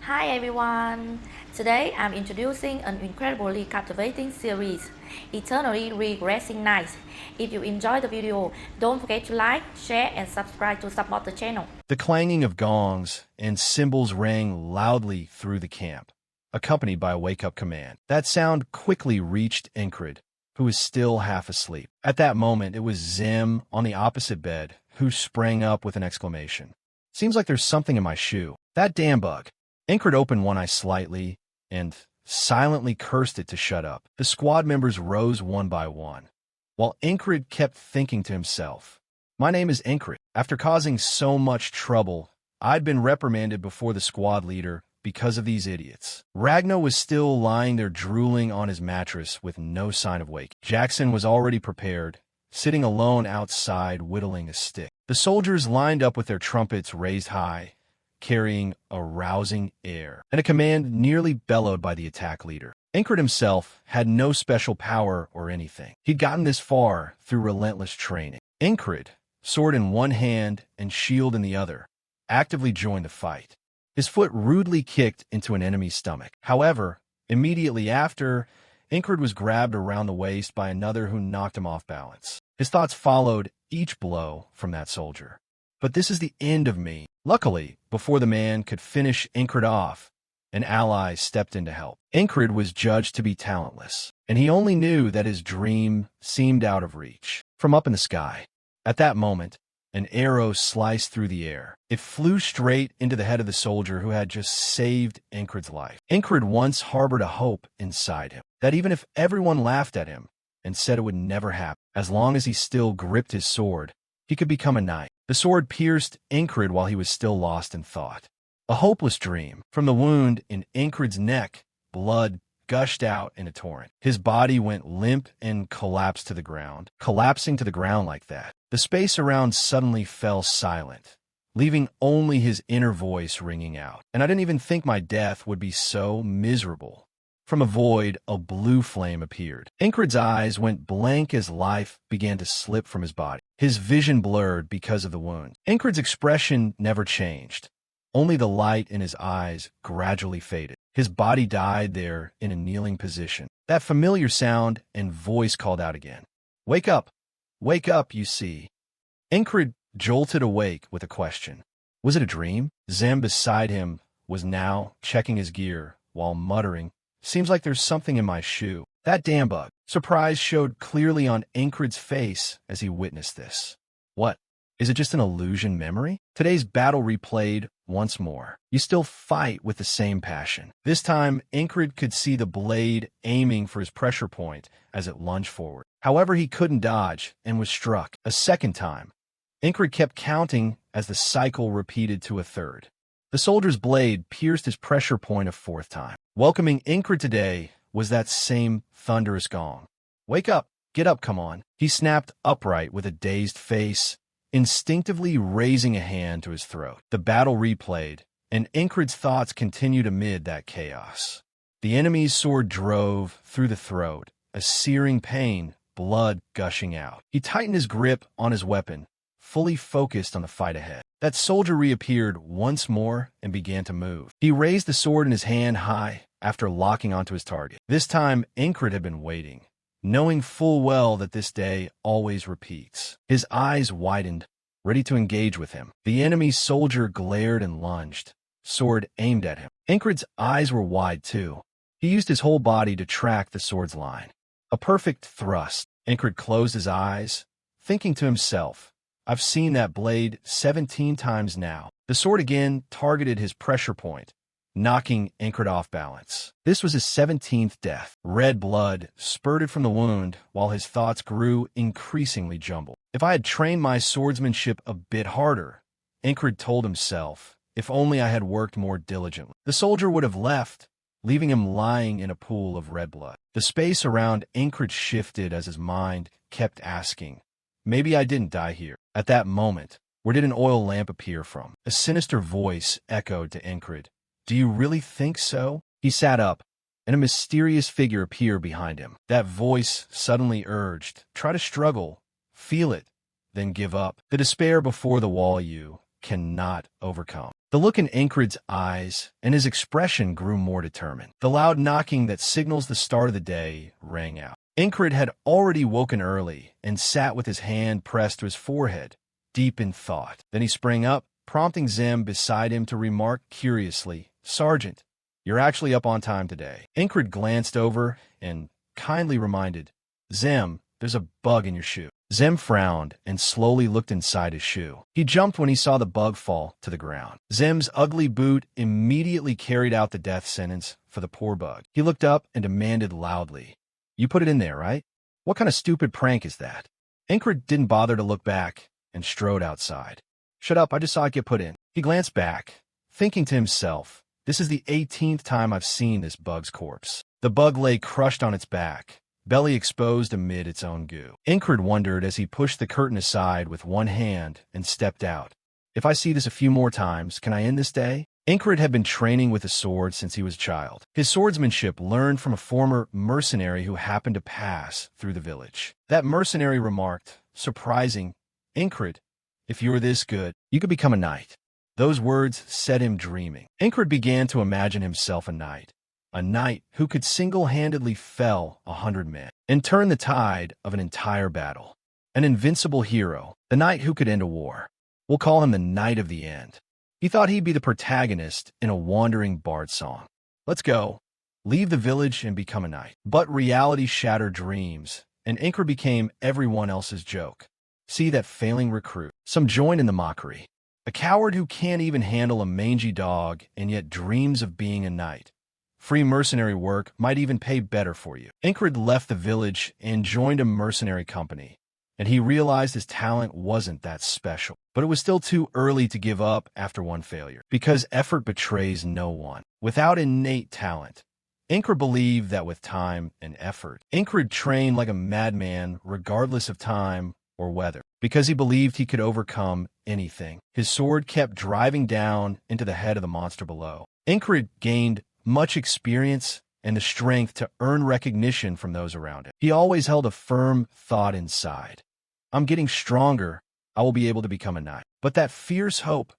Hi everyone! Today I'm introducing an incredibly captivating series, Eternally Regressing Nights. If you enjoyed the video, don't forget to like, share and subscribe to support the channel. The clanging of gongs and cymbals rang loudly through the camp, accompanied by a wake-up command. That sound quickly reached Ingrid, who was still half asleep. At that moment, it was Zim on the opposite bed, who sprang up with an exclamation. "Seems like there's something in my shoe. That damn bug." Ingrid opened one eye slightly and silently cursed it to shut up. The squad members rose one by one, while Ingrid kept thinking to himself, "My name is Ingrid. After causing so much trouble, I'd been reprimanded before the squad leader because of these idiots." Ragnar was still lying there drooling on his mattress with no sign of waking. Jackson was already prepared, sitting alone outside whittling a stick. The soldiers lined up with their trumpets raised high, carrying a rousing air, and a command nearly bellowed by the attack leader. Ingrid himself had no special power or anything. He'd gotten this far through relentless training. Ingrid, sword in one hand and shield in the other, actively joined the fight. His foot rudely kicked into an enemy's stomach. However, immediately after, Ingrid was grabbed around the waist by another who knocked him off balance. His thoughts followed each blow from that soldier. "But this is the end of me." Luckily, before the man could finish Ingrid off, an ally stepped in to help. Ingrid was judged to be talentless, and he only knew that his dream seemed out of reach. From up in the sky, at that moment, an arrow sliced through the air. It flew straight into the head of the soldier who had just saved Ingrid's life. Ingrid once harbored a hope inside him that even if everyone laughed at him and said it would never happen, as long as he still gripped his sword, he could become a knight. The sword pierced Ingrid while he was still lost in thought. A hopeless dream. From the wound in Ingrid's neck, blood gushed out in a torrent. His body went limp and collapsed to the ground. Collapsing to the ground like that, the space around suddenly fell silent, leaving only his inner voice ringing out. "And I didn't even think my death would be so miserable." From a void, a blue flame appeared. Ingrid's eyes went blank as life began to slip from his body. His vision blurred because of the wound. Ingrid's expression never changed. Only the light in his eyes gradually faded. His body died there in a kneeling position. That familiar sound and voice called out again. "Wake up! Wake up, you see." Ingrid jolted awake with a question. Was it a dream? Zem beside him was now checking his gear while muttering, "Seems like there's something in my shoe." That damn bug. Surprise showed clearly on Ingrid's face as he witnessed this. What? Is it just an illusion memory? Today's battle replayed once more. You still fight with the same passion. This time, Ingrid could see the blade aiming for his pressure point as it lunged forward. However, he couldn't dodge and was struck a second time. Ingrid kept counting as the cycle repeated to a third. The soldier's blade pierced his pressure point a fourth time. Welcoming Ingrid today was that same thunderous gong. "Wake up! Get up, come on!" He snapped upright with a dazed face, instinctively raising a hand to his throat. The battle replayed, and Ingrid's thoughts continued amid that chaos. The enemy's sword drove through the throat, a searing pain, blood gushing out. He tightened his grip on his weapon, fully focused on the fight ahead. That soldier reappeared once more and began to move. He raised the sword in his hand high after locking onto his target. This time, Ingrid had been waiting, knowing full well that this day always repeats. His eyes widened, ready to engage with him. The enemy soldier glared and lunged, sword aimed at him. Ingrid's eyes were wide too. He used his whole body to track the sword's line. A perfect thrust. Ingrid closed his eyes, thinking to himself, "I've seen that blade 17 times now." The sword again targeted his pressure point, knocking Ingrid off balance. This was his 17th death. Red blood spurted from the wound while his thoughts grew increasingly jumbled. "If I had trained my swordsmanship a bit harder," Ingrid told himself, "if only I had worked more diligently." The soldier would have left, leaving him lying in a pool of red blood. The space around Ingrid shifted as his mind kept asking, "Maybe I didn't die here." At that moment, where did an oil lamp appear from? A sinister voice echoed to Ingrid. "Do you really think so?" He sat up, and a mysterious figure appeared behind him. That voice suddenly urged, "Try to struggle, feel it, then give up. The despair before the wall you cannot overcome." The look in Incred's eyes and his expression grew more determined. The loud knocking that signals the start of the day rang out. Incred had already woken early and sat with his hand pressed to his forehead, deep in thought. Then he sprang up, prompting Zem beside him to remark curiously, "Sergeant, you're actually up on time today." Incred glanced over and kindly reminded, "Zem, there's a bug in your shoe." Zem frowned and slowly looked inside his shoe. He jumped when he saw the bug fall to the ground. Zem's ugly boot immediately carried out the death sentence for the poor bug. He looked up and demanded loudly, "You put it in there, right? What kind of stupid prank is that?" Incred didn't bother to look back and strode outside. "Shut up, I just saw it get put in." He glanced back, thinking to himself, "This is the 18th time I've seen this bug's corpse." The bug lay crushed on its back, belly exposed amid its own goo. Incred wondered as he pushed the curtain aside with one hand and stepped out. "If I see this a few more times, can I end this day?" Incred had been training with a sword since he was a child. His swordsmanship learned from a former mercenary who happened to pass through the village. That mercenary remarked, surprising, "Incred, if you were this good, you could become a knight." Those words set him dreaming. Incred began to imagine himself a knight who could single-handedly fell 100 men and turn the tide of an entire battle. An invincible hero, the knight who could end a war. We'll call him the Knight of the End. He thought he'd be the protagonist in a wandering bard song. Let's go. Leave the village and become a knight. But reality shattered dreams, and Incred became everyone else's joke. See that failing recruit. Some join in the mockery. A coward who can't even handle a mangy dog and yet dreams of being a knight. Free mercenary work might even pay better for you. Incred left the village and joined a mercenary company, and he realized his talent wasn't that special. But it was still too early to give up after one failure, because effort betrays no one. Without innate talent, Incred believed that with time and effort, Incred trained like a madman regardless of time or weather, because he believed he could overcome anything. His sword kept driving down into the head of the monster below. Incred gained much experience and the strength to earn recognition from those around him. He always held a firm thought inside. "I'm getting stronger. I will be able to become a knight." But that fierce hope,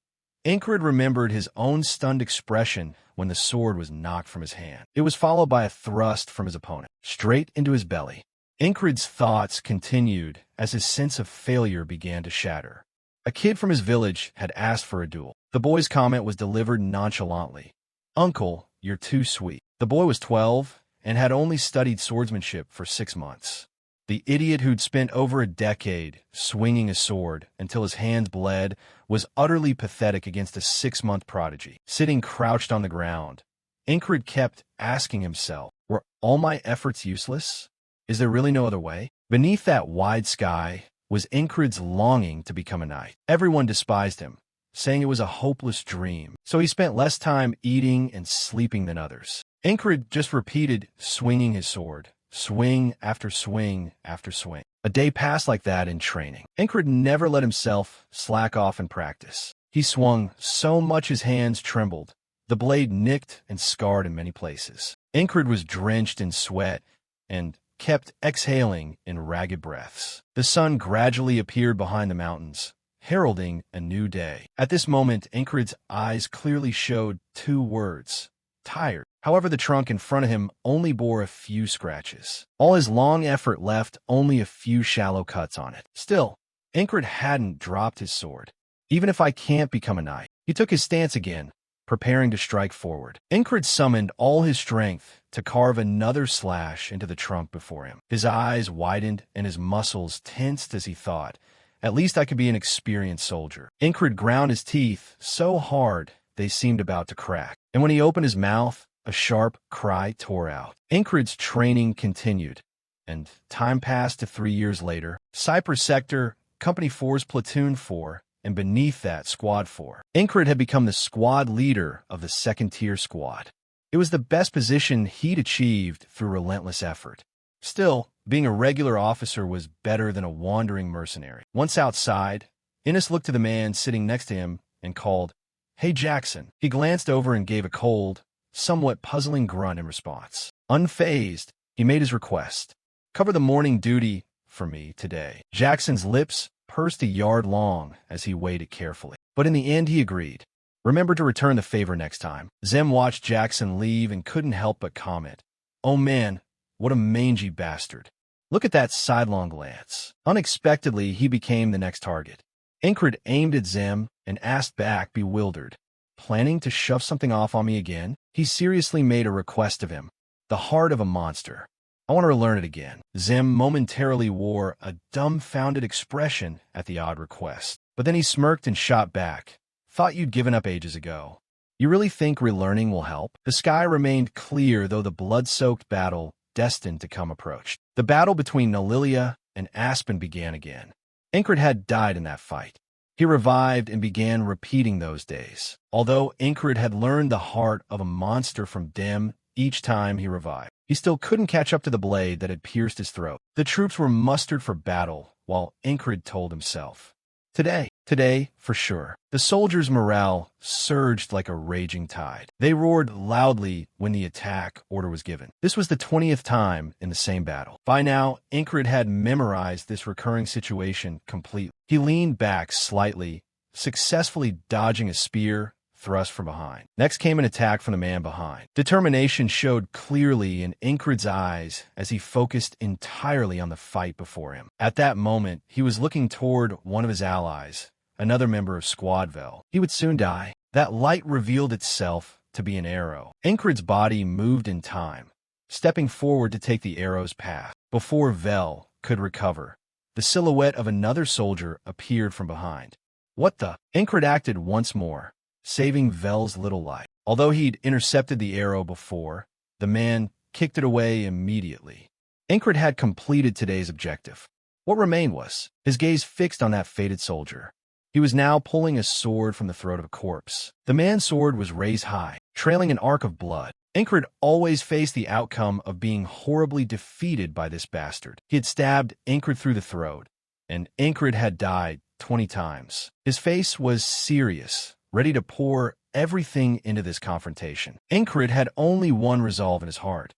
Incred remembered his own stunned expression when the sword was knocked from his hand. It was followed by a thrust from his opponent, straight into his belly. Incred's thoughts continued as his sense of failure began to shatter. A kid from his village had asked for a duel. The boy's comment was delivered nonchalantly. "Uncle, you're too sweet." The boy was 12 and had only studied swordsmanship for 6 months. The idiot who'd spent over a decade swinging a sword until his hands bled was utterly pathetic against a 6-month prodigy. Sitting crouched on the ground, Incred kept asking himself, were all my efforts useless? Is there really no other way? Beneath that wide sky was Incred's longing to become a knight. Everyone despised him, saying it was a hopeless dream, so he spent less time eating and sleeping than others. Incred just repeated swinging his sword, swing after swing after swing. A day passed like that in training. Incred never let himself slack off in practice. He swung so much his hands trembled. The blade nicked and scarred in many places. Incred was drenched in sweat and kept exhaling in ragged breaths. The sun gradually appeared behind the mountains, heralding a new day. At this moment, Incred's eyes clearly showed 2 words: tired. However, the trunk in front of him only bore a few scratches. All his long effort left only a few shallow cuts on it. Still, Incred hadn't dropped his sword. "Even if I can't become a knight." He took his stance again, preparing to strike forward. Incred summoned all his strength to carve another slash into the trunk before him. His eyes widened and his muscles tensed as he thought, "At least I could be an experienced soldier." Incred ground his teeth so hard they seemed about to crack. And when he opened his mouth, a sharp cry tore out. Incred's training continued, and time passed to 3 years later. Cypress Sector, Company 4's Platoon 4, and beneath that, Squad 4. Incred had become the squad leader of the second-tier squad. It was the best position he'd achieved through relentless effort. Still, being a regular officer was better than a wandering mercenary. Once outside, Innes looked to the man sitting next to him and called, "Hey, Jackson." He glanced over and gave a cold, somewhat puzzling grunt in response. Unfazed, he made his request. "Cover the morning duty for me today." Jackson's lips pursed a yard long as he weighed it carefully. But in the end, he agreed. Remember to return the favor next time. Zem watched Jackson leave and couldn't help but comment, "Oh man, what a mangy bastard. Look at that sidelong glance." Unexpectedly, he became the next target. Ingrid aimed at Zem and asked back, bewildered, "Planning to shove something off on me again?" He seriously made a request of him. "The heart of a monster. I want to learn it again." Zem momentarily wore a dumbfounded expression at the odd request. But then he smirked and shot back, "Thought you'd given up ages ago. You really think relearning will help?" The sky remained clear, though the blood-soaked battle destined to come approached. The battle between Nalilia and Aspen began again. Ingrid had died in that fight. He revived and began repeating those days. Although Ingrid had learned the heart of a monster from Dem each time he revived, he still couldn't catch up to the blade that had pierced his throat. The troops were mustered for battle, while Ingrid told himself, Today, for sure." The soldiers' morale surged like a raging tide. They roared loudly when the attack order was given. This was the 20th time in the same battle. By now, Ingrid had memorized this recurring situation completely. He leaned back slightly, successfully dodging a spear thrust from behind. Next came an attack from the man behind. Determination showed clearly in Ingrid's eyes as he focused entirely on the fight before him. At that moment, he was looking toward one of his allies, another member of Squad Vel. He would soon die. That light revealed itself to be an arrow. Ingrid's body moved in time, stepping forward to take the arrow's path. Before Vel could recover, the silhouette of another soldier appeared from behind. What the? Ingrid acted once more, saving Vel's little life. Although he'd intercepted the arrow before, the man kicked it away immediately. Ingrid had completed today's objective. What remained was his gaze fixed on that fated soldier. He was now pulling a sword from the throat of a corpse. The man's sword was raised high, trailing an arc of blood. Ingrid always faced the outcome of being horribly defeated by this bastard. He had stabbed Ingrid through the throat, and Ingrid had died 20 times. His face was serious, ready to pour everything into this confrontation. Ingrid had only one resolve in his heart: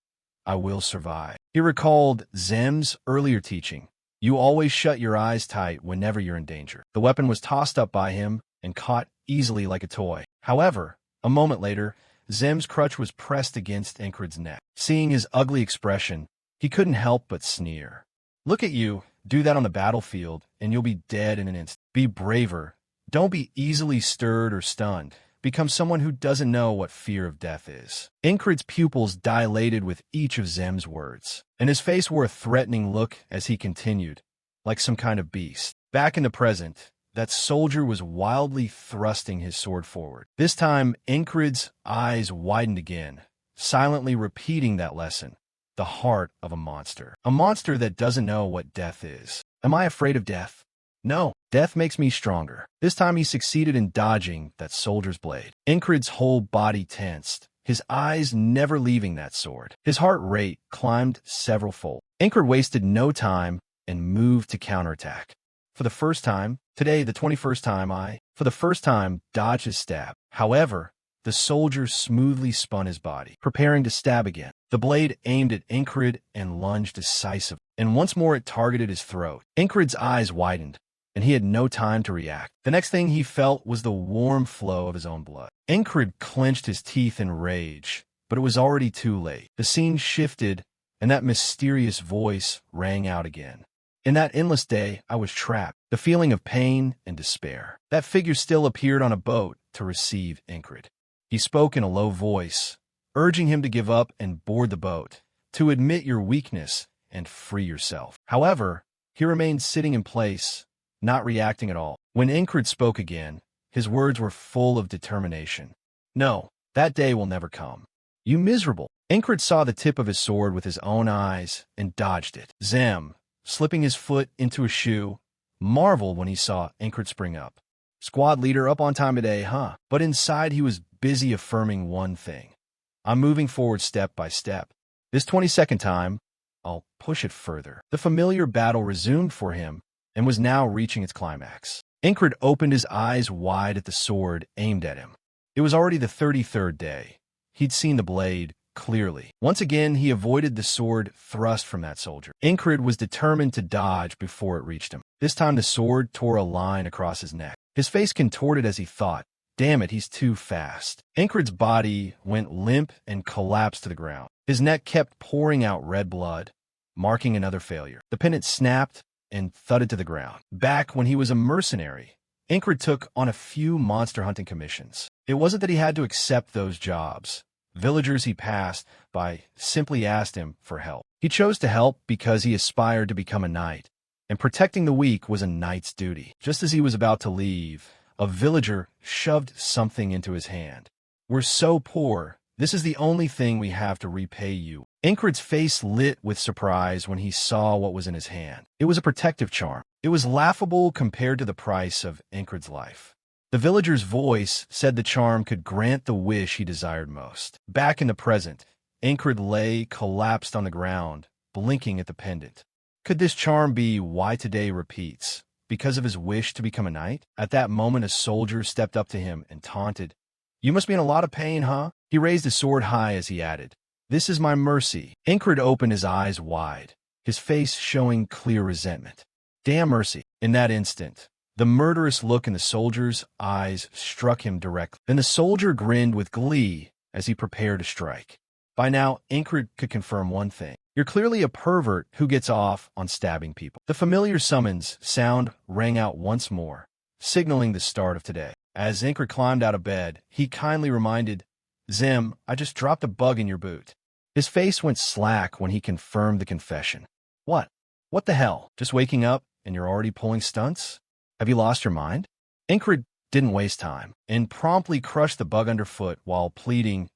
I will survive. He recalled Zem's earlier teaching: you always shut your eyes tight whenever you're in danger. The weapon was tossed up by him and caught easily like a toy. However, a moment later, Zem's crutch was pressed against Ingrid's neck. Seeing his ugly expression, he couldn't help but sneer. Look at you, do that on the battlefield, and you'll be dead in an instant. Be braver. Don't be easily stirred or stunned. Become someone who doesn't know what fear of death is. Ingrid's pupils dilated with each of Zem's words, and his face wore a threatening look as he continued, like some kind of beast. Back in the present, that soldier was wildly thrusting his sword forward. This time, Ingrid's eyes widened again, silently repeating that lesson: the heart of a monster. A monster that doesn't know what death is. Am I afraid of death? No, death makes me stronger. This time he succeeded in dodging that soldier's blade. Ingrid's whole body tensed, his eyes never leaving that sword. His heart rate climbed several-fold. Ingrid wasted no time and moved to counterattack. For the first time, today the 21st time, dodged his stab. However, the soldier smoothly spun his body, preparing to stab again. The blade aimed at Ingrid and lunged decisively, and once more it targeted his throat. Ingrid's eyes widened, and he had no time to react. The next thing he felt was the warm flow of his own blood. Ingrid clenched his teeth in rage, but it was already too late. The scene shifted, and that mysterious voice rang out again. In that endless day, I was trapped. The feeling of pain and despair. That figure still appeared on a boat to receive Ingrid. He spoke in a low voice, urging him to give up and board the boat, to admit your weakness and free yourself. However, he remained sitting in place, not reacting at all. When Ingrid spoke again, his words were full of determination. No, that day will never come. You miserable. Ingrid saw the tip of his sword with his own eyes and dodged it. Zem, slipping his foot into a shoe, marveled when he saw Ingrid spring up. Squad leader up on time today, huh? But inside he was busy affirming one thing: I'm moving forward step by step. This 22nd time, I'll push it further. The familiar battle resumed for him and was now reaching its climax. Ingrid opened his eyes wide at the sword aimed at him. It was already the 33rd day. He'd seen the blade clearly. Once again, he avoided the sword thrust from that soldier. Ingrid was determined to dodge before it reached him. This time the sword tore a line across his neck. His face contorted as he thought, Damn it, he's too fast. Incred's body went limp and collapsed to the ground. His neck kept pouring out red blood, marking another failure. The pendant snapped and thudded to the ground. Back when he was a mercenary, Incred took on a few monster hunting commissions. It wasn't that he had to accept those jobs. Villagers he passed by simply asked him for help. He chose to help because he aspired to become a knight, and protecting the weak was a knight's duty. Just as he was about to leave, a villager shoved something into his hand. "We're so poor. This is the only thing we have to repay you." Incred's face lit with surprise when he saw what was in his hand. It was a protective charm. It was laughable compared to the price of Incred's life. The villager's voice said the charm could grant the wish he desired most. Back in the present, Incred lay collapsed on the ground, blinking at the pendant. Could this charm be why today repeats? Because of his wish to become a knight? At that moment, a soldier stepped up to him and taunted, "You must be in a lot of pain, huh?" He raised his sword high as he added, "This is my mercy." Incred opened his eyes wide, his face showing clear resentment. Damn mercy. In that instant, the murderous look in the soldier's eyes struck him directly. Then the soldier grinned with glee as he prepared to strike. By now, Incred could confirm one thing. You're clearly a pervert who gets off on stabbing people. The familiar summons sound rang out once more, signaling the start of today. As Incred climbed out of bed, he kindly reminded, "Zim, I just dropped a bug in your boot." His face went slack when he confirmed the confession. What? What the hell? Just waking up and you're already pulling stunts? Have you lost your mind? Incred didn't waste time and promptly crushed the bug underfoot while pleading,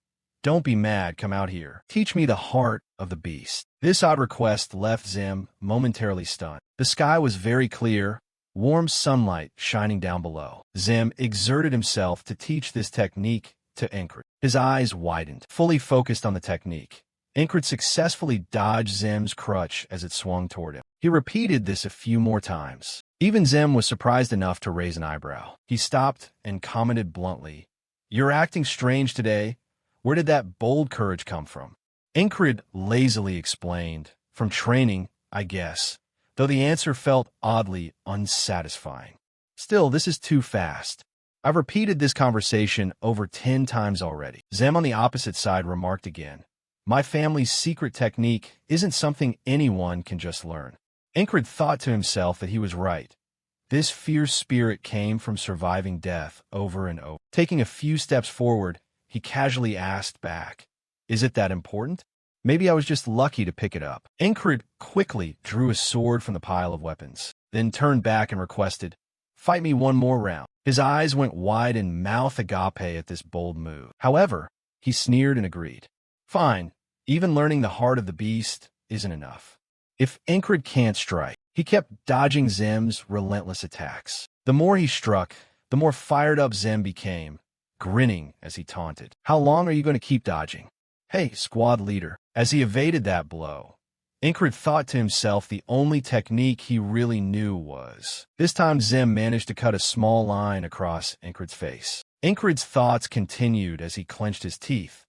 "Don't be mad, come out here. Teach me the heart of the beast." This odd request left Zim momentarily stunned. The sky was very clear, warm sunlight shining down below. Zim exerted himself to teach this technique to Incred. His eyes widened, fully focused on the technique. Incred successfully dodged Zim's crutch as it swung toward him. He repeated this a few more times. Even Zim was surprised enough to raise an eyebrow. He stopped and commented bluntly, "You're acting strange today. Where did that bold courage come from?" Incred lazily explained, "From training, I guess," though the answer felt oddly unsatisfying. "Still, this is too fast. I've repeated this conversation over 10 times already." Zim on the opposite side remarked again, "My family's secret technique isn't something anyone can just learn." Incred thought to himself that he was right. This fierce spirit came from surviving death over and over. Taking a few steps forward, he casually asked back, "Is it that important? Maybe I was just lucky to pick it up." Incred quickly drew his sword from the pile of weapons, then turned back and requested, "Fight me one more round." His eyes went wide in mouth agape at this bold move. However, he sneered and agreed. Fine, even learning the heart of the beast isn't enough. If Incred can't strike, he kept dodging Zim's relentless attacks. The more he struck, the more fired up Zim became, grinning as he taunted. "How long are you going to keep dodging? Hey, squad leader." As he evaded that blow, Incred thought to himself the only technique he really knew was. This time Zim managed to cut a small line across Incred's face. Incred's thoughts continued as he clenched his teeth.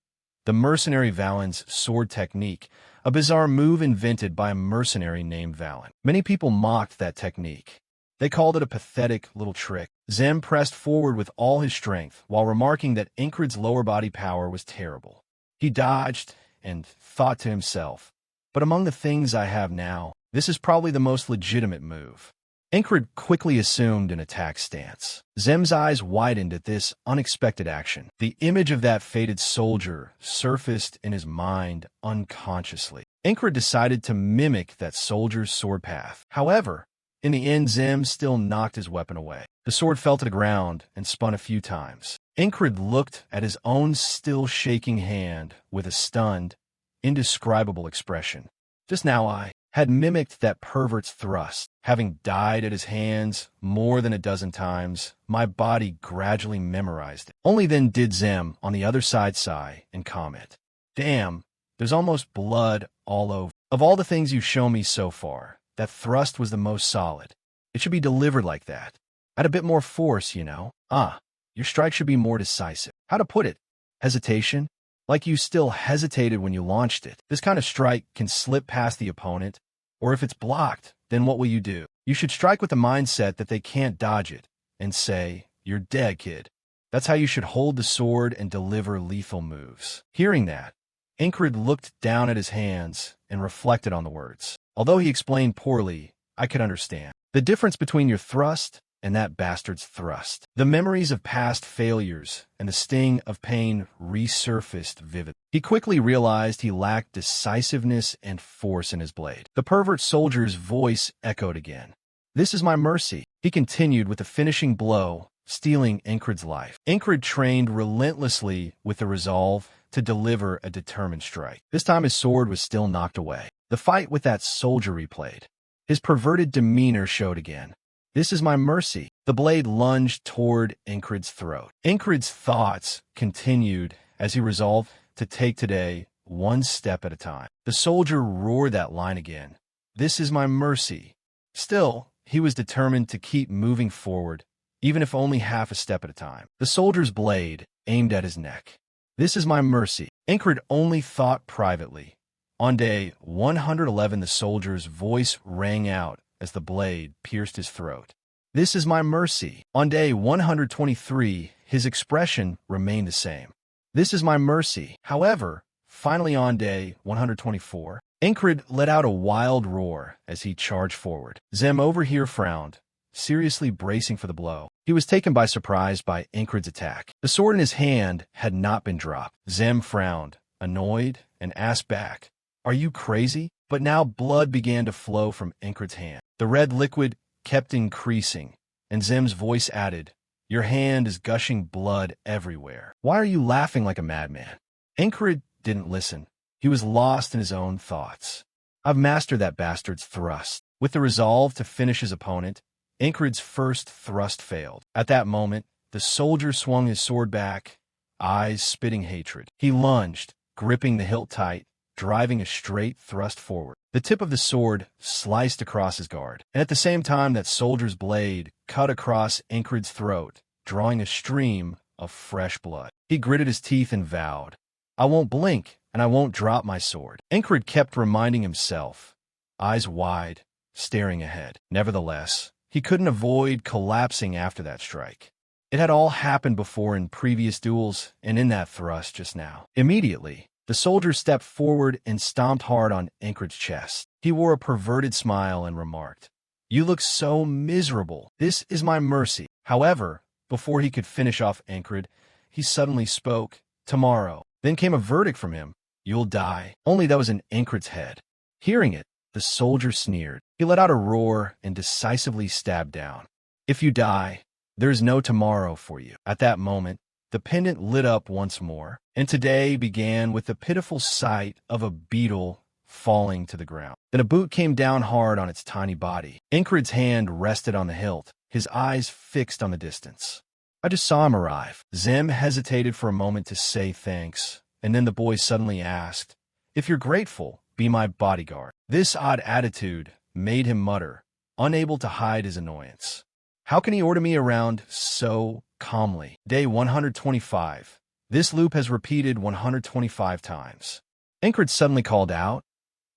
The mercenary Valen's sword technique, a bizarre move invented by a mercenary named Valen. Many people mocked that technique. They called it a pathetic little trick. Zim pressed forward with all his strength while remarking that Incred's lower body power was terrible. He dodged and thought to himself, "But among the things I have now, this is probably the most legitimate move." Incred quickly assumed an attack stance. Zim's eyes widened at this unexpected action. The image of that fated soldier surfaced in his mind unconsciously. Incred decided to mimic that soldier's sword path. However, in the end, Zim still knocked his weapon away. The sword fell to the ground and spun a few times. Incred looked at his own still shaking hand with a stunned, indescribable expression. Just now I had mimicked that pervert's thrust. Having died at his hands more than a dozen times, my body gradually memorized it. Only then did Zim on the other side sigh and comment, "Damn, there's almost blood all over. Of all the things you've shown me so far, that thrust was the most solid. It should be delivered like that. Add a bit more force, you know. Your strike should be more decisive." How to put it? Hesitation? Like you still hesitated when you launched it. This kind of strike can slip past the opponent, or if it's blocked, then what will you do? You should strike with the mindset that they can't dodge it, and say, "You're dead, kid." That's how you should hold the sword and deliver lethal moves. Hearing that, Incred looked down at his hands and reflected on the words. Although he explained poorly, I could understand. The difference between your thrust and that bastard's thrust. The memories of past failures and the sting of pain resurfaced vividly. He quickly realized he lacked decisiveness and force in his blade. The pervert soldier's voice echoed again. This is my mercy. He continued with the finishing blow, stealing Incred's life. Incred trained relentlessly with the resolve to deliver a determined strike. This time his sword was still knocked away. The fight with that soldier replayed. His perverted demeanor showed again. This is my mercy. The blade lunged toward Incred's throat. Incred's thoughts continued as he resolved to take today one step at a time. The soldier roared that line again. This is my mercy. Still, he was determined to keep moving forward, even if only half a step at a time. The soldier's blade aimed at his neck. This is my mercy. Incred only thought privately. On day 111, the soldier's voice rang out as the blade pierced his throat. This is my mercy. On day 123, his expression remained the same. This is my mercy. However, finally on day 124, Incred let out a wild roar as he charged forward. Zem over here frowned, seriously bracing for the blow. He was taken by surprise by Incred's attack. The sword in his hand had not been dropped. Zem frowned, annoyed, and asked back, "Are you crazy?" But now blood began to flow from Incred's hand. The red liquid kept increasing, and Zem's voice added, "Your hand is gushing blood everywhere. Why are you laughing like a madman?" Incred didn't listen. He was lost in his own thoughts. I've mastered that bastard's thrust. With the resolve to finish his opponent, Incred's first thrust failed. At that moment, the soldier swung his sword back, eyes spitting hatred. He lunged, gripping the hilt tight, driving a straight thrust forward. The tip of the sword sliced across his guard, and at the same time that soldier's blade cut across Incred's throat, drawing a stream of fresh blood. He gritted his teeth and vowed, "I won't blink, and I won't drop my sword." Incred kept reminding himself, eyes wide, staring ahead. Nevertheless, he couldn't avoid collapsing after that strike. It had all happened before in previous duels and in that thrust just now. Immediately, the soldier stepped forward and stomped hard on Incred's chest. He wore a perverted smile and remarked, "You look so miserable. This is my mercy." However, before he could finish off Incred, he suddenly spoke, "Tomorrow." Then came a verdict from him, "You'll die." Only that was in Incred's head. Hearing it, the soldier sneered. He let out a roar and decisively stabbed down. "If you die, there's no tomorrow for you." At that moment, the pendant lit up once more, and today began with the pitiful sight of a beetle falling to the ground. Then a boot came down hard on its tiny body. Incred's hand rested on the hilt, his eyes fixed on the distance. I just saw him arrive. Zem hesitated for a moment to say thanks, and then the boy suddenly asked, "If you're grateful, be my bodyguard." This odd attitude made him mutter, unable to hide his annoyance. How can he order me around so calmly? Day 125. This loop has repeated 125 times. Incred suddenly called out,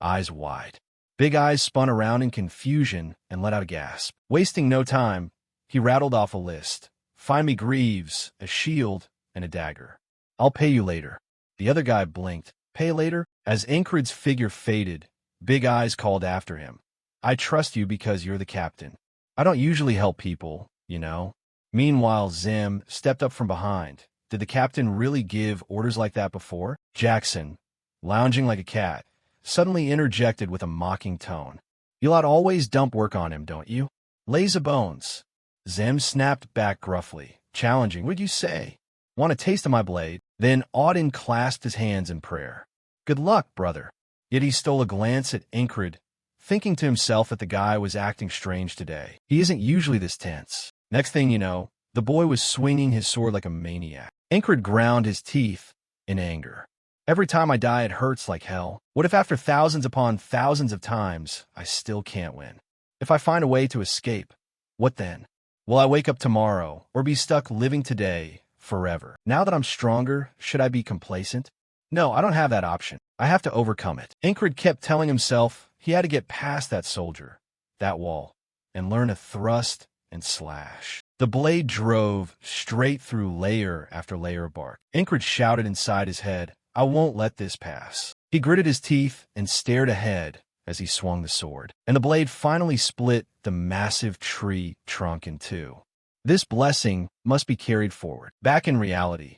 eyes wide. Big Eyes spun around in confusion and let out a gasp. Wasting no time, he rattled off a list. "Find me greaves, a shield, and a dagger. I'll pay you later." The other guy blinked. "Pay later?" As Incred's figure faded, Big Eyes called after him, "I trust you because you're the captain. I don't usually help people, you know." Meanwhile, Zem stepped up from behind. Did the captain really give orders like that before? Jackson, lounging like a cat, suddenly interjected with a mocking tone. "You lot always dump work on him, don't you? Lazy bones." Zem snapped back gruffly, challenging, "What'd you say? Want a taste of my blade?" Then Auden clasped his hands in prayer. "Good luck, brother." Yet he stole a glance at Incred, thinking to himself that the guy was acting strange today. He isn't usually this tense. Next thing you know, the boy was swinging his sword like a maniac. Incred ground his teeth in anger. "Every time I die, it hurts like hell. What if after thousands upon thousands of times, I still can't win? If I find a way to escape, what then? Will I wake up tomorrow or be stuck living today forever? Now that I'm stronger, should I be complacent? No, I don't have that option. I have to overcome it." Incred kept telling himself he had to get past that soldier, that wall, and learn to thrust and slash. The blade drove straight through layer after layer of bark. Incred shouted inside his head, "I won't let this pass." He gritted his teeth and stared ahead as he swung the sword, and the blade finally split the massive tree trunk in two. This blessing must be carried forward. Back in reality,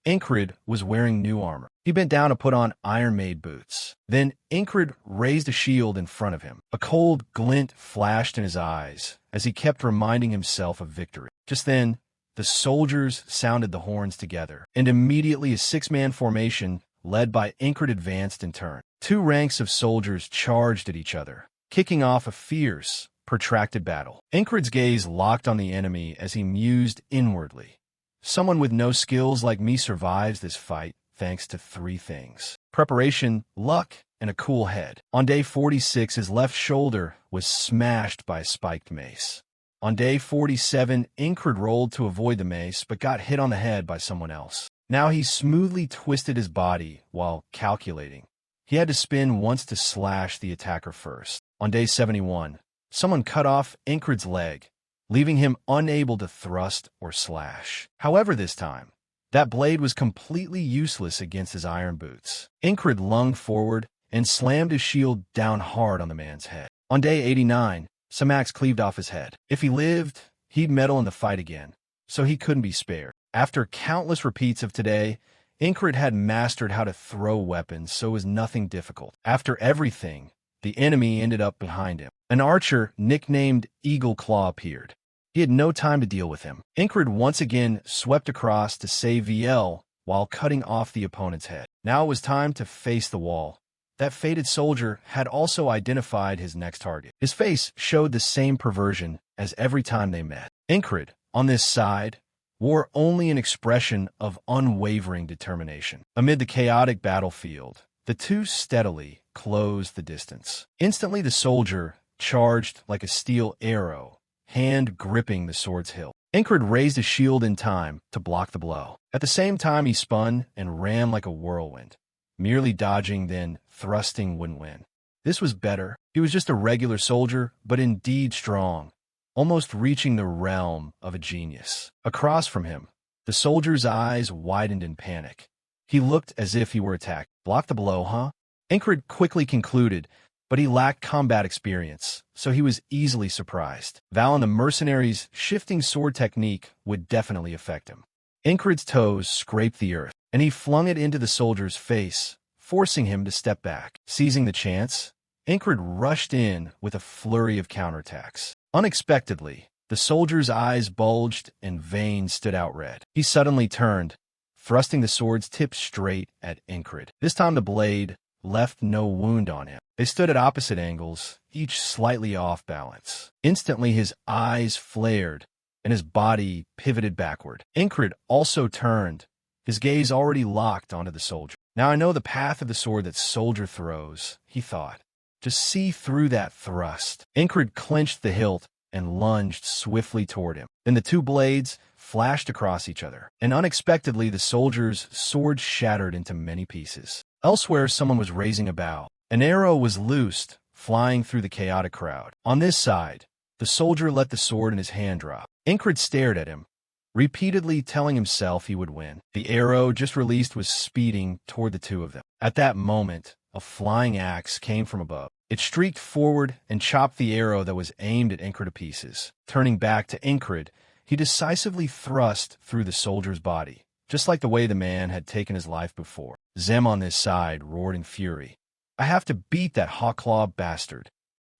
Incred was wearing new armor. He bent down to put on iron-made boots. Then Incred raised a shield in front of him. A cold glint flashed in his eyes as he kept reminding himself of victory. Just then, the soldiers sounded the horns together, and immediately a six-man formation led by Incred advanced in turn. Two ranks of soldiers charged at each other, kicking off a fierce, protracted battle. Incred's gaze locked on the enemy as he mused inwardly. Someone with no skills like me survives this fight thanks to three things: preparation, luck, and a cool head. On day 46, his left shoulder was smashed by a spiked mace. On day 47, Incred rolled to avoid the mace, but got hit on the head by someone else. Now he smoothly twisted his body while calculating. He had to spin once to slash the attacker first. On day 71, someone cut off Incred's leg, leaving him unable to thrust or slash. However, this time, that blade was completely useless against his iron boots. Incred lunged forward and slammed his shield down hard on the man's head. On day 89, some axe cleaved off his head. If he lived, he'd meddle in the fight again, so he couldn't be spared. After countless repeats of today, Incred had mastered how to throw weapons, so it was nothing difficult. After everything, the enemy ended up behind him. An archer nicknamed Eagle Claw appeared. He had no time to deal with him. Incred once again swept across to save VL while cutting off the opponent's head. Now it was time to face the wall. That fated soldier had also identified his next target. His face showed the same perversion as every time they met. Incred, on this side, wore only an expression of unwavering determination. Amid the chaotic battlefield, the two steadily closed the distance. Instantly the soldier charged like a steel arrow, hand gripping the sword's hilt. Incred raised his shield in time to block the blow. At the same time, he spun and ran like a whirlwind. Merely dodging, then thrusting wouldn't win. This was better. He was just a regular soldier, but indeed strong, almost reaching the realm of a genius. Across from him, the soldier's eyes widened in panic. He looked as if he were attacked. Block the blow, huh? Incred quickly concluded, but he lacked combat experience, so he was easily surprised. Val and the mercenary's shifting sword technique would definitely affect him. Incred's toes scraped the earth, and he flung it into the soldier's face, forcing him to step back. Seizing the chance, Incred rushed in with a flurry of counterattacks. Unexpectedly, the soldier's eyes bulged and veins stood out red. He suddenly turned, thrusting the sword's tip straight at Incred. This time the blade left no wound on him. They stood at opposite angles, each slightly off balance. Instantly his eyes flared, and his body pivoted backward. Incred also turned, his gaze already locked onto the soldier. Now I know the path of the sword that soldier throws, he thought. Just see through that thrust. Incred clenched the hilt and lunged swiftly toward him. Then the two blades flashed across each other, and unexpectedly the soldier's sword shattered into many pieces. Elsewhere, someone was raising a bow. An arrow was loosed, flying through the chaotic crowd. On this side, the soldier let the sword in his hand drop. Incred stared at him, repeatedly telling himself he would win. The arrow just released was speeding toward the two of them. At that moment, a flying axe came from above. It streaked forward and chopped the arrow that was aimed at Incred to pieces. Turning back to Incred, he decisively thrust through the soldier's body, just like the way the man had taken his life before. Zem on this side roared in fury. I have to beat that hawk-claw bastard.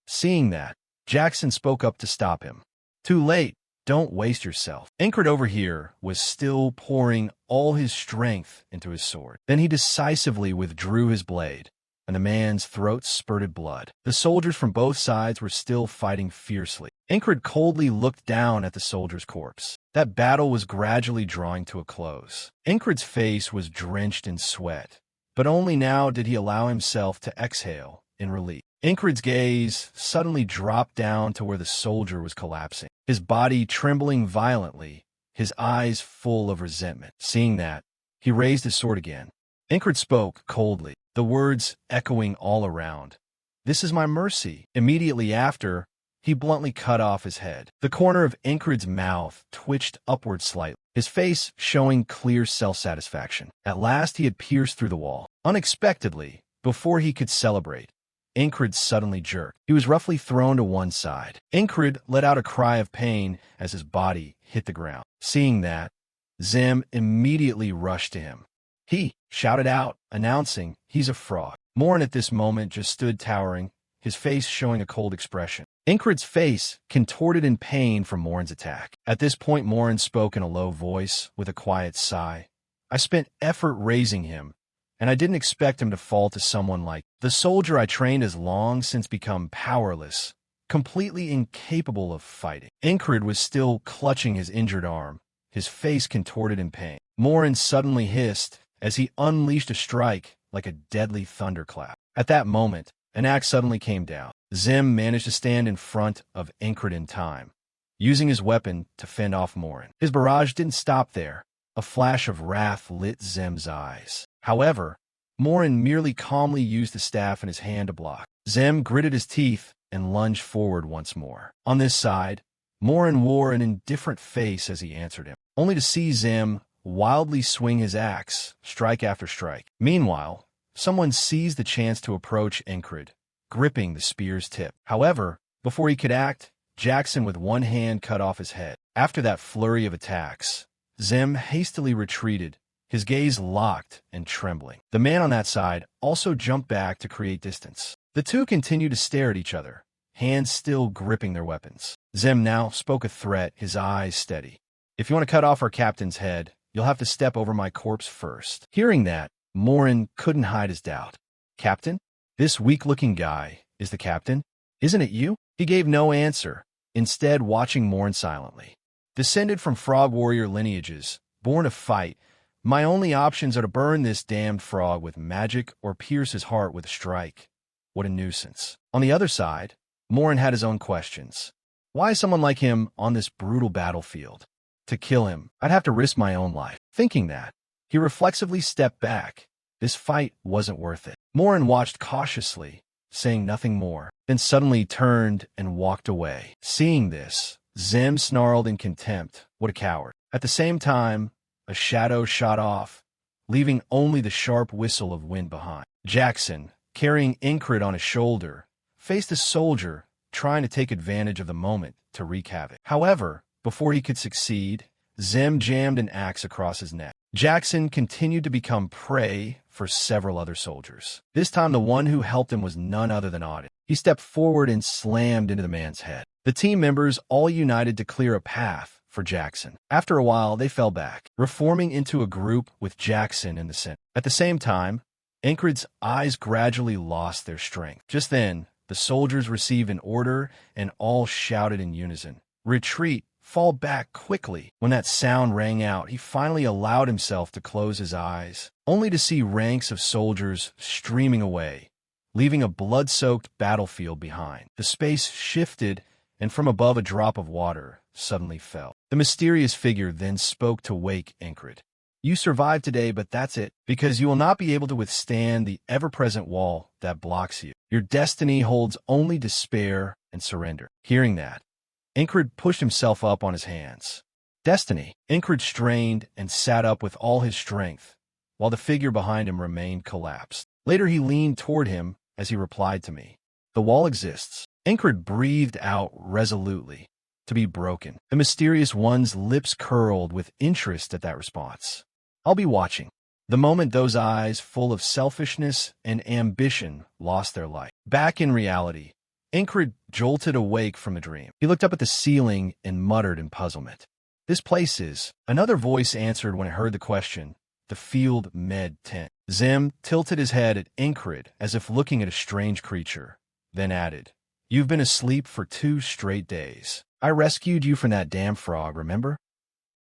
Seeing that, Jackson spoke up to stop him. Too late. Don't waste yourself. Incred over here was still pouring all his strength into his sword. Then he decisively withdrew his blade, and the man's throat spurted blood. The soldiers from both sides were still fighting fiercely. Incred coldly looked down at the soldier's corpse. That battle was gradually drawing to a close. Incred's face was drenched in sweat, but only now did he allow himself to exhale in relief. Incred's gaze suddenly dropped down to where the soldier was collapsing, his body trembling violently, his eyes full of resentment. Seeing that, he raised his sword again. Incred spoke coldly, the words echoing all around. "This is my mercy." Immediately after, he bluntly cut off his head. The corner of Incred's mouth twitched upward slightly, his face showing clear self-satisfaction. At last he had pierced through the wall. Unexpectedly, before he could celebrate, Incred suddenly jerked. He was roughly thrown to one side. Incred let out a cry of pain as his body hit the ground. Seeing that, Zim immediately rushed to him. He shouted out, announcing, "He's a frog." Morin at this moment just stood towering, his face showing a cold expression. Incred's face contorted in pain from Morin's attack. At this point, Morin spoke in a low voice with a quiet sigh. "I spent effort raising him, and I didn't expect him to fall to someone like the soldier I trained has long since become powerless, completely incapable of fighting." Incred was still clutching his injured arm, his face contorted in pain. Morin suddenly hissed as he unleashed a strike like a deadly thunderclap. At that moment, an axe suddenly came down. Zim managed to stand in front of Incred in time, using his weapon to fend off Morin. His barrage didn't stop there. A flash of wrath lit Zim's eyes. However, Morin merely calmly used the staff in his hand to block. Zim gritted his teeth and lunged forward once more. On this side, Morin wore an indifferent face as he answered him, only to see Zim wildly swing his axe, strike after strike. Meanwhile, someone seized the chance to approach Incred, gripping the spear's tip. However, before he could act, Jackson with one hand cut off his head. After that flurry of attacks, Zim hastily retreated, his gaze locked and trembling. The man on that side also jumped back to create distance. The two continued to stare at each other, hands still gripping their weapons. Zim now spoke a threat, his eyes steady. "If you want to cut off our captain's head, you'll have to step over my corpse first." Hearing that, Morin couldn't hide his doubt. "Captain? This weak-looking guy is the captain? Isn't it you?" He gave no answer, instead watching Morin silently. "Descended from frog warrior lineages, born to fight, my only options are to burn this damned frog with magic or pierce his heart with a strike. What a nuisance." On the other side, Morin had his own questions. Why someone like him on this brutal battlefield? To kill him, I'd have to risk my own life. Thinking that, he reflexively stepped back. This fight wasn't worth it. Morin watched cautiously, saying nothing more, then suddenly turned and walked away. Seeing this, Zim snarled in contempt. What a coward. At the same time, a shadow shot off, leaving only the sharp whistle of wind behind. Jackson, carrying Incred on his shoulder, faced a soldier trying to take advantage of the moment to wreak havoc. However, before he could succeed, Zim jammed an axe across his neck. Jackson continued to become prey for several other soldiers. This time the one who helped him was none other than Auden. He stepped forward and slammed into the man's head. The team members all united to clear a path for Jackson. After a while, they fell back, reforming into a group with Jackson in the center. At the same time, Incred's eyes gradually lost their strength. Just then, the soldiers received an order and all shouted in unison, "Retreat! Fall back quickly." When that sound rang out, he finally allowed himself to close his eyes, only to see ranks of soldiers streaming away, leaving a blood-soaked battlefield behind. The space shifted, and from above a drop of water suddenly fell. The mysterious figure then spoke to wake Incred. "You survived today, but that's it, because you will not be able to withstand the ever-present wall that blocks you. Your destiny holds only despair and surrender." Hearing that, Incred pushed himself up on his hands. Destiny. Incred strained and sat up with all his strength, while the figure behind him remained collapsed. Later he leaned toward him as he replied to me. "The wall exists." Incred breathed out resolutely. "To be broken." The mysterious one's lips curled with interest at that response. "I'll be watching." The moment those eyes, full of selfishness and ambition, lost their light. Back in reality, Incred jolted awake from a dream. He looked up at the ceiling and muttered in puzzlement. "This place is..." Another voice answered when it heard the question. "The field med tent." Zim tilted his head at Incred as if looking at a strange creature, then added, "You've been asleep for 2 straight days. I rescued you from that damn frog, remember?"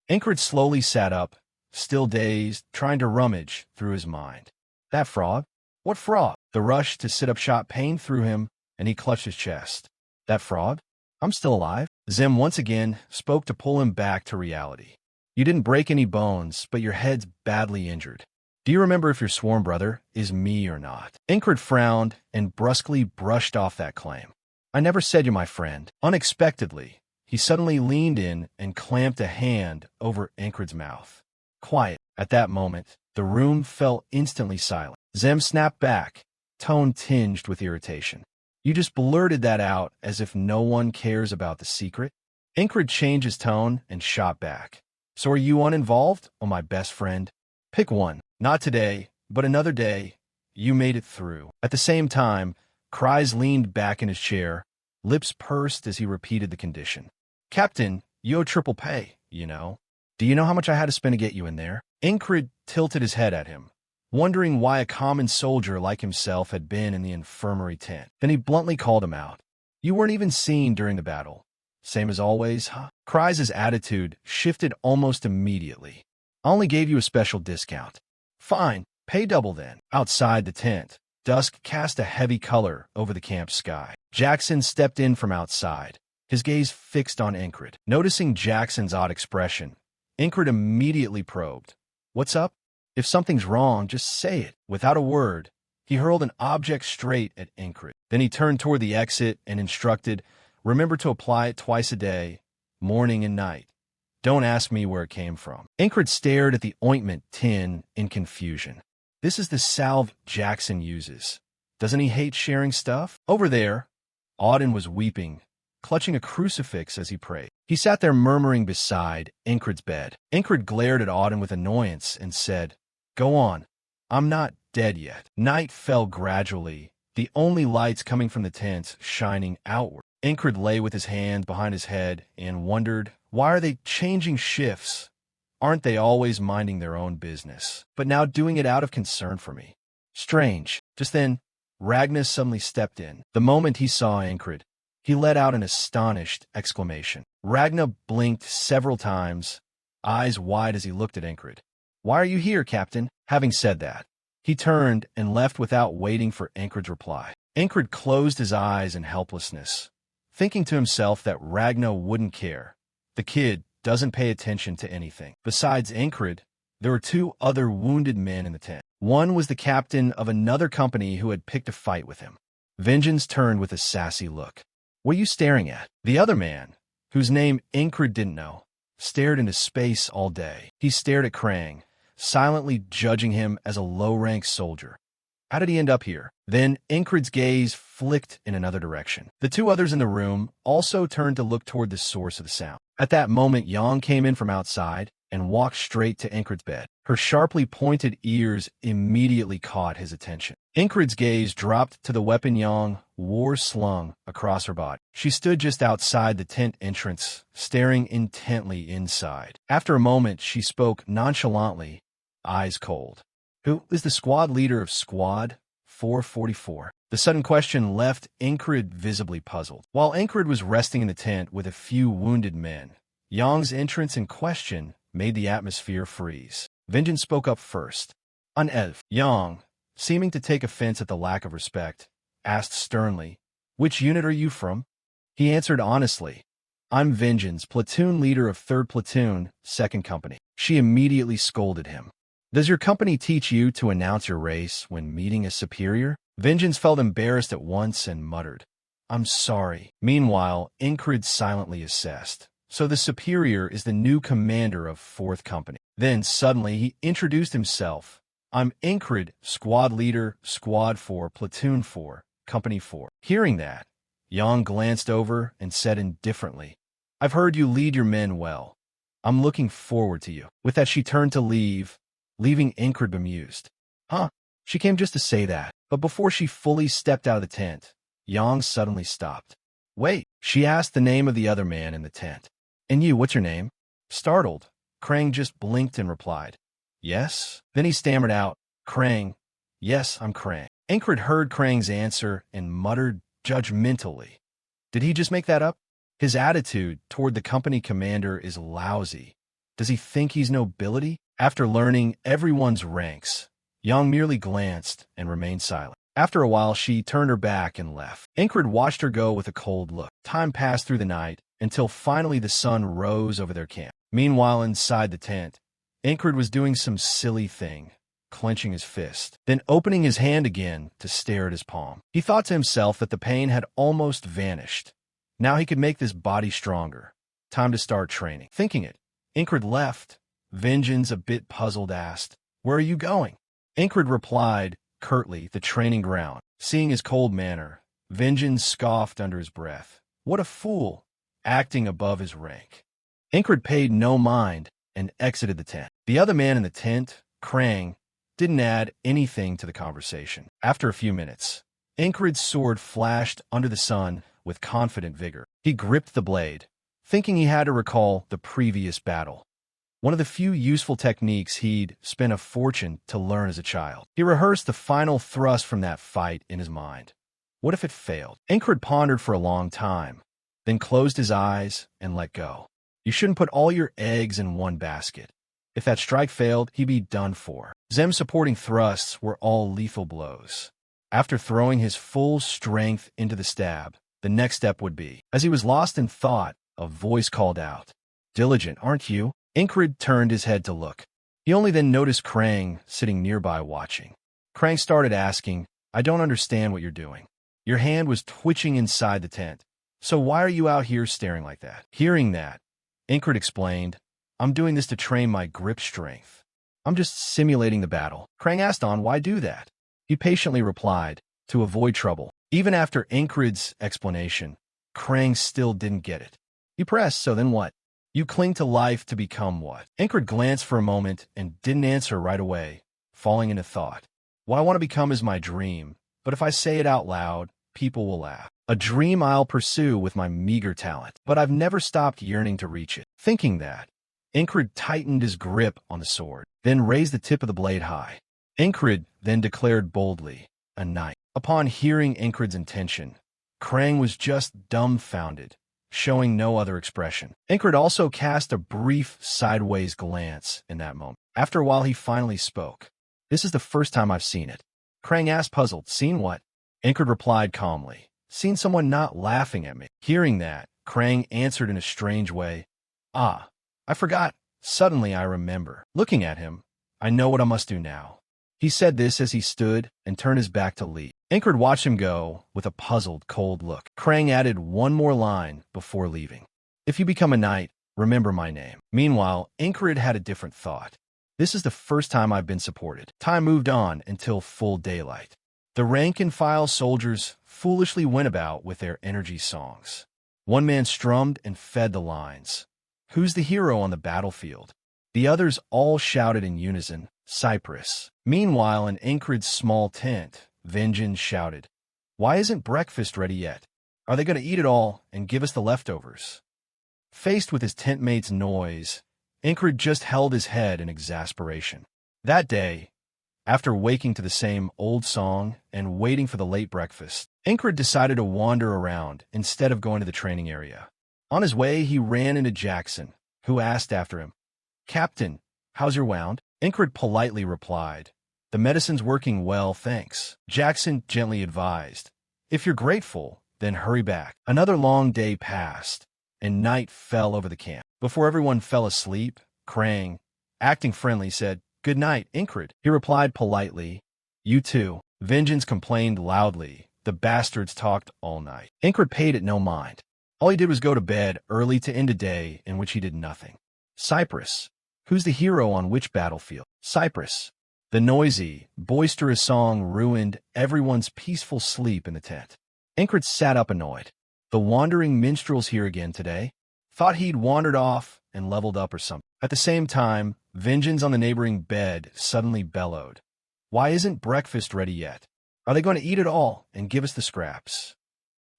Incred slowly sat up, still dazed, trying to rummage through his mind. "That frog? What frog?" The rush to sit up shot pain through him, and he clutched his chest. "That frog? I'm still alive." Zim once again spoke to pull him back to reality. "You didn't break any bones, but your head's badly injured. Do you remember if your sworn brother is me or not?" Incred frowned and brusquely brushed off that claim. I never said you're my friend. Unexpectedly, he suddenly leaned in and clamped a hand over Incred's mouth. Quiet. At that moment, the room fell instantly silent. Zem snapped back, tone tinged with irritation. You just blurted that out as if no one cares about the secret? Incred changed his tone and shot back. So are you uninvolved, or my best friend? Pick one. Not today, but another day. You made it through. At the same time, Kryze leaned back in his chair, lips pursed as he repeated the condition. Captain, you owe triple pay, you know. Do you know how much I had to spend to get you in there? Incred tilted his head at him, wondering why a common soldier like himself had been in the infirmary tent. Then he bluntly called him out. You weren't even seen during the battle. Same as always, huh? Kryze's attitude shifted almost immediately. I only gave you a special discount. Fine, pay double then. Outside the tent, dusk cast a heavy color over the camp sky. Jackson stepped in from outside, his gaze fixed on Incred. Noticing Jackson's odd expression, Incred immediately probed. What's up? If something's wrong, just say it. Without a word, he hurled an object straight at Incred. Then he turned toward the exit and instructed, remember to apply it twice a day, morning and night. Don't ask me where it came from. Incred stared at the ointment tin in confusion. This is the salve Jackson uses. Doesn't he hate sharing stuff? Over there, Auden was weeping, clutching a crucifix as he prayed. He sat there murmuring beside Incred's bed. Incred glared at Auden with annoyance and said, Go on. I'm not dead yet. Night fell gradually, the only lights coming from the tents shining outward. Incred lay with his hands behind his head and wondered, why are they changing shifts? Aren't they always minding their own business, but now doing it out of concern for me? Strange. Just then, Ragnar suddenly stepped in. The moment he saw Incred, he let out an astonished exclamation. Ragnar blinked several times, eyes wide as he looked at Incred. Why are you here, Captain? Having said that, he turned and left without waiting for Incred's reply. Incred closed his eyes in helplessness, thinking to himself that Ragnar wouldn't care. The kid doesn't pay attention to anything. Besides Incred, there were two other wounded men in the tent. One was the captain of another company who had picked a fight with him. Vengeance turned with a sassy look. What are you staring at? The other man, whose name Incred didn't know, stared into space all day. He stared at Krang, silently judging him as a low-ranked soldier. How did he end up here? Then Incred's gaze flicked in another direction. The two others in the room also turned to look toward the source of the sound. At that moment, Yang came in from outside and walked straight to Incred's bed. Her sharply pointed ears immediately caught his attention. Incred's gaze dropped to the weapon Yang wore slung across her body. She stood just outside the tent entrance, staring intently inside. After a moment, she spoke nonchalantly, eyes cold. Who is the squad leader of Squad 444? The sudden question left Incred visibly puzzled. While Incred was resting in the tent with a few wounded men, Yang's entrance and question made the atmosphere freeze. Vengeance spoke up first. On Elf, Yang, seeming to take offense at the lack of respect, asked sternly, Which unit are you from? He answered honestly, I'm Vengeance, platoon leader of 3rd Platoon, 2nd Company. She immediately scolded him. Does your company teach you to announce your race when meeting a superior? Vengeance felt embarrassed at once and muttered, I'm sorry. Meanwhile, Incred silently assessed. So the superior is the new commander of 4th Company. Then suddenly he introduced himself. I'm Incred, squad leader, Squad 4, Platoon 4, Company 4. Hearing that, Yang glanced over and said indifferently, I've heard you lead your men well. I'm looking forward to you. With that, she turned to leave, leaving Incred bemused. Huh? She came just to say that. But before she fully stepped out of the tent, Yang suddenly stopped. Wait, she asked the name of the other man in the tent. And you, what's your name? Startled, Krang just blinked and replied, Yes? Then he stammered out, Krang. Yes, I'm Krang. Incred heard Krang's answer and muttered judgmentally. Did he just make that up? His attitude toward the company commander is lousy. Does he think he's nobility? After learning everyone's ranks, Yang merely glanced and remained silent. After a while, she turned her back and left. Incred watched her go with a cold look. Time passed through the night until finally the sun rose over their camp. Meanwhile, inside the tent, Incred was doing some silly thing, clenching his fist, then opening his hand again to stare at his palm. He thought to himself that the pain had almost vanished. Now he could make this body stronger. Time to start training. Thinking it, Ingrid left. Vengeance, a bit puzzled, asked, "Where are you going?" Ingrid replied, curtly, "The training ground." Seeing his cold manner, Vengeance scoffed under his breath. What a fool, acting above his rank. Ingrid paid no mind and exited the tent. The other man in the tent, Krang, didn't add anything to the conversation. After a few minutes, Ingrid's sword flashed under the sun with confident vigor. He gripped the blade, thinking he had to recall the previous battle. One of the few useful techniques he'd spent a fortune to learn as a child. He rehearsed the final thrust from that fight in his mind. What if it failed? Ingrid pondered for a long time, then closed his eyes and let go. You shouldn't put all your eggs in one basket. If that strike failed, he'd be done for. Zem's supporting thrusts were all lethal blows. After throwing his full strength into the stab, the next step would be. As he was lost in thought, a voice called out, "Diligent, aren't you?" Ingrid turned his head to look. He only then noticed Krang sitting nearby watching. Krang started asking, "I don't understand what you're doing. Your hand was twitching inside the tent. So why are you out here staring like that?" Hearing that, Ingrid explained, "I'm doing this to train my grip strength. I'm just simulating the battle." Krang asked on, "Why do that?" He patiently replied, "To avoid trouble." Even after Ingrid's explanation, Krang still didn't get it. He pressed, "So then what? You cling to life to become what?" Ingrid glanced for a moment and didn't answer right away, falling into thought. "What I want to become is my dream, but if I say it out loud, people will laugh. A dream I'll pursue with my meager talent, but I've never stopped yearning to reach it." Thinking that, Ingrid tightened his grip on the sword, then raised the tip of the blade high. Ingrid then declared boldly, "A knight." Upon hearing Ingrid's intention, Krang was just dumbfounded, showing no other expression. Ingrid also cast a brief sideways glance in that moment. After a while, he finally spoke. "This is the first time I've seen it." Krang asked, puzzled, "Seen what?" Ingrid replied calmly, "Seen someone not laughing at me." Hearing that, Krang answered in a strange way, "Ah, I forgot. Suddenly I remember." Looking at him, "I know what I must do now." He said this as he stood and turned his back to leave. Ingrid watched him go with a puzzled, cold look. Krang added one more line before leaving. "If you become a knight, remember my name." Meanwhile, Ingrid had a different thought. "This is the first time I've been supported." Time moved on until full daylight. The rank-and-file soldiers foolishly went about with their energy songs. One man strummed and fed the lines, "Who's the hero on the battlefield?" The others all shouted in unison, "Cyprus." Meanwhile, in Ingrid's small tent, Vengeance shouted, "Why isn't breakfast ready yet? Are they going to eat it all and give us the leftovers?" Faced with his tentmate's noise, Ingrid just held his head in exasperation. That day, after waking to the same old song and waiting for the late breakfast, Ingrid decided to wander around instead of going to the training area. On his way, he ran into Jackson, who asked after him, "Captain, how's your wound?" Ingrid politely replied, "The medicine's working well, thanks." Jackson gently advised, "If you're grateful, then hurry back." Another long day passed, and night fell over the camp. Before everyone fell asleep, Krang, acting friendly, said, "Good night, Ingrid." He replied politely, "You too." Vengeance complained loudly, "The bastards talked all night." Ingrid paid it no mind. All he did was go to bed early to end a day in which he did nothing. Cyprus. Who's the hero on which battlefield? Cyprus. The noisy, boisterous song ruined everyone's peaceful sleep in the tent. Ingrid sat up annoyed. The wandering minstrel's here again today. Thought he'd wandered off and leveled up or something. At the same time, Vengeance on the neighboring bed suddenly bellowed, "Why isn't breakfast ready yet? Are they going to eat it all and give us the scraps?"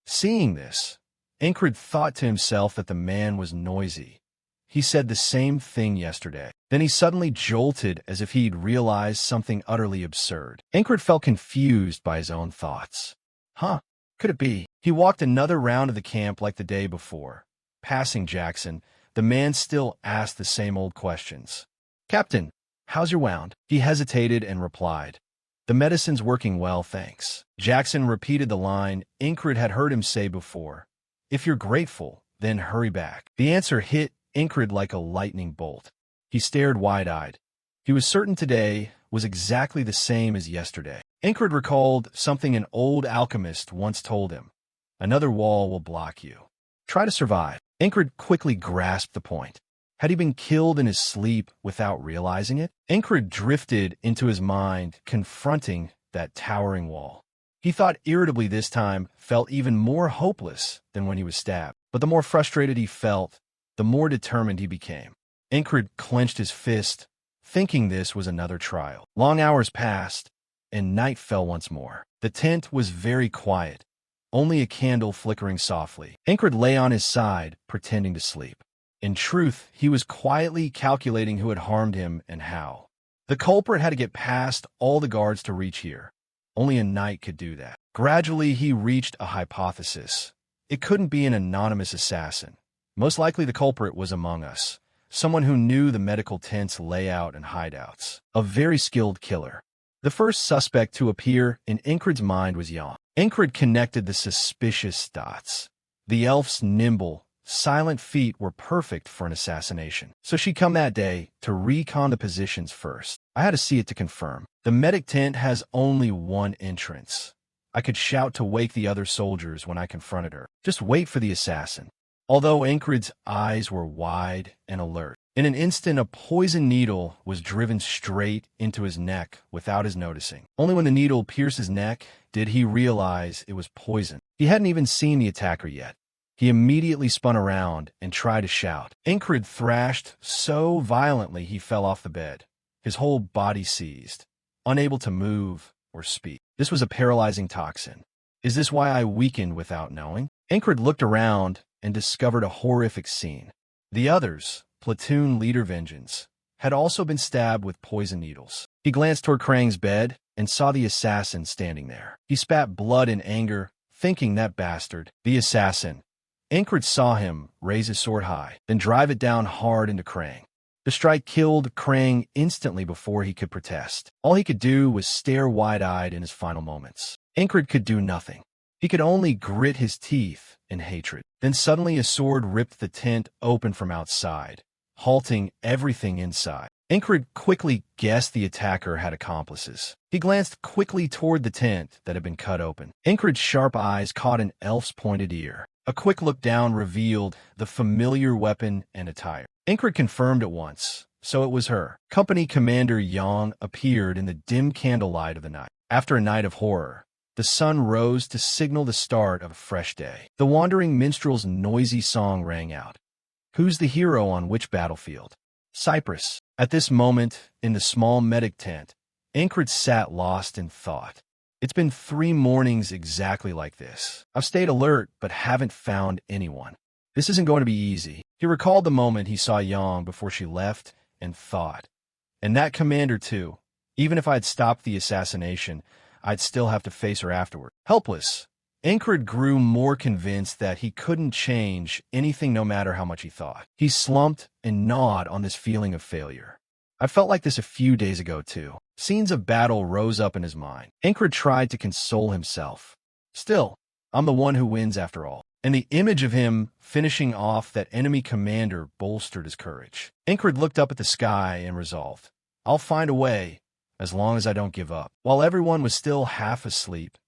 Seeing this, Ingrid thought to himself that the man was noisy. He said the same thing yesterday. Then he suddenly jolted as if he'd realized something utterly absurd. Ingrid felt confused by his own thoughts. Could it be? He walked another round of the camp like the day before. Passing Jackson, the man still asked the same old questions. "Captain, how's your wound?" He hesitated and replied, "The medicine's working well, thanks." Jackson repeated the line Ingrid had heard him say before, "If you're grateful, then hurry back." The answer hit Ingrid like a lightning bolt. He stared wide-eyed. He was certain today was exactly the same as yesterday. Ingrid recalled something an old alchemist once told him. Another wall will block you. Try to survive. Ingrid quickly grasped the point. Had he been killed in his sleep without realizing it? Ingrid drifted into his mind, confronting that towering wall. He thought irritably this time, felt even more hopeless than when he was stabbed. But the more frustrated he felt, the more determined he became. Ingrid clenched his fist, thinking this was another trial. Long hours passed, and night fell once more. The tent was very quiet, only a candle flickering softly. Ingrid lay on his side, pretending to sleep. In truth, he was quietly calculating who had harmed him and how. The culprit had to get past all the guards to reach here. Only a knight could do that. Gradually, he reached a hypothesis. It couldn't be an anonymous assassin. Most likely the culprit was among us. Someone who knew the medical tent's layout and hideouts. A very skilled killer. The first suspect to appear in Ingrid's mind was Yang. Ingrid connected the suspicious dots. The elf's nimble, silent feet were perfect for an assassination. So she'd come that day to recon the positions first. I had to see it to confirm. The medic tent has only one entrance. I could shout to wake the other soldiers when I confronted her. Just wait for the assassin. Although Ingrid's eyes were wide and alert. In an instant, a poison needle was driven straight into his neck without his noticing. Only when the needle pierced his neck did he realize it was poison. He hadn't even seen the attacker yet. He immediately spun around and tried to shout. Ingrid thrashed so violently he fell off the bed. His whole body seized, unable to move or speak. This was a paralyzing toxin. Is this why I weakened without knowing? Ingrid looked around and discovered a horrific scene. The others, platoon leader Vengeance, had also been stabbed with poison needles. He glanced toward Krang's bed and saw the assassin standing there. He spat blood in anger, thinking that bastard, the assassin. Ingrid saw him raise his sword high, then drive it down hard into Krang. The strike killed Krang instantly before he could protest. All he could do was stare wide-eyed in his final moments. Ingrid could do nothing. He could only grit his teeth in hatred. Then suddenly a sword ripped the tent open from outside, halting everything inside. Ingrid quickly guessed the attacker had accomplices. He glanced quickly toward the tent that had been cut open. Ingrid's sharp eyes caught an elf's pointed ear. A quick look down revealed the familiar weapon and attire. Ingrid confirmed at once, so it was her. Company Commander Yang appeared in the dim candlelight of the night. After a night of horror, the sun rose to signal the start of a fresh day. The wandering minstrel's noisy song rang out. Who's the hero on which battlefield? Cyprus. At this moment, in the small medic tent, Ingrid sat lost in thought. It's been 3 mornings exactly like this. I've stayed alert, but haven't found anyone. This isn't going to be easy. He recalled the moment he saw Yang before she left and thought. And that commander too. Even if I'd stopped the assassination, I'd still have to face her afterward. Helpless, Ingrid grew more convinced that he couldn't change anything no matter how much he thought. He slumped and gnawed on this feeling of failure. I felt like this a few days ago too. Scenes of battle rose up in his mind. Ingrid tried to console himself. Still, I'm the one who wins after all. And the image of him finishing off that enemy commander bolstered his courage. Ingrid looked up at the sky and resolved, I'll find a way, as long as I don't give up. While everyone was still half asleep,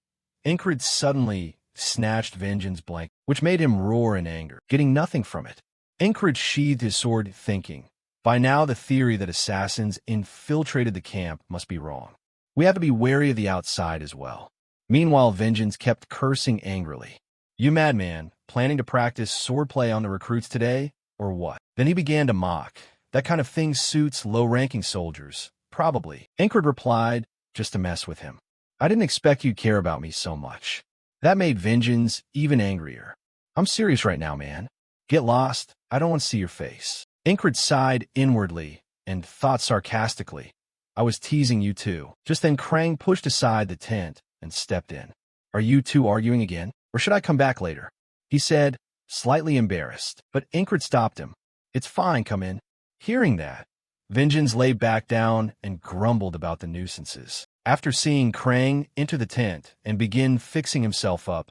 Ingrid suddenly snatched Vengeance's blanket, which made him roar in anger, getting nothing from it. Ingrid sheathed his sword, thinking, by now the theory that assassins infiltrated the camp must be wrong. We have to be wary of the outside as well. Meanwhile, Vengeance kept cursing angrily. You madman, planning to practice swordplay on the recruits today, or what? Then he began to mock. That kind of thing suits low-ranking soldiers. Probably. Ingrid replied, just to mess with him. I didn't expect you'd care about me so much. That made Vengeance even angrier. I'm serious right now, man. Get lost. I don't want to see your face. Ingrid sighed inwardly and thought sarcastically, I was teasing you too. Just then Krang pushed aside the tent and stepped in. Are you two arguing again? Or should I come back later? He said, slightly embarrassed, but Ingrid stopped him. It's fine, come in. Hearing that, Vengeance lay back down and grumbled about the nuisances. After seeing Krang enter the tent and begin fixing himself up,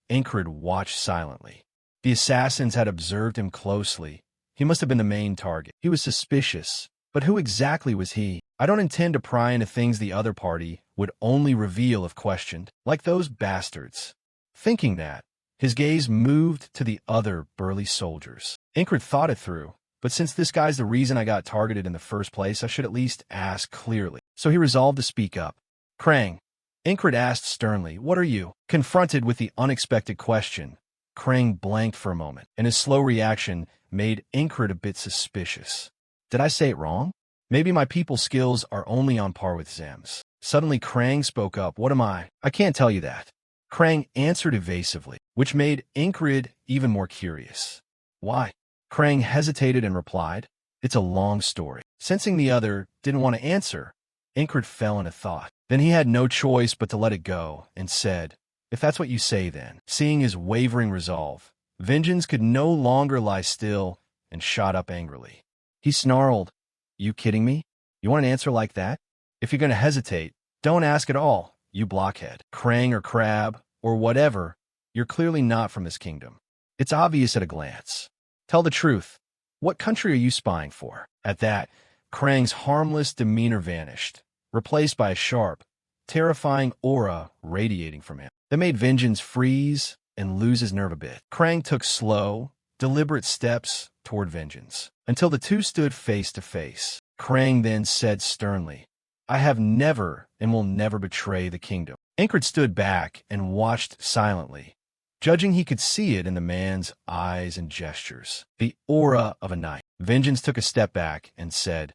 Ingrid watched silently. The assassins had observed him closely. He must have been the main target. He was suspicious, but who exactly was he? I don't intend to pry into things the other party would only reveal if questioned, like those bastards. Thinking that, his gaze moved to the other burly soldiers. Ingrid thought it through, but since this guy's the reason I got targeted in the first place, I should at least ask clearly. So he resolved to speak up. Krang. Ingrid asked sternly, what are you? Confronted with the unexpected question, Krang blanked for a moment, and his slow reaction made Ingrid a bit suspicious. Did I say it wrong? Maybe my people skills are only on par with Zem's. Suddenly Krang spoke up. What am I? I can't tell you that. Krang answered evasively, which made Ingrid even more curious. Why? Krang hesitated and replied, it's a long story. Sensing the other didn't want to answer, Ingrid fell into thought. Then he had no choice but to let it go and said, if that's what you say then. Seeing his wavering resolve, Vengeance could no longer lie still and shot up angrily. He snarled, you kidding me? You want an answer like that? If you're going to hesitate, don't ask at all, you blockhead. Krang or Crab, or whatever, you're clearly not from this kingdom. It's obvious at a glance. Tell the truth. What country are you spying for? At that, Krang's harmless demeanor vanished, replaced by a sharp, terrifying aura radiating from him. That made Vengeance freeze and lose his nerve a bit. Krang took slow, deliberate steps toward Vengeance, until the two stood face to face. Krang then said sternly, I have never and will never betray the kingdom. Ingrid stood back and watched silently, judging he could see it in the man's eyes and gestures. The aura of a knight. Vengeance took a step back and said,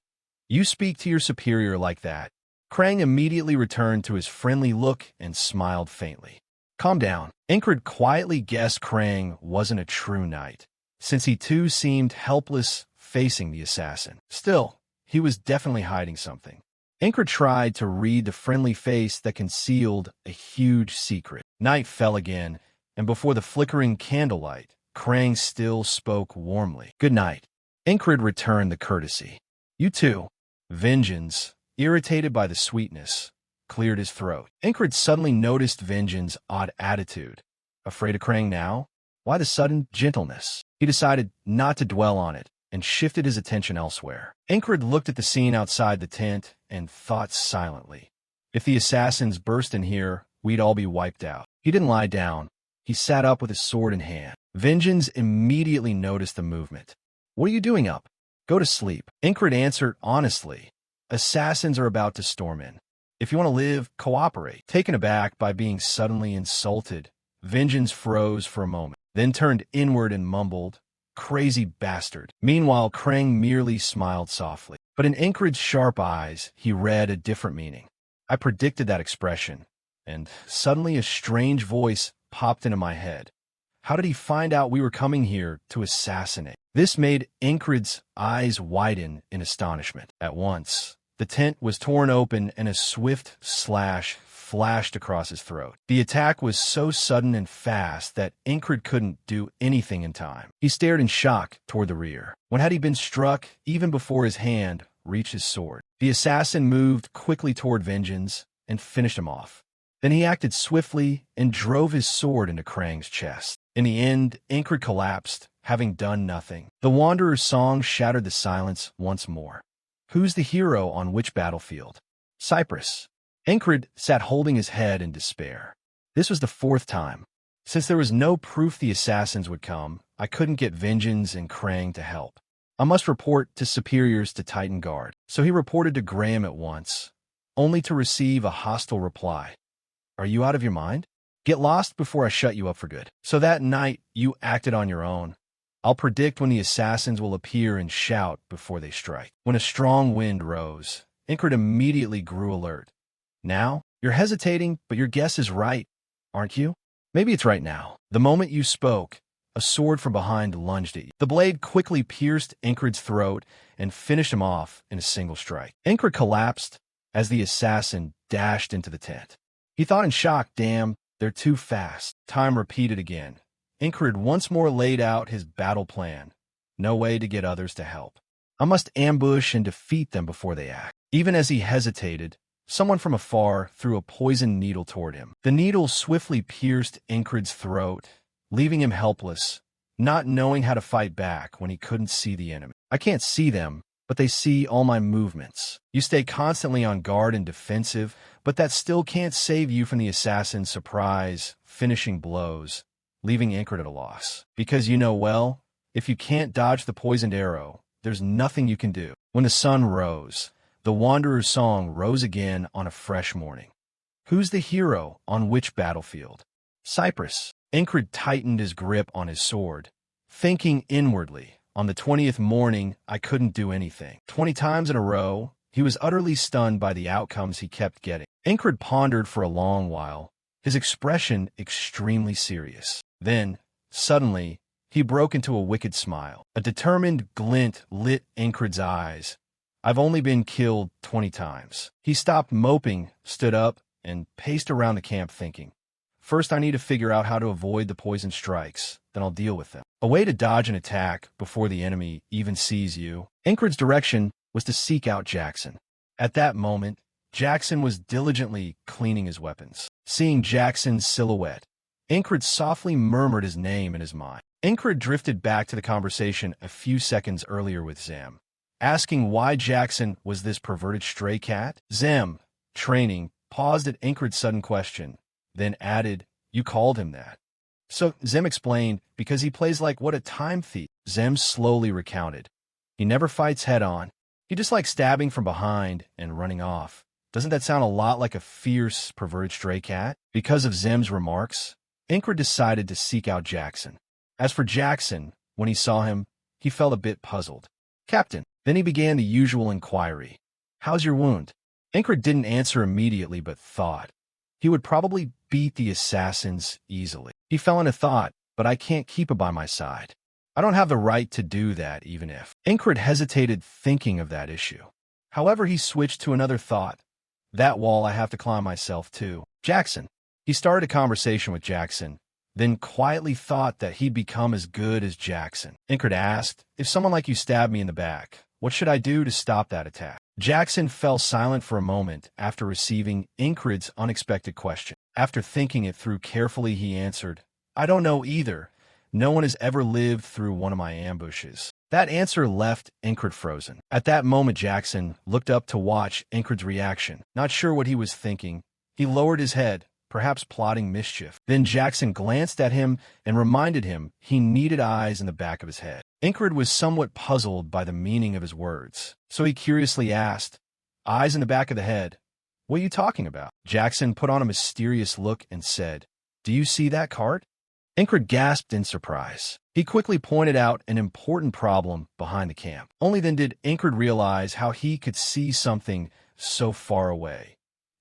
you speak to your superior like that. Krang immediately returned to his friendly look and smiled faintly. Calm down. Ingrid quietly guessed Krang wasn't a true knight, since he too seemed helpless facing the assassin. Still, he was definitely hiding something. Ingrid tried to read the friendly face that concealed a huge secret. Night fell again, and before the flickering candlelight, Krang still spoke warmly. Good night. Ingrid returned the courtesy. You too. Vengeance, irritated by the sweetness, cleared his throat. Ingrid suddenly noticed Vengeance's odd attitude. Afraid of Krang now? Why the sudden gentleness? He decided not to dwell on it and shifted his attention elsewhere. Ingrid looked at the scene outside the tent and thought silently. If the assassins burst in here, we'd all be wiped out. He didn't lie down. He sat up with his sword in hand. Vengeance immediately noticed the movement. What are you doing up? Go to sleep. Ingrid answered honestly. Assassins are about to storm in. If you want to live, cooperate. Taken aback by being suddenly insulted, Vengeance froze for a moment, then turned inward and mumbled, crazy bastard. Meanwhile, Krang merely smiled softly. But in Ingrid's sharp eyes, he read a different meaning. I predicted that expression, and suddenly a strange voice popped into my head. How did he find out we were coming here to assassinate? This made Ingrid's eyes widen in astonishment. At once, the tent was torn open and a swift slash flashed across his throat. The attack was so sudden and fast that Ingrid couldn't do anything in time. He stared in shock toward the rear. When had he been struck even before his hand reached his sword? The assassin moved quickly toward Vengeance and finished him off. Then he acted swiftly and drove his sword into Krang's chest. In the end, Ingrid collapsed, having done nothing. The Wanderer's song shattered the silence once more. Who's the hero on which battlefield? Cyprus. Ingrid sat holding his head in despair. This was the fourth time. Since there was no proof the assassins would come, I couldn't get Vengeance and Krang to help. I must report to superiors to tighten guard. So he reported to Graham at once, only to receive a hostile reply. Are you out of your mind? Get lost before I shut you up for good. So that night, you acted on your own. I'll predict when the assassins will appear and shout before they strike. When a strong wind rose, Ingrid immediately grew alert. Now, you're hesitating, but your guess is right, aren't you? Maybe it's right now. The moment you spoke, a sword from behind lunged at you. The blade quickly pierced Ingrid's throat and finished him off in a single strike. Ingrid collapsed as the assassin dashed into the tent. He thought in shock, damn, they're too fast. Time repeated again. Ingrid once more laid out his battle plan. No way to get others to help. I must ambush and defeat them before they act. Even as he hesitated, someone from afar threw a poisoned needle toward him. The needle swiftly pierced Ingrid's throat, leaving him helpless, not knowing how to fight back when he couldn't see the enemy. I can't see them, but they see all my movements. You stay constantly on guard and defensive, but that still can't save you from the assassin's surprise, finishing blows, leaving Incred at a loss. Because you know well, if you can't dodge the poisoned arrow, there's nothing you can do. When the sun rose, the Wanderer's song rose again on a fresh morning. Who's the hero on which battlefield? Cyprus. Incred tightened his grip on his sword, thinking inwardly. On the 20th morning, I couldn't do anything. 20 times in a row, he was utterly stunned by the outcomes he kept getting. Incred pondered for a long while, his expression extremely serious. Then, suddenly, he broke into a wicked smile. A determined glint lit Incred's eyes. I've only been killed 20 times. He stopped moping, stood up, and paced around the camp thinking. First, I need to figure out how to avoid the poison strikes. Then I'll deal with them. A way to dodge an attack before the enemy even sees you. Incred's direction was to seek out Jackson. At that moment, Jackson was diligently cleaning his weapons. Seeing Jackson's silhouette, Incred softly murmured his name in his mind. Incred drifted back to the conversation a few seconds earlier with Zem, asking why Jackson was this perverted stray cat. Zem, training, paused at Incred's sudden question, then added, "You called him that." So Zem explained, because he plays like what a time thief. Zem slowly recounted. He never fights head-on. He just likes stabbing from behind and running off. Doesn't that sound a lot like a fierce, perverted stray cat? Because of Zem's remarks, Incred decided to seek out Jackson. As for Jackson, when he saw him, he felt a bit puzzled. "Captain." Then he began the usual inquiry. "How's your wound?" Incred didn't answer immediately but thought. He would probably beat the assassins easily. He fell into thought, but I can't keep it by my side. I don't have the right to do that, even if. Incred hesitated thinking of that issue. However, he switched to another thought. That wall I have to climb myself too. Jackson. He started a conversation with Jackson, then quietly thought that he'd become as good as Jackson. Incred asked, "If someone like you stabbed me in the back, what should I do to stop that attack?" Jackson fell silent for a moment after receiving Incred's unexpected question. After thinking it through carefully, he answered, "I don't know either. No one has ever lived through one of my ambushes." That answer left Incred frozen. At that moment, Jackson looked up to watch Incred's reaction. Not sure what he was thinking, he lowered his head, perhaps plotting mischief. Then Jackson glanced at him and reminded him he needed eyes in the back of his head. Incred was somewhat puzzled by the meaning of his words, so he curiously asked, "Eyes in the back of the head? What are you talking about?" Jackson put on a mysterious look and said, "Do you see that cart?" Incred gasped in surprise. He quickly pointed out an important problem behind the camp. Only then did Incred realize how he could see something so far away.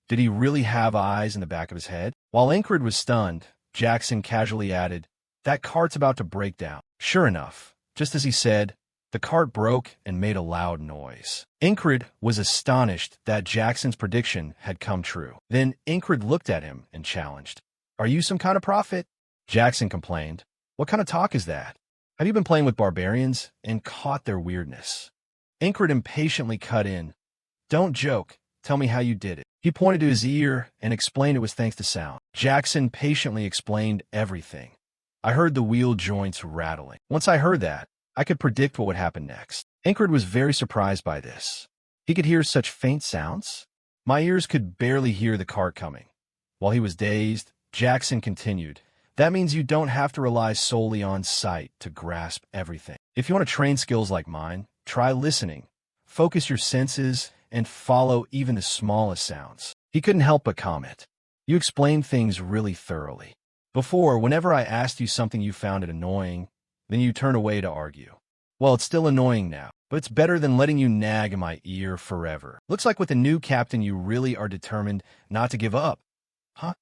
Did he really have eyes in the back of his head? While Incred was stunned, Jackson casually added, "That cart's about to break down." Sure enough, just as he said, the cart broke and made a loud noise. Incred was astonished that Jackson's prediction had come true. Then Incred looked at him and challenged, "Are you some kind of prophet?" Jackson complained, "What kind of talk is that? Have you been playing with barbarians and caught their weirdness?" Incred impatiently cut in, "Don't joke. Tell me how you did it." He pointed to his ear and explained it was thanks to sound. Jackson patiently explained everything. "I heard the wheel joints rattling. Once I heard that, I could predict what would happen next." Incred was very surprised by this. He could hear such faint sounds. "My ears could barely hear the cart coming." While he was dazed, Jackson continued, "That means you don't have to rely solely on sight to grasp everything. If you want to train skills like mine, try listening. Focus your senses and follow even the smallest sounds." He couldn't help but comment, "You explain things really thoroughly. Before, whenever I asked you something you found it annoying, then you turned away to argue. Well, it's still annoying now, but it's better than letting you nag in my ear forever. Looks like with the new captain you really are determined not to give up."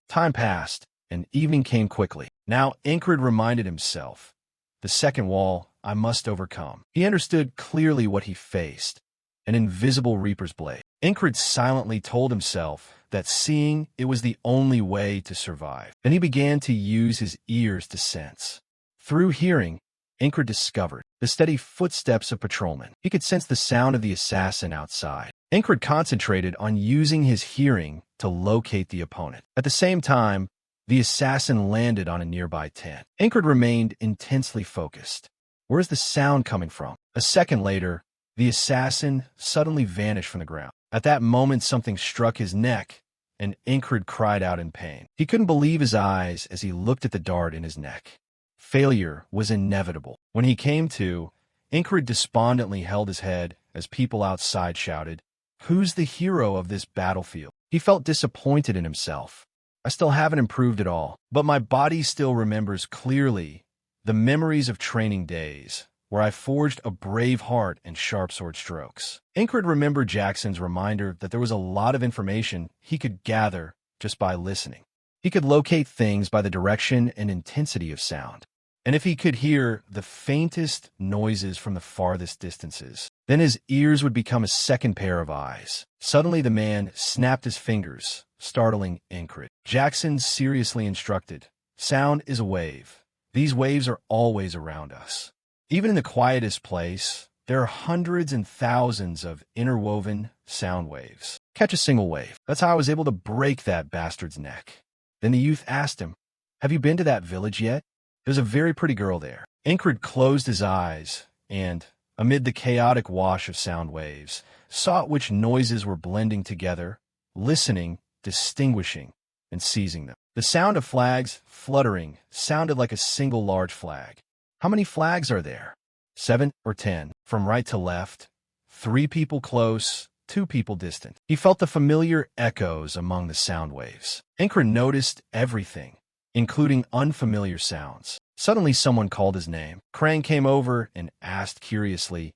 Time passed, and evening came quickly. Now Incred reminded himself, the second wall I must overcome. He understood clearly what he faced, an invisible reaper's blade. Incred silently told himself that seeing it was the only way to survive. Then he began to use his ears to sense. Through hearing, Incred discovered the steady footsteps of patrolmen. He could sense the sound of the assassin outside. Incred concentrated on using his hearing to locate the opponent. At the same time, the assassin landed on a nearby tent. Incred remained intensely focused. Where's the sound coming from? A second later, The assassin suddenly vanished from the ground. At that moment, something struck his neck, and Incred cried out in pain. He couldn't believe his eyes as he looked at the dart in his neck. Failure was inevitable. When he came to, Incred despondently held his head as people outside shouted, "Who's the hero of this battlefield?" He felt disappointed in himself. I still haven't improved at all, but my body still remembers clearly the memories of training days, where I forged a brave heart and sharp sword strokes. Incred remembered Jackson's reminder that there was a lot of information he could gather just by listening. He could locate things by the direction and intensity of sound. And if he could hear the faintest noises from the farthest distances, then his ears would become a second pair of eyes. Suddenly the man snapped his fingers, startling Incred. Jackson seriously instructed, "Sound is a wave. These waves are always around us. Even in the quietest place, there are hundreds and thousands of interwoven sound waves. Catch a single wave." That's how I was able to break that bastard's neck. Then the youth asked him, "Have you been to that village yet? There's a very pretty girl there." Incred closed his eyes and, amid the chaotic wash of sound waves, saw which noises were blending together, listening, distinguishing, and seizing them. The sound of flags fluttering sounded like a single large flag. How many flags are there? 7 or 10, from right to left, 3 people close, 2 people distant. He felt the familiar echoes among the sound waves. Incred noticed everything, including unfamiliar sounds. Suddenly someone called his name. Krang came over and asked curiously,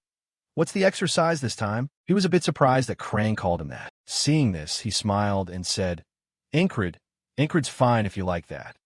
"What's the exercise this time?" He was a bit surprised that Krang called him that. Seeing this, he smiled and said, Incred's fine if you like that."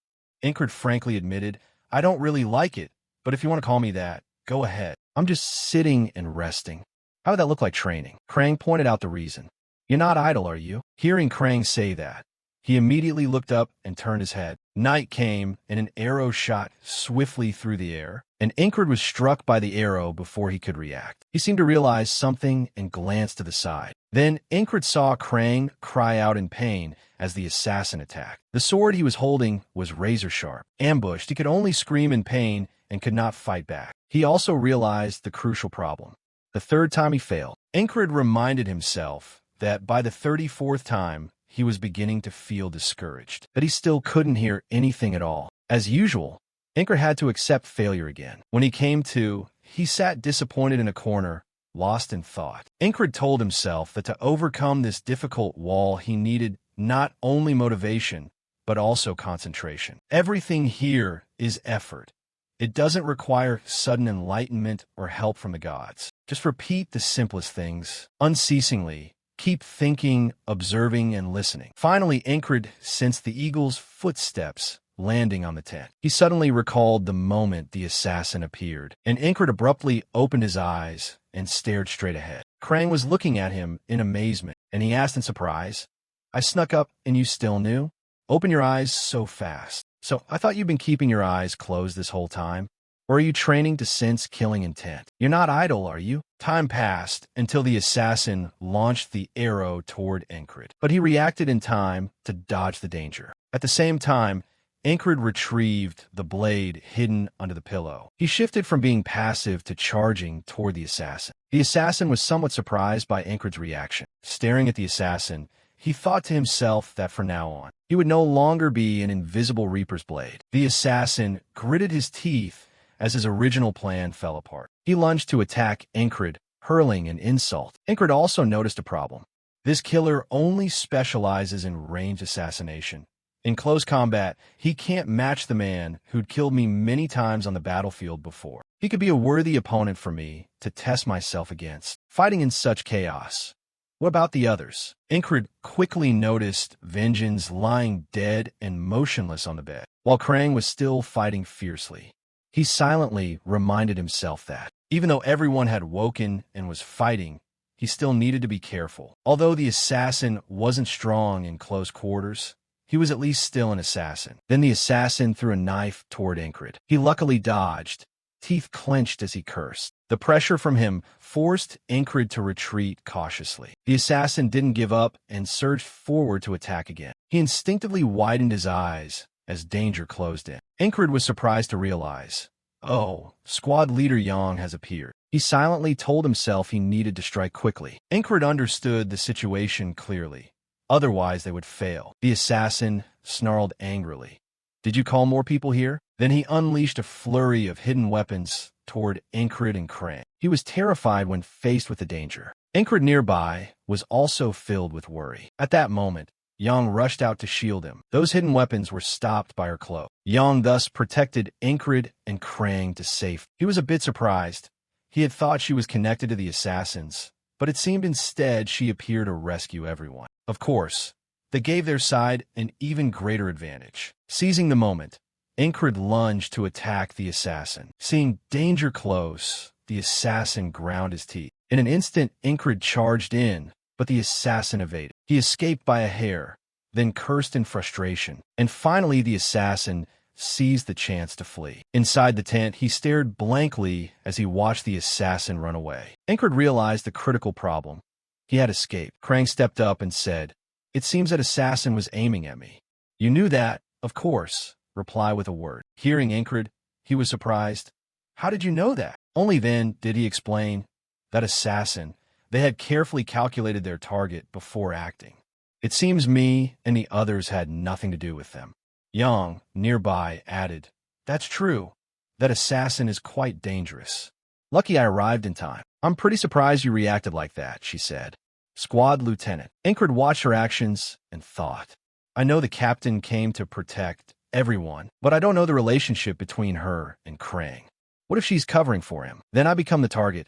Incred frankly admitted, "I don't really like it, but if you want to call me that, go ahead. I'm just sitting and resting." "How would that look like training?" Krang pointed out the reason. "You're not idle, are you?" Hearing Krang say that, he immediately looked up and turned his head. Night came, and an arrow shot swiftly through the air, and Incred was struck by the arrow before he could react. He seemed to realize something and glanced to the side. Then Incred saw Krang cry out in pain as the assassin attacked. The sword he was holding was razor sharp. Ambushed, he could only scream in pain and could not fight back. He also realized the crucial problem. The third time he failed. Incred reminded himself that by the 34th time, he was beginning to feel discouraged, that he still couldn't hear anything at all. As usual, Incred had to accept failure again. When he came to, he sat disappointed in a corner, lost in thought. Incred told himself that to overcome this difficult wall, he needed not only motivation, but also concentration. Everything here is effort. It doesn't require sudden enlightenment or help from the gods. Just repeat the simplest things, unceasingly. Keep thinking, observing, and listening. Finally, Incred sensed the eagle's footsteps landing on the tent. He suddenly recalled the moment the assassin appeared, and Incred abruptly opened his eyes and stared straight ahead. Krang was looking at him in amazement, and he asked in surprise, "I snuck up and you still knew? Open your eyes so fast. So I thought you'd been keeping your eyes closed this whole time? Or are you training to sense killing intent? You're not idle, are you?" Time passed until the assassin launched the arrow toward Incred, but he reacted in time to dodge the danger. At the same time, Incred retrieved the blade hidden under the pillow. He shifted from being passive to charging toward the assassin. The assassin was somewhat surprised by Incred's reaction. Staring at the assassin, he thought to himself that from now on, he would no longer be an invisible Reaper's blade. The assassin gritted his teeth as his original plan fell apart. He lunged to attack Incred, hurling an insult. Incred also noticed a problem. This killer only specializes in ranged assassination. In close combat, he can't match the man who'd killed me many times on the battlefield before. He could be a worthy opponent for me to test myself against, fighting in such chaos. What about the others? Incred quickly noticed Vengeance lying dead and motionless on the bed, while Krang was still fighting fiercely. He silently reminded himself that, even though everyone had woken and was fighting, he still needed to be careful. Although the assassin wasn't strong in close quarters, he was at least still an assassin. Then the assassin threw a knife toward Incred. He luckily dodged, teeth clenched as he cursed. The pressure from him forced Incred to retreat cautiously. The assassin didn't give up and surged forward to attack again. He instinctively widened his eyes as danger closed in. Incred was surprised to realize, "Oh, squad leader Yang has appeared." He silently told himself he needed to strike quickly. Ingrid understood the situation clearly. Otherwise, they would fail. The assassin snarled angrily. Did you call more people here? Then he unleashed a flurry of hidden weapons toward Ingrid and Krang. He was terrified when faced with the danger. Ingrid nearby was also filled with worry. At that moment, Yang rushed out to shield him. Those hidden weapons were stopped by her cloak. Yang thus protected Ingrid and Krang to safety. He was a bit surprised. He had thought she was connected to the assassins, but it seemed instead she appeared to rescue everyone. Of course, that gave their side an even greater advantage. Seizing the moment, Ingrid lunged to attack the assassin. Seeing danger close, the assassin ground his teeth. In an instant, Ingrid charged in, but the assassin evaded. He escaped by a hair, then cursed in frustration. And finally, the assassin seized the chance to flee. Inside the tent, he stared blankly as he watched the assassin run away. Ingrid realized the critical problem. He had escaped. Krang stepped up and said, "It seems that assassin was aiming at me." "You knew that, of course," reply with a word. Hearing Ingrid, he was surprised. "How did you know that?" Only then did he explain. That assassin, they had carefully calculated their target before acting. It seems me and the others had nothing to do with them. Yang, nearby, added, "That's true. That assassin is quite dangerous. Lucky I arrived in time." "I'm pretty surprised you reacted like that," she said. Squad Lieutenant. Ingrid watched her actions and thought, "I know the captain came to protect everyone, but I don't know the relationship between her and Krang. What if she's covering for him? Then I become the target.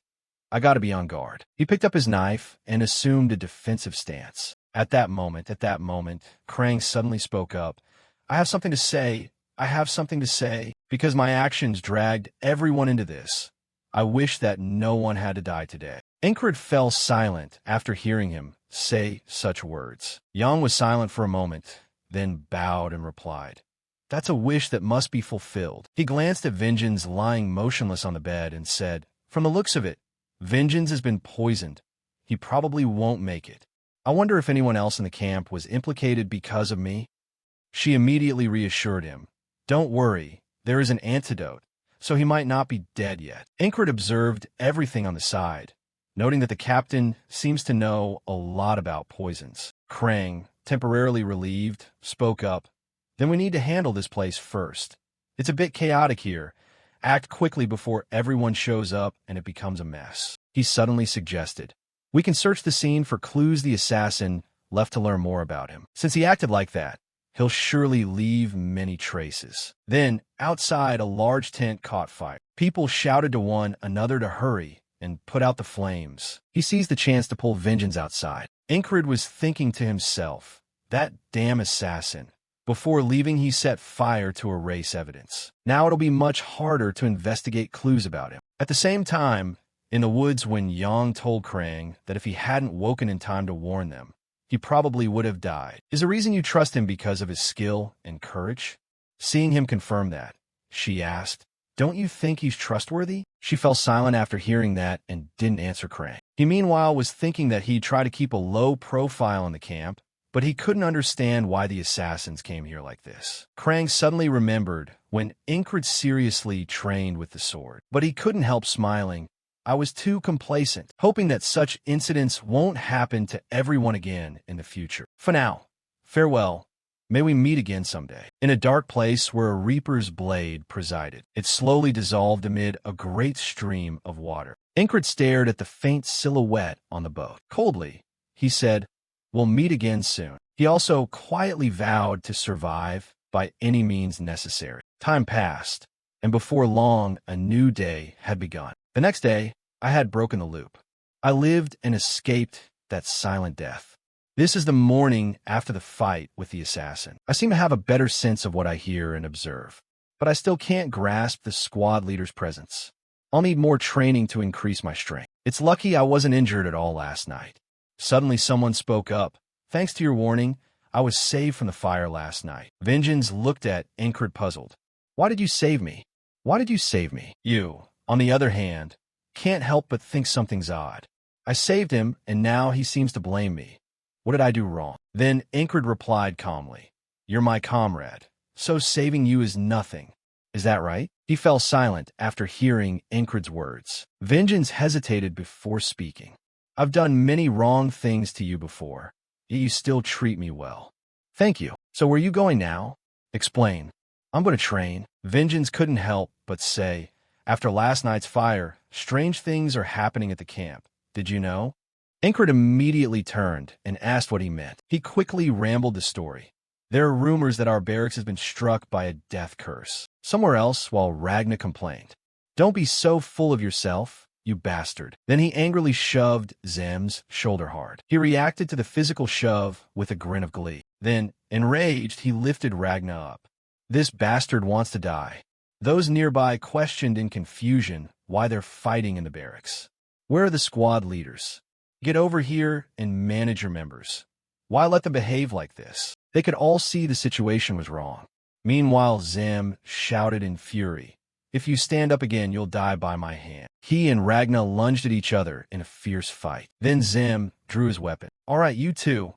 I gotta be on guard." He picked up his knife and assumed a defensive stance. At that moment, Krang suddenly spoke up. I have something to say, because my actions dragged everyone into this. I wish that no one had to die today." Ingrid fell silent after hearing him say such words. Yang was silent for a moment, then bowed and replied, "That's a wish that must be fulfilled." He glanced at Vengeance lying motionless on the bed and said, "From the looks of it, Vengeance has been poisoned. He probably won't make it. I wonder if anyone else in the camp was implicated because of me." She immediately reassured him, "Don't worry, there is an antidote, so he might not be dead yet." Ingrid observed everything on the side, noting that the captain seems to know a lot about poisons. Krang, temporarily relieved, spoke up, "Then we need to handle this place first. It's a bit chaotic here. Act quickly before everyone shows up and it becomes a mess." He suddenly suggested, "We can search the scene for clues the assassin left to learn more about him. Since he acted like that, he'll surely leave many traces." Then, outside, a large tent caught fire. People shouted to one another to hurry and put out the flames. He seized the chance to pull Vengeance outside. Ingrid was thinking to himself, "That damn assassin." Before leaving, he set fire to erase evidence. Now it'll be much harder to investigate clues about him. At the same time, in the woods, when Yang told Krang that if he hadn't woken in time to warn them, he probably would have died. "Is the reason you trust him because of his skill and courage?" Seeing him confirm that, she asked, "Don't you think he's trustworthy?" She fell silent after hearing that and didn't answer Krang. He meanwhile was thinking that he'd try to keep a low profile in the camp, but he couldn't understand why the assassins came here like this. Krang suddenly remembered when Ingrid seriously trained with the sword, but he couldn't help smiling. "I was too complacent, hoping that such incidents won't happen to everyone again in the future. For now, farewell. May we meet again someday." In a dark place where a reaper's blade presided, it slowly dissolved amid a great stream of water. Ingrid stared at the faint silhouette on the boat. Coldly, he said, "We'll meet again soon." He also quietly vowed to survive by any means necessary. Time passed, and before long, a new day had begun. The next day, I had broken the loop. I lived and escaped that silent death. This is the morning after the fight with the assassin. I seem to have a better sense of what I hear and observe, but I still can't grasp the squad leader's presence. I'll need more training to increase my strength. It's lucky I wasn't injured at all last night. Suddenly someone spoke up. "Thanks to your warning, I was saved from the fire last night." Vengeance looked at Ingrid puzzled. "Why did you save me? Why did you save me?" You, on the other hand, can't help but think something's odd. I saved him, and now he seems to blame me. What did I do wrong? Then Ingrid replied calmly, "You're my comrade, so saving you is nothing. Is that right? He fell silent after hearing Incred's words. Vengeance hesitated before speaking. I've done many wrong things to you before, yet you still treat me well. Thank you. So where are you going now? Explain. I'm going to train. Vengeance couldn't help but say, after last night's fire, strange things are happening at the camp. Did you know? Incred immediately turned and asked what he meant. He quickly rambled the story. There are rumors that our barracks has been struck by a death curse. Somewhere else, while Ragna complained. Don't be so full of yourself, you bastard. Then he angrily shoved Zem's shoulder hard. He reacted to the physical shove with a grin of glee. Then, enraged, he lifted Ragna up. This bastard wants to die. Those nearby questioned in confusion why they're fighting in the barracks. Where are the squad leaders? Get over here and manage your members. Why let them behave like this? They could all see the situation was wrong. Meanwhile, Zem shouted in fury, if you stand up again, you'll die by my hand. He and Ragna lunged at each other in a fierce fight. Then Zem drew his weapon. All right, you two.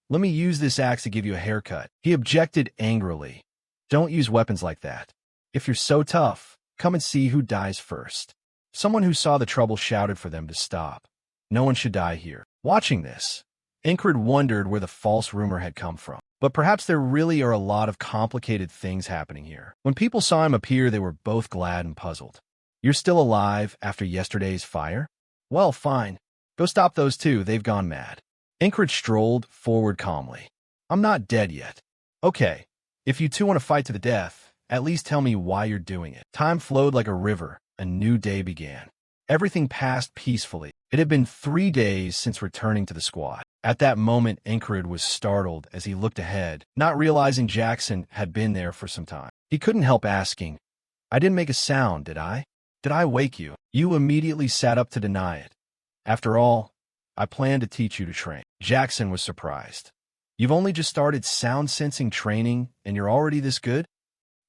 Let me use this axe to give you a haircut. He objected angrily. Don't use weapons like that. If you're so tough, come and see who dies first. Someone who saw the trouble shouted for them to stop. No one should die here. Watching this, Incred wondered where the false rumor had come from. But perhaps there really are a lot of complicated things happening here. When people saw him appear, they were both glad and puzzled. You're still alive after yesterday's fire? Well, fine. Go stop those two, they've gone mad. Incred strolled forward calmly. I'm not dead yet. Okay, if you two want to fight to the death, at least tell me why you're doing it. Time flowed like a river. A new day began. Everything passed peacefully. It had been 3 days since returning to the squad. At that moment, Incred was startled as he looked ahead, not realizing Jackson had been there for some time. He couldn't help asking, I didn't make a sound, did I? Did I wake you? You immediately sat up to deny it. After all, I planned to teach you to train. Jackson was surprised. You've only just started sound sensing training, and you're already this good?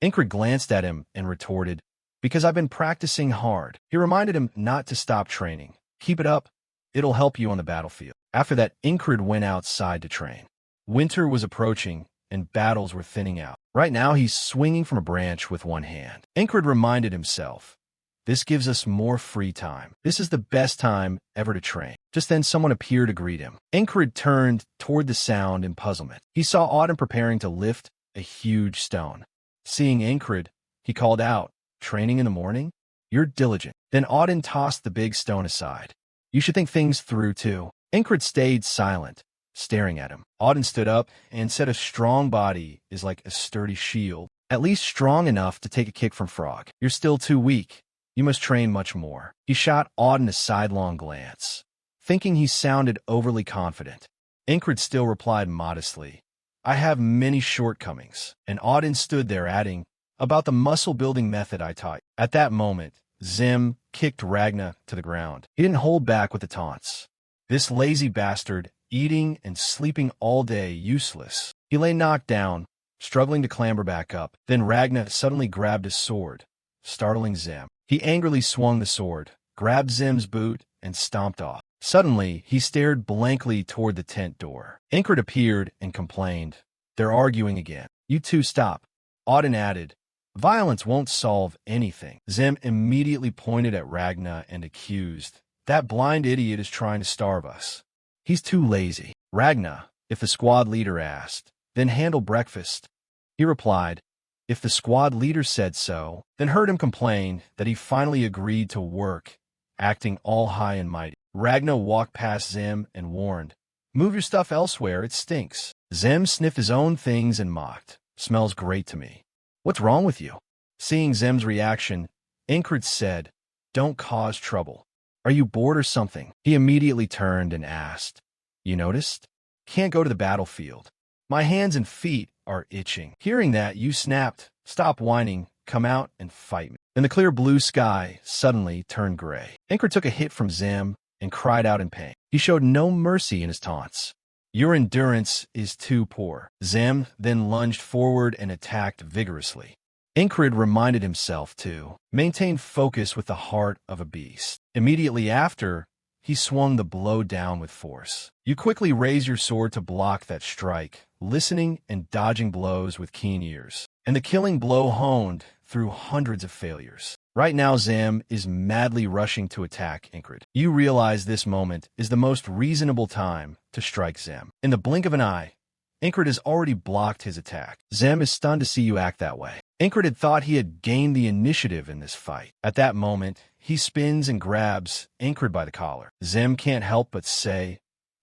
Incred glanced at him and retorted, because I've been practicing hard. He reminded him not to stop training. Keep it up. It'll help you on the battlefield. After that, Incred went outside to train. Winter was approaching, and battles were thinning out. Right now, he's swinging from a branch with one hand. Incred reminded himself, this gives us more free time. This is the best time ever to train. Just then, someone appeared to greet him. Incred turned toward the sound in puzzlement. He saw Auden preparing to lift a huge stone. Seeing Incred, he called out, training in the morning? You're diligent. Then Auden tossed the big stone aside. You should think things through, too. Incred stayed silent, staring at him. Auden stood up and said a strong body is like a sturdy shield, at least strong enough to take a kick from Frog. You're still too weak. You must train much more. He shot Auden a sidelong glance, thinking he sounded overly confident. Incred still replied modestly, I have many shortcomings. And Auden stood there adding, about the muscle-building method I taught. At that moment, Zem kicked Ragna to the ground. He didn't hold back with the taunts. This lazy bastard, eating and sleeping all day, useless. He lay knocked down, struggling to clamber back up. Then Ragna suddenly grabbed his sword, startling Zem. He angrily swung the sword, grabbed Zem's boot, and stomped off. Suddenly, he stared blankly toward the tent door. Incred appeared and complained, they're arguing again. You two stop. Auden added, violence won't solve anything. Zem immediately pointed at Ragna and accused, that blind idiot is trying to starve us. He's too lazy. Ragna, if the squad leader asked, then handle breakfast. He replied, if the squad leader said so, then heard him complain that he finally agreed to work, acting all high and mighty. Ragna walked past Zem and warned, move your stuff elsewhere, it stinks. Zem sniffed his own things and mocked, smells great to me. What's wrong with you? Seeing Zem's reaction, Incred said, don't cause trouble. Are you bored or something? He immediately turned and asked, you noticed? Can't go to the battlefield. My hands and feet are itching. Hearing that, you snapped, stop whining, come out and fight me. Then the clear blue sky suddenly turned gray. Incred took a hit from Zem and cried out in pain. He showed no mercy in his taunts. Your endurance is too poor. Zem then lunged forward and attacked vigorously. Incred reminded himself to maintain focus with the heart of a beast. Immediately after, he swung the blow down with force. You quickly raise your sword to block that strike, listening and dodging blows with keen ears. And the killing blow honed through hundreds of failures. Right now, Zam is madly rushing to attack Ingrid. You realize this moment is the most reasonable time to strike Zam. In the blink of an eye, Ingrid has already blocked his attack. Zam is stunned to see you act that way. Ingrid had thought he had gained the initiative in this fight. At that moment, he spins and grabs Ingrid by the collar. Zam can't help but say,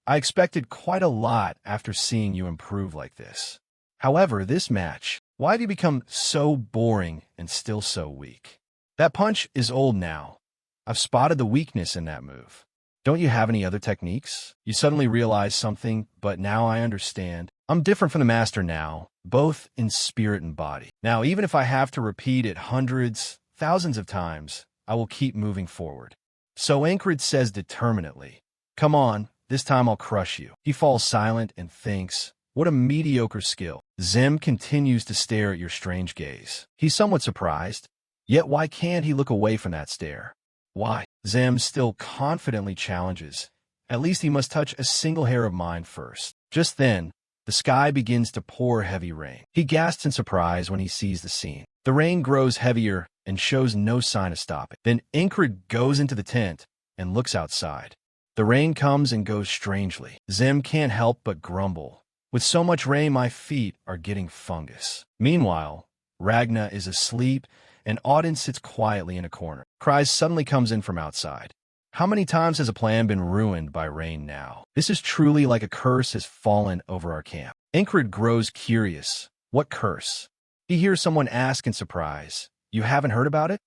I expected quite a lot after seeing you improve like this. However, this match, why have you become so boring and still so weak? That punch is old now. I've spotted the weakness in that move. Don't you have any other techniques? You suddenly realize something, but now I understand. I'm different from the master now, both in spirit and body. Now, even if I have to repeat it hundreds, thousands of times, I will keep moving forward. So Ingrid says determinedly, come on, this time I'll crush you. He falls silent and thinks, what a mediocre skill. Zim continues to stare at your strange gaze. He's somewhat surprised. Yet why can't he look away from that stare? Why? Zim still confidently challenges. At least he must touch a single hair of mine first. Just then, the sky begins to pour heavy rain. He gasps in surprise when he sees the scene. The rain grows heavier and shows no sign of stopping. Then Ingrid goes into the tent and looks outside. The rain comes and goes strangely. Zim can't help but grumble. With so much rain, my feet are getting fungus. Meanwhile, Ragna is asleep and Auden sits quietly in a corner. Cries suddenly comes in from outside. How many times has a plan been ruined by rain now? This is truly like a curse has fallen over our camp. Ingrid grows curious. What curse? He hears someone ask in surprise. You haven't heard about it?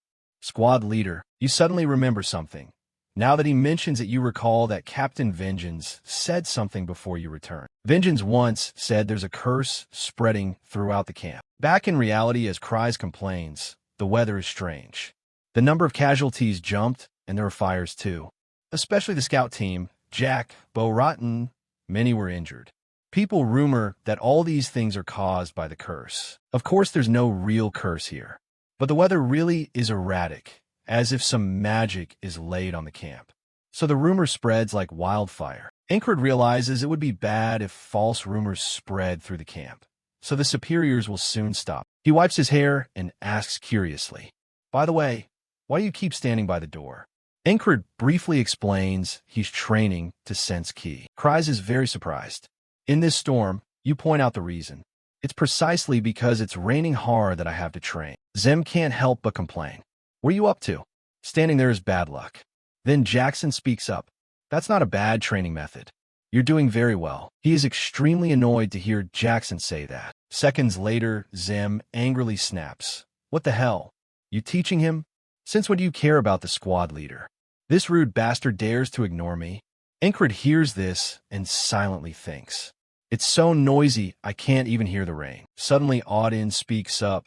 Squad leader, you suddenly remember something. Now that he mentions it, you recall that Captain Vengeance said something before you return. Vengeance once said there's a curse spreading throughout the camp. Back in reality, as Cries complains, the weather is strange. The number of casualties jumped, and there were fires too. Especially the scout team, Jack, Bo Rotten, many were injured. People rumor that all these things are caused by the curse. Of course, there's no real curse here. But the weather really is erratic, as if some magic is laid on the camp. So the rumor spreads like wildfire. Ingrid realizes it would be bad if false rumors spread through the camp. So the superiors will soon stop. He wipes his hair and asks curiously, by the way, why do you keep standing by the door? Ingrid briefly explains he's training to sense ki. Cries is very surprised. In this storm, you point out the reason. It's precisely because it's raining hard that I have to train. Zem can't help but complain. What are you up to? Standing there is bad luck. Then Jackson speaks up. That's not a bad training method. You're doing very well. He is extremely annoyed to hear Jackson say that. Seconds later, Zem angrily snaps. What the hell? You teaching him? Since when do you care about the squad leader? This rude bastard dares to ignore me. Ingrid hears this and silently thinks. It's so noisy, I can't even hear the rain. Suddenly, Auden speaks up.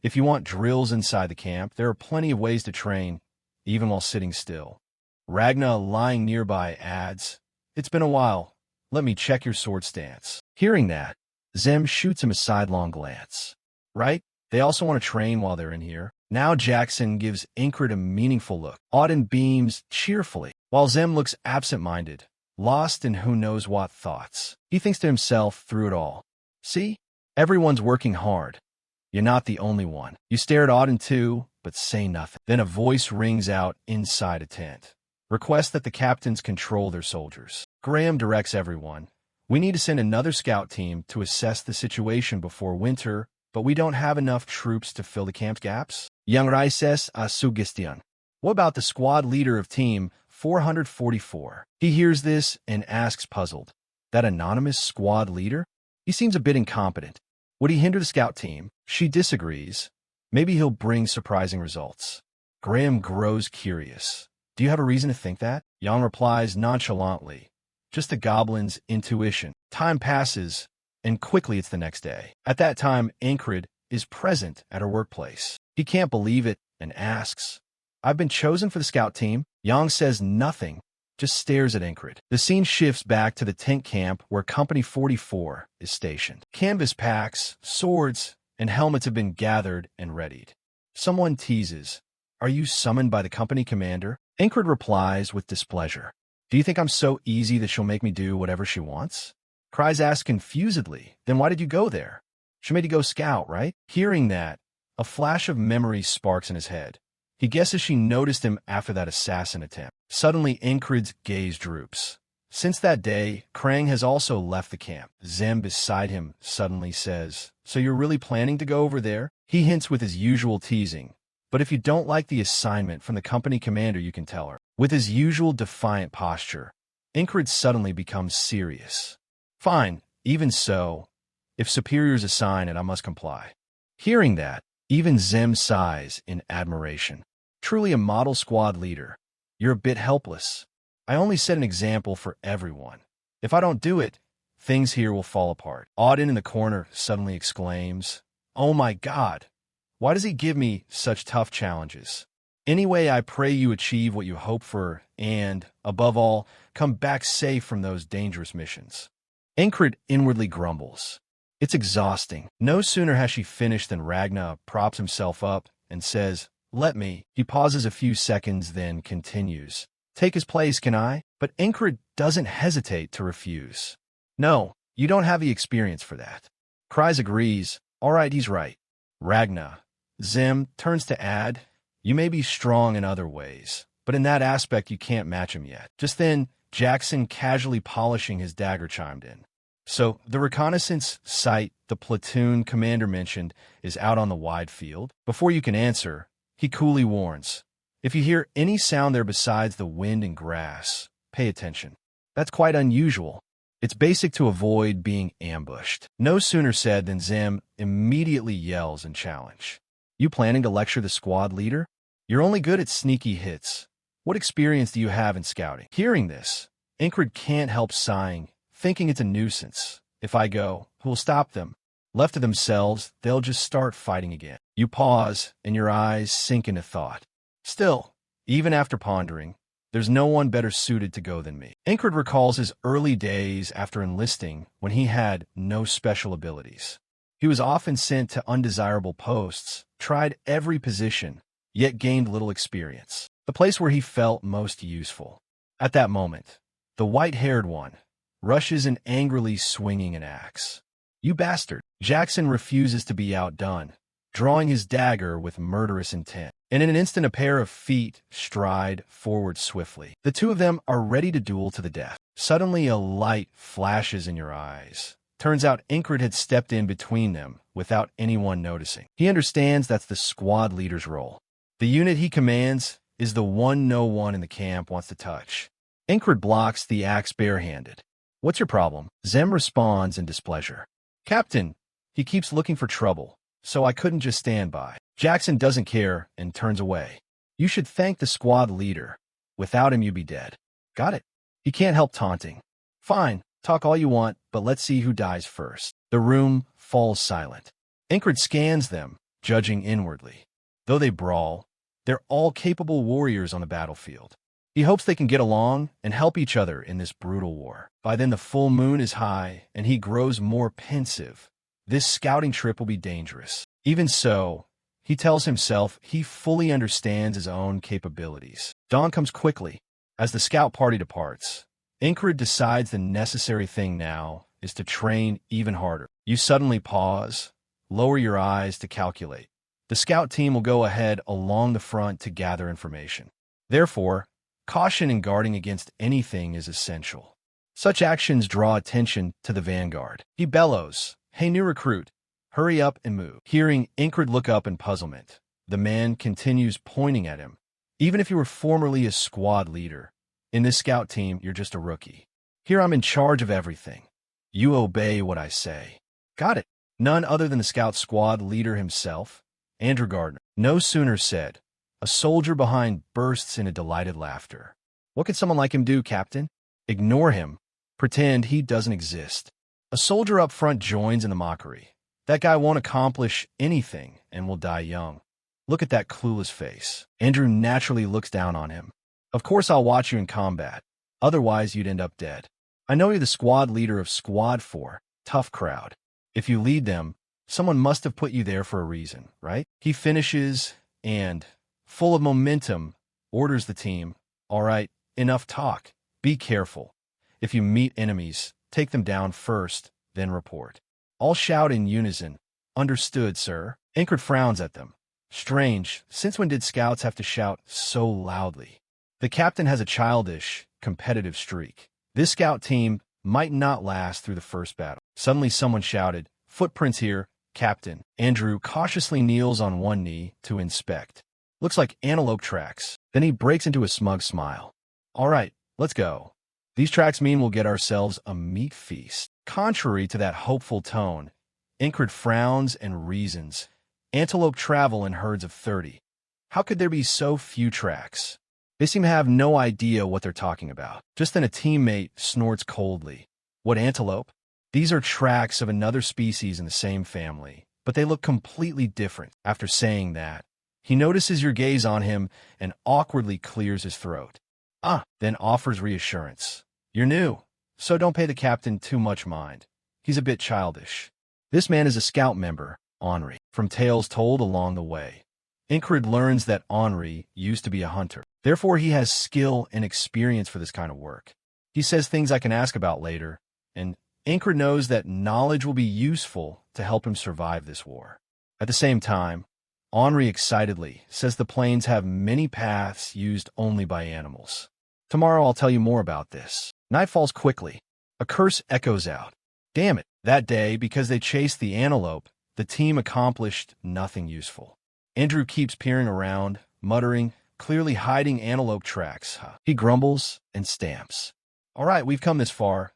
If you want drills inside the camp, there are plenty of ways to train, even while sitting still. Ragna, lying nearby, adds, It's been a while. Let me check your sword stance. Hearing that, Zem shoots him a sidelong glance. Right? They also want to train while they're in here. Now Jackson gives Ingrid a meaningful look. Auden beams cheerfully, while Zem looks absent-minded, lost in who knows what thoughts. He thinks to himself through it all. See? Everyone's working hard. You're not the only one. You stare at Auden too, but say nothing. Then a voice rings out inside a tent. Request that the captains control their soldiers. Graham directs everyone. We need to send another scout team to assess the situation before winter, but we don't have enough troops to fill the camp's gaps. Young Raises a suggestion. What about the squad leader of team 444? He hears this and asks puzzled. That anonymous squad leader? He seems a bit incompetent. Would he hinder the scout team? She disagrees. Maybe he'll bring surprising results. Graham grows curious. Do you have a reason to think that? Yang replies nonchalantly. Just a goblin's intuition. Time passes, and quickly it's the next day. At that time, Ingrid is present at her workplace. He can't believe it and asks, I've been chosen for the scout team. Yang says nothing, just stares at Ingrid. The scene shifts back to the tent camp where Company 44 is stationed. Canvas packs, swords, and helmets have been gathered and readied. Someone teases, Are you summoned by the company commander? Ingrid replies with displeasure. Do you think I'm so easy that she'll make me do whatever she wants? Cries asks confusedly, Then why did you go there? She made you go scout, right? Hearing that, A flash of memory sparks in his head. He guesses she noticed him after that assassin attempt. Suddenly, Ingrid's gaze droops. Since that day, Krang has also left the camp. Zem beside him suddenly says, "So you're really planning to go over there?" He hints with his usual teasing. "But if you don't like the assignment from the company commander, you can tell her." With his usual defiant posture, Ingrid suddenly becomes serious. "Fine, even so. If superiors assign it, I must comply." Hearing that, even Zem sighs in admiration. Truly a model squad leader. You're a bit helpless. I only set an example for everyone. If I don't do it, things here will fall apart. Auden in the corner suddenly exclaims, "Oh my God! Why does he give me such tough challenges? Anyway, I pray you achieve what you hope for and, above all, come back safe from those dangerous missions." Ingrid inwardly grumbles. It's exhausting. No sooner has she finished than Ragnar props himself up and says, "Let me." He pauses a few seconds, then continues, "Take his place, can I?" But Ingrid doesn't hesitate to refuse. "No, you don't have the experience for that." Kreis agrees. "All right, he's right." Ragnar. Zem turns to add, "You may be strong in other ways, but in that aspect you can't match him yet." Just then, Jackson, casually polishing his dagger, chimed in. "So, the reconnaissance site the platoon commander mentioned is out on the wide field?" Before you can answer, he coolly warns, "If you hear any sound there besides the wind and grass, pay attention. That's quite unusual. It's basic to avoid being ambushed." No sooner said than Zem immediately yells in challenge. "You planning to lecture the squad leader? You're only good at sneaky hits. What experience do you have in scouting?" Hearing this, Ingrid can't help sighing, thinking it's a nuisance. If I go, who'll stop them? Left to themselves, they'll just start fighting again. You pause, and your eyes sink into thought. Still, even after pondering, there's no one better suited to go than me. Ingrid recalls his early days after enlisting when he had no special abilities. He was often sent to undesirable posts, tried every position, yet gained little experience. The place where he felt most useful. At that moment, the white-haired one rushes in angrily swinging an axe. "You bastard!" Jackson refuses to be outdone, drawing his dagger with murderous intent. And in an instant, a pair of feet stride forward swiftly. The two of them are ready to duel to the death. Suddenly, a light flashes in your eyes. Turns out Ingrid had stepped in between them without anyone noticing. He understands that's the squad leader's role. The unit he commands is the one no one in the camp wants to touch. Ingrid blocks the axe barehanded. "What's your problem?" Zem responds in displeasure. "Captain, he keeps looking for trouble, so I couldn't just stand by." Jackson doesn't care and turns away. "You should thank the squad leader. Without him, you'd be dead." "Got it." He can't help taunting. "Fine, talk all you want, but let's see who dies first." The room falls silent. Ingrid scans them, judging inwardly. Though they brawl, they're all capable warriors on the battlefield. He hopes they can get along and help each other in this brutal war. By then the full moon is high, and he grows more pensive. This scouting trip will be dangerous. Even so, he tells himself he fully understands his own capabilities. Dawn comes quickly. As the scout party departs, Ingrid decides the necessary thing now is to train even harder. You suddenly pause, lower your eyes to calculate. The scout team will go ahead along the front to gather information. Therefore, caution in guarding against anything is essential. Such actions draw attention to the vanguard. He bellows, "Hey, new recruit, hurry up and move." Hearing Ingrid look up in puzzlement, the man continues pointing at him. "Even if you were formerly a squad leader, in this scout team, you're just a rookie. Here I'm in charge of everything. You obey what I say." "Got it." None other than the scout squad leader himself, Andrew Gardner. No sooner said, a soldier behind bursts into delighted laughter. "What could someone like him do, Captain?" "Ignore him. Pretend he doesn't exist." A soldier up front joins in the mockery. "That guy won't accomplish anything and will die young. Look at that clueless face." Andrew naturally looks down on him. "Of course I'll watch you in combat. Otherwise you'd end up dead. I know you're the squad leader of Squad 4. Tough crowd. If you lead them, someone must have put you there for a reason, right?" He finishes and, full of momentum, orders the team, "All right, enough talk. Be careful. If you meet enemies, take them down first, then report." All shout in unison, Understood, sir. Incred frowns at them. Strange, since when did scouts have to shout so loudly? The captain has a childish, competitive streak. This scout team might not last through the first battle. Suddenly someone shouted, "Footprints here, Captain." Andrew cautiously kneels on one knee to inspect. Looks like antelope tracks. Then he breaks into a smug smile. All right, let's go. These tracks mean we'll get ourselves a meat feast. Contrary to that hopeful tone, Incred frowns and reasons. Antelope travel in herds of 30. How could there be so few tracks? They seem to have no idea what they're talking about. Just then a teammate snorts coldly. What antelope? These are tracks of another species in the same family, but they look completely different. After saying that, he notices your gaze on him and awkwardly clears his throat. Then offers reassurance. You're new, so don't pay the captain too much mind. He's a bit childish. This man is a scout member, Henri, from tales told along the way. Incred learns that Henri used to be a hunter. Therefore, he has skill and experience for this kind of work. He says things I can ask about later, and Incred knows that knowledge will be useful to help him survive this war. At the same time, Henri excitedly says the plains have many paths used only by animals. Tomorrow I'll tell you more about this. Night falls quickly. A curse echoes out. Damn it. That day, because they chased the antelope, the team accomplished nothing useful. Andrew keeps peering around, muttering, clearly hiding antelope tracks. He grumbles and stamps. All right, we've come this far.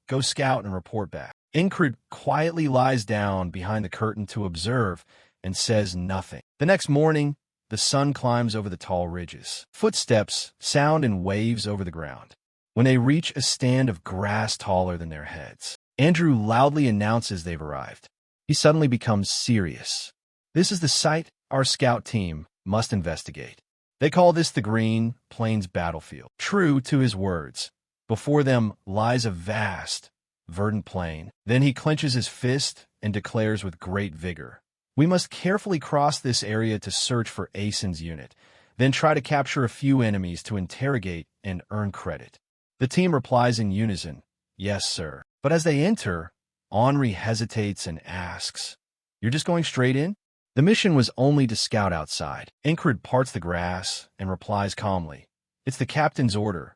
Go scout and report back. Incred quietly lies down behind the curtain to observe and says nothing. The next morning, the sun climbs over the tall ridges. Footsteps sound in waves over the ground. When they reach a stand of grass taller than their heads, Andrew loudly announces they've arrived. He suddenly becomes serious. This is the site our scout team must investigate. They call this the Green Plains Battlefield. True to his words, before them lies a vast, verdant plain. Then he clenches his fist and declares with great vigor, "We must carefully cross this area to search for Asen's unit, then try to capture a few enemies to interrogate and earn credit." The team replies in unison, "Yes, sir." But as they enter, Henri hesitates and asks, "You're just going straight in?" The mission was only to scout outside. Incred parts the grass and replies calmly, "It's the captain's order.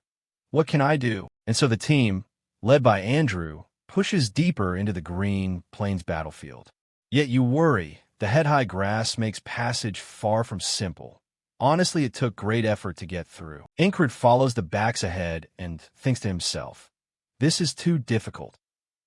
What can I do?" And so the team, led by Andrew, pushes deeper into the Green Plains battlefield. Yet you worry, the head-high grass makes passage far from simple. Honestly, it took great effort to get through. Incred follows the backs ahead and thinks to himself, this is too difficult.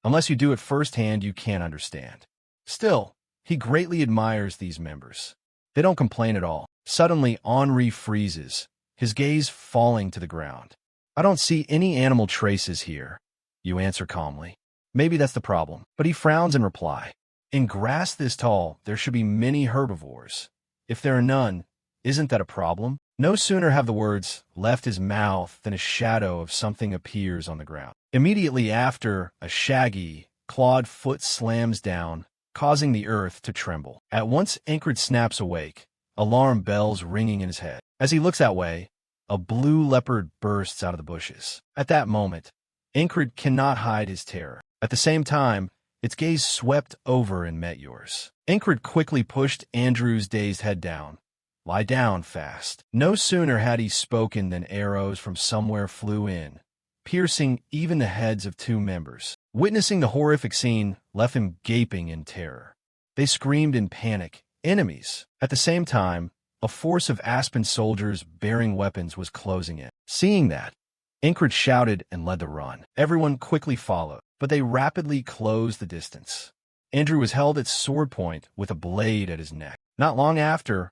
Unless you do it firsthand, you can't understand. Still, he greatly admires these members. They don't complain at all. Suddenly, Henri freezes, his gaze falling to the ground. "I don't see any animal traces here," you answer calmly. Maybe that's the problem. But he frowns in reply. In grass this tall, there should be many herbivores. If there are none, isn't that a problem? No sooner have the words left his mouth than a shadow of something appears on the ground. Immediately after, a shaggy, clawed foot slams down, causing the earth to tremble. At once Incred snaps awake, alarm bells ringing in his head. As he looks that way, a blue leopard bursts out of the bushes. At that moment, Incred cannot hide his terror. At the same time, its gaze swept over and met yours. Incred quickly pushed Andrew's dazed head down. "Lie down fast." No sooner had he spoken than arrows from somewhere flew in, piercing even the heads of two members. Witnessing the horrific scene left him gaping in terror. They screamed in panic, "Enemies!" At the same time, a force of Aspen soldiers bearing weapons was closing in. Seeing that, Incred shouted and led the run. Everyone quickly followed, but they rapidly closed the distance. Andrew was held at sword point with a blade at his neck. Not long after,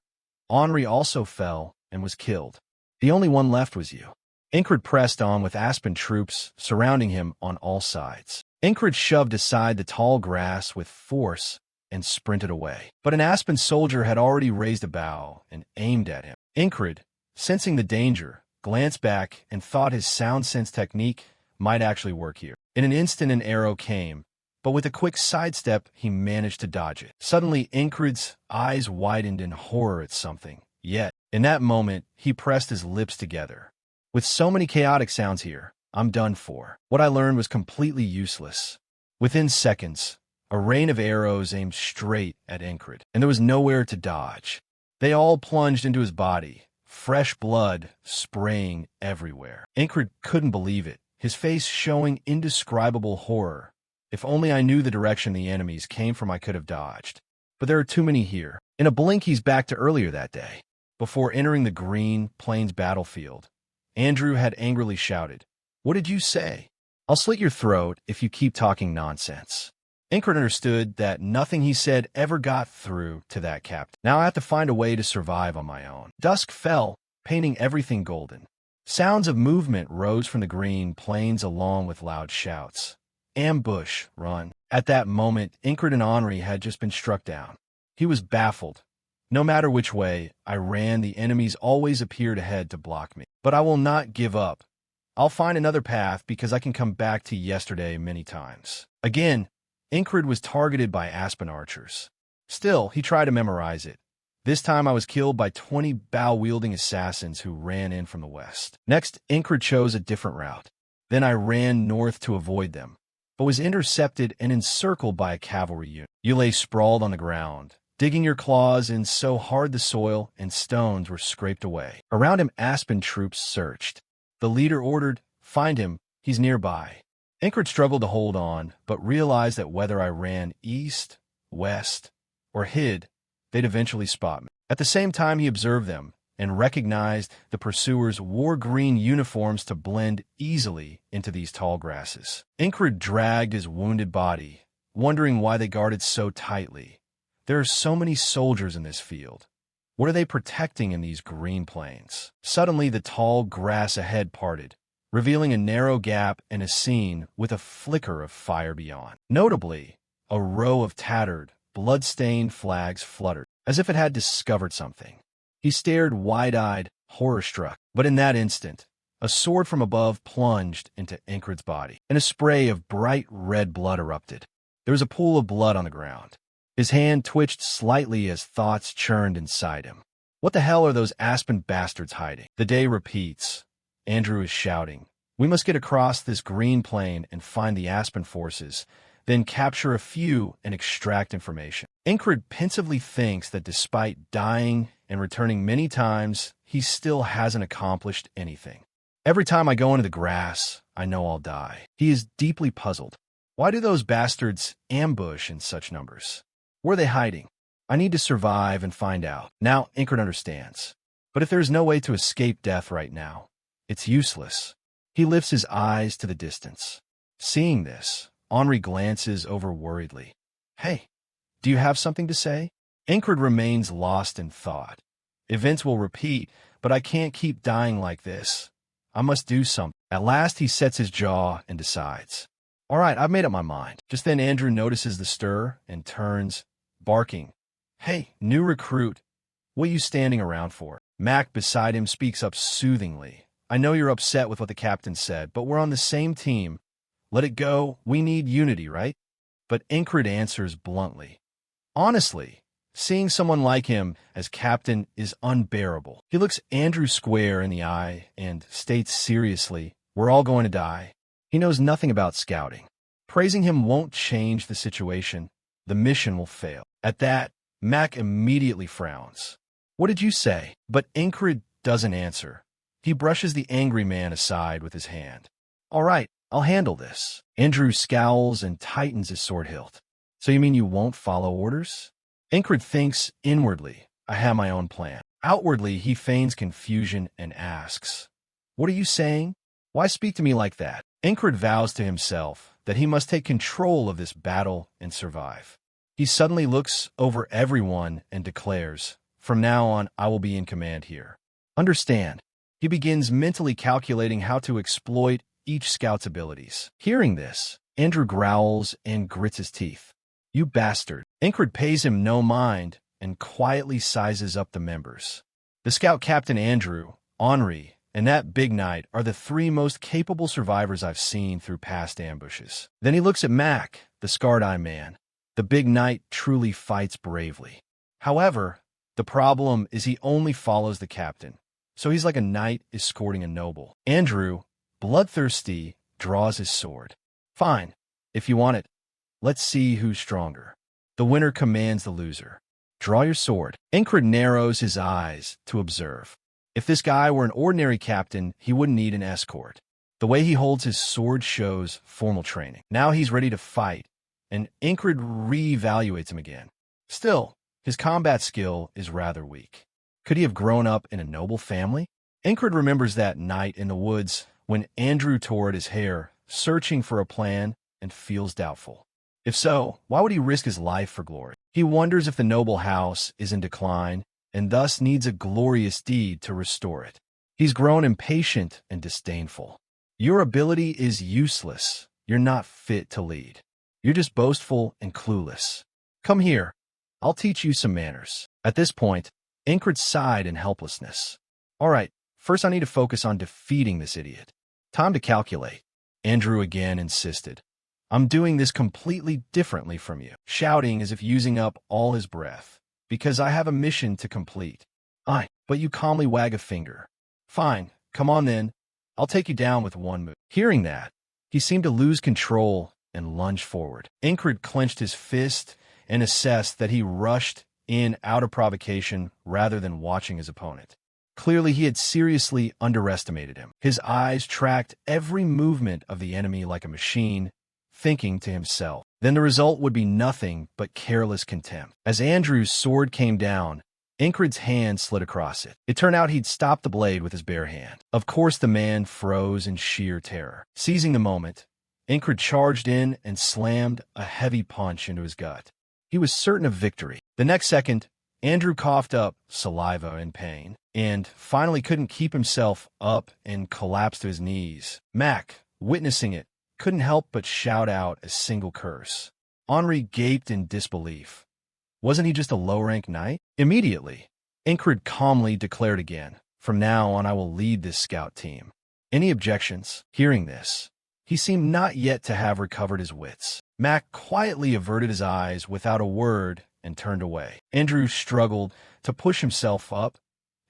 Henri also fell and was killed. The only one left was you. Incred pressed on with Aspen troops surrounding him on all sides. Incred shoved aside the tall grass with force and sprinted away. But an Aspen soldier had already raised a bow and aimed at him. Incred, sensing the danger, glanced back and thought his sound sense technique might actually work here. In an instant an arrow came, but with a quick sidestep he managed to dodge it. Suddenly Incred's eyes widened in horror at something. Yet, in that moment, he pressed his lips together. With so many chaotic sounds here, I'm done for. What I learned was completely useless. Within seconds, A rain of arrows aimed straight at Incred, and there was nowhere to dodge. They all plunged into his body, fresh blood spraying everywhere. Incred couldn't believe it, his face showing indescribable horror. If only I knew the direction the enemies came from, I could have dodged. But there are too many here. In a blink, he's back to earlier that day. Before entering the green plains battlefield, Andrew had angrily shouted, "What did you say? I'll slit your throat if you keep talking nonsense." Incred understood that nothing he said ever got through to that captain. Now I have to find a way to survive on my own. Dusk fell, painting everything golden. Sounds of movement rose from the green plains along with loud shouts. Ambush, run. At that moment, Incred and Henri had just been struck down. He was baffled. No matter which way I ran, the enemies always appeared ahead to block me. But I will not give up. I'll find another path because I can come back to yesterday many times. Again, Incred was targeted by aspen archers. Still, he tried to memorize it. This time I was killed by 20 bow-wielding assassins who ran in from the west. Next, Incred chose a different route. Then I ran north to avoid them, but was intercepted and encircled by a cavalry unit. You lay sprawled on the ground, digging your claws in so hard the soil and stones were scraped away. Around him, aspen troops searched. The leader ordered, "Find him, he's nearby." Incred struggled to hold on, but realized that whether I ran east, west, or hid, they'd eventually spot me. At the same time, he observed them and recognized the pursuers wore green uniforms to blend easily into these tall grasses. Incred dragged his wounded body, wondering why they guarded so tightly. There are so many soldiers in this field. What are they protecting in these green plains? Suddenly, the tall grass ahead parted, revealing a narrow gap and a scene with a flicker of fire beyond. Notably, a row of tattered, blood-stained flags fluttered, as if it had discovered something. He stared wide-eyed, horror-struck. But in that instant, a sword from above plunged into Incred's body, and a spray of bright red blood erupted. There was a pool of blood on the ground. His hand twitched slightly as thoughts churned inside him. What the hell are those aspen bastards hiding? The day repeats. Andrew is shouting, "We must get across this green plain and find the aspen forces, then capture a few and extract information." Incred pensively thinks that despite dying and returning many times, he still hasn't accomplished anything. Every time I go into the grass, I know I'll die. He is deeply puzzled. Why do those bastards ambush in such numbers? Where are they hiding? I need to survive and find out. Now, Incred understands. But if there's no way to escape death right now, it's useless. He lifts his eyes to the distance. Seeing this, Henri glances over worriedly. "Hey, do you have something to say?" Incred remains lost in thought. Events will repeat, but I can't keep dying like this. I must do something. At last, he sets his jaw and decides. "All right, I've made up my mind." Just then, Andrew notices the stir and turns, barking. "Hey, new recruit, what are you standing around for?" Mac beside him speaks up soothingly. "I know you're upset with what the captain said, but we're on the same team. Let it go. We need unity, right?" But Incred answers bluntly. Honestly, seeing someone like him as captain is unbearable. He looks Andrew square in the eye and states seriously, "We're all going to die." He knows nothing about scouting. Praising him won't change the situation. The mission will fail. At that, Mac immediately frowns. "What did you say?" But Incred doesn't answer. He brushes the angry man aside with his hand. "All right, I'll handle this." Andrew scowls and tightens his sword hilt. "So you mean you won't follow orders?" Incred thinks inwardly, "I have my own plan." Outwardly, he feigns confusion and asks, "What are you saying? Why speak to me like that?" Incred vows to himself that he must take control of this battle and survive. He suddenly looks over everyone and declares, "From now on, I will be in command here. Understand." He begins mentally calculating how to exploit each scout's abilities. Hearing this, Andrew growls and grits his teeth. "You bastard." Incred pays him no mind and quietly sizes up the members. The scout captain Andrew, Henri, and that big knight are the three most capable survivors I've seen through past ambushes. Then he looks at Mac, the scarred-eye man. The big knight truly fights bravely. However, the problem is he only follows the captain, so he's like a knight escorting a noble. Andrew, bloodthirsty, draws his sword. "Fine, if you want it. Let's see who's stronger. The winner commands the loser. Draw your sword. Incred narrows his eyes to observe. If this guy were an ordinary captain, he wouldn't need an escort. The way he holds his sword shows formal training. Now he's ready to fight, and Incred reevaluates him again. Still, his combat skill is rather weak. Could he have grown up in a noble family? Incred remembers that night in the woods when Andrew tore at his hair, searching for a plan, and feels doubtful. If so, why would he risk his life for glory? He wonders if the noble house is in decline and thus needs a glorious deed to restore it. He's grown impatient and disdainful. Your ability is useless. You're not fit to lead. You're just boastful and clueless. Come here. I'll teach you some manners. At this point, Incred sighed in helplessness. All right, first I need to focus on defeating this idiot. Time to calculate. Andrew again insisted. I'm doing this completely differently from you, shouting as if using up all his breath, because I have a mission to complete. But you calmly wag a finger. Fine, come on then. I'll take you down with one move. Hearing that, he seemed to lose control and lunged forward. Incred clenched his fist and assessed that he rushed in out of provocation rather than watching his opponent. Clearly, he had seriously underestimated him. His eyes tracked every movement of the enemy like a machine, thinking to himself, then the result would be nothing but careless contempt. As Andrew's sword came down, Incred's hand slid across it. It turned out he'd stopped the blade with his bare hand. Of course, the man froze in sheer terror. Seizing the moment, Incred charged in and slammed a heavy punch into his gut. He was certain of victory. The next second, Andrew coughed up saliva in pain, and finally couldn't keep himself up and collapsed to his knees. Mac, witnessing it, couldn't help but shout out a single curse. Henri gaped in disbelief. Wasn't he just a low-rank knight? Immediately, Incred calmly declared again, from now on I will lead this scout team. Any objections? Hearing this, he seemed not yet to have recovered his wits. Mac quietly averted his eyes without a word and turned away. Andrew struggled to push himself up,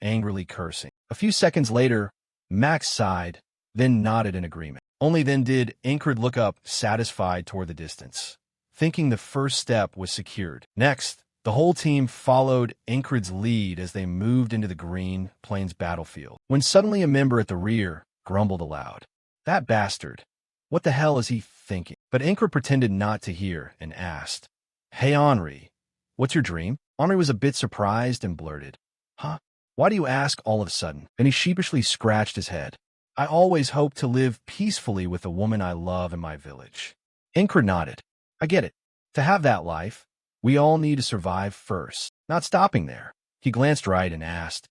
angrily cursing. A few seconds later, Mac sighed, then nodded in agreement. Only then did Incred look up, satisfied toward the distance, thinking the first step was secured. Next, the whole team followed Incred's lead as they moved into the green plains battlefield, when suddenly a member at the rear grumbled aloud. That bastard! What the hell is he thinking? But Incred pretended not to hear and asked, Hey Henri, what's your dream? Henri was a bit surprised and blurted, Huh? Why do you ask all of a sudden? Then he sheepishly scratched his head. I always hoped to live peacefully with the woman I love in my village. Incred nodded. I get it. To have that life, we all need to survive first. Not stopping there, he glanced right and asked,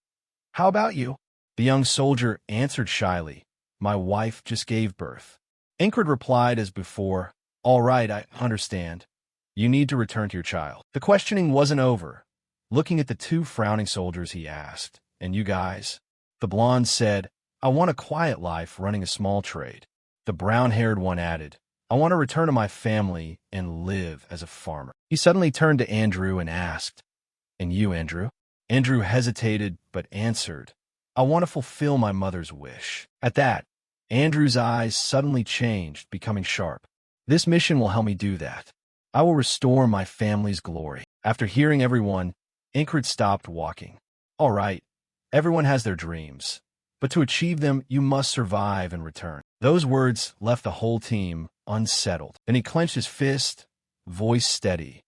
How about you? The young soldier answered shyly, My wife just gave birth. Incred replied as before, All right, I understand. You need to return to your child. The questioning wasn't over. Looking at the two frowning soldiers, he asked, And you guys? The blonde said, I want a quiet life running a small trade. The brown-haired one added, I want to return to my family and live as a farmer. He suddenly turned to Andrew and asked, And you, Andrew? Andrew hesitated but answered, I want to fulfill my mother's wish. At that, Andrew's eyes suddenly changed, becoming sharp. This mission will help me do that. I will restore my family's glory. After hearing everyone, Incred stopped walking. All right, everyone has their dreams. But to achieve them, you must survive and return. Those words left the whole team unsettled. Then he clenched his fist, voice steady.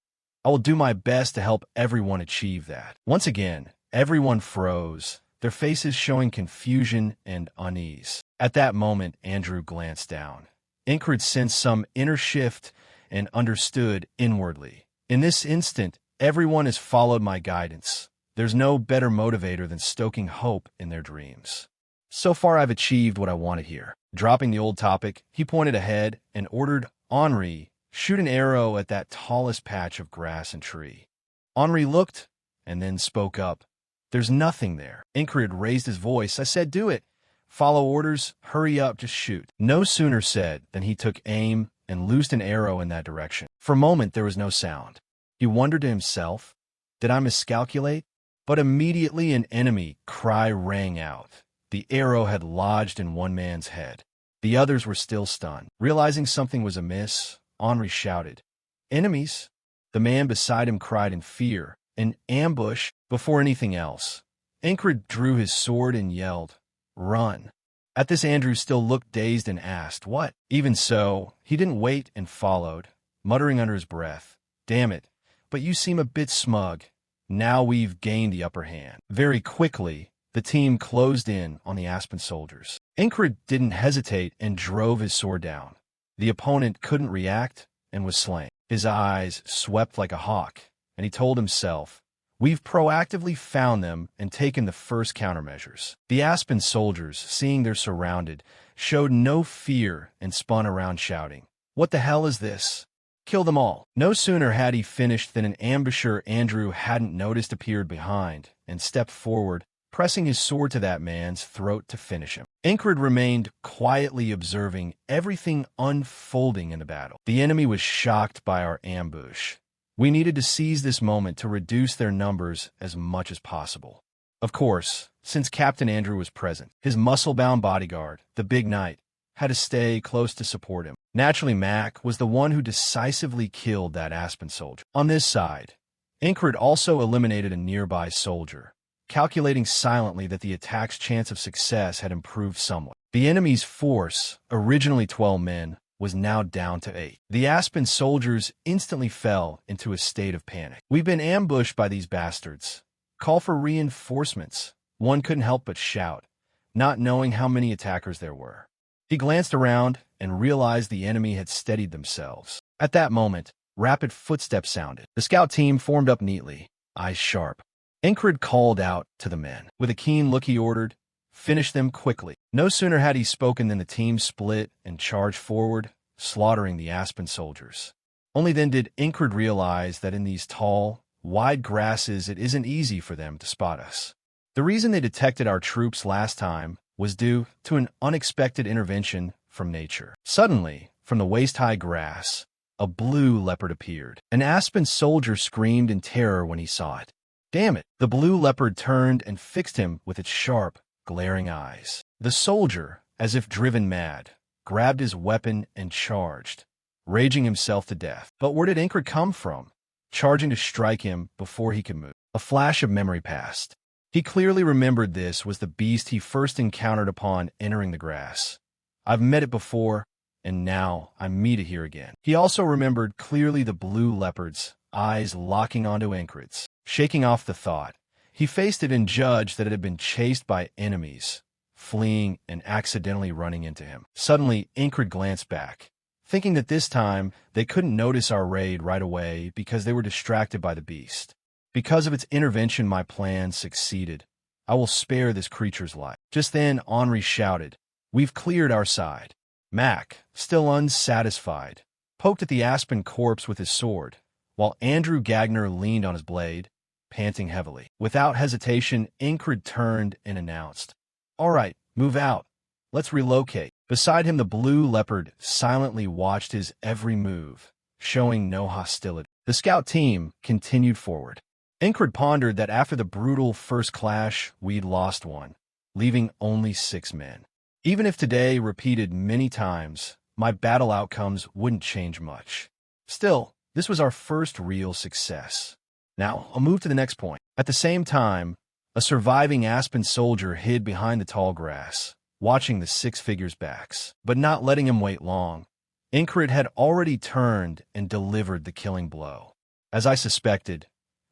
I will do my best to help everyone achieve that. Once again, everyone froze, their faces showing confusion and unease. At that moment, Andrew glanced down. Incred sensed some inner shift and understood inwardly. In this instant, everyone has followed my guidance. There's no better motivator than stoking hope in their dreams. So far, I've achieved what I wanted here. Dropping the old topic, he pointed ahead and ordered Henri, shoot an arrow at that tallest patch of grass and tree. Henri looked and then spoke up. There's nothing there. Incred raised his voice. I said, do it. Follow orders. Hurry up. Just shoot. No sooner said than he took aim and loosed an arrow in that direction. For a moment, there was no sound. He wondered to himself, did I miscalculate? But immediately an enemy cry rang out. The arrow had lodged in one man's head. The others were still stunned. Realizing something was amiss, Henri shouted, Enemies? The man beside him cried in fear. An ambush? Before anything else, Incred drew his sword and yelled, "Run!" At this, Andrew still looked dazed and asked, "What?" Even so, he didn't wait and followed, muttering under his breath, "Damn it, but you seem a bit smug. Now we've gained the upper hand." Very quickly, the team closed in on the Aspen soldiers. Incred didn't hesitate and drove his sword down. The opponent couldn't react and was slain. His eyes swept like a hawk, and he told himself, "We've proactively found them and taken the first countermeasures." The Aspen soldiers, seeing they're surrounded, showed no fear and spun around shouting, "What the hell is this? Kill them all." No sooner had he finished than an ambusher Andrew hadn't noticed appeared behind and stepped forward, pressing his sword to that man's throat to finish him. Incred remained quietly observing everything unfolding in the battle. The enemy was shocked by our ambush. We needed to seize this moment to reduce their numbers as much as possible. Of course, since Captain Andrew was present, his muscle-bound bodyguard, the Big Knight, had to stay close to support him. Naturally, Mac was the one who decisively killed that Aspen soldier. On this side, Incred also eliminated a nearby soldier, calculating silently that the attack's chance of success had improved somewhat. The enemy's force, originally 12 men, was now down to 8. The Aspen soldiers instantly fell into a state of panic. "We've been ambushed by these bastards. Call for reinforcements," one couldn't help but shout, not knowing how many attackers there were. He glanced around and realized the enemy had steadied themselves. At that moment, rapid footsteps sounded. The scout team formed up neatly, eyes sharp. Incred called out to the men. With a keen look, he ordered, "Finish them quickly." No sooner had he spoken than the team split and charged forward, slaughtering the Aspen soldiers. Only then did Incred realize that in these tall, wide grasses it isn't easy for them to spot us. The reason they detected our troops last time was due to an unexpected intervention from nature. Suddenly, from the waist-high grass, a blue leopard appeared. An Aspen soldier screamed in terror when he saw it. "Damn it!" The blue leopard turned and fixed him with its sharp, glaring eyes. The soldier, as if driven mad, grabbed his weapon and charged, raging himself to death. But where did Incred come from, charging to strike him before he could move? A flash of memory passed. He clearly remembered this was the beast he first encountered upon entering the grass. I've met it before, and now I meet it here again. He also remembered clearly the blue leopard's eyes locking onto Incred's. Shaking off the thought, he faced it and judged that it had been chased by enemies, fleeing and accidentally running into him. Suddenly, Incred glanced back, thinking that this time they couldn't notice our raid right away because they were distracted by the beast. Because of its intervention, my plan succeeded. I will spare this creature's life. Just then, Henri shouted, "We've cleared our side." Mac, still unsatisfied, poked at the Aspen corpse with his sword, while Andrew Gagner leaned on his blade, panting heavily. Without hesitation, Incred turned and announced, "All right, move out. Let's relocate." Beside him, the blue leopard silently watched his every move, showing no hostility. The scout team continued forward. Incred pondered that after the brutal first clash, we'd lost one, leaving only 6 men. Even if today repeated many times, my battle outcomes wouldn't change much. Still, this was our first real success. Now, I'll move to the next point. At the same time, a surviving Aspen soldier hid behind the tall grass, watching the 6 figures' backs. But not letting him wait long, Incred had already turned and delivered the killing blow. As I suspected,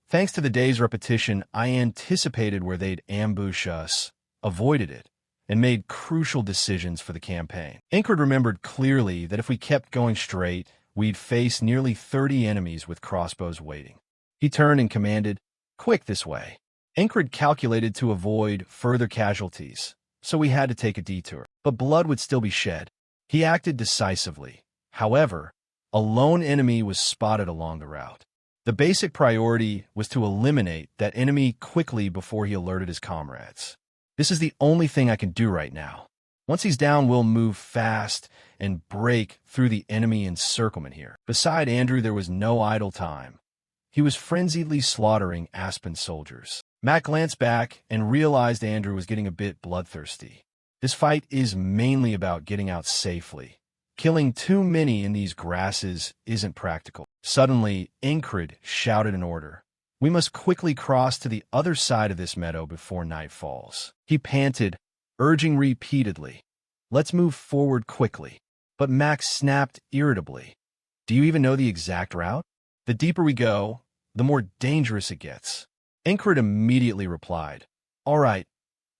thanks to the day's repetition, I anticipated where they'd ambush us, avoided it, and made crucial decisions for the campaign. Incred remembered clearly that if we kept going straight, we'd face nearly 30 enemies with crossbows waiting. He turned and commanded, "Quick this way." Incred calculated to avoid further casualties, so we had to take a detour. But blood would still be shed. He acted decisively. However, a lone enemy was spotted along the route. The basic priority was to eliminate that enemy quickly before he alerted his comrades. "This is the only thing I can do right now. Once he's down, we'll move fast and break through the enemy encirclement here." Beside Andrew, there was no idle time. He was frenziedly slaughtering Aspen soldiers. Matt glanced back and realized Andrew was getting a bit bloodthirsty. This fight is mainly about getting out safely. Killing too many in these grasses isn't practical. Suddenly, Ingrid shouted an order. We must quickly cross to the other side of this meadow before night falls. He panted, urging repeatedly. Let's move forward quickly. But Max snapped irritably. Do you even know the exact route? The deeper we go, the more dangerous it gets. Ingrid immediately replied, All right,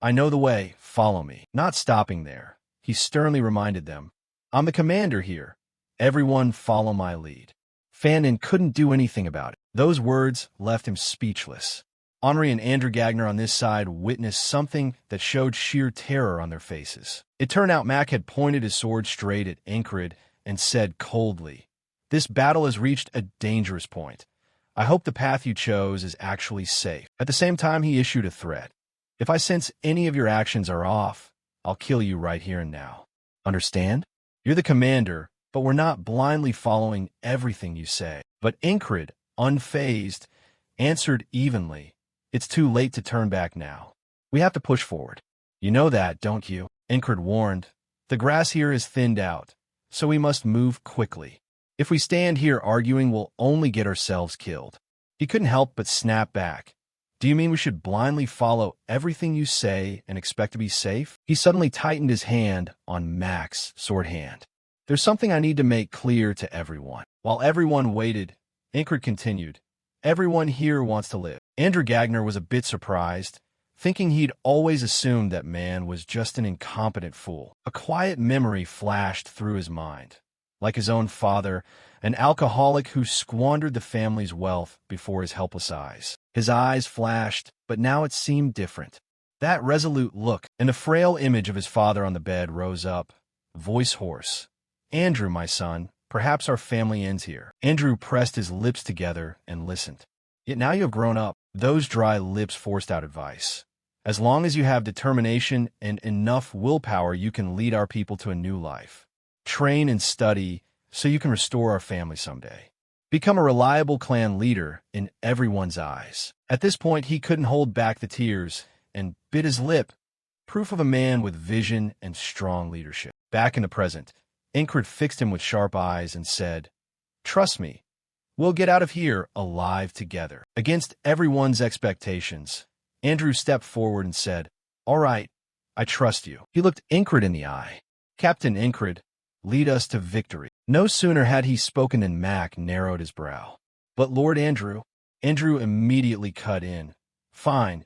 I know the way, follow me. Not stopping there, he sternly reminded them, I'm the commander here. Everyone follow my lead. Fanon couldn't do anything about it. Those words left him speechless. Henri and Andrew Gagner on this side witnessed something that showed sheer terror on their faces. It turned out Mac had pointed his sword straight at Ingrid and said coldly, This battle has reached a dangerous point. I hope the path you chose is actually safe. At the same time, he issued a threat. If I sense any of your actions are off, I'll kill you right here and now. Understand? You're the commander, but we're not blindly following everything you say. But Ingrid, unfazed, answered evenly, It's too late to turn back now. We have to push forward. You know that, don't you? Ingrid warned. The grass here is thinned out, so we must move quickly. If we stand here arguing, we'll only get ourselves killed. He couldn't help but snap back. Do you mean we should blindly follow everything you say and expect to be safe? He suddenly tightened his hand on Mac's sword hand. There's something I need to make clear to everyone. While everyone waited, Ingrid continued. Everyone here wants to live. Andrew Gagner was a bit surprised, thinking he'd always assumed that man was just an incompetent fool. A quiet memory flashed through his mind. Like his own father, an alcoholic who squandered the family's wealth before his helpless eyes. His eyes flashed, but now it seemed different. That resolute look and the frail image of his father on the bed rose up, voice hoarse. Andrew, my son, perhaps our family ends here. Andrew pressed his lips together and listened. Yet now you have grown up. Those dry lips forced out advice. As long as you have determination and enough willpower, you can lead our people to a new life. Train and study so you can restore our family someday. Become a reliable clan leader in everyone's eyes. At this point, he couldn't hold back the tears and bit his lip, proof of a man with vision and strong leadership. Back in the present, Ingrid fixed him with sharp eyes and said, Trust me, we'll get out of here alive together. Against everyone's expectations, Andrew stepped forward and said, All right, I trust you. He looked Ingrid in the eye. Captain Ingrid, lead us to victory. No sooner had he spoken than Mac narrowed his brow. But Lord Andrew immediately cut in. Fine,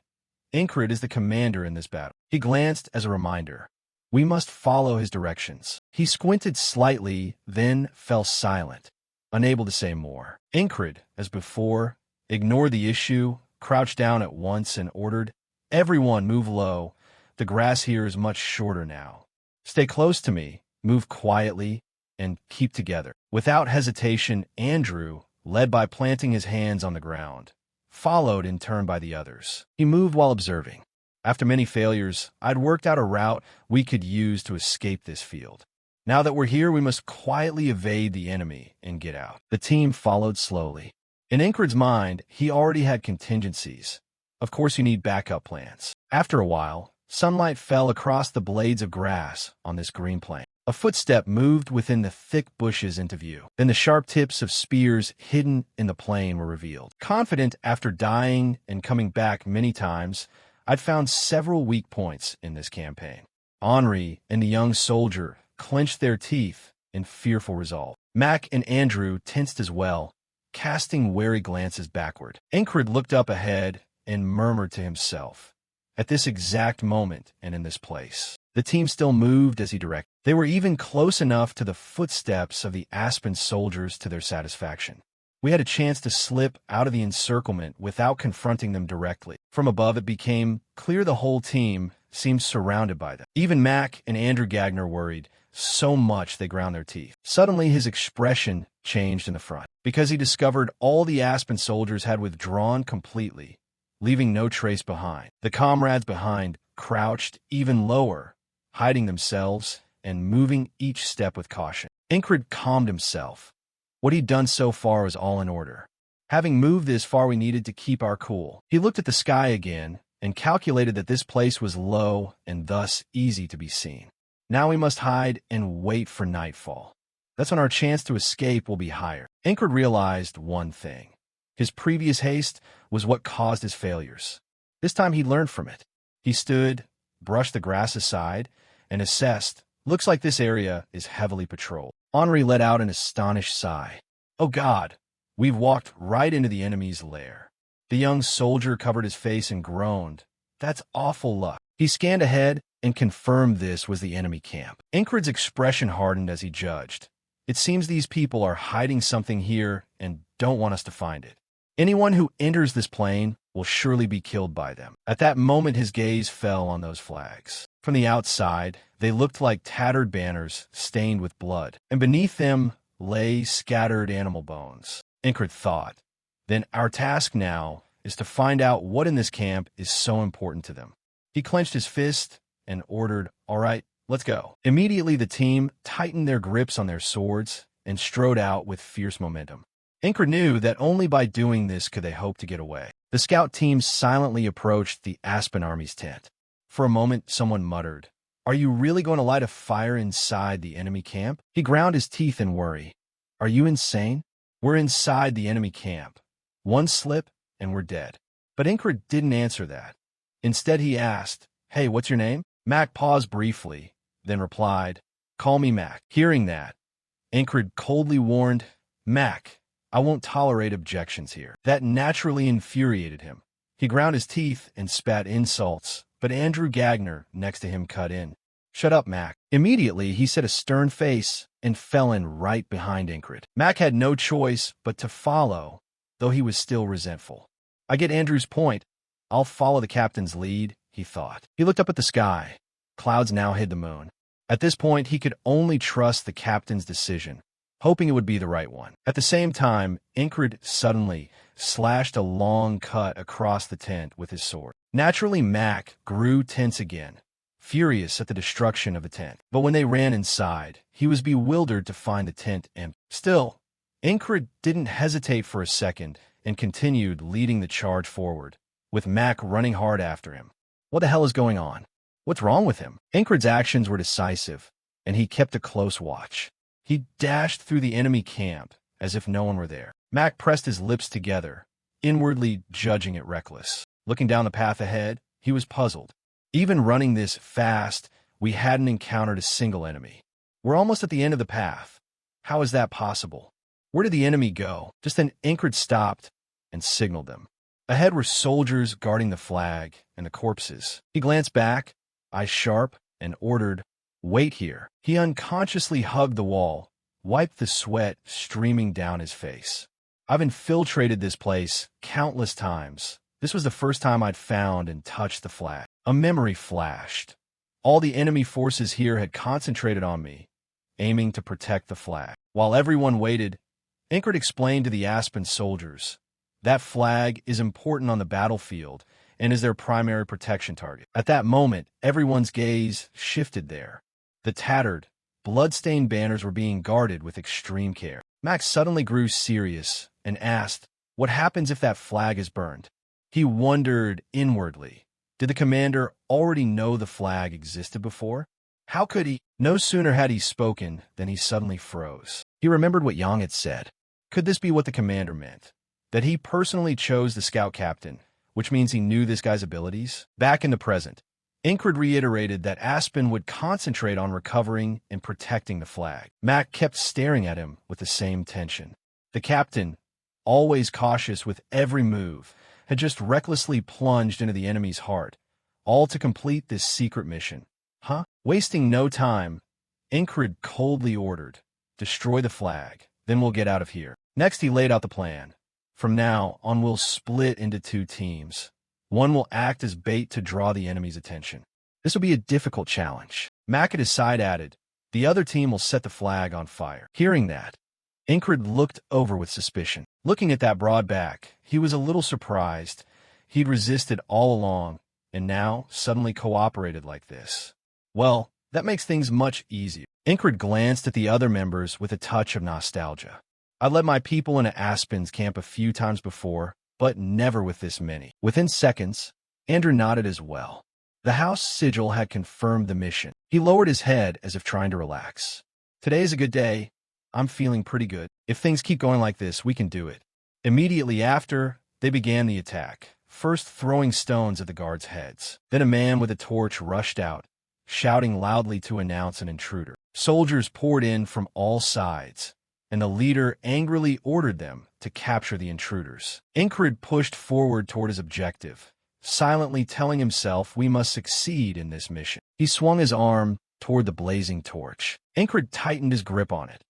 Ingrid is the commander in this battle. He glanced as a reminder. We must follow his directions. He squinted slightly, then fell silent, unable to say more. Ingrid, as before, ignored the issue, crouched down at once and ordered, Everyone move low. The grass here is much shorter now. Stay close to me, move quietly, and keep together. Without hesitation, Andrew, led by planting his hands on the ground, followed in turn by the others. He moved while observing. After many failures, I'd worked out a route we could use to escape this field. Now that we're here, we must quietly evade the enemy and get out. The team followed slowly. In Ingrid's mind, he already had contingencies. Of course, you need backup plans. After a while, sunlight fell across the blades of grass on this green plain. A footstep moved within the thick bushes into view. Then the sharp tips of spears hidden in the plain were revealed. Confident after dying and coming back many times, I'd found several weak points in this campaign. Henri and the young soldier clenched their teeth in fearful resolve. Mac and Andrew tensed as well, casting wary glances backward. Ingrid looked up ahead and murmured to himself, At this exact moment and in this place. The team still moved as he directed. They were even close enough to the footsteps of the Aspen soldiers to their satisfaction. We had a chance to slip out of the encirclement without confronting them directly. From above, it became clear the whole team seemed surrounded by them. Even Mac and Andrew Gagner worried so much they ground their teeth. Suddenly, his expression changed in the front, because he discovered all the Aspen soldiers had withdrawn completely, leaving no trace behind. The comrades behind crouched even lower, hiding themselves and moving each step with caution. Ingrid calmed himself. What he'd done so far was all in order. Having moved this far, we needed to keep our cool. He looked at the sky again and calculated that this place was low and thus easy to be seen. Now we must hide and wait for nightfall. That's when our chance to escape will be higher. Incred realized one thing. His previous haste was what caused his failures. This time he learned from it. He stood, brushed the grass aside, and assessed. Looks like this area is heavily patrolled. Henri let out an astonished sigh. Oh God, we've walked right into the enemy's lair. The young soldier covered his face and groaned. That's awful luck. He scanned ahead and confirmed this was the enemy camp. Incred's expression hardened as he judged. It seems these people are hiding something here and don't want us to find it. Anyone who enters this plane will surely be killed by them. At that moment, his gaze fell on those flags. From the outside, they looked like tattered banners stained with blood, and beneath them lay scattered animal bones. Incred thought, then our task now is to find out what in this camp is so important to them. He clenched his fist and ordered, all right, let's go. Immediately, the team tightened their grips on their swords and strode out with fierce momentum. Incred knew that only by doing this could they hope to get away. The scout team silently approached the Aspen Army's tent. For a moment, someone muttered, "Are you really going to light a fire inside the enemy camp?" He ground his teeth in worry. "Are you insane? We're inside the enemy camp. One slip, and we're dead." But Incred didn't answer that. Instead, he asked, "Hey, what's your name?" Mac paused briefly, then replied, "Call me Mac." Hearing that, Incred coldly warned, "Mac, I won't tolerate objections here." That naturally infuriated him. He ground his teeth and spat insults, but Andrew Gagner next to him cut in. "Shut up, Mac." Immediately, he set a stern face and fell in right behind Incred. Mac had no choice but to follow, though he was still resentful. "I get Andrew's point. I'll follow the captain's lead," he thought. He looked up at the sky. Clouds now hid the moon. At this point, he could only trust the captain's decision, hoping it would be the right one. At the same time, Incred suddenly slashed a long cut across the tent with his sword. Naturally, Mac grew tense again, furious at the destruction of the tent. But when they ran inside, he was bewildered to find the tent empty. Still, Incred didn't hesitate for a second and continued leading the charge forward, with Mac running hard after him. What the hell is going on? What's wrong with him? Incred's actions were decisive, and he kept a close watch. He dashed through the enemy camp as if no one were there. Mac pressed his lips together, inwardly judging it reckless. Looking down the path ahead, he was puzzled. Even running this fast, we hadn't encountered a single enemy. We're almost at the end of the path. How is that possible? Where did the enemy go? Just then, Incred stopped and signaled them. Ahead were soldiers guarding the flag and the corpses. He glanced back, eyes sharp, and ordered, "Wait here." He unconsciously hugged the wall, wiped the sweat streaming down his face. "I've infiltrated this place countless times. This was the first time I'd found and touched the flag." A memory flashed. All the enemy forces here had concentrated on me, aiming to protect the flag. While everyone waited, Incred explained to the Aspen soldiers, that flag is important on the battlefield and is their primary protection target. At that moment, everyone's gaze shifted there. The tattered, blood-stained banners were being guarded with extreme care. Max suddenly grew serious and asked, "What happens if that flag is burned?" He wondered inwardly. Did the commander already know the flag existed before? How could he? No sooner had he spoken than he suddenly froze. He remembered what Yang had said. Could this be what the commander meant? That he personally chose the scout captain, which means he knew this guy's abilities? Back in the present, Incred reiterated that Aspen would concentrate on recovering and protecting the flag. Mac kept staring at him with the same tension. The captain, always cautious with every move, had just recklessly plunged into the enemy's heart, all to complete this secret mission. Huh? Wasting no time, Incred coldly ordered, "Destroy the flag, then we'll get out of here." Next, he laid out the plan. From now on, we'll split into two teams. One will act as bait to draw the enemy's attention. This will be a difficult challenge. Mac at his side added, "The other team will set the flag on fire." Hearing that, Incred looked over with suspicion. Looking at that broad back, he was a little surprised. He'd resisted all along, and now suddenly cooperated like this. Well, that makes things much easier. Incred glanced at the other members with a touch of nostalgia. "I led my people into Aspen's camp a few times before, but never with this many." Within seconds, Andrew nodded as well. The house sigil had confirmed the mission. He lowered his head as if trying to relax. "Today is a good day. I'm feeling pretty good. If things keep going like this, we can do it. Immediately after, they began the attack, first throwing stones at the guards' heads. Then a man with a torch rushed out, shouting loudly to announce an intruder. Soldiers poured in from all sides, and the leader angrily ordered them to capture the intruders. Incred pushed forward toward his objective, silently telling himself we must succeed in this mission. He swung his arm toward the blazing torch. Incred tightened his grip on it.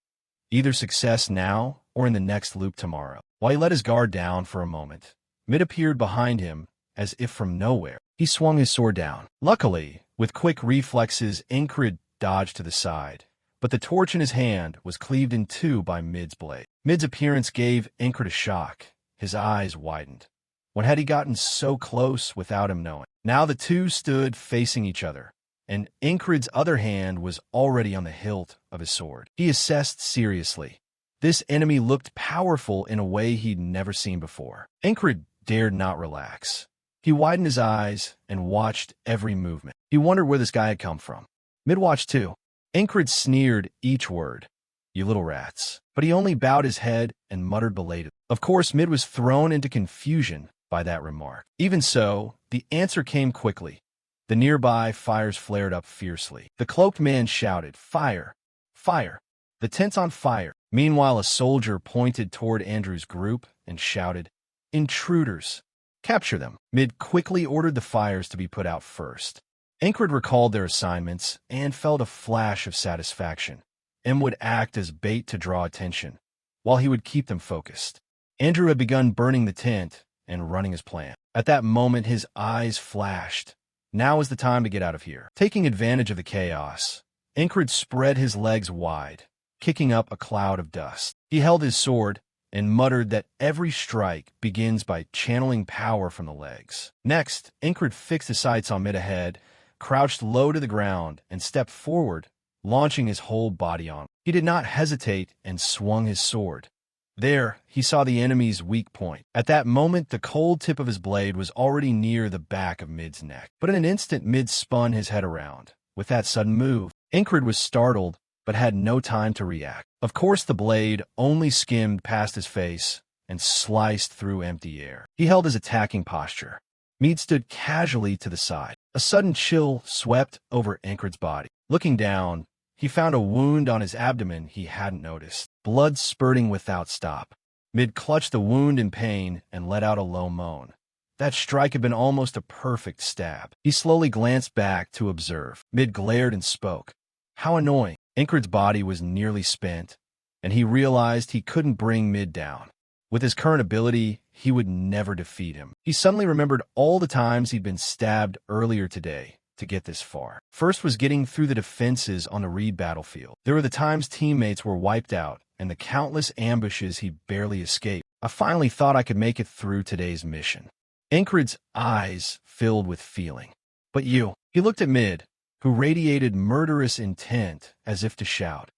Either success now or in the next loop tomorrow. While he let his guard down for a moment, Mid appeared behind him as if from nowhere. He swung his sword down. Luckily, with quick reflexes, Incred dodged to the side, but the torch in his hand was cleaved in two by Mid's blade. Mid's appearance gave Incred a shock. His eyes widened. When had he gotten so close without him knowing? Now the two stood facing each other, and Incred's other hand was already on the hilt of his sword. He assessed seriously. This enemy looked powerful in a way he'd never seen before. Incred dared not relax. He widened his eyes and watched every movement. He wondered where this guy had come from. Mid watched too. Incred sneered each word. "You little rats." But he only bowed his head and muttered belatedly. Of course, Mid was thrown into confusion by that remark. Even so, the answer came quickly. The nearby fires flared up fiercely. The cloaked man shouted, "Fire! Fire! The tent's on fire!" Meanwhile, a soldier pointed toward Andrew's group and shouted, "Intruders! Capture them!" Mid quickly ordered the fires to be put out first. Incred recalled their assignments and felt a flash of satisfaction. M would act as bait to draw attention, while he would keep them focused. Andrew had begun burning the tent and running his plan. At that moment, his eyes flashed. Now is the time to get out of here. Taking advantage of the chaos, Incred spread his legs wide, kicking up a cloud of dust. He held his sword and muttered that every strike begins by channeling power from the legs. Next, Incred fixed his sights on Mid ahead, crouched low to the ground, and stepped forward, launching his whole body on him. He did not hesitate and swung his sword. There, he saw the enemy's weak point. At that moment, the cold tip of his blade was already near the back of Mid's neck. But in an instant, Mid spun his head around. With that sudden move, Incred was startled, but had no time to react. Of course, the blade only skimmed past his face and sliced through empty air. He held his attacking posture. Mid stood casually to the side. A sudden chill swept over Incred's body. Looking down, he found a wound on his abdomen he hadn't noticed, blood spurting without stop. Mid clutched the wound in pain and let out a low moan. That strike had been almost a perfect stab. He slowly glanced back to observe. Mid glared and spoke. How annoying. Incred's body was nearly spent, and he realized he couldn't bring Mid down. With his current ability, he would never defeat him. He suddenly remembered all the times he'd been stabbed earlier today to get this far. First was getting through the defenses on the Reed battlefield. There were the times teammates were wiped out and the countless ambushes he barely escaped. I finally thought I could make it through today's mission. Incred's eyes filled with feeling. But you, he looked at Mid, who radiated murderous intent as if to shout,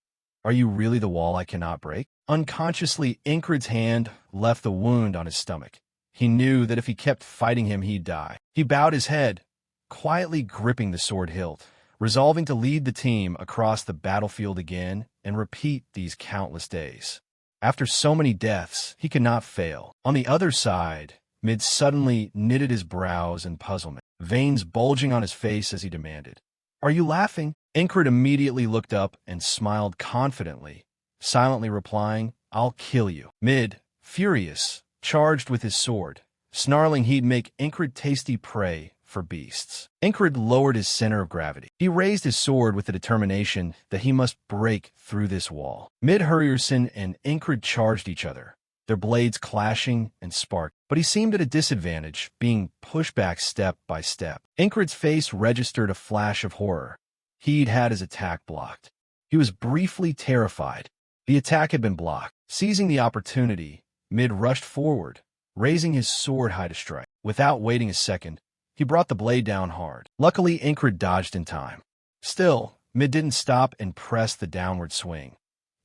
"Are you really the wall I cannot break?" Unconsciously, Incred's hand left the wound on his stomach. He knew that if he kept fighting him, he'd die. He bowed his head, quietly gripping the sword hilt, resolving to lead the team across the battlefield again and repeat these countless days. After so many deaths, he could not fail. On the other side, Mid suddenly knitted his brows in puzzlement, veins bulging on his face as he demanded, "Are you laughing?" Incred immediately looked up and smiled confidently, silently replying, "I'll kill you." Mid, furious, charged with his sword, snarling he'd make Incred tasty prey for beasts. Incred lowered his center of gravity. He raised his sword with the determination that he must break through this wall. Mid Hurrierson and Incred charged each other, their blades clashing and sparking. But he seemed at a disadvantage, being pushed back step by step. Incred's face registered a flash of horror. He'd had his attack blocked. He was briefly terrified. The attack had been blocked. Seizing the opportunity, Mid rushed forward, raising his sword high to strike. Without waiting a second, he brought the blade down hard. Luckily, Incred dodged in time. Still, Mid didn't stop and pressed the downward swing.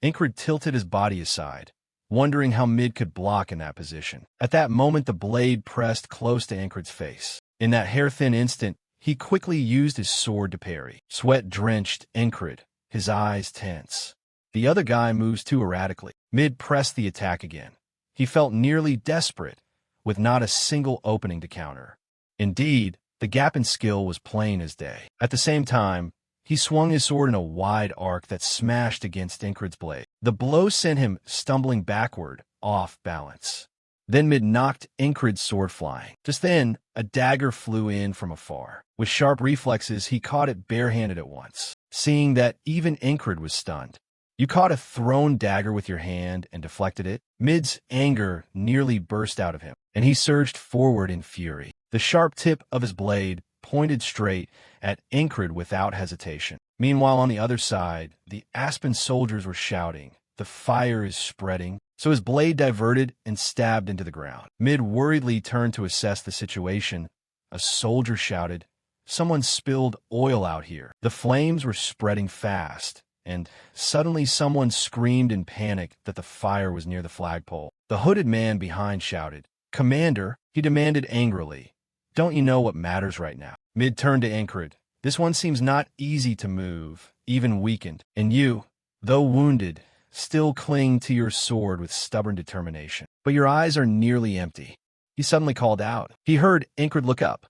Incred tilted his body aside, wondering how Mid could block in that position. At that moment, the blade pressed close to Incred's face. In that hair-thin instant, he quickly used his sword to parry. Sweat drenched Incred, his eyes tense. The other guy moves too erratically. Mid pressed the attack again. He felt nearly desperate, with not a single opening to counter. Indeed, the gap in skill was plain as day. At the same time, he swung his sword in a wide arc that smashed against Incred's blade. The blow sent him stumbling backward, off balance. Then Mid knocked Incred's sword flying. Just then, a dagger flew in from afar. With sharp reflexes, he caught it barehanded at once. Seeing that even Incred was stunned. You caught a thrown dagger with your hand and deflected it? Mid's anger nearly burst out of him, and he surged forward in fury. The sharp tip of his blade pointed straight at Incred without hesitation. Meanwhile, on the other side, the Aspen soldiers were shouting, "The fire is spreading." So his blade diverted and stabbed into the ground. Mid worriedly turned to assess the situation. A soldier shouted, "Someone spilled oil out here." The flames were spreading fast, and suddenly someone screamed in panic that the fire was near the flagpole. The hooded man behind shouted, "Commander," he demanded angrily. "Don't you know what matters right now?" Mid turned to Incred. "This one seems not easy to move, even weakened. And you, though wounded, still cling to your sword with stubborn determination. But your eyes are nearly empty." He suddenly called out. He heard Incred look up.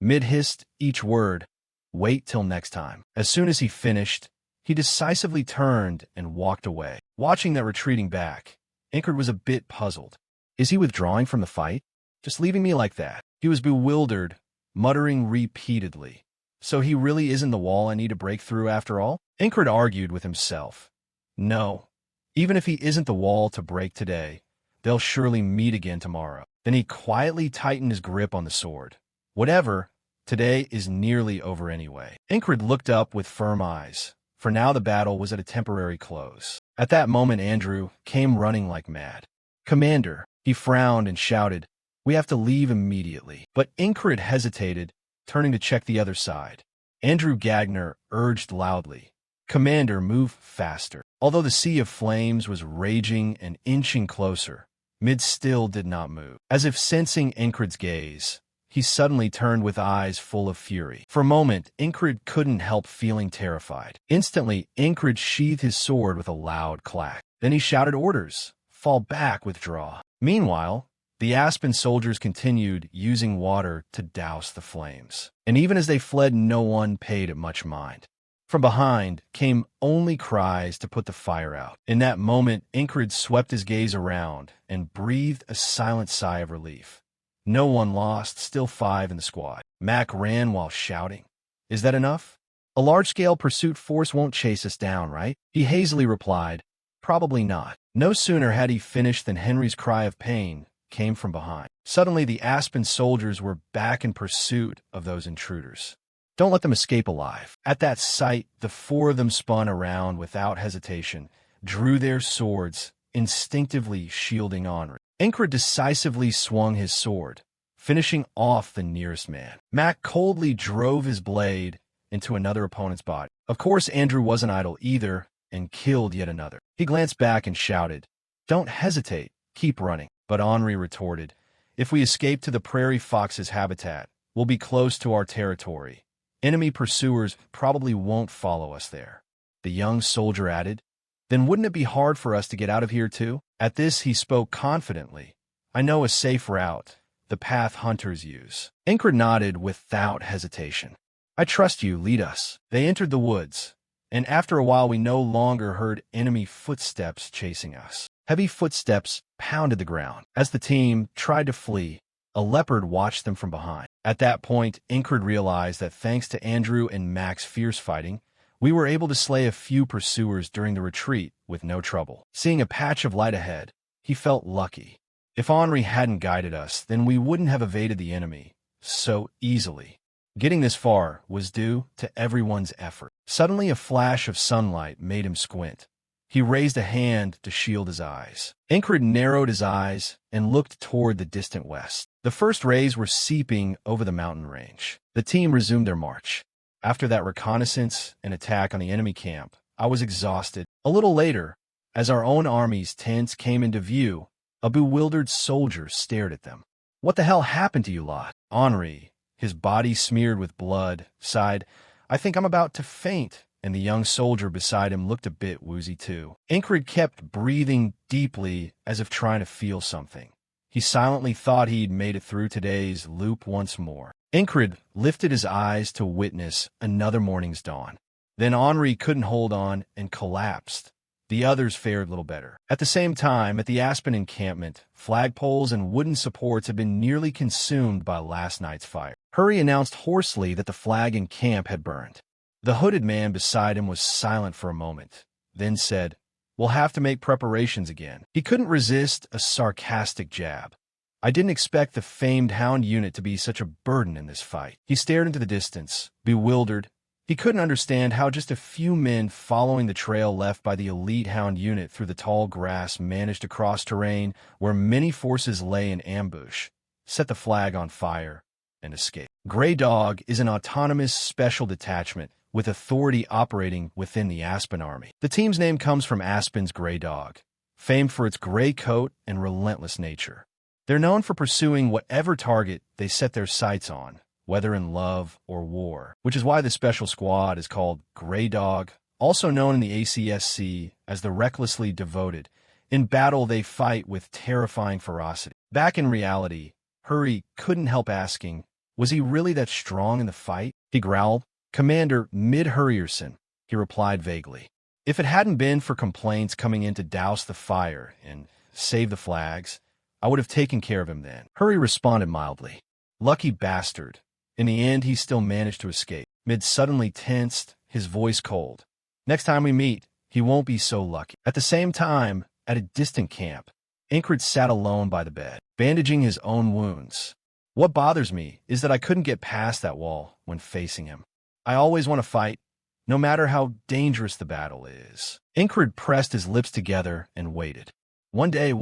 Mid hissed each word, "Wait till next time." As soon as he finished, he decisively turned and walked away. Watching that retreating back, Incred was a bit puzzled. Is he withdrawing from the fight? Just leaving me like that? He was bewildered, muttering repeatedly. So he really isn't the wall I need to break through after all? Incred argued with himself. No. Even if he isn't the wall to break today, they'll surely meet again tomorrow. Then he quietly tightened his grip on the sword. Whatever, today is nearly over anyway. Incred looked up with firm eyes, for now the battle was at a temporary close. At that moment, Andrew came running like mad. "Commander," he frowned and shouted, "we have to leave immediately." But Incred hesitated, turning to check the other side. Andrew Gagner urged loudly, "Commander, move faster." Although the sea of flames was raging and inching closer, Mid still did not move. As if sensing Incred's gaze, he suddenly turned with eyes full of fury. For a moment, Incred couldn't help feeling terrified. Instantly, Incred sheathed his sword with a loud clack. Then he shouted orders. "Fall back, withdraw." Meanwhile, the Aspen soldiers continued using water to douse the flames. And even as they fled, no one paid it much mind. From behind came only cries to put the fire out. In that moment, Incred swept his gaze around and breathed a silent sigh of relief. No one lost, still 5 in the squad. Mac ran while shouting, "Is that enough? A large-scale pursuit force won't chase us down, right?" He hazily replied, "Probably not." No sooner had he finished than Henry's cry of pain came from behind. Suddenly, the Aspen soldiers were back in pursuit of those intruders. Don't let them escape alive. At that sight, the 4 of them spun around without hesitation, drew their swords, instinctively shielding Henri. Incred decisively swung his sword, finishing off the nearest man. Mac coldly drove his blade into another opponent's body. Of course, Andrew wasn't idle either, and killed yet another. He glanced back and shouted, "Don't hesitate, keep running." But Henri retorted, "If we escape to the prairie fox's habitat, we'll be close to our territory. Enemy pursuers probably won't follow us there." The young soldier added, "Then wouldn't it be hard for us to get out of here too?" At this he spoke confidently. "I know a safe route, the path hunters use." Incred nodded without hesitation. "I trust you, lead us." They entered the woods, and after a while we no longer heard enemy footsteps chasing us. Heavy footsteps pounded the ground. As the team tried to flee, a leopard watched them from behind. At that point, Incred realized that thanks to Andrew and Mac's fierce fighting, we were able to slay a few pursuers during the retreat with no trouble. Seeing a patch of light ahead, he felt lucky. If Henri hadn't guided us, then we wouldn't have evaded the enemy so easily. Getting this far was due to everyone's effort. Suddenly, a flash of sunlight made him squint. He raised a hand to shield his eyes. Incred narrowed his eyes and looked toward the distant west. The first rays were seeping over the mountain range. The team resumed their march. After that reconnaissance and attack on the enemy camp, I was exhausted. A little later, as our own army's tents came into view, a bewildered soldier stared at them. "What the hell happened to you lot?" Henri, his body smeared with blood, sighed, "I think I'm about to faint." and the young soldier beside him looked a bit woozy too. Ingrid kept breathing deeply as if trying to feel something. He silently thought he'd made it through today's loop once more. Ingrid lifted his eyes to witness another morning's dawn. Then Henri couldn't hold on and collapsed. The others fared little better. At the same time, at the Aspen encampment, flagpoles and wooden supports had been nearly consumed by last night's fire. Hurry announced hoarsely that the flag in camp had burned. The hooded man beside him was silent for a moment, then said, "We'll have to make preparations again." He couldn't resist a sarcastic jab. "I didn't expect the famed Hound unit to be such a burden in this fight." He stared into the distance, bewildered. He couldn't understand how just a few men following the trail left by the elite Hound unit through the tall grass managed to cross terrain where many forces lay in ambush, set the flag on fire, and escape. Grey Dog is an autonomous special detachment with authority operating within the Aspen Army. The team's name comes from Aspen's Grey Dog, famed for its gray coat and relentless nature. They're known for pursuing whatever target they set their sights on, whether in love or war, which is why the special squad is called Grey Dog, also known in the ACSC as the recklessly devoted. In battle, they fight with terrifying ferocity. Back in reality, Hurry couldn't help asking, was he really that strong in the fight? He growled, "Commander Mid-Hurrierson," he replied vaguely. "If it hadn't been for complaints coming in to douse the fire and save the flags, I would have taken care of him then." Hurry responded mildly. "Lucky bastard." In the end, he still managed to escape. Mid suddenly tensed, his voice cold. "Next time we meet, he won't be so lucky." At the same time, at a distant camp, Ingrid sat alone by the bed, bandaging his own wounds. "What bothers me is that I couldn't get past that wall when facing him. I always want to fight, no matter how dangerous the battle is." Ingrid pressed his lips together and waited. One day,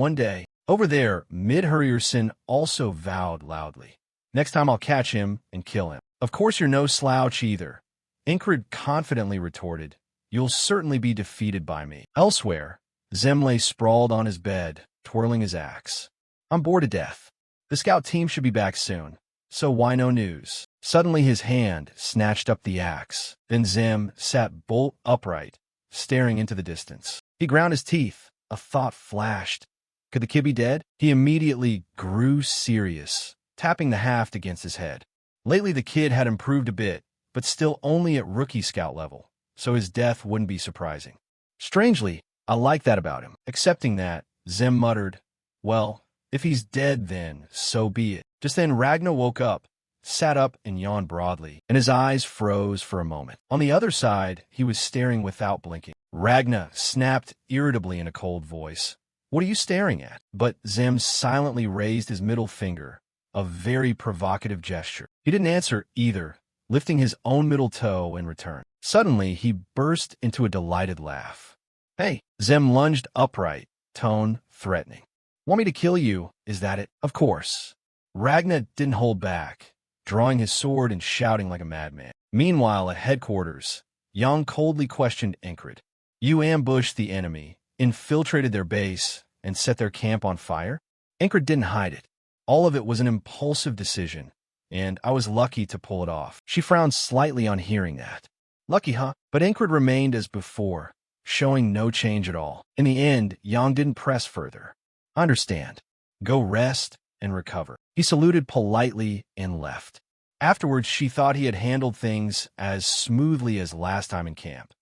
over there, Mid-Hurrierson also vowed loudly. "Next time I'll catch him and kill him." "Of course you're no slouch either," Ingrid confidently retorted. "You'll certainly be defeated by me." Elsewhere, Zem lay sprawled on his bed, twirling his axe. "I'm bored to death. The scout team should be back soon, so why no news?" Suddenly his hand snatched up the axe. Then Zem sat bolt upright, staring into the distance. He ground his teeth. A thought flashed. Could the kid be dead? He immediately grew serious, tapping the haft against his head. Lately the kid had improved a bit, but still only at rookie scout level, so his death wouldn't be surprising. Strangely, I like that about him. Accepting that, Zem muttered, "Well, if he's dead then, so be it." Just then Ragnar woke up, sat up and yawned broadly, and his eyes froze for a moment. On the other side, he was staring without blinking. Ragnar snapped irritably in a cold voice, "What are you staring at?" But Zem silently raised his middle finger, a very provocative gesture. He didn't answer either, lifting his own middle toe in return. Suddenly, he burst into a delighted laugh. "Hey!" Zem lunged upright, tone threatening. "Want me to kill you, is that it?" "Of course." Ragnar didn't hold back, drawing his sword and shouting like a madman. Meanwhile, at headquarters, Yang coldly questioned Ingrid. "You ambushed the enemy, infiltrated their base, and set their camp on fire?" Ingrid didn't hide it. "All of it was an impulsive decision, and I was lucky to pull it off." She frowned slightly on hearing that. "Lucky, huh?" But Ingrid remained as before, showing no change at all. In the end, Yang didn't press further. "I understand. Go rest and recover." He saluted politely and left. Afterwards, she thought he had handled things as smoothly as last time in camp.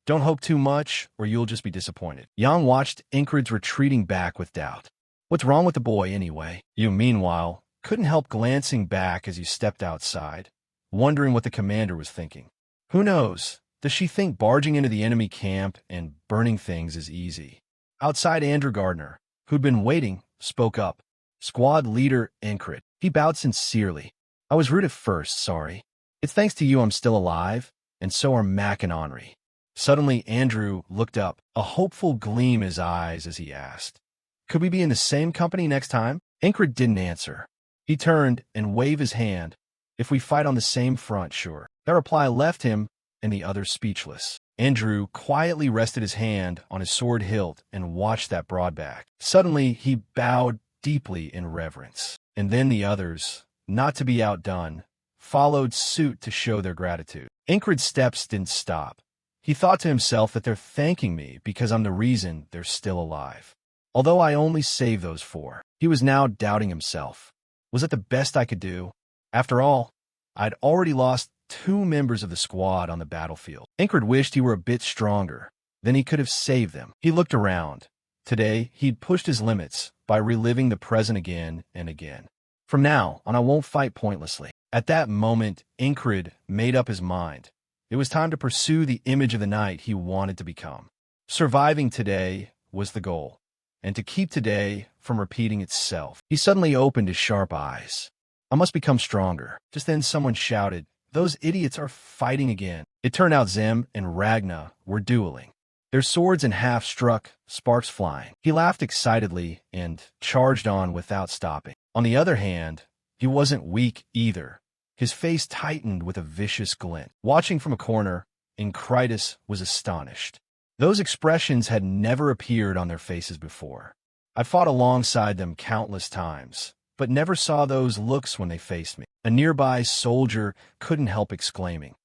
"Don't hope too much, or you'll just be disappointed." Yang watched Ingrid's retreating back with doubt. "What's wrong with the boy, anyway?" You, meanwhile, couldn't help glancing back as he stepped outside, wondering what the commander was thinking. Who knows? Does she think barging into the enemy camp and burning things is easy? Outside, Andrew Gardner, who'd been waiting, spoke up. "Squad leader Ingrid." He bowed sincerely. "I was rude at first, sorry. It's thanks to you I'm still alive, and so are Mac and Henri." Suddenly, Andrew looked up, a hopeful gleam in his eyes as he asked, "Could we be in the same company next time?" Ingrid didn't answer. He turned and waved his hand. "If we fight on the same front, sure." That reply left him and the other speechless. Andrew quietly rested his hand on his sword hilt and watched that broad back. Suddenly, he bowed deeply in reverence. And then the others, not to be outdone, followed suit to show their gratitude. Ingrid's steps didn't stop. He thought to himself that they're thanking me because I'm the reason they're still alive. Although I only saved those 4. He was now doubting himself. Was it the best I could do? After all, I'd already lost 2 members of the squad on the battlefield. Incred wished he were a bit stronger. Then he could have saved them. He looked around. Today, he'd pushed his limits by reliving the present again and again. From now on, I won't fight pointlessly. At that moment, Incred made up his mind. It was time to pursue the image of the knight he wanted to become. Surviving today was the goal, and to keep today from repeating itself. He suddenly opened his sharp eyes. I must become stronger. Just then someone shouted, "Those idiots are fighting again." It turned out Zem and Ragna were dueling. Their swords in half struck, sparks flying. He laughed excitedly and charged on without stopping. On the other hand, he wasn't weak either. His face tightened with a vicious glint. Watching from a corner, Encritus was astonished. Those expressions had never appeared on their faces before. I fought alongside them countless times, but never saw those looks when they faced me. A nearby soldier couldn't help exclaiming,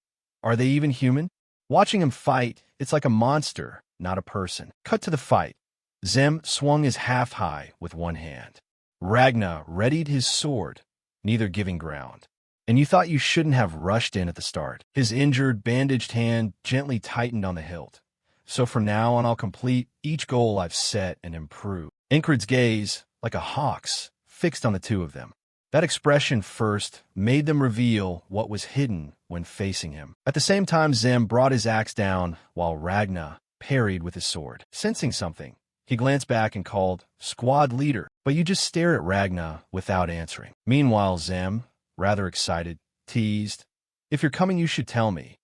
"Are they even human?" Watching him fight, it's like a monster, not a person. Cut to the fight. Zem swung his half-high with one hand. Ragna readied his sword, neither giving ground. And you thought you shouldn't have rushed in at the start. His injured, bandaged hand gently tightened on the hilt. So from now on, I'll complete each goal I've set and improve. Incred's gaze, like a hawk's, fixed on the 2 of them. That expression first made them reveal what was hidden when facing him. At the same time, Zem brought his axe down while Ragna parried with his sword. Sensing something, he glanced back and called, "Squad leader," but you just stared at Ragna without answering. Meanwhile, Zem, rather excited, teased, "If you're coming, you should tell me.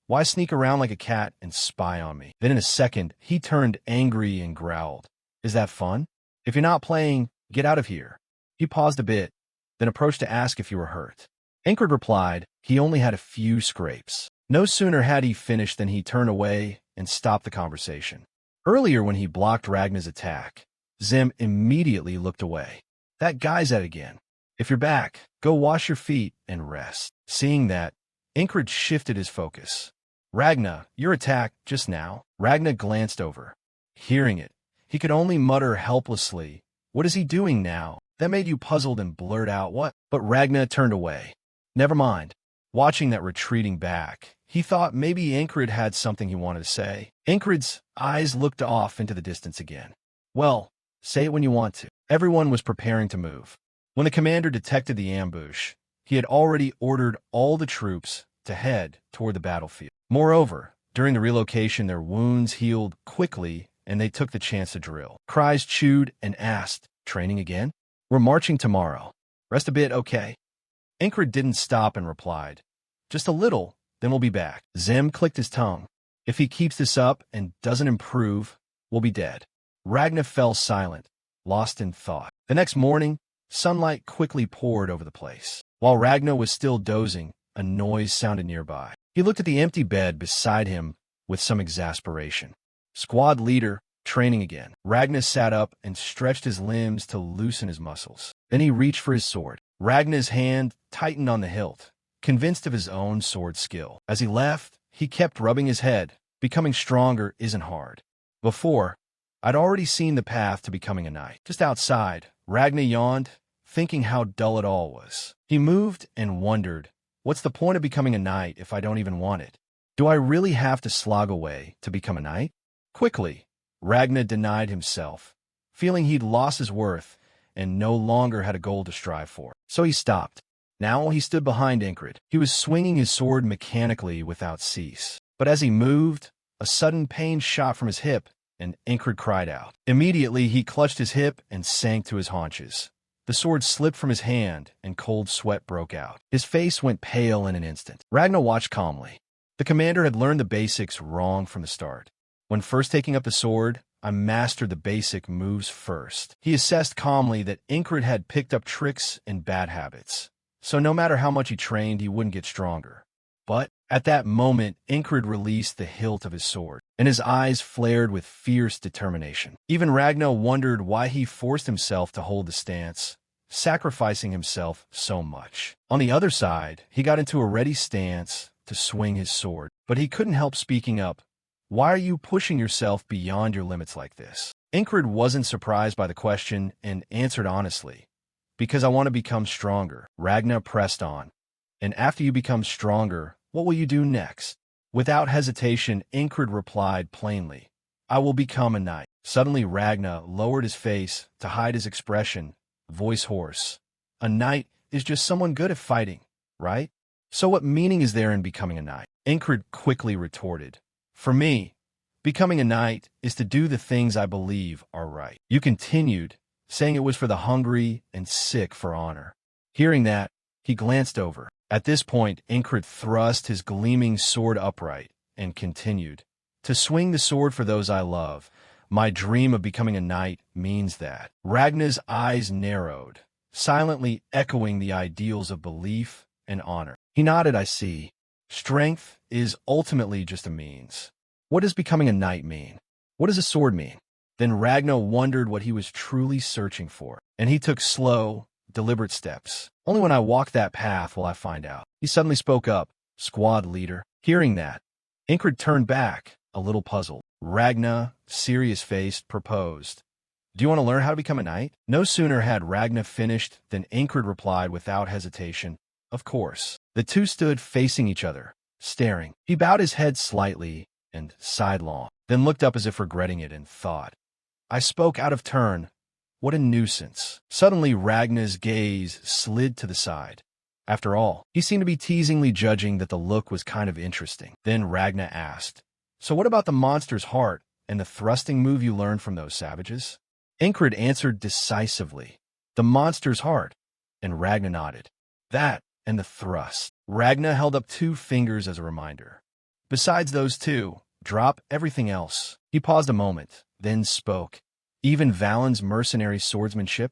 Why sneak around like a cat and spy on me?" Then in a second, he turned angry and growled, "Is that fun? If you're not playing, get out of here." He paused a bit, then approached to ask if you were hurt. Incred replied he only had a few scrapes. No sooner had he finished than he turned away and stopped the conversation. Earlier when he blocked Ragna's attack, Zem immediately looked away. "That guy's at it again. If you're back, go wash your feet and rest." Seeing that, Incred shifted his focus. "Ragna, your attack just now." Ragna glanced over. Hearing it, he could only mutter helplessly, "What is he doing now?" That made you puzzled and blurt out, "What?" But Ragna turned away. Never mind. Watching that retreating back, he thought maybe Incred had something he wanted to say. Incred's eyes looked off into the distance again. "Well, say it when you want to." Everyone was preparing to move. When the commander detected the ambush, he had already ordered all the troops to head toward the battlefield. Moreover, during the relocation, their wounds healed quickly and they took the chance to drill. Cries chewed and asked, "Training again?" "We're marching tomorrow. Rest a bit, okay?" Incred didn't stop and replied, "Just a little, then we'll be back." Zem clicked his tongue. If he keeps this up and doesn't improve, we'll be dead. Ragna fell silent, lost in thought. The next morning, sunlight quickly poured over the place. While Ragna was still dozing, a noise sounded nearby. He looked at the empty bed beside him with some exasperation. Squad leader, training again. Ragna sat up and stretched his limbs to loosen his muscles. Then he reached for his sword. Ragna's hand tightened on the hilt, convinced of his own sword skill. As he left, he kept rubbing his head. Becoming stronger isn't hard. Before, I'd already seen the path to becoming a knight. Just outside, Ragna yawned, thinking how dull it all was. He moved and wondered, what's the point of becoming a knight if I don't even want it? Do I really have to slog away to become a knight? Quickly, Ragna denied himself, feeling he'd lost his worth and no longer had a goal to strive for. So he stopped. Now he stood behind Incred. He was swinging his sword mechanically without cease. But as he moved, a sudden pain shot from his hip, and Incred cried out. Immediately, he clutched his hip and sank to his haunches. The sword slipped from his hand, and cold sweat broke out. His face went pale in an instant. Ragna watched calmly. The commander had learned the basics wrong from the start. When first taking up the sword, I mastered the basic moves first. He assessed calmly that Incred had picked up tricks and bad habits. So no matter how much he trained, he wouldn't get stronger. But at that moment, Incred released the hilt of his sword, and his eyes flared with fierce determination. Even Ragna wondered why he forced himself to hold the stance, sacrificing himself so much. On the other side, he got into a ready stance to swing his sword, but he couldn't help speaking up. Why are you pushing yourself beyond your limits like this? Ingrid wasn't surprised by the question and answered honestly. Because I want to become stronger. Ragna pressed on. And after you become stronger, what will you do next? Without hesitation, Ingrid replied plainly, I will become a knight. Suddenly Ragna lowered his face to hide his expression, voice hoarse. A knight is just someone good at fighting, right? So what meaning is there in becoming a knight? Ingrid quickly retorted. For me, becoming a knight is to do the things I believe are right. You continued, saying it was for the hungry and sick for honor. Hearing that, he glanced over. At this point, Ingrid thrust his gleaming sword upright and continued. To swing the sword for those I love, my dream of becoming a knight means that. Ragna's eyes narrowed, silently echoing the ideals of belief and honor. He nodded, I see. Strength is ultimately just a means. What does becoming a knight mean? What does a sword mean? Then Ragna wondered what he was truly searching for, and he took slow, deliberate steps. Only when I walk that path will I find out. He suddenly spoke up, squad leader. Hearing that, Ingrid turned back, a little puzzled. Ragna, serious-faced, proposed. Do you want to learn how to become a knight? No sooner had Ragna finished than Ingrid replied without hesitation, of course. The two stood facing each other, staring. He bowed his head slightly and sighed long, then looked up as if regretting it and thought, I spoke out of turn. What a nuisance. Suddenly Ragna's gaze slid to the side. After all, he seemed to be teasingly judging that the look was kind of interesting. Then Ragna asked, So what about the monster's heart and the thrusting move you learned from those savages? Ingrid answered decisively, The monster's heart. And Ragna nodded. That and the thrust. Ragna held up 2 fingers as a reminder. Besides those 2, drop everything else. He paused a moment, then spoke. Even Valen's mercenary swordsmanship?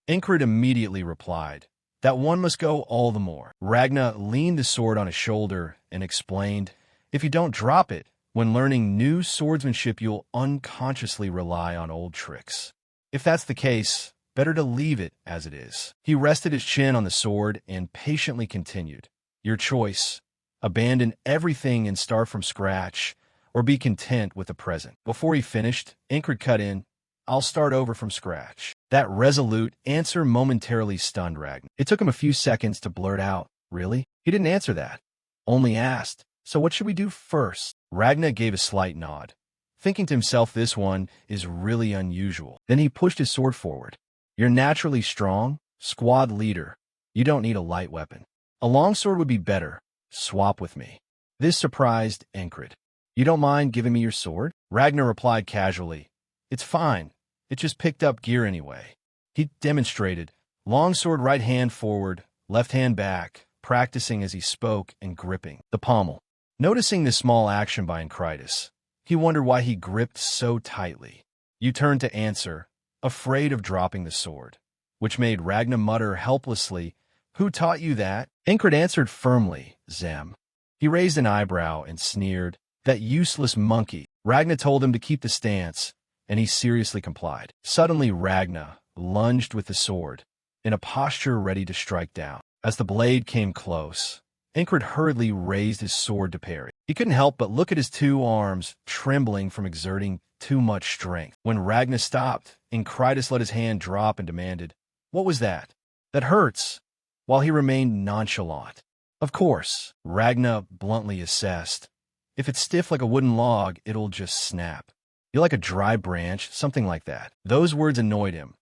Ingrid immediately replied, That one must go all the more. Ragna leaned the sword on his shoulder and explained, If you don't drop it, when learning new swordsmanship you'll unconsciously rely on old tricks. If that's the case, better to leave it as it is. He rested his chin on the sword and patiently continued, Your choice. Abandon everything and start from scratch, or be content with the present. Before he finished, Ingrid cut in, I'll start over from scratch. That resolute answer momentarily stunned Ragnar. It took him a few seconds to blurt out, Really? He didn't answer that. Only asked, So what should we do first? Ragnar gave a slight nod, thinking to himself this one is really unusual. Then he pushed his sword forward. You're naturally strong, squad leader. You don't need a light weapon. A longsword would be better. Swap with me. This surprised Ingrid. You don't mind giving me your sword? Ragnar replied casually. It's fine. It just picked up gear anyway. He demonstrated, longsword right hand forward, left hand back, practicing as he spoke and gripping the pommel. Noticing this small action by Encritus, he wondered why he gripped so tightly. You turned to answer, afraid of dropping the sword, which made Ragnar mutter helplessly, Who taught you that? Ingrid answered firmly, Zem. He raised an eyebrow and sneered, That useless monkey. Ragnar told him to keep the stance, and he seriously complied. Suddenly Ragnar lunged with the sword, in a posture ready to strike down. As the blade came close, Ingrid hurriedly raised his sword to parry. He couldn't help but look at his 2 arms trembling from exerting too much strength. When Ragnar stopped, Encritus let his hand drop and demanded, What was that? That hurts, while he remained nonchalant. Of course, Ragnar bluntly assessed. If it's stiff like a wooden log, it'll just snap. You're like a dry branch, something like that. Those words annoyed him.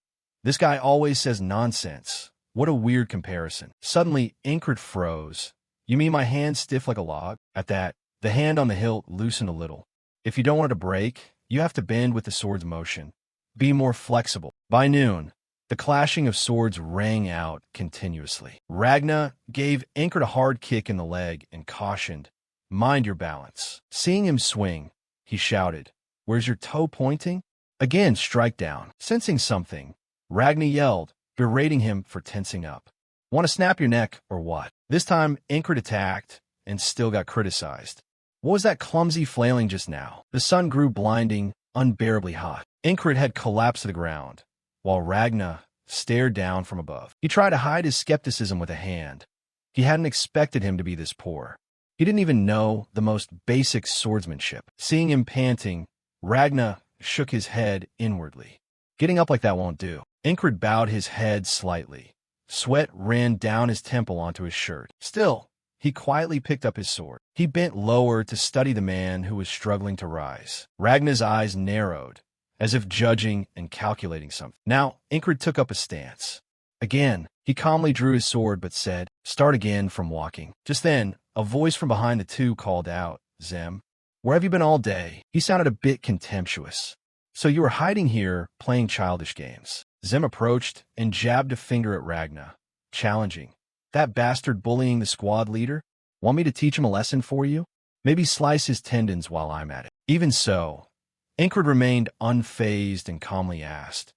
This guy always says nonsense. What a weird comparison. Suddenly, Ingrid froze. You mean my hand's stiff like a log? At that, the hand on the hilt loosened a little. If you don't want it to break, you have to bend with the sword's motion. Be more flexible. By noon, the clashing of swords rang out continuously. Ragnar gave Ingrid a hard kick in the leg and cautioned, Mind your balance. Seeing him swing, he shouted, Where's your toe pointing? Again, strike down. Sensing something, Ragnar yelled, berating him for tensing up. Want to snap your neck or what? This time, Ingrid attacked and still got criticized. What was that clumsy flailing just now? The sun grew blinding, unbearably hot. Ingrid had collapsed to the ground, while Ragnar stared down from above. He tried to hide his skepticism with a hand. He hadn't expected him to be this poor. He didn't even know the most basic swordsmanship. Seeing him panting, Ragnar shook his head inwardly. Getting up like that won't do. Ingrid bowed his head slightly. Sweat ran down his temple onto his shirt. Still, he quietly picked up his sword. He bent lower to study the man who was struggling to rise. Ragnar's eyes narrowed, as if judging and calculating something. Now, Ingrid took up a stance. Again, he calmly drew his sword but said, "Start again from walking." Just then, a voice from behind the two called out, "Zem, where have you been all day?" He sounded a bit contemptuous. "So you were hiding here, playing childish games." Zem approached and jabbed a finger at Ragnar, challenging. "That bastard bullying the squad leader? Want me to teach him a lesson for you? Maybe slice his tendons while I'm at it." Even so, Ingrid remained unfazed and calmly asked,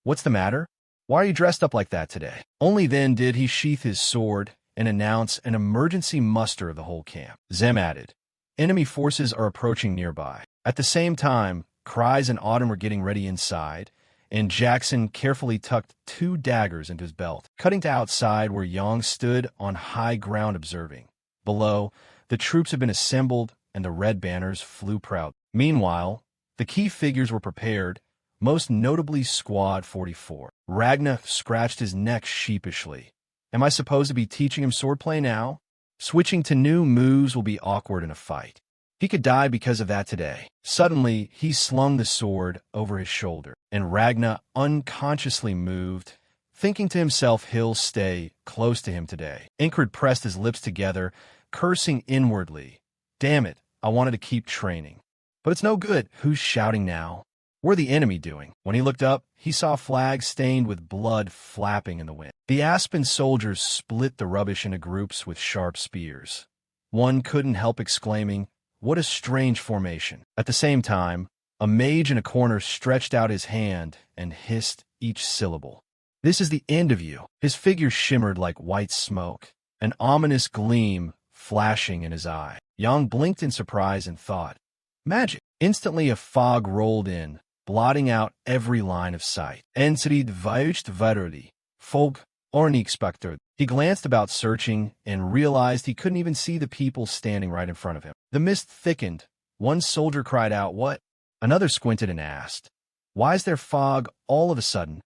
"What's the matter? Why are you dressed up like that today?" Only then did he sheath his sword and announce an emergency muster of the whole camp. Zem added, "Enemy forces are approaching nearby." At the same time, Cries and Autumn were getting ready inside, and Jackson carefully tucked 2 daggers into his belt, cutting to outside where Yang stood on high ground observing. Below, the troops had been assembled and the red banners flew proud. Meanwhile, the key figures were prepared, most notably Squad 44. Ragnar scratched his neck sheepishly. Am I supposed to be teaching him swordplay now? Switching to new moves will be awkward in a fight. He could die because of that today. Suddenly, he slung the sword over his shoulder, and Ragnar unconsciously moved, thinking to himself he'll stay close to him today. Ingrid pressed his lips together, cursing inwardly. Damn it, I wanted to keep training. But it's no good. Who's shouting now? What're the enemy doing? When he looked up, he saw flags stained with blood flapping in the wind. The Aspen soldiers split the rubbish into groups with sharp spears. One couldn't help exclaiming, "What a strange formation." At the same time, a mage in a corner stretched out his hand and hissed each syllable. "This is the end of you." His figure shimmered like white smoke, an ominous gleam flashing in his eye. Yang blinked in surprise and thought, "Magic." Instantly a fog rolled in, blotting out every line of sight. Enstrid vajust varuli, folk, ornixpector. He glanced about searching and realized he couldn't even see the people standing right in front of him. The mist thickened. One soldier cried out, "What?" Another squinted and asked, "Why is there fog all of a sudden?"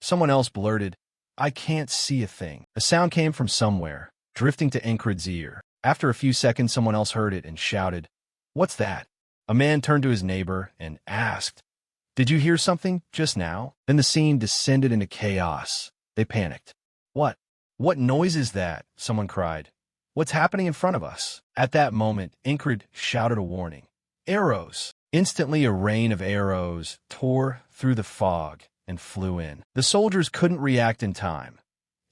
Someone else blurted, "I can't see a thing." A sound came from somewhere, drifting to Ingrid's ear. After a few seconds, someone else heard it and shouted, "What's that?" A man turned to his neighbor and asked, "Did you hear something just now?" Then the scene descended into chaos. They panicked. What noise is that?" someone cried. "What's happening in front of us?" At that moment, Ingrid shouted a warning. "Arrows!" Instantly, a rain of arrows tore through the fog and flew in. The soldiers couldn't react in time.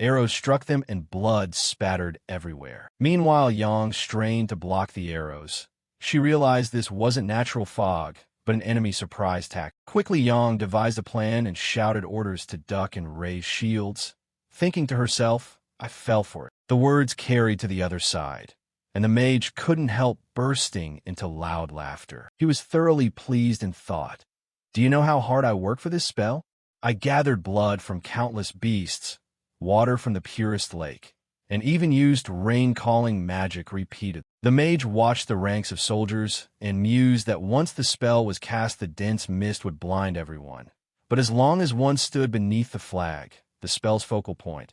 Arrows struck them and blood spattered everywhere. Meanwhile, Yang strained to block the arrows. She realized this wasn't natural fog, but an enemy surprise attack. Quickly, Yang devised a plan and shouted orders to duck and raise shields. Thinking to herself, "I fell for it." The words carried to the other side, and the mage couldn't help bursting into loud laughter. He was thoroughly pleased and thought, "Do you know how hard I worked for this spell? I gathered blood from countless beasts, water from the purest lake, and even used rain-calling magic repeated." The mage watched the ranks of soldiers and mused that once the spell was cast, the dense mist would blind everyone. But as long as one stood beneath the flag, the spell's focal point,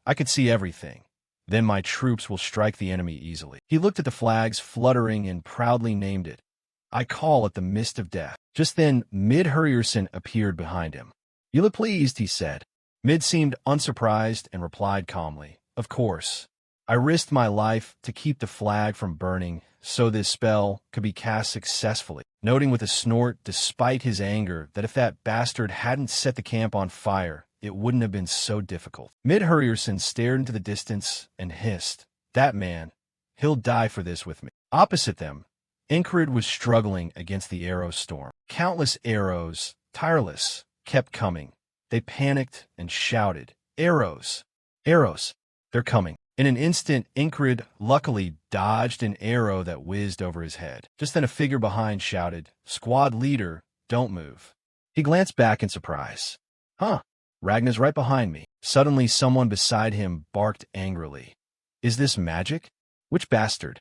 I could see everything. Then my troops will strike the enemy easily. He looked at the flags fluttering and proudly named it. "I call it the Mist of Death." Just then, Mid Hurrierson appeared behind him. "You look pleased," he said. Mid seemed unsurprised and replied calmly, "Of course. I risked my life to keep the flag from burning so this spell could be cast successfully," noting with a snort, despite his anger, that if that bastard hadn't set the camp on fire, it wouldn't have been so difficult. Mid Hurrierson stared into the distance and hissed, "That man, he'll die for this with me." Opposite them, Ingrid was struggling against the arrow storm. Countless arrows, tireless, kept coming. They panicked and shouted, "Arrows! Arrows! They're coming!" In an instant, Ingrid luckily dodged an arrow that whizzed over his head. Just then a figure behind shouted, "Squad leader, don't move." He glanced back in surprise. "Huh, Ragnar's right behind me." Suddenly, someone beside him barked angrily. "Is this magic? Which bastard?"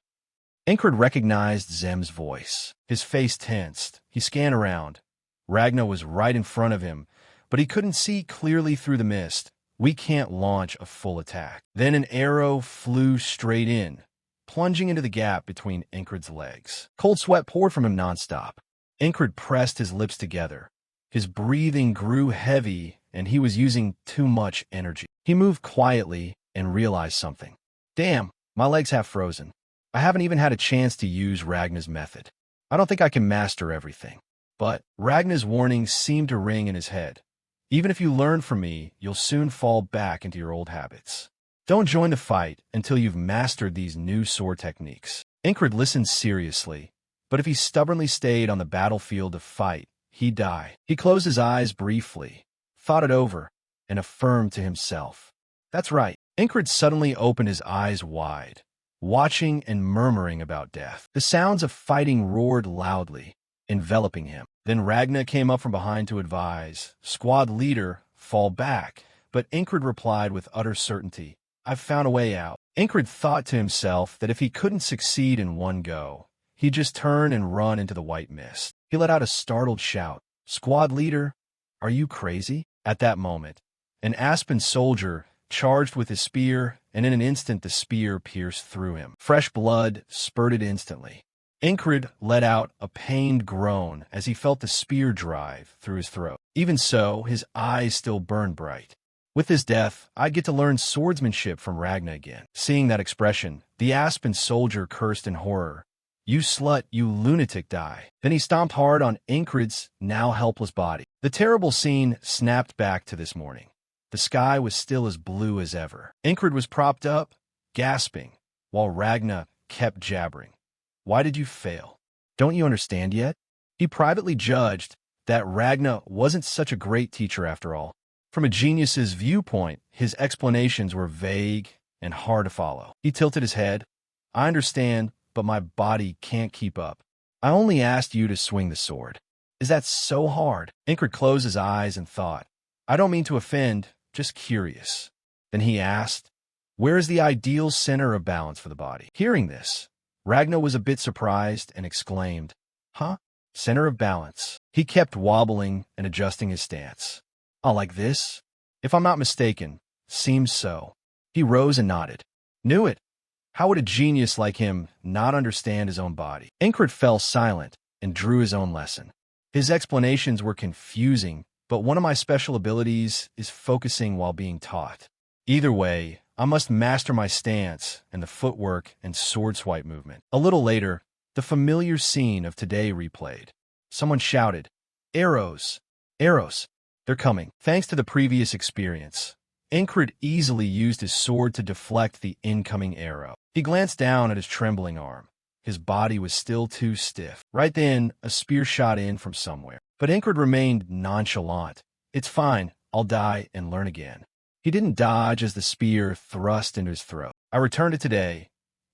Ingrid recognized Zem's voice. His face tensed. He scanned around. Ragna was right in front of him, but he couldn't see clearly through the mist. We can't launch a full attack. Then an arrow flew straight in, plunging into the gap between Ingrid's legs. Cold sweat poured from him nonstop. Ingrid pressed his lips together. His breathing grew heavy, and he was using too much energy. He moved quietly and realized something. Damn, my legs have frozen. I haven't even had a chance to use Ragna's method. I don't think I can master everything. But Ragna's warning seemed to ring in his head. Even if you learn from me, you'll soon fall back into your old habits. Don't join the fight until you've mastered these new sword techniques. Ingrid listened seriously, but if he stubbornly stayed on the battlefield to fight, he'd die. He closed his eyes briefly, thought it over, and affirmed to himself. That's right. Ingrid suddenly opened his eyes wide, watching and murmuring about death. The sounds of fighting roared loudly, enveloping him. Then Ragna came up from behind to advise, "Squad leader, fall back." But Ingrid replied with utter certainty, "I've found a way out." Ingrid thought to himself that if he couldn't succeed in one go, he'd just turn and run into the white mist. He let out a startled shout, "Squad leader, are you crazy?" At that moment, an Aspen soldier charged with his spear, and in an instant the spear pierced through him. Fresh blood spurted instantly. Ingrid let out a pained groan as he felt the spear drive through his throat. Even so, his eyes still burned bright. With his death, I'd get to learn swordsmanship from Ragna again. Seeing that expression, the Aspen soldier cursed in horror. "You slut, you lunatic, die." Then he stomped hard on Ingrid's now helpless body. The terrible scene snapped back to this morning. The sky was still as blue as ever. Ingrid was propped up, gasping, while Ragna kept jabbering. "Why did you fail? Don't you understand yet?" He privately judged that Ragna wasn't such a great teacher after all. From a genius's viewpoint, his explanations were vague and hard to follow. He tilted his head. "I understand, but my body can't keep up. I only asked you to swing the sword. Is that so hard?" Ingrid closed his eyes and thought, "I don't mean to offend, just curious." Then he asked, "Where is the ideal center of balance for the body?" Hearing this, Ragna was a bit surprised and exclaimed, "Huh? Center of balance." He kept wobbling and adjusting his stance. "Oh, like this? If I'm not mistaken, seems so." He rose and nodded. "Knew it. How would a genius like him not understand his own body?" Ingrid fell silent and drew his own lesson. His explanations were confusing, but one of my special abilities is focusing while being taught. Either way, I must master my stance and the footwork and sword swipe movement. A little later, the familiar scene of today replayed. Someone shouted, "Arrows! Arrows! They're coming." Thanks to the previous experience, Ingrid easily used his sword to deflect the incoming arrow. He glanced down at his trembling arm. His body was still too stiff. Right then, a spear shot in from somewhere. But Ingrid remained nonchalant. "It's fine. I'll die and learn again." He didn't dodge as the spear thrust into his throat. I returned to today.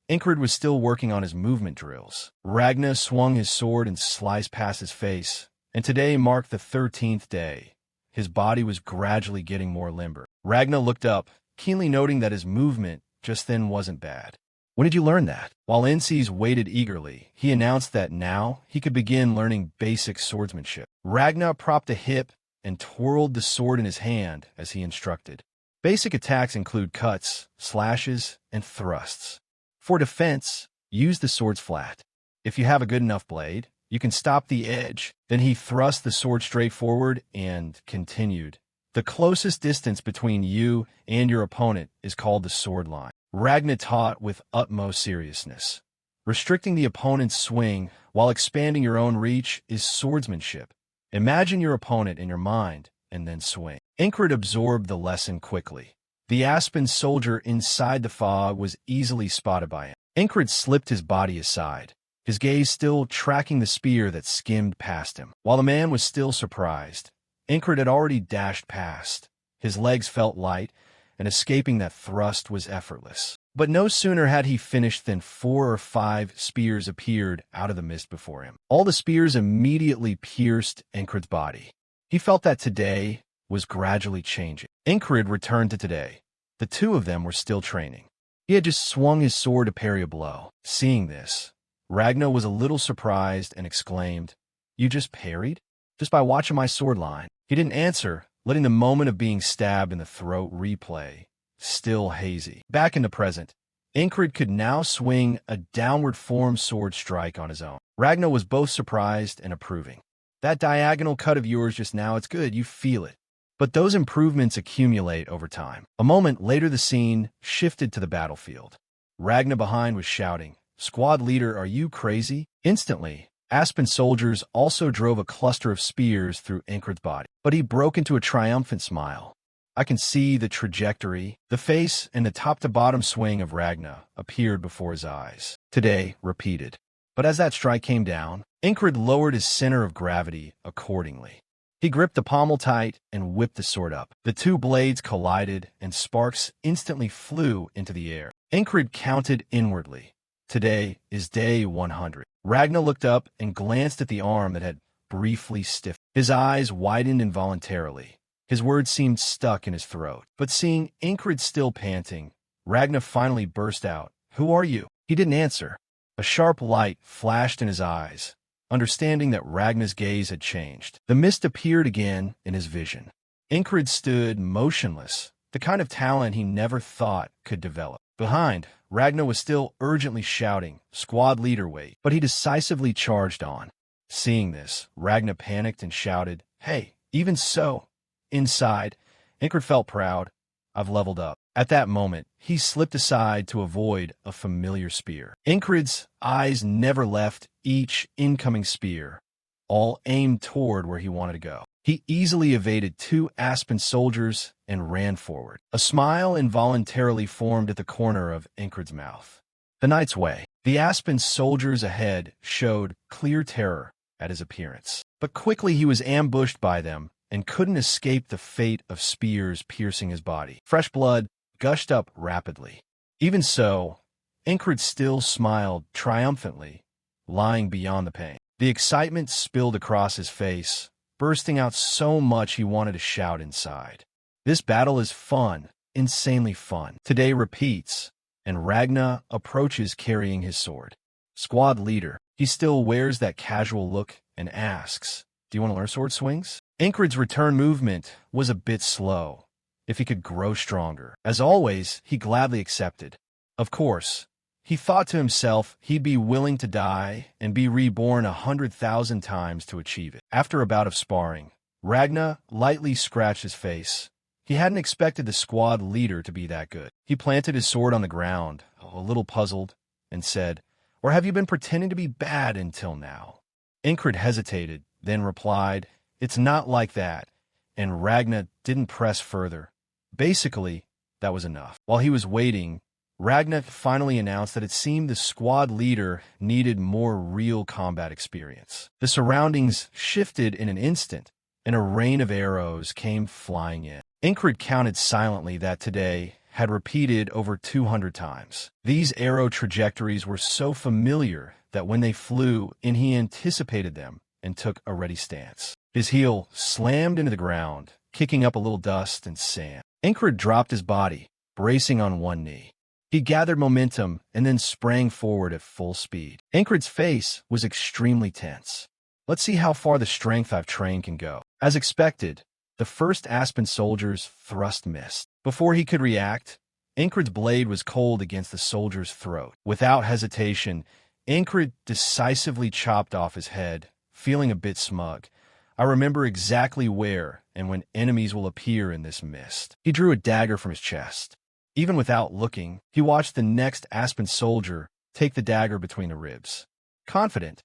Ingrid was still working on his movement drills. Ragna swung his sword and sliced past his face, and today marked the 13th day. His body was gradually getting more limber. Ragna looked up, keenly noting that his movement just then wasn't bad. "When did you learn that?" While NCs waited eagerly, he announced that now he could begin learning basic swordsmanship. Ragna propped a hip and twirled the sword in his hand as he instructed. Basic attacks include cuts, slashes, and thrusts. For defense, use the sword's flat. If you have a good enough blade, you can stop the edge. Then he thrust the sword straight forward and continued. The closest distance between you and your opponent is called the sword line. Ragna taught with utmost seriousness. Restricting the opponent's swing while expanding your own reach is swordsmanship. Imagine your opponent in your mind and then swing. Ingrid absorbed the lesson quickly. The Aspen soldier inside the fog was easily spotted by him. Ingrid slipped his body aside, his gaze still tracking the spear that skimmed past him. While the man was still surprised, Ingrid had already dashed past. His legs felt light, and escaping that thrust was effortless. But no sooner had he finished than 4 or 5 spears appeared out of the mist before him. All the spears immediately pierced Ingrid's body. He felt that today was gradually changing. Ingrid returned to today. The two of them were still training. He had just swung his sword to parry a blow. Seeing this, Ragnar was a little surprised and exclaimed, "You just parried? Just by watching my sword line?" He didn't answer, letting the moment of being stabbed in the throat replay, still hazy. Back in the present, Ingrid could now swing a downward form sword strike on his own. Ragnar was both surprised and approving. "That diagonal cut of yours just now, it's good, you feel it." But those improvements accumulate over time. A moment later, the scene shifted to the battlefield. Ragnar behind was shouting, "Squad leader, are you crazy?" Instantly, Aspen soldiers also drove a cluster of spears through Ingrid's body. But he broke into a triumphant smile. I can see the trajectory. The face and the top-to-bottom swing of Ragnar appeared before his eyes. Today, repeated. But as that strike came down, Ingrid lowered his center of gravity accordingly. He gripped the pommel tight and whipped the sword up. The two blades collided, and sparks instantly flew into the air. Ingrid counted inwardly. Today is day 100. Ragnar looked up and glanced at the arm that had briefly stiffened. His eyes widened involuntarily. His words seemed stuck in his throat. But seeing Ingrid still panting, Ragnar finally burst out, "Who are you?" He didn't answer. A sharp light flashed in his eyes, understanding that Ragnar's gaze had changed. The mist appeared again in his vision. Ingrid stood motionless, the kind of talent he never thought could develop. Behind, Ragnar was still urgently shouting, "Squad leader, wait." But he decisively charged on. Seeing this, Ragnar panicked and shouted, "Hey, even so." Inside, Ingrid felt proud. "I've leveled up." At that moment, he slipped aside to avoid a familiar spear. Ingrid's eyes never left each incoming spear, all aimed toward where he wanted to go. He easily evaded two Aspen soldiers and ran forward. A smile involuntarily formed at the corner of Ingrid's mouth. The knight's way. The Aspen soldiers ahead showed clear terror at his appearance. But quickly he was ambushed by them and couldn't escape the fate of spears piercing his body. Fresh blood gushed up rapidly. Even so, Ingrid still smiled triumphantly, lying beyond the pain. The excitement spilled across his face, bursting out so much he wanted to shout inside. This battle is fun, insanely fun. Today repeats, and Ragnar approaches carrying his sword. Squad leader. He still wears that casual look and asks, "Do you want to learn sword swings?" Ingrid's return movement was a bit slow. If he could grow stronger. As always, he gladly accepted. Of course, he thought to himself he'd be willing to die and be reborn 100,000 times to achieve it. After a bout of sparring, Ragnar lightly scratched his face. He hadn't expected the squad leader to be that good. He planted his sword on the ground, a little puzzled, and said, "Or have you been pretending to be bad until now?" Ingrid hesitated, then replied, "It's not like that," and Ragnar didn't press further. Basically, that was enough. While he was waiting, Ragnar finally announced that it seemed the squad leader needed more real combat experience. The surroundings shifted in an instant, and a rain of arrows came flying in. Ingrid counted silently that today had repeated over 200 times. These arrow trajectories were so familiar that when they flew in, he anticipated them and took a ready stance. His heel slammed into the ground, kicking up a little dust and sand. Ingrid dropped his body, bracing on one knee. He gathered momentum and then sprang forward at full speed. Ingrid's face was extremely tense. Let's see how far the strength I've trained can go. As expected, the first Aspen soldier's thrust missed. Before he could react, Ingrid's blade was cold against the soldier's throat. Without hesitation, Ingrid decisively chopped off his head, feeling a bit smug. I remember exactly where and when enemies will appear in this mist. He drew a dagger from his chest. Even without looking, he watched the next Aspen soldier take the dagger between the ribs. Confident,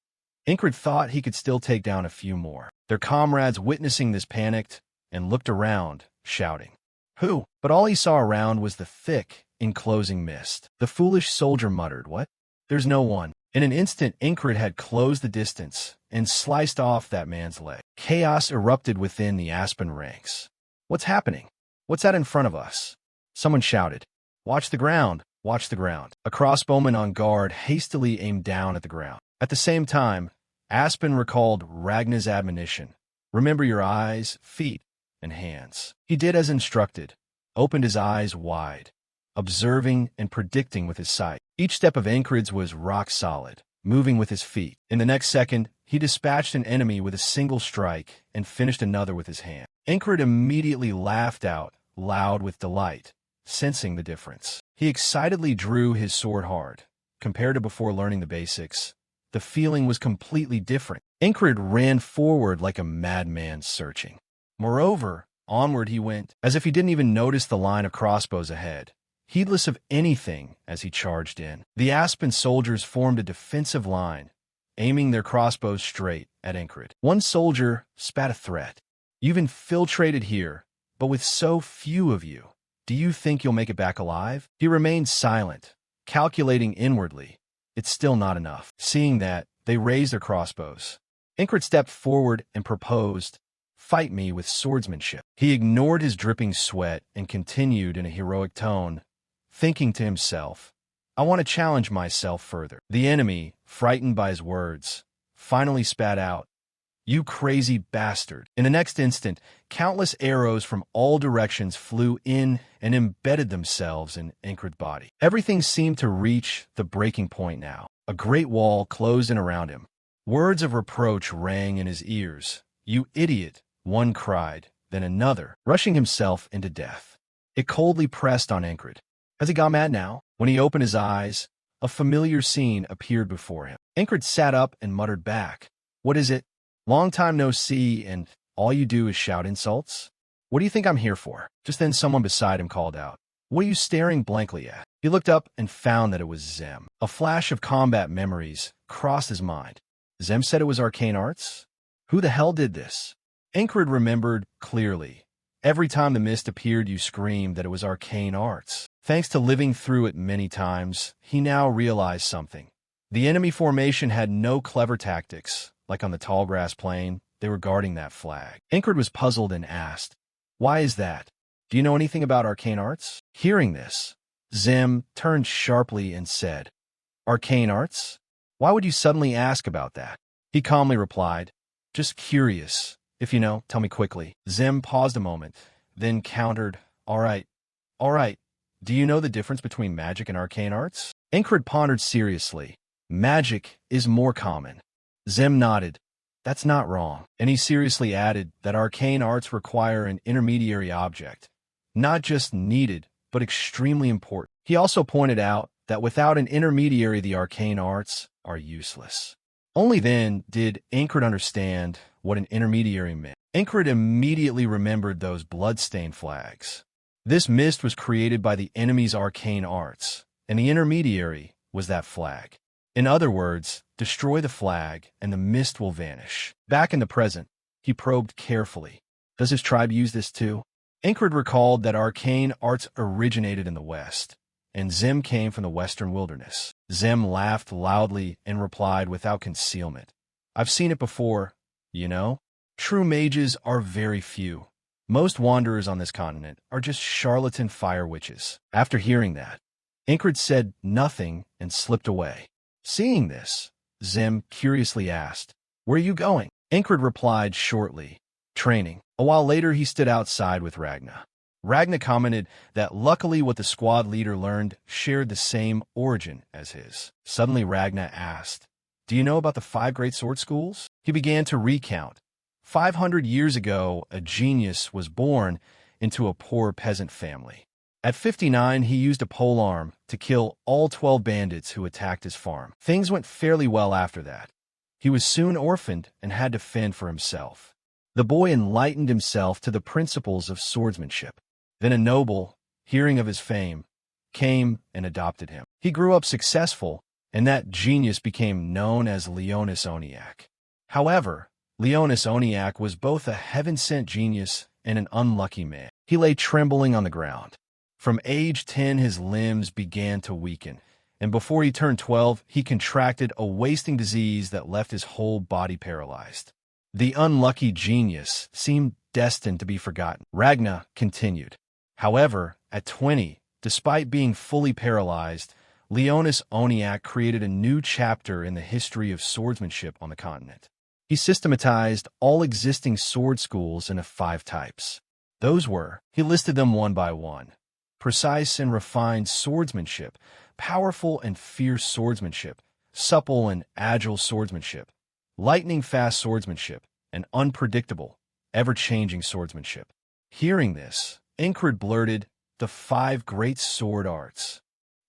Ingrid thought he could still take down a few more. Their comrades witnessing this panicked and looked around, shouting, "Who?" But all he saw around was the thick, enclosing mist. The foolish soldier muttered, "What? There's no one." In an instant, Ingrid had closed the distance and sliced off that man's leg. Chaos erupted within the Aspen ranks. "What's happening? What's that in front of us?" Someone shouted, "Watch the ground! Watch the ground!" A crossbowman on guard hastily aimed down at the ground. At the same time, Aspen recalled Ragnar's admonition, "Remember your eyes, feet, and hands." He did as instructed, opened his eyes wide, observing and predicting with his sight. Each step of Ingrid's was rock solid, moving with his feet. In the next second, he dispatched an enemy with a single strike and finished another with his hand. Incred immediately laughed out loud with delight, sensing the difference. He excitedly drew his sword hard. Compared to before learning the basics, the feeling was completely different. Incred ran forward like a madman searching. Moreover, onward he went, as if he didn't even notice the line of crossbows ahead, heedless of anything as he charged in. The Aspen soldiers formed a defensive line, aiming their crossbows straight at Incred. One soldier spat a threat. "You've infiltrated here, but with so few of you, do you think you'll make it back alive?" He remained silent, calculating inwardly. It's still not enough. Seeing that, they raised their crossbows. Incred stepped forward and proposed, "Fight me with swordsmanship." He ignored his dripping sweat and continued in a heroic tone, thinking to himself, "I want to challenge myself further." The enemy, frightened by his words, finally spat out, "You crazy bastard." In the next instant, countless arrows from all directions flew in and embedded themselves in Incred's body. Everything seemed to reach the breaking point now. A great wall closed in around him. Words of reproach rang in his ears. "You idiot," one cried, then another, rushing himself into death. It coldly pressed on Incred. Has he gone mad now? When he opened his eyes, a familiar scene appeared before him. Incred sat up and muttered back, "What is it? Long time no see, and all you do is shout insults? What do you think I'm here for?" Just then someone beside him called out, "What are you staring blankly at?" He looked up and found that it was Zem. A flash of combat memories crossed his mind. Zem said it was arcane arts? Who the hell did this? Incred remembered clearly. Every time the mist appeared, you screamed that it was arcane arts. Thanks to living through it many times, he now realized something. The enemy formation had no clever tactics. Like on the tall grass plain, they were guarding that flag. Incred was puzzled and asked, "Why is that? Do you know anything about arcane arts?" Hearing this, Zem turned sharply and said, "Arcane arts? Why would you suddenly ask about that?" He calmly replied, "Just curious. If you know, tell me quickly." Zem paused a moment, then countered, All right. Do you know the difference between magic and arcane arts?" Incred pondered seriously. "Magic is more common." Zem nodded. "That's not wrong." And he seriously added that arcane arts require an intermediary object. Not just needed, but extremely important. He also pointed out that without an intermediary, the arcane arts are useless. Only then did Incred understand what an intermediary meant. Incred immediately remembered those blood-stained flags. This mist was created by the enemy's arcane arts, and the intermediary was that flag. In other words, destroy the flag and the mist will vanish. Back in the present, he probed carefully. Does his tribe use this too? Incred recalled that arcane arts originated in the West, and Zem came from the Western wilderness. Zem laughed loudly and replied without concealment, "I've seen it before, you know. True mages are very few. Most wanderers on this continent are just charlatan fire witches." After hearing that, Incred said nothing and slipped away. Seeing this, Zem curiously asked, "Where are you going?" Incred replied shortly, "Training." A while later, he stood outside with Ragna. Ragna commented that luckily what the squad leader learned shared the same origin as his. Suddenly, Ragna asked, "Do you know about the 5 great sword schools?" He began to recount. 500 years ago, a genius was born into a poor peasant family. At 59, he used a polearm to kill all 12 bandits who attacked his farm. Things went fairly well after that. He was soon orphaned and had to fend for himself. The boy enlightened himself to the principles of swordsmanship. Then a noble, hearing of his fame, came and adopted him. He grew up successful, and that genius became known as Leonis Oniak. However, Leonis Oniak was both a heaven-sent genius and an unlucky man. He lay trembling on the ground. From age 10, his limbs began to weaken, and before he turned 12, he contracted a wasting disease that left his whole body paralyzed. The unlucky genius seemed destined to be forgotten. Ragna continued. However, at 20, despite being fully paralyzed, Leonis Oniak created a new chapter in the history of swordsmanship on the continent. He systematized all existing sword schools into 5 types. Those were, he listed them one by one: precise and refined swordsmanship, powerful and fierce swordsmanship, supple and agile swordsmanship, lightning-fast swordsmanship, and unpredictable, ever-changing swordsmanship. Hearing this, Ingrid blurted, "The 5 great sword arts."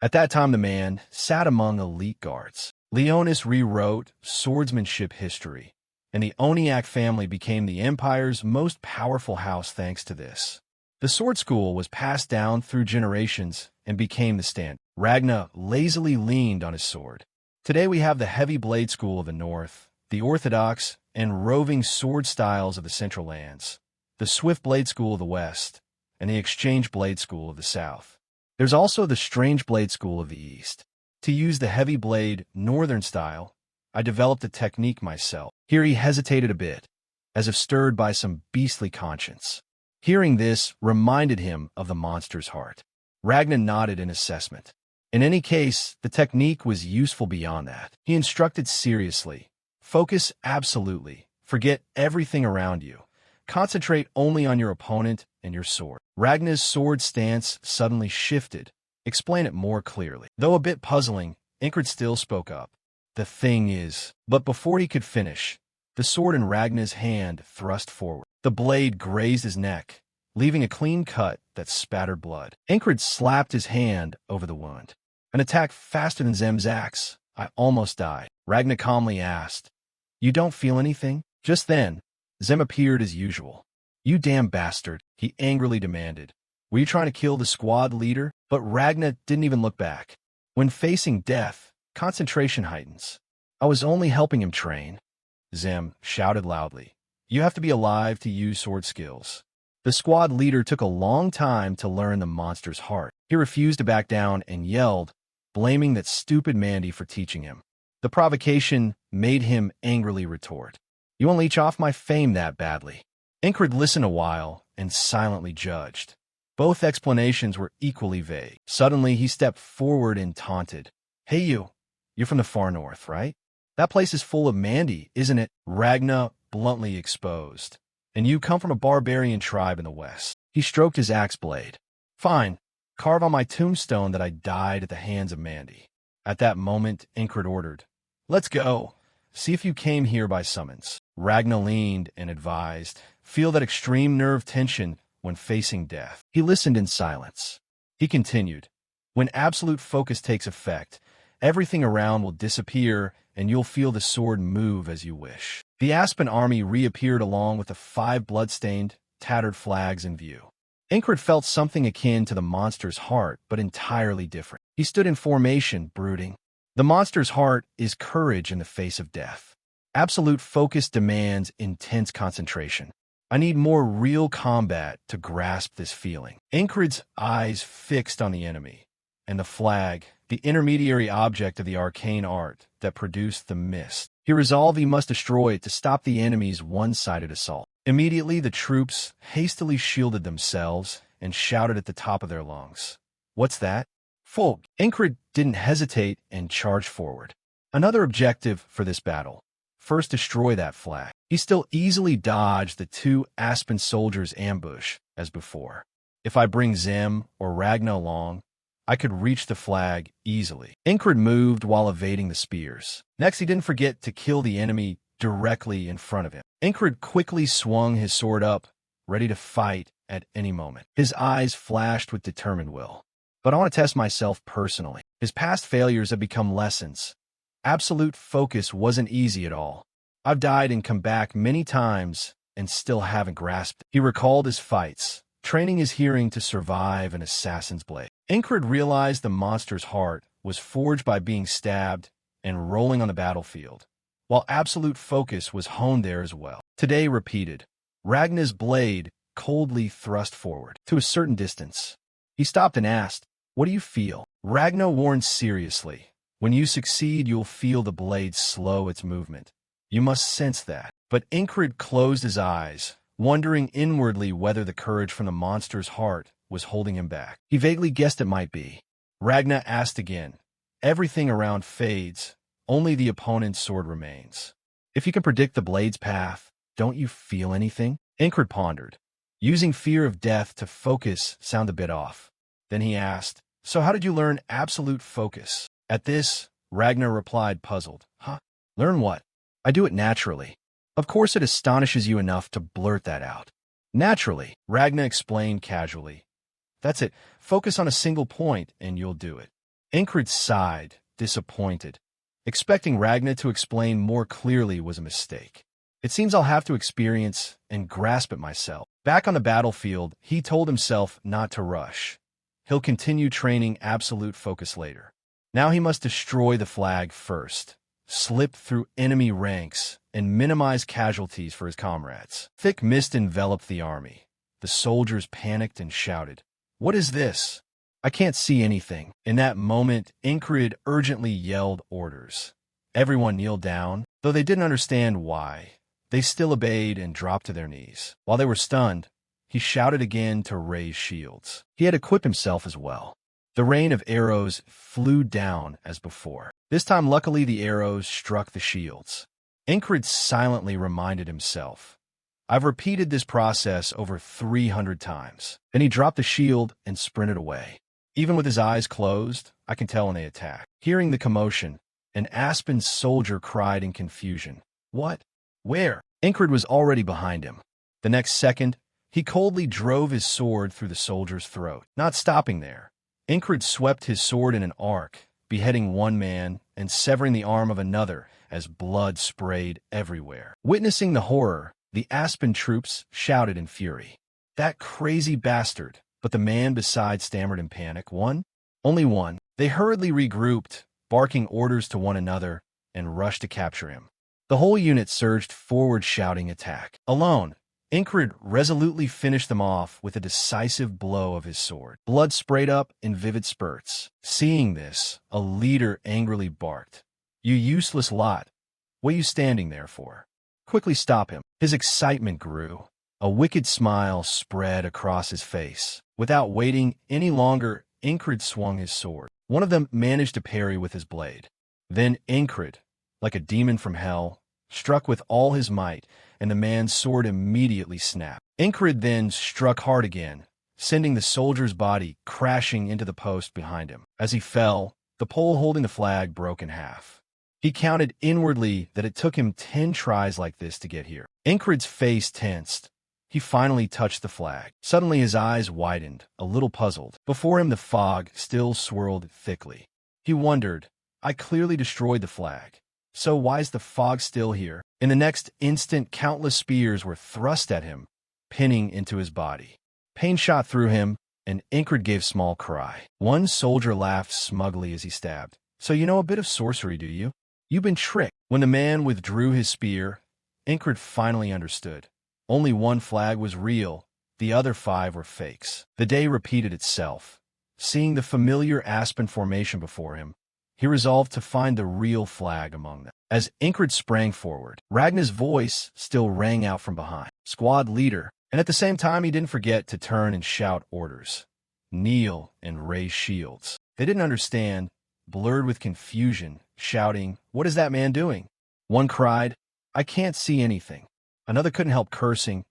At that time, the man sat among elite guards. Leonis rewrote swordsmanship history, and the Oniak family became the empire's most powerful house thanks to this. The sword school was passed down through generations and became the standard. Ragnar lazily leaned on his sword. Today we have the heavy blade school of the north, the orthodox and roving sword styles of the central lands, the swift blade school of the west, and the exchange blade school of the south. There's also the strange blade school of the east. To use the heavy blade northern style, I developed a technique myself. Here he hesitated a bit, as if stirred by some beastly conscience. Hearing this reminded him of the monster's heart. Ragnar nodded in assessment. In any case, the technique was useful beyond that. He instructed seriously. Focus absolutely. Forget everything around you. Concentrate only on your opponent and your sword. Ragnar's sword stance suddenly shifted. Explain it more clearly. Though a bit puzzling, Ingrid still spoke up. The thing is... But before he could finish, the sword in Ragnar's hand thrust forward. The blade grazed his neck, leaving a clean cut that spattered blood. Ingrid slapped his hand over the wound. An attack faster than Zem's axe. I almost died. Ragnar calmly asked, "You don't feel anything?" Just then, Zem appeared as usual. "You damn bastard," he angrily demanded. "Were you trying to kill the squad leader?" But Ragnar didn't even look back. When facing death, concentration heightens. "I was only helping him train," Zem shouted loudly. "You have to be alive to use sword skills." The squad leader took a long time to learn the monster's heart. He refused to back down and yelled, blaming that stupid Mandy for teaching him. The provocation made him angrily retort, "You won't leech off my fame that badly." Ingrid listened a while and silently judged. Both explanations were equally vague. Suddenly, he stepped forward and taunted. "Hey you're from the far north, right? That place is full of Mandy, isn't it?" Ragnar bluntly exposed. "And you come from a barbarian tribe in the west." He stroked his axe blade. "Fine. Carve on my tombstone that I died at the hands of Mandy." At that moment, Ingrid ordered, "Let's go. See if you came here by summons." Ragnar leaned and advised, "Feel that extreme nerve tension when facing death." He listened in silence. He continued, "When absolute focus takes effect, everything around will disappear and you'll feel the sword move as you wish." The Aspen army reappeared along with the 5 blood-stained, tattered flags in view. Ingrid felt something akin to the monster's heart, but entirely different. He stood in formation, brooding. The monster's heart is courage in the face of death. Absolute focus demands intense concentration. I need more real combat to grasp this feeling. Ingrid's eyes fixed on the enemy, and the flag, the intermediary object of the arcane art that produced the mist. He resolved he must destroy it to stop the enemy's one-sided assault. Immediately, the troops hastily shielded themselves and shouted at the top of their lungs, "What's that?" "Folk!" Ingrid didn't hesitate and charged forward. Another objective for this battle. First, destroy that flag. He still easily dodged the 2 Aspen soldiers' ambush, as before. If I bring Zem or Ragnar along, I could reach the flag easily. Ingrid moved while evading the spears. Next, he didn't forget to kill the enemy directly in front of him. Ingrid quickly swung his sword up, ready to fight at any moment. His eyes flashed with determined will. "But I want to test myself personally." His past failures have become lessons. Absolute focus wasn't easy at all. I've died and come back many times and still haven't grasped it. He recalled his fights, training his hearing to survive an assassin's blade. Ingrid realized the monster's heart was forged by being stabbed and rolling on the battlefield, while absolute focus was honed there as well. Today repeated. Ragnar's blade coldly thrust forward to a certain distance. He stopped and asked, "What do you feel?" Ragnar warned seriously, "When you succeed, you'll feel the blade slow its movement. You must sense that." But Ingrid closed his eyes, wondering inwardly whether the courage from the monster's heart was holding him back. He vaguely guessed it might be. Ragnar asked again. Everything around fades, only the opponent's sword remains. "If you can predict the blade's path, don't you feel anything?" Ingrid pondered. Using fear of death to focus sounded a bit off. Then he asked, "So how did you learn absolute focus?" At this, Ragnar replied, puzzled. Huh? Learn what? I do it naturally. Of course it astonishes you enough to blurt that out. Naturally, Ragnar explained casually. That's it. Focus on a single point and you'll do it. Ingrid sighed, disappointed. Expecting Ragnar to explain more clearly was a mistake. It seems I'll have to experience and grasp it myself. Back on the battlefield, he told himself not to rush. He'll continue training absolute focus later. Now he must destroy the flag first, slip through enemy ranks, and minimize casualties for his comrades. Thick mist enveloped the army. The soldiers panicked and shouted, "What is this? I can't see anything." In that moment, Ingrid urgently yelled orders. Everyone kneeled down, though they didn't understand why. They still obeyed and dropped to their knees. While they were stunned, he shouted again to raise shields. He had equipped himself as well. The rain of arrows flew down as before. This time, luckily, the arrows struck the shields. Ingrid silently reminded himself, I've repeated this process over 300 times. Then he dropped the shield and sprinted away. Even with his eyes closed, I can tell when they attack. Hearing the commotion, an Aspen soldier cried in confusion. What? Where? Ingrid was already behind him. The next second, he coldly drove his sword through the soldier's throat. Not stopping there, Ingrid swept his sword in an arc, beheading one man and severing the arm of another as blood sprayed everywhere. Witnessing the horror, the Aspen troops shouted in fury. That crazy bastard! But the man beside stammered in panic. One? Only one. They hurriedly regrouped, barking orders to one another, and rushed to capture him. The whole unit surged forward shouting attack. Alone, Ingrid resolutely finished them off with a decisive blow of his sword. Blood sprayed up in vivid spurts. Seeing this, a leader angrily barked, "You useless lot! What are you standing there for? Quickly stop him." His excitement grew. A wicked smile spread across his face. Without waiting any longer, Ingrid swung his sword. One of them managed to parry with his blade. Then Ingrid, like a demon from hell, struck with all his might, and the man's sword immediately snapped. Ingrid then struck hard again, sending the soldier's body crashing into the post behind him. As he fell, the pole holding the flag broke in half. He counted inwardly that it took him 10 tries like this to get here. Ingrid's face tensed. He finally touched the flag. Suddenly his eyes widened, a little puzzled. Before him the fog still swirled thickly. He wondered, I clearly destroyed the flag. So why is the fog still here? In the next instant, countless spears were thrust at him, pinning into his body. Pain shot through him, and Ingrid gave a small cry. One soldier laughed smugly as he stabbed. So you know a bit of sorcery, do you? You've been tricked. When the man withdrew his spear, Ingrid finally understood. Only one flag was real, the other 5 were fakes. The day repeated itself. Seeing the familiar Aspen formation before him, he resolved to find the real flag among them. As Ingrid sprang forward, Ragnar's voice still rang out from behind. Squad leader, and at the same time he didn't forget to turn and shout orders. Kneel and raise shields. They didn't understand, blurred with confusion, shouting, "What is that man doing?" One cried, "I can't see anything." Another couldn't help cursing,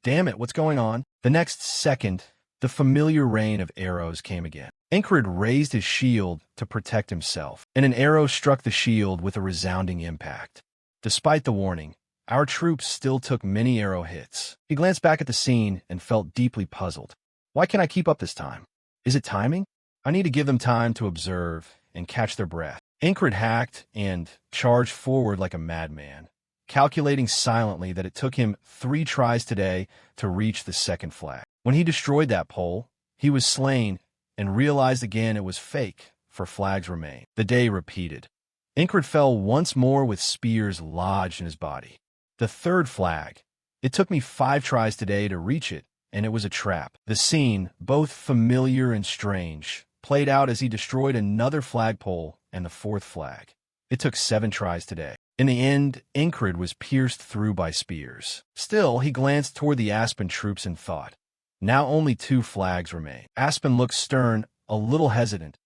"Damn it, what's going on?" The next second, the familiar rain of arrows came again. Ingrid raised his shield to protect himself, and an arrow struck the shield with a resounding impact. Despite the warning, our troops still took many arrow hits. He glanced back at the scene and felt deeply puzzled. Why can't I keep up this time? Is it timing? I need to give them time to observe and catch their breath. Ingrid hacked and charged forward like a madman, calculating silently that it took him 3 tries today to reach the second flag. When he destroyed that pole, he was slain and realized again it was fake, for flags remain. The day repeated. Ingrid fell once more with spears lodged in his body. The third flag. It took me 5 tries today to reach it, and it was a trap. The scene, both familiar and strange, played out as he destroyed another flagpole and the 4th flag. It took 7 tries today. In the end, Ingrid was pierced through by spears. Still, he glanced toward the Aspen troops and thought, now only 2 flags remain. Aspen looked stern, a little hesitant.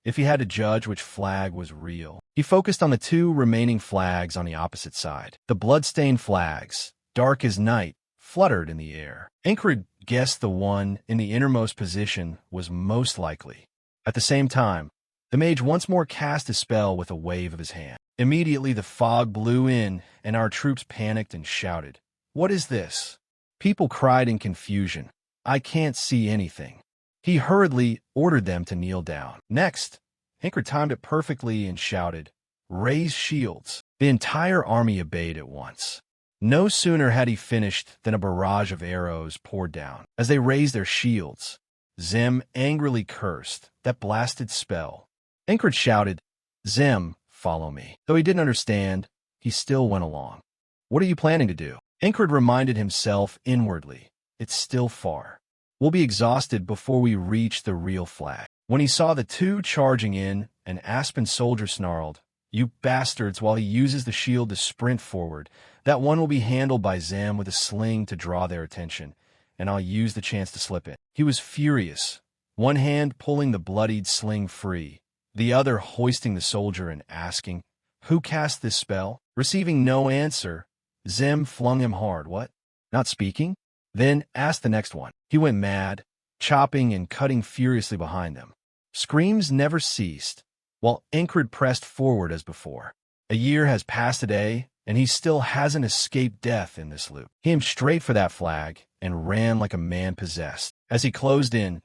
If he had to judge which flag was real, he focused on the 2 remaining flags on the opposite side. The blood-stained flags, dark as night, fluttered in the air. Ingrid guessed the one in the innermost position was most likely. At the same time, The mage once more cast a spell with a wave of his hand. Immediately the fog blew in, and our troops panicked and shouted, "What is this?" People cried in confusion, "I can't see anything." He hurriedly ordered them to kneel down. Next, Incred timed it perfectly and shouted, "Raise shields." The entire army obeyed at once. No sooner had he finished than a barrage of arrows poured down. As they raised their shields, Zem angrily cursed, "That blasted spell." Incred shouted, "Zem, follow me." Though he didn't understand, he still went along. "What are you planning to do?" Incred reminded himself inwardly, "It's still far. We'll be exhausted before we reach the real flag." When he saw the two charging in, an Aspen soldier snarled, "You bastards," while he uses the shield to sprint forward. "That one will be handled by Zem with a sling to draw their attention, and I'll use the chance to slip in." He was furious, one hand pulling the bloodied sling free, the other hoisting the soldier and asking, "Who cast this spell?" Receiving no answer, Zem flung him hard. "What? Not speaking?" Then asked the next one. He went mad, chopping and cutting furiously behind them. Screams never ceased, while Incred pressed forward as before. A year has passed today, and he still hasn't escaped death in this loop. He aimed straight for that flag and ran like a man possessed. As he closed in,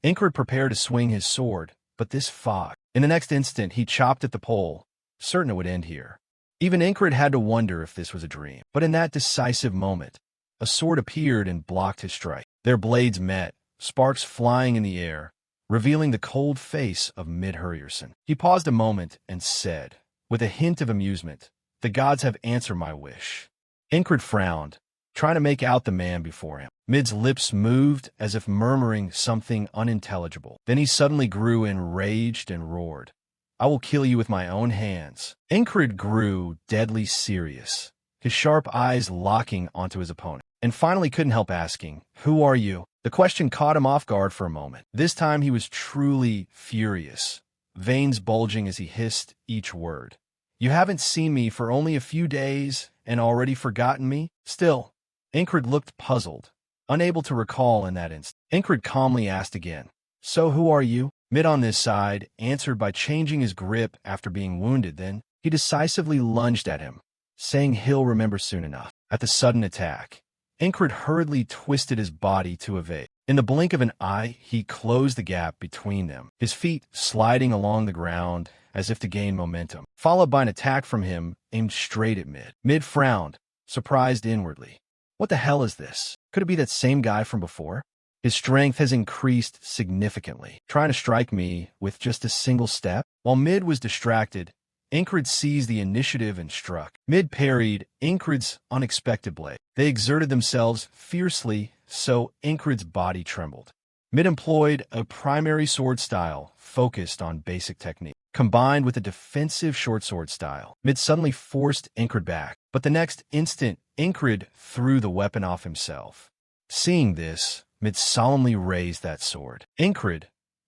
Incred prepared to swing his sword, but this fog. In the next instant, he chopped at the pole, certain it would end here. Even Incred had to wonder if this was a dream. But in that decisive moment, a sword appeared and blocked his strike. Their blades met, sparks flying in the air, revealing the cold face of Midhurrierson. He paused a moment and said, with a hint of amusement, "The gods have answered my wish." Incred frowned, trying to make out the man before him. Mid's lips moved as if murmuring something unintelligible. Then he suddenly grew enraged and roared, "I will kill you with my own hands." Incred grew deadly serious, his sharp eyes locking onto his opponent, and finally couldn't help asking, "Who are you?" The question caught him off guard for a moment. This time he was truly furious, veins bulging as he hissed each word. "You haven't seen me for only a few days and already forgotten me?" Still, Incred looked puzzled, unable to recall in that instant. Incred calmly asked again, "So who are you?" Mid on this side answered by changing his grip after being wounded. Then he decisively lunged at him, saying he'll remember soon enough. At the sudden attack, Incred hurriedly twisted his body to evade. In the blink of an eye, he closed the gap between them, his feet sliding along the ground as if to gain momentum, followed by an attack from him aimed straight at Mid. Mid frowned, surprised inwardly. What the hell is this? Could it be that same guy from before? His strength has increased significantly, trying to strike me with just a single step. While Mid was distracted, Incred seized the initiative and struck. Mid parried Incred's unexpected blade. They exerted themselves fiercely, so Incred's body trembled. Mid employed a primary sword style focused on basic technique, combined with a defensive short sword style. Mid suddenly forced Incred back, but the next instant, Incred threw the weapon off himself. Seeing this, Mid solemnly raised that sword. Incred,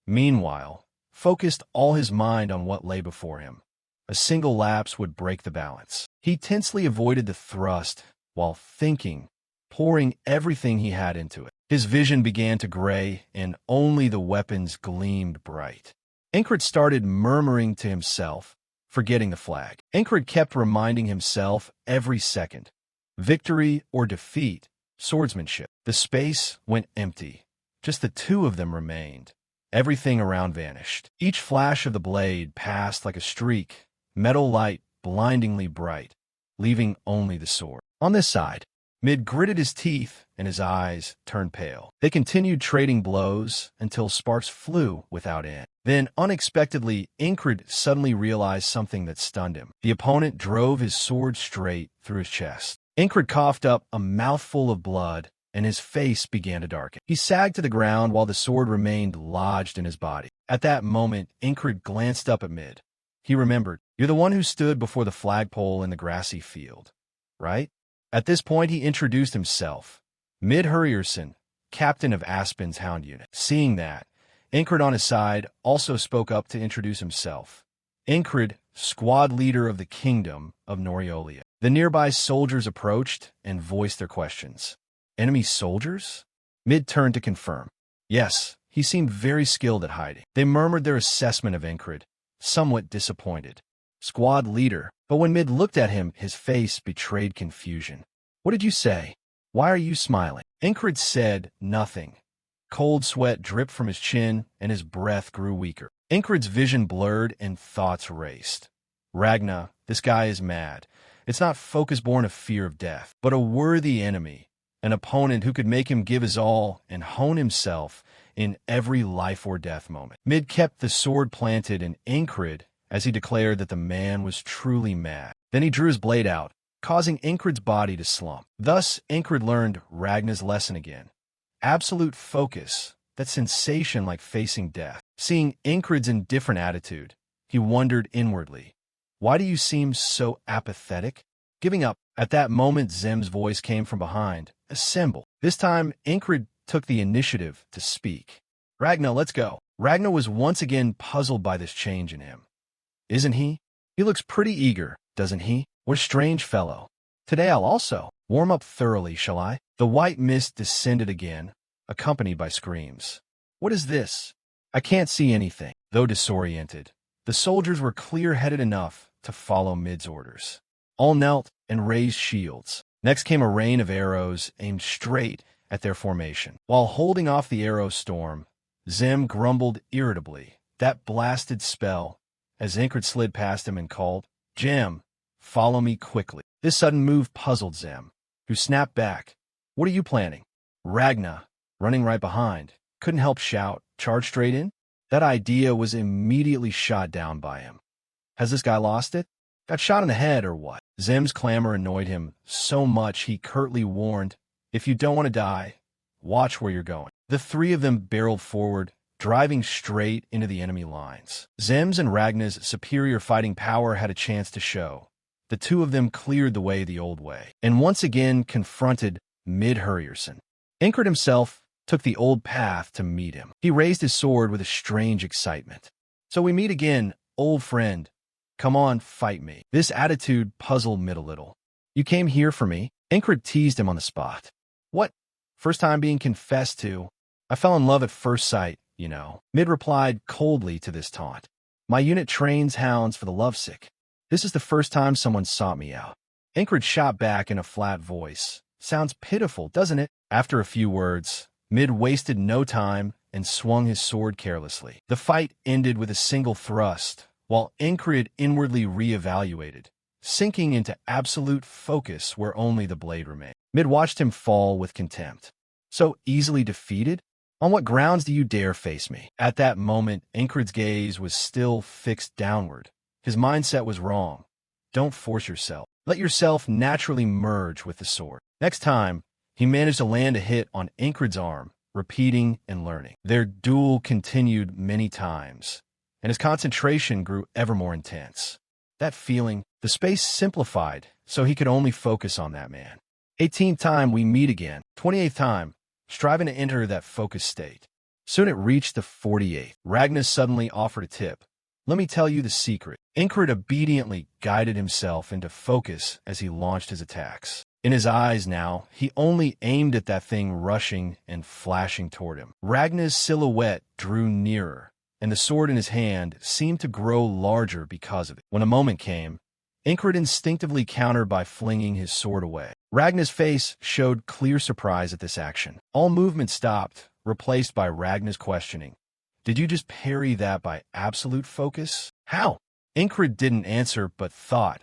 meanwhile, focused all his mind on what lay before him. A single lapse would break the balance. He tensely avoided the thrust while thinking, pouring everything he had into it. His vision began to gray, and only the weapons gleamed bright. Incred started murmuring to himself, forgetting the flag. Incred kept reminding himself every second, victory or defeat, swordsmanship. The space went empty. Just the two of them remained. Everything around vanished. Each flash of the blade passed like a streak, metal light blindingly bright, leaving only the sword. On this side, Mid gritted his teeth and his eyes turned pale. They continued trading blows until sparks flew without end. Then, unexpectedly, Incred suddenly realized something that stunned him. The opponent drove his sword straight through his chest. Incred coughed up a mouthful of blood, and his face began to darken. He sagged to the ground while the sword remained lodged in his body. At that moment, Incred glanced up at Mid. He remembered, "You're the one who stood before the flagpole in the grassy field, right?" At this point, he introduced himself. Midhurrierson, captain of Aspen's Hound Unit. Seeing that, Incred on his side also spoke up to introduce himself. Incred, squad leader of the Kingdom of Noriolia. The nearby soldiers approached and voiced their questions. Enemy soldiers? Mid turned to confirm. Yes, he seemed very skilled at hiding. They murmured their assessment of Incred, somewhat disappointed. Squad leader. But when Mid looked at him, his face betrayed confusion. What did you say? Why are you smiling? Ingrid said nothing. Cold sweat dripped from his chin, and his breath grew weaker. Ingrid's vision blurred and thoughts raced. Ragna, this guy is mad. It's not focus born of fear of death, but a worthy enemy, an opponent who could make him give his all and hone himself in every life or death moment. Mid kept the sword planted in Ingrid as he declared that the man was truly mad. Then he drew his blade out, causing Ingrid's body to slump. Thus, Ingrid learned Ragna's lesson again. Absolute focus, that sensation like facing death. Seeing Ingrid's indifferent attitude, he wondered inwardly, why do you seem so apathetic? Giving up. At that moment, Zem's voice came from behind. Assemble. This time, Ingrid took the initiative to speak. Ragna, let's go. Ragna was once again puzzled by this change in him. Isn't he? He looks pretty eager, doesn't he? What a strange fellow. Today I'll also warm up thoroughly, shall I? The white mist descended again, accompanied by screams. What is this? I can't see anything. Though disoriented, the soldiers were clear-headed enough to follow Mid's orders. All knelt and raised shields. Next came a rain of arrows aimed straight at their formation. While holding off the arrow storm, Zem grumbled irritably. That blasted spell, as Ingrid slid past him and called, Jem, follow me quickly. This sudden move puzzled Zem, who snapped back. What are you planning? Ragna, running right behind, couldn't help shout, charge straight in? That idea was immediately shot down by him. Has this guy lost it? Got shot in the head or what? Zem's clamor annoyed him so much he curtly warned, if you don't want to die, watch where you're going. The three of them barreled forward, driving straight into the enemy lines. Zem's and Ragna's superior fighting power had a chance to show. The two of them cleared the way the old way, and once again confronted Mid-Hurrierson. Ingrid himself took the old path to meet him. He raised his sword with a strange excitement. So we meet again, old friend. Come on, fight me. This attitude puzzled Mid a little. You came here for me? Ingrid teased him on the spot. What? First time being confessed to. I fell in love at first sight, you know. Mid replied coldly to this taunt. My unit trains hounds for the lovesick. This is the first time someone sought me out. Ingrid shot back in a flat voice. Sounds pitiful, doesn't it? After a few words, Mid wasted no time and swung his sword carelessly. The fight ended with a single thrust, while Ingrid inwardly reevaluated, sinking into absolute focus where only the blade remained. Mid watched him fall with contempt. So easily defeated? On what grounds do you dare face me? At that moment, Ingrid's gaze was still fixed downward. His mindset was wrong. Don't force yourself. Let yourself naturally merge with the sword. Next time, he managed to land a hit on Ingrid's arm, repeating and learning. Their duel continued many times, and his concentration grew ever more intense. That feeling, the space simplified, so he could only focus on that man. 18th time we meet again, 28th time, striving to enter that focused state. Soon it reached the 48th. Ragnar suddenly offered a tip. Let me tell you the secret. Ingrid obediently guided himself into focus as he launched his attacks. In his eyes now, he only aimed at that thing rushing and flashing toward him. Ragnar's silhouette drew nearer, and the sword in his hand seemed to grow larger because of it. When a moment came, Ingrid instinctively countered by flinging his sword away. Ragnar's face showed clear surprise at this action. All movement stopped, replaced by Ragnar's questioning. Did you just parry that by absolute focus? How? Ingrid didn't answer but thought.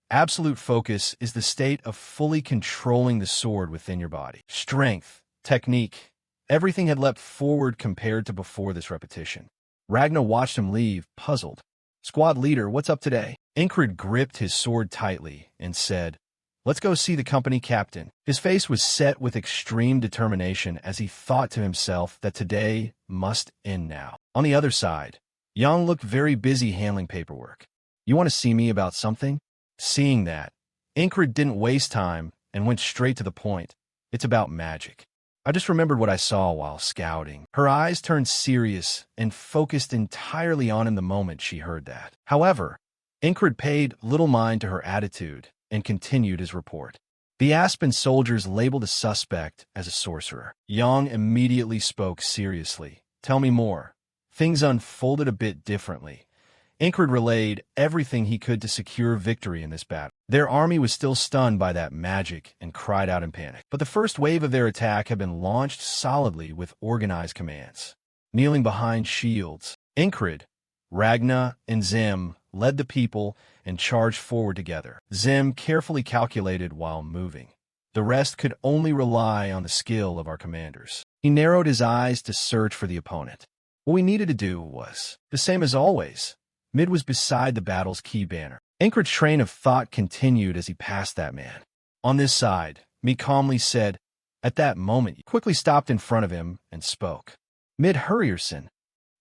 Absolute focus is the state of fully controlling the sword within your body. Strength, technique, everything had leapt forward compared to before this repetition. Ragnar watched him leave, puzzled. Squad leader, what's up today? Ingrid gripped his sword tightly and said, Let's go see the company captain. His face was set with extreme determination as he thought to himself that today must end now. On the other side, Yang looked very busy handling paperwork. You want to see me about something? Seeing that, Ingrid didn't waste time and went straight to the point. It's about magic. I just remembered what I saw while scouting. Her eyes turned serious and focused entirely on him the moment she heard that. However, Ingrid paid little mind to her attitude and continued his report. The Aspen soldiers labeled a suspect as a sorcerer. Yang immediately spoke seriously. Tell me more. Things unfolded a bit differently. Ingrid relayed everything he could to secure victory in this battle. Their army was still stunned by that magic and cried out in panic. But the first wave of their attack had been launched solidly with organized commands. Kneeling behind shields, Ingrid, Ragna, and Zim led the people and charged forward together. Zim carefully calculated while moving. The rest could only rely on the skill of our commanders. He narrowed his eyes to search for the opponent. What we needed to do was the same as always. Mid was beside the battle's key banner. Ingrid's train of thought continued as he passed that man. On this side, Mid calmly said, at that moment, he quickly stopped in front of him and spoke. Mid Hurrierson.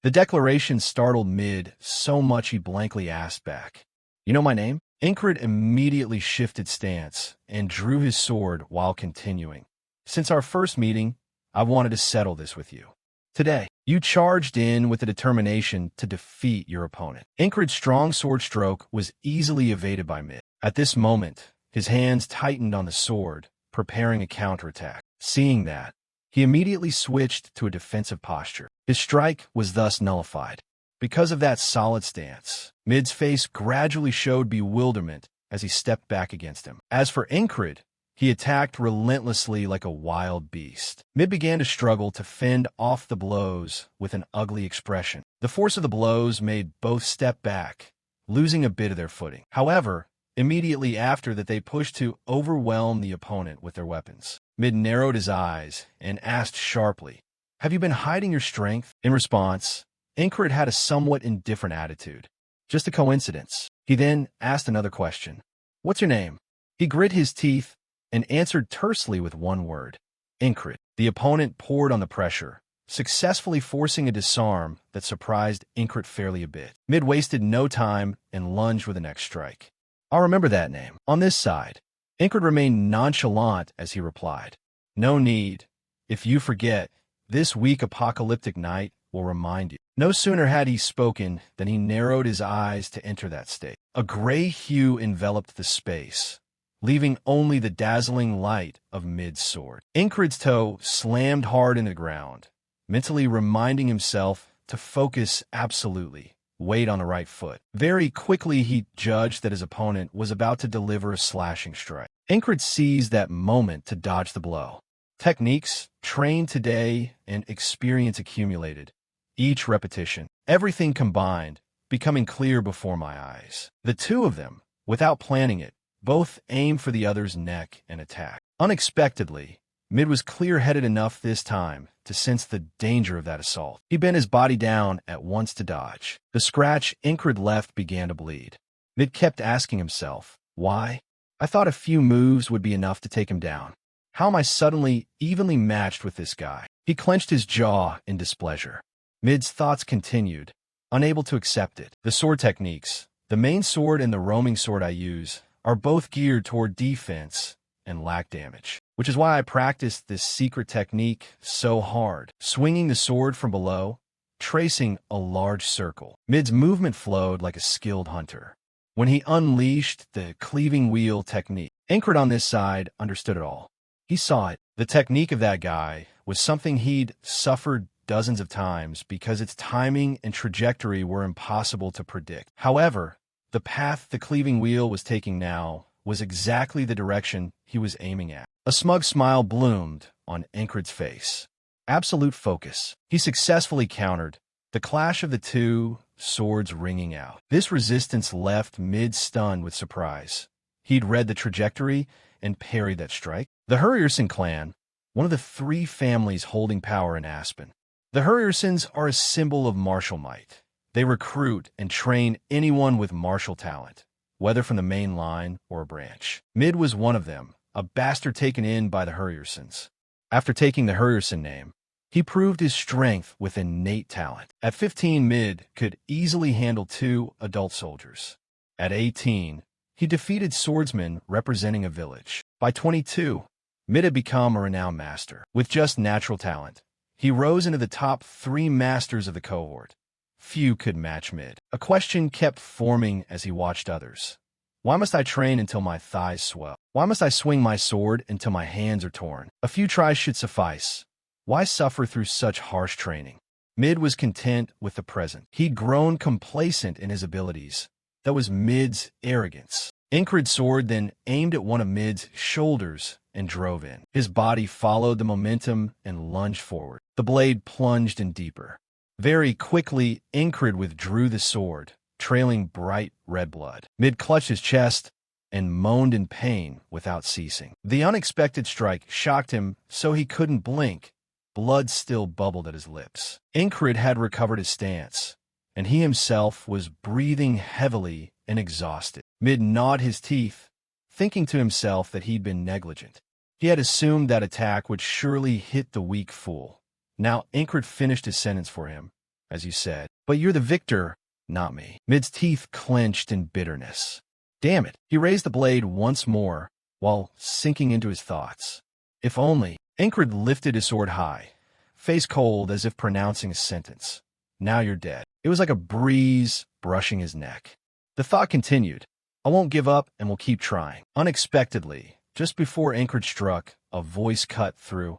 The declaration startled Mid so much he blankly asked back, "You know my name?" Ingrid immediately shifted stance and drew his sword while continuing. "Since our first meeting, I've wanted to settle this with you. Today, you charged in with the determination to defeat your opponent." Ingrid's strong sword stroke was easily evaded by Mid. At this moment, his hands tightened on the sword, preparing a counterattack. Seeing that, he immediately switched to a defensive posture. His strike was thus nullified. Because of that solid stance, Mid's face gradually showed bewilderment as he stepped back against him. As for Ingrid, he attacked relentlessly like a wild beast. Mid began to struggle to fend off the blows with an ugly expression. The force of the blows made both step back, losing a bit of their footing. However, immediately after that, they pushed to overwhelm the opponent with their weapons. Mid narrowed his eyes and asked sharply, "Have you been hiding your strength?" In response, Ingrid had a somewhat indifferent attitude. "Just a coincidence." He then asked another question. "What's your name?" He grit his teeth and answered tersely with one word, "Ingrid." The opponent poured on the pressure, successfully forcing a disarm that surprised Ingrid fairly a bit. Mid wasted no time and lunged with the next strike. "I'll remember that name." On this side, Ingrid remained nonchalant as he replied, "No need. If you forget, this weak apocalyptic night will remind you." No sooner had he spoken than he narrowed his eyes to enter that state. A gray hue enveloped the space, leaving only the dazzling light of Mid's sword. Ingrid's toe slammed hard in the ground, mentally reminding himself to focus absolutely, weight on the right foot. Very quickly, he judged that his opponent was about to deliver a slashing strike. Ingrid seized that moment to dodge the blow. Techniques trained today and experience accumulated. Each repetition, everything combined, becoming clear before my eyes. The two of them, without planning it, both aimed for the other's neck and attacked. Unexpectedly, Mid was clear-headed enough this time to sense the danger of that assault. He bent his body down at once to dodge. The scratch Ingrid left began to bleed. Mid kept asking himself, "Why? I thought a few moves would be enough to take him down. How am I suddenly evenly matched with this guy?" He clenched his jaw in displeasure. Mid's thoughts continued, unable to accept it. "The sword techniques, the main sword and the roaming sword I use, are both geared toward defense and lack damage, which is why I practiced this secret technique so hard, swinging the sword from below, tracing a large circle." Mid's movement flowed like a skilled hunter. When he unleashed the cleaving wheel technique, Ingrid on this side understood it all. He saw it. The technique of that guy was something he'd suffered dozens of times because its timing and trajectory were impossible to predict. However, the path the cleaving wheel was taking now was exactly the direction he was aiming at. A smug smile bloomed on Ingrid's face. Absolute focus. He successfully countered, the clash of the two swords ringing out. This resistance left Mid stunned with surprise. He'd read the trajectory and parried that strike. The Hurrierson clan, one of the three families holding power in Aspen. The Hurriersons are a symbol of martial might. They recruit and train anyone with martial talent, whether from the main line or a branch. Mid was one of them, a bastard taken in by the Hurriersons. After taking the Hurrierson name, he proved his strength with innate talent. At 15, Mid could easily handle 2 adult soldiers. At 18, he defeated swordsmen representing a village. By 22, Mid had become a renowned master. With just natural talent, he rose into the top 3 masters of the cohort. Few could match Mid. A question kept forming as he watched others. Why must I train until my thighs swell? Why must I swing my sword until my hands are torn? A few tries should suffice. Why suffer through such harsh training? Mid was content with the present. He'd grown complacent in his abilities. That was Mid's arrogance. Incred's sword then aimed at one of Mid's shoulders and drove in. His body followed the momentum and lunged forward. The blade plunged in deeper. Very quickly, Incred withdrew the sword, trailing bright red blood. Mid clutched his chest and moaned in pain without ceasing. The unexpected strike shocked him so he couldn't blink. Blood still bubbled at his lips. Incred had recovered his stance, and he himself was breathing heavily and exhausted. Mid gnawed his teeth, thinking to himself that he'd been negligent. He had assumed that attack would surely hit the weak fool. Now Incred finished his sentence for him, as you said. But you're the victor, not me. Mid's teeth clenched in bitterness. Damn it. He raised the blade once more, while sinking into his thoughts. If only. Incred lifted his sword high, face cold as if pronouncing a sentence. Now you're dead. It was like a breeze brushing his neck. The thought continued. I won't give up and will keep trying. Unexpectedly, just before Incred struck, a voice cut through.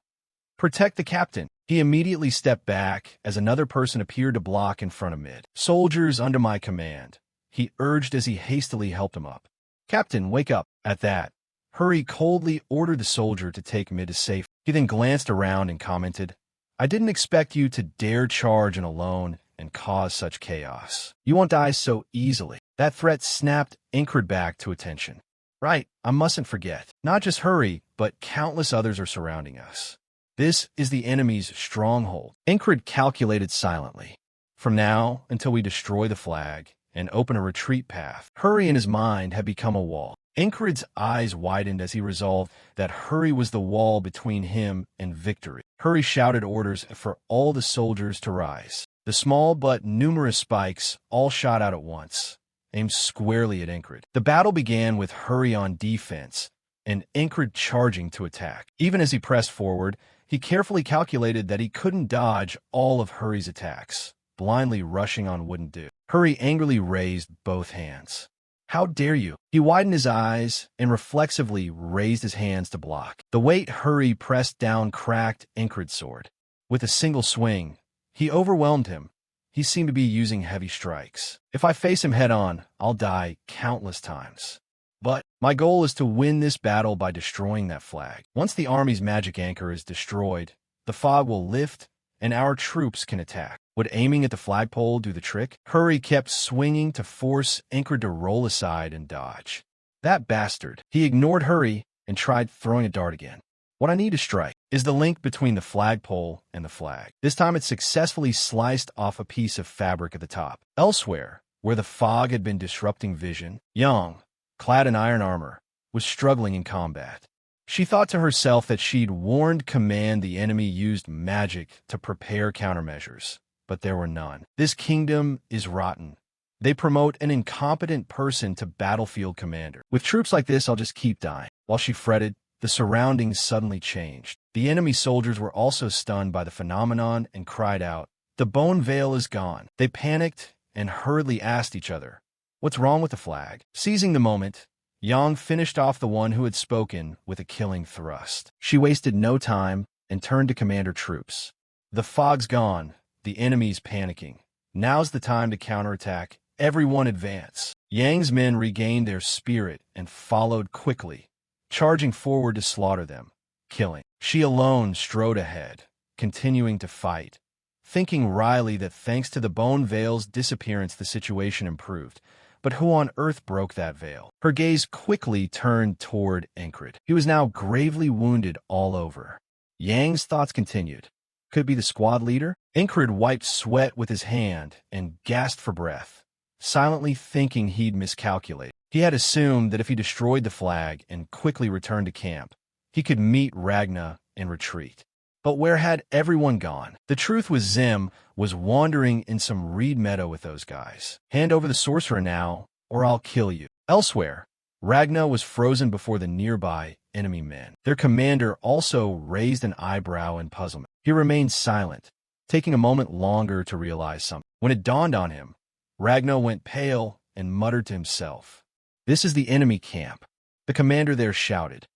Protect the captain. He immediately stepped back as another person appeared to block in front of Mid. Soldiers under my command, he urged as he hastily helped him up. Captain, wake up. At that, Hurry coldly ordered the soldier to take Mid to safety. He then glanced around and commented, I didn't expect you to dare charge in alone and cause such chaos. You won't die so easily. That threat snapped Incred back to attention. Right, I mustn't forget. Not just Hurry, but countless others are surrounding us. This is the enemy's stronghold. Incred calculated silently. From now until we destroy the flag and open a retreat path, Hurry in his mind had become a wall. Incred's eyes widened as he resolved that Hurry was the wall between him and victory. Hurry shouted orders for all the soldiers to rise. The small but numerous spikes all shot out at once, aimed squarely at Incred. The battle began with Hurry on defense and Incred charging to attack. Even as he pressed forward, he carefully calculated that he couldn't dodge all of Hurry's attacks. Blindly rushing on wouldn't do. Hurry angrily raised both hands. How dare you? He widened his eyes and reflexively raised his hands to block. The weight Hurry pressed down cracked Incred's sword. With a single swing, he overwhelmed him. He seemed to be using heavy strikes. If I face him head-on, I'll die countless times. But my goal is to win this battle by destroying that flag. Once the army's magic anchor is destroyed, the fog will lift and our troops can attack. Would aiming at the flagpole do the trick? Hurry kept swinging to force Incred to roll aside and dodge. That bastard. He ignored Hurry and tried throwing a dart again. What I need to strike is the link between the flagpole and the flag. This time it successfully sliced off a piece of fabric at the top. Elsewhere, where the fog had been disrupting vision, Yang, clad in iron armor, was struggling in combat. She thought to herself that she'd warned Command the enemy used magic to prepare countermeasures, but there were none. This kingdom is rotten. They promote an incompetent person to battlefield commander. With troops like this, I'll just keep dying. While she fretted, the surroundings suddenly changed. The enemy soldiers were also stunned by the phenomenon and cried out, "The bone veil is gone." They panicked and hurriedly asked each other, "What's wrong with the flag?" Seizing the moment, Yang finished off the one who had spoken with a killing thrust. She wasted no time and turned to command her troops. The fog's gone. The enemy's panicking. Now's the time to counterattack. Everyone advance. Yang's men regained their spirit and followed quickly, charging forward to slaughter them, killing. She alone strode ahead, continuing to fight, thinking wryly that thanks to the bone veil's disappearance the situation improved. But who on earth broke that veil? Her gaze quickly turned toward Incred. He was now gravely wounded all over. Yang's thoughts continued. Could it be the squad leader? Incred wiped sweat with his hand and gasped for breath, silently thinking he'd miscalculated. He had assumed that if he destroyed the flag and quickly returned to camp, he could meet Ragna and retreat. But where had everyone gone? The truth was Zim was wandering in some reed meadow with those guys. Hand over the sorcerer now, or I'll kill you. Elsewhere, Ragna was frozen before the nearby enemy men. Their commander also raised an eyebrow in puzzlement. He remained silent, taking a moment longer to realize something. When it dawned on him, Ragna went pale and muttered to himself, "This is the enemy camp." The commander there shouted,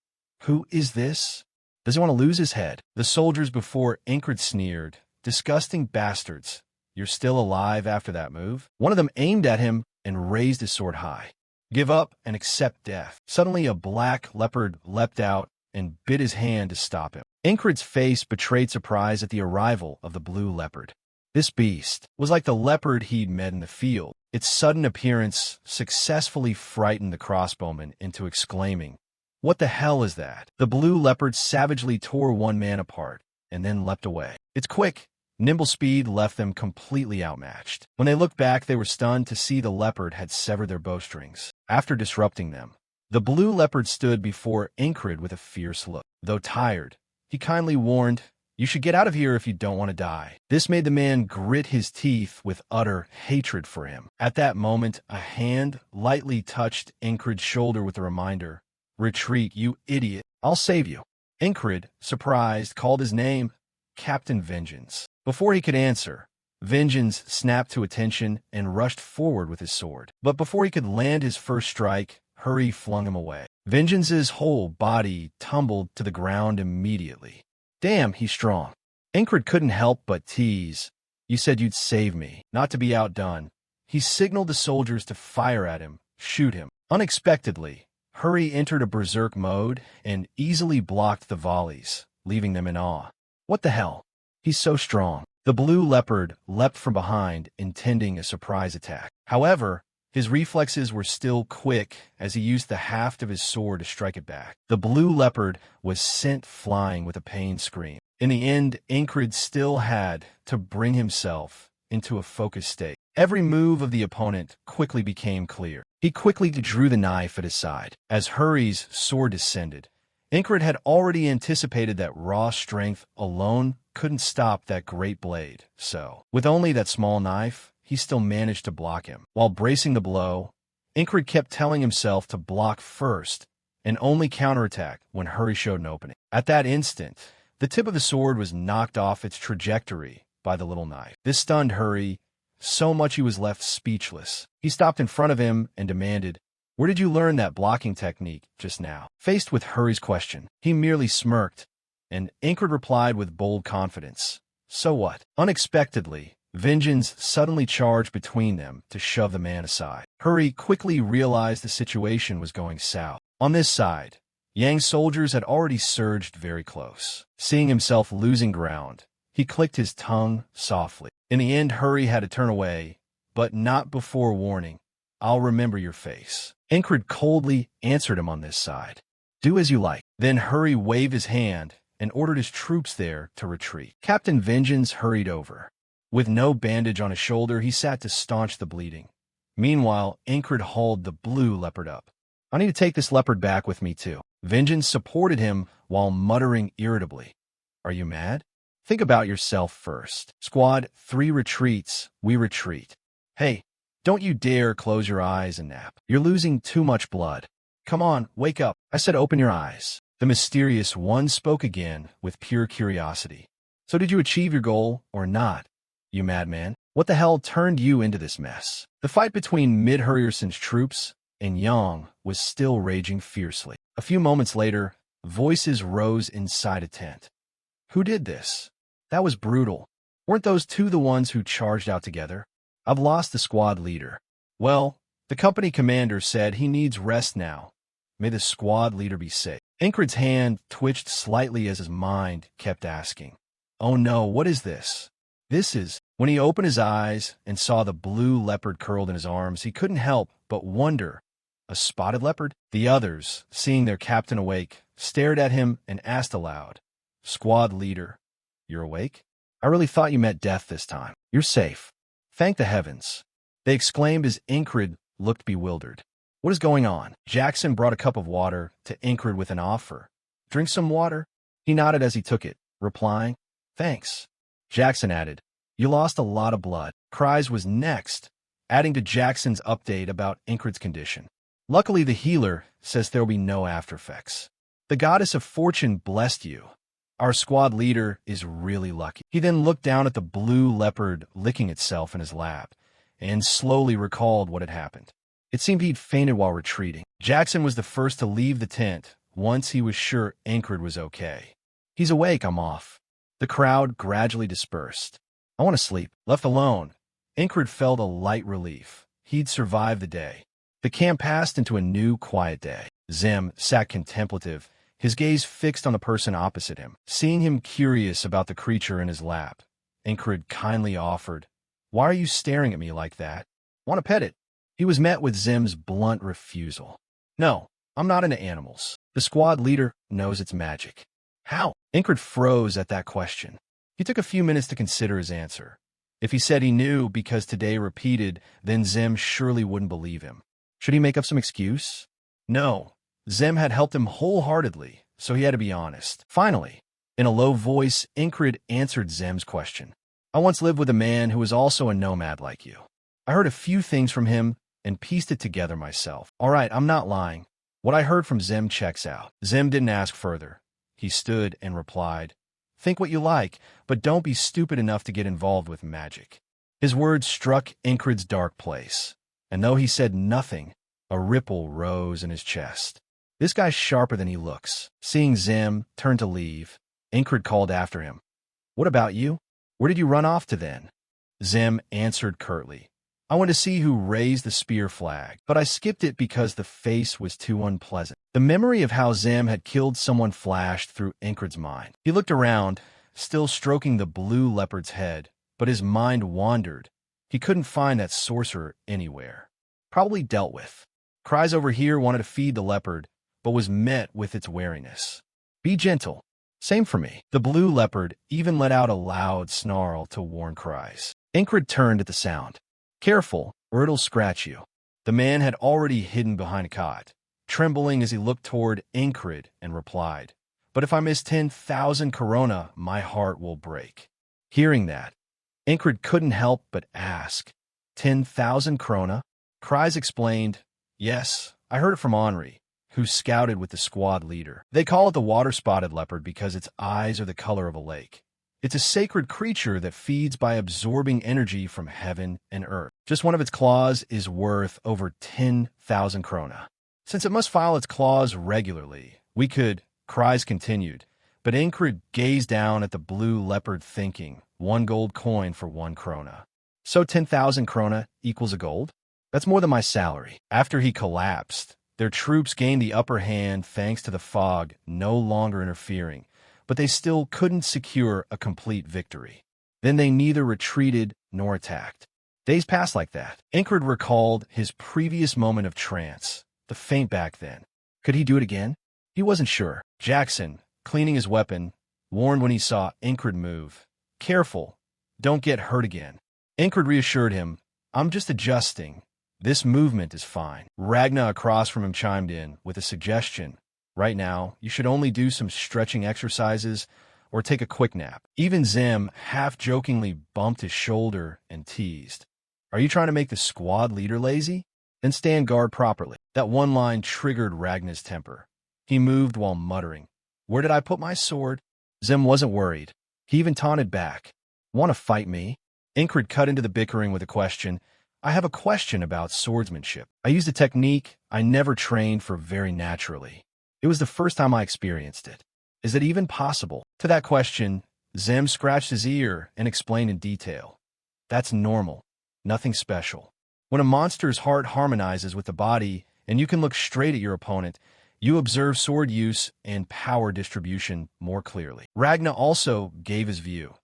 "Who is this? Does he want to lose his head?" The soldiers before Incred sneered, "Disgusting bastards. You're still alive after that move?" One of them aimed at him and raised his sword high. "Give up and accept death." Suddenly, a black leopard leapt out and bit his hand to stop him. Incred's face betrayed surprise at the arrival of the blue leopard. This beast was like the leopard he'd met in the field. Its sudden appearance successfully frightened the crossbowman into exclaiming, "What the hell is that?" The blue leopard savagely tore one man apart and then leapt away. Its quick, nimble speed left them completely outmatched. When they looked back, they were stunned to see the leopard had severed their bowstrings. After disrupting them, the blue leopard stood before Incred with a fierce look. Though tired, he kindly warned, "You should get out of here if you don't want to die." This made the man grit his teeth with utter hatred for him. At that moment, a hand lightly touched Incred's shoulder with a reminder, "Retreat, you idiot. I'll save you." Incred, surprised, called his name, Captain Vengeance. Before he could answer, Vengeance snapped to attention and rushed forward with his sword. But before he could land his first strike, Hurry flung him away. Vengeance's whole body tumbled to the ground immediately. "Damn, he's strong." Incred couldn't help but tease. "You said you'd save me." Not to be outdone, he signaled the soldiers to fire at him, shoot him. Unexpectedly, Hurry entered a berserk mode and easily blocked the volleys, leaving them in awe. "What the hell? He's so strong." The blue leopard leapt from behind, intending a surprise attack. However, his reflexes were still quick as he used the haft of his sword to strike it back. The blue leopard was sent flying with a pained scream. In the end, Incred still had to bring himself into a focused state. Every move of the opponent quickly became clear. He quickly drew the knife at his side. As Hurry's sword descended, Incred had already anticipated that raw strength alone couldn't stop that great blade. So, with only that small knife, he still managed to block him. While bracing the blow, Incred kept telling himself to block first and only counterattack when Hurry showed an opening. At that instant, the tip of the sword was knocked off its trajectory by the little knife. This stunned Hurry so much he was left speechless. He stopped in front of him and demanded, "Where did you learn that blocking technique just now?" Faced with Hurry's question, he merely smirked, and Incred replied with bold confidence, "So what?" Unexpectedly, Vengeance suddenly charged between them to shove the man aside. Hurry quickly realized the situation was going south. On this side, Yang's soldiers had already surged very close. Seeing himself losing ground, he clicked his tongue softly. In the end, Hurry had to turn away, but not before warning, "I'll remember your face." Incred coldly answered him on this side, "Do as you like." Then Hurry waved his hand and ordered his troops there to retreat. Captain Vengeance hurried over. With no bandage on his shoulder, he sat to staunch the bleeding. Meanwhile, Incred hauled the blue leopard up. "I need to take this leopard back with me, too." Vengeance supported him while muttering irritably, "Are you mad? Think about yourself first. Squad 3 retreats, we retreat. Hey, don't you dare close your eyes and nap. You're losing too much blood. Come on, wake up. I said open your eyes." The mysterious one spoke again with pure curiosity. "So did you achieve your goal or not, you madman? What the hell turned you into this mess?" The fight between Mid-Hurrierson's troops and Yang was still raging fiercely. A few moments later, voices rose inside a tent. "Who did this? That was brutal. Weren't those two the ones who charged out together? I've lost the squad leader." "Well, the company commander said he needs rest now. May the squad leader be safe." Incred's hand twitched slightly as his mind kept asking, "Oh no, what is this?" This is... When he opened his eyes and saw the blue leopard curled in his arms, he couldn't help but wonder, a spotted leopard? The others, seeing their captain awake, stared at him and asked aloud, "Squad leader, you're awake? I really thought you meant death this time. You're safe. Thank the heavens." They exclaimed as Incred looked bewildered. "What is going on?" Jackson brought a cup of water to Incred with an offer. "Drink some water?" He nodded as he took it, replying, "Thanks." Jackson added, "You lost a lot of blood." Cries was next, adding to Jackson's update about Incred's condition. "Luckily, the healer says there will be no after effects. The goddess of fortune blessed you. Our squad leader is really lucky." He then looked down at the blue leopard licking itself in his lap and slowly recalled what had happened. It seemed he'd fainted while retreating. Jackson was the first to leave the tent once he was sure Incred was okay. "He's awake, I'm off." The crowd gradually dispersed. I want to sleep. Left alone, Ingrid felt a light relief. He'd survived the day. The camp passed into a new, quiet day. Zim sat contemplative, his gaze fixed on the person opposite him. Seeing him curious about the creature in his lap, Ingrid kindly offered, "Why are you staring at me like that? Want to pet it?" He was met with Zim's blunt refusal. "No, I'm not into animals. The squad leader knows it's magic." "How?" Ingrid froze at that question. He took a few minutes to consider his answer. If he said he knew because today repeated, then Zim surely wouldn't believe him. Should he make up some excuse? No. Zim had helped him wholeheartedly, so he had to be honest. Finally, in a low voice, Ingrid answered Zim's question. "I once lived with a man who was also a nomad like you. I heard a few things from him and pieced it together myself. All right, I'm not lying. What I heard from Zim checks out." Zim didn't ask further. He stood and replied, "Think what you like, but don't be stupid enough to get involved with magic." His words struck Ingrid's dark place, and though he said nothing, a ripple rose in his chest. This guy's sharper than he looks. Seeing Zim turn to leave, Ingrid called after him. "What about you? Where did you run off to then?" Zim answered curtly, "I went to see who raised the spear flag, but I skipped it because the face was too unpleasant." The memory of how Zim had killed someone flashed through Ingrid's mind. He looked around, still stroking the blue leopard's head, but his mind wandered. He couldn't find that sorcerer anywhere. Probably dealt with. Cries over here wanted to feed the leopard, but was met with its wariness. "Be gentle." "Same for me." The blue leopard even let out a loud snarl to warn Cries. Ingrid turned at the sound. "Careful, or it'll scratch you." The man had already hidden behind a cot, trembling as he looked toward Ingrid and replied, "But if I miss 10,000 corona, my heart will break." Hearing that, Ingrid couldn't help but ask, 10,000 krona? Cries explained, "Yes, I heard it from Henri, who scouted with the squad leader. They call it the water-spotted leopard because its eyes are the color of a lake. It's a sacred creature that feeds by absorbing energy from heaven and earth. Just one of its claws is worth over 10,000 krona. Since it must file its claws regularly, we could," Cries continued, but Ingrid gazed down at the blue leopard thinking, 1 gold coin for 1 krona. So 10,000 krona equals a gold? That's more than my salary. After he collapsed, their troops gained the upper hand thanks to the fog no longer interfering, but they still couldn't secure a complete victory. Then they neither retreated nor attacked. Days passed like that. Ingrid recalled his previous moment of trance, the feint back then. Could he do it again? He wasn't sure. Jackson, cleaning his weapon, warned when he saw Ingrid move. "Careful, don't get hurt again." Ingrid reassured him, "I'm just adjusting. This movement is fine." Ragna across from him chimed in with a suggestion. "Right now, you should only do some stretching exercises or take a quick nap." Even Zim half-jokingly bumped his shoulder and teased, "Are you trying to make the squad leader lazy? Then stand guard properly." That one line triggered Ragna's temper. He moved while muttering, "Where did I put my sword?" Zim wasn't worried. He even taunted back, "Want to fight me?" Ingrid cut into the bickering with a question. "I have a question about swordsmanship. I used a technique I never trained for very naturally. It was the first time I experienced it. Is it even possible?" To that question, Zim scratched his ear and explained in detail. "That's normal. Nothing special. When a monster's heart harmonizes with the body and you can look straight at your opponent, you observe sword use and power distribution more clearly." Ragna also gave his view.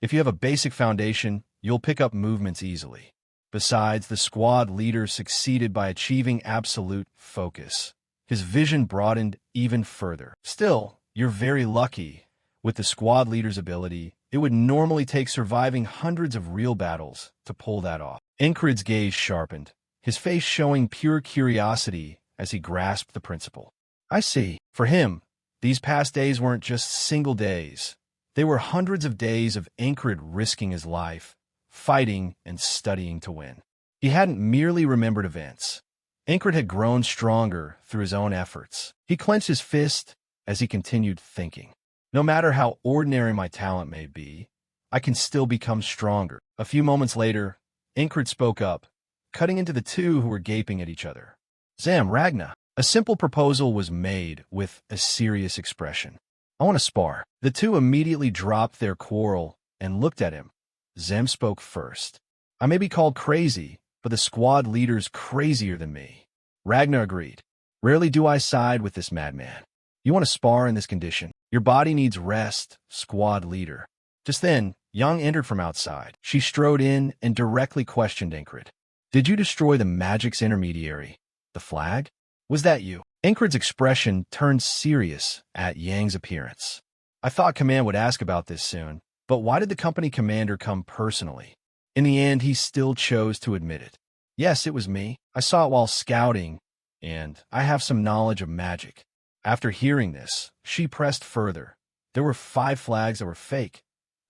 "If you have a basic foundation, you'll pick up movements easily. Besides, the squad leader succeeded by achieving absolute focus. His vision broadened even further. Still, you're very lucky. With the squad leader's ability, it would normally take surviving hundreds of real battles to pull that off." Ingrid's gaze sharpened, his face showing pure curiosity as he grasped the principle. "I see. For him, these past days weren't just single days. They were hundreds of days of Ingrid risking his life, fighting and studying to win." He hadn't merely remembered events. Ingrid had grown stronger through his own efforts. He clenched his fist as he continued thinking, "No matter how ordinary my talent may be, I can still become stronger." A few moments later, Ingrid spoke up, cutting into the two who were gaping at each other. "Zam, Ragna." A simple proposal was made with a serious expression. I want to spar. The two immediately dropped their quarrel and looked at him. Zem spoke first. I may be called crazy, but the squad leader's crazier than me. Ragnar agreed. Rarely do I side with this madman. You want to spar in this condition? Your body needs rest, squad leader. Just then, Yang entered from outside. She strode in and directly questioned Ingrid. Did you destroy the magic's intermediary? The flag? Was that you? Ingrid's expression turned serious at Yang's appearance. I thought Command would ask about this soon, but why did the company commander come personally? In the end, he still chose to admit it. Yes, it was me. I saw it while scouting, and I have some knowledge of magic. After hearing this, she pressed further. There were 5 flags that were fake.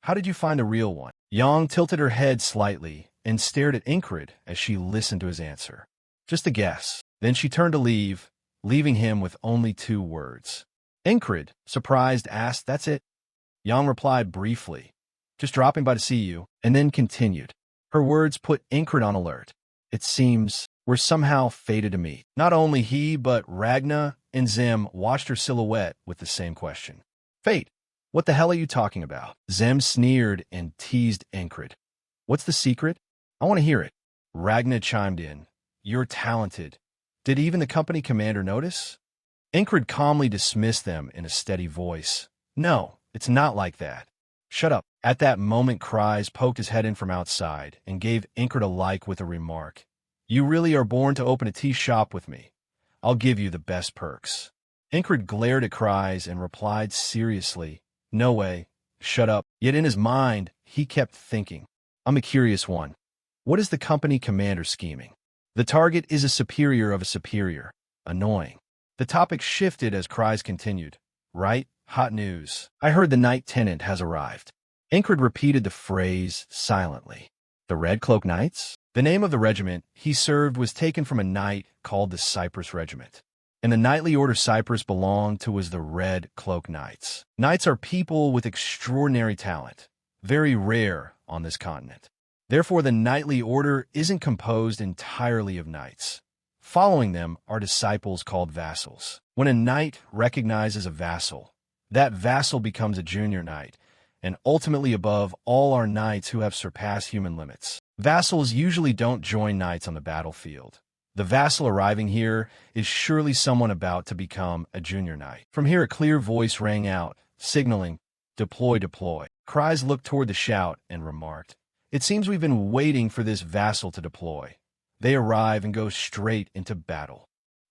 How did you find a real one? Yang tilted her head slightly and stared at Ingrid as she listened to his answer. Just a guess. Then she turned to leave, leaving him with only 2 words. Ingrid, surprised, asked, "That's it?" Yang replied briefly, "Just dropping by to see you," and then continued. Her words put Ingrid on alert. It seems we're somehow fated to meet. Not only he, but Ragna and Zem watched her silhouette with the same question. Fate? What the hell are you talking about? Zem sneered and teased Ingrid. What's the secret? I want to hear it. Ragna chimed in. You're talented. Did even the company commander notice? Ingrid calmly dismissed them in a steady voice. No, it's not like that. Shut up. At that moment, Cries poked his head in from outside and gave Ingrid a like with a remark. You really are born to open a tea shop with me. I'll give you the best perks. Ingrid glared at Cries and replied seriously, No way. Shut up. Yet in his mind, he kept thinking, I'm a curious one. What is the company commander scheming? The target is a superior of a superior. Annoying. The topic shifted as Cries continued. Right? Hot news. I heard the Knight Tenant has arrived. Ingrid repeated the phrase silently. The Red Cloak Knights? The name of the regiment he served was taken from a knight called the Cyprus Regiment. And the knightly order Cyprus belonged to was the Red Cloak Knights. Knights are people with extraordinary talent, very rare on this continent. Therefore, the knightly order isn't composed entirely of knights. Following them are disciples called vassals. When a knight recognizes a vassal, that vassal becomes a junior knight, and ultimately above all are knights who have surpassed human limits. Vassals usually don't join knights on the battlefield. The vassal arriving here is surely someone about to become a junior knight. From here, a clear voice rang out, signaling, Deploy, deploy. Cries looked toward the shout and remarked, It seems we've been waiting for this vassal to deploy. They arrive and go straight into battle.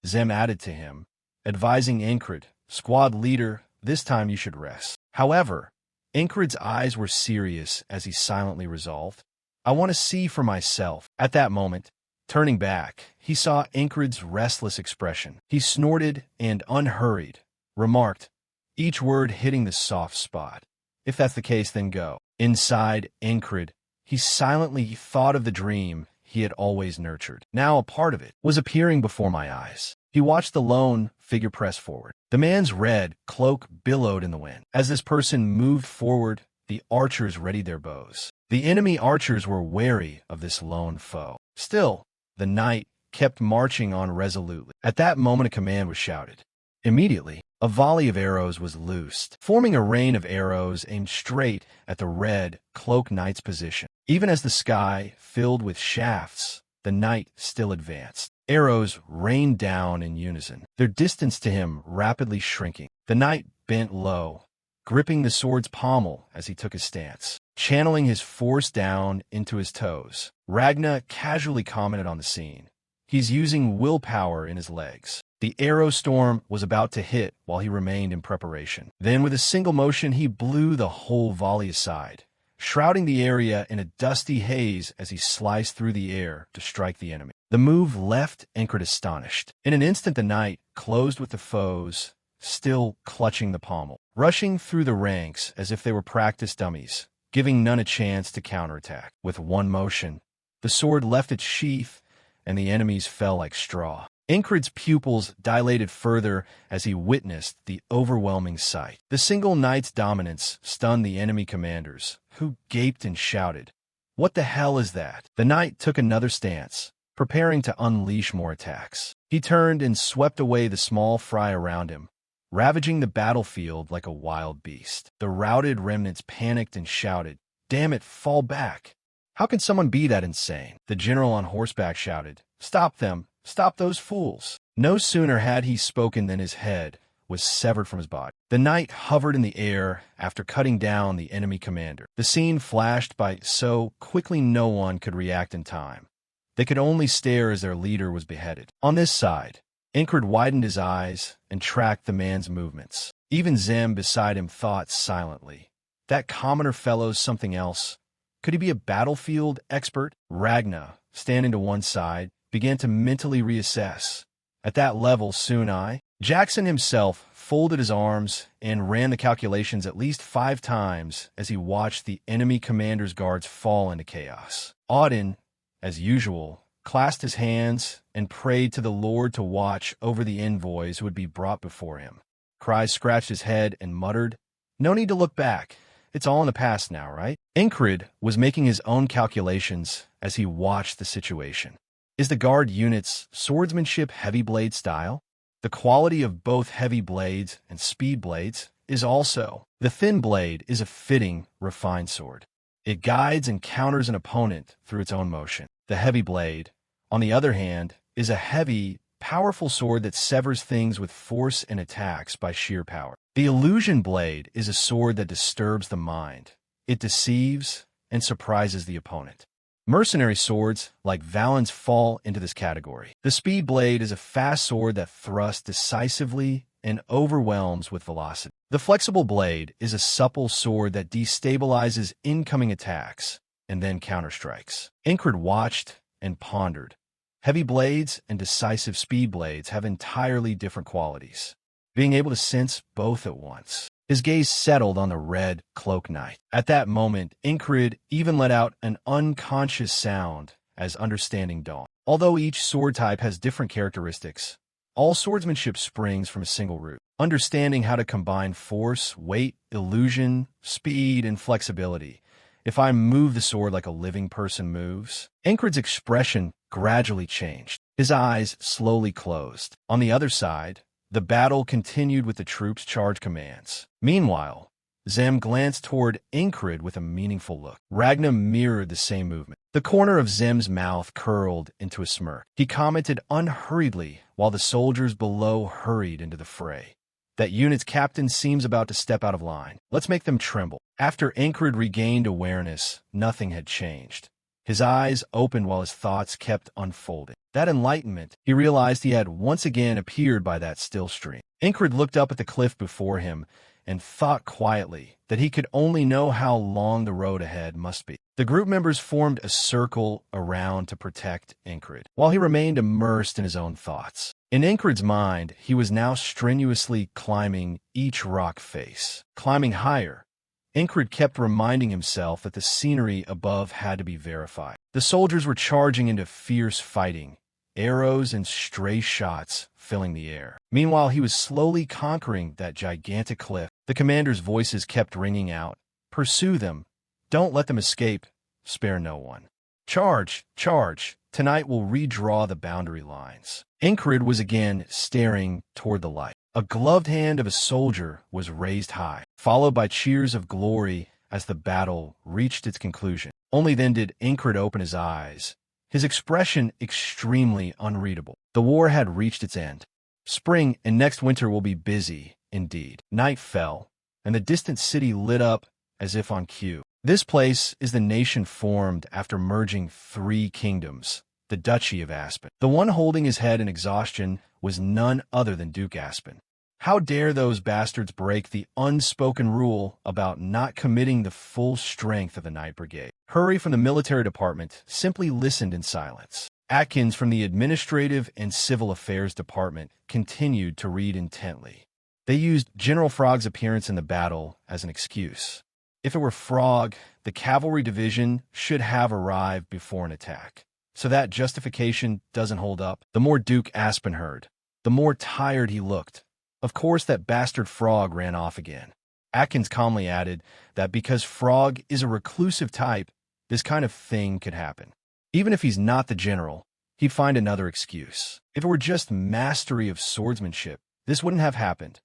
Zem added to him, advising Ingrid, Squad leader, this time you should rest. However, Ingrid's eyes were serious as he silently resolved, I want to see for myself. At that moment, turning back, he saw Ingrid's restless expression. He snorted and, unhurried, remarked, each word hitting the soft spot. If that's the case, then go. Inside Ingrid, he silently thought of the dream he had always nurtured. Now a part of it was appearing before my eyes. He watched the lone figure press forward. The man's red cloak billowed in the wind. As this person moved forward, the archers readied their bows. The enemy archers were wary of this lone foe. Still, the knight kept marching on resolutely. At that moment, a command was shouted. Immediately, a volley of arrows was loosed, forming a rain of arrows aimed straight at the red cloak knight's position. Even as the sky filled with shafts, the knight still advanced. Arrows rained down in unison, their distance to him rapidly shrinking. The knight bent low, gripping the sword's pommel as he took his stance, channeling his force down into his toes. Ragna casually commented on the scene. He's using willpower in his legs. The arrow storm was about to hit while he remained in preparation. Then, with a single motion, he blew the whole volley aside, shrouding the area in a dusty haze as he sliced through the air to strike the enemy. The move left Ingrid astonished. In an instant, the knight closed with the foes, still clutching the pommel, rushing through the ranks as if they were practice dummies, giving none a chance to counterattack. With one motion, the sword left its sheath, and the enemies fell like straw. Ingrid's pupils dilated further as he witnessed the overwhelming sight. The single knight's dominance stunned the enemy commanders, who gaped and shouted, What the hell is that? The knight took another stance, preparing to unleash more attacks. He turned and swept away the small fry around him, ravaging the battlefield like a wild beast. The routed remnants panicked and shouted, "Damn it, fall back! How can someone be that insane?" The general on horseback shouted, "Stop them! Stop those fools!" No sooner had he spoken than his head was severed from his body. The knight hovered in the air after cutting down the enemy commander. The scene flashed by so quickly no one could react in time. They could only stare as their leader was beheaded. On this side, Incred widened his eyes and tracked the man's movements. Even Zem beside him thought silently, "That commoner fellow's something else. Could he be a battlefield expert?" Ragna, standing to one side, began to mentally reassess. At that level, soon Jackson himself folded his arms and ran the calculations at least 5 times as he watched the enemy commander's guards fall into chaos. Auden, as usual, clasped his hands and prayed to the Lord to watch over the envoys who would be brought before him. Kryze scratched his head and muttered, "No need to look back. It's all in the past now, right?" Incred was making his own calculations as he watched the situation. Is the guard unit's swordsmanship heavy blade style? The quality of both heavy blades and speed blades is also. The thin blade is a fitting, refined sword. It guides and counters an opponent through its own motion. The heavy blade, on the other hand, is a heavy, powerful sword that severs things with force and attacks by sheer power. The illusion blade is a sword that disturbs the mind. It deceives and surprises the opponent. Mercenary swords, like Valen's, fall into this category. The speed blade is a fast sword that thrusts decisively and overwhelms with velocity. The flexible blade is a supple sword that destabilizes incoming attacks and then counterstrikes. Incred watched and pondered. Heavy blades and decisive speed blades have entirely different qualities. Being able to sense both at once. His gaze settled on the red cloak knight. At that moment, Incred even let out an unconscious sound as understanding dawned. Although each sword type has different characteristics, all swordsmanship springs from a single root. Understanding how to combine force, weight, illusion, speed, and flexibility. If I move the sword like a living person moves. Incred's expression gradually changed. His eyes slowly closed. On the other side, the battle continued with the troops' charge commands. Meanwhile, Zem glanced toward Incred with a meaningful look. Ragna mirrored the same movement. The corner of Zem's mouth curled into a smirk. He commented unhurriedly while the soldiers below hurried into the fray. "That unit's captain seems about to step out of line. Let's make them tremble." After Incred regained awareness, nothing had changed. His eyes opened while his thoughts kept unfolding. That enlightenment, he realized he had once again appeared by that still stream. Incred looked up at the cliff before him and thought quietly that he could only know how long the road ahead must be. The group members formed a circle around to protect Incred, while he remained immersed in his own thoughts. In Incred's mind, he was now strenuously climbing each rock face. Climbing higher, Incred kept reminding himself that the scenery above had to be verified. The soldiers were charging into fierce fighting, arrows and stray shots filling the air. Meanwhile, he was slowly conquering that gigantic cliff. The commander's voices kept ringing out. "Pursue them. Don't let them escape. Spare no one. Charge! Charge! Tonight we'll redraw the boundary lines." Incred was again staring toward the light. A gloved hand of a soldier was raised high, followed by cheers of glory as the battle reached its conclusion. Only then did Incred open his eyes, his expression extremely unreadable. The war had reached its end. Spring and next winter will be busy indeed. Night fell, and the distant city lit up as if on cue. This place is the nation formed after merging 3 kingdoms, the Duchy of Aspen. The one holding his head in exhaustion was none other than Duke Aspen. How dare those bastards break the unspoken rule about not committing the full strength of the Night Brigade? Hurry from the military department simply listened in silence. Atkins from the Administrative and Civil Affairs Department continued to read intently. They used General Frog's appearance in the battle as an excuse. If it were Frog, the cavalry division should have arrived before an attack. So that justification doesn't hold up. The more Duke Aspen heard, the more tired he looked. Of course that bastard Frog ran off again. Atkins calmly added that because Frog is a reclusive type, this kind of thing could happen. Even if he's not the general, he'd find another excuse. If it were just mastery of swordsmanship, this wouldn't have happened.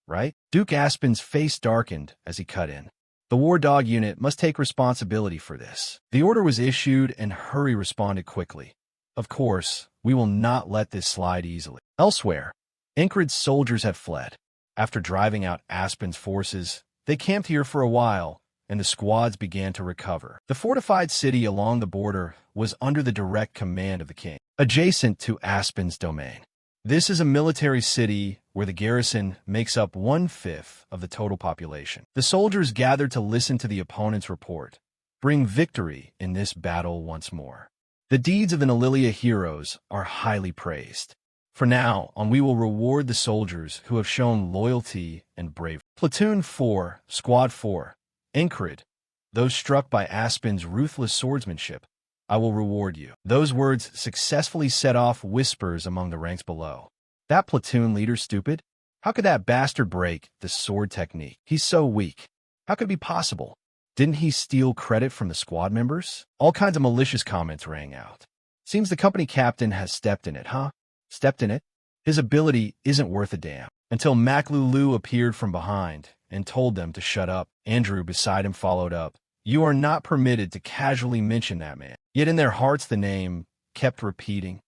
right? Duke Aspen's face darkened as he cut in. The War Dog unit must take responsibility for this. The order was issued and Hurry responded quickly. Of course, we will not let this slide easily. Elsewhere, Incred's soldiers had fled. After driving out Aspen's forces, they camped here for a while, and the squads began to recover. The fortified city along the border was under the direct command of the king, adjacent to Aspen's domain. This is a military city where the garrison makes up 1/5 of the total population. The soldiers gathered to listen to the opponent's report, bring victory in this battle once more. The deeds of the Nalilia heroes are highly praised. From now on, we will reward the soldiers who have shown loyalty and bravery. Platoon 4, Squad 4, Incred, those struck by Aspen's ruthless swordsmanship, I will reward you. Those words successfully set off whispers among the ranks below. That platoon leader stupid? How could that bastard break the sword technique? He's so weak. How could it be possible? Didn't he steal credit from the squad members? All kinds of malicious comments rang out. Seems the company captain has stepped in it, huh? Stepped in it? His ability isn't worth a damn. Until Maklulu appeared from behind and told them to shut up. Andrew beside him followed up. You are not permitted to casually mention that man. Yet in their hearts the name kept repeating.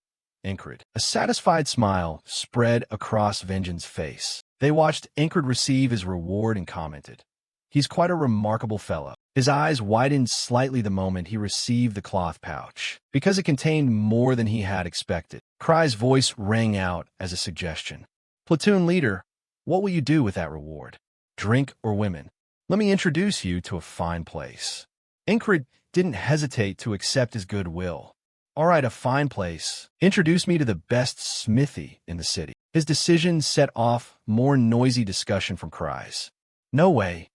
Incred. A satisfied smile spread across Vengeance's face. They watched Incred receive his reward and commented. He's quite a remarkable fellow. His eyes widened slightly the moment he received the cloth pouch, because it contained more than he had expected. Cry's voice rang out as a suggestion. Platoon leader, what will you do with that reward? Drink or women? Let me introduce you to a fine place. Incred didn't hesitate to accept his goodwill. All right, a fine place. Introduce me to the best smithy in the city. His decision set off more noisy discussion from Cries. No way.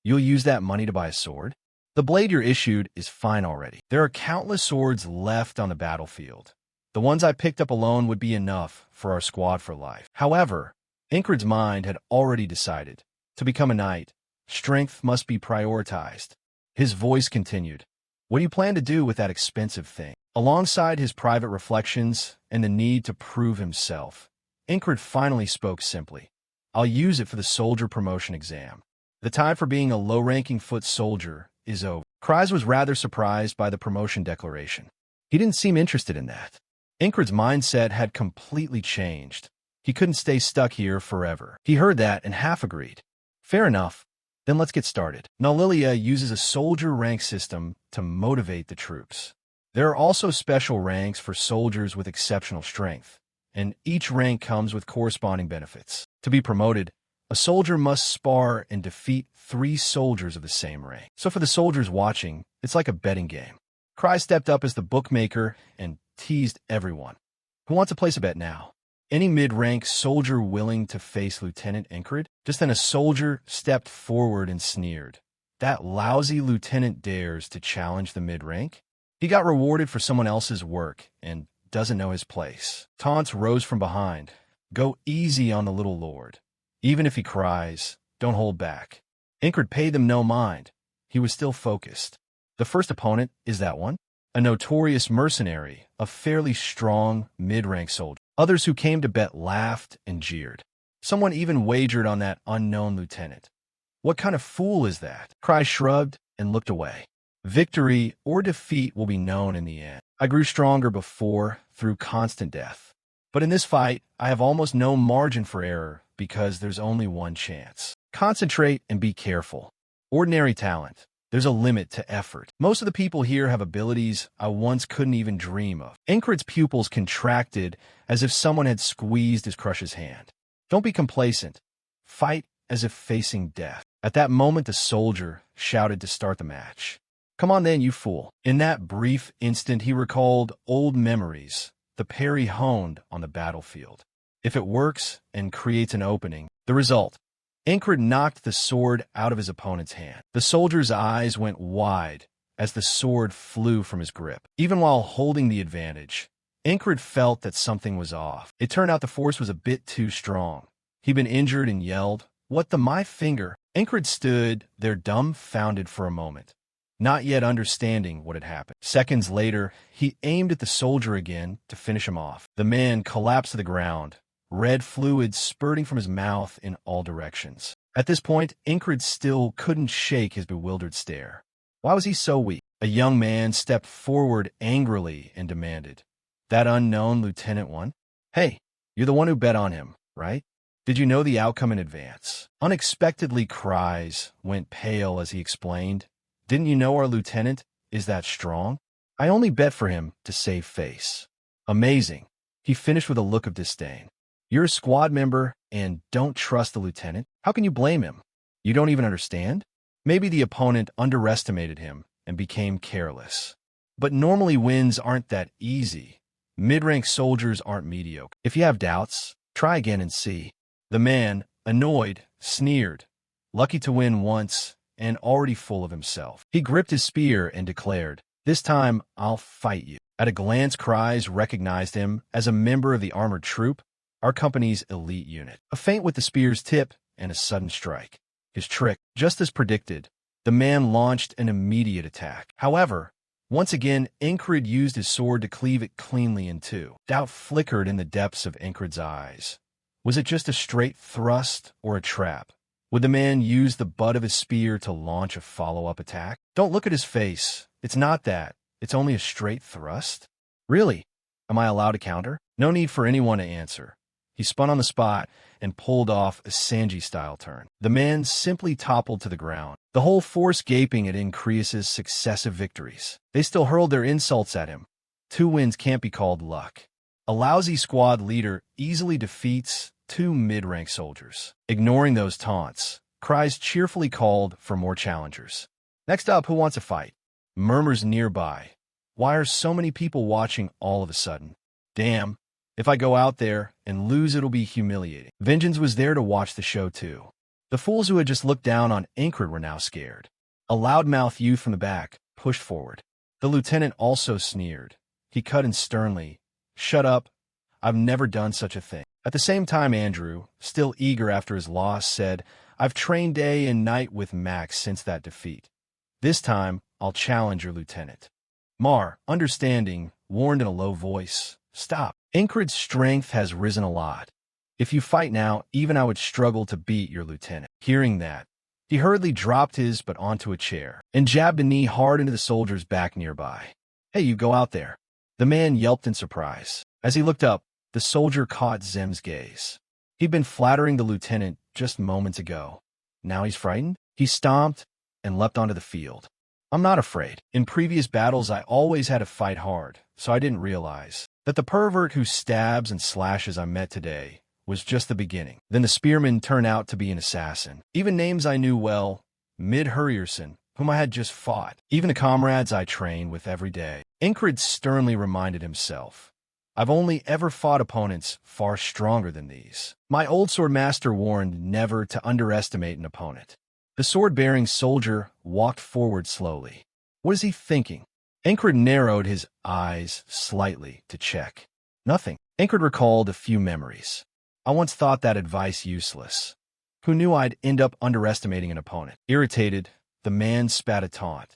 You'll use that money to buy a sword? The blade you're issued is fine already. There are countless swords left on the battlefield. The ones I picked up alone would be enough for our squad for life. However, Incred's mind had already decided. To become a knight, strength must be prioritized. His voice continued. What do you plan to do with that expensive thing? Alongside his private reflections and the need to prove himself, Incred finally spoke simply. I'll use it for the soldier promotion exam. The time for being a low-ranking foot soldier is over. Cries was rather surprised by the promotion declaration. He didn't seem interested in that. Incred's mindset had completely changed. He couldn't stay stuck here forever. He heard that and half agreed. Fair enough. Then let's get started. Nalilia uses a soldier rank system to motivate the troops. There are also special ranks for soldiers with exceptional strength, and each rank comes with corresponding benefits. To be promoted, a soldier must spar and defeat 3 soldiers of the same rank. So for the soldiers watching, it's like a betting game. Cry stepped up as the bookmaker and teased everyone. Who wants to place a bet now? Any mid-rank soldier willing to face Lieutenant Incred? Just then a soldier stepped forward and sneered. That lousy lieutenant dares to challenge the mid-rank? He got rewarded for someone else's work and doesn't know his place. Taunts rose from behind. Go easy on the little lord. Even if he cries, don't hold back. Incred paid them no mind. He was still focused. The first opponent is that one, a notorious mercenary, a fairly strong mid-rank soldier. Others who came to bet laughed and jeered. Someone even wagered on that unknown lieutenant. What kind of fool is that? Cry shrugged and looked away. Victory or defeat will be known in the end. I grew stronger before through constant death. But in this fight, I have almost no margin for error because there's only one chance. Concentrate and be careful. Ordinary talent. There's a limit to effort. Most of the people here have abilities I once couldn't even dream of. Incred's pupils contracted as if someone had squeezed his crush's hand. Don't be complacent. Fight as if facing death. At that moment, the soldier shouted to start the match. Come on then, you fool. In that brief instant, he recalled old memories, the parry honed on the battlefield. If it works and creates an opening, the result. Incred knocked the sword out of his opponent's hand. The soldier's eyes went wide as the sword flew from his grip. Even while holding the advantage, Incred felt that something was off. It turned out the force was a bit too strong. He'd been injured and yelled, "What the my finger?" Incred stood there dumbfounded for a moment, not yet understanding what had happened. Seconds later, he aimed at the soldier again to finish him off. The man collapsed to the ground, red fluid spurting from his mouth in all directions. At this point, Incred still couldn't shake his bewildered stare. Why was he so weak? A young man stepped forward angrily and demanded, "That unknown Lieutenant 1? Hey, you're the one who bet on him, right? Did you know the outcome in advance?" Unexpectedly, Cries went pale as he explained, "Didn't you know our lieutenant is that strong? I only bet for him to save face." Amazing. He finished with a look of disdain. "You're a squad member and don't trust the lieutenant? How can you blame him? You don't even understand?" Maybe the opponent underestimated him and became careless. But normally wins aren't that easy. Mid-rank soldiers aren't mediocre. If you have doubts, try again and see. The man, annoyed, sneered, lucky to win once and already full of himself. He gripped his spear and declared, "This time I'll fight you." At a glance, Cries recognized him as a member of the armored troop, our company's elite unit. A feint with the spear's tip and a sudden strike. His trick, just as predicted, the man launched an immediate attack. However, once again, Incred used his sword to cleave it cleanly in two. Doubt flickered in the depths of Incred's eyes. Was it just a straight thrust or a trap? Would the man use the butt of his spear to launch a follow-up attack? Don't look at his face. It's not that. It's only a straight thrust. Really? Am I allowed to counter? No need for anyone to answer. He spun on the spot and pulled off a Sanji-style turn. The man simply toppled to the ground, the whole force gaping at Increus's successive victories. They still hurled their insults at him. 2 wins can't be called luck. A lousy squad leader easily defeats 2 mid-rank soldiers. Ignoring those taunts, Cries cheerfully called for more challengers. "Next up, who wants a fight?" Murmurs nearby. "Why are so many people watching all of a sudden? Damn. If I go out there and lose, it'll be humiliating." Vengeance was there to watch the show, too. The fools who had just looked down on Incred were now scared. A loudmouth youth from the back pushed forward. The lieutenant also sneered. He cut in sternly, "Shut up. I've never done such a thing." At the same time, Andrew, still eager after his loss, said, "I've trained day and night with Max since that defeat. This time, I'll challenge your lieutenant." Mar, understanding, warned in a low voice, "Stop. Incred's strength has risen a lot. If you fight now, even I would struggle to beat your lieutenant." Hearing that, he hurriedly dropped his but onto a chair and jabbed a knee hard into the soldier's back nearby. "Hey, you go out there." The man yelped in surprise. As he looked up, the soldier caught Zem's gaze. He'd been flattering the lieutenant just moments ago. Now he's frightened? He stomped and leapt onto the field. "I'm not afraid. In previous battles, I always had to fight hard, so I didn't realize that the pervert who stabs and slashes I met today was just the beginning." Then the spearman turned out to be an assassin. Even names I knew well, Mid-Hurrierson, whom I had just fought, even the comrades I train with every day. Incred sternly reminded himself, "I've only ever fought opponents far stronger than these." My old swordmaster warned never to underestimate an opponent. The sword-bearing soldier walked forward slowly. What is he thinking? Incred narrowed his eyes slightly to check. Nothing. Incred recalled a few memories. "I once thought that advice useless. Who knew I'd end up underestimating an opponent?" Irritated, the man spat a taunt.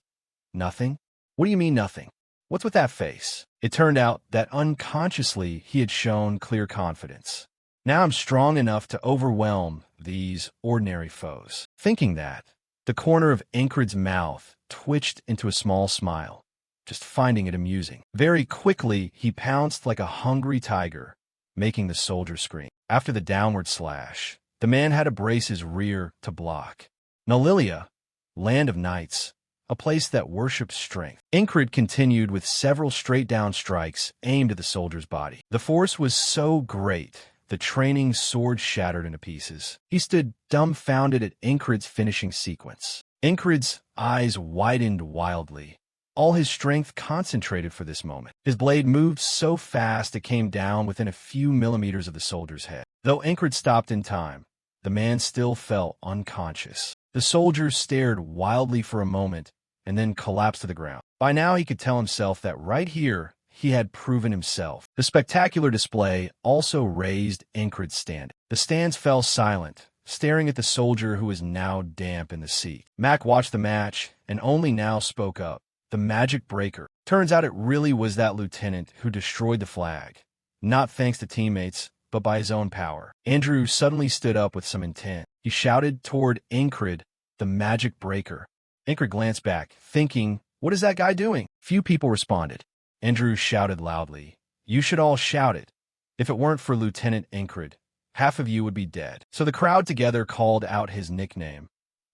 "Nothing? What do you mean nothing? What's with that face?" It turned out that unconsciously he had shown clear confidence. "Now I'm strong enough to overwhelm these ordinary foes." Thinking that, the corner of Incred's mouth twitched into a small smile, just finding it amusing. Very quickly, he pounced like a hungry tiger, making the soldier scream. After the downward slash, the man had to brace his rear to block. Nalilia, land of knights, a place that worships strength. Incred continued with several straight-down strikes aimed at the soldier's body. The force was so great, the training sword shattered into pieces. He stood dumbfounded at Incred's finishing sequence. Incred's eyes widened wildly, all his strength concentrated for this moment. His blade moved so fast it came down within a few millimeters of the soldier's head. Though Incred stopped in time, the man still fell unconscious. The soldier stared wildly for a moment and then collapsed to the ground. By now he could tell himself that right here he had proven himself. The spectacular display also raised Incred's standing. The stands fell silent, staring at the soldier who was now damp in the seat. Mac watched the match and only now spoke up. "The magic breaker. Turns out it really was that lieutenant who destroyed the flag. Not thanks to teammates, but by his own power. Andrew suddenly stood up with some intent. He shouted toward Ingrid, the magic breaker. Ingrid glanced back, thinking, "What is that guy doing?" Few people responded. Andrew shouted loudly, "You should all shout it. If it weren't for Lieutenant Ingrid, half of you would be dead." So the crowd together called out his nickname,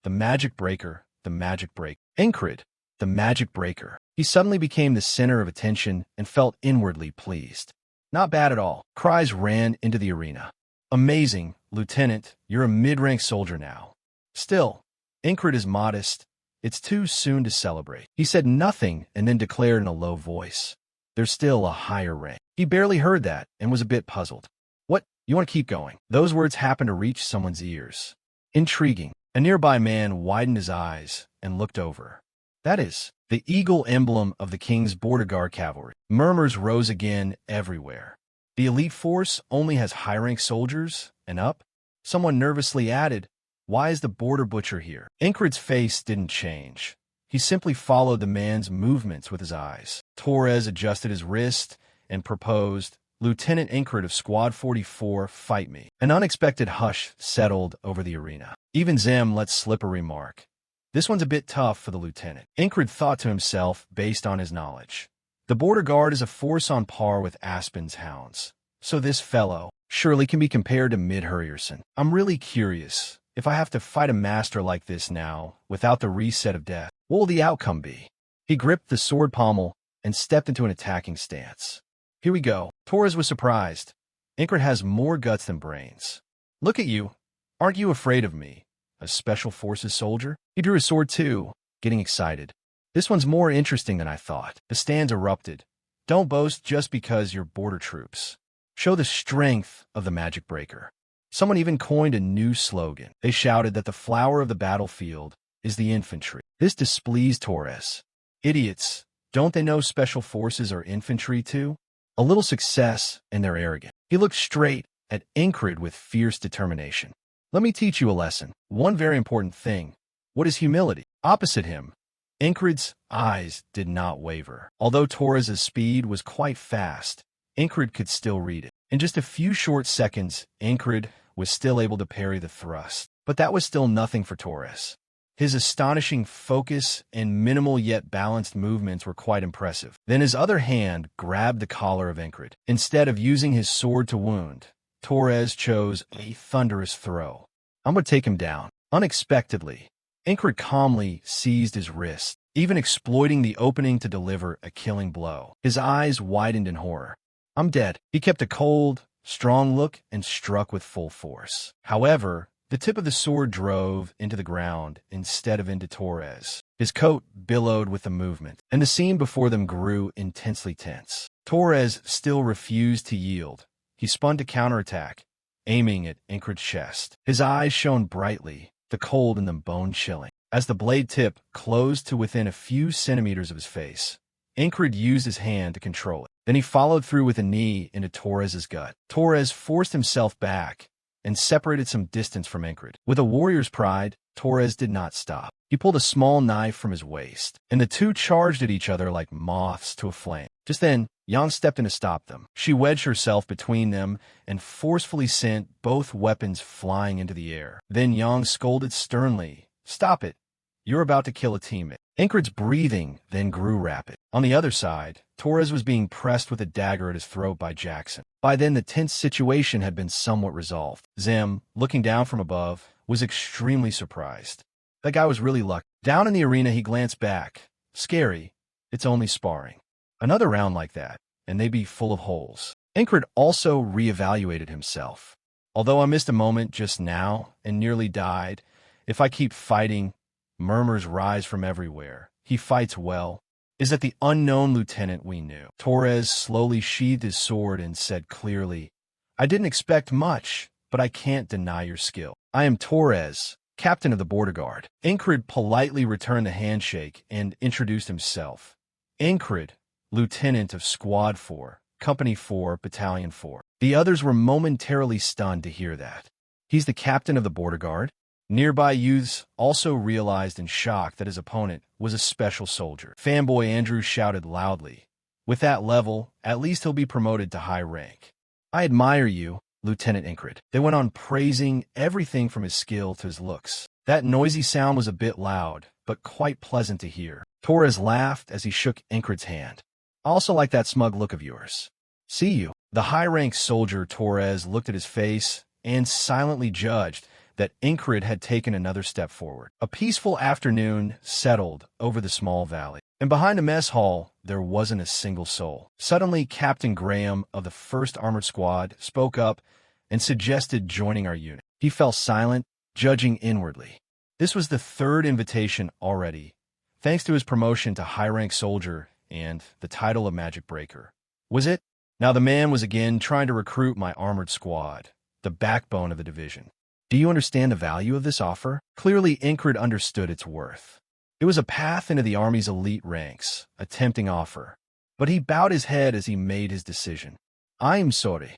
the Magic Breaker, the Magic Breaker. Ingrid, the Magic Breaker. He suddenly became the center of attention and felt inwardly pleased. Not bad at all. Cries ran into the arena. "Amazing, Lieutenant, you're a mid-rank soldier now." Still, Ingrid is modest. "It's too soon to celebrate." He said nothing and then declared in a low voice, "There's still a higher rank." He barely heard that and was a bit puzzled. "What? You want to keep going?" Those words happened to reach someone's ears. Intriguing. A nearby man widened his eyes and looked over. "That is the eagle emblem of the King's Border Guard Cavalry." Murmurs rose again everywhere. "The elite force only has high-rank soldiers and up?" Someone nervously added, "Why is the border butcher here?" Ingrid's face didn't change. He simply followed the man's movements with his eyes. Torres adjusted his wrist and proposed, "Lieutenant Ingrid of Squad 44, fight me." An unexpected hush settled over the arena. Even Zem let slip a remark. "This one's a bit tough for the lieutenant." Ingrid thought to himself based on his knowledge. The border guard is a force on par with Aspen's hounds. So this fellow surely can be compared to Mid-Hurrierson. I'm really curious. If I have to fight a master like this now, without the reset of death, what will the outcome be? He gripped the sword pommel and stepped into an attacking stance. "Here we go." Torres was surprised. Ingrid has more guts than brains. "Look at you. Aren't you afraid of me? A special forces soldier?" He drew his sword too, getting excited. "This one's more interesting than I thought." The stands erupted. "Don't boast just because you're border troops. Show the strength of the Magic Breaker." Someone even coined a new slogan. They shouted that the flower of the battlefield is the infantry. This displeased Torres. "Idiots. Don't they know special forces are infantry too?" A little success and they're arrogant. He looked straight at Ingrid with fierce determination. "Let me teach you a lesson. One very important thing. What is humility?" Opposite him, Ingrid's eyes did not waver. Although Torres's speed was quite fast, Ingrid could still read it. In just a few short seconds, Ingrid was still able to parry the thrust. But that was still nothing for Torres. His astonishing focus and minimal yet balanced movements were quite impressive. Then his other hand grabbed the collar of Ingrid. Instead of using his sword to wound, Torres chose a thunderous throw. "I'm going to take him down." Unexpectedly, Ingrid calmly seized his wrist, even exploiting the opening to deliver a killing blow. His eyes widened in horror. "I'm dead." He kept a cold, strong look and struck with full force. However, the tip of the sword drove into the ground instead of into Torres. His coat billowed with the movement, and the scene before them grew intensely tense. Torres still refused to yield. He spun to counterattack, aiming at Ingrid's chest. His eyes shone brightly, the cold in them bone-chilling. As the blade tip closed to within a few centimeters of his face, Ingrid used his hand to control it. Then he followed through with a knee into Torres's gut. Torres forced himself back and separated some distance from Ingrid. With a warrior's pride, Torres did not stop. He pulled a small knife from his waist, and the two charged at each other like moths to a flame. Just then, Yang stepped in to stop them. She wedged herself between them and forcefully sent both weapons flying into the air. Then Yang scolded sternly, "Stop it. You're about to kill a teammate." Ingrid's breathing then grew rapid. On the other side, Torres was being pressed with a dagger at his throat by Jackson. By then, the tense situation had been somewhat resolved. Zem, looking down from above, was extremely surprised. That guy was really lucky. Down in the arena, he glanced back. Scary. It's only sparring. Another round like that, and they'd be full of holes. Ingrid also reevaluated himself. Although I missed a moment just now and nearly died, if I keep fighting, murmurs rise from everywhere. He fights well. Is that the unknown lieutenant we knew? Torres slowly sheathed his sword and said clearly, "I didn't expect much, but I can't deny your skill. I am Torres, captain of the border guard." Ingrid politely returned the handshake and introduced himself. Ingrid, lieutenant of Squad 4, Company 4, Battalion 4. The others were momentarily stunned to hear that. He's the captain of the border guard? Nearby youths also realized in shock that his opponent was a special soldier. Fanboy Andrew shouted loudly, "With that level, at least he'll be promoted to high rank." "I admire you. Lieutenant Incred. They went on praising everything from his skill to his looks. That noisy sound was a bit loud, but quite pleasant to hear. Torres laughed as he shook Incred's hand. "I also like that smug look of yours." "See you." The high-ranked soldier Torres looked at his face and silently judged that Incred had taken another step forward. A peaceful afternoon settled over the small valley, and behind the mess hall, there wasn't a single soul. Suddenly, Captain Graham of the 1st Armored Squad spoke up and suggested joining our unit. He fell silent, judging inwardly. This was the 3rd invitation already, thanks to his promotion to high-rank soldier and the title of Magic Breaker. Was it? Now the man was again trying to recruit my armored squad, the backbone of the division. Do you understand the value of this offer? Clearly, Incred understood its worth. It was a path into the army's elite ranks, a tempting offer. But he bowed his head as he made his decision. "I'm sorry."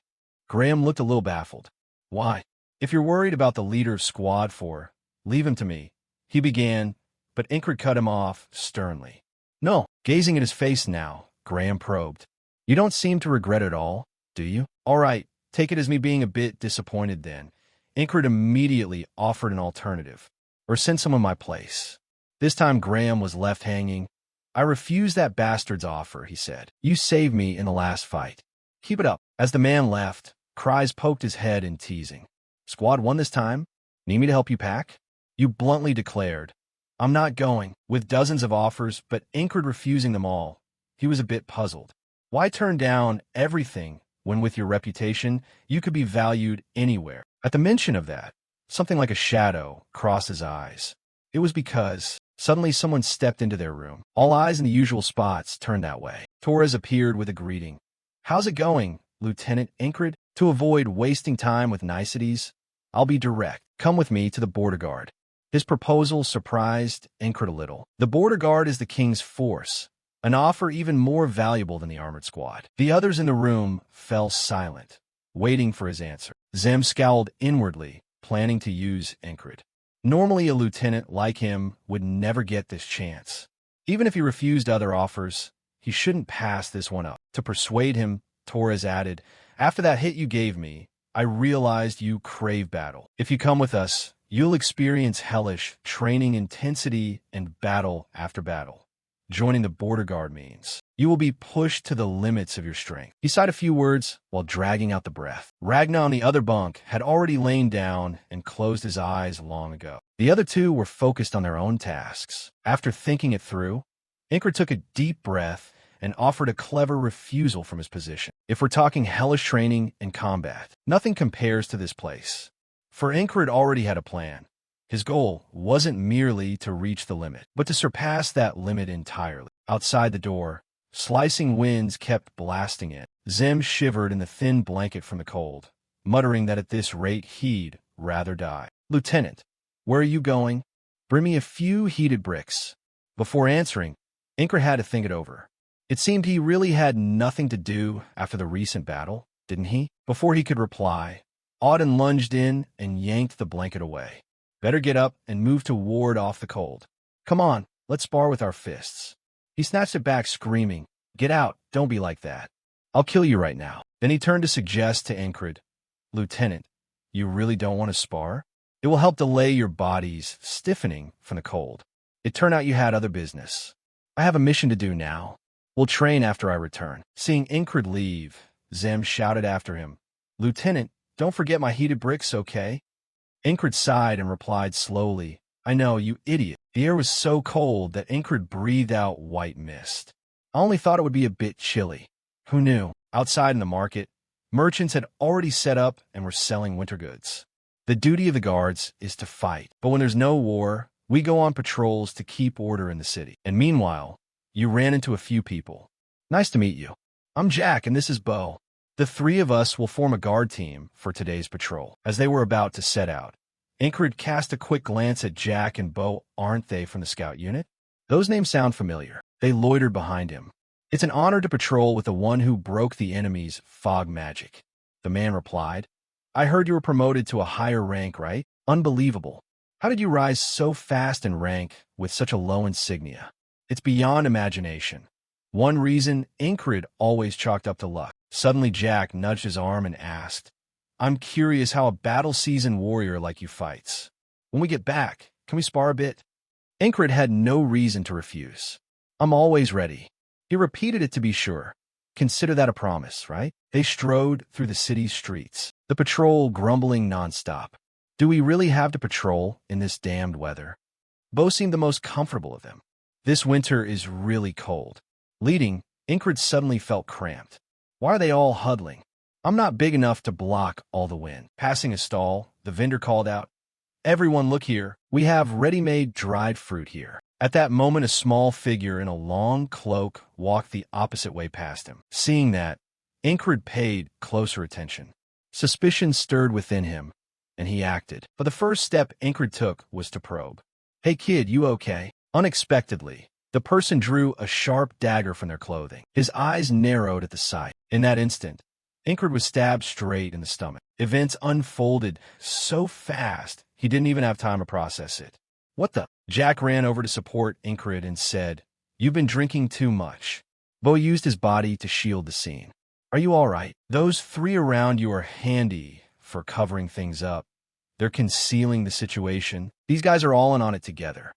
Graham looked a little baffled. "Why? If you're worried about the leader of Squad 4, leave him to me," he began, but Incred cut him off sternly. "No." Gazing at his face now, Graham probed. "You don't seem to regret it all, do you? All right, take it as me being a bit disappointed then." Incred immediately offered an alternative. "Or send someone my place." This time Graham was left hanging. "I refuse that bastard's offer," he said. "You saved me in the last fight. Keep it up." As the man left, Cries poked his head in teasing. "Squad 1 this time? Need me to help you pack?" You bluntly declared. "I'm not going," with dozens of offers, but Incred refusing them all. He was a bit puzzled. Why turn down everything when with your reputation, you could be valued anywhere? At the mention of that, something like a shadow crossed his eyes. It was because suddenly someone stepped into their room. All eyes in the usual spots turned that way. Torres appeared with a greeting. "How's it going, Lieutenant Incred?" To avoid wasting time with niceties, "I'll be direct. Come with me to the border guard." His proposal surprised Incred a little. The border guard is the king's force, an offer even more valuable than the armored squad. The others in the room fell silent, waiting for his answer. Zem scowled inwardly, planning to use Incred. Normally, a lieutenant like him would never get this chance. Even if he refused other offers, he shouldn't pass this one up. To persuade him, Torres added, "After that hit you gave me, I realized you crave battle. If you come with us, you'll experience hellish training intensity and battle after battle. Joining the border guard means you will be pushed to the limits of your strength." He sighed a few words while dragging out the breath. Ragnar on the other bunk had already lain down and closed his eyes long ago. The other two were focused on their own tasks. After thinking it through, Incred took a deep breath and offered a clever refusal from his position. "If we're talking hellish training and combat, nothing compares to this place." For Incred already had a plan. His goal wasn't merely to reach the limit, but to surpass that limit entirely. Outside the door, slicing winds kept blasting in. Zem shivered in the thin blanket from the cold, muttering that at this rate he'd rather die. "Lieutenant, where are you going?" "Bring me a few heated bricks." Before answering, Incred had to think it over. It seemed he really had nothing to do after the recent battle, didn't he? Before he could reply, Auden lunged in and yanked the blanket away. "Better get up and move to ward off the cold. Come on, let's spar with our fists." He snatched it back, screaming, "Get out, don't be like that. I'll kill you right now." Then he turned to suggest to Incred, "Lieutenant, you really don't want to spar? It will help delay your body's stiffening from the cold." It turned out you had other business. "I have a mission to do now. We'll train after I return." Seeing Incred leave, Zem shouted after him, "Lieutenant, don't forget my heated bricks, okay?" Incred sighed and replied slowly, "I know, you idiot." The air was so cold that Incred breathed out white mist. "I only thought it would be a bit chilly." Who knew? Outside in the market, merchants had already set up and were selling winter goods. The duty of the guards is to fight, but when there's no war, we go on patrols to keep order in the city. And meanwhile, you ran into a few people. "Nice to meet you. I'm Jack and this is Bo. The three of us will form a guard team for today's patrol." As they were about to set out, Incred cast a quick glance at Jack and Bo. "Aren't they from the scout unit?" Those names sound familiar. They loitered behind him. "It's an honor to patrol with the one who broke the enemy's fog magic," the man replied. "I heard you were promoted to a higher rank, right? Unbelievable. How did you rise so fast in rank with such a low insignia? It's beyond imagination." One reason Incred always chalked up to luck. Suddenly Jack nudged his arm and asked, I'm curious how a battle-seasoned warrior like you fights. When we get back, can we spar a bit? Ingrid had no reason to refuse. I'm always ready. He repeated it to be sure. Consider that a promise, right? They strode through the city's streets, the patrol grumbling nonstop. Do we really have to patrol in this damned weather? Bo seemed the most comfortable of them. This winter is really cold. Leading, Ingrid suddenly felt cramped. Why are they all huddling? I'm not big enough to block all the wind. Passing a stall, the vendor called out, "Everyone look here. We have ready-made dried fruit here." At that moment, a small figure in a long cloak walked the opposite way past him. Seeing that, Ingrid paid closer attention. Suspicion stirred within him, and he acted. But the first step Ingrid took was to probe. "Hey kid, you okay?" Unexpectedly, the person drew a sharp dagger from their clothing. His eyes narrowed at the sight. In that instant, Ingrid was stabbed straight in the stomach. Events unfolded so fast, he didn't even have time to process it. "What the?" Jack ran over to support Ingrid and said, "You've been drinking too much." Bo used his body to shield the scene. "Are you all right? Those three around you are handy for covering things up. They're concealing the situation. These guys are all in on it together."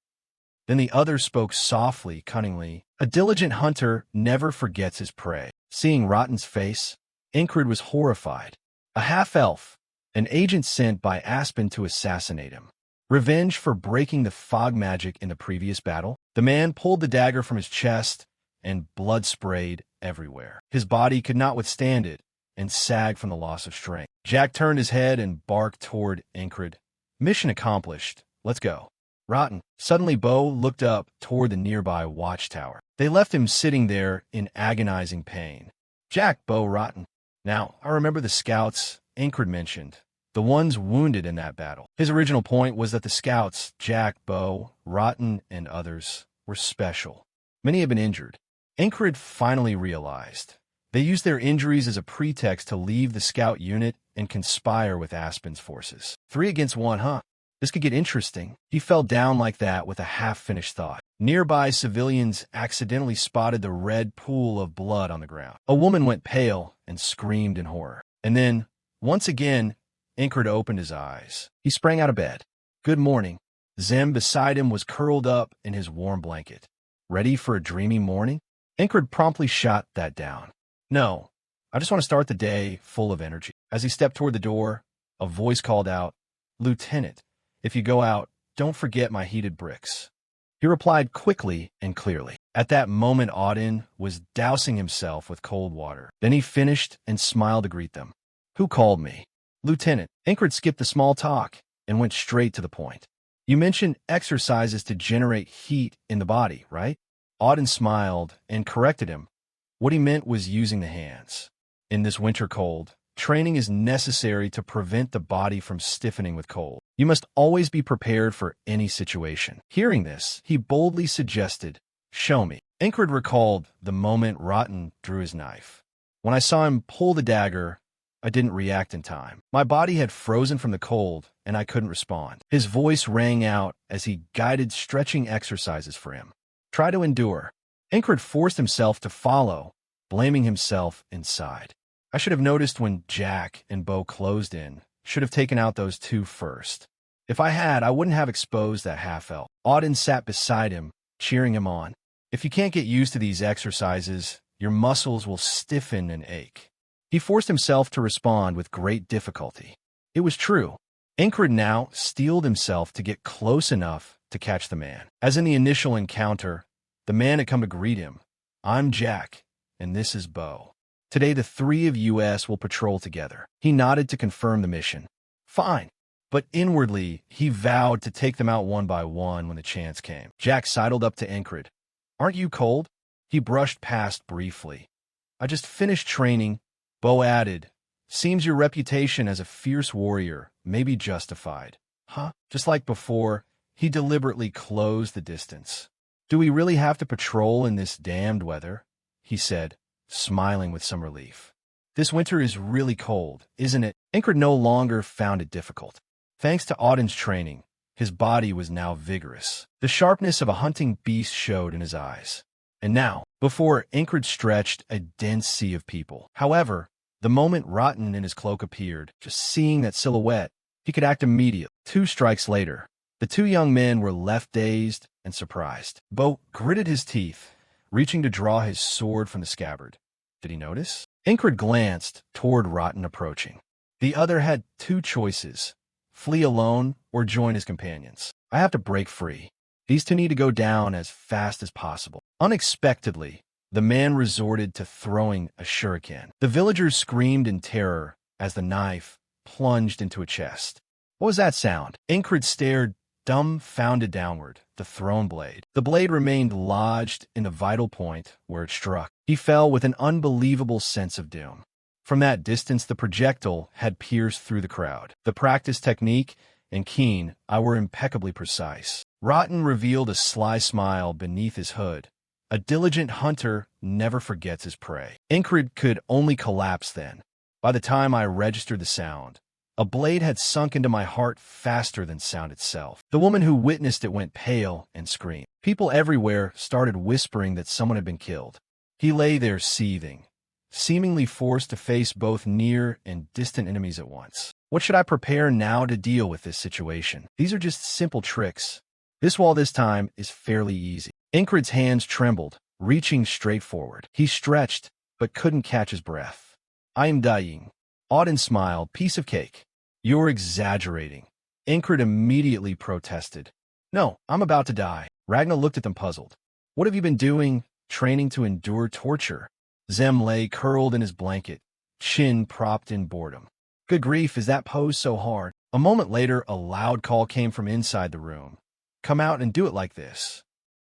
Then the other spoke softly, cunningly. "A diligent hunter never forgets his prey." Seeing Rotten's face, Ingrid was horrified. A half-elf, an agent sent by Aspen to assassinate him. Revenge for breaking the fog magic in the previous battle? The man pulled the dagger from his chest, and blood sprayed everywhere. His body could not withstand it, and sagged from the loss of strength. Jack turned his head and barked toward Ingrid. "Mission accomplished. Let's go." Rotten. Suddenly Bo looked up toward the nearby watchtower. They left him sitting there in agonizing pain. "Jack, Bo, Rotten. Now, I remember the scouts Ingrid mentioned, the ones wounded in that battle." His original point was that the scouts, Jack, Bo, Rotten, and others, were special. Many had been injured. Ingrid finally realized. They used their injuries as a pretext to leave the scout unit and conspire with Aspen's forces. 3 against 1, huh? This could get interesting. He fell down like that with a half-finished thought. Nearby civilians accidentally spotted the red pool of blood on the ground. A woman went pale and screamed in horror. And then, once again, Ingrid opened his eyes. He sprang out of bed. "Good morning." Zem beside him was curled up in his warm blanket. "Ready for a dreamy morning?" Ingrid promptly shot that down. "No, I just want to start the day full of energy." As he stepped toward the door, a voice called out, "Lieutenant, if you go out, don't forget my heated bricks." He replied quickly and clearly. At that moment, Auden was dousing himself with cold water. Then he finished and smiled to greet them. "Who called me?" "Lieutenant." Ingrid skipped the small talk and went straight to the point. "You mentioned exercises to generate heat in the body, right?" Auden smiled and corrected him. What he meant was using the hands. In this winter cold, training is necessary to prevent the body from stiffening with cold. You must always be prepared for any situation. Hearing this, he boldly suggested, "Show me." Ingrid recalled the moment Rotten drew his knife. "When I saw him pull the dagger, I didn't react in time. My body had frozen from the cold, and I couldn't respond." His voice rang out as he guided stretching exercises for him. "Try to endure." Ingrid forced himself to follow, blaming himself inside. "I should have noticed when Jack and Bo closed in. Should have taken out those 2 first. If I had, I wouldn't have exposed that half-elf." Auden sat beside him, cheering him on. "If you can't get used to these exercises, your muscles will stiffen and ache." He forced himself to respond with great difficulty. It was true. Ingrid now steeled himself to get close enough to catch the man. As in the initial encounter, the man had come to greet him. "I'm Jack, and this is Bo. Today the 3 of us will patrol together." He nodded to confirm the mission. "Fine." But inwardly, he vowed to take them out one by one when the chance came. Jack sidled up to Ingrid. "Aren't you cold?" He brushed past briefly. "I just finished training." Bo added, "Seems your reputation as a fierce warrior may be justified." "Huh?" Just like before, he deliberately closed the distance. "Do we really have to patrol in this damned weather?" he said, smiling with some relief. "This winter is really cold, isn't it?" Ingrid no longer found it difficult. Thanks to Auden's training, his body was now vigorous. The sharpness of a hunting beast showed in his eyes. And now, before Ingrid stretched a dense sea of people. However, The moment Rotten in his cloak appeared, just seeing that silhouette, he could act immediately. 2 strikes later, the 2 young men were left dazed and surprised. Bo gritted his teeth, reaching to draw his sword from the scabbard. Did he notice? Incred glanced toward Rotten approaching. The other had 2 choices: flee alone or join his companions. I have to break free. These 2 need to go down as fast as possible. Unexpectedly, the man resorted to throwing a shuriken. The villagers screamed in terror as the knife plunged into a chest. What was that sound? Incred stared dumbfounded downward, the thrown blade. The blade remained lodged in the vital point where it struck. He fell with an unbelievable sense of doom. From that distance, the projectile had pierced through the crowd. The practiced technique and keen eye were impeccably precise. Rotten revealed a sly smile beneath his hood. A diligent hunter never forgets his prey. Incred could only collapse then. By the time I registered the sound, a blade had sunk into my heart faster than sound itself. The woman who witnessed it went pale and screamed. People everywhere started whispering that someone had been killed. He lay there seething, seemingly forced to face both near and distant enemies at once. What should I prepare now to deal with this situation? These are just simple tricks. This wall this time is fairly easy. Incred's hands trembled, reaching straight forward. He stretched, but couldn't catch his breath. I am dying. Auden smiled. Piece of cake. You're exaggerating. Incred immediately protested. No, I'm about to die. Ragnar looked at them puzzled. What have you been doing? Training to endure torture? Zem lay curled in his blanket, chin propped in boredom. Good grief, is that pose so hard? A moment later, a loud call came from inside the room. Come out and do it like this.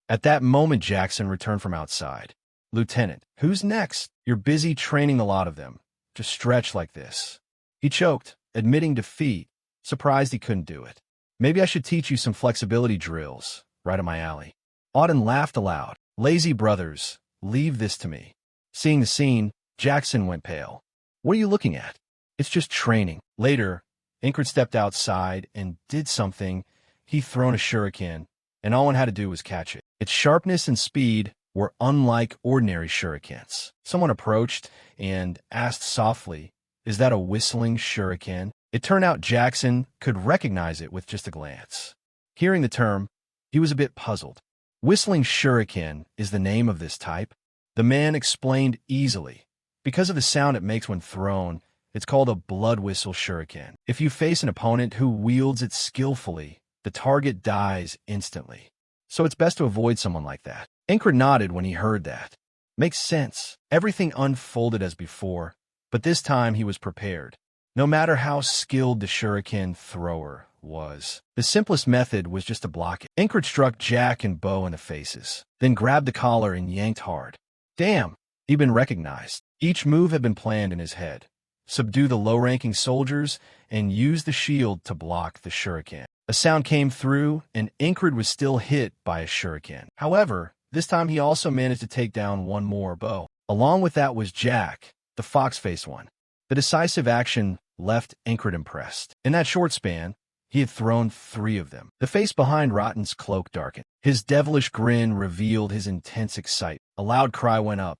At that moment, Jackson returned from outside. Lieutenant, who's next? You're busy training a lot of them. Just stretch like this. He choked, admitting defeat, surprised he couldn't do it. Maybe I should teach you some flexibility drills, right up my alley. Auden laughed aloud. Lazy brothers, leave this to me. Seeing the scene, Jackson went pale. What are you looking at? It's just training. Later, Incred stepped outside and did something. He'd thrown a shuriken, and all one had to do was catch it. Its sharpness and speed were unlike ordinary shurikens. Someone approached and asked softly, "Is that a whistling shuriken?" It turned out Jackson could recognize it with just a glance. Hearing the term, he was a bit puzzled. Whistling shuriken is the name of this type. The man explained easily. Because of the sound it makes when thrown, it's called a blood whistle shuriken. If you face an opponent who wields it skillfully, the target dies instantly. So it's best to avoid someone like that. Incred nodded when he heard that. Makes sense. Everything unfolded as before, but this time he was prepared. No matter how skilled the shuriken thrower was, the simplest method was just to block it. Incred struck Jack and Bo in the faces, then grabbed the collar and yanked hard. Damn, he'd been recognized. Each move had been planned in his head. Subdue the low-ranking soldiers and use the shield to block the shuriken. A sound came through, and Incred was still hit by a shuriken. However, this time he also managed to take down one more Bo. Along with that was Jack, the fox-faced one. The decisive action left Incred impressed. In that short span, he had thrown 3 of them. The face behind Rotten's cloak darkened. His devilish grin revealed his intense excitement. A loud cry went up.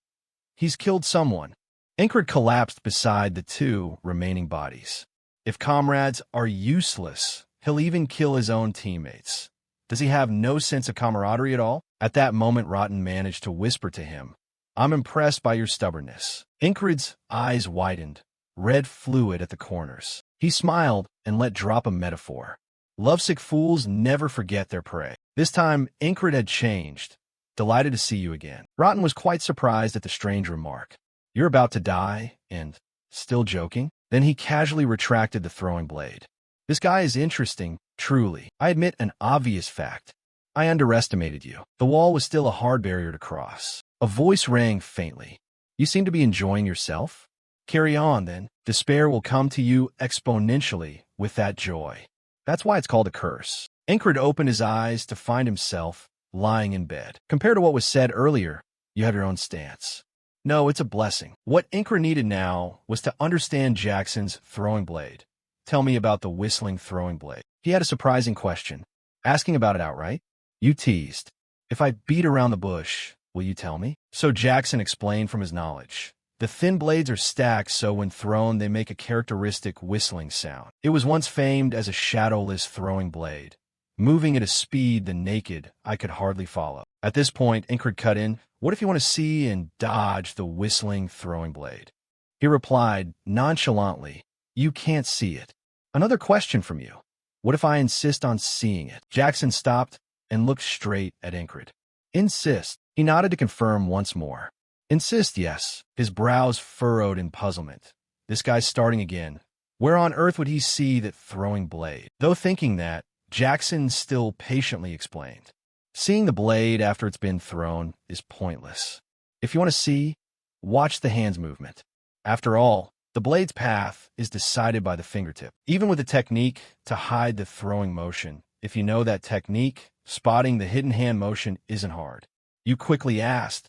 He's killed someone. Incred collapsed beside the 2 remaining bodies. If comrades are useless, he'll even kill his own teammates. Does he have no sense of camaraderie at all? At that moment, Rotten managed to whisper to him, I'm impressed by your stubbornness. Incred's eyes widened, red fluid at the corners. He smiled and let drop a metaphor. Lovesick fools never forget their prey. This time, Incred had changed. Delighted to see you again. Rotten was quite surprised at the strange remark. You're about to die, and still joking? Then he casually retracted the throwing blade. This guy is interesting, truly. I admit an obvious fact. I underestimated you. The wall was still a hard barrier to cross. A voice rang faintly. You seem to be enjoying yourself? Carry on, then. Despair will come to you exponentially with that joy. That's why it's called a curse. Incred opened his eyes to find himself lying in bed. Compared to what was said earlier, you have your own stance. No, it's a blessing. What Incred needed now was to understand Jackson's throwing blade. Tell me about the whistling throwing blade. He had a surprising question, asking about it outright. You teased. If I beat around the bush, will you tell me? So Jackson explained from his knowledge. The thin blades are stacked, so when thrown, they make a characteristic whistling sound. It was once famed as a shadowless throwing blade, moving at a speed the naked eye could hardly follow. At this point, Incred cut in, "What if you want to see and dodge the whistling throwing blade?" He replied nonchalantly, "You can't see it." "Another question from you. What if I insist on seeing it?" Jackson stopped and looked straight at Incred. "Insist." He nodded to confirm once more. "Insist, yes." His brows furrowed in puzzlement. This guy's starting again. Where on earth would he see that throwing blade? Though thinking that, Jackson still patiently explained. "Seeing the blade after it's been thrown is pointless. If you want to see, watch the hand's movement. After all, the blade's path is decided by the fingertip. Even with a technique to hide the throwing motion, if you know that technique, spotting the hidden hand motion isn't hard." You quickly asked,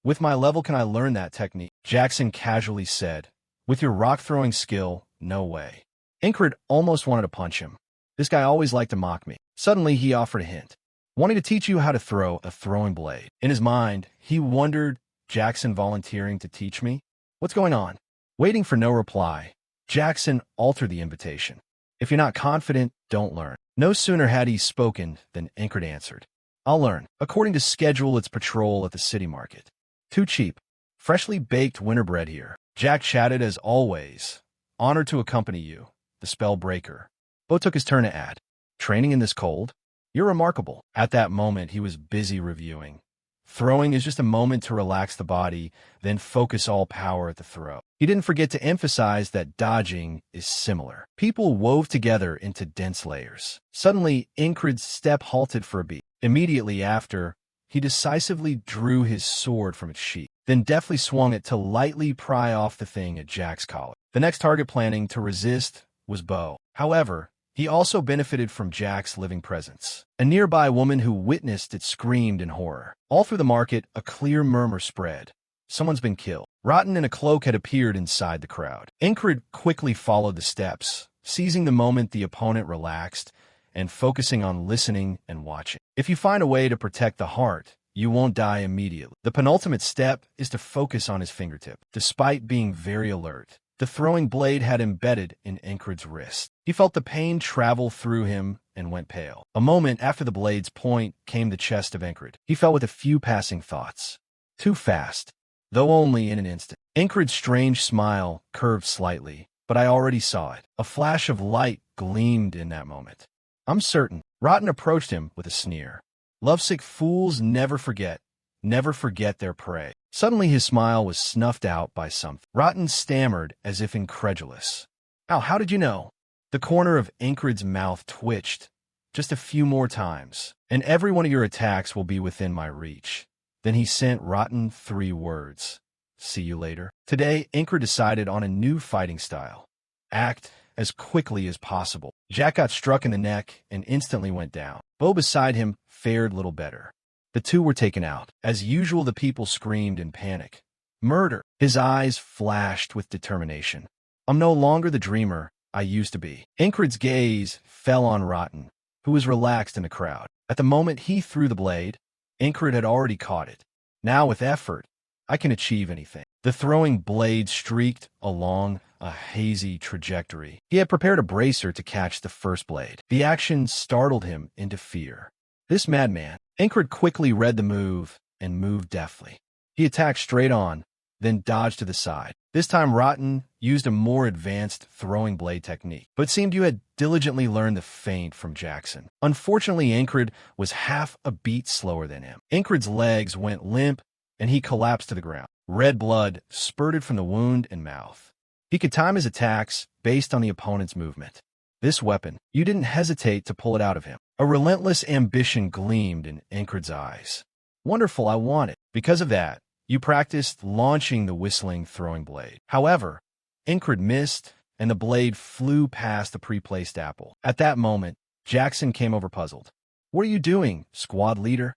"With my level, can I learn that technique?" Jackson casually said, "With your rock-throwing skill, no way." Incred almost wanted to punch him. This guy always liked to mock me. Suddenly, he offered a hint. "Wanting to teach you how to throw a throwing blade." In his mind, he wondered, Jackson volunteering to teach me? What's going on? Waiting for no reply, Jackson altered the invitation. "If you're not confident, don't learn." No sooner had he spoken than Incred answered, "I'll learn. According to schedule, it's patrol at the city market. Too cheap. Freshly baked winter bread here." Jack chatted as always. "Honored to accompany you, the spell breaker." Bo took his turn to add, "Training in this cold? You're remarkable." At that moment, he was busy reviewing. Throwing is just a moment to relax the body, then focus all power at the throw. He didn't forget to emphasize that dodging is similar. People wove together into dense layers. Suddenly, Incred's step halted for a beat. Immediately after, he decisively drew his sword from its sheath, then deftly swung it to lightly pry off the thing at Jack's collar. The next target planning to resist was Bo. However, he also benefited from Jack's living presence. A nearby woman who witnessed it screamed in horror. All through the market, a clear murmur spread. Someone's been killed. Rotten in a cloak had appeared inside the crowd. Incred quickly followed the steps, seizing the moment the opponent relaxed and focusing on listening and watching. If you find a way to protect the heart, you won't die immediately. The penultimate step is to focus on his fingertip. Despite being very alert, the throwing blade had embedded in Incred's wrist. He felt the pain travel through him and went pale. A moment after the blade's point came the chest of Incred. He fell with a few passing thoughts. Too fast, though only in an instant. Incred's strange smile curved slightly, but I already saw it. A flash of light gleamed in that moment. "I'm certain." Rotten approached him with a sneer. "Lovesick fools never forget their prey." Suddenly his smile was snuffed out by something. Rotten stammered as if incredulous. How did you know?" The corner of Incred's mouth twitched just a few more times, "And every one of your attacks will be within my reach." Then he sent Rotten 3 words. "See you later." Today, Incred decided on a new fighting style. Act as quickly as possible. Jack got struck in the neck and instantly went down. Bo beside him fared little better. The two were taken out. As usual, the people screamed in panic. "Murder!" His eyes flashed with determination. "I'm no longer the dreamer I used to be." Incred's gaze fell on Rotten, who was relaxed in the crowd. At the moment he threw the blade, Incred had already caught it. Now, with effort, I can achieve anything. The throwing blade streaked along a hazy trajectory. He had prepared a bracer to catch the first blade. The action startled him into fear. This madman. Incred quickly read the move and moved deftly. He attacked straight on, then dodged to the side. This time Rotten used a more advanced throwing blade technique, but it seemed you had diligently learned the feint from Jackson. Unfortunately, Incred was half a beat slower than him. Incred's legs went limp, and he collapsed to the ground. Red blood spurted from the wound and mouth. He could time his attacks based on the opponent's movement. This weapon, you didn't hesitate to pull it out of him. A relentless ambition gleamed in Incred's eyes. "Wonderful, I want it." Because of that, you practiced launching the whistling throwing blade. However, Incred missed, and the blade flew past the pre-placed apple. At that moment, Jackson came over puzzled. "What are you doing, squad leader?"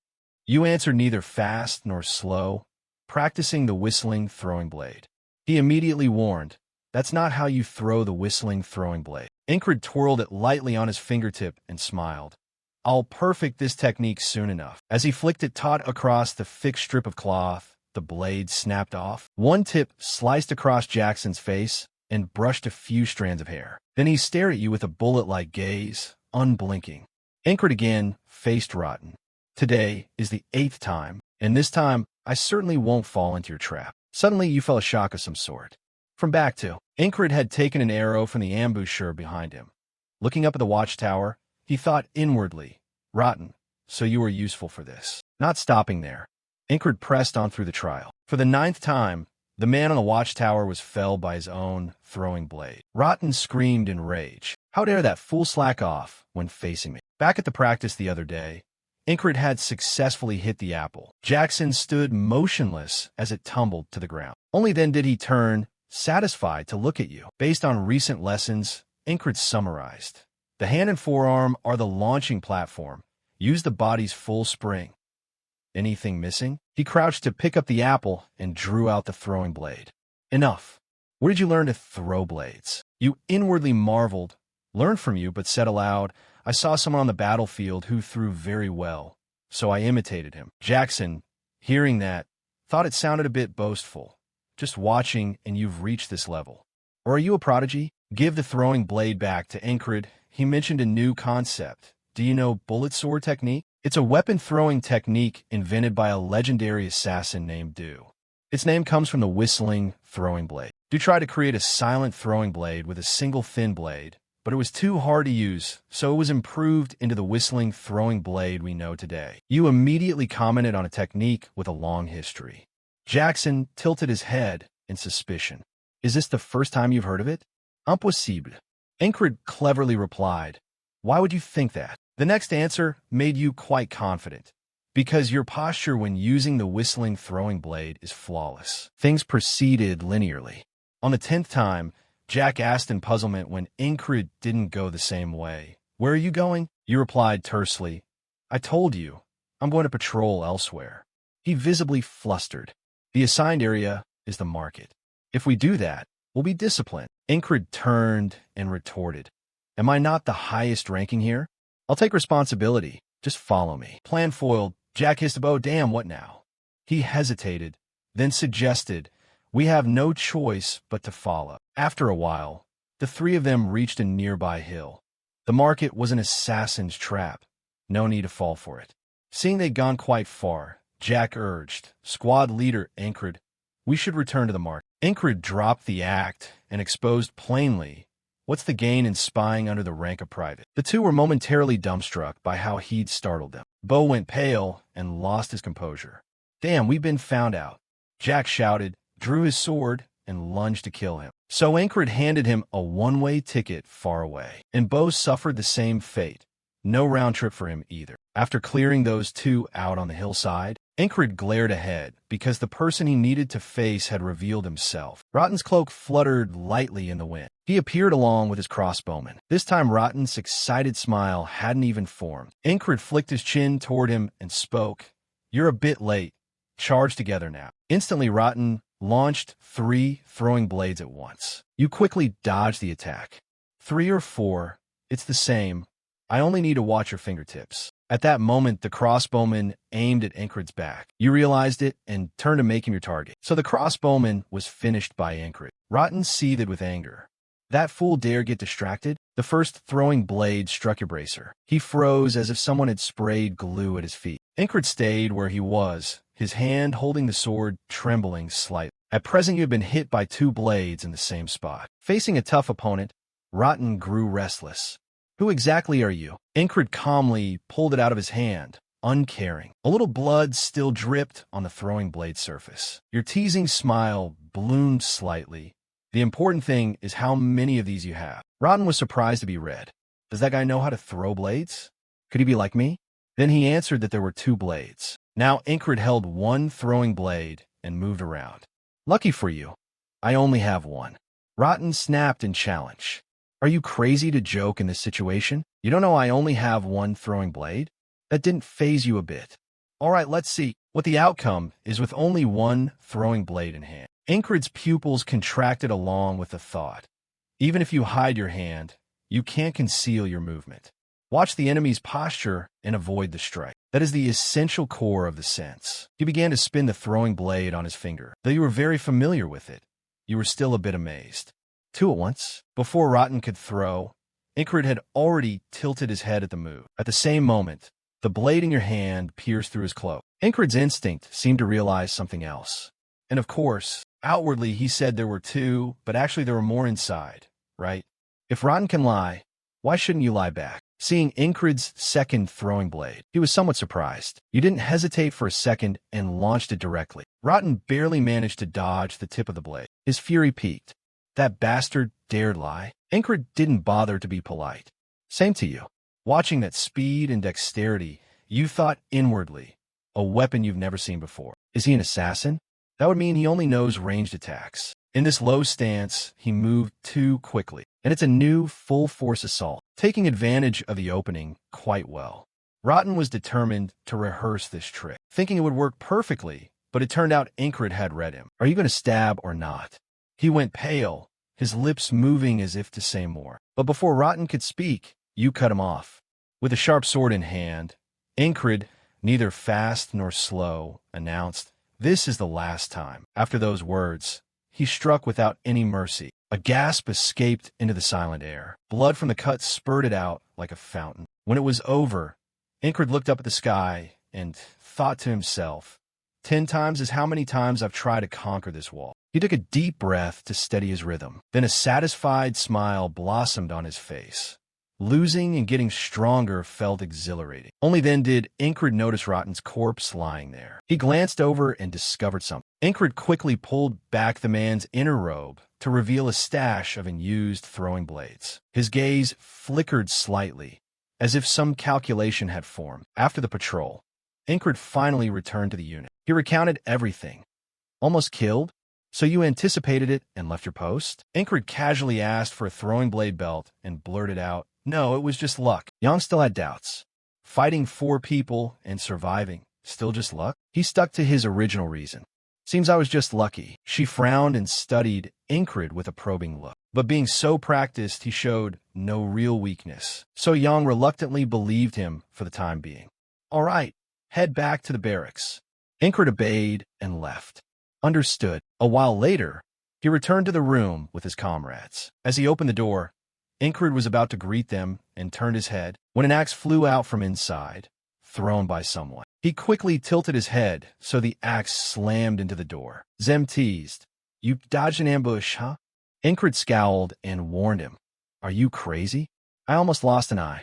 You answered neither fast nor slow, practicing the whistling throwing blade. He immediately warned, "That's not how you throw the whistling throwing blade." Incred twirled it lightly on his fingertip and smiled. "I'll perfect this technique soon enough." As he flicked it taut across the thick strip of cloth, the blade snapped off. One tip sliced across Jackson's face and brushed a few strands of hair. Then he stared at you with a bullet-like gaze, unblinking. Incred again faced Rotten. Today is the 8th time, and this time I certainly won't fall into your trap. Suddenly you felt a shock of some sort. From back to, Incred had taken an arrow from the ambusher behind him. Looking up at the watchtower, he thought inwardly, Rotten, so you were useful for this. Not stopping there, Incred pressed on through the trial. For the 9th time, the man on the watchtower was felled by his own throwing blade. Rotten screamed in rage. How dare that fool slack off when facing me? Back at the practice the other day, Incred had successfully hit the apple. Jackson stood motionless as it tumbled to the ground. Only then did he turn, satisfied, to look at you. Based on recent lessons, Incred summarized. The hand and forearm are the launching platform. Use the body's full spring. Anything missing? He crouched to pick up the apple and drew out the throwing blade. Enough. Where did you learn to throw blades? You inwardly marveled. Learned from you, but said aloud, I saw someone on the battlefield who threw very well, so I imitated him. Jackson, hearing that, thought it sounded a bit boastful. Just watching and you've reached this level. Or are you a prodigy? Give the throwing blade back to Incred. He mentioned a new concept. Do you know bullet sword technique? It's a weapon-throwing technique invented by a legendary assassin named Do. Its name comes from the whistling throwing blade. Do tried to create a silent throwing blade with a single thin blade, but it was too hard to use, so it was improved into the whistling throwing blade we know today. You immediately commented on a technique with a long history. Jackson tilted his head in suspicion. Is this the first time you've heard of it? Impossible. Incred cleverly replied. Why would you think that? The next answer made you quite confident. Because your posture when using the whistling throwing blade is flawless. Things proceeded linearly. On the 10th time, Jack asked in puzzlement when Incred didn't go the same way. Where are you going? You replied tersely. I told you. I'm going to patrol elsewhere. He visibly flustered. The assigned area is the market. If we do that, we'll be disciplined. Incred turned and retorted. Am I not the highest ranking here? I'll take responsibility. Just follow me. Plan foiled. Jack hissed about, damn, what now? He hesitated, then suggested, we have no choice but to follow. After a while, the three of them reached a nearby hill. The market was an assassin's trap. No need to fall for it. Seeing they'd gone quite far, Jack urged, squad leader Incred, we should return to the market. Incred dropped the act and exposed plainly, what's the gain in spying under the rank of private? The two were momentarily dumbstruck by how he'd startled them. Bo went pale and lost his composure. Damn, we've been found out. Jack shouted, drew his sword, and lunged to kill him. So Incred handed him a one-way ticket far away. And Bo suffered the same fate. No round trip for him either. After clearing those two out on the hillside, Incred glared ahead because the person he needed to face had revealed himself. Rotten's cloak fluttered lightly in the wind. He appeared along with his crossbowman. This time Rotten's excited smile hadn't even formed. Incred flicked his chin toward him and spoke. You're a bit late. Charge together now. Instantly Rotten launched 3 throwing blades at once. You quickly dodged the attack. 3 or 4, it's the same. I only need to watch your fingertips. At that moment, the crossbowman aimed at Incred's back. You realized it and turned to make him your target. So the crossbowman was finished by Incred. Rotten seethed with anger. That fool dare get distracted? The first throwing blade struck your bracer. He froze as if someone had sprayed glue at his feet. Incred stayed where he was, his hand holding the sword, trembling slightly. At present you had been hit by 2 blades in the same spot. Facing a tough opponent, Rotten grew restless. Who exactly are you? Incred calmly pulled it out of his hand, uncaring. A little blood still dripped on the throwing blade surface. Your teasing smile bloomed slightly. The important thing is how many of these you have. Rotten was surprised to be read. Does that guy know how to throw blades? Could he be like me? Then he answered that there were 2 blades. Now Incred held 1 throwing blade and moved around. Lucky for you, I only have 1. Rotten snapped in challenge. Are you crazy to joke in this situation? You don't know I only have 1 throwing blade? That didn't faze you a bit. All right, let's see what the outcome is with only 1 throwing blade in hand. Incred's pupils contracted along with the thought. Even if you hide your hand, you can't conceal your movement. Watch the enemy's posture and avoid the strike. That is the essential core of the sense. He began to spin the throwing blade on his finger. Though you were very familiar with it, you were still a bit amazed. Two at once. Before Rotten could throw, Ingrid had already tilted his head at the move. At the same moment, the blade in your hand pierced through his cloak. Ingrid's instinct seemed to realize something else. And of course, outwardly he said there were two, but actually there were more inside, right? If Rotten can lie, why shouldn't you lie back? Seeing Ingrid's second throwing blade, he was somewhat surprised. You didn't hesitate for a second and launched it directly. Rotten barely managed to dodge the tip of the blade. His fury peaked. That bastard dared lie. Ingrid didn't bother to be polite. Same to you. Watching that speed and dexterity, you thought inwardly, a weapon you've never seen before. Is he an assassin? That would mean he only knows ranged attacks. In this low stance, he moved too quickly. And it's a new, full-force assault, taking advantage of the opening quite well. Rotten was determined to rehearse this trick, thinking it would work perfectly, but it turned out Ingrid had read him. Are you going to stab or not? He went pale, his lips moving as if to say more. But before Rotten could speak, you cut him off. With a sharp sword in hand, Ingrid, neither fast nor slow, announced, "This is the last time." After those words, he struck without any mercy. A gasp escaped into the silent air. Blood from the cut spurted out like a fountain. When it was over, Ingrid looked up at the sky and thought to himself, 10 times is how many times I've tried to conquer this wall. He took a deep breath to steady his rhythm. Then a satisfied smile blossomed on his face. Losing and getting stronger felt exhilarating. Only then did Ingrid notice Rotten's corpse lying there. He glanced over and discovered something. Ingrid quickly pulled back the man's inner robe to reveal a stash of unused throwing blades. His gaze flickered slightly, as if some calculation had formed. After the patrol, Ingrid finally returned to the unit. He recounted everything. Almost killed? So you anticipated it and left your post? Ingrid casually asked for a throwing blade belt and blurted out, "No, it was just luck." Yang still had doubts. Fighting 4 people and surviving, still just luck? He stuck to his original reason. "Seems I was just lucky." She frowned and studied Ingrid with a probing look. But being so practiced, he showed no real weakness. So Yang reluctantly believed him for the time being. "All right, head back to the barracks." Ingrid obeyed and left. Understood. A while later, he returned to the room with his comrades. As he opened the door, Ingrid was about to greet them and turned his head when an axe flew out from inside, thrown by someone. He quickly tilted his head so the axe slammed into the door. Zem teased, "You dodged an ambush, huh?" Ingrid scowled and warned him, "Are you crazy? I almost lost an eye."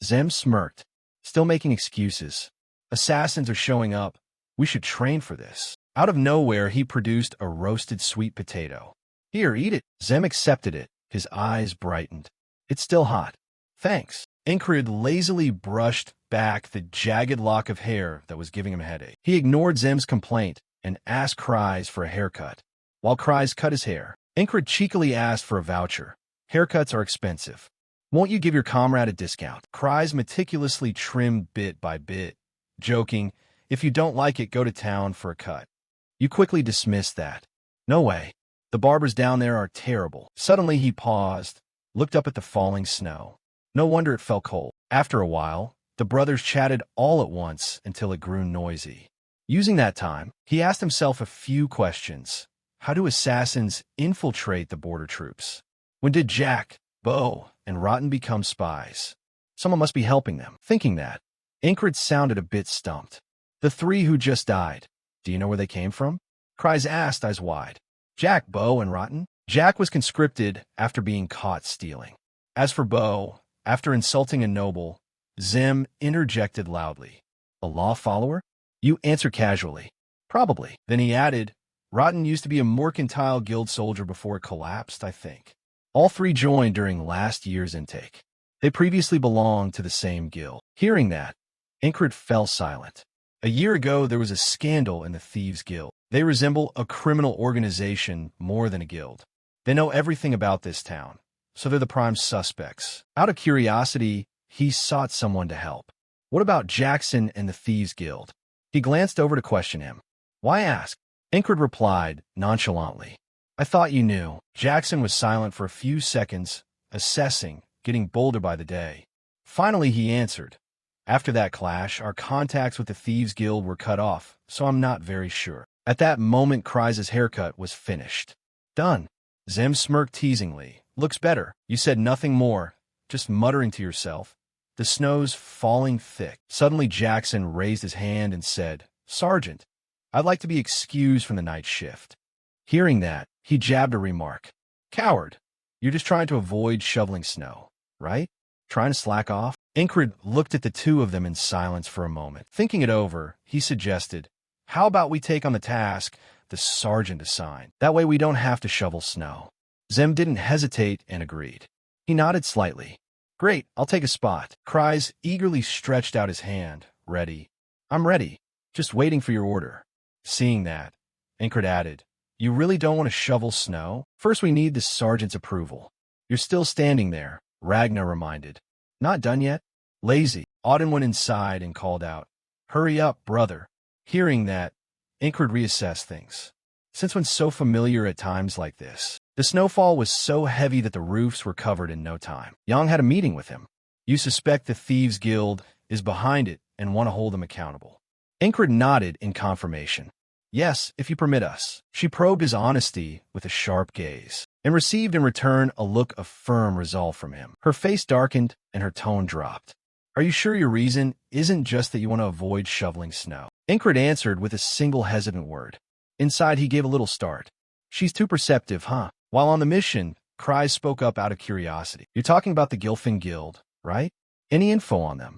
Zem smirked, still making excuses. "Assassins are showing up. We should train for this." Out of nowhere, he produced a roasted sweet potato. "Here, eat it." Zem accepted it. His eyes brightened. "It's still hot." "Thanks." Ingrid lazily brushed back the jagged lock of hair that was giving him a headache. He ignored Zem's complaint and asked Kreis for a haircut. While Kreis cut his hair, Ingrid cheekily asked for a voucher. Haircuts are expensive. "Won't you give your comrade a discount?" Kreis meticulously trimmed bit by bit, joking, "If you don't like it, go to town for a cut." You quickly dismissed that. "No way. The barbers down there are terrible." Suddenly he paused, looked up at the falling snow. No wonder it felt cold. After a while, the brothers chatted all at once until it grew noisy. Using that time, he asked himself a few questions. How do assassins infiltrate the border troops? When did Jack, Bo, and Rotten become spies? Someone must be helping them. Thinking that, Ingrid sounded a bit stumped. "The 3 who just died. Do you know where they came from?" Kreis asked, eyes wide. "Jack, Bo, and Rotten?" Jack was conscripted after being caught stealing. As for Bo, after insulting a noble, Zem interjected loudly. "A law follower?" You answered casually. "Probably." Then he added, "Rotten used to be a mercantile guild soldier before it collapsed, I think." All 3 joined during last year's intake. They previously belonged to the same guild. Hearing that, Ingrid fell silent. A year ago, there was a scandal in the Thieves' Guild. They resemble a criminal organization more than a guild. They know everything about this town, so they're the prime suspects. Out of curiosity, he sought someone to help. What about Jackson and the Thieves' Guild? He glanced over to question him. Why ask? Ingrid replied nonchalantly. "I thought you knew." Jackson was silent for a few seconds, assessing, getting bolder by the day. Finally, he answered, After that clash, our contacts with the Thieves Guild were cut off, so I'm not very sure. At that moment, Kry's haircut was finished. Done. Zem smirked teasingly. Looks better. You said nothing more, just muttering to yourself. The snow's falling thick. Suddenly, Jackson raised his hand and said, Sergeant, I'd like to be excused from the night shift. Hearing that, he jabbed a remark. Coward. You're just trying to avoid shoveling snow, right? Trying to slack off? Ingrid looked at the two of them in silence for a moment. Thinking it over, he suggested, how about we take on the task the sergeant assigned? That way we don't have to shovel snow. Zem didn't hesitate and agreed. He nodded slightly. Great, I'll take a spot. Kry's eagerly stretched out his hand. Ready. I'm ready. Just waiting for your order. Seeing that, Ingrid added, You really don't want to shovel snow? First we need the sergeant's approval. You're still standing there, Ragnar reminded. Not done yet? Lazy. Auden went inside and called out, Hurry up, brother. Hearing that, Ingrid reassessed things. Since when so familiar at times like this? The snowfall was so heavy that the roofs were covered in no time. Yang had a meeting with him. You suspect the Thieves Guild is behind it and want to hold them accountable. Ingrid nodded in confirmation. Yes, if you permit us. She probed his honesty with a sharp gaze, and received in return a look of firm resolve from him. Her face darkened, and her tone dropped. Are you sure your reason isn't just that you want to avoid shoveling snow? Ingrid answered with a single hesitant word. Inside, he gave a little start. She's too perceptive, huh? While on the mission, Kry spoke up out of curiosity. You're talking about the Gilfin Guild, right? Any info on them?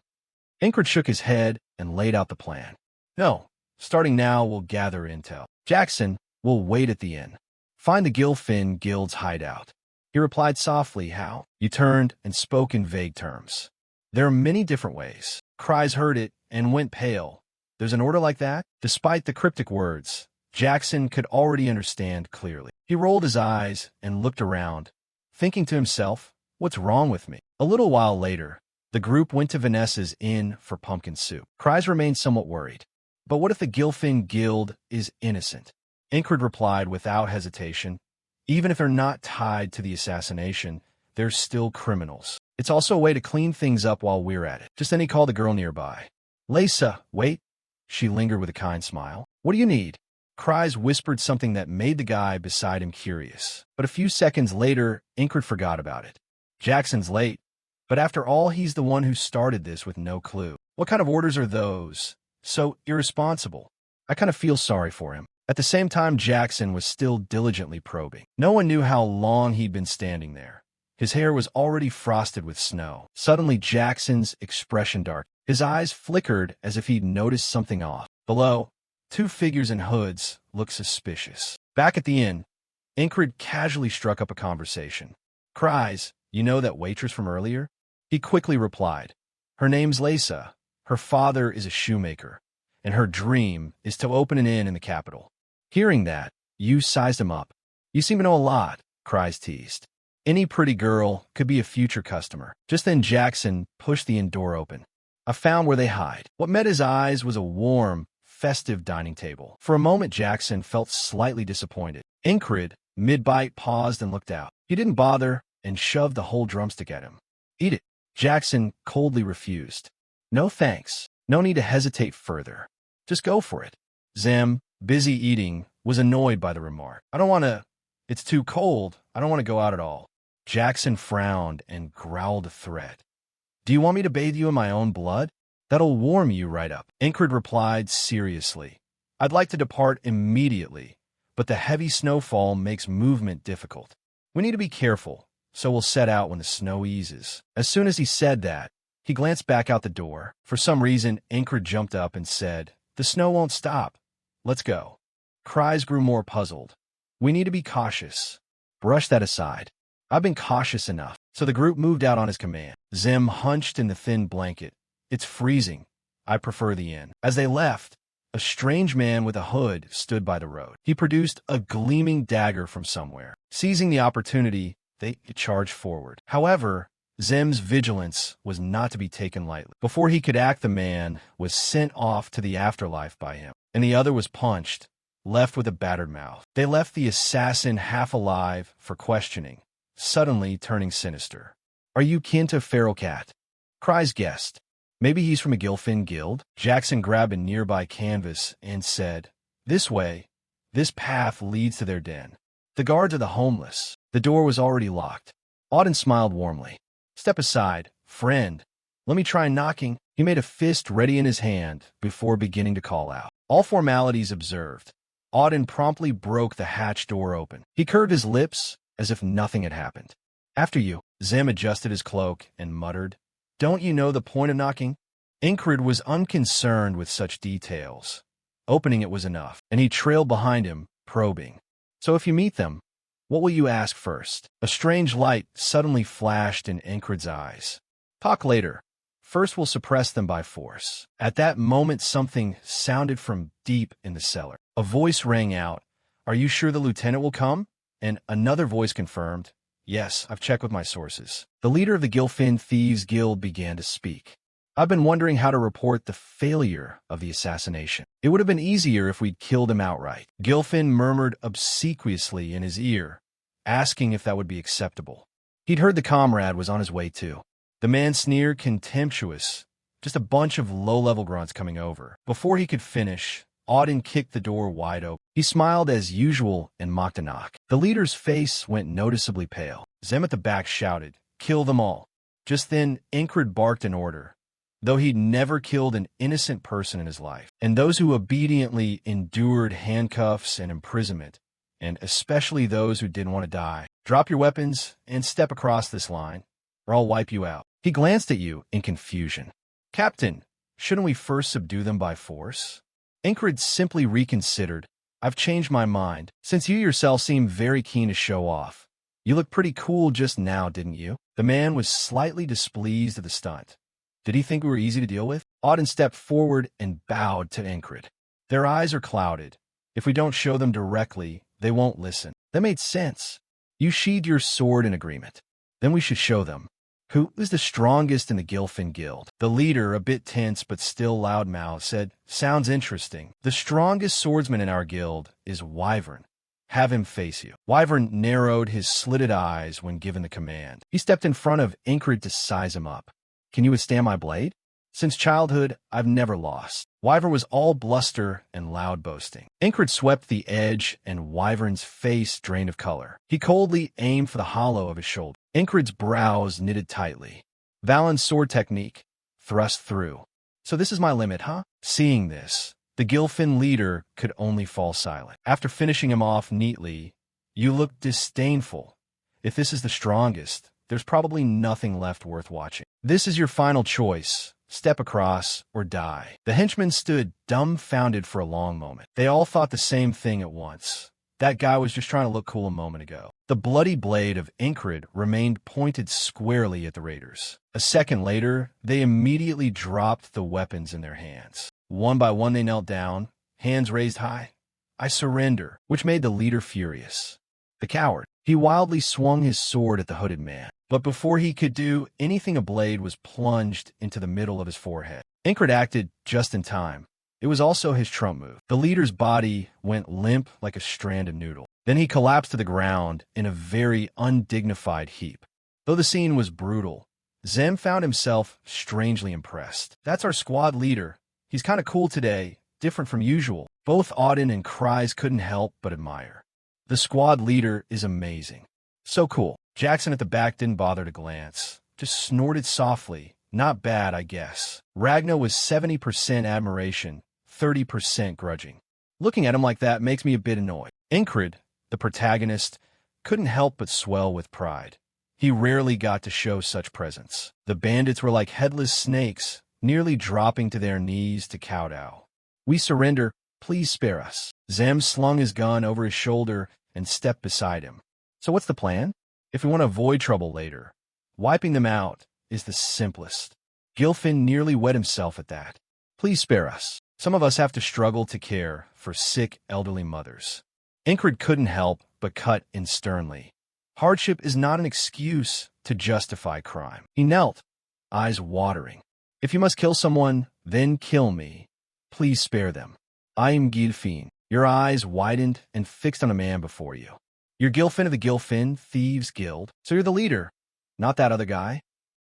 Ingrid shook his head and laid out the plan. No. Starting now, we'll gather intel. Jackson, we'll wait at the inn. Find the Gilfin Guild's hideout. He replied softly, how? You turned and spoke in vague terms. There are many different ways. Kry's heard it and went pale. There's an order like that? Despite the cryptic words, Jackson could already understand clearly. He rolled his eyes and looked around, thinking to himself, what's wrong with me? A little while later, the group went to Vanessa's inn for pumpkin soup. Kry's remained somewhat worried. But what if the Gilfin Guild is innocent? Ingrid replied without hesitation. Even if they're not tied to the assassination, they're still criminals. It's also a way to clean things up while we're at it. Just then he called the girl nearby. Lisa, wait. She lingered with a kind smile. What do you need? Kry's whispered something that made the guy beside him curious. But a few seconds later, Ingrid forgot about it. Jackson's late. But after all, he's the one who started this with no clue. What kind of orders are those? So irresponsible. I kind of feel sorry for him. At the same time, Jackson was still diligently probing. No one knew how long he'd been standing there. His hair was already frosted with snow. Suddenly, Jackson's expression darkened. His eyes flickered as if he'd noticed something off. Below, two figures in hoods looked suspicious. Back at the inn, Ingrid casually struck up a conversation. Kry's, you know that waitress from earlier? He quickly replied. Her name's Lisa. Her father is a shoemaker, and her dream is to open an inn in the capital. Hearing that, Yu sized him up. You seem to know a lot, Kry's teased. Any pretty girl could be a future customer. Just then Jackson pushed the inn door open. I found where they hide. What met his eyes was a warm, festive dining table. For a moment, Jackson felt slightly disappointed. Ingrid, mid-bite, paused and looked out. He didn't bother and shoved the whole drumstick at him. Eat it. Jackson coldly refused. No thanks. No need to hesitate further. Just go for it. Zem, busy eating, was annoyed by the remark. I don't want to. It's too cold. I don't want to go out at all. Jackson frowned and growled a threat. Do you want me to bathe you in my own blood? That'll warm you right up. Ingrid replied seriously. I'd like to depart immediately, but the heavy snowfall makes movement difficult. We need to be careful, so we'll set out when the snow eases. As soon as he said that, he glanced back out the door. For some reason, Ingrid jumped up and said, The snow won't stop. Let's go. Kry's grew more puzzled. We need to be cautious. Brush that aside. I've been cautious enough. So the group moved out on his command. Zim hunched in the thin blanket. It's freezing. I prefer the inn. As they left, a strange man with a hood stood by the road. He produced a gleaming dagger from somewhere. Seizing the opportunity, they charged forward. However, Zem's vigilance was not to be taken lightly. Before he could act, the man was sent off to the afterlife by him, and the other was punched, left with a battered mouth. They left the assassin half alive for questioning, suddenly turning sinister. Are you kin to Feral Cat? Kry's guest. Maybe he's from a Gilfin guild? Jackson grabbed a nearby canvas and said, "This way. This path leads to their den. The guards are the homeless." The door was already locked. Auden smiled warmly. "Step aside, friend. Let me try knocking." He made a fist ready in his hand before beginning to call out. All formalities observed, Auden promptly broke the hatch door open. He curved his lips as if nothing had happened. "After you." Zim adjusted his cloak and muttered, "Don't you know the point of knocking?" Ingrid was unconcerned with such details. Opening it was enough, and he trailed behind him, probing. "So if you meet them, what will you ask first?" A strange light suddenly flashed in Ingrid's eyes. "Talk later. First we'll suppress them by force." At that moment something sounded from deep in the cellar. A voice rang out, "Are you sure the lieutenant will come?" And another voice confirmed, "Yes, I've checked with my sources." The leader of the Gilfin Thieves Guild began to speak. "I've been wondering how to report the failure of the assassination. It would have been easier if we'd killed him outright." Gilfin murmured obsequiously in his ear, asking if that would be acceptable. He'd heard the comrade was on his way too. The man sneered, contemptuous, just a bunch of low-level grunts coming over. Before he could finish, Auden kicked the door wide open. He smiled as usual and mocked a knock. The leader's face went noticeably pale. Zem at the back shouted, "Kill them all." Just then, Ingrid barked an order, though he'd never killed an innocent person in his life. And those who obediently endured handcuffs and imprisonment, and especially those who didn't want to die, "Drop your weapons and step across this line, or I'll wipe you out." He glanced at you in confusion. "Captain, shouldn't we first subdue them by force?" Ingrid simply reconsidered. "I've changed my mind, since you yourself seem very keen to show off. You looked pretty cool just now, didn't you?" The man was slightly displeased at the stunt. "Did he think we were easy to deal with?" Auden stepped forward and bowed to Ingrid. "Their eyes are clouded. If we don't show them directly, they won't listen." That made sense. You sheathed your sword in agreement. Then we should show them. "Who is the strongest in the Gilfin Guild?" The leader, a bit tense but still loudmouthed, said, "Sounds interesting. The strongest swordsman in our guild is Wyvern. Have him face you." Wyvern narrowed his slitted eyes when given the command. He stepped in front of Ingrid to size him up. "Can you withstand my blade?" "Since childhood, I've never lost." Wyvern was all bluster and loud boasting. Ingrid swept the edge, and Wyvern's face drained of color. He coldly aimed for the hollow of his shoulder. Ingrid's brows knitted tightly. Valen's sword technique, thrust through. "So this is my limit, huh?" Seeing this, the Gilfin leader could only fall silent. After finishing him off neatly, "You look disdainful. If this is the strongest, there's probably nothing left worth watching. This is your final choice. Step across or die." The henchmen stood dumbfounded for a long moment. They all thought the same thing at once. That guy was just trying to look cool a moment ago. The bloody blade of Ingrid remained pointed squarely at the raiders. A second later, they immediately dropped the weapons in their hands. One by one they knelt down, hands raised high. "I surrender," which made the leader furious. The coward. He wildly swung his sword at the hooded man. But before he could do anything, a blade was plunged into the middle of his forehead. Ingrid acted just in time. It was also his trump move. The leader's body went limp like a stranded noodle. Then he collapsed to the ground in a very undignified heap. Though the scene was brutal, Zem found himself strangely impressed. "That's our squad leader. He's kind of cool today, different from usual." Both Auden and Kryes couldn't help but admire. "The squad leader is amazing. So cool." Jackson at the back didn't bother to glance, just snorted softly. "Not bad, I guess." Ragnar was 70% admiration, 30% grudging. Looking at him like that makes me a bit annoyed. Ingrid, the protagonist, couldn't help but swell with pride. He rarely got to show such presence. The bandits were like headless snakes, nearly dropping to their knees to kowtow. "We surrender. Please spare us." Zem slung his gun over his shoulder and stepped beside him. "So what's the plan? If we want to avoid trouble later, wiping them out is the simplest." Gilfin nearly wet himself at that. "Please spare us. Some of us have to struggle to care for sick elderly mothers." Ingrid couldn't help but cut in sternly. Hardship is not an excuse to justify crime. He knelt, eyes watering. "If you must kill someone, then kill me. Please spare them. I am Gilfin." Your eyes widened and fixed on a man before you. "You're Gilfin of the Gilfin Thieves Guild, so you're the leader, not that other guy?"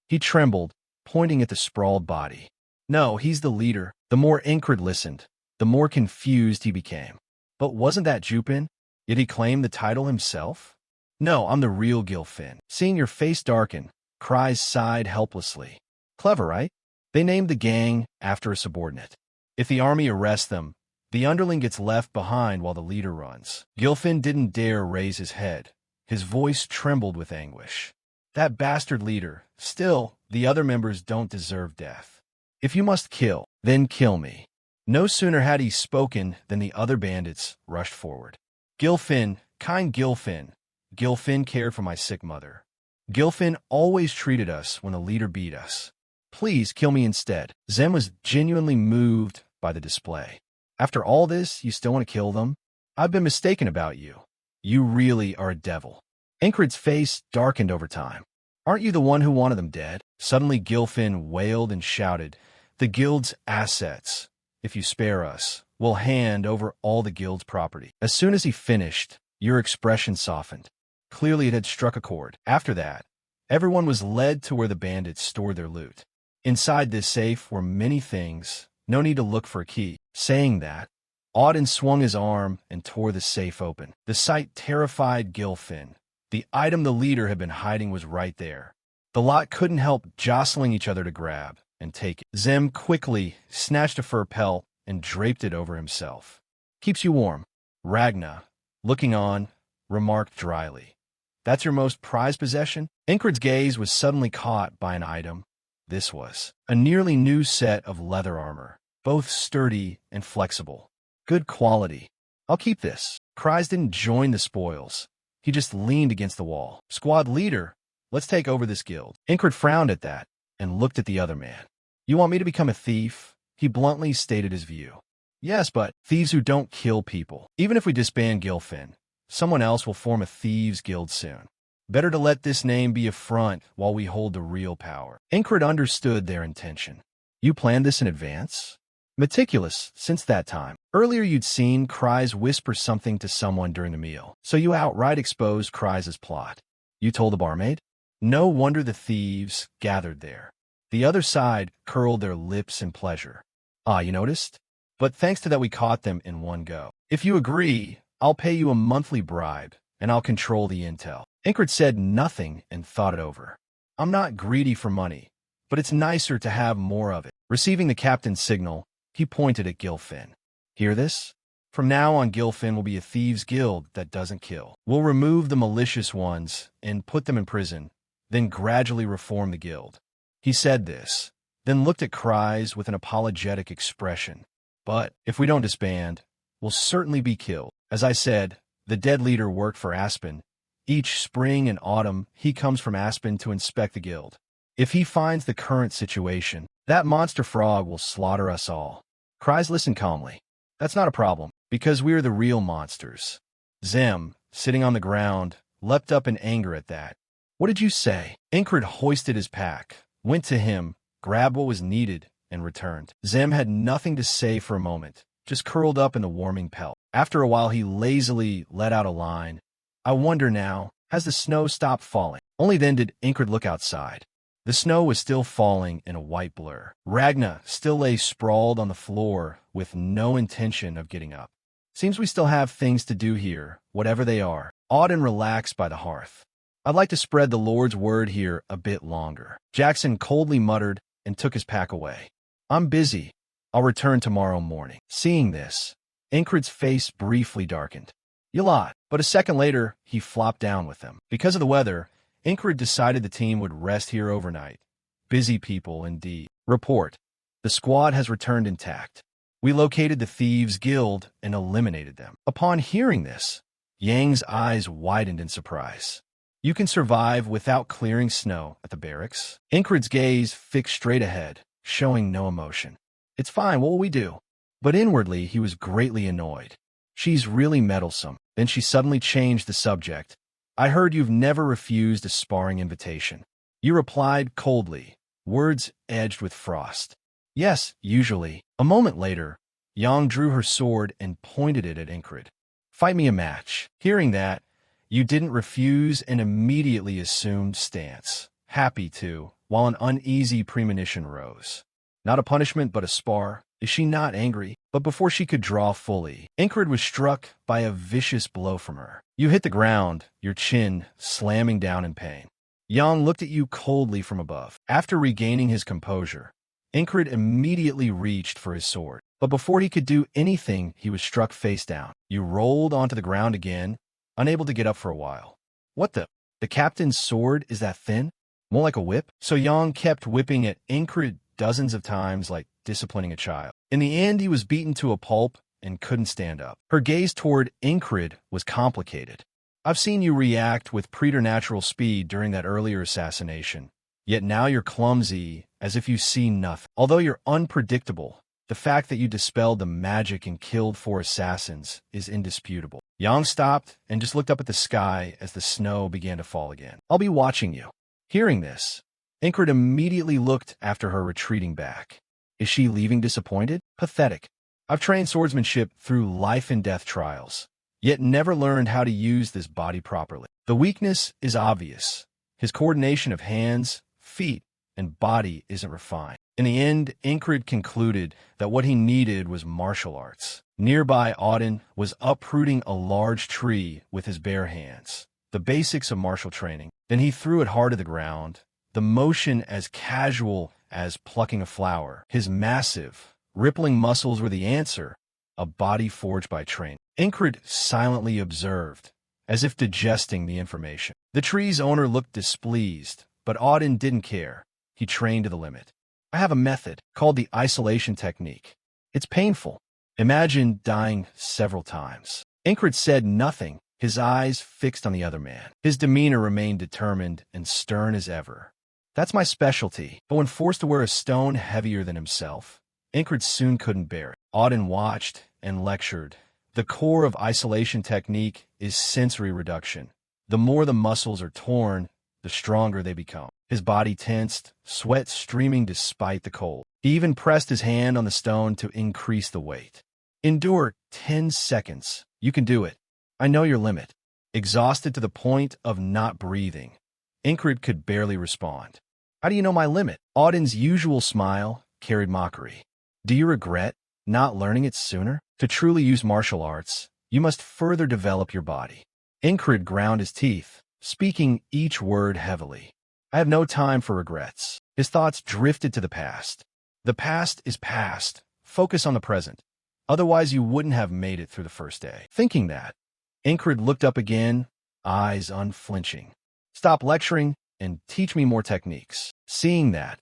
He trembled, pointing at the sprawled body. No, he's the leader. The more Ingrid listened, the more confused he became. But wasn't that Jupin? Did he claim the title himself? No, I'm the real Gilfin. Seeing your face darken, Cries sighed helplessly. Clever, right? They named the gang after a subordinate. If the army arrests them, the underling gets left behind while the leader runs. Gilfin didn't dare raise his head. His voice trembled with anguish. That bastard leader. Still, the other members don't deserve death. If you must kill, then kill me. No sooner had he spoken than the other bandits rushed forward. Gilfin, kind Gilfin. Gilfin cared for my sick mother. Gilfin always treated us when the leader beat us. Please kill me instead. Zem was genuinely moved by the display. After all this, you still want to kill them? I've been mistaken about you. You really are a devil. Ingrid's face darkened over time. Aren't you the one who wanted them dead? Suddenly Gilfin wailed and shouted, The guild's assets. If you spare us, we'll hand over all the guild's property. As soon as he finished, your expression softened. Clearly it had struck a chord. After that, everyone was led to where the bandits stored their loot. Inside this safe were many things. No need to look for a key. Saying that, Auden swung his arm and tore the safe open. The sight terrified Gilfin. The item the leader had been hiding was right there. The lot couldn't help jostling each other to grab and take it. Zem quickly snatched a fur pelt and draped it over himself. Keeps you warm. Ragna, looking on, remarked dryly. That's your most prized possession? Ingrid's gaze was suddenly caught by an item. This was a nearly new set of leather armor, both sturdy and flexible. Good quality. I'll keep this. Cries didn't join the spoils. He just leaned against the wall. Squad leader, let's take over this guild. Ingrid frowned at that and looked at the other man. You want me to become a thief? He bluntly stated his view. Yes, but thieves who don't kill people. Even if we disband Gilfin, someone else will form a thieves' guild soon. Better to let this name be a front while we hold the real power. Ingrid understood their intention. You planned this in advance? Meticulous since that time. Earlier you'd seen Cries whisper something to someone during the meal, so you outright exposed Cries' plot. You told the barmaid? No wonder the thieves gathered there. The other side curled their lips in pleasure. Ah, you noticed? But thanks to that we caught them in one go. If you agree, I'll pay you a monthly bribe, and I'll control the intel. Ingrid said nothing and thought it over. I'm not greedy for money, but it's nicer to have more of it. Receiving the captain's signal, he pointed at Gilfin. Hear this? From now on, Gilfin will be a thieves' guild that doesn't kill. We'll remove the malicious ones and put them in prison, then gradually reform the guild. He said this, then looked at Cries with an apologetic expression. But if we don't disband, we'll certainly be killed. As I said, the dead leader worked for Aspen. Each spring and autumn, he comes from Aspen to inspect the guild. If he finds the current situation, that monster frog will slaughter us all. Cries listened calmly. That's not a problem, because we're the real monsters. Zem, sitting on the ground, leapt up in anger at that. What did you say? Ingrid hoisted his pack, went to him, grabbed what was needed, and returned. Zem had nothing to say for a moment, just curled up in the warming pelt. After a while, he lazily let out a line. I wonder now, has the snow stopped falling? Only then did Ingrid look outside. The snow was still falling in a white blur. Ragna still lay sprawled on the floor with no intention of getting up. Seems we still have things to do here, whatever they are. Auden relaxed by the hearth. I'd like to spread the Lord's word here a bit longer. Jackson coldly muttered and took his pack away. I'm busy. I'll return tomorrow morning. Seeing this, Ingrid's face briefly darkened. You lied. But a second later, he flopped down with them. Because of the weather, Ingrid decided the team would rest here overnight. Busy people indeed. Report. The squad has returned intact. We located the Thieves' Guild and eliminated them. Upon hearing this, Yang's eyes widened in surprise. You can survive without clearing snow at the barracks? Ingrid's gaze fixed straight ahead, showing no emotion. It's fine, what will we do? But inwardly, he was greatly annoyed. She's really meddlesome. Then she suddenly changed the subject. I heard you've never refused a sparring invitation. You replied coldly, words edged with frost. Yes, usually. A moment later, Yang drew her sword and pointed it at Ingrid. Fight me a match. Hearing that, you didn't refuse and immediately assumed stance. Happy to, while an uneasy premonition rose. Not a punishment, but a spar. Is she not angry? But before she could draw fully, Ingrid was struck by a vicious blow from her. You hit the ground, your chin slamming down in pain. Yang looked at you coldly from above. After regaining his composure, Ingrid immediately reached for his sword. But before he could do anything, he was struck face down. You rolled onto the ground again, unable to get up for a while. What the? The captain's sword is that thin? More like a whip? So Yang kept whipping at Ingrid dozens of times like disciplining a child. In the end, he was beaten to a pulp and couldn't stand up. Her gaze toward Ingrid was complicated. I've seen you react with preternatural speed during that earlier assassination, yet now you're clumsy, as if you see nothing. Although you're unpredictable, the fact that you dispelled the magic and killed 4 assassins is indisputable. Yang stopped and just looked up at the sky as the snow began to fall again. I'll be watching you. Hearing this, Ingrid immediately looked after her retreating back. Is she leaving disappointed? Pathetic. I've trained swordsmanship through life and death trials, yet never learned how to use this body properly. The weakness is obvious. His coordination of hands, feet, and body isn't refined. In the end, Ingrid concluded that what he needed was martial arts. Nearby, Auden was uprooting a large tree with his bare hands, the basics of martial training. Then he threw it hard to the ground, the motion as casual as plucking a flower. His massive, rippling muscles were the answer, a body forged by training. Ingrid silently observed, as if digesting the information. The tree's owner looked displeased, but Auden didn't care. He trained to the limit. I have a method called the isolation technique. It's painful. Imagine dying several times. Ingrid said nothing, his eyes fixed on the other man. His demeanor remained determined and stern as ever. That's my specialty. But when forced to wear a stone heavier than himself, Ingrid soon couldn't bear it. Auden watched and lectured. The core of isolation technique is sensory reduction. The more the muscles are torn, the stronger they become. His body tensed, sweat streaming despite the cold. He even pressed his hand on the stone to increase the weight. Endure 10 seconds. You can do it. I know your limit. Exhausted to the point of not breathing, Ingrid could barely respond. How do you know my limit? Auden's usual smile carried mockery. Do you regret not learning it sooner? To truly use martial arts, you must further develop your body. Ingrid ground his teeth, speaking each word heavily. I have no time for regrets. His thoughts drifted to the past. The past is past. Focus on the present. Otherwise, you wouldn't have made it through the first day. Thinking that, Ingrid looked up again, eyes unflinching. Stop lecturing and teach me more techniques. Seeing that,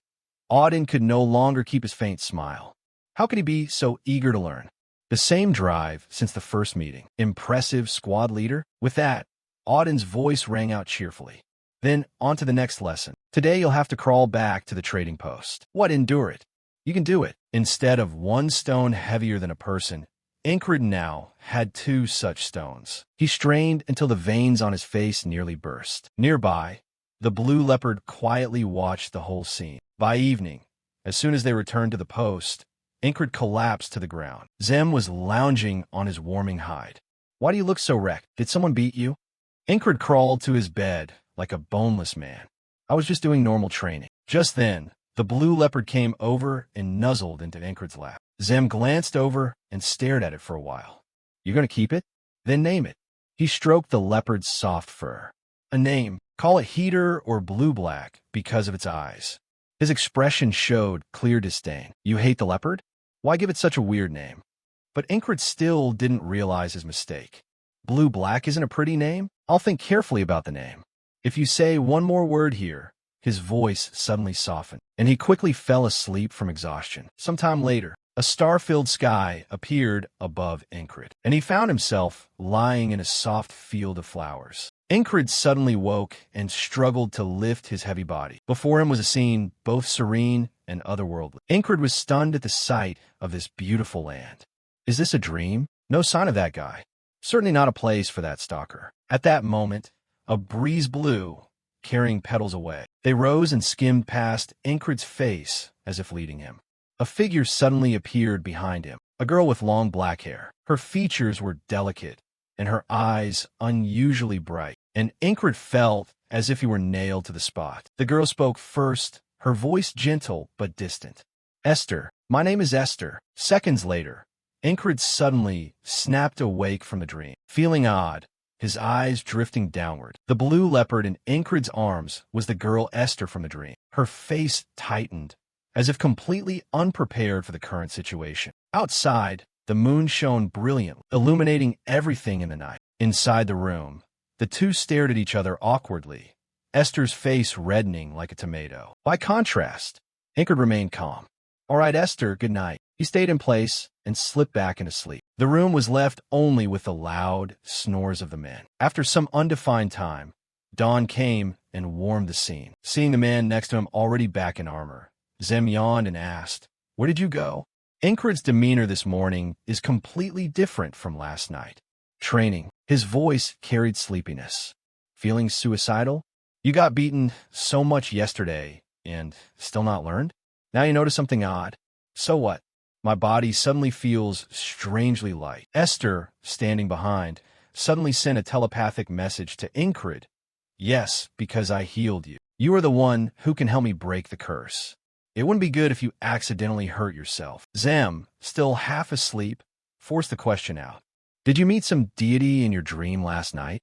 Auden could no longer keep his faint smile. How could he be so eager to learn? The same drive since the first meeting. Impressive squad leader? With that, Auden's voice rang out cheerfully. Then, on to the next lesson. Today you'll have to crawl back to the trading post. What, endure it? You can do it. Instead of 1 stone heavier than a person, Ingrid now had 2 such stones. He strained until the veins on his face nearly burst. Nearby, the blue leopard quietly watched the whole scene. By evening, as soon as they returned to the post, Ingrid collapsed to the ground. Zem was lounging on his warming hide. Why do you look so wrecked? Did someone beat you? Ingrid crawled to his bed like a boneless man. I was just doing normal training. Just then, the blue leopard came over and nuzzled into Ingrid's lap. Zem glanced over and stared at it for a while. You gonna keep it? Then name it. He stroked the leopard's soft fur. A name. Call it Heater or Blue-Black because of its eyes. His expression showed clear disdain. You hate the leopard? Why give it such a weird name? But Ingrid still didn't realize his mistake. Blue-Black isn't a pretty name? I'll think carefully about the name. If you say one more word here, his voice suddenly softened, and he quickly fell asleep from exhaustion. Sometime later, a star-filled sky appeared above Ingrid, and he found himself lying in a soft field of flowers. Ingrid suddenly woke and struggled to lift his heavy body. Before him was a scene both serene and otherworldly. Ingrid was stunned at the sight of this beautiful land. Is this a dream? No sign of that guy. Certainly not a place for that stalker. At that moment, a breeze blew, carrying petals away. They rose and skimmed past Ingrid's face as if leading him. A figure suddenly appeared behind him, a girl with long black hair. Her features were delicate, and her eyes unusually bright, and Ingrid felt as if he were nailed to the spot. The girl spoke first, her voice gentle but distant. Esther, my name is Esther. Seconds later, Ingrid suddenly snapped awake from the dream, feeling odd, his eyes drifting downward. The blue leopard in Ingrid's arms was the girl Esther from the dream. Her face tightened, as if completely unprepared for the current situation. Outside, the moon shone brilliantly, illuminating everything in the night. Inside the room, the two stared at each other awkwardly, Esther's face reddening like a tomato. By contrast, Ingrid remained calm. All right, Esther, good night. He stayed in place and slipped back into sleep. The room was left only with the loud snores of the men. After some undefined time, dawn came and warmed the scene. Seeing the man next to him already back in armor, Zem yawned and asked, "Where did you go?" Ingrid's demeanor this morning is completely different from last night. Training. His voice carried sleepiness. Feeling suicidal? You got beaten so much yesterday and still not learned? Now you notice something odd. So what? My body suddenly feels strangely light. Esther, standing behind, suddenly sent a telepathic message to Ingrid. Yes, because I healed you. You are the one who can help me break the curse. It wouldn't be good if you accidentally hurt yourself. Zem, still half asleep, forced the question out. Did you meet some deity in your dream last night?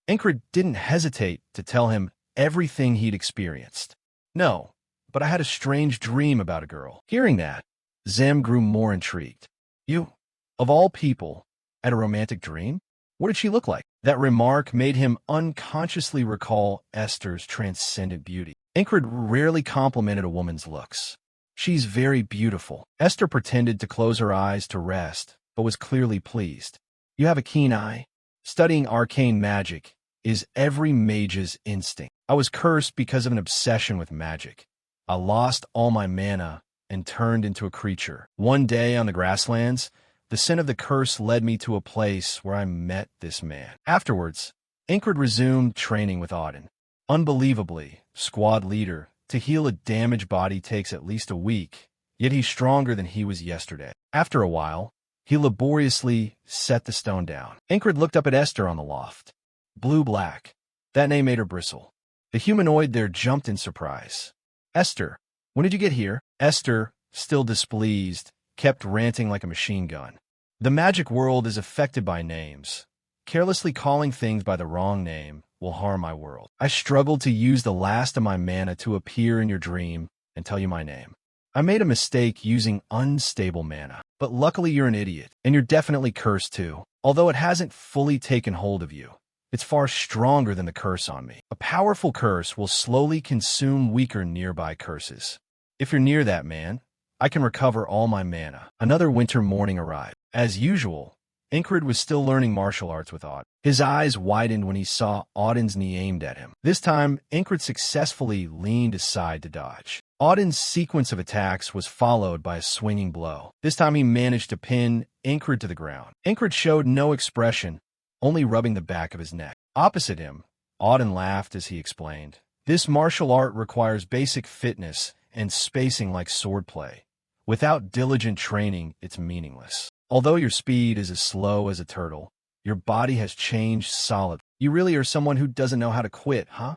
Ingrid didn't hesitate to tell him everything he'd experienced. No, but I had a strange dream about a girl. Hearing that, Zem grew more intrigued. You, of all people, had a romantic dream? What did she look like? That remark made him unconsciously recall Esther's transcendent beauty. Ingrid rarely complimented a woman's looks. She's very beautiful. Esther pretended to close her eyes to rest, but was clearly pleased. You have a keen eye. Studying arcane magic is every mage's instinct. I was cursed because of an obsession with magic. I lost all my mana and turned into a creature. One day on the grasslands, the sin of the curse led me to a place where I met this man. Afterwards, Ingrid resumed training with Auden. Unbelievably, squad leader, to heal a damaged body takes at least a week, yet he's stronger than he was yesterday. After a while, he laboriously set the stone down. Ingrid looked up at Esther on the loft. Blue-black. That name made her bristle. The humanoid there jumped in surprise. Esther, when did you get here? Esther, still displeased, kept ranting like a machine gun. The magic world is affected by names. Carelessly calling things by the wrong name will harm my world. I struggled to use the last of my mana to appear in your dream and tell you my name. I made a mistake using unstable mana, but luckily you're an idiot, and you're definitely cursed too. Although it hasn't fully taken hold of you, it's far stronger than the curse on me. A powerful curse will slowly consume weaker nearby curses. If you're near that man, I can recover all my mana. Another winter morning arrived. As usual, Ingrid was still learning martial arts with Auden. His eyes widened when he saw Auden's knee aimed at him. This time, Ingrid successfully leaned aside to dodge. Auden's sequence of attacks was followed by a swinging blow. This time he managed to pin Ingrid to the ground. Ingrid showed no expression, only rubbing the back of his neck. Opposite him, Auden laughed as he explained, "This martial art requires basic fitness and spacing like swordplay. Without diligent training, it's meaningless. Although your speed is as slow as a turtle, your body has changed solid. You really are someone who doesn't know how to quit, huh?"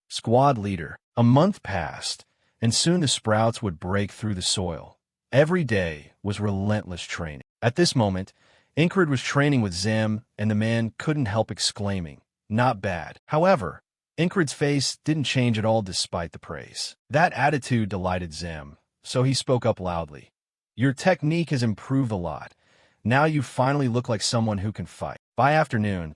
Squad leader. A month passed, and soon the sprouts would break through the soil. Every day was relentless training. At this moment, Ingrid was training with Zem, and the man couldn't help exclaiming, "Not bad." However, Ingrid's face didn't change at all despite the praise. That attitude delighted Zem, so he spoke up loudly. "Your technique has improved a lot. Now you finally look like someone who can fight." By afternoon,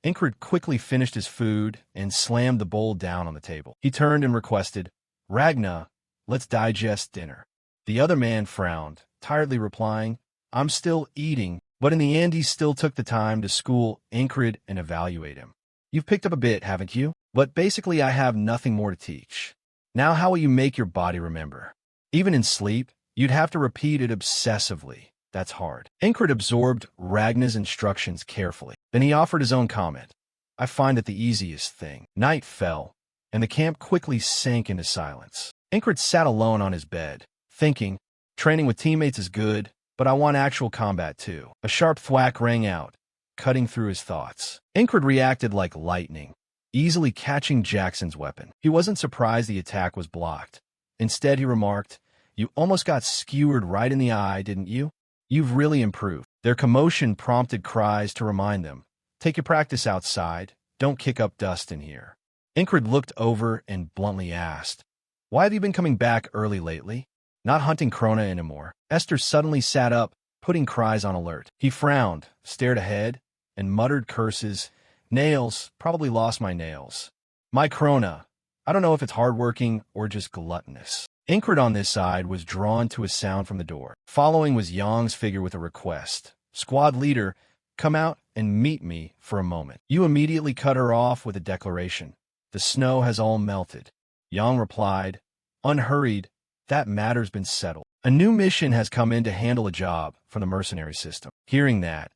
Ingrid quickly finished his food and slammed the bowl down on the table. He turned and requested, "Ragna, let's digest dinner." The other man frowned, tiredly replying, "I'm still eating," but in the end he still took the time to school Ingrid and evaluate him. "You've picked up a bit, haven't you? But basically I have nothing more to teach. Now how will you make your body remember? Even in sleep, you'd have to repeat it obsessively. That's hard." Ingrid absorbed Ragna's instructions carefully. Then he offered his own comment. "I find it the easiest thing." Night fell, and the camp quickly sank into silence. Ingrid sat alone on his bed, thinking, training with teammates is good, but I want actual combat too. A sharp thwack rang out, cutting through his thoughts. Ingrid reacted like lightning, easily catching Jackson's weapon. He wasn't surprised the attack was blocked. Instead, he remarked, You almost got skewered right in the eye, didn't you? You've really improved. Their commotion prompted cries to remind them. Take your practice outside. Don't kick up dust in here. Ingrid looked over and bluntly asked, Why have you been coming back early lately? Not hunting Krona anymore. Esther suddenly sat up, putting cries on alert. He frowned, stared ahead, and muttered curses. Nails, probably lost my nails. My Krona, I don't know if it's hardworking or just gluttonous. Ingrid on this side was drawn to a sound from the door. Following was Yang's figure with a request. Squad leader, come out and meet me for a moment. You immediately cut her off with a declaration. The snow has all melted. Yang replied, unhurried, that matter's been settled. A new mission has come in to handle a job for the mercenary system. Hearing that,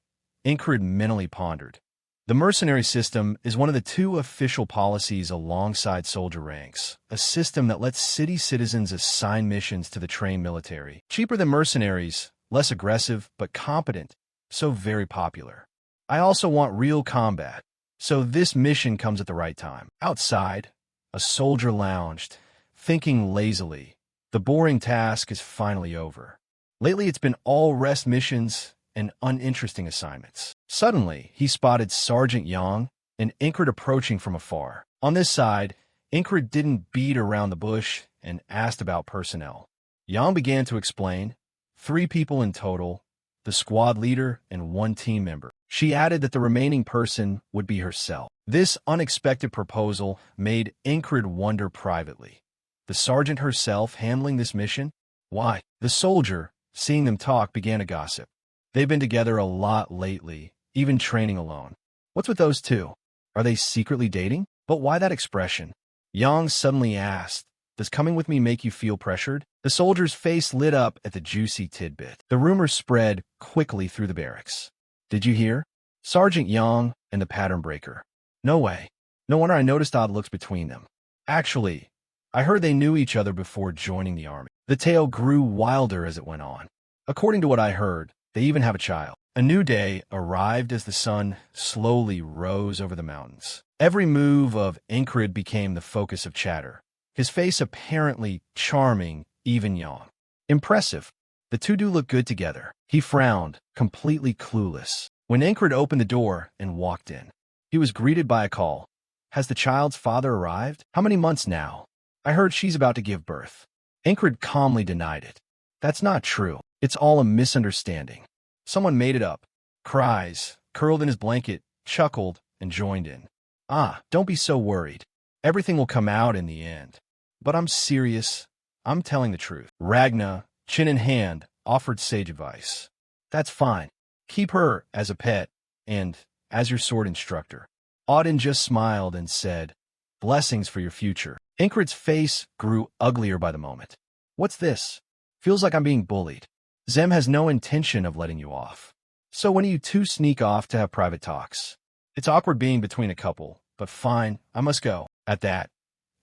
Ingrid mentally pondered. The mercenary system is one of the 2 official policies alongside soldier ranks, a system that lets city citizens assign missions to the trained military. Cheaper than mercenaries, less aggressive, but competent, so very popular. I also want real combat, so this mission comes at the right time. Outside, a soldier lounged, thinking lazily. The boring task is finally over. Lately it's been all rest missions and uninteresting assignments. Suddenly, he spotted Sergeant Yang and Ingrid approaching from afar. On this side, Ingrid didn't beat around the bush and asked about personnel. Yang began to explain, 3 people in total, the squad leader and 1 team member. She added that the remaining person would be herself. This unexpected proposal made Ingrid wonder privately. The sergeant herself handling this mission? Why? The soldier, seeing them talk, began to gossip. They've been together a lot lately, even training alone. What's with those 2? Are they secretly dating? But why that expression? Yang suddenly asked, Does coming with me make you feel pressured? The soldier's face lit up at the juicy tidbit. The rumor spread quickly through the barracks. Did you hear? Sergeant Yang and the pattern breaker. No way. No wonder I noticed odd looks between them. Actually, I heard they knew each other before joining the army. The tale grew wilder as it went on. According to what I heard, they even have a child. A new day arrived as the sun slowly rose over the mountains. Every move of Ingrid became the focus of chatter. His face apparently charming, even Yang. Impressive. The 2 do look good together. He frowned, completely clueless. When Ingrid opened the door and walked in, he was greeted by a call. Has the child's father arrived? How many months now? I heard she's about to give birth. Ingrid calmly denied it. That's not true. It's all a misunderstanding. Someone made it up. Cries, curled in his blanket, chuckled, and joined in. Don't be so worried. Everything will come out in the end. But I'm serious. I'm telling the truth. Ragna, chin in hand, offered sage advice. That's fine. Keep her as a pet and as your sword instructor. Auden just smiled and said, Blessings for your future. Ingrid's face grew uglier by the moment. What's this? Feels like I'm being bullied. Zem has no intention of letting you off. So when do you 2 sneak off to have private talks? It's awkward being between a couple, but fine, I must go. At that,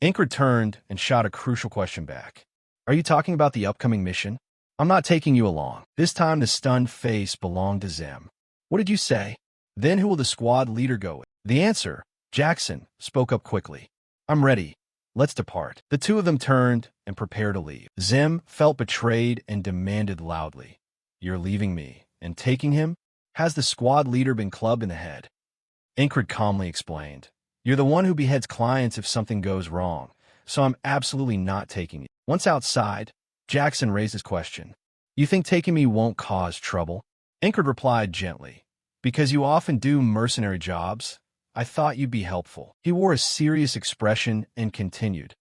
Ingrid turned and shot a crucial question back. Are you talking about the upcoming mission? I'm not taking you along. This time the stunned face belonged to Zem. What did you say? Then who will the squad leader go with? The answer, Jackson, spoke up quickly. I'm ready. Let's depart. The 2 of them turned and prepared to leave. Zem felt betrayed and demanded loudly, You're leaving me and taking him? Has the squad leader been clubbed in the head? Ingrid calmly explained, You're the one who beheads clients if something goes wrong, so I'm absolutely not taking you. Once outside, Jackson raised his question. You think taking me won't cause trouble? Ingrid replied gently, Because you often do mercenary jobs, I thought you'd be helpful. He wore a serious expression and continued,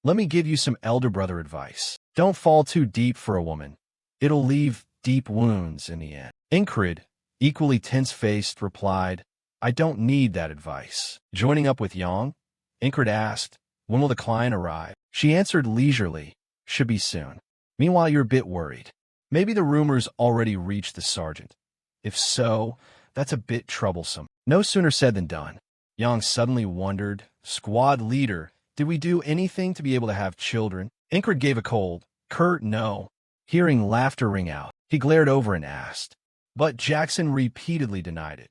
Let me give you some elder brother advice. Don't fall too deep for a woman. It'll leave deep wounds in the end. Ingrid, equally tense-faced, replied, I don't need that advice. Joining up with Yang, Ingrid asked, When will the client arrive? She answered leisurely, Should be soon. Meanwhile, you're a bit worried. Maybe the rumors already reached the sergeant. If so, that's a bit troublesome. No sooner said than done. Yang suddenly wondered, Squad leader, did we do anything to be able to have children? Ingrid gave a cold, curt no. Hearing laughter ring out, he glared over and asked. But Jackson repeatedly denied it.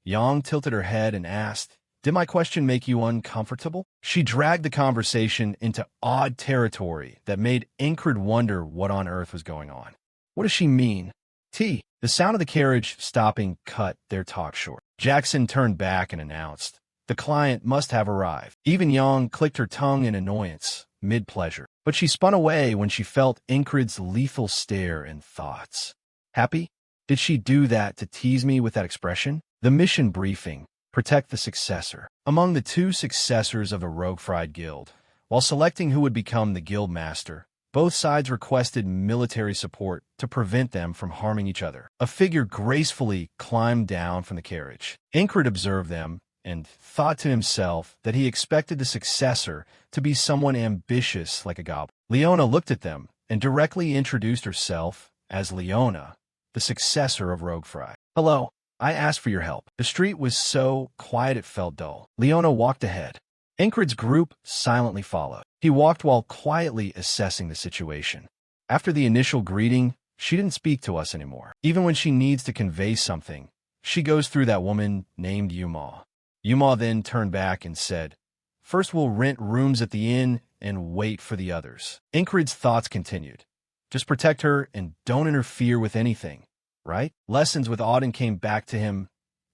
Yang tilted her head and asked, Did my question make you uncomfortable? She dragged the conversation into odd territory that made Ingrid wonder what on earth was going on. What does she mean? The sound of the carriage stopping cut their talk short. Jackson turned back and announced, "The client must have arrived." Even Yang clicked her tongue in annoyance, mid-pleasure. But she spun away when she felt Ingrid's lethal stare and thoughts. Happy? Did she do that to tease me with that expression? The mission briefing. Protect the successor. Among the two successors of the Rogue Fried Guild, while selecting who would become the guild master, both sides requested military support to prevent them from harming each other. A figure gracefully climbed down from the carriage. Ingrid observed them and thought to himself that he expected the successor to be someone ambitious like a goblin. Leona looked at them and directly introduced herself as Leona, the successor of Rogue Fry. "Hello. I asked for your help." The street was so quiet it felt dull. Leona walked ahead. Ingrid's group silently followed. He walked while quietly assessing the situation. After the initial greeting, she didn't speak to us anymore. Even when she needs to convey something, she goes through that woman named Yuma. Yuma then turned back and said, "First we'll rent rooms at the inn and wait for the others." Ingrid's thoughts continued. Just protect her and don't interfere with anything. Right? Lessons with Auden came back to him.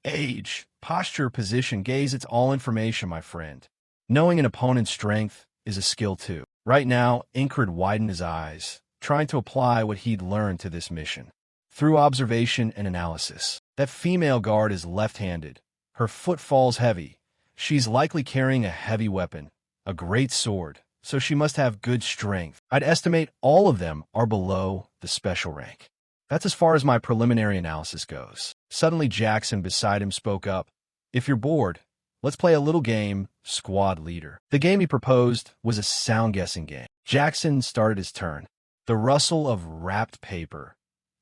Age, posture, position, gaze, it's all information, my friend. Knowing an opponent's strength is a skill too. Right now, Ingrid widened his eyes, trying to apply what he'd learned to this mission. Through observation and analysis, that female guard is left-handed. Her foot falls heavy. She's likely carrying a heavy weapon, a great sword, so she must have good strength. I'd estimate all of them are below the special rank. That's as far as my preliminary analysis goes. Suddenly Jackson beside him spoke up. "If you're bored, let's play a little game, Squad Leader." The game he proposed was a sound-guessing game. Jackson started his turn. The rustle of wrapped paper.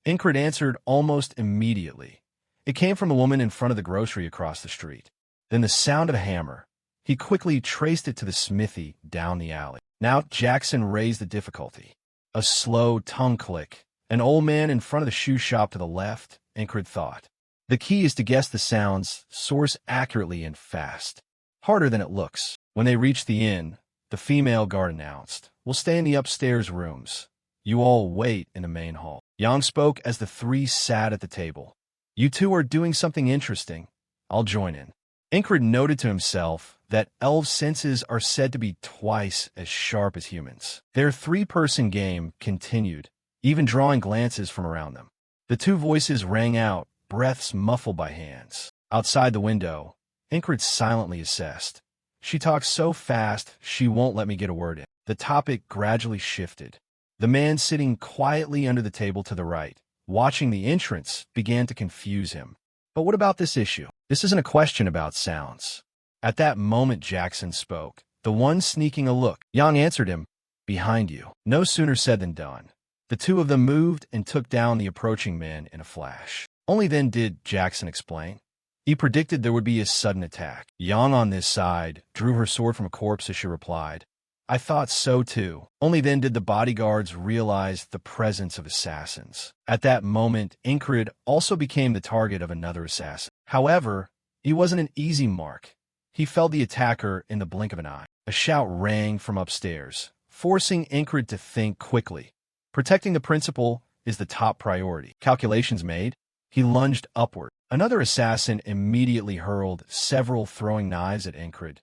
Ingrid answered almost immediately. It came from a woman in front of the grocery across the street. Then the sound of a hammer. He quickly traced it to the smithy down the alley. Now Jackson raised the difficulty. A slow tongue click. An old man in front of the shoe shop to the left, Ingrid thought. The key is to guess the sound's source accurately and fast. Harder than it looks. When they reached the inn, the female guard announced, "We'll stay in the upstairs rooms. You all wait in the main hall." Yang spoke as the three sat at the table. "You two are doing something interesting. I'll join in." Ingrid noted to himself that elves' senses are said to be twice as sharp as humans. Their three-person game continued, even drawing glances from around them. The two voices rang out, breaths muffled by hands. Outside the window, Ingrid silently assessed. "She talks so fast, she won't let me get a word in." The topic gradually shifted. The man sitting quietly under the table to the right, watching the entrance, began to confuse him. "But what about this issue? This isn't a question about sounds." At that moment Jackson spoke, the one sneaking a look. Yang answered him, "Behind you." No sooner said than done. The two of them moved and took down the approaching men in a flash. Only then did Jackson explain. He predicted there would be a sudden attack. Yang on this side drew her sword from a corpse as she replied, "I thought so too." Only then did the bodyguards realize the presence of assassins. At that moment, Ingrid also became the target of another assassin. However, he wasn't an easy mark. He felled the attacker in the blink of an eye. A shout rang from upstairs, forcing Ingrid to think quickly. Protecting the principal is the top priority. Calculations made, he lunged upward. Another assassin immediately hurled several throwing knives at Ingrid.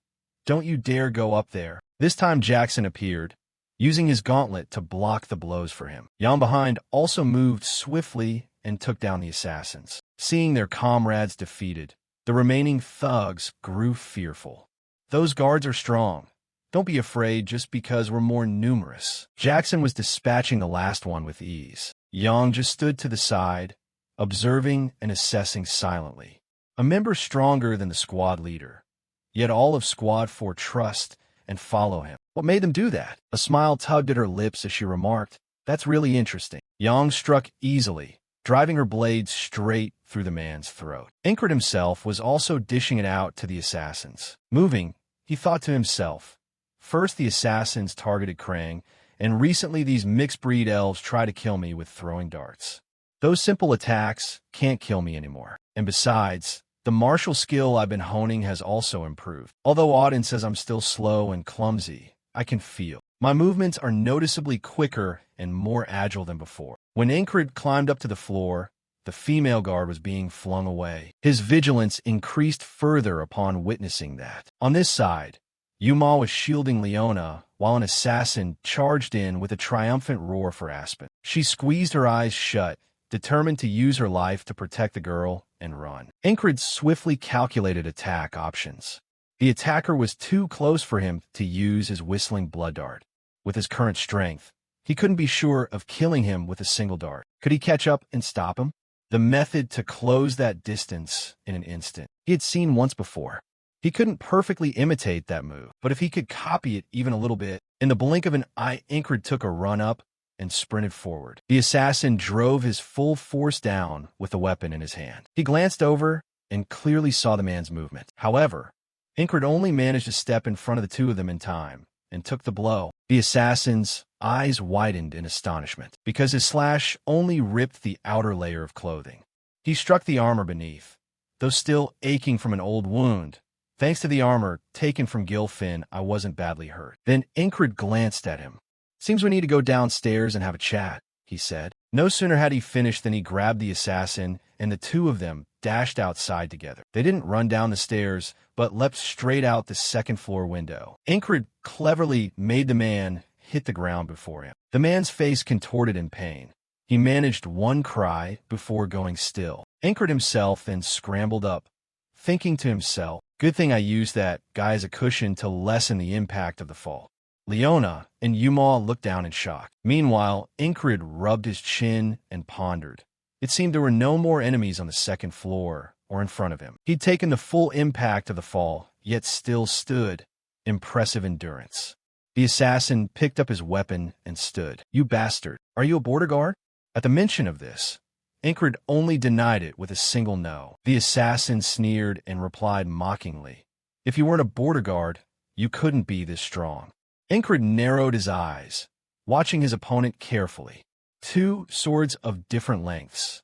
"Don't you dare go up there." This time Jackson appeared, using his gauntlet to block the blows for him. Yang behind also moved swiftly and took down the assassins. Seeing their comrades defeated, the remaining thugs grew fearful. "Those guards are strong. Don't be afraid just because we're more numerous." Jackson was dispatching the last one with ease. Yang just stood to the side, observing and assessing silently. A member stronger than the squad leader. Yet all of Squad 4 trust and follow him. What made them do that? A smile tugged at her lips as she remarked, "That's really interesting." Yang struck easily, driving her blade straight through the man's throat. Ingrid himself was also dishing it out to the assassins. Moving, he thought to himself, "First the assassins targeted Krang, and recently these mixed-breed elves try to kill me with throwing darts. Those simple attacks can't kill me anymore. And besides, The martial skill I've been honing has also improved. Although Auden says I'm still slow and clumsy, I can feel. My movements are noticeably quicker and more agile than before. When Ingrid climbed up to the floor, the female guard was being flung away. His vigilance increased further upon witnessing that. On this side, Yuma was shielding Leona, while an assassin charged in with a triumphant roar for Aspen. She squeezed her eyes shut, determined to use her life to protect the girl and run. Ingrid swiftly calculated attack options. The attacker was too close for him to use his whistling blood dart. With his current strength, he couldn't be sure of killing him with a single dart. Could he catch up and stop him? The method to close that distance in an instant he had seen once before. He couldn't perfectly imitate that move, but if he could copy it even a little bit, in the blink of an eye, Ingrid took a run up and sprinted forward. The assassin drove his full force down with the weapon in his hand. He glanced over and clearly saw the man's movement. However, Ingrid only managed to step in front of the two of them in time and took the blow. The assassin's eyes widened in astonishment because his slash only ripped the outer layer of clothing. He struck the armor beneath, though still aching from an old wound. Thanks to the armor taken from Gilfin, I wasn't badly hurt. Then Ingrid glanced at him. Seems we need to go downstairs and have a chat, he said. No sooner had he finished than he grabbed the assassin, and the two of them dashed outside together. They didn't run down the stairs, but leapt straight out the second-floor window. Ingrid cleverly made the man hit the ground before him. The man's face contorted in pain. He managed one cry before going still. Ingrid himself then scrambled up, thinking to himself, good thing I used that guy as a cushion to lessen the impact of the fall. Leona and Yuma looked down in shock. Meanwhile, Ingrid rubbed his chin and pondered. It seemed there were no more enemies on the second floor or in front of him. He'd taken the full impact of the fall, yet still stood. Impressive endurance. The assassin picked up his weapon and stood. You bastard, are you a border guard? At the mention of this, Ingrid only denied it with a single no. The assassin sneered and replied mockingly, if you weren't a border guard, you couldn't be this strong. Ingrid narrowed his eyes, watching his opponent carefully. Two swords of different lengths.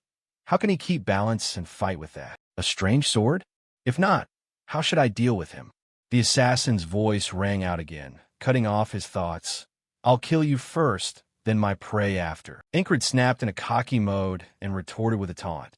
How can he keep balance and fight with that? A strange sword? If not, how should I deal with him? The assassin's voice rang out again, cutting off his thoughts. I'll kill you first, then my prey after. Ingrid snapped in a cocky mode and retorted with a taunt.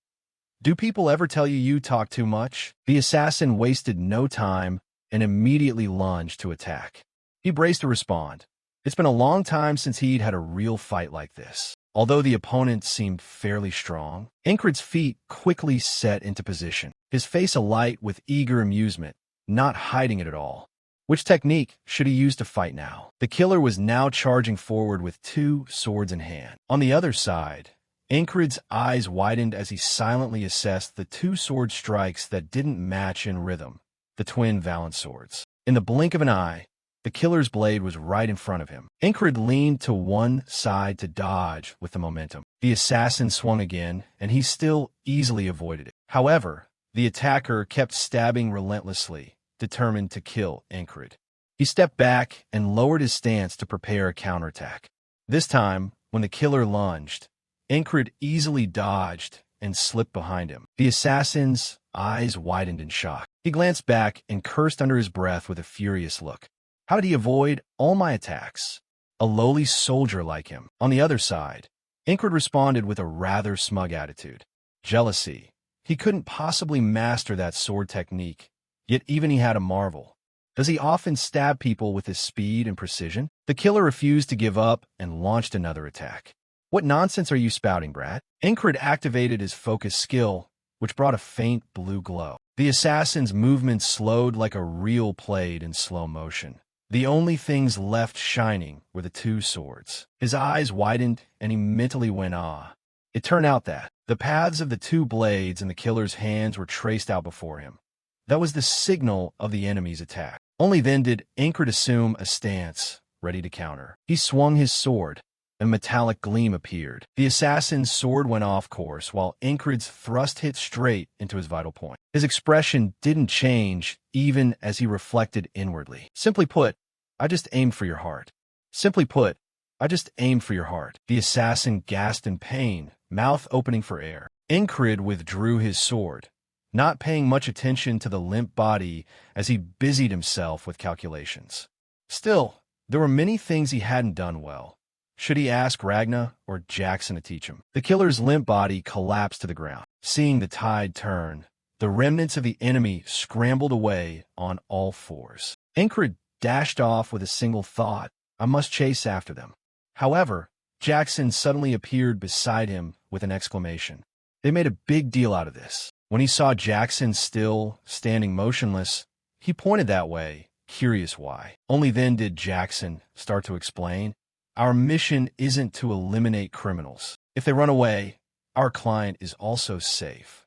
Do people ever tell you talk too much? The assassin wasted no time and immediately lunged to attack. He braced to respond. It's been a long time since he'd had a real fight like this. Although the opponent seemed fairly strong, Ingrid's feet quickly set into position, his face alight with eager amusement, not hiding it at all. Which technique should he use to fight now? The killer was now charging forward with two swords in hand. On the other side, Ingrid's eyes widened as he silently assessed the two sword strikes that didn't match in rhythm, the twin valence swords. In the blink of an eye, the killer's blade was right in front of him. Ingrid leaned to one side to dodge with the momentum. The assassin swung again, and he still easily avoided it. However, the attacker kept stabbing relentlessly, determined to kill Ingrid. He stepped back and lowered his stance to prepare a counterattack. This time, when the killer lunged, Ingrid easily dodged and slipped behind him. The assassin's eyes widened in shock. He glanced back and cursed under his breath with a furious look. How did he avoid all my attacks? A lowly soldier like him. On the other side, Ingrid responded with a rather smug attitude. Jealousy. He couldn't possibly master that sword technique, yet even he had a marvel. Does he often stab people with his speed and precision? The killer refused to give up and launched another attack. What nonsense are you spouting, brat? Ingrid activated his focus skill, which brought a faint blue glow. The assassin's movements slowed like a reel played in slow motion. The only things left shining were the two swords. His eyes widened, and he mentally went, ah. It turned out that the paths of the two blades in the killer's hands were traced out before him. That was the signal of the enemy's attack. Only then did Ingrid assume a stance, ready to counter. He swung his sword. A metallic gleam appeared. The assassin's sword went off course, while Ingrid's thrust hit straight into his vital point. His expression didn't change, even as he reflected inwardly. Simply put, I just aimed for your heart. Simply put, I just aimed for your heart. The assassin gasped in pain, mouth opening for air. Ingrid withdrew his sword, not paying much attention to the limp body as he busied himself with calculations. Still, there were many things he hadn't done well. Should he ask Ragna or Jackson to teach him? The killer's limp body collapsed to the ground. Seeing the tide turn, the remnants of the enemy scrambled away on all fours. Ingrid dashed off with a single thought: I must chase after them. However, Jackson suddenly appeared beside him with an exclamation. They made a big deal out of this. When he saw Jackson still standing motionless, he pointed that way, curious why. Only then did Jackson start to explain, our mission isn't to eliminate criminals. If they run away, our client is also safe.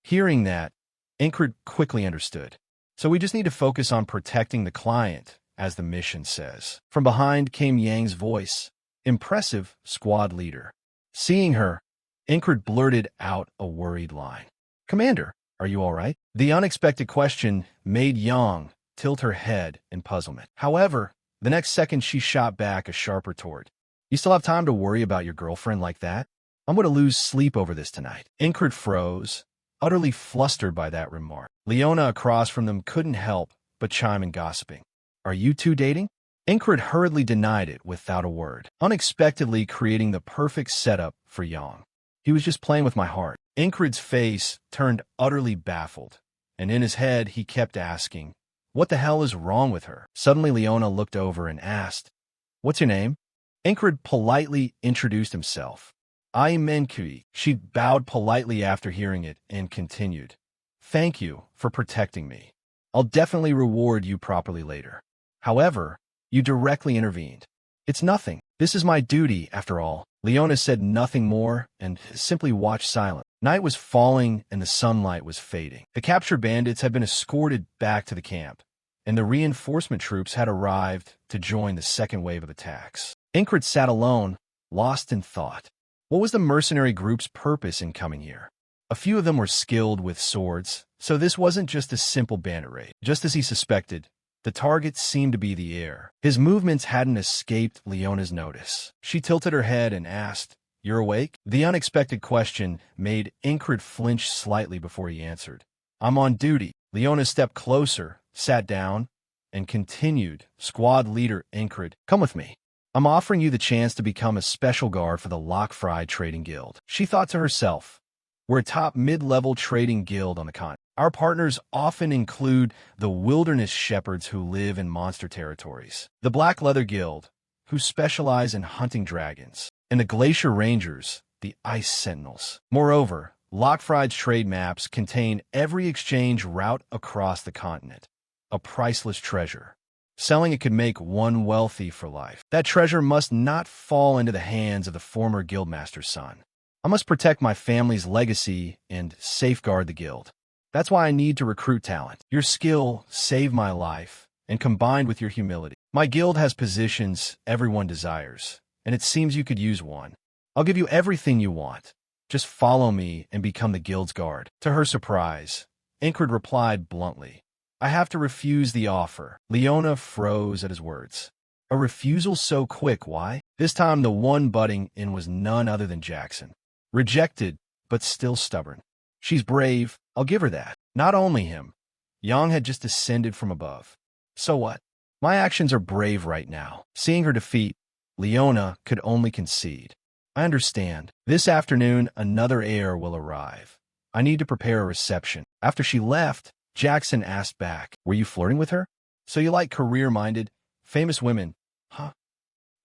Hearing that, Ingrid quickly understood. So we just need to focus on protecting the client, as the mission says. From behind came Yang's voice. Impressive, squad leader. Seeing her, Ingrid blurted out a worried line. Commander, are you all right? The unexpected question made Yang tilt her head in puzzlement. However, the next second she shot back a sharp retort. You still have time to worry about your girlfriend like that? I'm going to lose sleep over this tonight. Ingrid froze, utterly flustered by that remark. Leona across from them couldn't help but chime in gossiping. Are you two dating? Ingrid hurriedly denied it without a word, unexpectedly creating the perfect setup for Yang. He was just playing with my heart. Ingrid's face turned utterly baffled, and in his head he kept asking, what the hell is wrong with her? Suddenly Leona looked over and asked, what's your name? Ingrid politely introduced himself. I'm Manhwa. She bowed politely after hearing it and continued, thank you for protecting me. I'll definitely reward you properly later. However, you directly intervened. It's nothing. This is my duty, after all. Leona said nothing more and simply watched silent. Night was falling and the sunlight was fading. The captured bandits had been escorted back to the camp, and the reinforcement troops had arrived to join the second wave of attacks. Ingrid sat alone, lost in thought. What was the mercenary group's purpose in coming here? A few of them were skilled with swords, so this wasn't just a simple bandit raid. Just as he suspected, the target seemed to be the air. His movements hadn't escaped Leona's notice. She tilted her head and asked, you're awake? The unexpected question made Ingrid flinch slightly before he answered. I'm on duty. Leona stepped closer, sat down, and continued, squad leader Ingrid, come with me. I'm offering you the chance to become a special guard for the Lockfried Trading Guild. She thought to herself, we're a top mid-level trading guild on the continent. Our partners often include the wilderness shepherds who live in monster territories, the Black Leather Guild, who specialize in hunting dragons, and the Glacier Rangers, the Ice Sentinels. Moreover, Lockfried's trade maps contain every exchange route across the continent, a priceless treasure. Selling it could make one wealthy for life. That treasure must not fall into the hands of the former guildmaster's son. I must protect my family's legacy and safeguard the guild. That's why I need to recruit talent. Your skill saved my life, and combined with your humility, my guild has positions everyone desires, and it seems you could use one. I'll give you everything you want. Just follow me and become the guild's guard. To her surprise, Ingrid replied bluntly, I have to refuse the offer. Leona froze at his words. A refusal so quick, why? This time the one butting in was none other than Jackson. Rejected, but still stubborn. She's brave, I'll give her that. Not only him. Yang had just descended from above. So what? My actions are brave right now. Seeing her defeat, Leona could only concede. I understand. This afternoon, another heir will arrive. I need to prepare a reception. After she left, Jackson asked back, were you flirting with her? So you like career-minded, famous women, huh?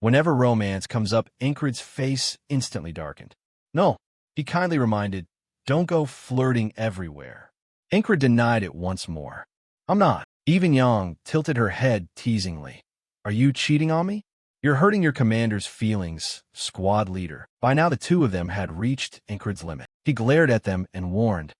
Whenever romance comes up, Ingrid's face instantly darkened. No, he kindly reminded, don't go flirting everywhere. Ingrid denied it once more. I'm not. Even Yang tilted her head teasingly. Are you cheating on me? You're hurting your commander's feelings, squad leader. By now the two of them had reached Ingrid's limit. He glared at them and warned,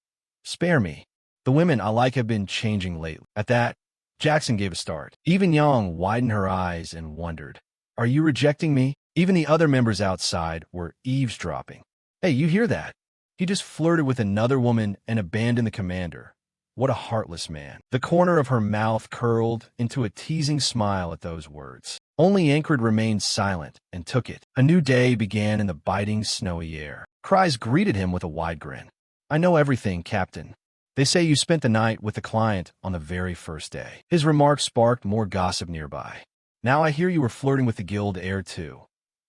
spare me. The women I like have been changing lately. At that, Jackson gave a start. Even Yang widened her eyes and wondered, are you rejecting me? Even the other members outside were eavesdropping. Hey, you hear that? He just flirted with another woman and abandoned the commander. What a heartless man. The corner of her mouth curled into a teasing smile at those words. Only Ingrid remained silent and took it. A new day began in the biting, snowy air. Cries greeted him with a wide grin. I know everything, Captain. They say you spent the night with the client on the very first day. His remarks sparked more gossip nearby. Now I hear you were flirting with the guild heir too.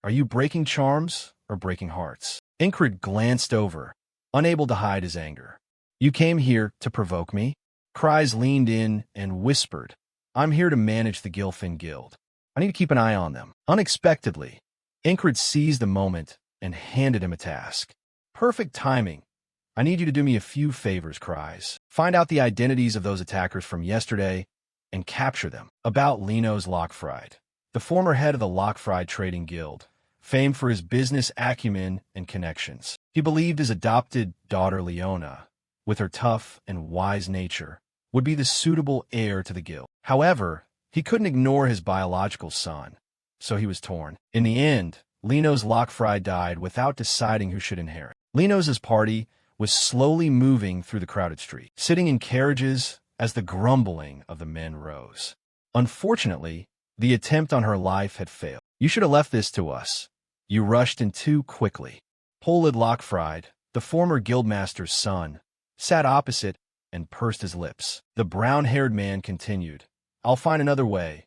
Are you breaking charms or breaking hearts? Ingrid glanced over, unable to hide his anger. You came here to provoke me? Cries leaned in and whispered, I'm here to manage the Gilfin Guild. I need to keep an eye on them. Unexpectedly, Ingrid seized the moment and handed him a task. Perfect timing. I need you to do me a few favors, Cries. Find out the identities of those attackers from yesterday and capture them. About Leno's Lockfried, the former head of the Lockfried Trading Guild, famed for his business acumen and connections. He believed his adopted daughter Leona, with her tough and wise nature, would be the suitable heir to the guild. However, he couldn't ignore his biological son, so he was torn. In the end, Leno's Lockfried died without deciding who should inherit. Leno's party was slowly moving through the crowded street, sitting in carriages as the grumbling of the men rose. Unfortunately, the attempt on her life had failed. You should have left this to us. You rushed in too quickly. Polid Lockfried, the former guildmaster's son, sat opposite and pursed his lips. The brown-haired man continued, I'll find another way.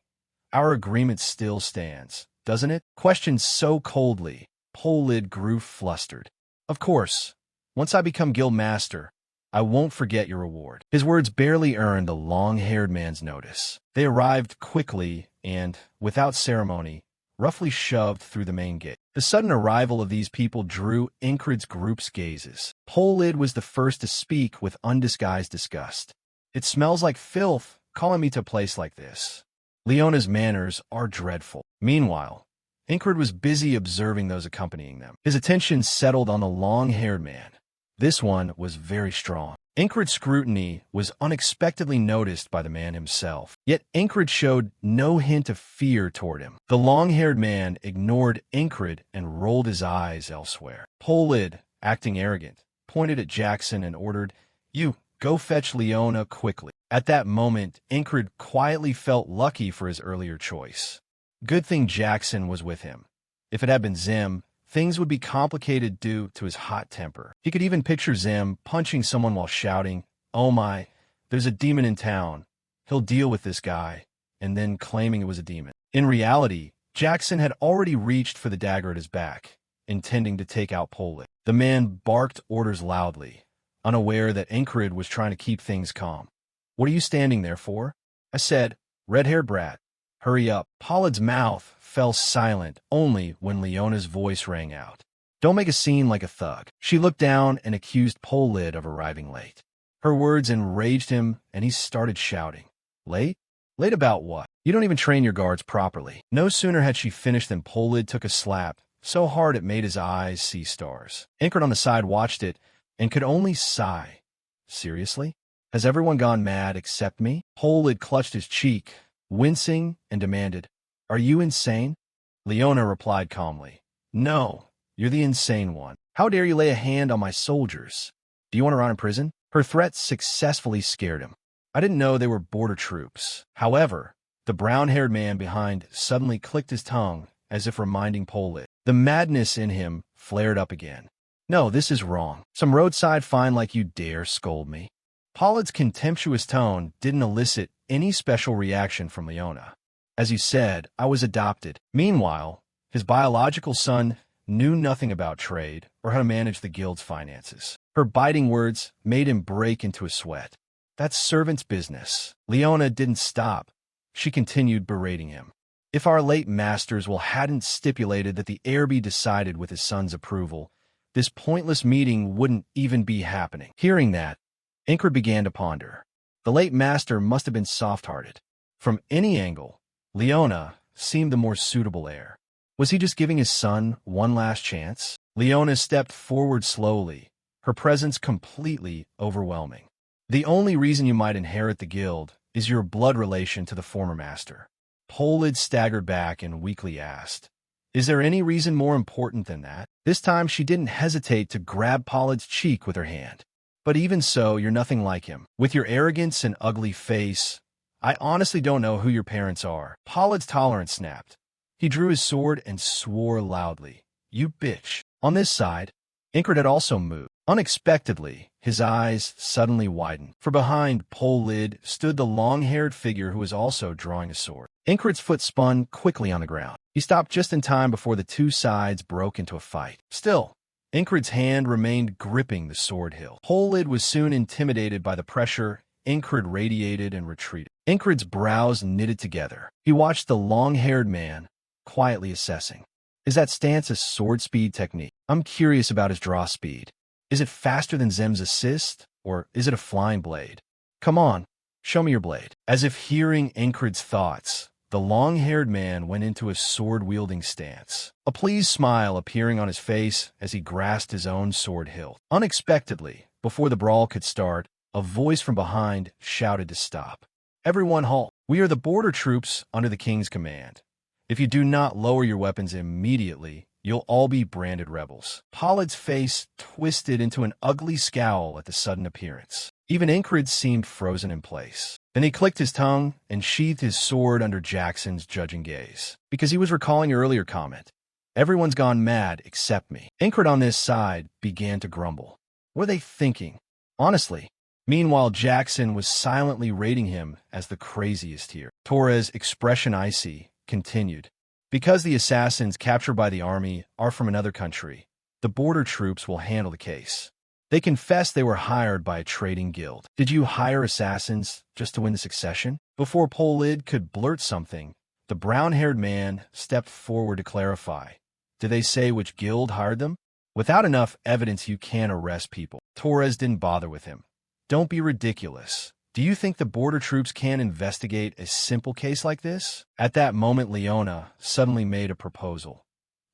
Our agreement still stands, doesn't it? Questioned so coldly, Polid grew flustered. Of course. Once I become guildmaster, I won't forget your reward. His words barely earned the long-haired man's notice. They arrived quickly and, without ceremony, roughly shoved through the main gate. The sudden arrival of these people drew Ingrid's group's gazes. Polid was the first to speak with undisguised disgust. It smells like filth, calling me to a place like this. Leona's manners are dreadful. Meanwhile, Ingrid was busy observing those accompanying them. His attention settled on the long-haired man. This one was very strong. Ingrid's scrutiny was unexpectedly noticed by the man himself. Yet Ingrid showed no hint of fear toward him. The long-haired man ignored Ingrid and rolled his eyes elsewhere. Polid, acting arrogant, pointed at Jackson and ordered, You, go fetch Leona quickly. At that moment, Ingrid quietly felt lucky for his earlier choice. Good thing Jackson was with him. If it had been Zim, things would be complicated due to his hot temper. He could even picture Zim punching someone while shouting, Oh my, there's a demon in town. He'll deal with this guy, and then claiming it was a demon. In reality, Jackson had already reached for the dagger at his back, intending to take out Polid. The man barked orders loudly, unaware that Ingrid was trying to keep things calm. What are you standing there for? I said, red-haired brat. Hurry up. Polid's mouth fell silent only when Leona's voice rang out. Don't make a scene like a thug. She looked down and accused Polid of arriving late. Her words enraged him, and he started shouting. Late? Late about what? You don't even train your guards properly. No sooner had she finished than Polid took a slap, so hard it made his eyes see stars. Ingrid on the side watched it and could only sigh. Seriously? Has everyone gone mad except me? Polid clutched his cheek, wincing, and demanded, Are you insane? Leona replied calmly, No, you're the insane one. How dare you lay a hand on my soldiers? Do you want to rot in prison? Her threats successfully scared him. I didn't know they were border troops. However, the brown-haired man behind suddenly clicked his tongue as if reminding Polid. The madness in him flared up again. No, this is wrong. Some roadside fine like you dare scold me. Polid's contemptuous tone didn't elicit any special reaction from Leona. As you said, I was adopted. Meanwhile, his biological son knew nothing about trade or how to manage the guild's finances. Her biting words made him break into a sweat. That's servant's business. Leona didn't stop. She continued berating him. If our late masters hadn't stipulated that the heir be decided with his son's approval, this pointless meeting wouldn't even be happening. Hearing that, Ingrid began to ponder. The late master must have been soft-hearted. From any angle, Leona seemed the more suitable heir. Was he just giving his son one last chance? Leona stepped forward slowly, her presence completely overwhelming. The only reason you might inherit the guild is your blood relation to the former master. Polid staggered back and weakly asked, Is there any reason more important than that? This time she didn't hesitate to grab Polid's cheek with her hand. But even so, you're nothing like him. With your arrogance and ugly face, I honestly don't know who your parents are. Polid's tolerance snapped. He drew his sword and swore loudly. You bitch. On this side, Ingrid had also moved. Unexpectedly, His eyes suddenly widened. For behind Pol-lid stood the long-haired figure who was also drawing a sword. Ingrid's foot spun quickly on the ground. He stopped just in time before the two sides broke into a fight. Still, Ingrid's hand remained gripping the sword hilt. Pol-lid was soon intimidated by the pressure. Ingrid radiated and retreated. Ingrid's brows knitted together. He watched the long-haired man, quietly assessing. Is that stance a sword speed technique? I'm curious about his draw speed. Is it faster than Zem's assist, or is it a flying blade? Come on, show me your blade. As if hearing Ingrid's thoughts, the long-haired man went into a sword-wielding stance, a pleased smile appearing on his face as he grasped his own sword hilt. Unexpectedly, before the brawl could start, a voice from behind shouted to stop. Everyone halt. We are the border troops under the king's command. If you do not lower your weapons immediately, you'll all be branded rebels. Pol-lid's face twisted into an ugly scowl at the sudden appearance. Even Ingrid seemed frozen in place. Then he clicked his tongue and sheathed his sword under Jackson's judging gaze, because he was recalling your earlier comment. Everyone's gone mad except me. Ingrid on this side began to grumble. What are they thinking? Honestly. Meanwhile, Jackson was silently rating him as the craziest here. Torres' expression icy continued. Because the assassins captured by the army are from another country, the border troops will handle the case. They confessed they were hired by a trading guild. Did you hire assassins just to win the succession? Before Pol-lid could blurt something, the brown-haired man stepped forward to clarify. Did they say which guild hired them? Without enough evidence, you can't arrest people. Torres didn't bother with him. Don't be ridiculous. Do you think the border troops can investigate a simple case like this? At that moment, Leona suddenly made a proposal.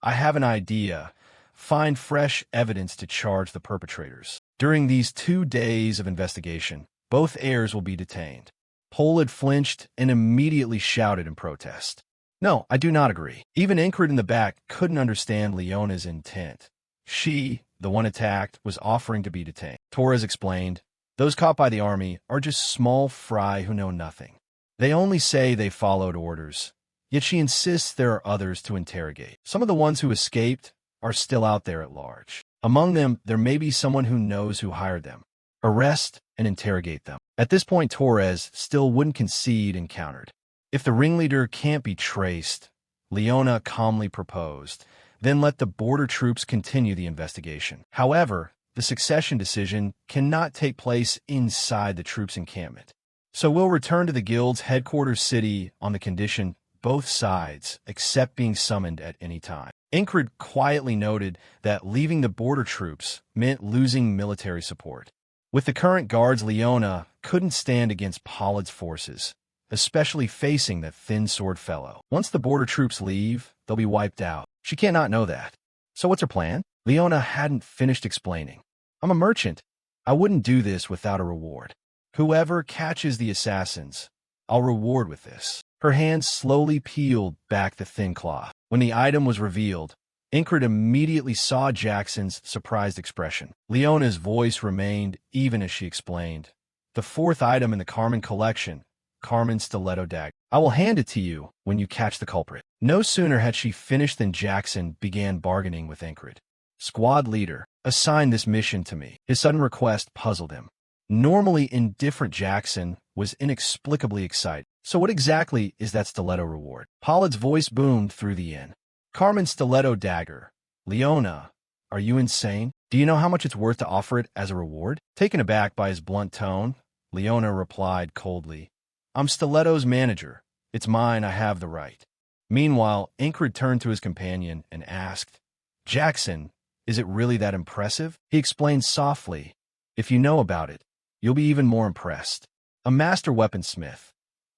I have an idea. Find fresh evidence to charge the perpetrators. During these 2 days of investigation, both heirs will be detained. Pol-lid flinched and immediately shouted in protest. No, I do not agree. Even Ingrid in the back couldn't understand Leona's intent. She, the one attacked, was offering to be detained. Torres explained. Those caught by the army are just small fry who know nothing. They only say they followed orders, yet she insists there are others to interrogate. Some of the ones who escaped are still out there at large. Among them, there may be someone who knows who hired them. Arrest and interrogate them. At this point, Torres still wouldn't concede and countered. If the ringleader can't be traced, Leona calmly proposed, then let the border troops continue the investigation. However, the succession decision cannot take place inside the troops' encampment. So we'll return to the guild's headquarters city on the condition both sides accept being summoned at any time. Ingrid quietly noted that leaving the border troops meant losing military support. With the current guards, Leona couldn't stand against Pol-lid's forces, especially facing that thin-sword fellow. Once the border troops leave, they'll be wiped out. She can't not know that. So what's her plan? Leona hadn't finished explaining. I'm a merchant. I wouldn't do this without a reward. Whoever catches the assassins, I'll reward with this. Her hands slowly peeled back the thin cloth. When the item was revealed, Ingrid immediately saw Jackson's surprised expression. Leona's voice remained even as she explained. The 4th item in the Carmen collection, Carmen's stiletto dagger. I will hand it to you when you catch the culprit. No sooner had she finished than Jackson began bargaining with Ingrid. Squad leader, assign this mission to me. His sudden request puzzled him. Normally indifferent Jackson was inexplicably excited. So what exactly is that stiletto reward? Pol-lid's voice boomed through the inn. Carmen's stiletto dagger. Leona, are you insane? Do you know how much it's worth to offer it as a reward? Taken aback by his blunt tone, Leona replied coldly, I'm Stiletto's manager. It's mine, I have the right. Meanwhile, Ingrid turned to his companion and asked, Jackson, is it really that impressive? He explained softly, if you know about it, you'll be even more impressed. A master weaponsmith.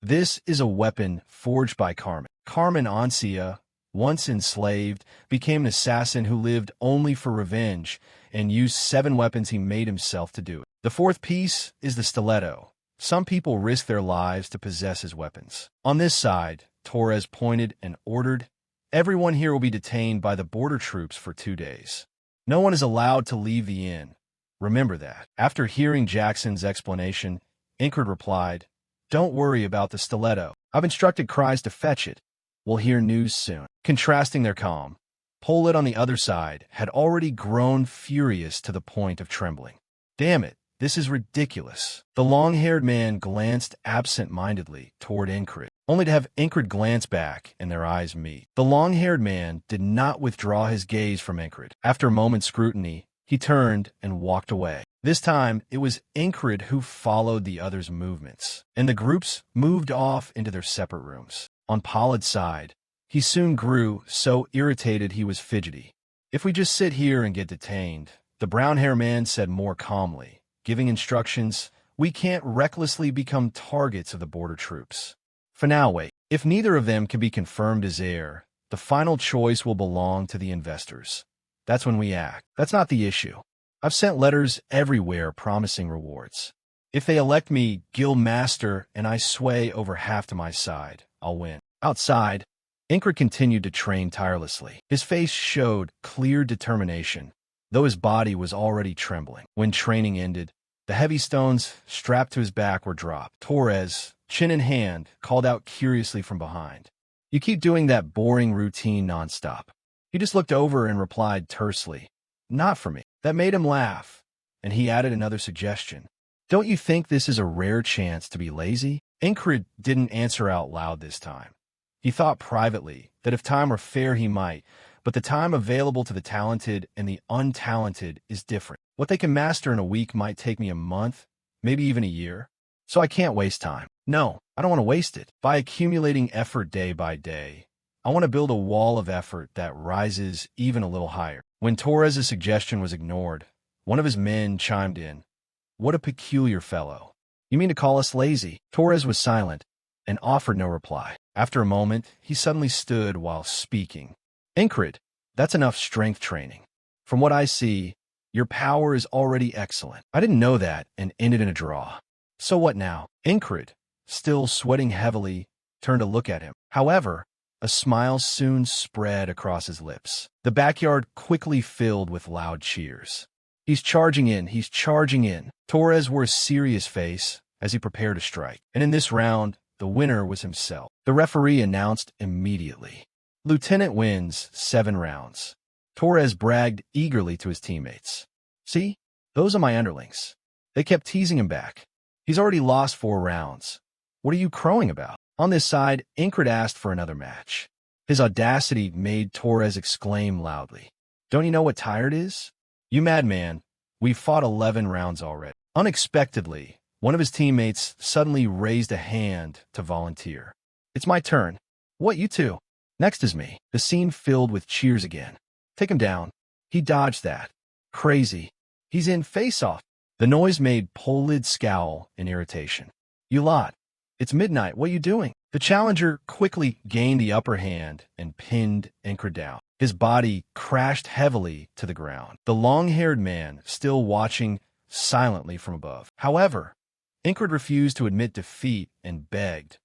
This is a weapon forged by Carmen. Carmen Ancia, once enslaved, became an assassin who lived only for revenge and used 7 weapons he made himself to do it. The 4th piece is the stiletto. Some people risk their lives to possess his weapons. On this side, Torres pointed and ordered, everyone here will be detained by the border troops for 2 days. No one is allowed to leave the inn. Remember that. After hearing Jackson's explanation, Ingrid replied, don't worry about the stiletto. I've instructed Cries to fetch it. We'll hear news soon. Contrasting their calm, Pol-lid on the other side had already grown furious to the point of trembling. Damn it, This is ridiculous. The long-haired man glanced absent-mindedly toward Ingrid, only to have Ingrid glance back and their eyes meet. The long-haired man did not withdraw his gaze from Ingrid. After a moment's scrutiny, he turned and walked away. This time, it was Ingrid who followed the others' movements, and the groups moved off into their separate rooms. On Pollard's side, he soon grew so irritated he was fidgety. "If we just sit here and get detained," the brown-haired man said more calmly, giving instructions, "we can't recklessly become targets of the border troops. For now, wait. If neither of them can be confirmed as heir, the final choice will belong to the investors. That's when we act. That's not the issue. I've sent letters everywhere promising rewards. If they elect me guild master and I sway over half to my side, I'll win." Outside, Ingrid continued to train tirelessly. His face showed clear determination, though his body was already trembling. When training ended, the heavy stones strapped to his back were dropped. Torres, chin in hand, called out curiously from behind, "You keep doing that boring routine nonstop." He just looked over and replied tersely, "Not for me." That made him laugh, and he added another suggestion. "Don't you think this is a rare chance to be lazy?" Ingrid didn't answer out loud this time. He thought privately that if time were fair he might, but the time available to the talented and the untalented is different. What they can master in a week might take me a month, maybe even a year. So I can't waste time. No, I don't want to waste it. By accumulating effort day by day, I want to build a wall of effort that rises even a little higher. When Torres' suggestion was ignored, one of his men chimed in, "What a peculiar fellow. You mean to call us lazy?" Torres was silent and offered no reply. After a moment, he suddenly stood while speaking. "Ingrid, that's enough strength training. From what I see, your power is already excellent." "I didn't know that," and ended in a draw. "So what now?" Ingrid, still sweating heavily, turned to look at him. However, a smile soon spread across his lips. The backyard quickly filled with loud cheers. "He's charging in, he's charging in." Torres wore a serious face as he prepared to strike. And in this round, the winner was himself. The referee announced immediately, "Lieutenant wins 7 rounds." Torres bragged eagerly to his teammates. "See, those are my underlings." They kept teasing him back. "He's already lost 4 rounds. What are you crowing about?" On this side, Ingrid asked for another match. His audacity made Torres exclaim loudly, "Don't you know what tired is? You madman, we've fought 11 rounds already." Unexpectedly, one of his teammates suddenly raised a hand to volunteer. "It's my turn." "What, you two?" "Next is me." The scene filled with cheers again. "Take him down." "He dodged that." "Crazy. He's in face-off." The noise made Polid scowl in irritation. "You lot. It's midnight. What are you doing?" The challenger quickly gained the upper hand and pinned Ingrid down. His body crashed heavily to the ground. The long-haired man still watching silently from above. However, Ingrid refused to admit defeat and begged,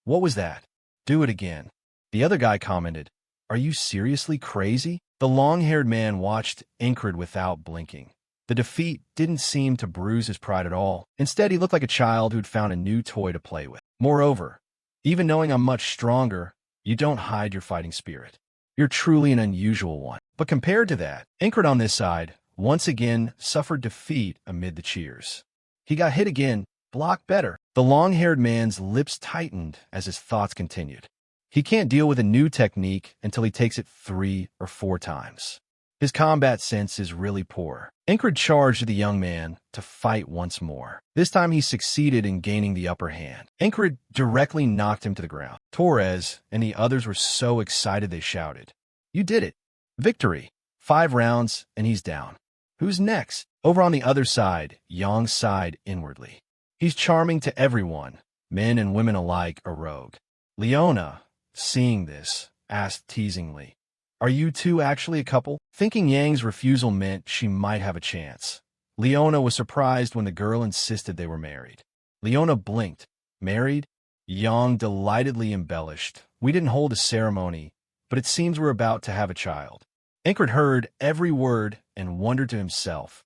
"What was that? Do it again." The other guy commented, "Are you seriously crazy?" The long-haired man watched Ingrid without blinking. The defeat didn't seem to bruise his pride at all. Instead, he looked like a child who'd found a new toy to play with. "Moreover, even knowing I'm much stronger, you don't hide your fighting spirit. You're truly an unusual one." But compared to that, Ingrid on this side once again suffered defeat amid the cheers. He got hit again, blocked better. The long-haired man's lips tightened as his thoughts continued. He can't deal with a new technique until he takes it 3 or 4 times. His combat sense is really poor. Ingrid charged the young man to fight once more. This time he succeeded in gaining the upper hand. Ingrid directly knocked him to the ground. Torres and the others were so excited they shouted, "You did it! Victory! 5 rounds and he's down. Who's next?" Over on the other side, Yang sighed inwardly. "He's charming to everyone, men and women alike, a rogue." Leona, seeing this, asked teasingly, "Are you two actually a couple?" Thinking Yang's refusal meant she might have a chance, Leona was surprised when the girl insisted they were married. Leona blinked. "Married?" Yang delightedly embellished. "We didn't hold a ceremony, but it seems we're about to have a child." Ingrid heard every word and wondered to himself,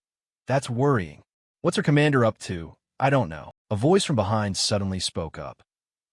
"That's worrying. What's her commander up to? I don't know." A voice from behind suddenly spoke up.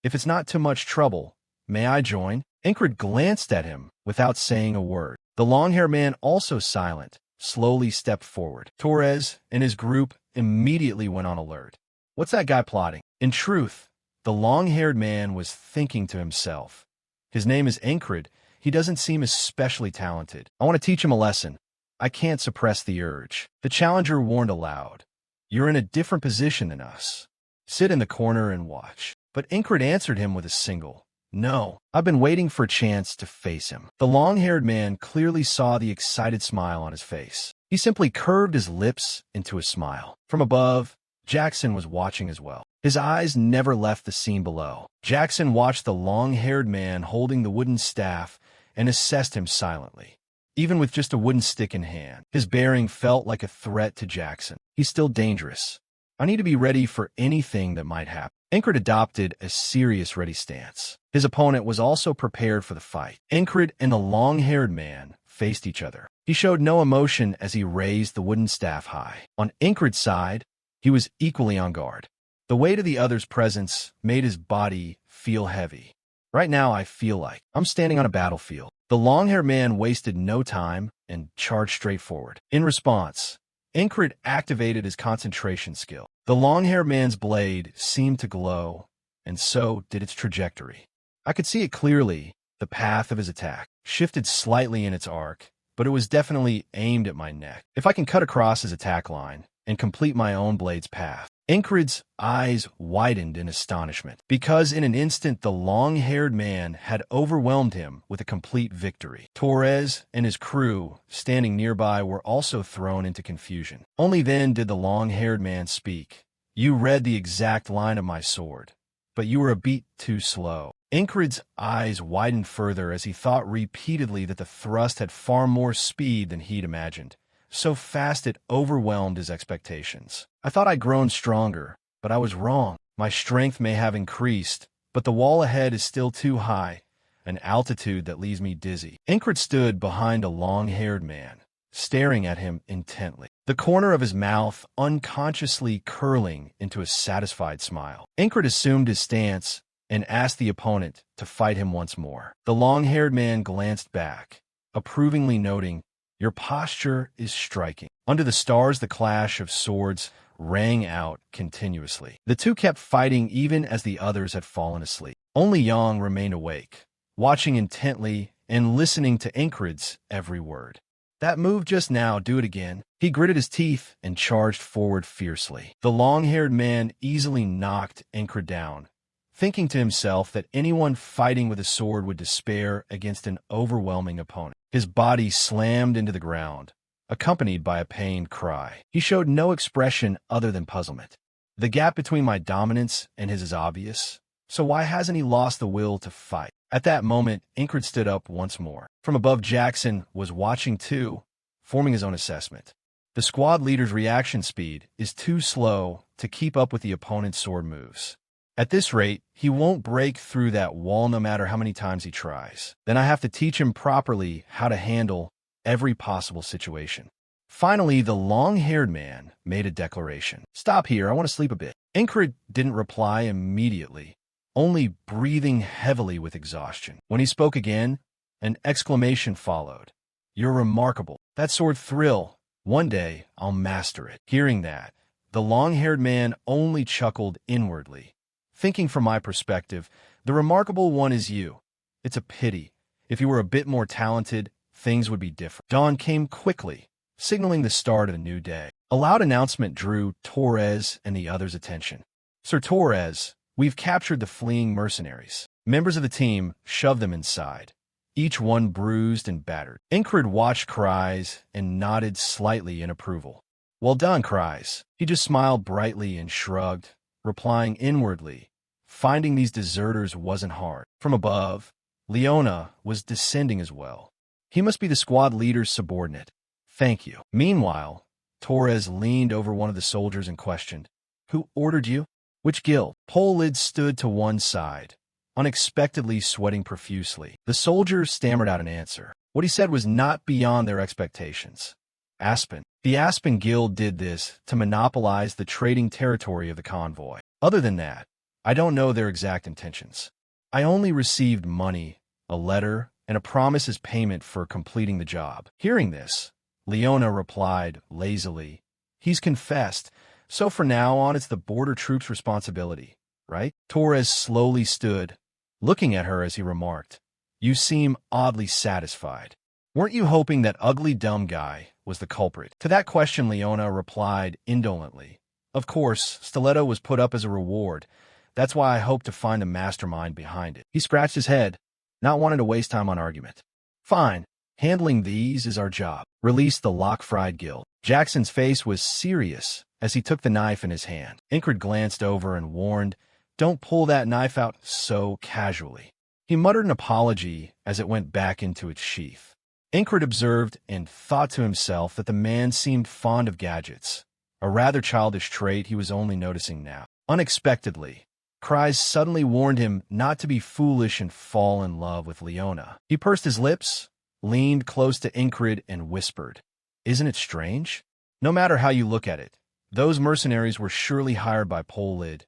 "If it's not too much trouble, may I join?" Ingrid glanced at him without saying a word. The long-haired man, also silent, slowly stepped forward. Torres and his group immediately went on alert. What's that guy plotting? In truth, the long-haired man was thinking to himself. His name is Incred. He doesn't seem especially talented. I want to teach him a lesson. I can't suppress the urge. The challenger warned aloud. You're in a different position than us. Sit in the corner and watch. But Incred answered him with a single, no, I've been waiting for a chance to face him. The long-haired man clearly saw the excited smile on his face. He simply curved his lips into a smile. From above, Jackson was watching as well. His eyes never left the scene below. Jackson watched the long-haired man holding the wooden staff and assessed him silently. Even with just a wooden stick in hand, his bearing felt like a threat to Jackson. He's still dangerous. I need to be ready for anything that might happen. Incred adopted a serious ready stance. His opponent was also prepared for the fight. Incred and the long-haired man faced each other. He showed no emotion as he raised the wooden staff high. On Incred's side, he was equally on guard. The weight of the other's presence made his body feel heavy. Right now, I feel like I'm standing on a battlefield. The long-haired man wasted no time and charged straight forward. In response, Incred activated his concentration skill. The long-haired man's blade seemed to glow, and so did its trajectory. I could see it clearly. The path of his attack shifted slightly in its arc, but it was definitely aimed at my neck. If I can cut across his attack line and complete my own blade's path. Incred's eyes widened in astonishment, because in an instant the long-haired man had overwhelmed him with a complete victory. Torres and his crew, standing nearby, were also thrown into confusion. Only then did the long-haired man speak. You read the exact line of my sword, but you were a beat too slow. Incred's eyes widened further as he thought repeatedly that the thrust had far more speed than he'd imagined. So fast it overwhelmed his expectations. I thought I'd grown stronger, but I was wrong. My strength may have increased, but the wall ahead is still too high, an altitude that leaves me dizzy. Incred stood behind a long-haired man, staring at him intently, the corner of his mouth unconsciously curling into a satisfied smile. Incred assumed his stance and asked the opponent to fight him once more. The long-haired man glanced back, approvingly noting, your posture is striking. Under the stars, the clash of swords rang out continuously. The two kept fighting even as the others had fallen asleep. Only Yang remained awake, watching intently and listening to Incred's every word. That move just now, do it again. He gritted his teeth and charged forward fiercely. The long-haired man easily knocked Incred down, thinking to himself that anyone fighting with a sword would despair against an overwhelming opponent. His body slammed into the ground, accompanied by a pained cry. He showed no expression other than puzzlement. The gap between my dominance and his is obvious, so why hasn't he lost the will to fight? At that moment, Incred stood up once more. From above, Jackson was watching too, forming his own assessment. The squad leader's reaction speed is too slow to keep up with the opponent's sword moves. At this rate, he won't break through that wall no matter how many times he tries. Then I have to teach him properly how to handle every possible situation. Finally, the long-haired man made a declaration. Stop here, I want to sleep a bit. Incred didn't reply immediately, only breathing heavily with exhaustion. When he spoke again, an exclamation followed. You're remarkable. That sword thrill. One day, I'll master it. Hearing that, the long-haired man only chuckled inwardly. Thinking from my perspective, the remarkable one is you. It's a pity. If you were a bit more talented, things would be different. Dawn came quickly, signaling the start of a new day. A loud announcement drew Torres and the others' attention. Sir Torres, we've captured the fleeing mercenaries. Members of the team shoved them inside, each one bruised and battered. Incred watched Cries and nodded slightly in approval. Well done, Cries. He just smiled brightly and shrugged, replying inwardly, finding these deserters wasn't hard. From above, Leona was descending as well. He must be the squad leader's subordinate. Thank you. Meanwhile, Torres leaned over one of the soldiers and questioned, who ordered you? Which guild? Polid stood to one side, unexpectedly sweating profusely. The soldier stammered out an answer. What he said was not beyond their expectations. Aspen. The Aspen Guild did this to monopolize the trading territory of the convoy. Other than that, I don't know their exact intentions. I only received money, a letter, and a promise as payment for completing the job. Hearing this, Leona replied lazily, he's confessed, So for now on, it's the border troops' responsibility, right? Torres slowly stood, looking at her as he remarked, "You seem oddly satisfied. Weren't you hoping that ugly dumb guy was the culprit?" To that question, Leona replied indolently, "Of course, Stiletto was put up as a reward. That's why I hope to find the mastermind behind it." He scratched his head, not wanting to waste time on argument. "Fine. Handling these is our job. Release the Lockfried Guild." Jackson's face was serious as he took the knife in his hand. Incred glanced over and warned, "Don't pull that knife out so casually." He muttered an apology as it went back into its sheath. Incred observed and thought to himself that the man seemed fond of gadgets, a rather childish trait he was only noticing now. Unexpectedly, Cries suddenly warned him not to be foolish and fall in love with Leona. He pursed his lips, leaned close to Incred, and whispered, "Isn't it strange? No matter how you look at it, those mercenaries were surely hired by Polid,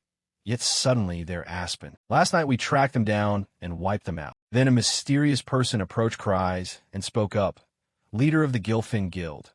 yet suddenly they're Aspen. Last night we tracked them down and wiped them out." Then a mysterious person approached Cries and spoke up, "Leader of the Gilfin Guild.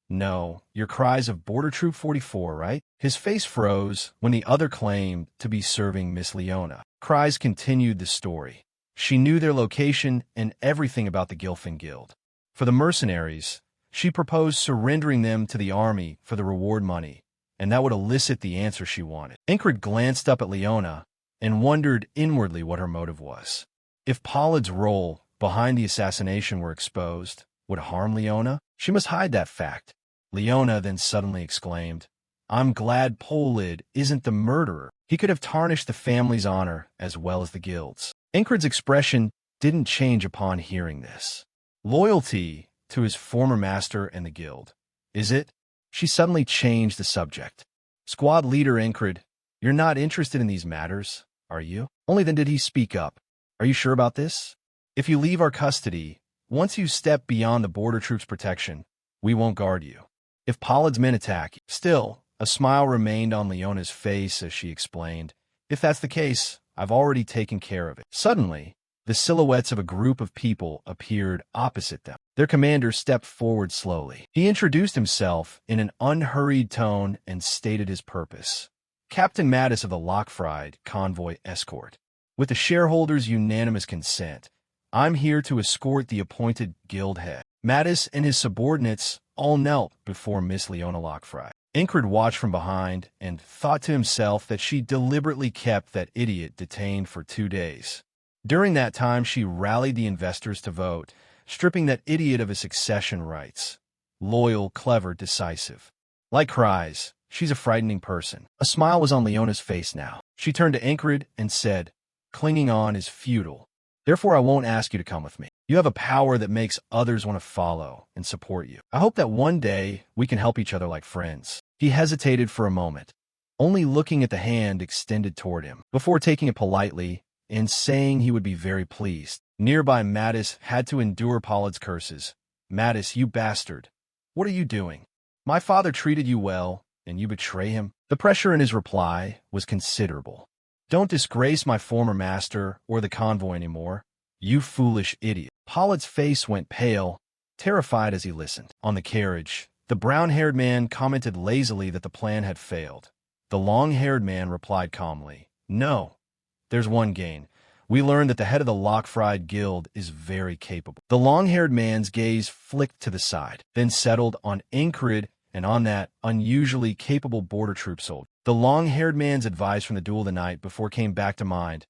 No, you're Cries of Border Troop 44, right?" His face froze when the other claimed to be serving Miss Leona. Cries continued the story. She knew their location and everything about the Gilfin Guild. For the mercenaries, she proposed surrendering them to the army for the reward money, and that would elicit the answer she wanted. Incred glanced up at Leona and wondered inwardly what her motive was. If Polid's role behind the assassination were exposed, would it harm Leona? She must hide that fact. Leona then suddenly exclaimed, "I'm glad Polid isn't the murderer. He could have tarnished the family's honor as well as the guild's." Incred's expression didn't change upon hearing this. Loyalty to his former master and the guild. Is it? She suddenly changed the subject. "Squad leader Incred, you're not interested in these matters, are you?" Only then did he speak up. "Are you sure about this? If you leave our custody, once you step beyond the border troops' protection, we won't guard you. If Polid's men attack you..." Still, a smile remained on Leona's face as she explained, "If that's the case, I've already taken care of it." Suddenly, the silhouettes of a group of people appeared opposite them. Their commander stepped forward slowly. He introduced himself in an unhurried tone and stated his purpose. "Captain Mattis of the Lockfried Convoy Escort. With the shareholders' unanimous consent, I'm here to escort the appointed guild head." Mattis and his subordinates all knelt before Miss Leona Lockfried. Incred watched from behind and thought to himself that she deliberately kept that idiot detained for 2 days. During that time, she rallied the investors to vote, stripping that idiot of his succession rights. Loyal, clever, decisive. Like Cries, she's a frightening person. A smile was on Leona's face now. She turned to Incred and said, "Clinging on is futile. Therefore, I won't ask you to come with me. You have a power that makes others want to follow and support you. I hope that one day we can help each other like friends." He hesitated for a moment, only looking at the hand extended toward him, before taking it politely and saying he would be very pleased. Nearby, Mattis had to endure Polid's curses. "Mattis, you bastard. What are you doing? My father treated you well, and you betray him?" The pressure in his reply was considerable. "Don't disgrace my former master or the convoy anymore, you foolish idiot." Polid's face went pale, terrified as he listened. On the carriage, the brown-haired man commented lazily that the plan had failed. The long-haired man replied calmly, "No, there's one gain. We learned that the head of the Lockfried Guild is very capable." The long-haired man's gaze flicked to the side, then settled on Incred and on that unusually capable border troop soldier. The long-haired man's advice from the duel the night before came back to mind.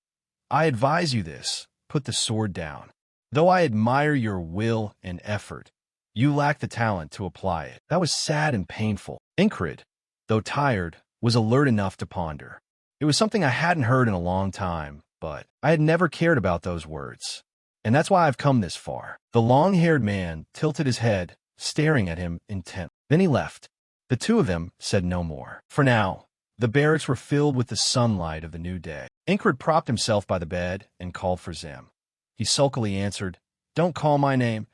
"I advise you this. Put the sword down. Though I admire your will and effort, you lack the talent to apply it." That was sad and painful. Incred, though tired, was alert enough to ponder. It was something I hadn't heard in a long time, but I had never cared about those words. And that's why I've come this far. The long-haired man tilted his head, staring at him intently. Then he left. The two of them said no more. For now, the barracks were filled with the sunlight of the new day. Incred propped himself by the bed and called for Zim. He sulkily answered, "Don't call my name.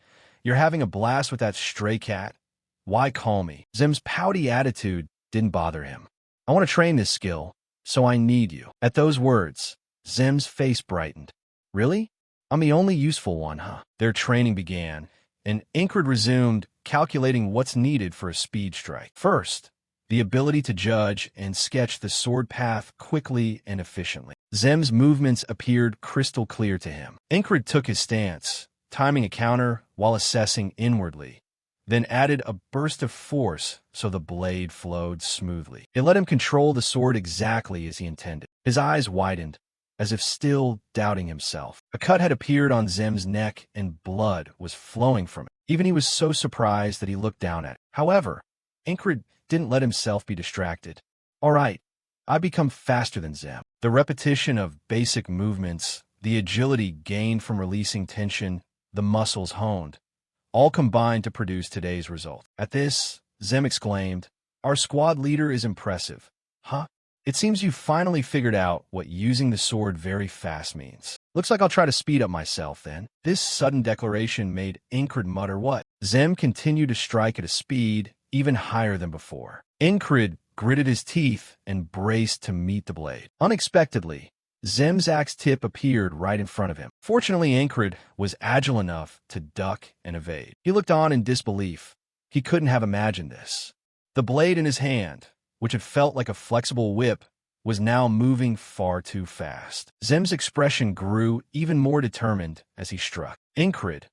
You're having a blast with that stray cat. Why call me?" Zim's pouty attitude didn't bother him. "I want to train this skill, so I need you." At those words, Zim's face brightened. "Really? I'm the only useful one, huh?" Their training began, and Incred resumed calculating what's needed for a speed strike. First, the ability to judge and sketch the sword path quickly and efficiently. Zem's movements appeared crystal clear to him. Incred took his stance, timing a counter while assessing inwardly, then added a burst of force so the blade flowed smoothly. It let him control the sword exactly as he intended. His eyes widened, as if still doubting himself. A cut had appeared on Zem's neck and blood was flowing from it. Even he was so surprised that he looked down at it. However, Incred didn't let himself be distracted. All right, I become faster than Zem. The repetition of basic movements, the agility gained from releasing tension, the muscles honed, all combined to produce today's result. At this, Zem exclaimed, "Our squad leader is impressive." Huh? It seems you finally figured out what using the sword very fast means. Looks like I'll try to speed up myself then. This sudden declaration made Incred mutter what? Zem continued to strike at a speed even higher than before. Incred gritted his teeth and braced to meet the blade. Unexpectedly, Zem's axe tip appeared right in front of him. Fortunately, Incred was agile enough to duck and evade. He looked on in disbelief. He couldn't have imagined this. The blade in his hand, which had felt like a flexible whip, was now moving far too fast. Zem's expression grew even more determined as he struck. Incred,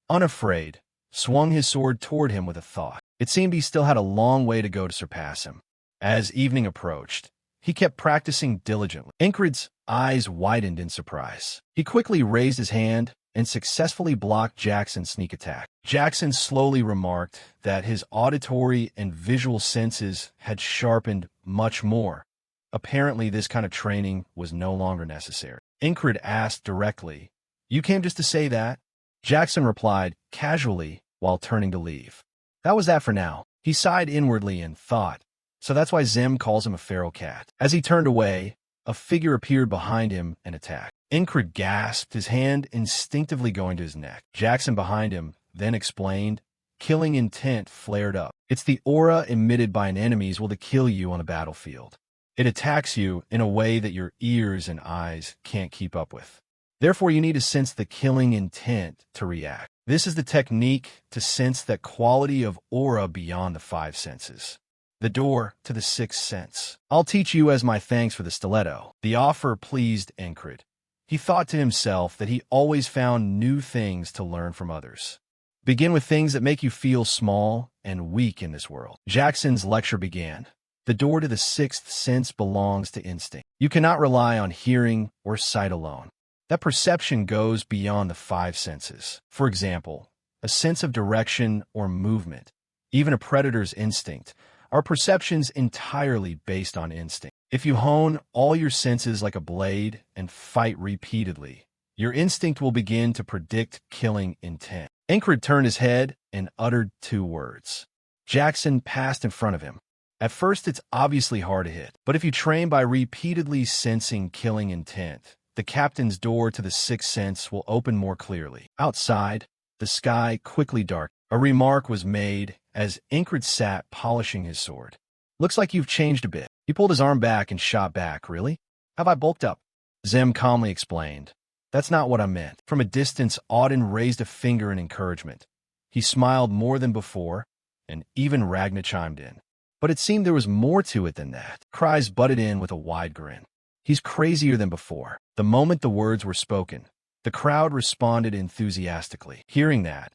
unafraid, swung his sword toward him with a thought. It seemed he still had a long way to go to surpass him. As evening approached, he kept practicing diligently. Incred's eyes widened in surprise. He quickly raised his hand and successfully blocked Jackson's sneak attack. Jackson slowly remarked that his auditory and visual senses had sharpened much more. Apparently, this kind of training was no longer necessary. Incred asked directly, "You came just to say that?" Jackson replied casually while turning to leave. That was that for now. He sighed inwardly and thought, so that's why Zem calls him a feral cat. As he turned away, a figure appeared behind him and attacked. Incred gasped, his hand instinctively going to his neck. Jackson behind him then explained, killing intent flared up. It's the aura emitted by an enemy's will to kill you on a battlefield. It attacks you in a way that your ears and eyes can't keep up with. Therefore, you need to sense the killing intent to react. This is the technique to sense that quality of aura beyond the five senses. The door to the sixth sense. I'll teach you as my thanks for the stiletto. The offer pleased Incred. He thought to himself that he always found new things to learn from others. Begin with things that make you feel small and weak in this world. Jackson's lecture began. The door to the sixth sense belongs to instinct. You cannot rely on hearing or sight alone. That perception goes beyond the five senses. For example, a sense of direction or movement, even a predator's instinct, are perceptions entirely based on instinct. If you hone all your senses like a blade and fight repeatedly, your instinct will begin to predict killing intent. Incred turned his head and uttered two words. Jackson passed in front of him. At first, it's obviously hard to hit, but if you train by repeatedly sensing killing intent, the captain's door to the sixth sense will open more clearly. Outside, the sky quickly darkened. A remark was made as Incred sat polishing his sword. Looks like you've changed a bit. He pulled his arm back and shot back. Really? Have I bulked up? Zem calmly explained. That's not what I meant. From a distance, Auden raised a finger in encouragement. He smiled more than before, and even Ragna chimed in. But it seemed there was more to it than that. Cries butted in with a wide grin. He's crazier than before. The moment the words were spoken, the crowd responded enthusiastically. Hearing that,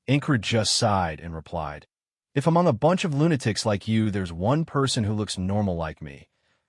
Incred just sighed and replied, "If among a bunch of lunatics like you there's one person who looks normal like me,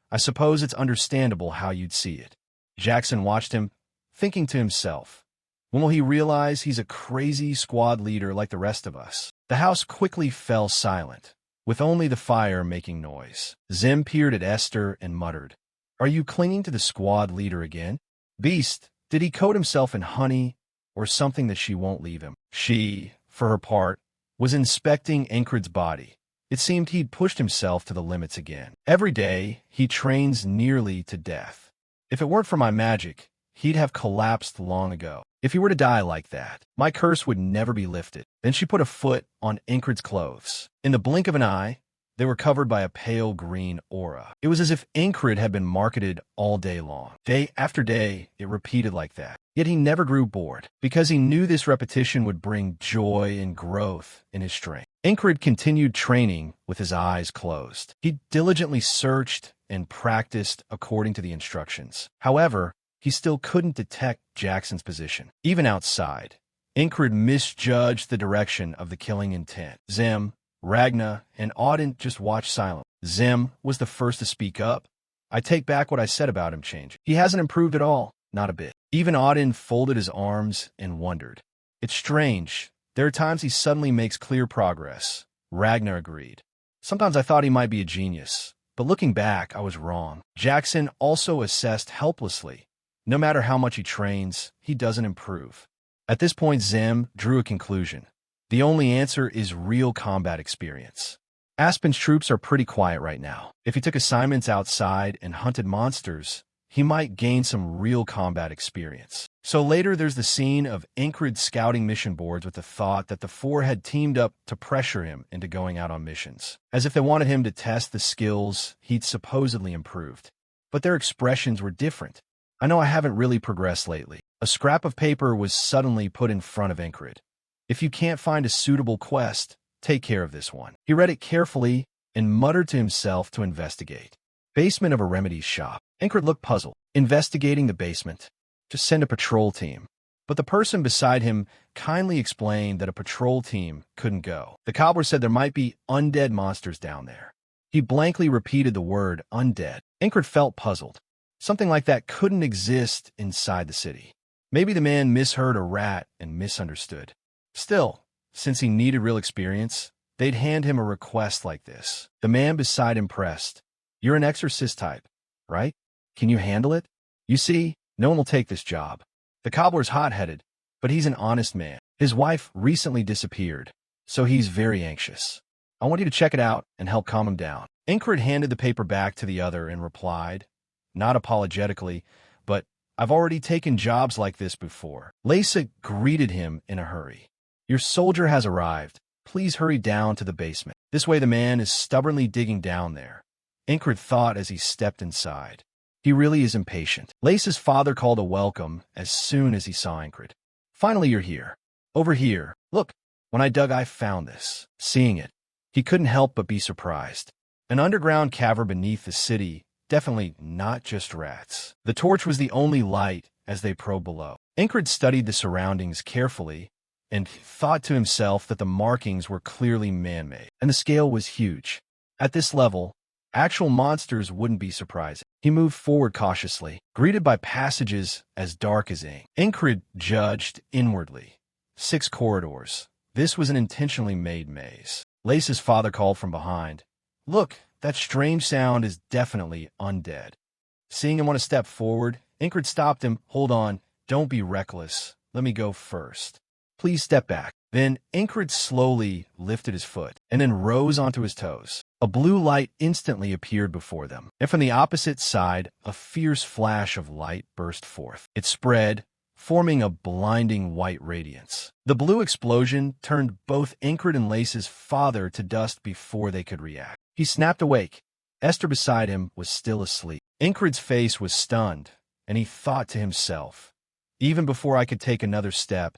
I suppose it's understandable how you'd see it." Jackson watched him, thinking to himself, when will he realize he's a crazy squad leader like the rest of us? The house quickly fell silent, with only the fire making noise. Zem peered at Esther and muttered, "Are you clinging to the squad leader again? Beast, did he coat himself in honey or something that she won't leave him?" She, for her part, was inspecting Incred's body. It seemed he'd pushed himself to the limits again. Every day, he trains nearly to death. If it weren't for my magic, he'd have collapsed long ago. If he were to die like that, my curse would never be lifted. Then she put a foot on Incred's clothes. In the blink of an eye, they were covered by a pale green aura. It was as if Incred had been marketed all day long. Day after day, it repeated like that. Yet he never grew bored, because he knew this repetition would bring joy and growth in his strength. Ingrid continued training with his eyes closed. He diligently searched and practiced according to the instructions. However, he still couldn't detect Jackson's position. Even outside, Ingrid misjudged the direction of the killing intent. Zem, Ragna, and Auden just watched silently. Zem was the first to speak up. I take back what I said about him change. He hasn't improved at all, not a bit. Even Auden folded his arms and wondered. It's strange. There are times he suddenly makes clear progress. Ragnar agreed. Sometimes I thought he might be a genius, but looking back, I was wrong. Jackson also assessed helplessly. No matter how much he trains, he doesn't improve. At this point, Zem drew a conclusion. The only answer is real combat experience. Aspen's troops are pretty quiet right now. If he took assignments outside and hunted monsters, he might gain some real combat experience. So later there's the scene of Ingrid scouting mission boards with the thought that the four had teamed up to pressure him into going out on missions, as if they wanted him to test the skills he'd supposedly improved. But their expressions were different. I know I haven't really progressed lately. A scrap of paper was suddenly put in front of Ingrid. If you can't find a suitable quest, take care of this one. He read it carefully and muttered to himself to investigate. Basement of a remedies shop. Ingrid looked puzzled. Investigating the basement. Just send a patrol team. But the person beside him kindly explained that a patrol team couldn't go. The cobbler said there might be undead monsters down there. He blankly repeated the word undead. Ingrid felt puzzled. Something like that couldn't exist inside the city. Maybe the man misheard a rat and misunderstood. Still, since he needed real experience, they'd hand him a request like this. The man beside him pressed. You're an exorcist type, right? Can you handle it? You see, no one will take this job. The cobbler's hot-headed, but he's an honest man. His wife recently disappeared, so he's very anxious. I want you to check it out and help calm him down. Ingrid handed the paper back to the other and replied, not apologetically, but I've already taken jobs like this before. Lisa greeted him in a hurry. Your soldier has arrived. Please hurry down to the basement. This way the man is stubbornly digging down there. Ingrid thought as he stepped inside. He really is impatient. Lace's father called a welcome as soon as he saw Ingrid. Finally, you're here. Over here. Look, when I dug, I found this. Seeing it, he couldn't help but be surprised. An underground cavern beneath the city, definitely not just rats. The torch was the only light as they probed below. Ingrid studied the surroundings carefully and thought to himself that the markings were clearly man-made, and the scale was huge. At this level, actual monsters wouldn't be surprising. He moved forward cautiously, greeted by passages as dark as ink. Ingrid judged inwardly. 6 corridors. This was an intentionally made maze. Lace's father called from behind. Look, that strange sound is definitely undead. Seeing him want to step forward, Ingrid stopped him. Hold on, don't be reckless. Let me go first. Please step back. Then Ingrid slowly lifted his foot and then rose onto his toes. A blue light instantly appeared before them, and from the opposite side, a fierce flash of light burst forth. It spread, forming a blinding white radiance. The blue explosion turned both Ingrid and Lace's father to dust before they could react. He snapped awake. Esther beside him was still asleep. Ingrid's face was stunned, and he thought to himself, even before I could take another step,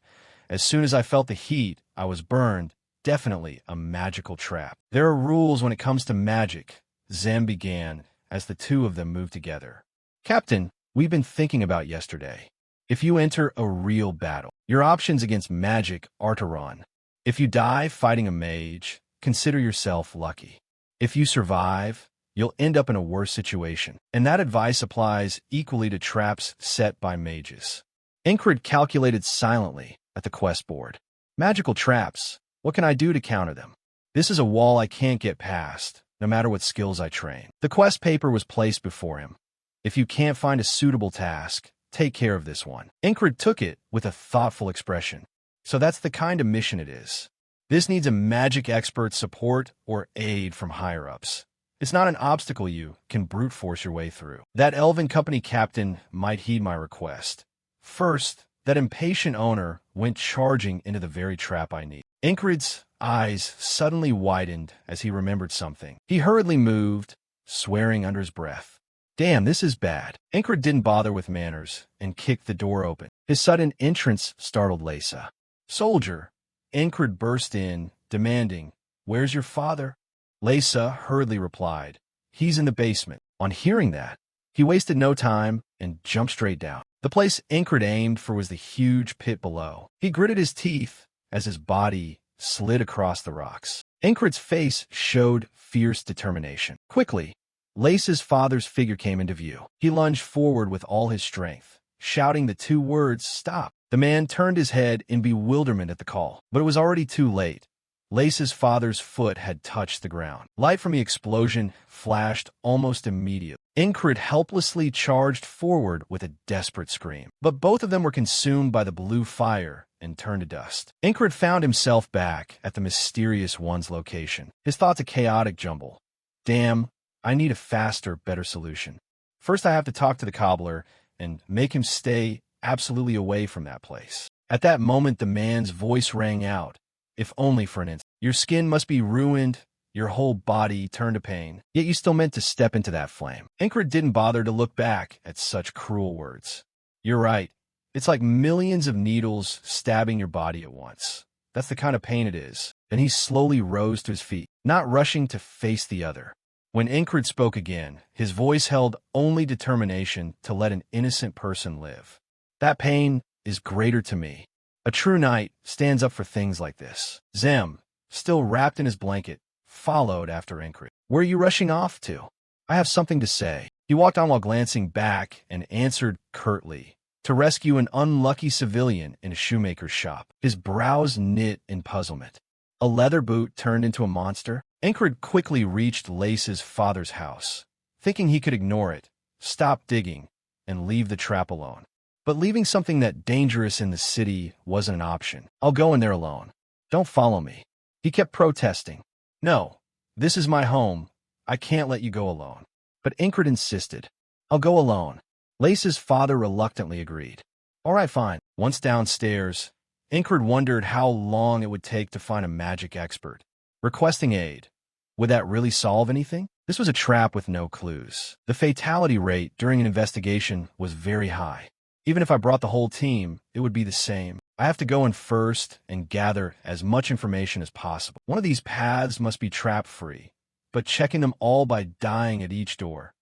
as soon as I felt the heat, I was burned. Definitely a magical trap. There are rules when it comes to magic, Zem began as the two of them moved together. Captain, we've been thinking about yesterday. If you enter a real battle, your options against magic are to run. If you die fighting a mage, consider yourself lucky. If you survive, you'll end up in a worse situation. And that advice applies equally to traps set by mages. Ingrid calculated silently at the quest board. Magical traps. What can I do to counter them? This is a wall I can't get past, no matter what skills I train. The quest paper was placed before him. If you can't find a suitable task, take care of this one. Ingrid took it with a thoughtful expression. So that's the kind of mission it is. This needs a magic expert support or aid from higher-ups. It's not an obstacle you can brute force your way through. That elven company captain might heed my request. First, that impatient owner went charging into the very trap I need. Ingrid's eyes suddenly widened as he remembered something. He hurriedly moved, swearing under his breath. Damn, this is bad. Incred didn't bother with manners and kicked the door open. His sudden entrance startled Lisa. Soldier! Incred burst in, demanding, "Where's your father?" Lisa hurriedly replied, "He's in the basement." On hearing that, he wasted no time and jumped straight down. The place Incred aimed for was the huge pit below. He gritted his teeth as his body slid across the rocks. Incred's face showed fierce determination. Quickly, Lace's father's figure came into view. He lunged forward with all his strength, shouting the two words, "Stop." The man turned his head in bewilderment at the call, but it was already too late. Lace's father's foot had touched the ground. Light from the explosion flashed almost immediately. Incred helplessly charged forward with a desperate scream, but both of them were consumed by the blue fire and turned to dust. Incred found himself back at the mysterious one's location. His thoughts a chaotic jumble. Damn, I need a faster, better solution. First I have to talk to the cobbler and make him stay absolutely away from that place. At that moment the man's voice rang out, if only for an instant. Your skin must be ruined, your whole body turned to pain, yet you still meant to step into that flame. Incred didn't bother to look back at such cruel words. You're right. It's like millions of needles stabbing your body at once. That's the kind of pain it is. Then he slowly rose to his feet, not rushing to face the other. When Incred spoke again, his voice held only determination to let an innocent person live. That pain is greater to me. A true knight stands up for things like this. Zem, still wrapped in his blanket, followed after Incred. Where are you rushing off to? I have something to say. He walked on while glancing back and answered curtly. To rescue an unlucky civilian in a shoemaker's shop. His brows knit in puzzlement. A leather boot turned into a monster? Incred quickly reached Lace's father's house, thinking he could ignore it, stop digging, and leave the trap alone. But leaving something that dangerous in the city wasn't an option. I'll go in there alone. Don't follow me. He kept protesting. No, this is my home. I can't let you go alone. But Incred insisted. I'll go alone. Lace's father reluctantly agreed. All right, fine. Once downstairs, Incred wondered how long it would take to find a magic expert. Requesting aid. Would that really solve anything? This was a trap with no clues. The fatality rate during an investigation was very high. Even if I brought the whole team, it would be the same. I have to go in first and gather as much information as possible. One of these paths must be trap-free, but checking them all by dying at each door.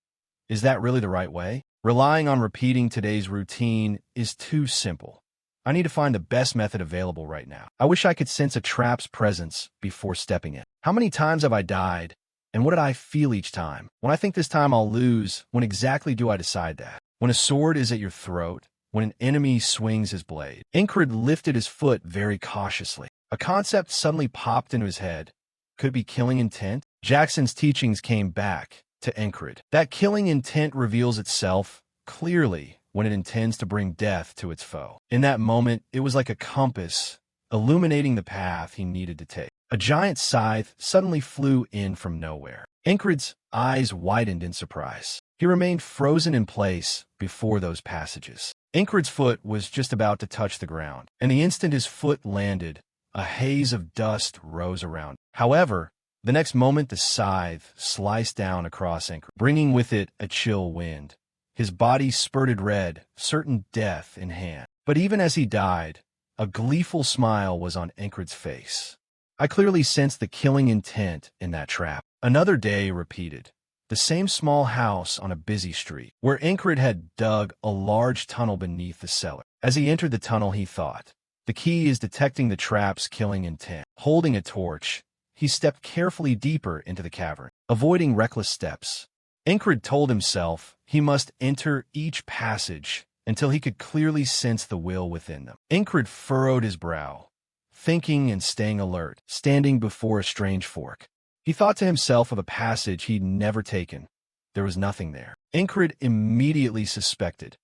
Is that really the right way? Relying on repeating today's routine is too simple. I need to find the best method available right now. I wish I could sense a trap's presence before stepping in. How many times have I died, and what did I feel each time? When I think this time I'll lose, when exactly do I decide that? When a sword is at your throat, when an enemy swings his blade. Incred lifted his foot very cautiously. A concept suddenly popped into his head. Could it be killing intent? Jackson's teachings came back to Incred. That killing intent reveals itself clearly when it intends to bring death to its foe. In that moment, it was like a compass, illuminating the path he needed to take. A giant scythe suddenly flew in from nowhere. Incred's eyes widened in surprise. He remained frozen in place before those passages. Incred's foot was just about to touch the ground, and the instant his foot landed, a haze of dust rose around. However, the next moment the scythe sliced down across Incred, bringing with it a chill wind. His body spurted red, certain death in hand. But even as he died, a gleeful smile was on Incred's face. I clearly sensed the killing intent in that trap. Another day repeated. The same small house on a busy street, where Incred had dug a large tunnel beneath the cellar. As he entered the tunnel, he thought, the key is detecting the trap's killing intent. Holding a torch, he stepped carefully deeper into the cavern, avoiding reckless steps. Incred told himself he must enter each passage until he could clearly sense the will within them. Incred furrowed his brow, thinking and staying alert, standing before a strange fork. He thought to himself of a passage he'd never taken. There was nothing there. Incred immediately suspected,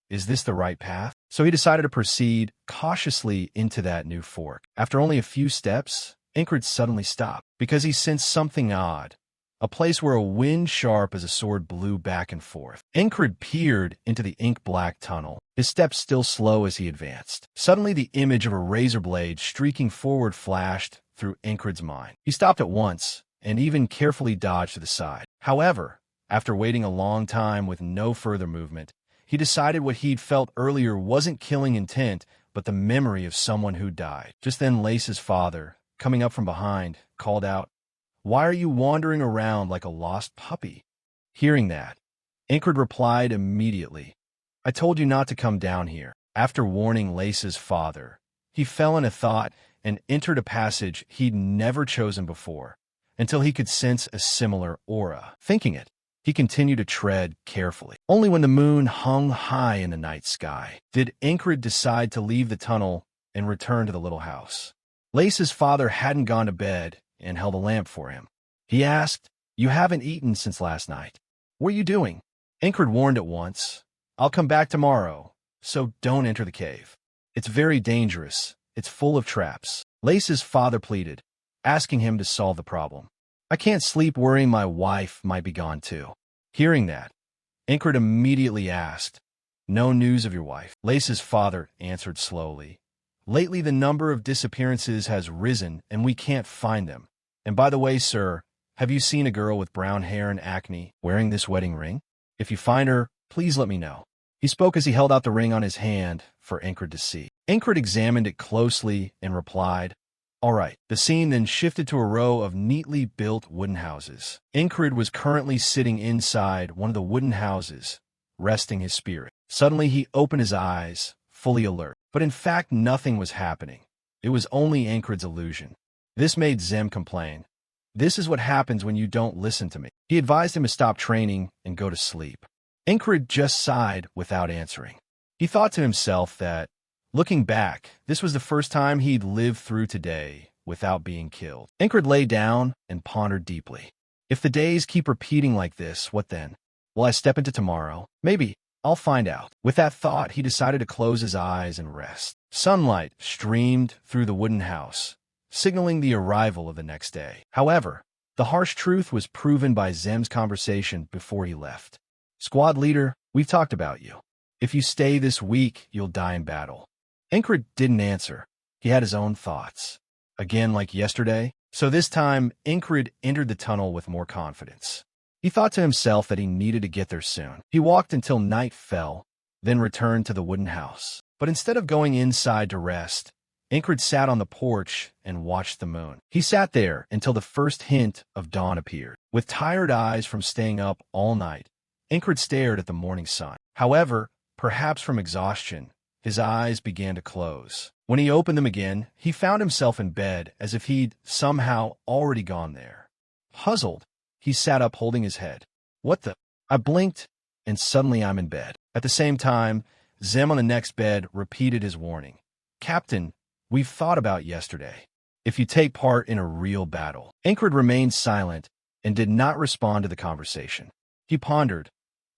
is this the right path? So he decided to proceed cautiously into that new fork. After only a few steps, Incred suddenly stopped because he sensed something odd. A place where a wind sharp as a sword blew back and forth. Incred peered into the ink-black tunnel, his steps still slow as he advanced. Suddenly the image of a razor blade streaking forward flashed through Incred's mind. He stopped at once, and even carefully dodged to the side. However, After waiting a long time with no further movement, he decided what he'd felt earlier wasn't killing intent, but the memory of someone who died. Just then, Lace's father, coming up from behind, called out, "Why are you wandering around like a lost puppy?" Hearing that, Ingrid replied immediately, "I told you not to come down here." After warning Lace's father, he fell in a thought and entered a passage he'd never chosen before, until he could sense a similar aura. Thinking it, he continued to tread carefully. Only when the moon hung high in the night sky did Ingrid decide to leave the tunnel and return to the little house. Lace's father hadn't gone to bed and held a lamp for him. He asked, "You haven't eaten since last night. What are you doing?" Ingrid warned at once, "I'll come back tomorrow, so don't enter the cave. It's very dangerous. It's full of traps." Lace's father pleaded, asking him to solve the problem. "I can't sleep worrying my wife might be gone too." Hearing that, Ingrid immediately asked, "No news of your wife?" Lace's father answered slowly, "Lately the number of disappearances has risen and we can't find them. And by the way, sir, have you seen a girl with brown hair and acne wearing this wedding ring? If you find her, please let me know." He spoke as he held out the ring on his hand for Ingrid to see. Ingrid examined it closely and replied, "All right." The scene then shifted to a row of neatly built wooden houses. Ingrid was currently sitting inside one of the wooden houses, resting his spirit. Suddenly he opened his eyes, fully alert. But in fact, nothing was happening. It was only Ingrid's illusion. This made Zem complain. "This is what happens when you don't listen to me." He advised him to stop training and go to sleep. Ingrid just sighed without answering. He thought to himself that, looking back, this was the first time he'd lived through today without being killed. Ingrid lay down and pondered deeply. If the days keep repeating like this, what then? Will I step into tomorrow? Maybe. I'll find out. With that thought, he decided to close his eyes and rest. Sunlight streamed through the wooden house, signaling the arrival of the next day. However, the harsh truth was proven by Zem's conversation before he left. "Squad leader, we've talked about you. If you stay this week, you'll die in battle." Ingrid didn't answer. He had his own thoughts. Again like yesterday? So this time, Ingrid entered the tunnel with more confidence. He thought to himself that he needed to get there soon. He walked until night fell, then returned to the wooden house. But instead of going inside to rest, Ingrid sat on the porch and watched the moon. He sat there until the first hint of dawn appeared. With tired eyes from staying up all night, Ingrid stared at the morning sun. However, perhaps from exhaustion, his eyes began to close. When he opened them again, he found himself in bed as if he'd somehow already gone there. Puzzled, he sat up holding his head. "What the?" I blinked, and suddenly I'm in bed. At the same time, Zem on the next bed repeated his warning. "Captain, we've thought about yesterday. If you take part in a real battle." Ingrid remained silent and did not respond to the conversation. He pondered,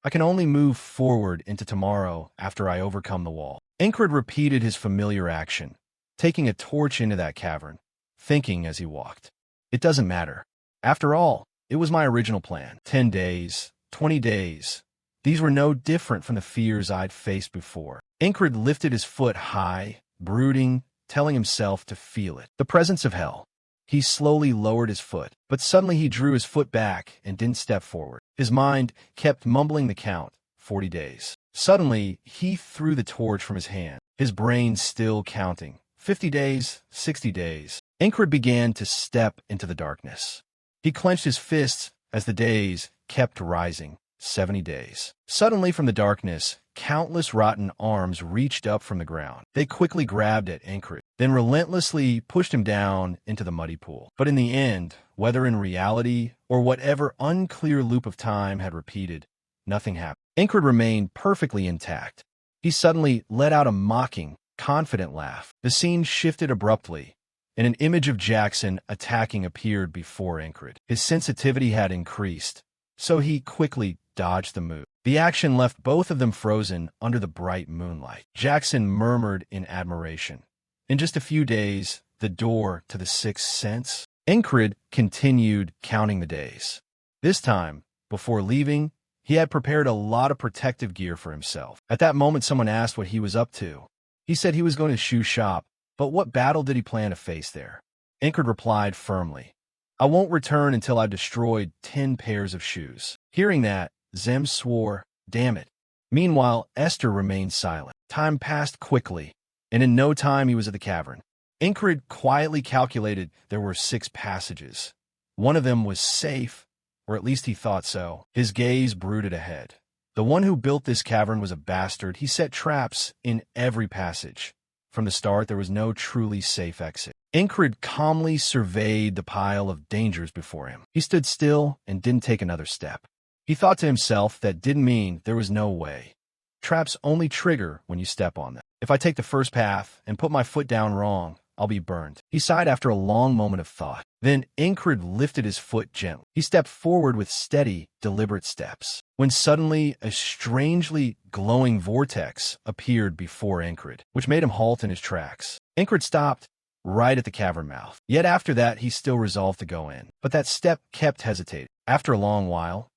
"I can only move forward into tomorrow after I overcome the wall." Ingrid repeated his familiar action, taking a torch into that cavern, thinking as he walked, "It doesn't matter. After all, it was my original plan. 10 days, 20 days. These were no different from the fears I'd faced before." Ingrid lifted his foot high, brooding, telling himself to feel it. The presence of hell. He slowly lowered his foot, but suddenly he drew his foot back and didn't step forward. His mind kept mumbling the count, 40 days. Suddenly, he threw the torch from his hand, his brain still counting. 50 days, 60 days. Ingrid began to step into the darkness. He clenched his fists as the days kept rising. 70 days. Suddenly from the darkness, countless rotten arms reached up from the ground. They quickly grabbed at Ingrid, then relentlessly pushed him down into the muddy pool. But in the end, whether in reality or whatever unclear loop of time had repeated, nothing happened. Ingrid remained perfectly intact. He suddenly let out a mocking, confident laugh. The scene shifted abruptly, and an image of Jackson attacking appeared before Ingrid. His sensitivity had increased, so he quickly dodged the move. The action left both of them frozen under the bright moonlight. Jackson murmured in admiration. In just a few days, the door to the sixth sense. Ingrid continued counting the days. This time, before leaving, he had prepared a lot of protective gear for himself. At that moment, someone asked what he was up to. He said he was going to shoe shop, but what battle did he plan to face there? Ingrid replied firmly, "I won't return until I've destroyed 10 pairs of shoes." Hearing that, Zem swore, "Damn it." Meanwhile, Esther remained silent. Time passed quickly, and in no time he was at the cavern. Ingrid quietly calculated there were 6 passages. One of them was safe, or at least he thought so. His gaze brooded ahead. The one who built this cavern was a bastard. He set traps in every passage. From the start, there was no truly safe exit. Ingrid calmly surveyed the pile of dangers before him. He stood still and didn't take another step. He thought to himself that didn't mean there was no way. Traps only trigger when you step on them. If I take the first path and put my foot down wrong, I'll be burned. He sighed after a long moment of thought. Then Ingrid lifted his foot gently. He stepped forward with steady, deliberate steps, when suddenly a strangely glowing vortex appeared before Ingrid, which made him halt in his tracks. Ingrid stopped right at the cavern mouth. Yet after that, he still resolved to go in. But that step kept hesitating. After a long while,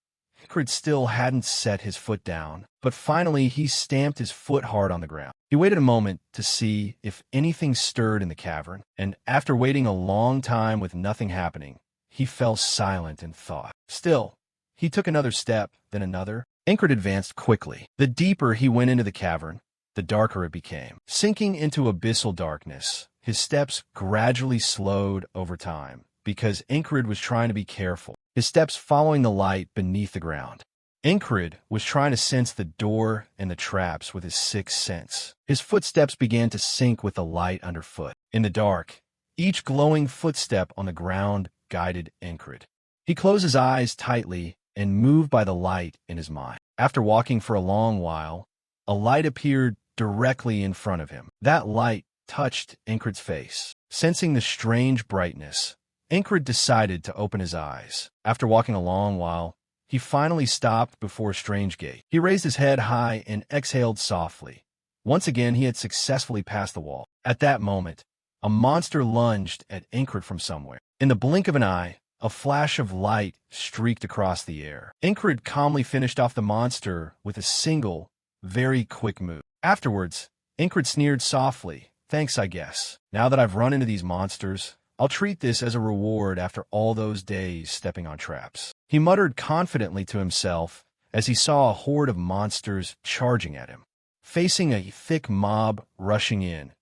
Ingrid still hadn't set his foot down, but finally he stamped his foot hard on the ground. He waited a moment to see if anything stirred in the cavern, and after waiting a long time with nothing happening, he fell silent in thought. Still, he took another step, then another. Ingrid advanced quickly. The deeper he went into the cavern, the darker it became. Sinking into abyssal darkness, his steps gradually slowed over time, because Ingrid was trying to be careful, his steps following the light beneath the ground. Ingrid was trying to sense the door and the traps with his 6th sense. His footsteps began to sync with the light underfoot. In the dark, each glowing footstep on the ground guided Ingrid. He closed his eyes tightly and moved by the light in his mind. After walking for a long while, a light appeared directly in front of him. That light touched Ingrid's face. Sensing the strange brightness, Ingrid decided to open his eyes. After walking a long while, he finally stopped before a strange gate. He raised his head high and exhaled softly. Once again, he had successfully passed the wall. At that moment, a monster lunged at Ingrid from somewhere. In the blink of an eye, a flash of light streaked across the air. Ingrid calmly finished off the monster with a single, very quick move. Afterwards, Ingrid sneered softly, "Thanks, I guess. Now that I've run into these monsters, I'll treat this as a reward after all those days stepping on traps." He muttered confidently to himself as he saw a horde of monsters charging at him. Facing a thick mob rushing in,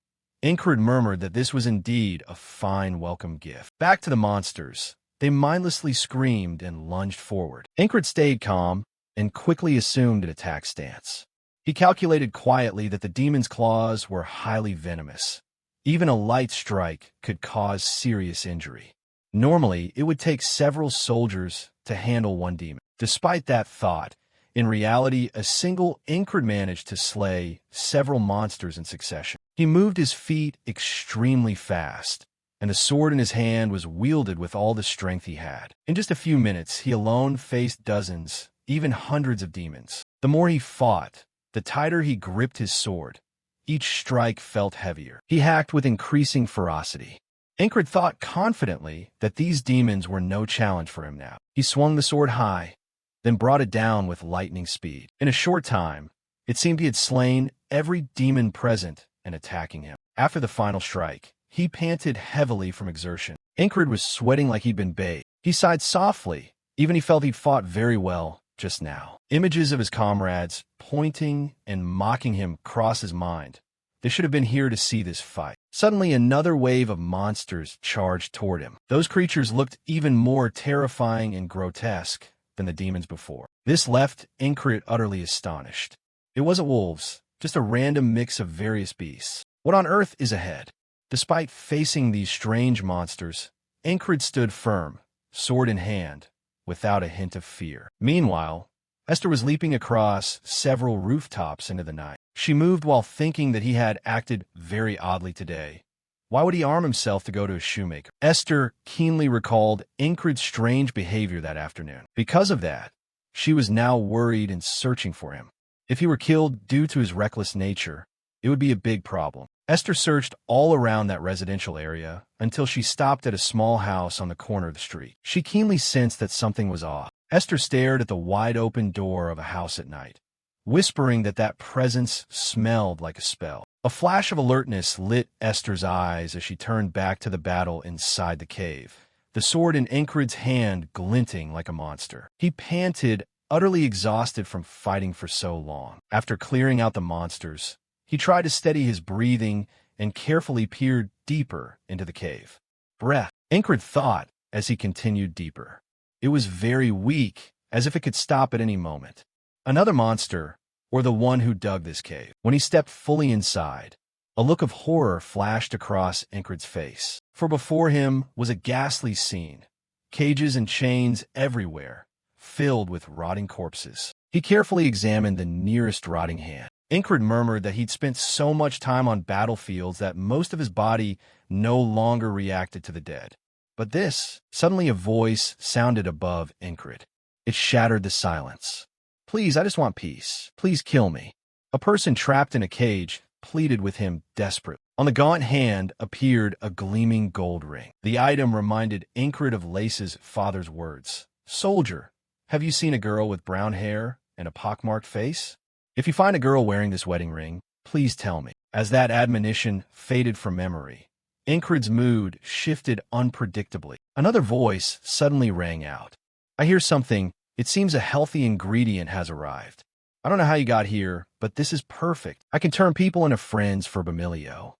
Ingrid murmured that this was indeed a fine welcome gift. Back to the monsters. They mindlessly screamed and lunged forward. Ingrid stayed calm and quickly assumed an attack stance. He calculated quietly that the demon's claws were highly venomous. Even a light strike could cause serious injury. Normally, it would take several soldiers to handle one demon. Despite that thought, in reality, a single Ingrid managed to slay several monsters in succession. He moved his feet extremely fast, and the sword in his hand was wielded with all the strength he had. In just a few minutes, he alone faced dozens, even hundreds of demons. The more he fought, the tighter he gripped his sword. Each strike felt heavier. He hacked with increasing ferocity. Ingrid thought confidently that these demons were no challenge for him now. He swung the sword high, then brought it down with lightning speed. In a short time, it seemed he had slain every demon present and attacking him. After the final strike, he panted heavily from exertion. Ingrid was sweating like he'd been bathed. He sighed softly. Even he felt he'd fought very well just now. Images of his comrades pointing and mocking him crossed his mind. They should have been here to see this fight. Suddenly, another wave of monsters charged toward him. Those creatures looked even more terrifying and grotesque than the demons before. This left Ingrid utterly astonished. It wasn't wolves, just a random mix of various beasts. What on earth is ahead? Despite facing these strange monsters, Ingrid stood firm, sword in hand, without a hint of fear. Meanwhile, Esther was leaping across several rooftops into the night. She moved while thinking that he had acted very oddly today. Why would he arm himself to go to a shoemaker? Esther keenly recalled Ingrid's strange behavior that afternoon. Because of that, she was now worried and searching for him. If he were killed due to his reckless nature, it would be a big problem. Esther searched all around that residential area until she stopped at a small house on the corner of the street. She keenly sensed that something was off. Esther stared at the wide-open door of a house at night, whispering that presence smelled like a spell. A flash of alertness lit Esther's eyes as she turned back to the battle inside the cave, the sword in Ingrid's hand glinting like a monster. He panted utterly exhausted from fighting for so long. After clearing out the monsters, he tried to steady his breathing and carefully peered deeper into the cave. Breath, Ingrid thought as he continued deeper. It was very weak, as if it could stop at any moment. Another monster, or the one who dug this cave. When he stepped fully inside, a look of horror flashed across Ingrid's face. For before him was a ghastly scene. Cages and chains everywhere, filled with rotting corpses. He carefully examined the nearest rotting hand. Ingrid murmured that he'd spent so much time on battlefields that most of his body no longer reacted to the dead. But suddenly a voice sounded above Ingrid. It shattered the silence. "Please, I just want peace. Please kill me." A person trapped in a cage pleaded with him desperately. On the gaunt hand appeared a gleaming gold ring. The item reminded Ingrid of Lace's father's words. "Soldier, have you seen a girl with brown hair and a pockmarked face? If you find a girl wearing this wedding ring, please tell me." As that admonition faded from memory, Ingrid's mood shifted unpredictably. Another voice suddenly rang out. "I hear something. It seems a healthy ingredient has arrived. I don't know how you got here, but this is perfect. I can turn people into friends for Bamilio."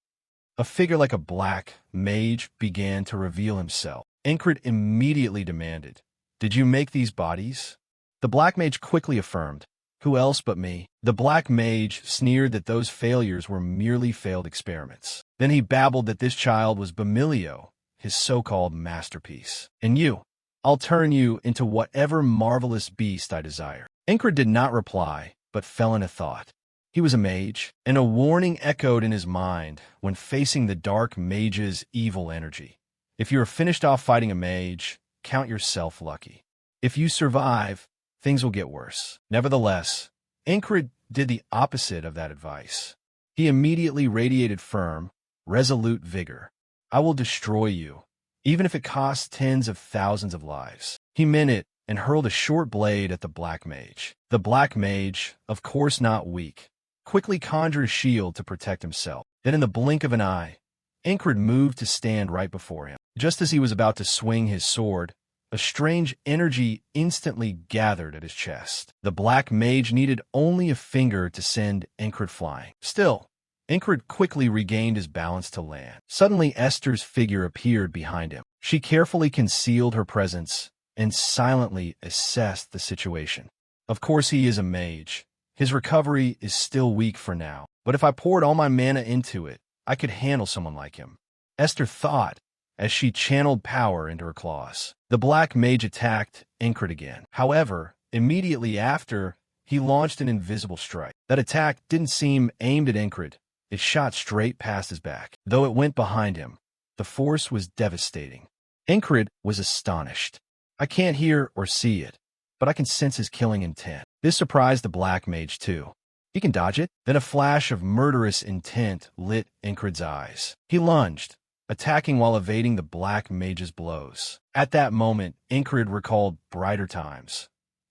A figure like a black mage began to reveal himself. Ingrid immediately demanded, "Did you make these bodies?" The black mage quickly affirmed, "Who else but me?" The black mage sneered that those failures were merely failed experiments. Then he babbled that this child was Bamilio, his so-called masterpiece. "And you, I'll turn you into whatever marvelous beast I desire." Ingrid did not reply, but fell into thought. He was a mage, and a warning echoed in his mind when facing the dark mage's evil energy. If you are finished off fighting a mage, count yourself lucky. If you survive, things will get worse. Nevertheless, Ingrid did the opposite of that advice. He immediately radiated firm, resolute vigor. "I will destroy you, even if it costs tens of thousands of lives." He meant it and hurled a short blade at the black mage. The black mage, of course not weak, quickly conjured a shield to protect himself. Then in the blink of an eye, Ingrid moved to stand right before him. Just as he was about to swing his sword, a strange energy instantly gathered at his chest. The black mage needed only a finger to send Ingrid flying. Still, Ingrid quickly regained his balance to land. Suddenly, Esther's figure appeared behind him. She carefully concealed her presence and silently assessed the situation. Of course he is a mage. His recovery is still weak for now, but if I poured all my mana into it, I could handle someone like him, Esther thought as she channeled power into her claws. The black mage attacked Ingrid again. However, immediately after, he launched an invisible strike. That attack didn't seem aimed at Ingrid. It shot straight past his back. Though it went behind him, the force was devastating. Ingrid was astonished. "I can't hear or see it, but I can sense his killing intent." This surprised the black mage too. "He can dodge it?" Then a flash of murderous intent lit Ingrid's eyes. He lunged, attacking while evading the black mage's blows. At that moment, Ingrid recalled brighter times.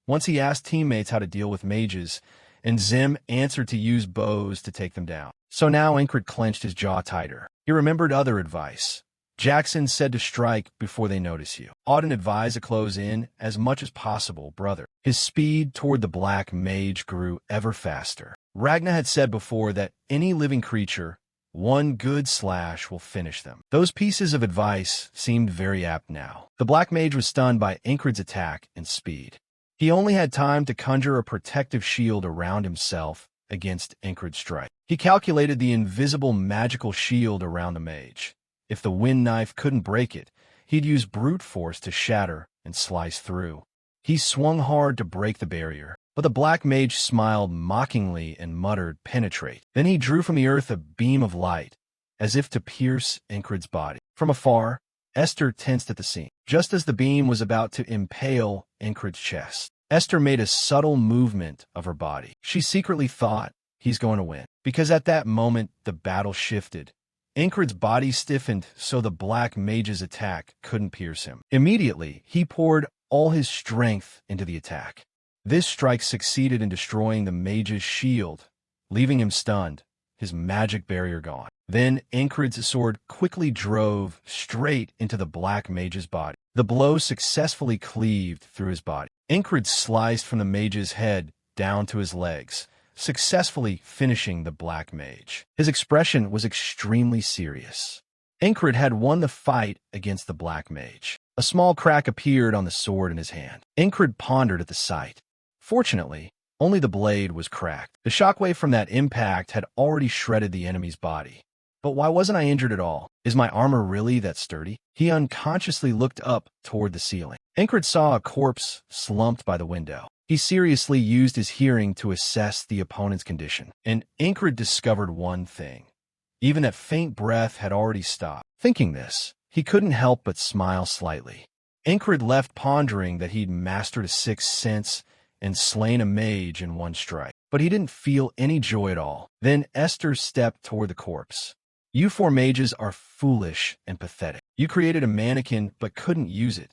Once he asked teammates how to deal with mages, and Zim answered to use bows to take them down. So now Ingrid clenched his jaw tighter. He remembered other advice. Jackson said to strike before they notice you. Auden advised to close in as much as possible, brother. His speed toward the black mage grew ever faster. Ragna had said before that any living creature, one good slash will finish them. Those pieces of advice seemed very apt now. The black mage was stunned by Ingrid's attack and speed. He only had time to conjure a protective shield around himself against Ingrid's strike. He calculated the invisible magical shield around the mage. If the wind knife couldn't break it, he'd use brute force to shatter and slice through. He swung hard to break the barrier, but the black mage smiled mockingly and muttered, "Penetrate." Then he drew from the earth a beam of light, as if to pierce Ingrid's body. From afar, Esther tensed at the seam. Just as the beam was about to impale Ingrid's chest, Esther made a subtle movement of her body. She secretly thought, he's going to win. Because at that moment, the battle shifted. Ingrid's body stiffened so the black mage's attack couldn't pierce him. Immediately, he poured all his strength into the attack. This strike succeeded in destroying the mage's shield, leaving him stunned, his magic barrier gone. Then Ingrid's sword quickly drove straight into the black mage's body. The blow successfully cleaved through his body. Incred sliced from the mage's head down to his legs, successfully finishing the black mage. His expression was extremely serious. Incred had won the fight against the black mage. A small crack appeared on the sword in his hand. Incred pondered at the sight. Fortunately, only the blade was cracked. The shockwave from that impact had already shredded the enemy's body. But why wasn't I injured at all? Is my armor really that sturdy? He unconsciously looked up toward the ceiling. Incred saw a corpse slumped by the window. He seriously used his hearing to assess the opponent's condition, and Incred discovered one thing. Even that faint breath had already stopped. Thinking this, he couldn't help but smile slightly. Incred left pondering that he'd mastered a sixth sense and slain a mage in one strike. But he didn't feel any joy at all. Then Esther stepped toward the corpse. You four mages are foolish and pathetic. You created a mannequin but couldn't use it.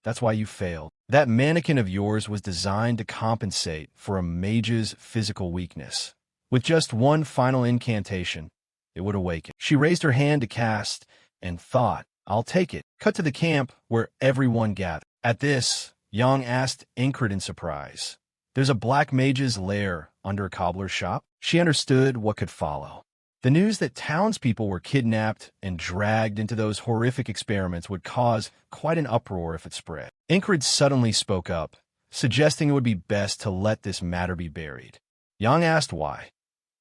That's why you failed. That mannequin of yours was designed to compensate for a mage's physical weakness. With just one final incantation, it would awaken. She raised her hand to cast and thought, I'll take it. Cut to the camp where everyone gathered. At this, Yang asked Incred in surprise. There's a black mage's lair under a cobbler's shop? She understood what could follow. The news that townspeople were kidnapped and dragged into those horrific experiments would cause quite an uproar if it spread. Incred suddenly spoke up, suggesting it would be best to let this matter be buried. Yang asked why.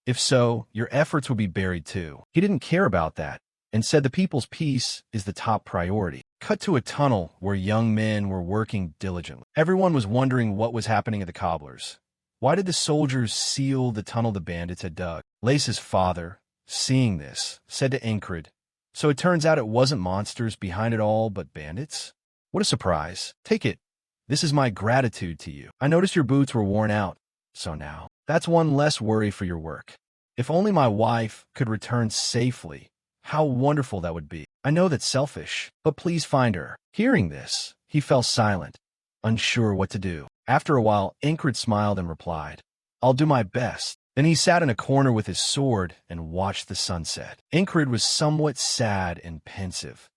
If so, your efforts would be buried too. He didn't care about that, and said the people's peace is the top priority. Cut to a tunnel where young men were working diligently. Everyone was wondering what was happening at the cobblers. Why did the soldiers seal the tunnel the bandits had dug? Lace's father, seeing this, said to Incred, so it turns out it wasn't monsters behind it all, but bandits? What a surprise. Take it. This is my gratitude to you. I noticed your boots were worn out, so now, that's one less worry for your work. If only my wife could return safely, how wonderful that would be. I know that's selfish, but please find her. Hearing this, he fell silent, unsure what to do. After a while, Incred smiled and replied, I'll do my best. Then he sat in a corner with his sword and watched the sunset. Incred was somewhat sad and pensive.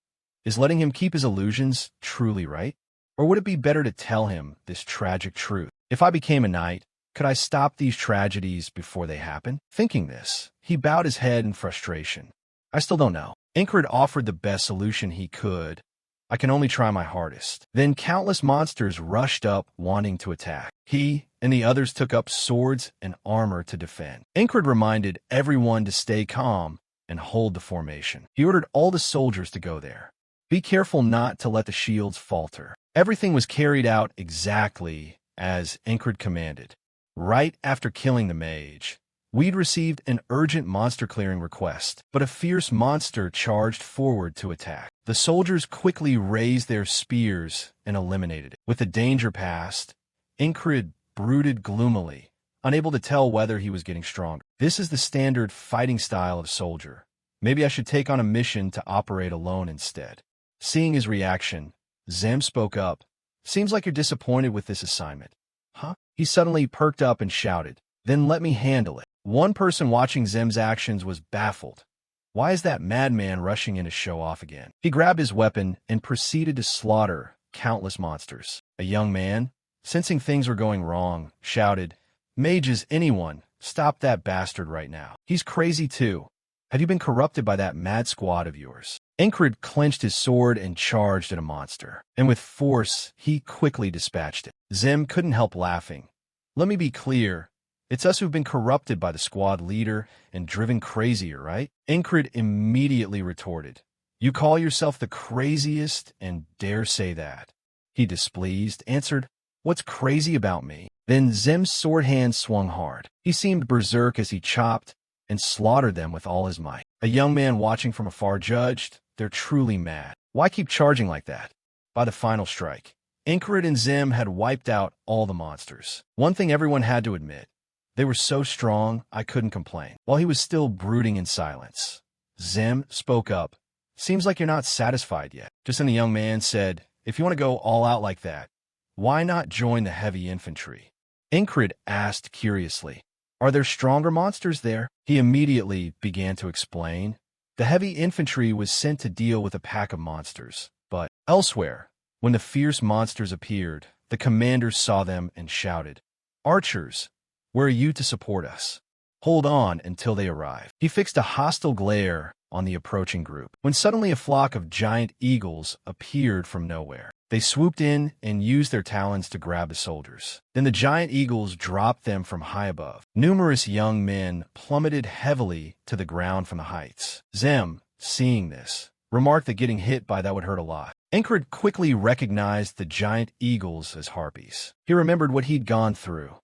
Is letting him keep his illusions truly right? Or would it be better to tell him this tragic truth? If I became a knight, could I stop these tragedies before they happen? Thinking this, he bowed his head in frustration. I still don't know. Incred offered the best solution he could. I can only try my hardest. Then countless monsters rushed up, wanting to attack. He and the others took up swords and armor to defend. Incred reminded everyone to stay calm and hold the formation. He ordered all the soldiers to go there. Be careful not to let the shields falter. Everything was carried out exactly as Incred commanded. Right after killing the mage, we'd received an urgent monster-clearing request, but a fierce monster charged forward to attack. The soldiers quickly raised their spears and eliminated it. With the danger past, Incred brooded gloomily, unable to tell whether he was getting stronger. This is the standard fighting style of soldier. Maybe I should take on a mission to operate alone instead. Seeing his reaction, Zem spoke up. Seems like you're disappointed with this assignment. Huh? He suddenly perked up and shouted, Then let me handle it. One person watching Zem's actions was baffled. Why is that madman rushing in to show off again? He grabbed his weapon and proceeded to slaughter countless monsters. A young man, sensing things were going wrong, shouted, Mages, anyone, stop that bastard right now. He's crazy too. Have you been corrupted by that mad squad of yours? Incred clenched his sword and charged at a monster, and with force, he quickly dispatched it. Zem couldn't help laughing. Let me be clear. It's us who've been corrupted by the squad leader and driven crazier, right? Incred immediately retorted. You call yourself the craziest and dare say that. He, displeased, answered, What's crazy about me? Then Zem's sword hand swung hard. He seemed berserk as he chopped and slaughtered them with all his might. A young man watching from afar judged, They're truly mad. Why keep charging like that? By the final strike, Incred and Zem had wiped out all the monsters. One thing everyone had to admit, they were so strong, I couldn't complain. While he was still brooding in silence, Zem spoke up. Seems like you're not satisfied yet. Just then the young man said, If you want to go all out like that, why not join the heavy infantry? Incred asked curiously, Are there stronger monsters there? He immediately began to explain. The heavy infantry was sent to deal with a pack of monsters, but elsewhere, When the fierce monsters appeared, the commanders saw them and shouted, "Archers, where are you to support us? Hold on until they arrive." He fixed a hostile glare on the approaching group, when suddenly a flock of giant eagles appeared from nowhere. They swooped in and used their talons to grab the soldiers. Then the giant eagles dropped them from high above. Numerous young men plummeted heavily to the ground from the heights. Zem, seeing this, remarked that getting hit by that would hurt a lot. Enkrid quickly recognized the giant eagles as harpies. He remembered what he'd gone through,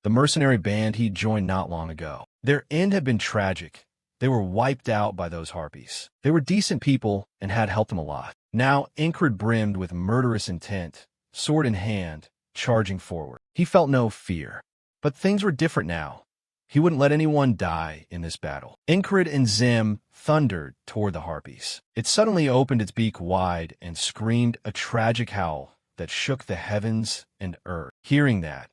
the mercenary band he'd joined not long ago. Their end had been tragic. They were wiped out by those harpies. They were decent people and had helped him a lot. Now Enkrid brimmed with murderous intent, sword in hand, charging forward. He felt no fear. But things were different now. He wouldn't let anyone die in this battle. Enkrid and Zem thundered toward the harpies. It suddenly opened its beak wide and screamed a tragic howl that shook the heavens and earth. Hearing that,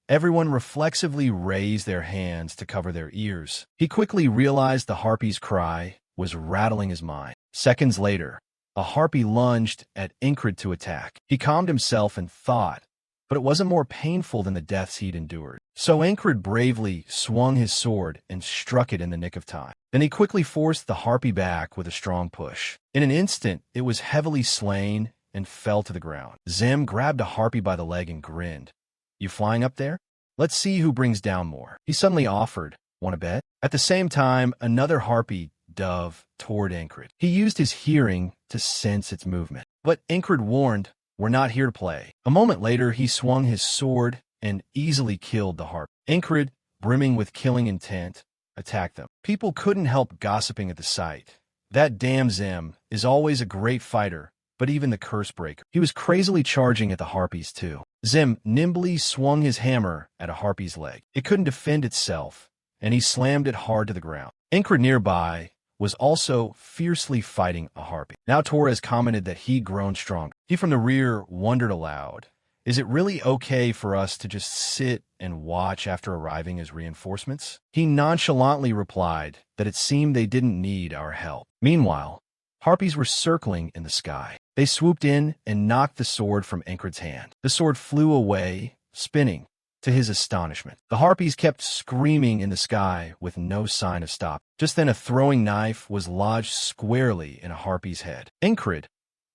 everyone reflexively raised their hands to cover their ears. He quickly realized the harpy's cry was rattling his mind. Seconds later, a harpy lunged at Enkrid to attack. He calmed himself and thought, but it wasn't more painful than the deaths he'd endured. So Enkrid bravely swung his sword and struck it in the nick of time. Then he quickly forced the harpy back with a strong push. In an instant, it was heavily slain and fell to the ground. Zem grabbed a harpy by the leg and grinned. "You flying up there? Let's see who brings down more." He suddenly offered, "Want to bet?" At the same time, another harpy dove toward Enkrid. He used his hearing to sense its movement. But Enkrid warned, "We're not here to play." A moment later, he swung his sword and easily killed the harpy. Enkrid, brimming with killing intent, attacked them. People couldn't help gossiping at the sight. That damn Zem is always a great fighter, but even the curse breaker. He was crazily charging at the harpies too. Zem nimbly swung his hammer at a harpy's leg. It couldn't defend itself, and he slammed it hard to the ground. Enkrid nearby was also fiercely fighting a harpy. Now Torres commented that he'd grown stronger. He from the rear wondered aloud, "Is it really okay for us to just sit and watch after arriving as reinforcements?" He nonchalantly replied that it seemed they didn't need our help. Meanwhile, harpies were circling in the sky. They swooped in and knocked the sword from Enkrid's hand. The sword flew away, spinning. To his astonishment, the harpies kept screaming in the sky with no sign of stop. Just then a throwing knife was lodged squarely in a harpy's head. Enkrid,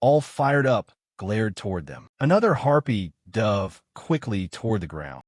all fired up, glared toward them. Another harpy dove quickly toward the ground.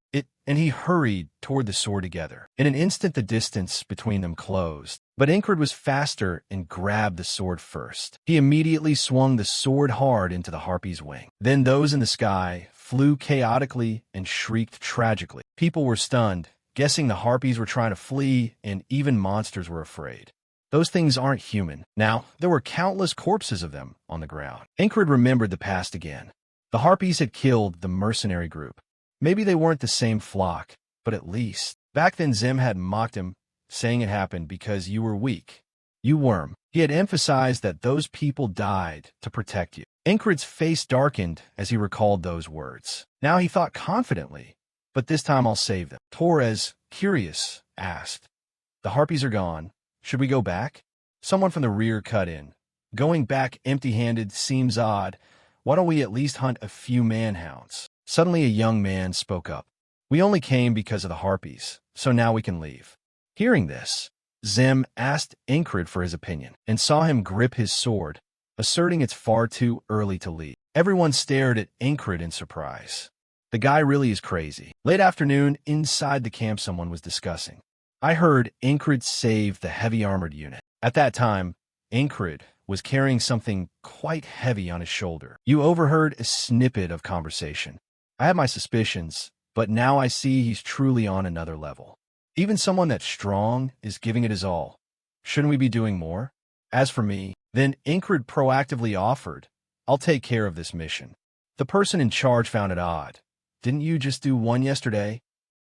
And he hurried toward the sword together. In an instant the distance between them closed. But Enkrid was faster and grabbed the sword first. He immediately swung the sword hard into the harpy's wing. Then those in the sky flew chaotically and shrieked tragically. People were stunned, guessing the harpies were trying to flee, and even monsters were afraid. Those things aren't human. Now, there were countless corpses of them on the ground. Enkrid remembered the past again. The harpies had killed the mercenary group. Maybe they weren't the same flock, but at least. Back then Zem had mocked him, saying it happened because you were weak. You worm. He had emphasized that those people died to protect you. Enkrid's face darkened as he recalled those words. Now he thought confidently, but this time I'll save them. Torres, curious, asked, "The harpies are gone. Should we go back?" Someone from the rear cut in. "Going back empty-handed seems odd. Why don't we at least hunt a few manhounds?" Suddenly a young man spoke up. "We only came because of the harpies, so now we can leave." Hearing this, Zem asked Enkrid for his opinion and saw him grip his sword, asserting it's far too early to leave. Everyone stared at Enkrid in surprise. The guy really is crazy. Late afternoon, inside the camp someone was discussing. "I heard Enkrid saved the heavy-armored unit." At that time, Enkrid was carrying something quite heavy on his shoulder. You overheard a snippet of conversation. I had my suspicions, but now I see he's truly on another level. Even someone that's strong is giving it his all. Shouldn't we be doing more? As for me, then Enkrid proactively offered, "I'll take care of this mission." The person in charge found it odd. "Didn't you just do one yesterday?"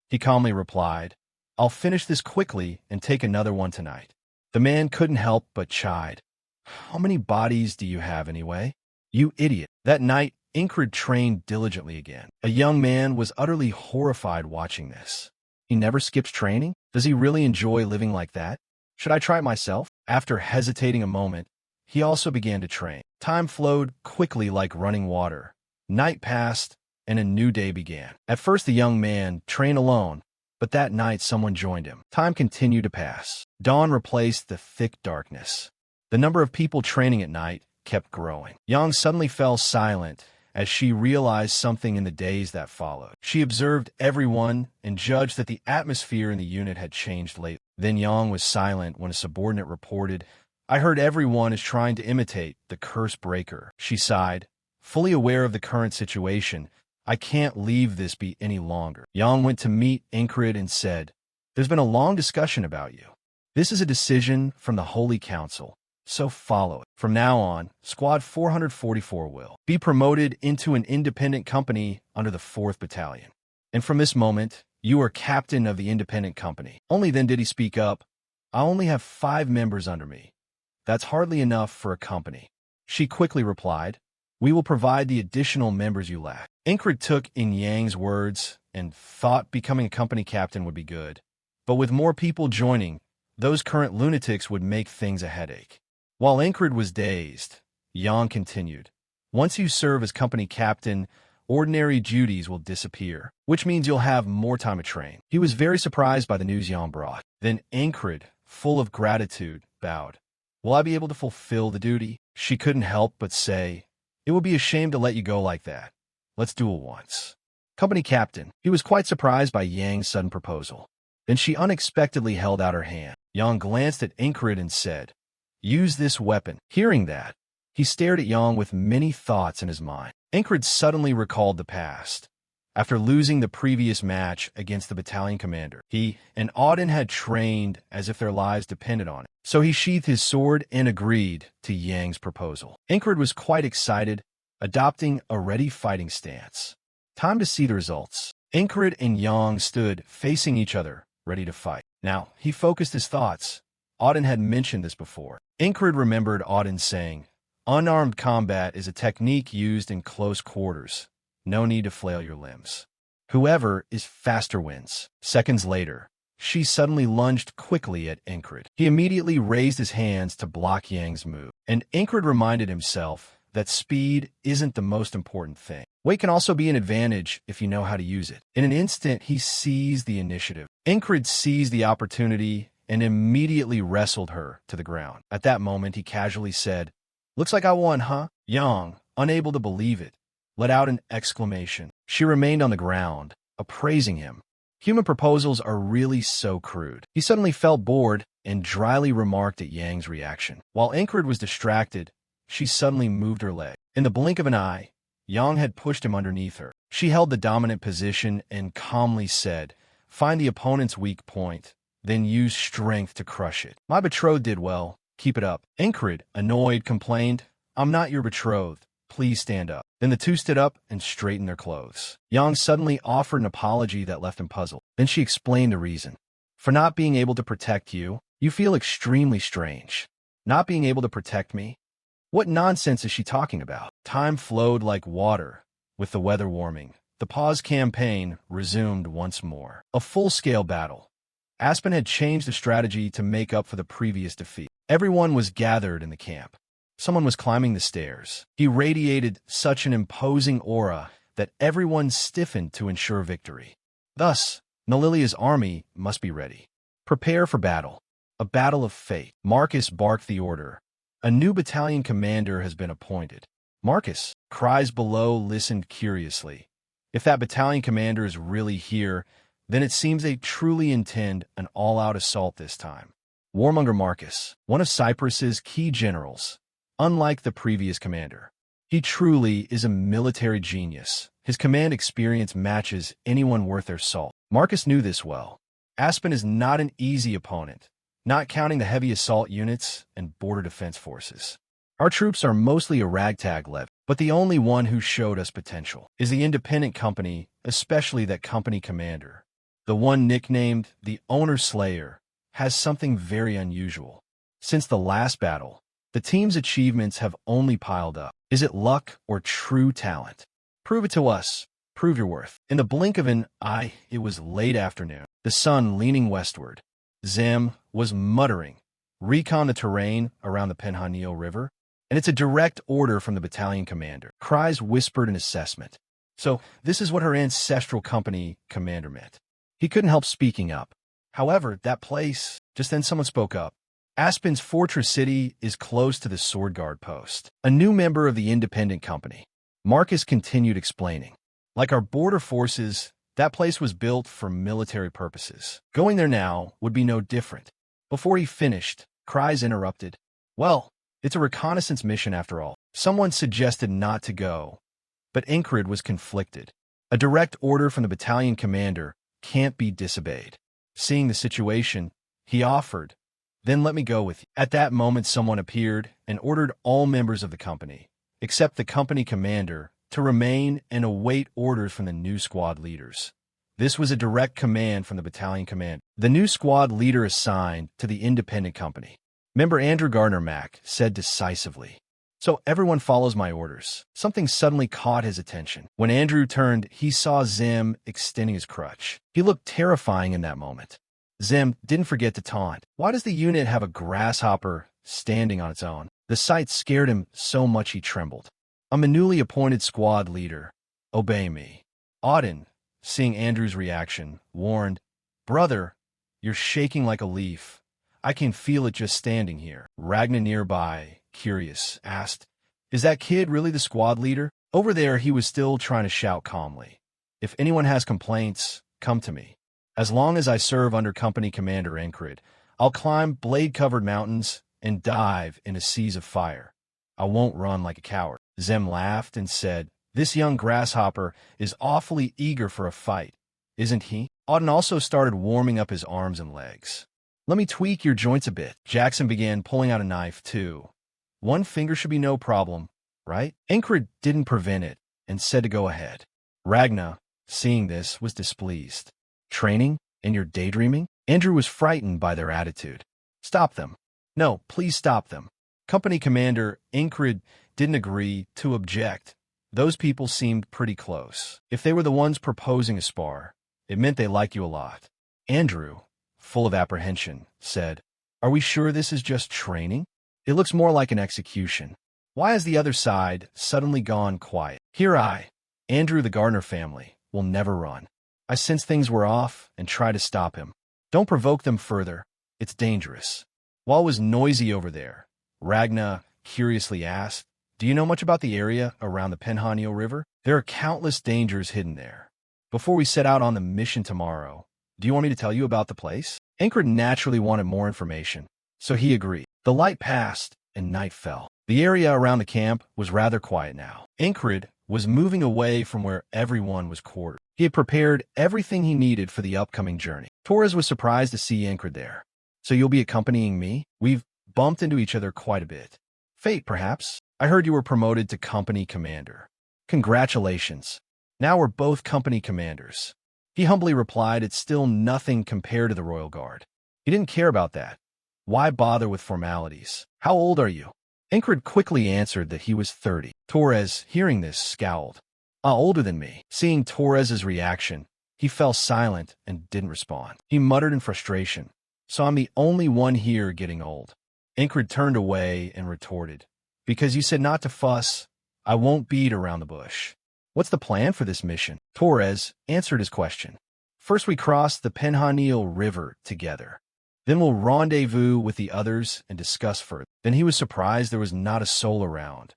He calmly replied, "I'll finish this quickly and take another one tonight." The man couldn't help but chide. "How many bodies do you have anyway? You idiot." That night, Enkrid trained diligently again. A young man was utterly horrified watching this. He never skips training? Does he really enjoy living like that? Should I try it myself? After hesitating a moment, he also began to train. Time flowed quickly like running water, Night passed, and a new day began. At first the young man trained alone, but that night someone joined him. Time continued to pass. Dawn replaced the thick darkness. The number of people training at night kept growing. Yang suddenly fell silent as she realized something in the days that followed. She observed everyone and judged that the atmosphere in the unit had changed lately. Then Yang was silent when a subordinate reported, "I heard everyone is trying to imitate the curse breaker." She sighed, fully aware of the current situation. "I can't leave this be any longer." Yang went to meet Ingrid and said, "There's been a long discussion about you. This is a decision from the Holy Council, so follow it. From now on, Squad 444 will be promoted into an independent company under the 4th Battalion. And from this moment, you are captain of the independent company." Only then did he speak up. "I only have 5 members under me. That's hardly enough for a company." She quickly replied, "We will provide the additional members you lack." Ingrid took in Yang's words and thought becoming a company captain would be good. But with more people joining, those current lunatics would make things a headache. While Ingrid was dazed, Yang continued, "Once you serve as company captain, ordinary duties will disappear, which means you'll have more time to train." He was very surprised by the news Yang brought. Then Ingrid, full of gratitude, bowed. "Will I be able to fulfill the duty?" She couldn't help but say, "It would be a shame to let you go like that. Let's do it once." Company captain. He was quite surprised by Yang's sudden proposal. Then she unexpectedly held out her hand. Yang glanced at Ingrid and said, "Use this weapon." Hearing that, he stared at Yang with many thoughts in his mind. Ingrid suddenly recalled the past. After losing the previous match against the battalion commander, he and Auden had trained as if their lives depended on it. So he sheathed his sword and agreed to Yang's proposal. Ingrid was quite excited, adopting a ready fighting stance. Time to see the results. Ingrid and Yang stood facing each other, ready to fight. Now, he focused his thoughts. Auden had mentioned this before. Ingrid remembered Auden saying, "Unarmed combat is a technique used in close quarters. No need to flail your limbs. Whoever is faster wins." Seconds later, she suddenly lunged quickly at Ingrid. He immediately raised his hands to block Yang's move. And Ingrid reminded himself that speed isn't the most important thing. Weight can also be an advantage if you know how to use it. In an instant, he seized the initiative. Ingrid seized the opportunity and immediately wrestled her to the ground. At that moment, he casually said, "Looks like I won, huh?" Yang, unable to believe it, let out an exclamation. She remained on the ground, appraising him. Human proposals are really so crude. He suddenly felt bored and dryly remarked at Yang's reaction. While Ingrid was distracted, she suddenly moved her leg. In the blink of an eye, Yang had pushed him underneath her. She held the dominant position and calmly said, "Find the opponent's weak point, then use strength to crush it." "My betrothed did well. Keep it up." Ingrid, annoyed, complained, "I'm not your betrothed. Please stand up." Then the two stood up and straightened their clothes. Yang suddenly offered an apology that left him puzzled. Then she explained the reason. "For not being able to protect you, you feel extremely strange. Not being able to protect me? What nonsense is she talking about?" Time flowed like water. With the weather warming, the pause campaign resumed once more. A full-scale battle. Aspen had changed the strategy to make up for the previous defeat. Everyone was gathered in the camp. Someone was climbing the stairs. He radiated such an imposing aura that everyone stiffened to ensure victory. Thus, Nalilia's army must be ready. Prepare for battle. A battle of fate. Marcus barked the order. A new battalion commander has been appointed. "Marcus," cries below listened curiously. If that battalion commander is really here, then it seems they truly intend an all-out assault this time. Warmonger Marcus, one of Cyprus's key generals, unlike the previous commander. He truly is a military genius. His command experience matches anyone worth their salt. Marcus knew this well. Aspen is not an easy opponent, not counting the heavy assault units and border defense forces. Our troops are mostly a ragtag levy, but the only one who showed us potential is the independent company, especially that company commander. The one nicknamed the Owner Slayer has something very unusual. Since the last battle, the team's achievements have only piled up. Is it luck or true talent? Prove it to us. Prove your worth. In the blink of an eye, it was late afternoon. The sun leaning westward. Zim was muttering. Recon the terrain around the Penhanil River. And it's a direct order from the battalion commander. Cries whispered an assessment. So this is what her ancestral company commander meant. He couldn't help speaking up. However, that place, just then someone spoke up. Aspen's Fortress City is close to the Sword Guard post. A new member of the independent company. Marcus continued explaining. Like our border forces, that place was built for military purposes. Going there now would be no different. Before he finished, Cries interrupted. Well, it's a reconnaissance mission after all. Someone suggested not to go, but Ingrid was conflicted. A direct order from the battalion commander can't be disobeyed. Seeing the situation, he offered, then let me go with you. At that moment, someone appeared and ordered all members of the company, except the company commander, to remain and await orders from the new squad leaders. This was a direct command from the battalion commander. The new squad leader assigned to the independent company. Member Andrew Gardner-Mack said decisively. So everyone follows my orders. Something suddenly caught his attention. When Andrew turned, he saw Zim extending his crutch. He looked terrifying in that moment. Zim didn't forget to taunt. Why does the unit have a grasshopper standing on its own? The sight scared him so much he trembled. I'm a newly appointed squad leader. Obey me. Auden, seeing Andrew's reaction, warned, Brother, you're shaking like a leaf. I can feel it just standing here. Ragnar nearby, curious, asked, Is that kid really the squad leader? Over there, he was still trying to shout calmly. If anyone has complaints, come to me. As long as I serve under Company Commander Enkrid, I'll climb blade-covered mountains and dive in a seas of fire. I won't run like a coward. Zem laughed and said, This young grasshopper is awfully eager for a fight, isn't he? Auden also started warming up his arms and legs. Let me tweak your joints a bit. Jackson began pulling out a knife, too. One finger should be no problem, right? Enkrid didn't prevent it and said to go ahead. Ragnar, seeing this, was displeased. Training? And you're daydreaming? Andrew was frightened by their attitude. Stop them. No, please stop them. Company Commander Ingrid didn't agree to object. Those people seemed pretty close. If they were the ones proposing a spar, it meant they liked you a lot. Andrew, full of apprehension, said, Are we sure this is just training? It looks more like an execution. Why has the other side suddenly gone quiet? Here Andrew the Gardner family, will never run. I sensed things were off and tried to stop him. Don't provoke them further. It's dangerous. While it was noisy over there, Ragnar curiously asked, Do you know much about the area around the Penhanio River? There are countless dangers hidden there. Before we set out on the mission tomorrow, do you want me to tell you about the place? Enkrid naturally wanted more information, so he agreed. The light passed, and night fell. The area around the camp was rather quiet now. Enkrid was moving away from where everyone was quartered. He had prepared everything he needed for the upcoming journey. Torres was surprised to see Enkrid there. So you'll be accompanying me? We've bumped into each other quite a bit. Fate, perhaps. I heard you were promoted to company commander. Congratulations. Now we're both company commanders. He humbly replied it's still nothing compared to the Royal Guard. He didn't care about that. Why bother with formalities? How old are you? Enkrid quickly answered that he was 30. Torres, hearing this, scowled. Older than me. Seeing Torres's reaction, he fell silent and didn't respond. He muttered in frustration. So I'm the only one here getting old. Enkrid turned away and retorted. Because you said not to fuss, I won't beat around the bush. What's the plan for this mission? Torres answered his question. First we cross the Penhanio River together. Then we'll rendezvous with the others and discuss further. Then he was surprised there was not a soul around.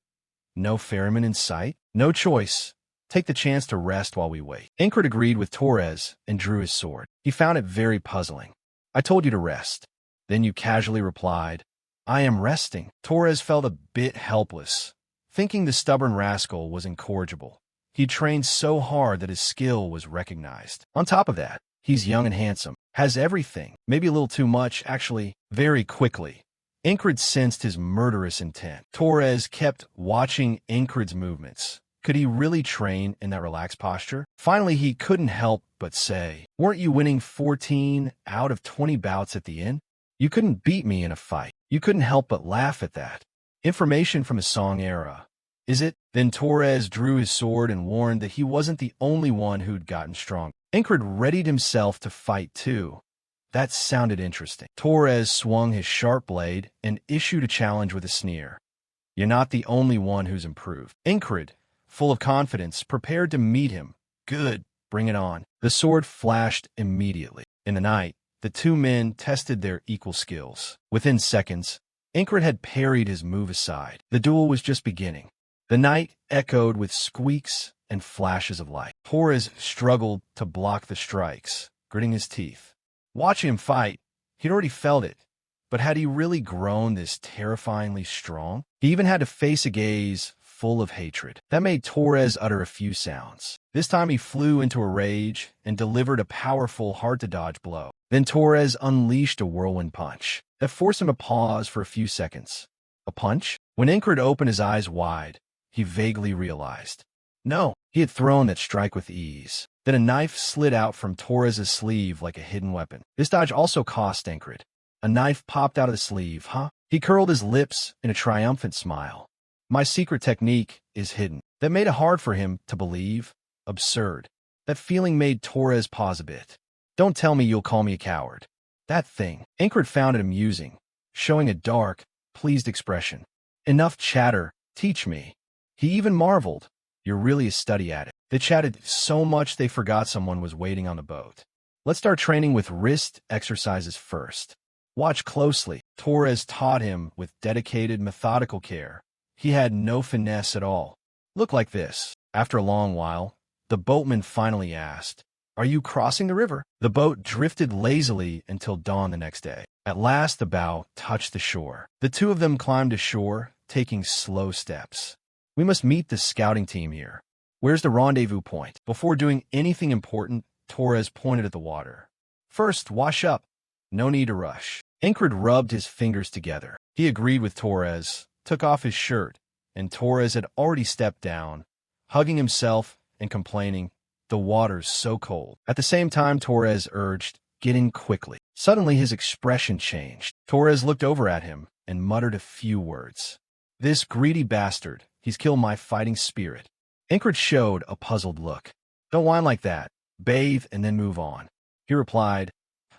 No ferryman in sight? No choice. Take the chance to rest while we wait. Enkrid agreed with Torres and drew his sword. He found it very puzzling. I told you to rest. Then you casually replied, I am resting. Torres felt a bit helpless, thinking the stubborn rascal was incorrigible. He trained so hard that his skill was recognized. On top of that, he's young and handsome, has everything, maybe a little too much, actually. Very quickly, Enkrid sensed his murderous intent. Torres kept watching Enkrid's movements. Could he really train in that relaxed posture? Finally, he couldn't help but say, Weren't you winning 14 out of 20 bouts at the end? You couldn't beat me in a fight. You couldn't help but laugh at that. Information from a Song era. Is it? Then Torres drew his sword and warned that he wasn't the only one who'd gotten strong. Enkrid readied himself to fight too. That sounded interesting. Torres swung his sharp blade and issued a challenge with a sneer. You're not the only one who's improved. Incred, full of confidence, prepared to meet him. Good, bring it on. The sword flashed immediately. In the night, the two men tested their equal skills. Within seconds, Incred had parried his move aside. The duel was just beginning. The night echoed with squeaks and flashes of light. Torres struggled to block the strikes, gritting his teeth. Watching him fight, he'd already felt it. But had he really grown this terrifyingly strong? He even had to face a gaze full of hatred. That made Torres utter a few sounds. This time he flew into a rage and delivered a powerful, hard-to-dodge blow. Then Torres unleashed a whirlwind punch that forced him to pause for a few seconds. A punch? When Incred opened his eyes wide, he vaguely realized. No, he had thrown that strike with ease. Then a knife slid out from Torres' sleeve like a hidden weapon. This dodge also cost Incred. A knife popped out of the sleeve, huh? He curled his lips in a triumphant smile. My secret technique is hidden. That made it hard for him to believe. Absurd. That feeling made Torres pause a bit. Don't tell me you'll call me a coward. That thing. Incred found it amusing, showing a dark, pleased expression. Enough chatter. Teach me. He even marveled. You're really a study at it. They chatted so much they forgot someone was waiting on the boat. Let's start training with wrist exercises first. Watch closely. Torres taught him with dedicated, methodical care. He had no finesse at all. Look like this. After a long while, the boatman finally asked, "Are you crossing the river?" The boat drifted lazily until dawn the next day. At last, the bow touched the shore. The two of them climbed ashore, taking slow steps. We must meet the scouting team here. Where's the rendezvous point? Before doing anything important, Torres pointed at the water. First, wash up. No need to rush. Incred rubbed his fingers together. He agreed with Torres, took off his shirt, and Torres had already stepped down, hugging himself and complaining, "The water's so cold." At the same time, Torres urged, "Get in quickly." Suddenly, his expression changed. Torres looked over at him and muttered a few words. "This greedy bastard, he's killed my fighting spirit." Incred showed a puzzled look. "Don't whine like that. Bathe and then move on." He replied,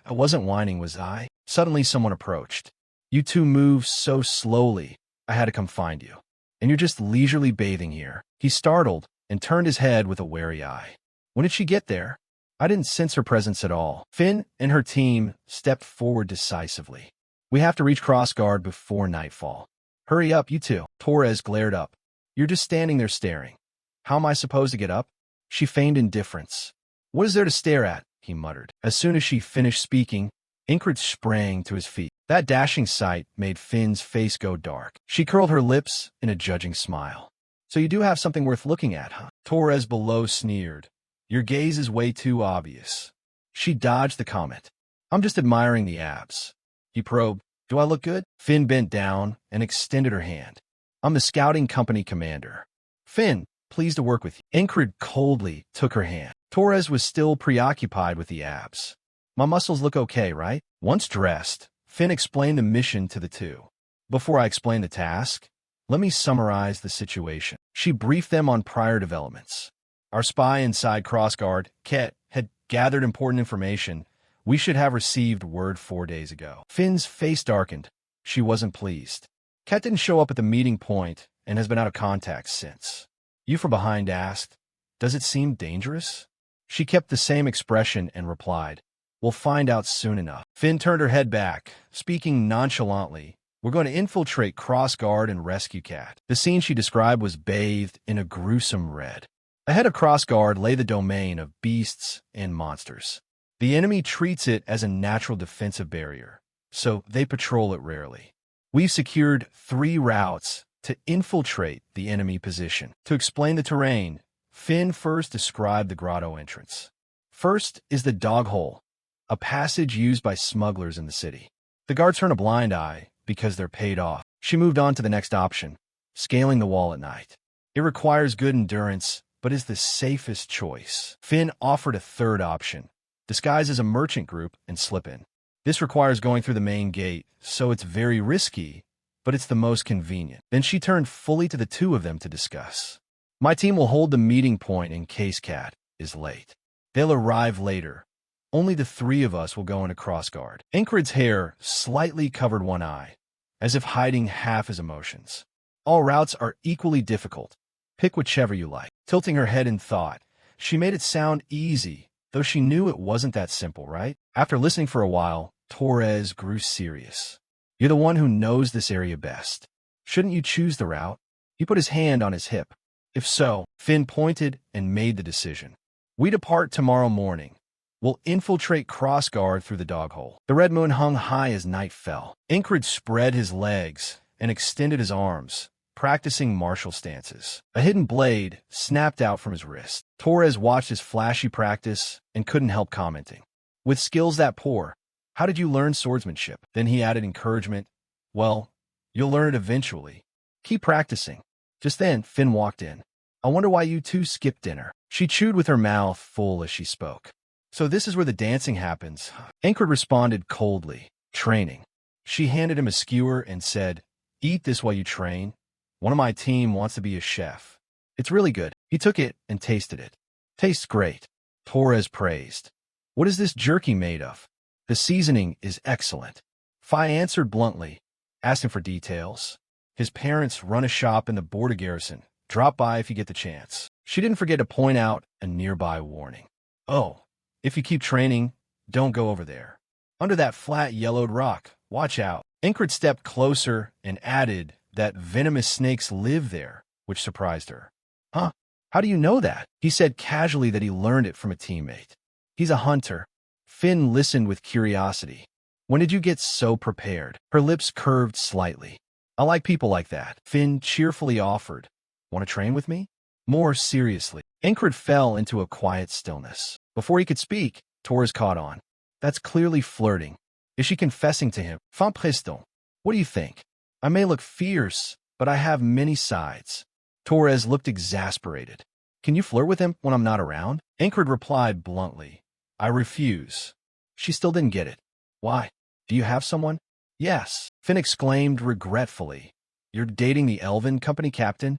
"I wasn't whining, was I?" Suddenly, someone approached. "You two move so slowly, I had to come find you. And you're just leisurely bathing here." He startled and turned his head with a wary eye. "When did she get there?" I didn't sense her presence at all. Finn and her team stepped forward decisively. "We have to reach Crossguard before nightfall. Hurry up, you two." Torres glared up. "You're just standing there staring. How am I supposed to get up?" She feigned indifference. "What is there to stare at?" he muttered. As soon as she finished speaking, Incred sprang to his feet. That dashing sight made Finn's face go dark. She curled her lips in a judging smile. "So you do have something worth looking at, huh?" Torres below sneered. "Your gaze is way too obvious." She dodged the comment. "I'm just admiring the abs." He probed. "Do I look good?" Finn bent down and extended her hand. "I'm the scouting company commander." "Finn, pleased to work with you." Incred coldly took her hand. Torres was still preoccupied with the abs. "My muscles look okay, right?" Once dressed, Finn explained the mission to the two. "Before I explain the task, let me summarize the situation." She briefed them on prior developments. "Our spy inside Crossguard, Ket, had gathered important information. We should have received word 4 days ago." Finn's face darkened. She wasn't pleased. "Ket didn't show up at the meeting point and has been out of contact since." You from behind asked, "Does it seem dangerous?" She kept the same expression and replied, "We'll find out soon enough." Finn turned her head back, speaking nonchalantly. "We're going to infiltrate Crossguard and rescue Cat." The scene she described was bathed in a gruesome red. Ahead of Crossguard lay the domain of beasts and monsters. The enemy treats it as a natural defensive barrier, so they patrol it rarely. We've secured 3 routes to infiltrate the enemy position. To explain the terrain, Finn first described the grotto entrance. First is the dog hole, a passage used by smugglers in the city. The guards turn a blind eye because they're paid off. She moved on to the next option, scaling the wall at night. It requires good endurance, but is the safest choice. Finn offered a third option, disguise as a merchant group and slip in. This requires going through the main gate, so it's very risky, but it's the most convenient. Then she turned fully to the two of them to discuss. "My team will hold the meeting point in case Cat is late. They'll arrive later. Only the 3 of us will go into Crossguard." Incred's hair slightly covered one eye, as if hiding half his emotions. All routes are equally difficult. Pick whichever you like. Tilting her head in thought, she made it sound easy, though she knew it wasn't that simple, right? After listening for a while, Torres grew serious. You're the one who knows this area best. Shouldn't you choose the route? He put his hand on his hip. If so, Finn pointed and made the decision. We depart tomorrow morning. We'll infiltrate Crossguard through the dog hole. The red moon hung high as night fell. Incred spread his legs and extended his arms, practicing martial stances. A hidden blade snapped out from his wrist. Torres watched his flashy practice and couldn't help commenting. With skills that poor, how did you learn swordsmanship? Then he added encouragement. Well, you'll learn it eventually. Keep practicing. Just then, Finn walked in. I wonder why you two skipped dinner. She chewed with her mouth full as she spoke. So this is where the dancing happens. Incred responded coldly. Training. She handed him a skewer and said, Eat this while you train. One of my team wants to be a chef. It's really good. He took it and tasted it. Tastes great. Torres praised. What is this jerky made of? The seasoning is excellent. Phi answered bluntly, asked him for details. His parents run a shop in the border garrison. Drop by if you get the chance. She didn't forget to point out a nearby warning. Oh, if you keep training, don't go over there. Under that flat yellowed rock, watch out. Incred stepped closer and added that venomous snakes live there, which surprised her. Huh? How do you know that? He said casually that he learned it from a teammate. He's a hunter. Finn listened with curiosity. When did you get so prepared? Her lips curved slightly. I like people like that. Finn cheerfully offered. Want to train with me? More seriously. Incred fell into a quiet stillness. Before he could speak, Torres caught on. That's clearly flirting. Is she confessing to him? Fin preston. What do you think? I may look fierce, but I have many sides. Torres looked exasperated. Can you flirt with him when I'm not around? Incred replied bluntly. I refuse. She still didn't get it. Why? Do you have someone? Yes. Finn exclaimed regretfully. You're dating the Elven company captain?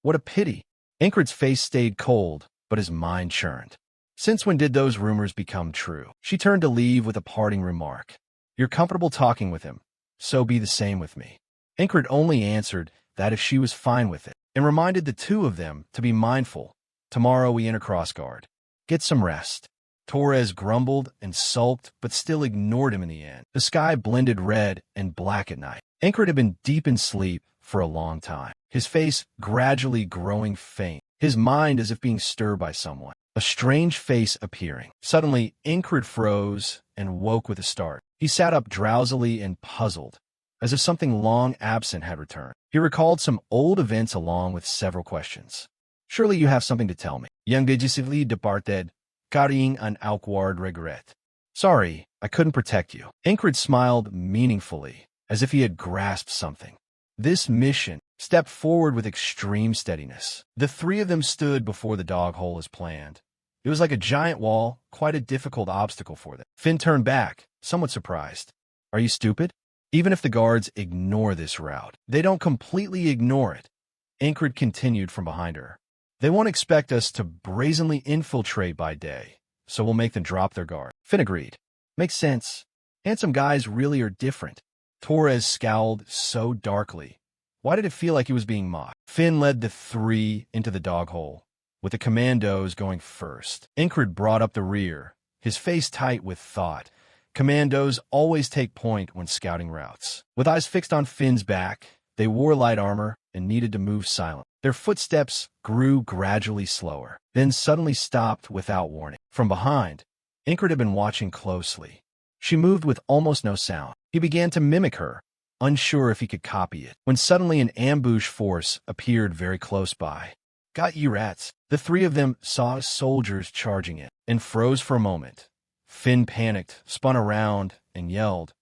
What a pity. Incred's face stayed cold, but his mind churned. Since when did those rumors become true? She turned to leave with a parting remark. You're comfortable talking with him, so be the same with me. Incred only answered that if she was fine with it, and reminded the two of them to be mindful. Tomorrow we enter Crossguard. Get some rest. Torres grumbled and sulked, but still ignored him in the end. The sky blended red and black at night. Incred had been deep in sleep for a long time, his face gradually growing faint, his mind as if being stirred by someone. A strange face appearing. Suddenly, Incred froze and woke with a start. He sat up drowsily and puzzled, as if something long absent had returned. He recalled some old events along with several questions. Surely you have something to tell me. Young decisively departed, carrying an outward regret. Sorry, I couldn't protect you. Incred smiled meaningfully, as if he had grasped something. This mission stepped forward with extreme steadiness. The three of them stood before the dog hole as planned. It was like a giant wall, quite a difficult obstacle for them. Finn turned back, somewhat surprised. Are you stupid? Even if the guards ignore this route, they don't completely ignore it. Incred continued from behind her. They won't expect us to brazenly infiltrate by day, so we'll make them drop their guard. Finn agreed. Makes sense. Handsome guys really are different. Torres scowled so darkly. Why did it feel like he was being mocked? Finn led the three into the dog hole, with the commandos going first. Incred brought up the rear, his face tight with thought. Commandos always take point when scouting routes. With eyes fixed on Finn's back, they wore light armor and needed to move silently. Their footsteps grew gradually slower, then suddenly stopped without warning. From behind, Incred had been watching closely. She moved with almost no sound. He began to mimic her, unsure if he could copy it, when suddenly an ambush force appeared very close by. Got you rats. The three of them saw soldiers charging in and froze for a moment. Finn panicked, spun around, and yelled,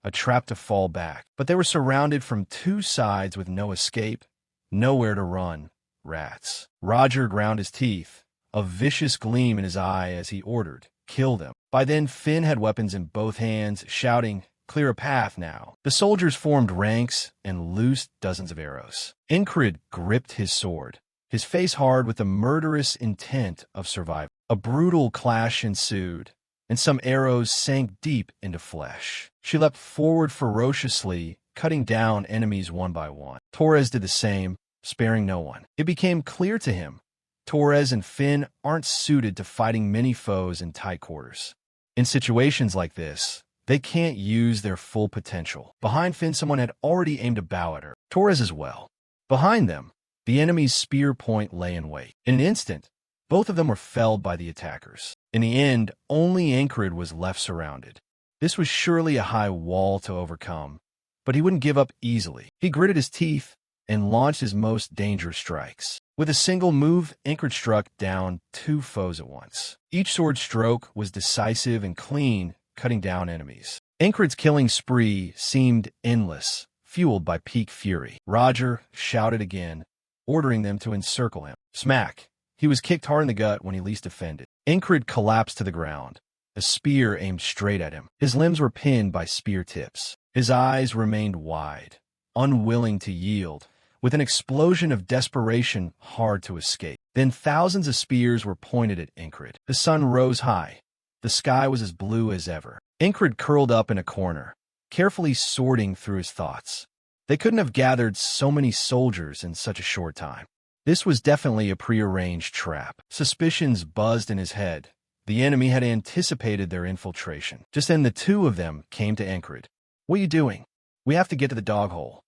a trap to fall back. But they were surrounded from two sides with no escape, nowhere to run. Rats. Roger ground his teeth, a vicious gleam in his eye as he ordered, kill them. By then, Finn had weapons in both hands, shouting, clear a path now. The soldiers formed ranks and loosed dozens of arrows. Incred gripped his sword, his face hard with the murderous intent of survival. A brutal clash ensued, and some arrows sank deep into flesh. She leapt forward ferociously cutting down enemies one by one. Torres did the same, sparing no one. It became clear to him Torres and Finn aren't suited to fighting many foes in tight quarters. In situations like this, they can't use their full potential. Behind Finn, someone had already aimed a bow at her. Torres as well. Behind them, the enemy's spear point lay in wait. In an instant, both of them were felled by the attackers. In the end, only Ingrid was left surrounded. This was surely a high wall to overcome, but he wouldn't give up easily. He gritted his teeth and launched his most dangerous strikes. With a single move, Ingrid struck down 2 foes at once. Each sword stroke was decisive and clean, cutting down enemies. Ingrid's killing spree seemed endless, fueled by peak fury. Roger shouted again, ordering them to encircle him. Smack! He was kicked hard in the gut when he least defended. Ingrid collapsed to the ground, a spear aimed straight at him. His limbs were pinned by spear tips. His eyes remained wide, unwilling to yield, with an explosion of desperation hard to escape. Then thousands of spears were pointed at Ingrid. The sun rose high. The sky was as blue as ever. Ingrid curled up in a corner, carefully sorting through his thoughts. They couldn't have gathered so many soldiers in such a short time. This was definitely a prearranged trap. Suspicions buzzed in his head. The enemy had anticipated their infiltration. Just then the two of them came to Ingrid. "What are you doing? We have to get to the dog hole."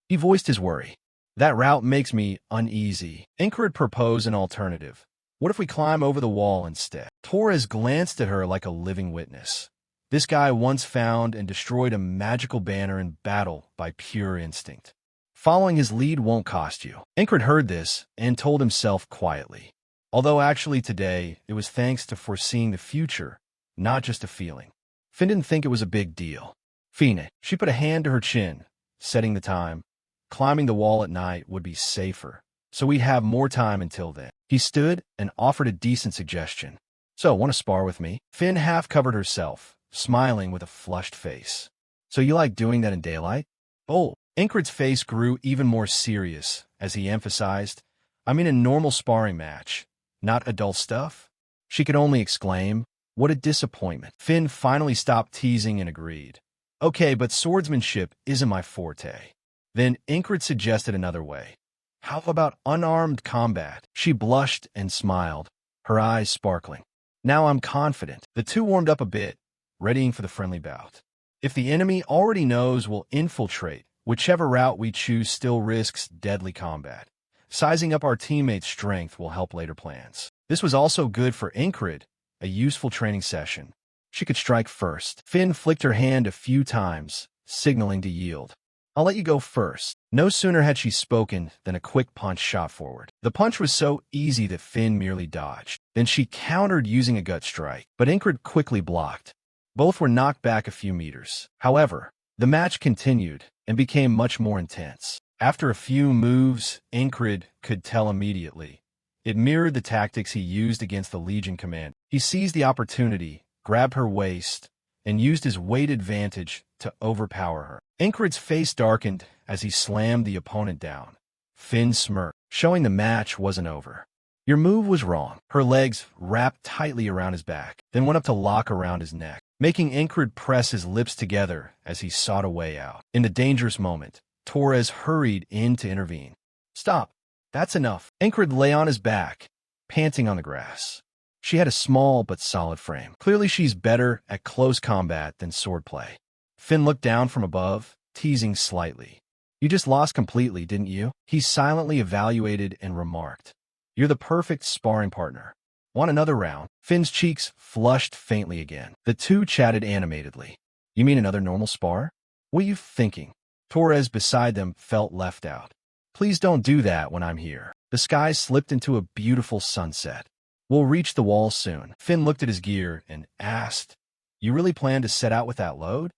He voiced his worry. "That route makes me uneasy." Ingrid proposed an alternative. "What if we climb over the wall instead?" Torres glanced at her like a living witness. This guy once found and destroyed a magical banner in battle by pure instinct. Following his lead won't cost you. Ingrid heard this and told himself quietly. Although actually today, it was thanks to foreseeing the future, not just a feeling. Finn didn't think it was a big deal. Fine. She put a hand to her chin, setting the time. Climbing the wall at night would be safer, so we'd have more time until then. He stood and offered a decent suggestion. "So, want to spar with me?" Finn half-covered herself, smiling with a flushed face. "So you like doing that in daylight?" "Oh." Ingrid's face grew even more serious as he emphasized, "I mean a normal sparring match, not adult stuff." She could only exclaim, "What a disappointment." Finn finally stopped teasing and agreed. "Okay, but swordsmanship isn't my forte." Then Ingrid suggested another way. "How about unarmed combat?" She blushed and smiled, her eyes sparkling. "Now I'm confident." The two warmed up a bit, readying for the friendly bout. If the enemy already knows we'll infiltrate, whichever route we choose still risks deadly combat. Sizing up our teammates' strength will help later plans. This was also good for Ingrid, a useful training session. She could strike first. Finn flicked her hand a few times, signaling to yield. "I'll let you go first." No sooner had she spoken than a quick punch shot forward. The punch was so easy that Finn merely dodged. Then she countered using a gut strike, but Ingrid quickly blocked. Both were knocked back a few meters. However, the match continued and became much more intense. After a few moves, Ingrid could tell immediately. It mirrored the tactics he used against the Legion command. He seized the opportunity, grabbed her waist, and used his weight advantage to overpower her. Ingrid's face darkened as he slammed the opponent down. Finn smirked, showing the match wasn't over. "Your move was wrong." Her legs wrapped tightly around his back, then went up to lock around his neck, making Ingrid press his lips together as he sought a way out. In the dangerous moment, Torres hurried in to intervene. "Stop. That's enough." Ingrid lay on his back, panting on the grass. She had a small but solid frame. Clearly she's better at close combat than swordplay. Finn looked down from above, teasing slightly. "You just lost completely, didn't you?" He silently evaluated and remarked, "You're the perfect sparring partner. Want another round?" Finn's cheeks flushed faintly again. The two chatted animatedly. "You mean another normal spar? What are you thinking?" Torres beside them felt left out. "Please don't do that when I'm here." The sky slipped into a beautiful sunset. "We'll reach the wall soon." Finn looked at his gear and asked, "You really plan to set out with that load?"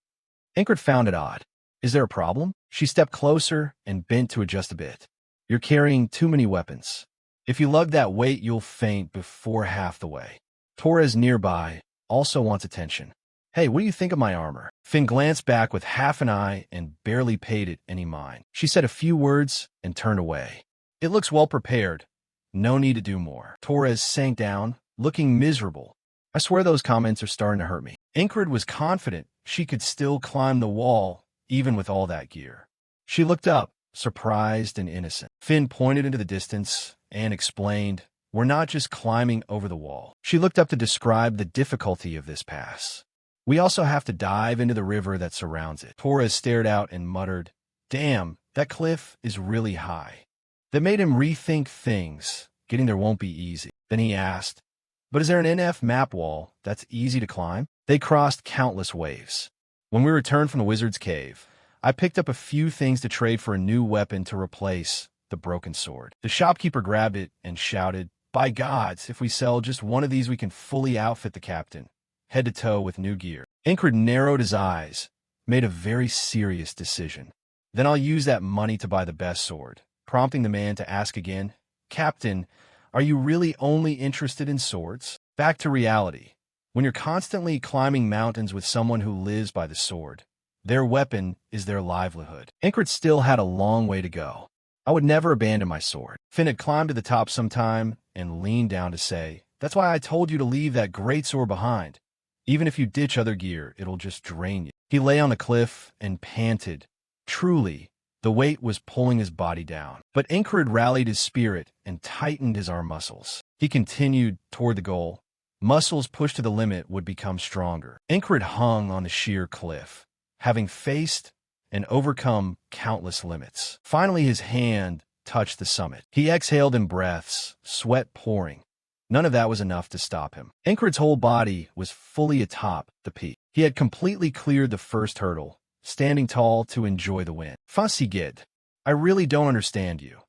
Ingrid found it odd. "Is there a problem?" She stepped closer and bent to adjust a bit. "You're carrying too many weapons. If you lug that weight, you'll faint before half the way." Torres nearby also wants attention. "Hey, what do you think of my armor?" Finn glanced back with half an eye and barely paid it any mind. She said a few words and turned away. "It looks well prepared. No need to do more." Torres sank down, looking miserable. "I swear those comments are starting to hurt me." Ingrid was confident she could still climb the wall, even with all that gear. She looked up, surprised and innocent. Finn pointed into the distance and explained, "We're not just climbing over the wall." She looked up to describe the difficulty of this pass. "We also have to dive into the river that surrounds it." Torres stared out and muttered, "Damn, that cliff is really high." That made him rethink things. Getting there won't be easy. Then he asked, "But is there an NF map wall that's easy to climb?" They crossed countless waves. When we returned from the wizard's cave, I picked up a few things to trade for a new weapon to replace the broken sword. The shopkeeper grabbed it and shouted, "By gods, if we sell just one of these we can fully outfit the captain, head to toe with new gear." Incred narrowed his eyes, made a very serious decision. "Then I'll use that money to buy the best sword," prompting the man to ask again, "Captain, are you really only interested in swords?" Back to reality. When you're constantly climbing mountains with someone who lives by the sword, their weapon is their livelihood. Incred still had a long way to go. I would never abandon my sword. Finn had climbed to the top sometime and leaned down to say, "That's why I told you to leave that great sword behind. Even if you ditch other gear, it'll just drain you." He lay on the cliff and panted. Truly, the weight was pulling his body down. But Incred rallied his spirit and tightened his arm muscles. He continued toward the goal. Muscles pushed to the limit would become stronger. Incred hung on the sheer cliff, having faced and overcome countless limits. Finally, his hand touched the summit. He exhaled in breaths, sweat pouring. None of that was enough to stop him. Incred's whole body was fully atop the peak. He had completely cleared the first hurdle, standing tall to enjoy the win. "Fasigid, I really don't understand you.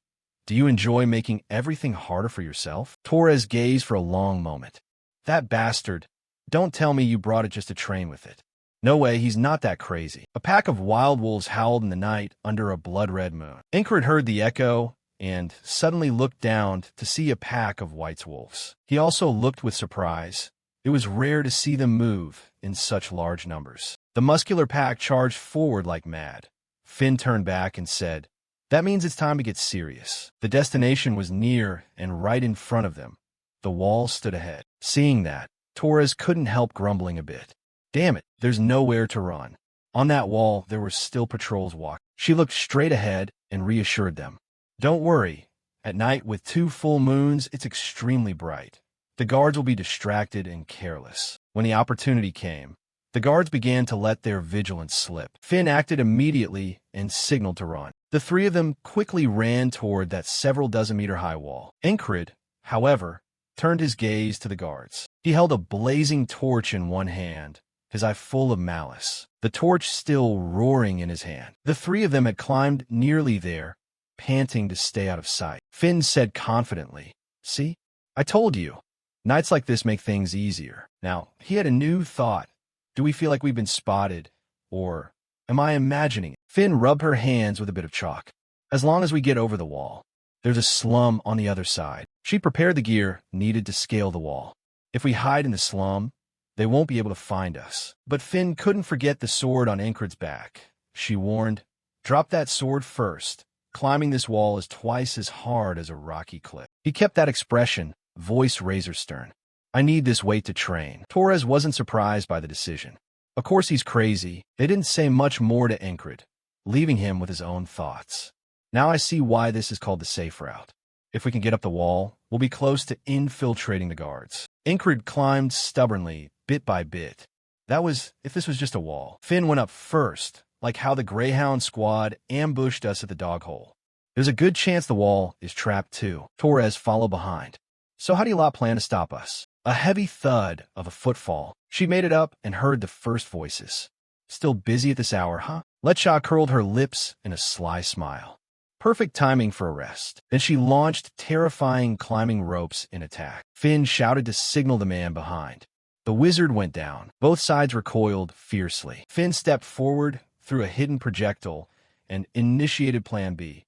Do you enjoy making everything harder for yourself?" Torres gazed for a long moment. "That bastard, don't tell me you brought it just to train with it." "No way, he's not that crazy." A pack of wild wolves howled in the night under a blood-red moon. Incred heard the echo and suddenly looked down to see a pack of white wolves. He also looked with surprise. It was rare to see them move in such large numbers. The muscular pack charged forward like mad. Finn turned back and said, "That means it's time to get serious." The destination was near and right in front of them. The wall stood ahead. Seeing that, Torres couldn't help grumbling a bit. "Damn it, there's nowhere to run." On that wall, there were still patrols walking. She looked straight ahead and reassured them. "Don't worry. At night, with 2 full moons, it's extremely bright. The guards will be distracted and careless." When the opportunity came, the guards began to let their vigilance slip. Finn acted immediately and signaled to run. The 3 of them quickly ran toward that several dozen-meter-high wall. Incred, however, turned his gaze to the guards. He held a blazing torch in one hand, his eye full of malice, the torch still roaring in his hand. The 3 of them had climbed nearly there, panting to stay out of sight. Finn said confidently, "See? I told you. Nights like this make things easier." Now, he had a new thought. Do we feel like we've been spotted? Or am I imagining it? Finn rubbed her hands with a bit of chalk. "As long as we get over the wall. There's a slum on the other side." She prepared the gear needed to scale the wall. "If we hide in the slum, they won't be able to find us." But Finn couldn't forget the sword on Incred's back. She warned, "Drop that sword first. Climbing this wall is twice as hard as a rocky cliff." He kept that expression, voice razor stern. "I need this weight to train." Torres wasn't surprised by the decision. Of course he's crazy. They didn't say much more to Incred, leaving him with his own thoughts. "Now I see why this is called the safe route. If we can get up the wall, we'll be close to infiltrating the guards." Incred climbed stubbornly, bit by bit. That was if this was just a wall. Finn went up first, like how the Greyhound squad ambushed us at the dog hole. There's a good chance the wall is trapped too. Torres followed behind. "So how do you lot plan to stop us?" A heavy thud of a footfall. She made it up and heard the first voices. "Still busy at this hour, huh?" Letcha curled her lips in a sly smile. Perfect timing for a rest. Then she launched terrifying climbing ropes in attack. Finn shouted to signal the man behind. The wizard went down. Both sides recoiled fiercely. Finn stepped forward, threw a hidden projectile, and initiated Plan B.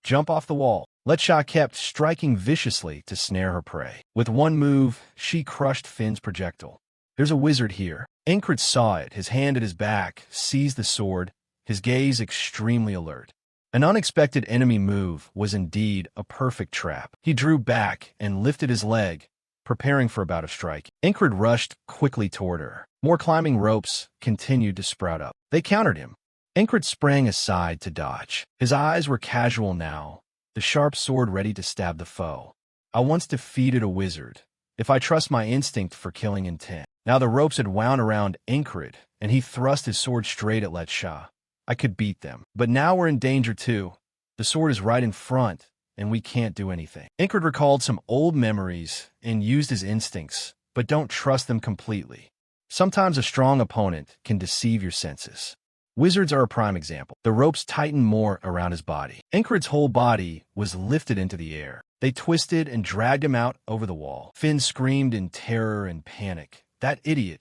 Jump off the wall. Letcha kept striking viciously to snare her prey. With one move, she crushed Finn's projectile. "There's a wizard here." Incred saw it, his hand at his back, seized the sword, his gaze extremely alert. An unexpected enemy move was indeed a perfect trap. He drew back and lifted his leg, preparing for a bout of striking. Incred rushed quickly toward her. More climbing ropes continued to sprout up. They countered him. Incred sprang aside to dodge. His eyes were casual now, the sharp sword ready to stab the foe. I once defeated a wizard, if I trust my instinct for killing intent. Now the ropes had wound around Incred, and he thrust his sword straight at Letsha. I could beat them. But now we're in danger too. The sword is right in front, and we can't do anything. Incred recalled some old memories and used his instincts, but don't trust them completely. Sometimes a strong opponent can deceive your senses. Wizards are a prime example. The ropes tightened more around his body. Incred's whole body was lifted into the air. They twisted and dragged him out over the wall. Finn screamed in terror and panic. That idiot!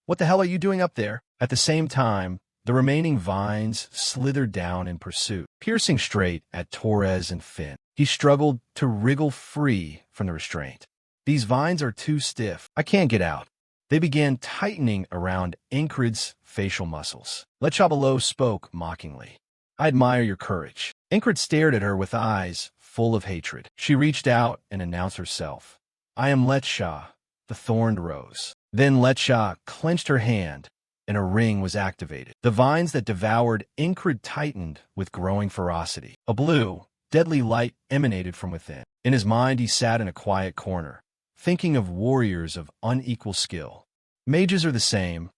What the hell are you doing up there? At the same time, the remaining vines slithered down in pursuit, piercing straight at Torres and Finn. He struggled to wriggle free from the restraint. These vines are too stiff. I can't get out. They began tightening around Incred's facial muscles. Letsha below spoke mockingly. I admire your courage. Incred stared at her with eyes full of hatred. She reached out and announced herself. I am Letsha, the Thorned Rose. Then Letsha clenched her hand, and a ring was activated. The vines that devoured Incred tightened with growing ferocity. A blue, deadly light emanated from within. In his mind, he sat in a quiet corner, thinking of warriors of unequal skill. Mages are the same.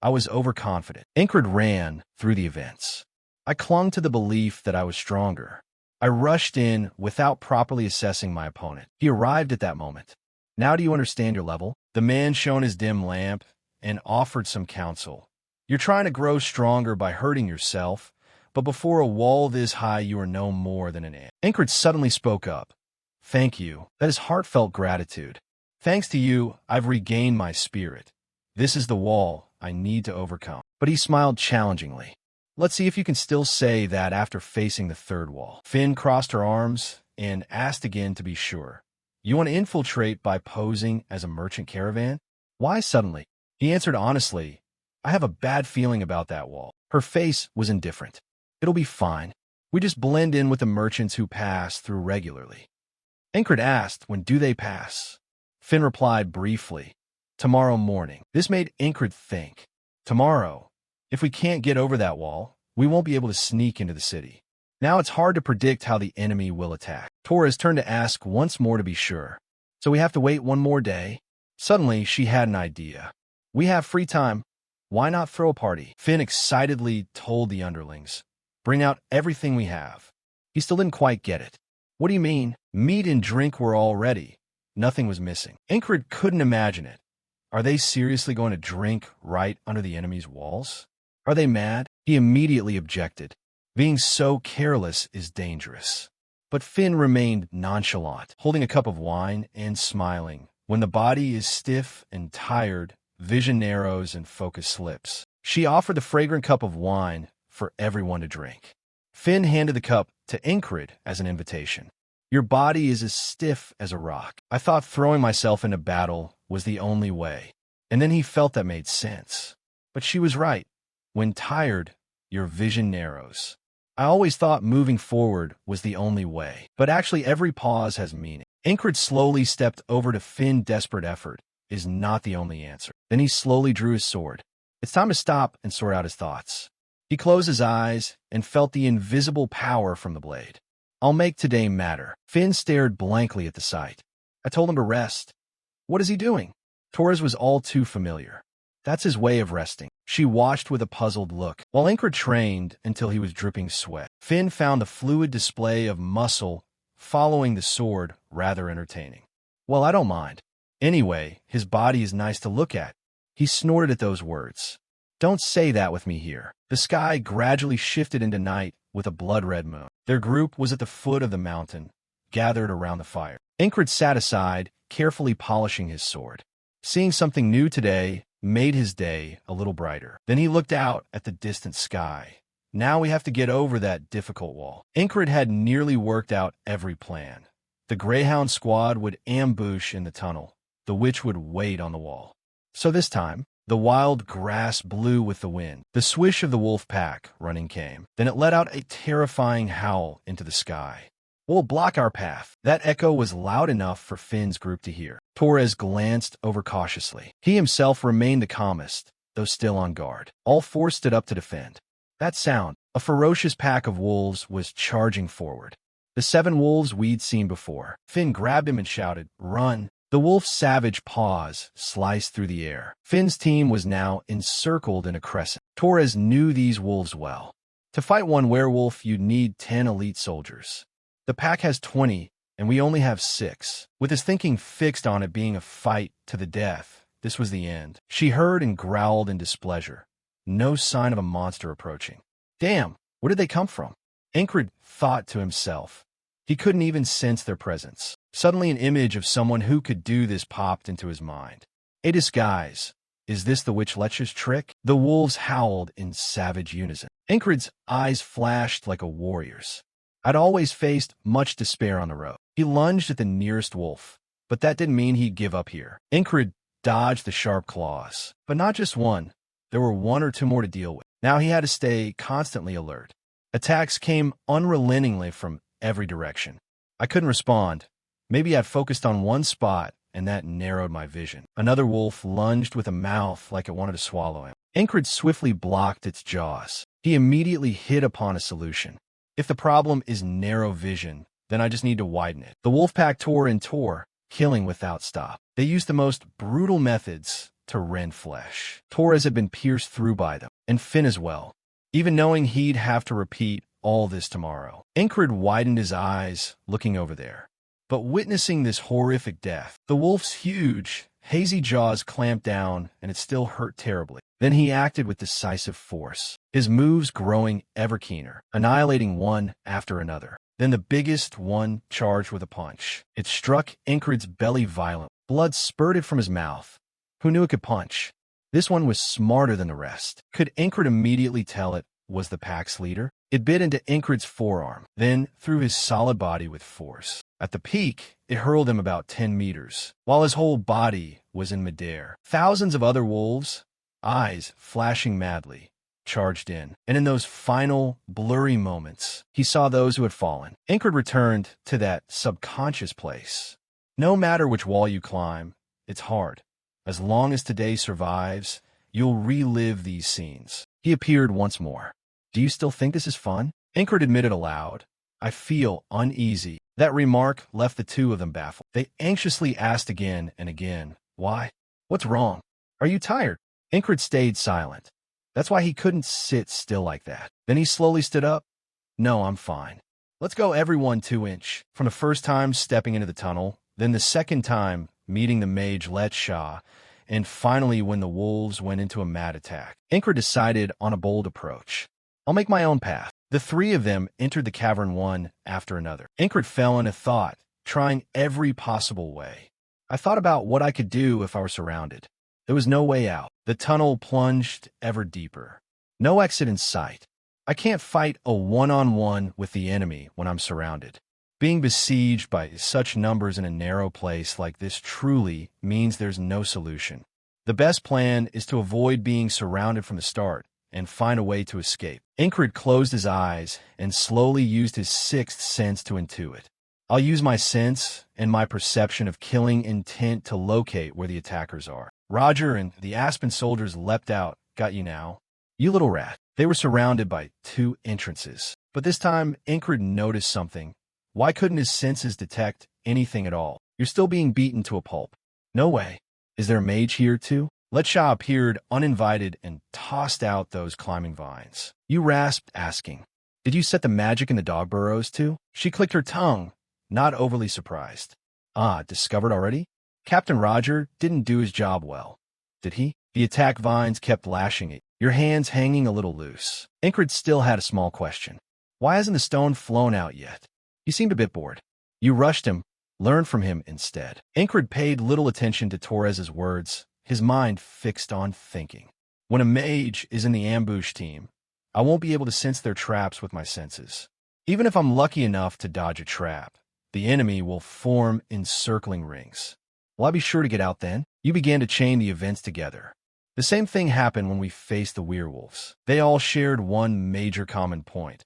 I was overconfident. Incred ran through the events. I clung to the belief that I was stronger. I rushed in without properly assessing my opponent. He arrived at that moment. Now do you understand your level? The man shone his dim lamp and offered some counsel. You're trying to grow stronger by hurting yourself, but before a wall this high you are no more than an ant. Incred suddenly spoke up. Thank you. That is heartfelt gratitude. Thanks to you, I've regained my spirit. This is the wall I need to overcome. But he smiled challengingly. Let's see if you can still say that after facing the third wall. Finn crossed her arms and asked again to be sure. You want to infiltrate by posing as a merchant caravan? Why suddenly? He answered honestly. I have a bad feeling about that wall. Her face was indifferent. It'll be fine. We just blend in with the merchants who pass through regularly. Incred asked, when do they pass? Finn replied briefly, tomorrow morning. This made Incred think. Tomorrow? If we can't get over that wall, we won't be able to sneak into the city. Now it's hard to predict how the enemy will attack. Torres turned to ask once more to be sure. So we have to wait one more day? Suddenly, she had an idea. We have free time. Why not throw a party? Finn excitedly told the underlings. Bring out everything we have. He still didn't quite get it. What do you mean? Meat and drink were all ready. Nothing was missing. Incred couldn't imagine it. Are they seriously going to drink right under the enemy's walls? Are they mad? He immediately objected. Being so careless is dangerous. But Finn remained nonchalant, holding a cup of wine and smiling. When the body is stiff and tired, vision narrows and focus slips. She offered the fragrant cup of wine for everyone to drink. Finn handed the cup to Incred as an invitation. Your body is as stiff as a rock. I thought throwing myself into battle was the only way. And then he felt that made sense. But she was right. When tired, your vision narrows. I always thought moving forward was the only way. But actually every pause has meaning. Incred slowly stepped over to Finn. Desperate effort is not the only answer. Then he slowly drew his sword. It's time to stop and sort out his thoughts. He closed his eyes and felt the invisible power from the blade. I'll make today matter. Finn stared blankly at the sight. I told him to rest. What is he doing? Torres was all too familiar. That's his way of resting. She watched with a puzzled look, while Incred trained until he was dripping sweat. Finn found the fluid display of muscle following the sword rather entertaining. Well, I don't mind. Anyway, his body is nice to look at. He snorted at those words. Don't say that with me here. The sky gradually shifted into night with a blood-red moon. Their group was at the foot of the mountain, gathered around the fire. Incred sat aside, carefully polishing his sword. Seeing something new today made his day a little brighter. Then he looked out at the distant sky. Now we have to get over that difficult wall. Incred had nearly worked out every plan. The Greyhound squad would ambush in the tunnel. The witch would wait on the wall. So this time, the wild grass blew with the wind. The swish of the wolf pack running came. Then it let out a terrifying howl into the sky. We'll block our path. That echo was loud enough for Finn's group to hear. Torres glanced over cautiously. He himself remained the calmest, though still on guard. All four stood up to defend. That sound, a ferocious pack of wolves was charging forward. The 7 wolves we'd seen before. Finn grabbed him and shouted, "Run!" The wolf's savage paws sliced through the air. Finn's team was now encircled in a crescent. Torres knew these wolves well. To fight one werewolf, you'd need 10 elite soldiers. The pack has 20, and we only have 6. With his thinking fixed on it being a fight to the death, this was the end. She heard and growled in displeasure. No sign of a monster approaching. Damn, where did they come from? Incred thought to himself. He couldn't even sense their presence. Suddenly an image of someone who could do this popped into his mind. A disguise. Is this the witch Lecher's trick? The wolves howled in savage unison. Incred's eyes flashed like a warrior's. I'd always faced much despair on the road. He lunged at the nearest wolf, but that didn't mean he'd give up here. Incred dodged the sharp claws, but not just one. There were 1 or 2 more to deal with. Now he had to stay constantly alert. Attacks came unrelentingly from every direction. I couldn't respond. Maybe I'd focused on one spot, and that narrowed my vision. Another wolf lunged with a mouth like it wanted to swallow him. Incred swiftly blocked its jaws. He immediately hit upon a solution. If the problem is narrow vision, then I just need to widen it. The wolf pack tore and tore, killing without stop. They used the most brutal methods to rend flesh. Torres had been pierced through by them, and Finn as well, even knowing he'd have to repeat all this tomorrow. Incred widened his eyes, looking over there. But witnessing this horrific death, the wolf's huge, hazy jaws clamped down, and it still hurt terribly. Then he acted with decisive force, his moves growing ever keener, annihilating one after another. Then the biggest one charged with a punch. It struck Incred's belly violently. Blood spurted from his mouth. Who knew it could punch? This one was smarter than the rest. Could Incred immediately tell it was the pack's leader? It bit into Incred's forearm, then through his solid body with force. At the peak, it hurled him about 10 meters, while his whole body was in midair. Thousands of other wolves, eyes flashing madly, charged in. And in those final, blurry moments, he saw those who had fallen. Incred returned to that subconscious place. No matter which wall you climb, it's hard. As long as today survives, you'll relive these scenes. He appeared once more. Do you still think this is fun? Incred admitted aloud. I feel uneasy. That remark left the 2 of them baffled. They anxiously asked again and again, why? What's wrong? Are you tired? Incred stayed silent. That's why he couldn't sit still like that. Then he slowly stood up. No, I'm fine. Let's go everyone 2-inch. From the first time stepping into the tunnel, then the second time meeting the mage Let Shah, and finally when the wolves went into a mad attack. Incred decided on a bold approach. I'll make my own path. The 3 of them entered the cavern one after another. Incred fell into thought, trying every possible way. I thought about what I could do if I were surrounded. There was no way out. The tunnel plunged ever deeper. No exit in sight. I can't fight a one-on-one with the enemy when I'm surrounded. Being besieged by such numbers in a narrow place like this truly means there's no solution. The best plan is to avoid being surrounded from the start and find a way to escape. Incred closed his eyes and slowly used his 6th sense to intuit. I'll use my sense and my perception of killing intent to locate where the attackers are. Roger and the Aspen soldiers leapt out. Got you now? You little rat. They were surrounded by 2 entrances. But this time, Incred noticed something. Why couldn't his senses detect anything at all? You're still being beaten to a pulp. No way. Is there a mage here, too? Let Shah appeared uninvited and tossed out those climbing vines. You rasped, asking, Did you set the magic in the dog burrows, too? She clicked her tongue, not overly surprised. Ah, discovered already? Captain Roger didn't do his job well, did he? The attack vines kept lashing at your hands hanging a little loose. Incred still had a small question. Why hasn't the stone flown out yet? He seemed a bit bored. You rushed him. Learn from him instead. Incred paid little attention to Torres's words, his mind fixed on thinking. When a mage is in the ambush team, I won't be able to sense their traps with my senses. Even if I'm lucky enough to dodge a trap, the enemy will form encircling rings. Will I be sure to get out then? You began to chain the events together. The same thing happened when we faced the werewolves. They all shared one major common point.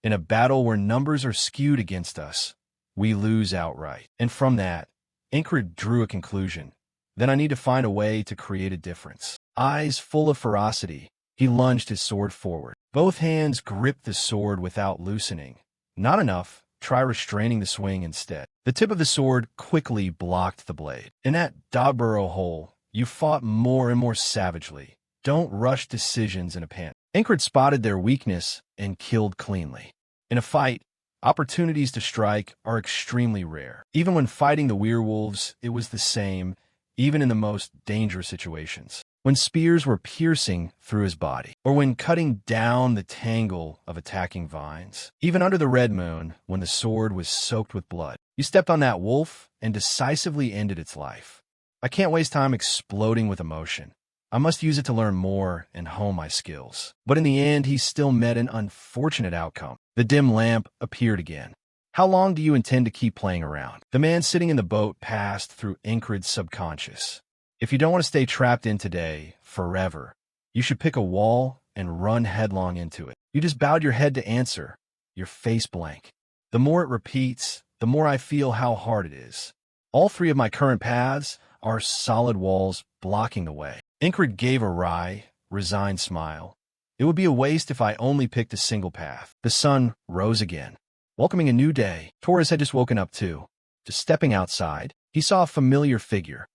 In a battle where numbers are skewed against us, we lose outright. And from that, Incred drew a conclusion. Then I need to find a way to create a difference. Eyes full of ferocity, he lunged his sword forward. Both hands gripped the sword without loosening. Not enough. Try restraining the swing instead. The tip of the sword quickly blocked the blade. In that Daburrow hole, you fought more and more savagely. Don't rush decisions in a panic. Incred spotted their weakness and killed cleanly. In a fight, opportunities to strike are extremely rare. Even when fighting the werewolves, it was the same, even in the most dangerous situations. When spears were piercing through his body, or when cutting down the tangle of attacking vines. Even under the red moon, when the sword was soaked with blood, you stepped on that wolf and decisively ended its life. I can't waste time exploding with emotion. I must use it to learn more and hone my skills. But in the end, he still met an unfortunate outcome. The dim lamp appeared again. How long do you intend to keep playing around? The man sitting in the boat passed through Incred's subconscious. If you don't want to stay trapped in today, forever, you should pick a wall and run headlong into it. You just bowed your head to answer, your face blank. The more it repeats, the more I feel how hard it is. All three of my current paths are solid walls blocking the way. Incred gave a wry, resigned smile. It would be a waste if I only picked a single path. The sun rose again, welcoming a new day. Torres had just woken up too. Just stepping outside, he saw a familiar figure.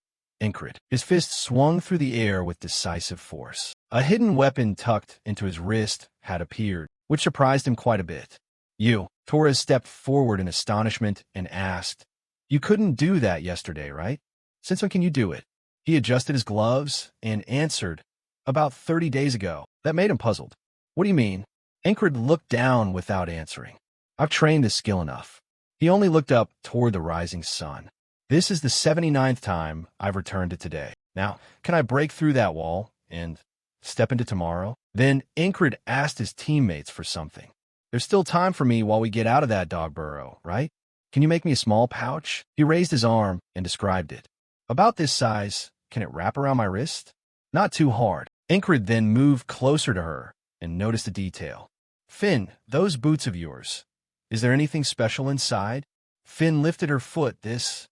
Incred. His fist swung through the air with decisive force. A hidden weapon tucked into his wrist had appeared, which surprised him quite a bit. You. Torres stepped forward in astonishment and asked, "You couldn't do that yesterday, right? Since when can you do it?" He adjusted his gloves and answered, "About 30 days ago." That made him puzzled. "What do you mean?" Incred looked down without answering. "I've trained this skill enough." He only looked up toward the rising sun. "This is the 79th time I've returned to today. Now, can I break through that wall and step into tomorrow?" Then Incred asked his teammates for something. "There's still time for me while we get out of that dog burrow, right? Can you make me a small pouch?" He raised his arm and described it. "About this size. Can it wrap around my wrist?" "Not too hard." Incred then moved closer to her and noticed a detail. "Finn, those boots of yours. Is there anything special inside?" Finn lifted her foot.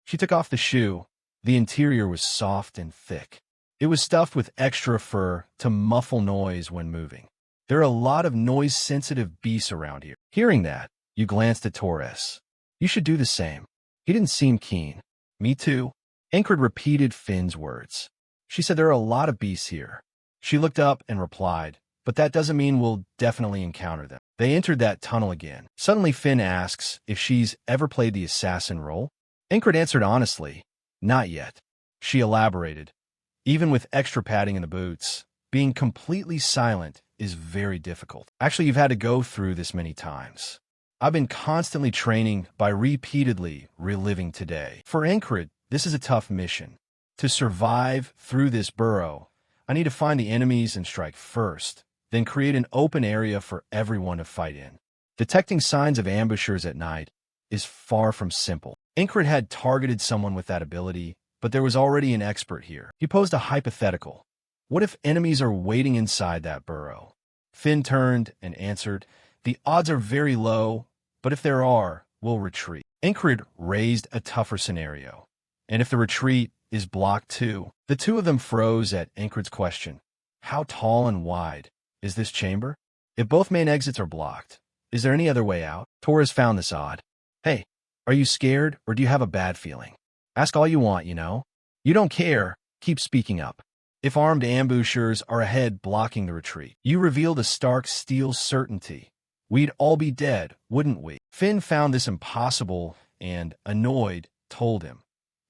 She took off the shoe. The interior was soft and thick. It was stuffed with extra fur to muffle noise when moving. There are a lot of noise-sensitive beasts around here. Hearing that, you glanced at Torres. "You should do the same." He didn't seem keen. "Me too." Incred repeated Finn's words. She said there are a lot of beasts here. She looked up and replied, "But that doesn't mean we'll definitely encounter them." They entered that tunnel again. Suddenly Finn asks if she's ever played the assassin role. Incred answered honestly, "Not yet." She elaborated, "Even with extra padding in the boots, being completely silent is very difficult. Actually, you've had to go through this many times. I've been constantly training by repeatedly reliving today. For Incred, this is a tough mission. To survive through this burrow, I need to find the enemies and strike first, then create an open area for everyone to fight in. Detecting signs of ambushers at night is far from simple. Incred had targeted someone with that ability, but there was already an expert here. He posed a hypothetical. What if enemies are waiting inside that burrow? Finn turned and answered, "The odds are very low, but if there are, we'll retreat." Incred raised a tougher scenario. "And if the retreat is blocked too?" The two of them froze at Incred's question. "How tall and wide is this chamber? If both main exits are blocked, is there any other way out?" Torres found this odd. "Hey, are you scared or do you have a bad feeling? Ask all you want, you know. You don't care, keep speaking up. If armed ambushers are ahead blocking the retreat, you revealed a stark steel certainty. We'd all be dead, wouldn't we?" Finn found this impossible and, annoyed, told him,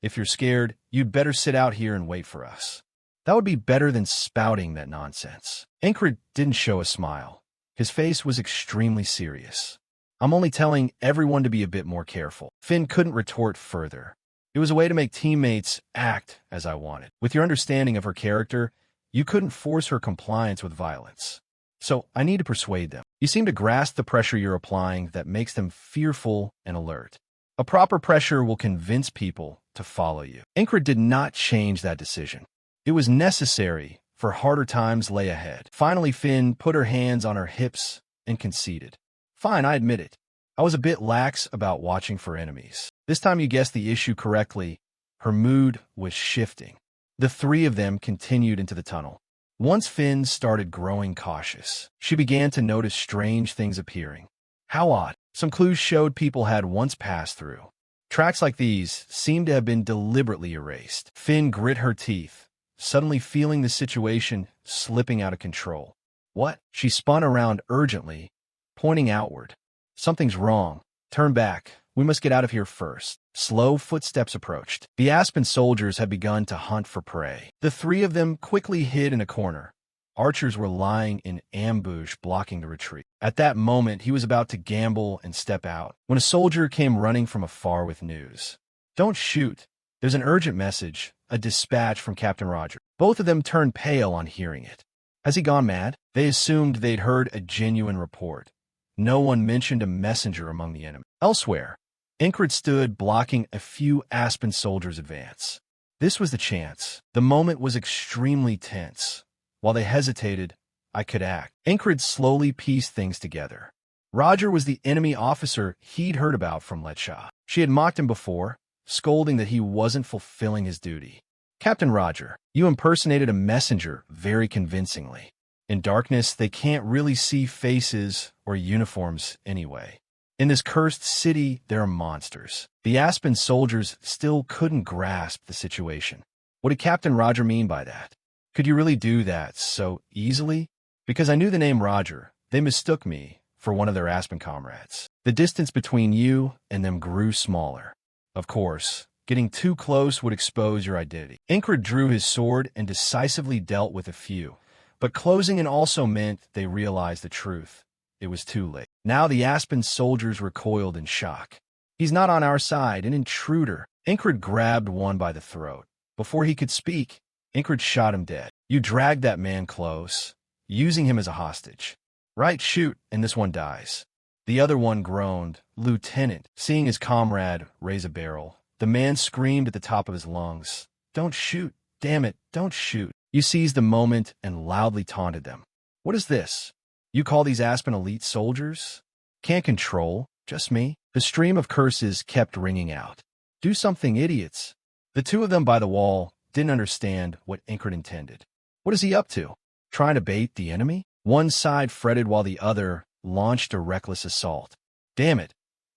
"If you're scared, you'd better sit out here and wait for us. That would be better than spouting that nonsense." Incred didn't show a smile. His face was extremely serious. "I'm only telling everyone to be a bit more careful." Finn couldn't retort further. It was a way to make teammates act as I wanted. With your understanding of her character, you couldn't force her compliance with violence. So I need to persuade them. You seem to grasp the pressure you're applying that makes them fearful and alert. A proper pressure will convince people to follow you. Incred did not change that decision. It was necessary, for harder times lay ahead. Finally, Finn put her hands on her hips and conceded. "Fine, I admit it. I was a bit lax about watching for enemies." This time you guessed the issue correctly. Her mood was shifting. The three of them continued into the tunnel. Once Finn started growing cautious, she began to notice strange things appearing. How odd. Some clues showed people had once passed through. Tracks like these seemed to have been deliberately erased. Finn grit her teeth, suddenly feeling the situation slipping out of control. What? She spun around urgently, pointing outward. Something's wrong. Turn back. We must get out of here first. Slow footsteps approached. The Aspen soldiers had begun to hunt for prey. The three of them quickly hid in a corner. Archers were lying in ambush, blocking the retreat. At that moment, he was about to gamble and step out, when a soldier came running from afar with news. Don't shoot. There's an urgent message, a dispatch from Captain Roger. Both of them turned pale on hearing it. Has he gone mad? They assumed they'd heard a genuine report. No one mentioned a messenger among the enemy. Elsewhere, Ingrid stood blocking a few Aspen soldiers' advance. This was the chance. The moment was extremely tense. While they hesitated, I could act. Ingrid slowly pieced things together. Roger was the enemy officer he'd heard about from Letsha. She had mocked him before, scolding that he wasn't fulfilling his duty. Captain Roger, you impersonated a messenger very convincingly. In darkness, they can't really see faces or uniforms anyway. In this cursed city, there are monsters. The Aspen soldiers still couldn't grasp the situation. What did Captain Roger mean by that? Could you really do that so easily? Because I knew the name Roger, they mistook me for one of their Aspen comrades. The distance between you and them grew smaller. Of course, getting too close would expose your identity. Ingrid drew his sword and decisively dealt with a few, but closing in also meant they realized the truth. It was too late. Now the Aspen soldiers recoiled in shock. He's not on our side, an intruder. Ingrid grabbed one by the throat. Before he could speak, Ingrid shot him dead. You dragged that man close, using him as a hostage. Right, shoot, and this one dies. The other one groaned. Lieutenant, seeing his comrade raise a barrel, the man screamed at the top of his lungs. Don't shoot. Damn it, don't shoot. You seized the moment and loudly taunted them. What is this? You call these Aspen elite soldiers? Can't control, just me. The stream of curses kept ringing out. Do something, idiots. The two of them by the wall didn't understand what Ingrid intended. What is he up to? Trying to bait the enemy? One side fretted while the other launched a reckless assault. Damn it.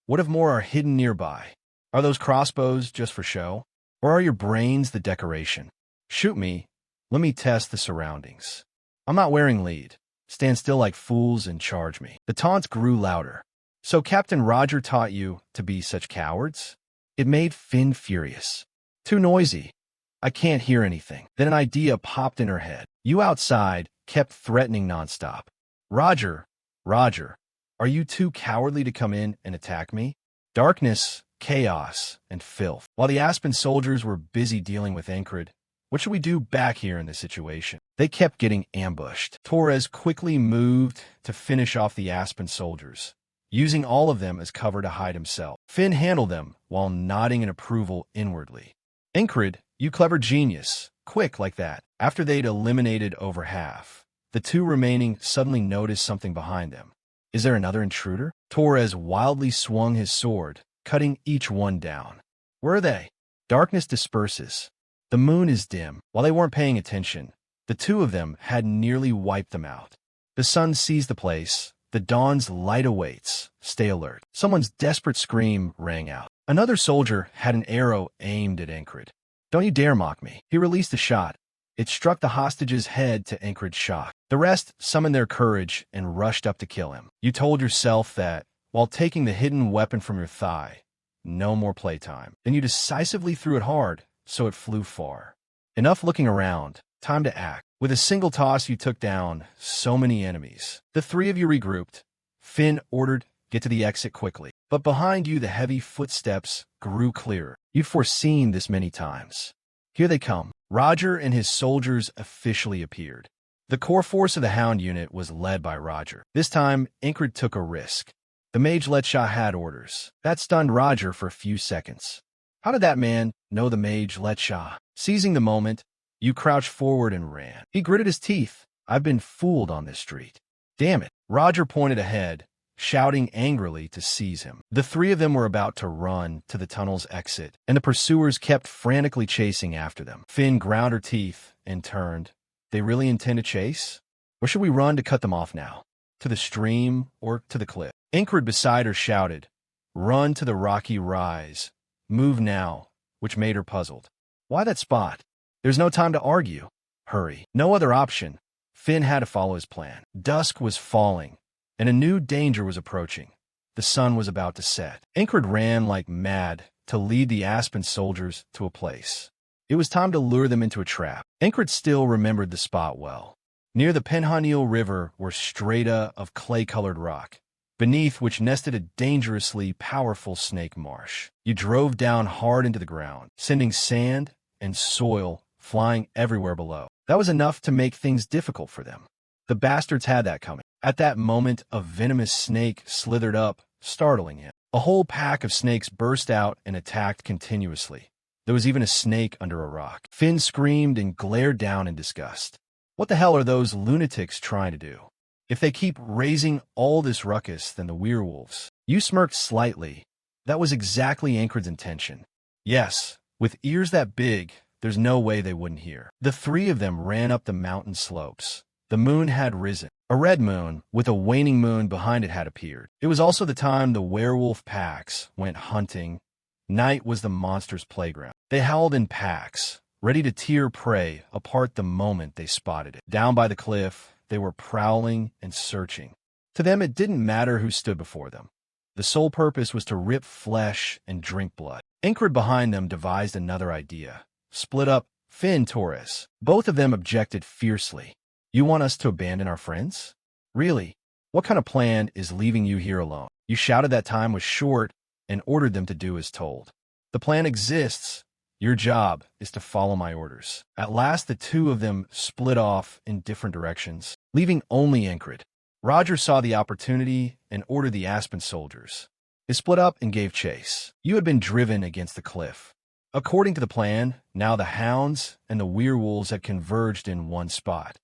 What if more are hidden nearby? Are those crossbows just for show? Or are your brains the decoration? Shoot me. Let me test the surroundings. I'm not wearing lead. Stand still like fools and charge me. The taunts grew louder. So Captain Roger taught you to be such cowards? It made Finn furious. Too noisy. I can't hear anything. Then an idea popped in her head. You outside kept threatening nonstop. Roger, are you too cowardly to come in and attack me? Darkness, chaos, and filth. While the Aspen soldiers were busy dealing with Ingrid, what should we do back here in this situation? They kept getting ambushed. Torres quickly moved to finish off the Aspen soldiers, using all of them as cover to hide himself. Finn handled them while nodding in approval inwardly. Ingrid, you clever genius. Quick like that. After they'd eliminated over half, the two remaining suddenly noticed something behind them. Is there another intruder? Torres wildly swung his sword, cutting each one down. Where are they? Darkness disperses. The moon is dim. While they weren't paying attention, the two of them had nearly wiped them out. The sun sees the place. The dawn's light awaits. Stay alert. Someone's desperate scream rang out. Another soldier had an arrow aimed at Ingrid. Don't you dare mock me. He released a shot. It struck the hostage's head to Ingrid's shock. The rest summoned their courage and rushed up to kill him. You told yourself that, while taking the hidden weapon from your thigh, no more playtime. Then you decisively threw it hard, so it flew far. Enough looking around. Time to act. With a single toss, you took down so many enemies. The three of you regrouped. Finn ordered, get to the exit quickly. But behind you, the heavy footsteps grew clearer. You'd foreseen this many times. Here they come. Roger and his soldiers officially appeared. The core force of the Hound unit was led by Roger. This time, Ingrid took a risk. The mage Letsha had orders. That stunned Roger for a few seconds. How did that man know the mage Letsha? Seizing the moment, you crouched forward and ran. He gritted his teeth. I've been fooled on this street. Damn it. Roger pointed ahead, shouting angrily to seize him. The three of them were about to run to the tunnel's exit, and the pursuers kept frantically chasing after them. Finn ground her teeth and turned. They really intend to chase? Or should we run to cut them off now? To the stream or to the cliff? Ingrid beside her shouted, "Run to the rocky rise. Move now," which made her puzzled. Why that spot? There's no time to argue. Hurry. No other option. Finn had to follow his plan. Dusk was falling, and a new danger was approaching. The sun was about to set. Ingrid ran like mad to lead the Aspen soldiers to a place. It was time to lure them into a trap. Ingrid still remembered the spot well. Near the Penhaniel River were strata of clay-colored rock, beneath which nested a dangerously powerful snake marsh. You drove down hard into the ground, sending sand and soil flying everywhere below. That was enough to make things difficult for them. The bastards had that coming. At that moment, a venomous snake slithered up, startling him. A whole pack of snakes burst out and attacked continuously. There was even a snake under a rock. Finn screamed and glared down in disgust. What the hell are those lunatics trying to do? If they keep raising all this ruckus, then the werewolves. You smirked slightly. That was exactly Ingrid's intention. Yes, with ears that big, there's no way they wouldn't hear. The three of them ran up the mountain slopes. The moon had risen. A red moon, with a waning moon behind it, had appeared. It was also the time the werewolf packs went hunting. Night was the monster's playground. They howled in packs, ready to tear prey apart the moment they spotted it. Down by the cliff, they were prowling and searching. To them, it didn't matter who stood before them. The sole purpose was to rip flesh and drink blood. Ingrid behind them devised another idea. Split up Finn Torres. Both of them objected fiercely. You want us to abandon our friends? Really? What kind of plan is leaving you here alone? You shouted that time was short and ordered them to do as told. The plan exists. Your job is to follow my orders. At last, the two of them split off in different directions, leaving only Ingrid. Roger saw the opportunity and ordered the Aspen soldiers. They split up and gave chase. You had been driven against the cliff. According to the plan, now the hounds and the werewolves had converged in one spot.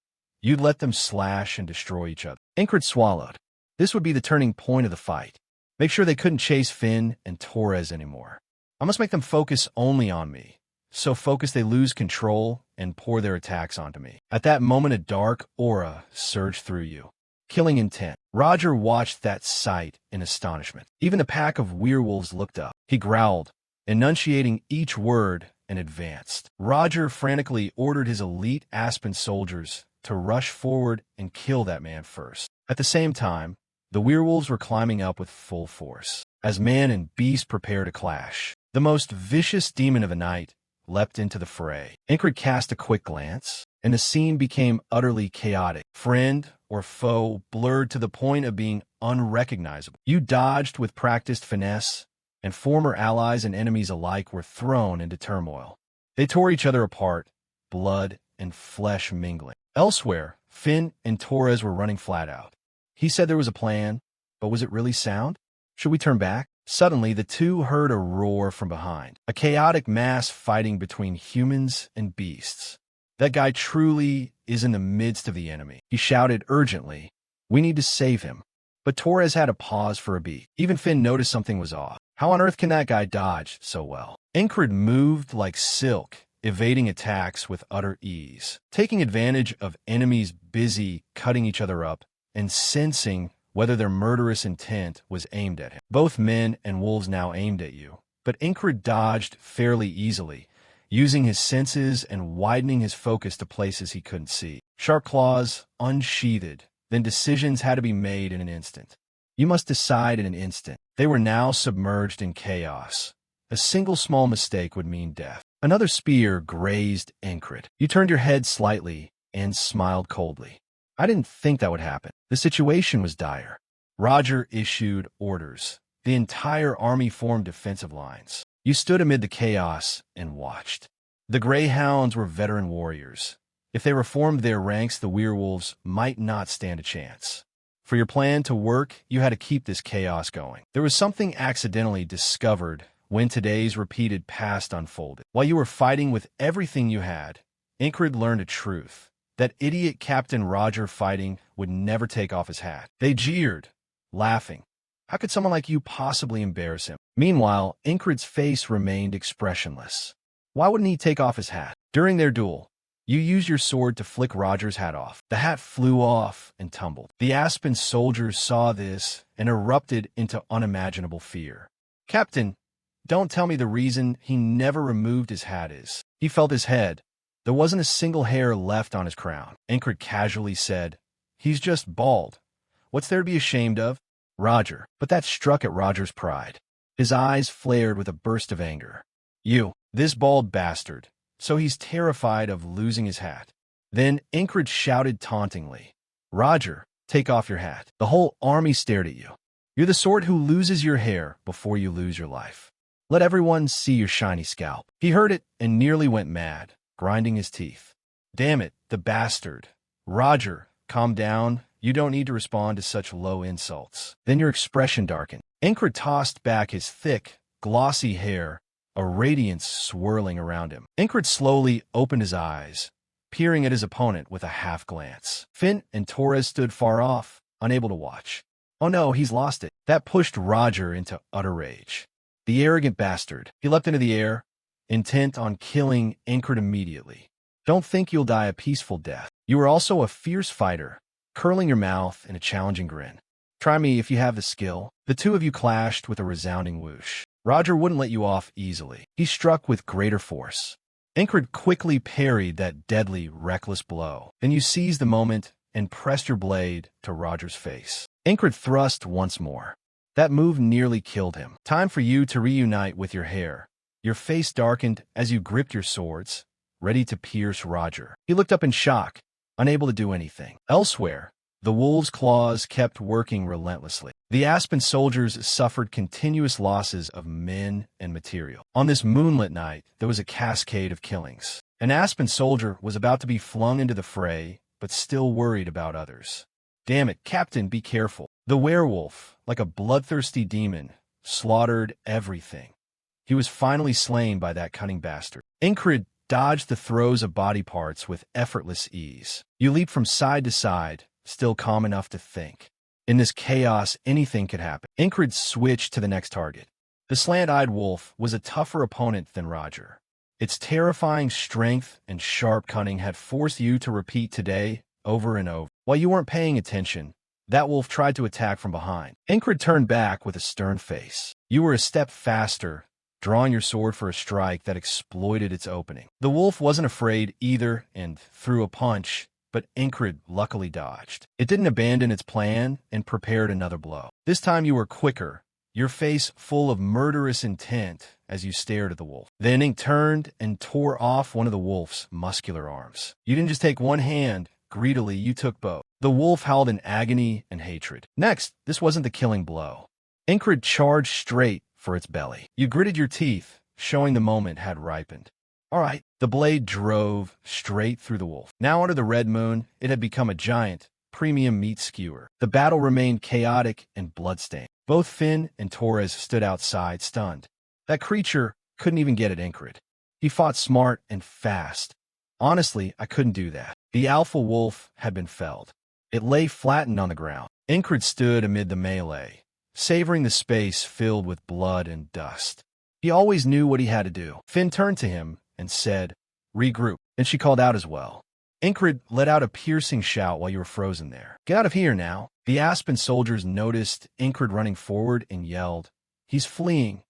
You'd let them slash and destroy each other. Ingrid swallowed. This would be the turning point of the fight. Make sure they couldn't chase Finn and Torres anymore. I must make them focus only on me. So focused they lose control and pour their attacks onto me. At that moment, a dark aura surged through you. Killing intent. Roger watched that sight in astonishment. Even a pack of werewolves looked up. He growled, enunciating each word, and advanced. Roger frantically ordered his elite Aspen soldiers to rush forward and kill that man first. At the same time, the werewolves were climbing up with full force. As man and beast prepared to clash, the most vicious demon of the night leapt into the fray. Ingrid cast a quick glance, and the scene became utterly chaotic. Friend or foe blurred to the point of being unrecognizable. You dodged with practiced finesse, and former allies and enemies alike were thrown into turmoil. They tore each other apart, blood and flesh mingling. Elsewhere, Finn and Torres were running flat out. He said there was a plan, but was it really sound? Should we turn back? Suddenly, the two heard a roar from behind. A chaotic mass fighting between humans and beasts. That guy truly is in the midst of the enemy. He shouted urgently, "We need to save him." But Torres had to pause for a beat. Even Finn noticed something was off. How on earth can that guy dodge so well? Ingrid moved like silk, evading attacks with utter ease, taking advantage of enemies busy cutting each other up and sensing whether their murderous intent was aimed at him. Both men and wolves now aimed at you, but Ingrid dodged fairly easily, using his senses and widening his focus to places he couldn't see. Sharp claws unsheathed, then decisions had to be made in an instant. You must decide in an instant. They were now submerged in chaos. A single small mistake would mean death. Another spear grazed Ingrid. You turned your head slightly and smiled coldly. I didn't think that would happen. The situation was dire. Roger issued orders. The entire army formed defensive lines. You stood amid the chaos and watched. The Greyhounds were veteran warriors. If they reformed their ranks, the werewolves might not stand a chance. For your plan to work, you had to keep this chaos going. There was something accidentally discovered when today's repeated past unfolded. While you were fighting with everything you had, Ingrid learned a truth. That idiot Captain Roger fighting would never take off his hat. They jeered, laughing. How could someone like you possibly embarrass him? Meanwhile, Ingrid's face remained expressionless. Why wouldn't he take off his hat? During their duel, You use your sword to flick Roger's hat off. The hat flew off and tumbled. The Aspen soldiers saw this and erupted into unimaginable fear. Captain, don't tell me the reason he never removed his hat is. He felt his head. There wasn't a single hair left on his crown. Incred casually said, "He's just bald. What's there to be ashamed of?" Roger. But that struck at Roger's pride. His eyes flared with a burst of anger. "You, this bald bastard. So he's terrified of losing his hat." Then Incred shouted tauntingly, "Roger, take off your hat." The whole army stared at you. You're the sort who loses your hair before you lose your life. Let everyone see your shiny scalp. He heard it and nearly went mad, grinding his teeth. Damn it, the bastard. Roger, calm down. You don't need to respond to such low insults. Then your expression darkened. Incred tossed back his thick, glossy hair, a radiance swirling around him. Incred slowly opened his eyes, peering at his opponent with a half glance. Finn and Torres stood far off, unable to watch. Oh no, he's lost it. That pushed Roger into utter rage. The arrogant bastard. He leapt into the air, intent on killing Incred immediately. Don't think you'll die a peaceful death. You are also a fierce fighter, curling your mouth in a challenging grin. Try me if you have the skill. The two of you clashed with a resounding whoosh. Roger wouldn't let you off easily. He struck with greater force. Incred quickly parried that deadly, reckless blow. Then you seized the moment and pressed your blade to Roger's face. Incred thrust once more. That move nearly killed him. Time for you to reunite with your hair. Your face darkened as you gripped your swords, ready to pierce Roger. He looked up in shock, unable to do anything. Elsewhere, the wolves' claws kept working relentlessly. The Aspen soldiers suffered continuous losses of men and material. On this moonlit night, there was a cascade of killings. An Aspen soldier was about to be flung into the fray, but still worried about others. Damn it, Captain, be careful. The werewolf, like a bloodthirsty demon, slaughtered everything. He was finally slain by that cunning bastard. Incred dodged the throws of body parts with effortless ease. You leaped from side to side, still calm enough to think. In this chaos, anything could happen. Incred switched to the next target. The slant-eyed wolf was a tougher opponent than Roger. Its terrifying strength and sharp cunning had forced you to repeat today over and over. While you weren't paying attention, that wolf tried to attack from behind. Incred turned back with a stern face. You were a step faster, drawing your sword for a strike that exploited its opening. The wolf wasn't afraid either and threw a punch, but Incred luckily dodged. It didn't abandon its plan and prepared another blow. This time you were quicker, your face full of murderous intent as you stared at the wolf. Then Ink turned and tore off one of the wolf's muscular arms. You didn't just take one hand, greedily you took both. The wolf howled in agony and hatred. Next, this wasn't the killing blow. Incred charged straight for its belly. You gritted your teeth, showing the moment had ripened. All right, the blade drove straight through the wolf. Now under the red moon, it had become a giant, premium meat skewer. The battle remained chaotic and bloodstained. Both Finn and Torres stood outside, stunned. That creature couldn't even get at Incred. He fought smart and fast. Honestly, I couldn't do that. The alpha wolf had been felled. It lay flattened on the ground. Incred stood amid the melee, savoring the space filled with blood and dust. He always knew what he had to do. Finn turned to him and said, "Regroup." And she called out as well. Incred let out a piercing shout while you were frozen there. "Get out of here now." The Aspen soldiers noticed Incred running forward and yelled, "He's fleeing.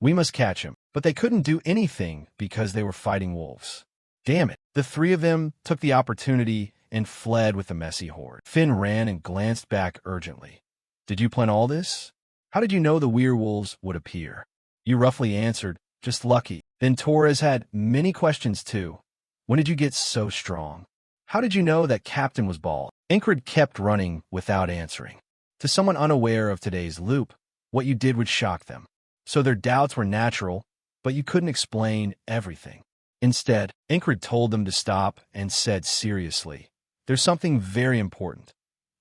We must catch him." But they couldn't do anything because they were fighting wolves. Damn it. The three of them took the opportunity and fled with the messy horde. Finn ran and glanced back urgently. "Did you plan all this? How did you know the werewolves would appear?" You roughly answered, "Just lucky." Then Torres had many questions too. When did you get so strong? How did you know that Captain was bald? Incred kept running without answering. To someone unaware of today's loop, what you did would shock them. So their doubts were natural, but you couldn't explain everything. Instead, Incred told them to stop and said seriously, "There's something very important.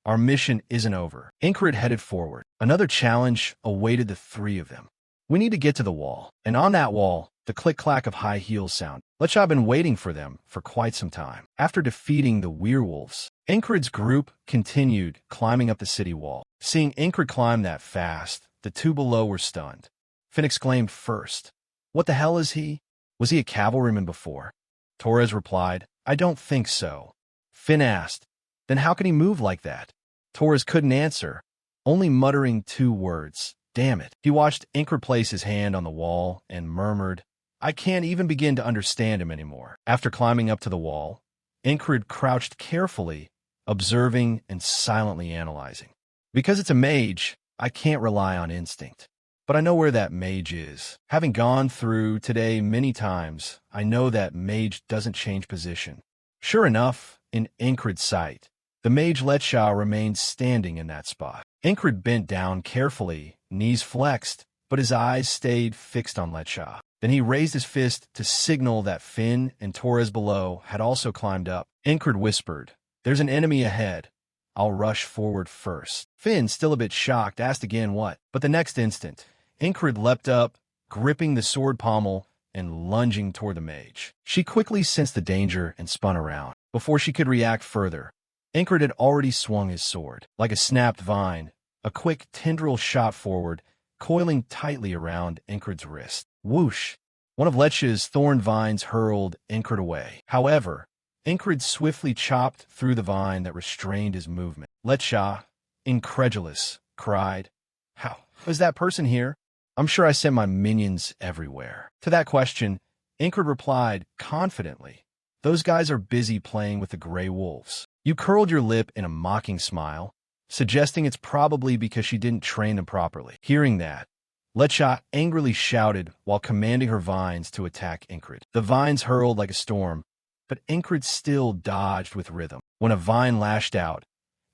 Our mission isn't over." Incred headed forward. Another challenge awaited the three of them. "We need to get to the wall." And on that wall, the click-clack of high heels sound. Let's have been waiting for them for quite some time. After defeating the werewolves, Incred's group continued climbing up the city wall. Seeing Incred climb that fast, the two below were stunned. Finn exclaimed first, "What the hell is he? Was he a cavalryman before?" Torres replied, I don't think so. Finn asked, then how can he move like that? Torres couldn't answer, only muttering two words, damn it. He watched Incred place his hand on the wall and murmured, I can't even begin to understand him anymore. After climbing up to the wall, Incred crouched carefully, observing and silently analyzing. Because it's a mage, I can't rely on instinct. But I know where that mage is. Having gone through today many times, I know that mage doesn't change position. Sure enough, in Incred's sight, the mage Letsha remained standing in that spot. Incred bent down carefully, knees flexed, but his eyes stayed fixed on Letsha. Then he raised his fist to signal that Finn and Torres below had also climbed up. Incred whispered, there's an enemy ahead. I'll rush forward first. Finn, still a bit shocked, asked again what. But the next instant, Incred leapt up, gripping the sword pommel and lunging toward the mage. She quickly sensed the danger and spun around. Before she could react further, Incred had already swung his sword. Like a snapped vine, a quick tendril shot forward, coiling tightly around Incred's wrist. Whoosh! One of Letsha's thorn vines hurled Incred away. However, Incred swiftly chopped through the vine that restrained his movement. Letsha, incredulous, cried, How? Is that person here? I'm sure I sent my minions everywhere. To that question, Incred replied confidently, those guys are busy playing with the gray wolves. You curled your lip in a mocking smile, suggesting it's probably because she didn't train them properly. Hearing that, Letsha angrily shouted while commanding her vines to attack Incred. The vines hurled like a storm, but Incred still dodged with rhythm. When a vine lashed out,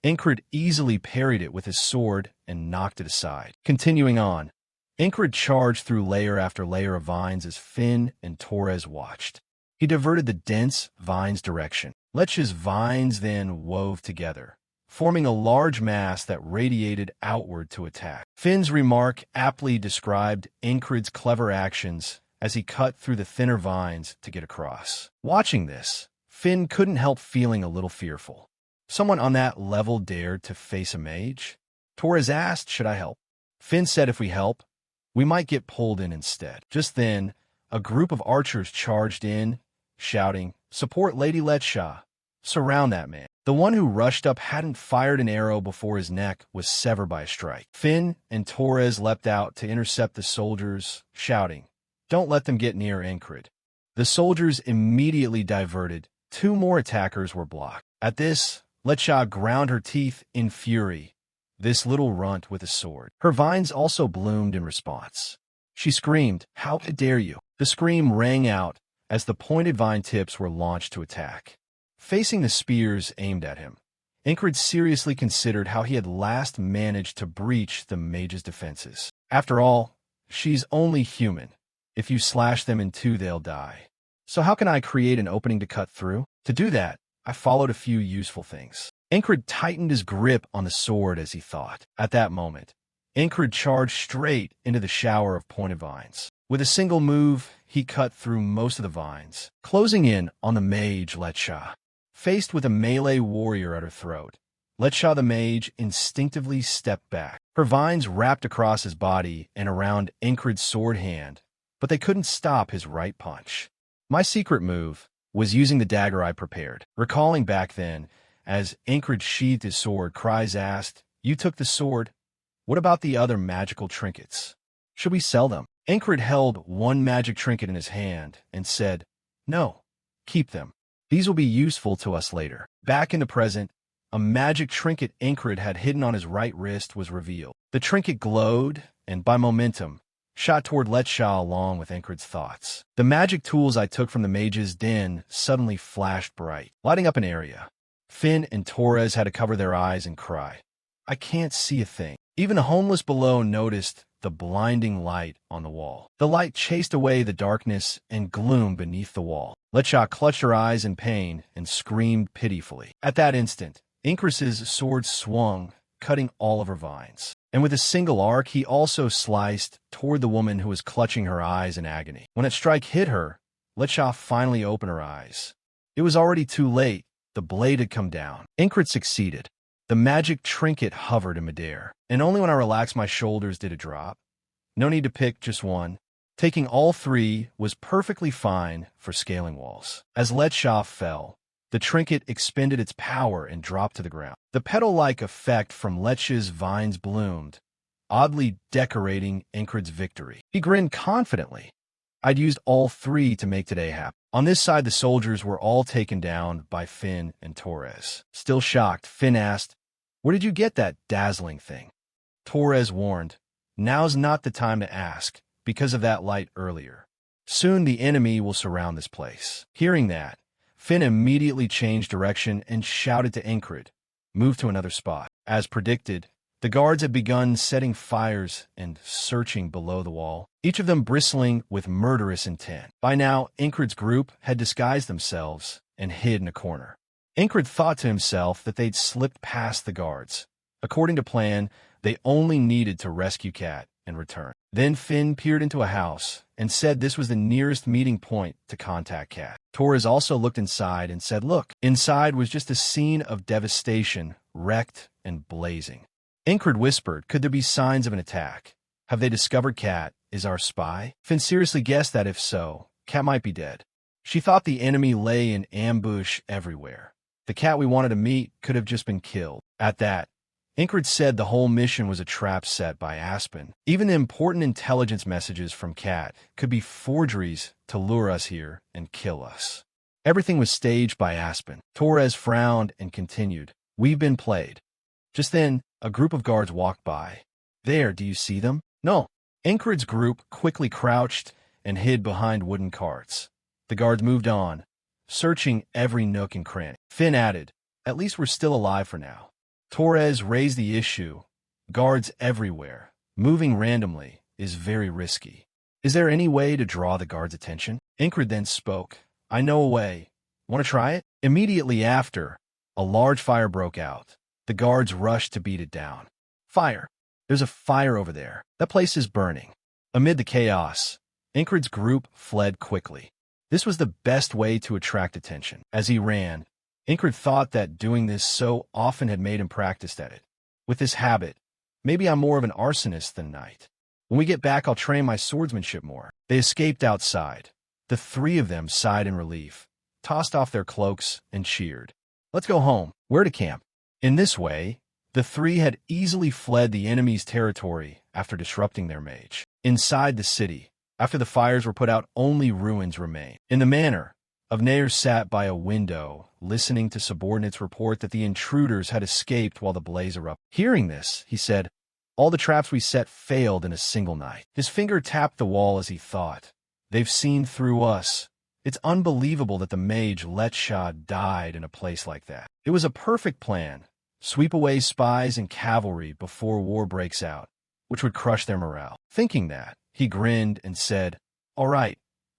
Incred easily parried it with his sword and knocked it aside. Continuing on, Incred charged through layer after layer of vines as Finn and Torres watched. He diverted the dense vines' direction. Letsha's vines then wove together, forming a large mass that radiated outward to attack. Finn's remark aptly described Incred's clever actions as he cut through the thinner vines to get across. Watching this, Finn couldn't help feeling a little fearful. Someone on that level dared to face a mage? Torres asked, should I help? Finn said if we help, we might get pulled in instead. Just then, a group of archers charged in, shouting, support Lady Letsha. Surround that man. The one who rushed up hadn't fired an arrow before his neck was severed by a strike. Finn and Torres leapt out to intercept the soldiers, shouting, don't let them get near Incred. The soldiers immediately diverted. Two more attackers were blocked. At this, Letsha ground her teeth in fury, this little runt with a sword. Her vines also bloomed in response. She screamed, how dare you? The scream rang out as the pointed vine tips were launched to attack. Facing the spears aimed at him, Incred seriously considered how he had last managed to breach the mage's defenses. After all, she's only human. If you slash them in two, they'll die. So how can I create an opening to cut through? To do that, I followed a few useful things. Incred tightened his grip on the sword as he thought. At that moment, Incred charged straight into the shower of pointed vines. With a single move, he cut through most of the vines, closing in on the mage Letsha. Faced with a melee warrior at her throat, Letsha the mage instinctively stepped back. Her vines wrapped across his body and around Incred's sword hand, but they couldn't stop his right punch. My secret move was using the dagger I prepared. Recalling back then, as Incred sheathed his sword, Kryze asked, you took the sword. What about the other magical trinkets? Should we sell them? Incred held one magic trinket in his hand and said, no, keep them. These will be useful to us later. Back in the present, a magic trinket Incred had hidden on his right wrist was revealed. The trinket glowed, and by momentum, shot toward Letsha along with Incred's thoughts. The magic tools I took from the mage's den suddenly flashed bright, lighting up an area. Finn and Torres had to cover their eyes and cry, I can't see a thing. Even the homeless below noticed the blinding light on the wall. The light chased away the darkness and gloom beneath the wall. Letsha clutched her eyes in pain and screamed pitifully. At that instant, Incred's sword swung, cutting all of her vines. And with a single arc, he also sliced toward the woman who was clutching her eyes in agony. When its strike hit her, Letsha finally opened her eyes. It was already too late. The blade had come down. Incred succeeded. The magic trinket hovered in midair, and only when I relaxed my shoulders did it drop. No need to pick just one. Taking all three was perfectly fine for scaling walls. As Letsha fell, the trinket expended its power and dropped to the ground. The petal-like effect from Letsha's vines bloomed, oddly decorating Incred's victory. He grinned confidently. I'd used all three to make today happen. On this side, the soldiers were all taken down by Finn and Torres. Still shocked, Finn asked, "Where did you get that dazzling thing?" Torres warned, "Now's not the time to ask, because of that light earlier. Soon the enemy will surround this place." Hearing that, Finn immediately changed direction and shouted to Incred, "Move to another spot." As predicted, the guards had begun setting fires and searching below the wall, each of them bristling with murderous intent. By now, Incred's group had disguised themselves and hid in a corner. Incred thought to himself that they'd slipped past the guards. According to plan, they only needed to rescue Cat and return. Then Finn peered into a house and said this was the nearest meeting point to contact Cat. Torres also looked inside and said, "Look." Inside was just a scene of devastation, wrecked and blazing. Incred whispered, "Could there be signs of an attack? Have they discovered Cat is our spy?" Finn seriously guessed that if so, Cat might be dead. She thought the enemy lay in ambush everywhere. The Cat we wanted to meet could have just been killed. At that, Incred said the whole mission was a trap set by Aspen. Even the important intelligence messages from Cat could be forgeries to lure us here and kill us. Everything was staged by Aspen. Torres frowned and continued, "We've been played." Just then, a group of guards walked by. "There, do you see them?" "No." Incred's group quickly crouched and hid behind wooden carts. The guards moved on, searching every nook and cranny. Finn added, "At least we're still alive for now." Torres raised the issue. "Guards everywhere, moving randomly, is very risky. Is there any way to draw the guards' attention?" Incred then spoke, "I know a way. Want to try it?" Immediately after, a large fire broke out. The guards rushed to beat it down. "Fire! There's a fire over there. That place is burning." Amid the chaos, Incred's group fled quickly. This was the best way to attract attention. As he ran, Incred thought that doing this so often had made him practiced at it. With this habit, maybe I'm more of an arsonist than a knight. When we get back, I'll train my swordsmanship more. They escaped outside. The three of them sighed in relief, tossed off their cloaks, and cheered. "Let's go home. Where to camp?" In this way, the three had easily fled the enemy's territory after disrupting their mage. Inside the city, after the fires were put out, only ruins remained. In the manor, Avneir sat by a window, listening to subordinates report that the intruders had escaped while the blaze erupted. Hearing this, he said, "All the traps we set failed in a single night." His finger tapped the wall as he thought, "They've seen through us. It's unbelievable that the mage Letsha died in a place like that. It was a perfect plan. Sweep away spies and cavalry before war breaks out, which would crush their morale." Thinking that, he grinned and said, "All right,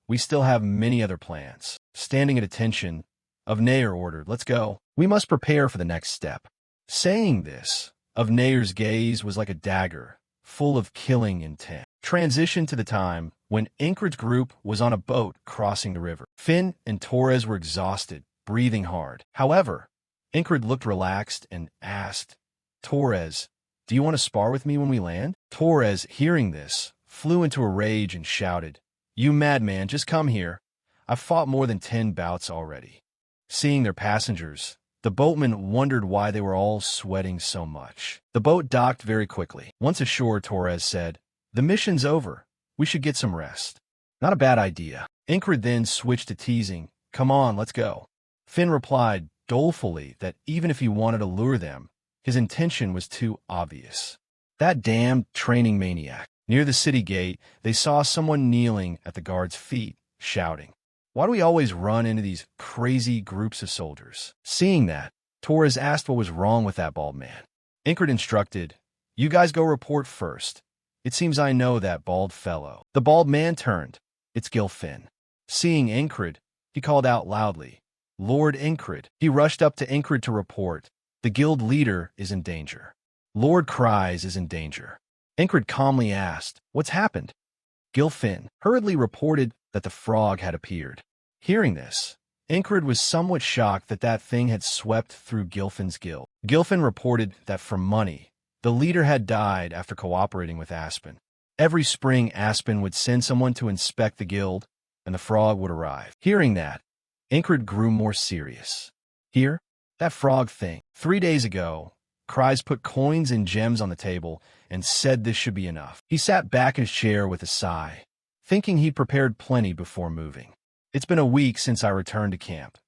we still have many other plans." Standing at attention, Avneir ordered, "Let's go. We must prepare for the next step." Saying this, Avneir's gaze was like a dagger, full of killing intent. Transition to the time when Incred's group was on a boat crossing the river. Finn and Torres were exhausted, breathing hard. However, Incred looked relaxed and asked, "Torres, do you want to spar with me when we land?" Torres, hearing this, flew into a rage and shouted, "You madman, just come here. I've fought more than 10 bouts already." Seeing their passengers, the boatmen wondered why they were all sweating so much. The boat docked very quickly. Once ashore, Torres said, "The mission's over. We should get some rest." "Not a bad idea." Incred then switched to teasing, "Come on, let's go." Finn replied dolefully that even if he wanted to lure them, his intention was too obvious. That damned training maniac. Near the city gate, they saw someone kneeling at the guard's feet, shouting, "Why do we always run into these crazy groups of soldiers?" Seeing that, Torres asked what was wrong with that bald man. Incred instructed, "You guys go report first. It seems I know that bald fellow." The bald man turned. "It's Gil Finn." Seeing Incred, he called out loudly, "Lord Incred." He rushed up to Incred to report, "The guild leader is in danger. Lord Cries is in danger." Incred calmly asked, "What's happened?" Gil Finn hurriedly reported that the frog had appeared. Hearing this, Incred was somewhat shocked that that thing had swept through Gilfin's guild. Gilfin reported that for money, the leader had died after cooperating with Aspen. Every spring, Aspen would send someone to inspect the guild, and the frog would arrive. Hearing that, Ingrid grew more serious. Here, that frog thing. 3 days ago, Cries put coins and gems on the table and said this should be enough. He sat back in his chair with a sigh, thinking he'd prepared plenty before moving. It's been a week since I returned to camp.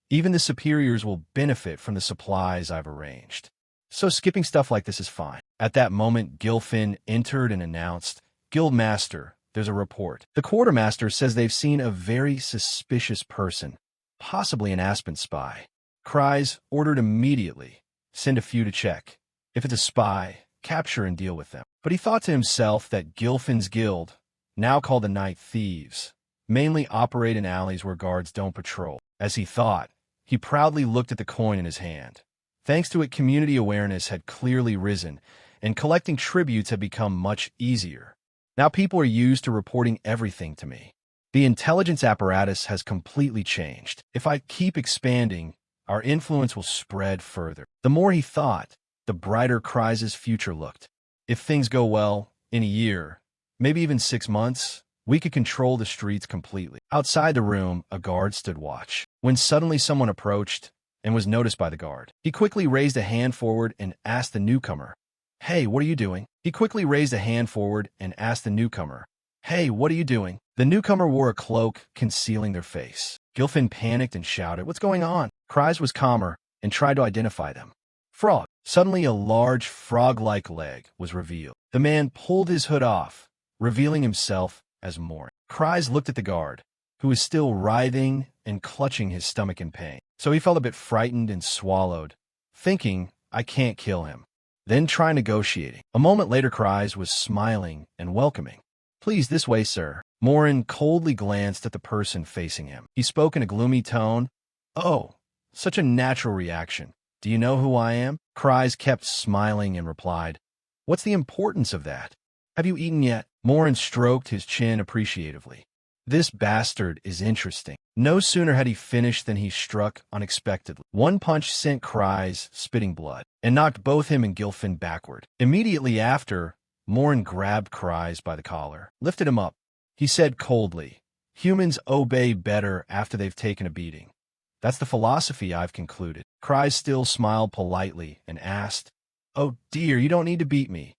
Even the superiors will benefit from the supplies I've arranged. So skipping stuff like this is fine. At that moment, Gilfin entered and announced, "Guildmaster, there's a report. The quartermaster says they've seen a very suspicious person, possibly an Aspen spy." Cries ordered immediately, "Send a few to check. If it's a spy, capture and deal with them." But he thought to himself that Gilfin's guild, now called the Night Thieves, mainly operate in alleys where guards don't patrol. As he thought, he proudly looked at the coin in his hand. Thanks to it, community awareness had clearly risen, and collecting tributes had become much easier. Now people are used to reporting everything to me. The intelligence apparatus has completely changed. If I keep expanding, our influence will spread further. The more he thought, the brighter Cries' future looked. If things go well, in a year, maybe even 6 months, we could control the streets completely. Outside the room, a guard stood watch. When suddenly someone approached and was noticed by the guard, he quickly raised a hand forward and asked the newcomer, "Hey, what are you doing?" He quickly raised a hand forward and asked the newcomer, "Hey, what are you doing?" The newcomer wore a cloak concealing their face. Gilfin panicked and shouted, "What's going on?" Cries was calmer and tried to identify them. Frog. Suddenly, a large frog-like leg was revealed. The man pulled his hood off, revealing himself as Morin. Cries looked at the guard, who was still writhing and clutching his stomach in pain. So he felt a bit frightened and swallowed, thinking, "I can't kill him." Then try negotiating. A moment later, Cries was smiling and welcoming. "Please, this way, sir." Morin coldly glanced at the person facing him. He spoke in a gloomy tone. "Oh, such a natural reaction. Do you know who I am?" Cries kept smiling and replied, "What's the importance of that? Have you eaten yet?" Morin stroked his chin appreciatively. "This bastard is interesting." No sooner had he finished than he struck unexpectedly. One punch sent Cries spitting blood and knocked both him and Gilfin backward. Immediately after, Morin grabbed Cries by the collar, lifted him up. He said coldly, "Humans obey better after they've taken a beating. That's the philosophy I've concluded." Cries still smiled politely and asked, "Oh dear, you don't need to beat me.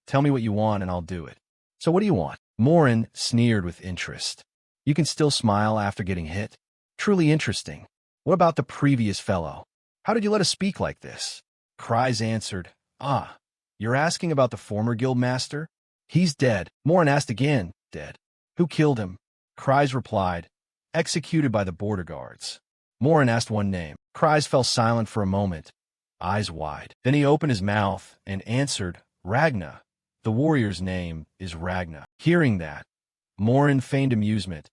Tell me what you want and I'll do it." "So what do you want?" Morin sneered with interest. "You can still smile after getting hit? Truly interesting. What about the previous fellow? How did you let us speak like this?" Cries answered, "Ah, you're asking about the former guildmaster? He's dead." Morin asked again, "Dead? Who killed him?" Cries replied, "Executed by the border guards." Morin asked one name. Cries fell silent for a moment, eyes wide. Then he opened his mouth and answered, "Ragna. The warrior's name is Ragna." Hearing that, Morin feigned amusement,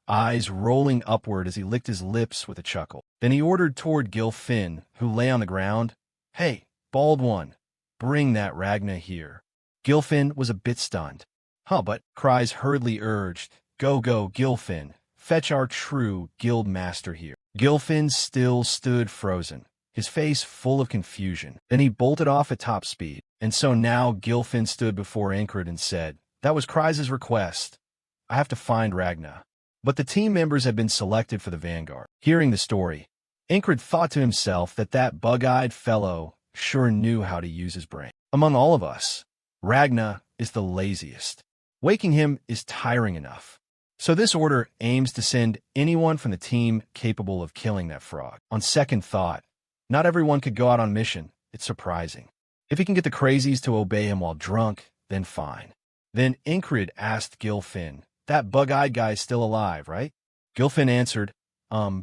eyes rolling upward as he licked his lips with a chuckle. Then he ordered toward Gilfin, who lay on the ground, "Hey, bald one, bring that Ragna here." Gilfin was a bit stunned. But Cries hurriedly urged, Go, Gilfin, fetch our true guild master here." Gilfin still stood frozen, his face full of confusion. Then he bolted off at top speed. And so now Gilfin stood before Ingrid and said, "That was Cries' request. I have to find Ragna." But the team members had been selected for the vanguard. Hearing the story, Ingrid thought to himself that that bug-eyed fellow sure knew how to use his brain. Among all of us, Ragna is the laziest. Waking him is tiring enough. So this order aims to send anyone from the team capable of killing that frog. On second thought, not everyone could go out on mission. It's surprising. If he can get the crazies to obey him while drunk, then fine. Then Ingrid asked Gilfin, "That bug-eyed guy is still alive, right?" Gilfin answered,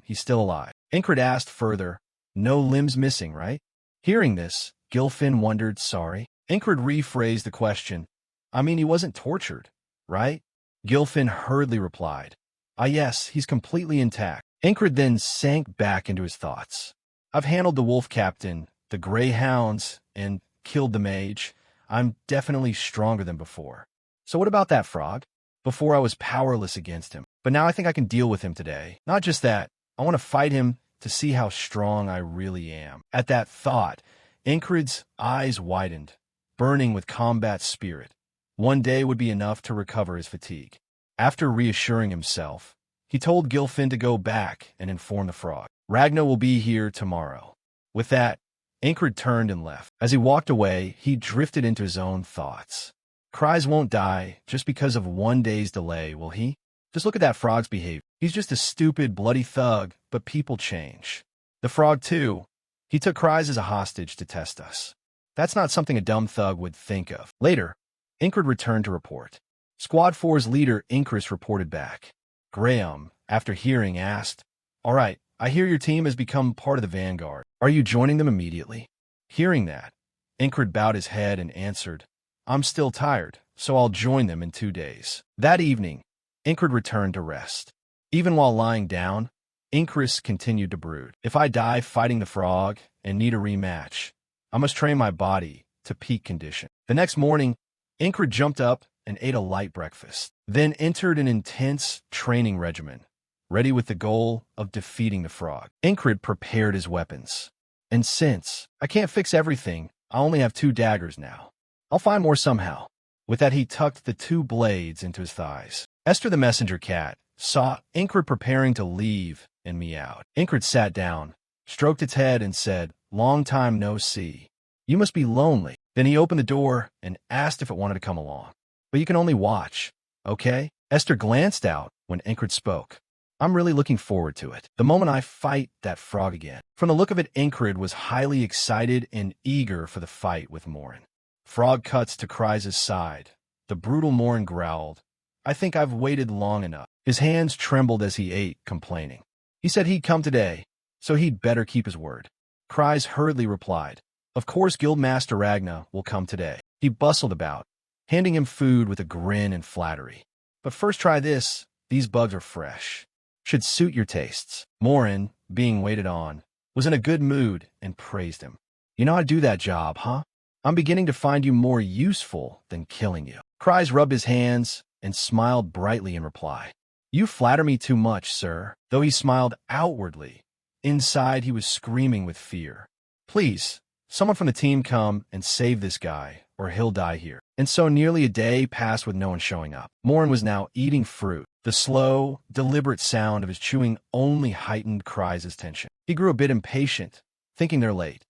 he's still alive." Ingrid asked further, "No limbs missing, right?" Hearing this, Gilfin wondered, sorry. Ingrid rephrased the question, "I mean, he wasn't tortured, right?" Gilfin hurriedly replied, "Ah yes, he's completely intact." Ingrid then sank back into his thoughts. "I've handled the wolf captain, the greyhounds, and killed the mage. I'm definitely stronger than before. So what about that frog? Before I was powerless against him, but now I think I can deal with him today. Not just that, I want to fight him to see how strong I really am." At that thought, Ingrid's eyes widened, burning with combat spirit. One day would be enough to recover his fatigue. After reassuring himself, he told Gilfin to go back and inform the frog. Ragna will be here tomorrow. With that, Incred turned and left. As he walked away, he drifted into his own thoughts. Cries won't die just because of one day's delay, will he? Just look at that frog's behavior. He's just a stupid, bloody thug, but people change. The frog, too. He took Cries as a hostage to test us. That's not something a dumb thug would think of. Later, Incred returned to report. Squad 4's leader, Incris, reported back. Graham, after hearing, asked, "All right, I hear your team has become part of the Vanguard. Are you joining them immediately?" Hearing that, Incred bowed his head and answered, "I'm still tired, so I'll join them in 2 days." That evening, Incred returned to rest. Even while lying down, Incris continued to brood. If I die fighting the frog and need a rematch, I must train my body to peak condition. The next morning, Incred jumped up and ate a light breakfast, then entered an intense training regimen, ready with the goal of defeating the frog. Incred prepared his weapons. And since I can't fix everything, I only have 2 daggers now. I'll find more somehow. With that, he tucked the 2 blades into his thighs. Esther the messenger cat saw Incred preparing to leave and meowed. Incred sat down, stroked its head, and said, "Long time no see. You must be lonely." Then he opened the door and asked if it wanted to come along. "But you can only watch, okay?" Esther glanced out when Incred spoke. "I'm really looking forward to it. The moment I fight that frog again." From the look of it, Incred was highly excited and eager for the fight with Morin. Frog cuts to Cries' side. The brutal Morin growled, "I think I've waited long enough." His hands trembled as he ate, complaining. He said he'd come today, so he'd better keep his word. Cries hurriedly replied, "Of course Guildmaster Ragna will come today." He bustled about, handing him food with a grin and flattery. "But first try this. These bugs are fresh. Should suit your tastes." Morin, being waited on, was in a good mood and praised him. "You know how to do that job, huh? I'm beginning to find you more useful than killing you." Cries rubbed his hands and smiled brightly in reply. "You flatter me too much, sir." Though he smiled outwardly, inside he was screaming with fear. "Please, someone from the team come and save this guy, or he'll die here." And so nearly a day passed with no one showing up. Morin was now eating fruit. The slow, deliberate sound of his chewing only heightened Cries' tension. He grew a bit impatient, thinking they're late.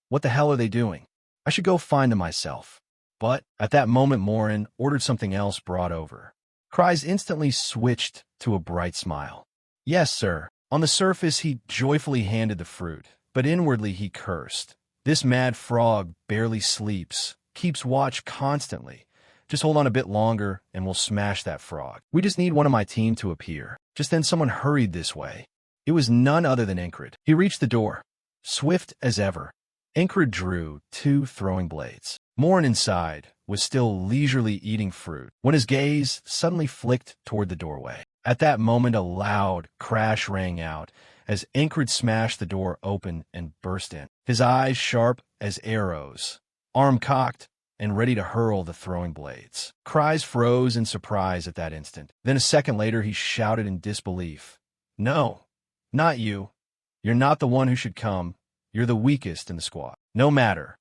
What the hell are they doing? I should go find them myself. But at that moment, Morin ordered something else brought over. Cries instantly switched to a bright smile. "Yes, sir." On the surface, he joyfully handed the fruit, but inwardly he cursed. This mad frog barely sleeps, keeps watch constantly. Just hold on a bit longer, and we'll smash that frog. We just need one of my team to appear. Just then someone hurried this way. It was none other than Incred. He reached the door. Swift as ever, Incred drew 2 throwing blades. Morin inside was still leisurely eating fruit when his gaze suddenly flicked toward the doorway. At that moment, a loud crash rang out as Incred smashed the door open and burst in, his eyes sharp as arrows, arm cocked and ready to hurl the throwing blades. Cries froze in surprise at that instant. Then a second later, he shouted in disbelief, "No, not you. You're not the one who should come. You're the weakest in the squad." No matter.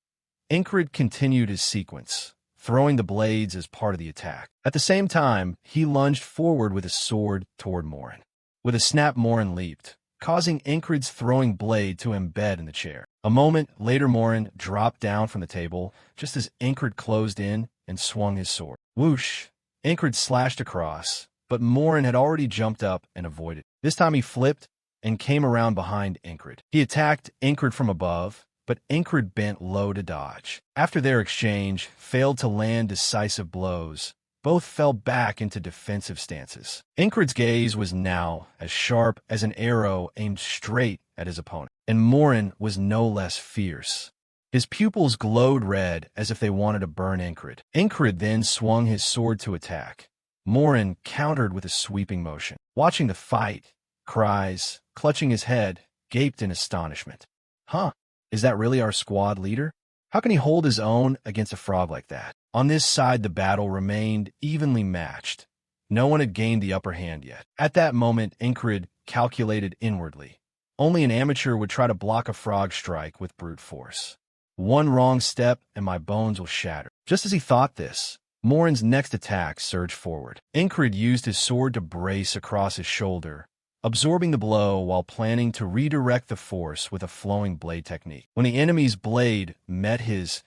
Incred continued his sequence, throwing the blades as part of the attack. At the same time, he lunged forward with his sword toward Morin. With a snap, Morin leaped, causing Incred's throwing blade to embed in the chair. A moment later, Morin dropped down from the table just as Incred closed in and swung his sword. Whoosh! Incred slashed across, but Morin had already jumped up and avoided. This time he flipped and came around behind Incred. He attacked Incred from above, but Incred bent low to dodge. After their exchange, failed to land decisive blows. Both fell back into defensive stances. Incred's gaze was now as sharp as an arrow aimed straight at his opponent, and Morin was no less fierce. His pupils glowed red as if they wanted to burn Incred. Incred then swung his sword to attack. Morin countered with a sweeping motion. Watching the fight, Cries, clutching his head, gaped in astonishment. Huh, is that really our squad leader? How can he hold his own against a frog like that? On this side, the battle remained evenly matched. No one had gained the upper hand yet. At that moment, Incred calculated inwardly. Only an amateur would try to block a frog strike with brute force. One wrong step and my bones will shatter. Just as he thought this, Morin's next attack surged forward. Incred used his sword to brace across his shoulder, absorbing the blow while planning to redirect the force with a flowing blade technique. When the enemy's blade met his,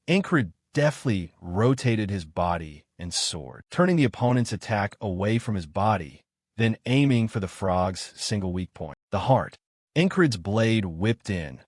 Incred deftly rotated his body and sword, turning the opponent's attack away from his body, then aiming for the frog's single weak point, the heart. Incred's blade whipped in,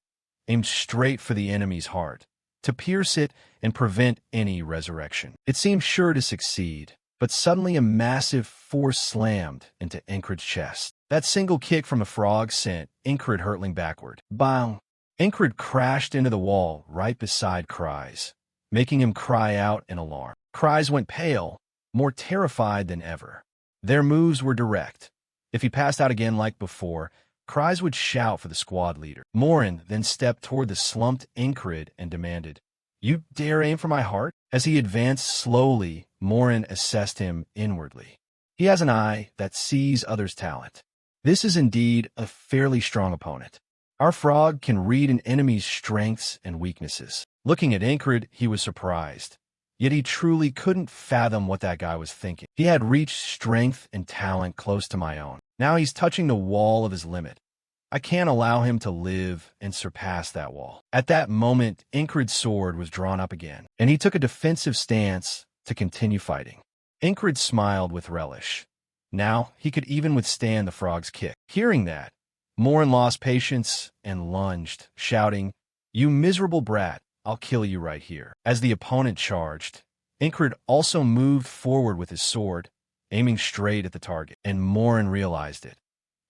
aimed straight for the enemy's heart, to pierce it and prevent any resurrection. It seemed sure to succeed, but suddenly a massive force slammed into Incred's chest. That single kick from the frog sent Incred hurtling backward. Bang! Incred crashed into the wall right beside Cries, making him cry out in alarm. Cries went pale, more terrified than ever. Their moves were direct. If he passed out again like before, Cries would shout for the squad leader. Morin then stepped toward the slumped Incred and demanded, "You dare aim for my heart?" As he advanced slowly, Morin assessed him inwardly. He has an eye that sees others' talent. This is indeed a fairly strong opponent. Our frog can read an enemy's strengths and weaknesses. Looking at Incred, he was surprised. Yet he truly couldn't fathom what that guy was thinking. He had reached strength and talent close to my own. Now he's touching the wall of his limit. I can't allow him to live and surpass that wall. At that moment, Incred's sword was drawn up again, and he took a defensive stance to continue fighting. Incred smiled with relish. Now he could even withstand the frog's kick. Hearing that, Morin lost patience and lunged, shouting, "You miserable brat, I'll kill you right here." As the opponent charged, Incred also moved forward with his sword, aiming straight at the target, and Morin realized it.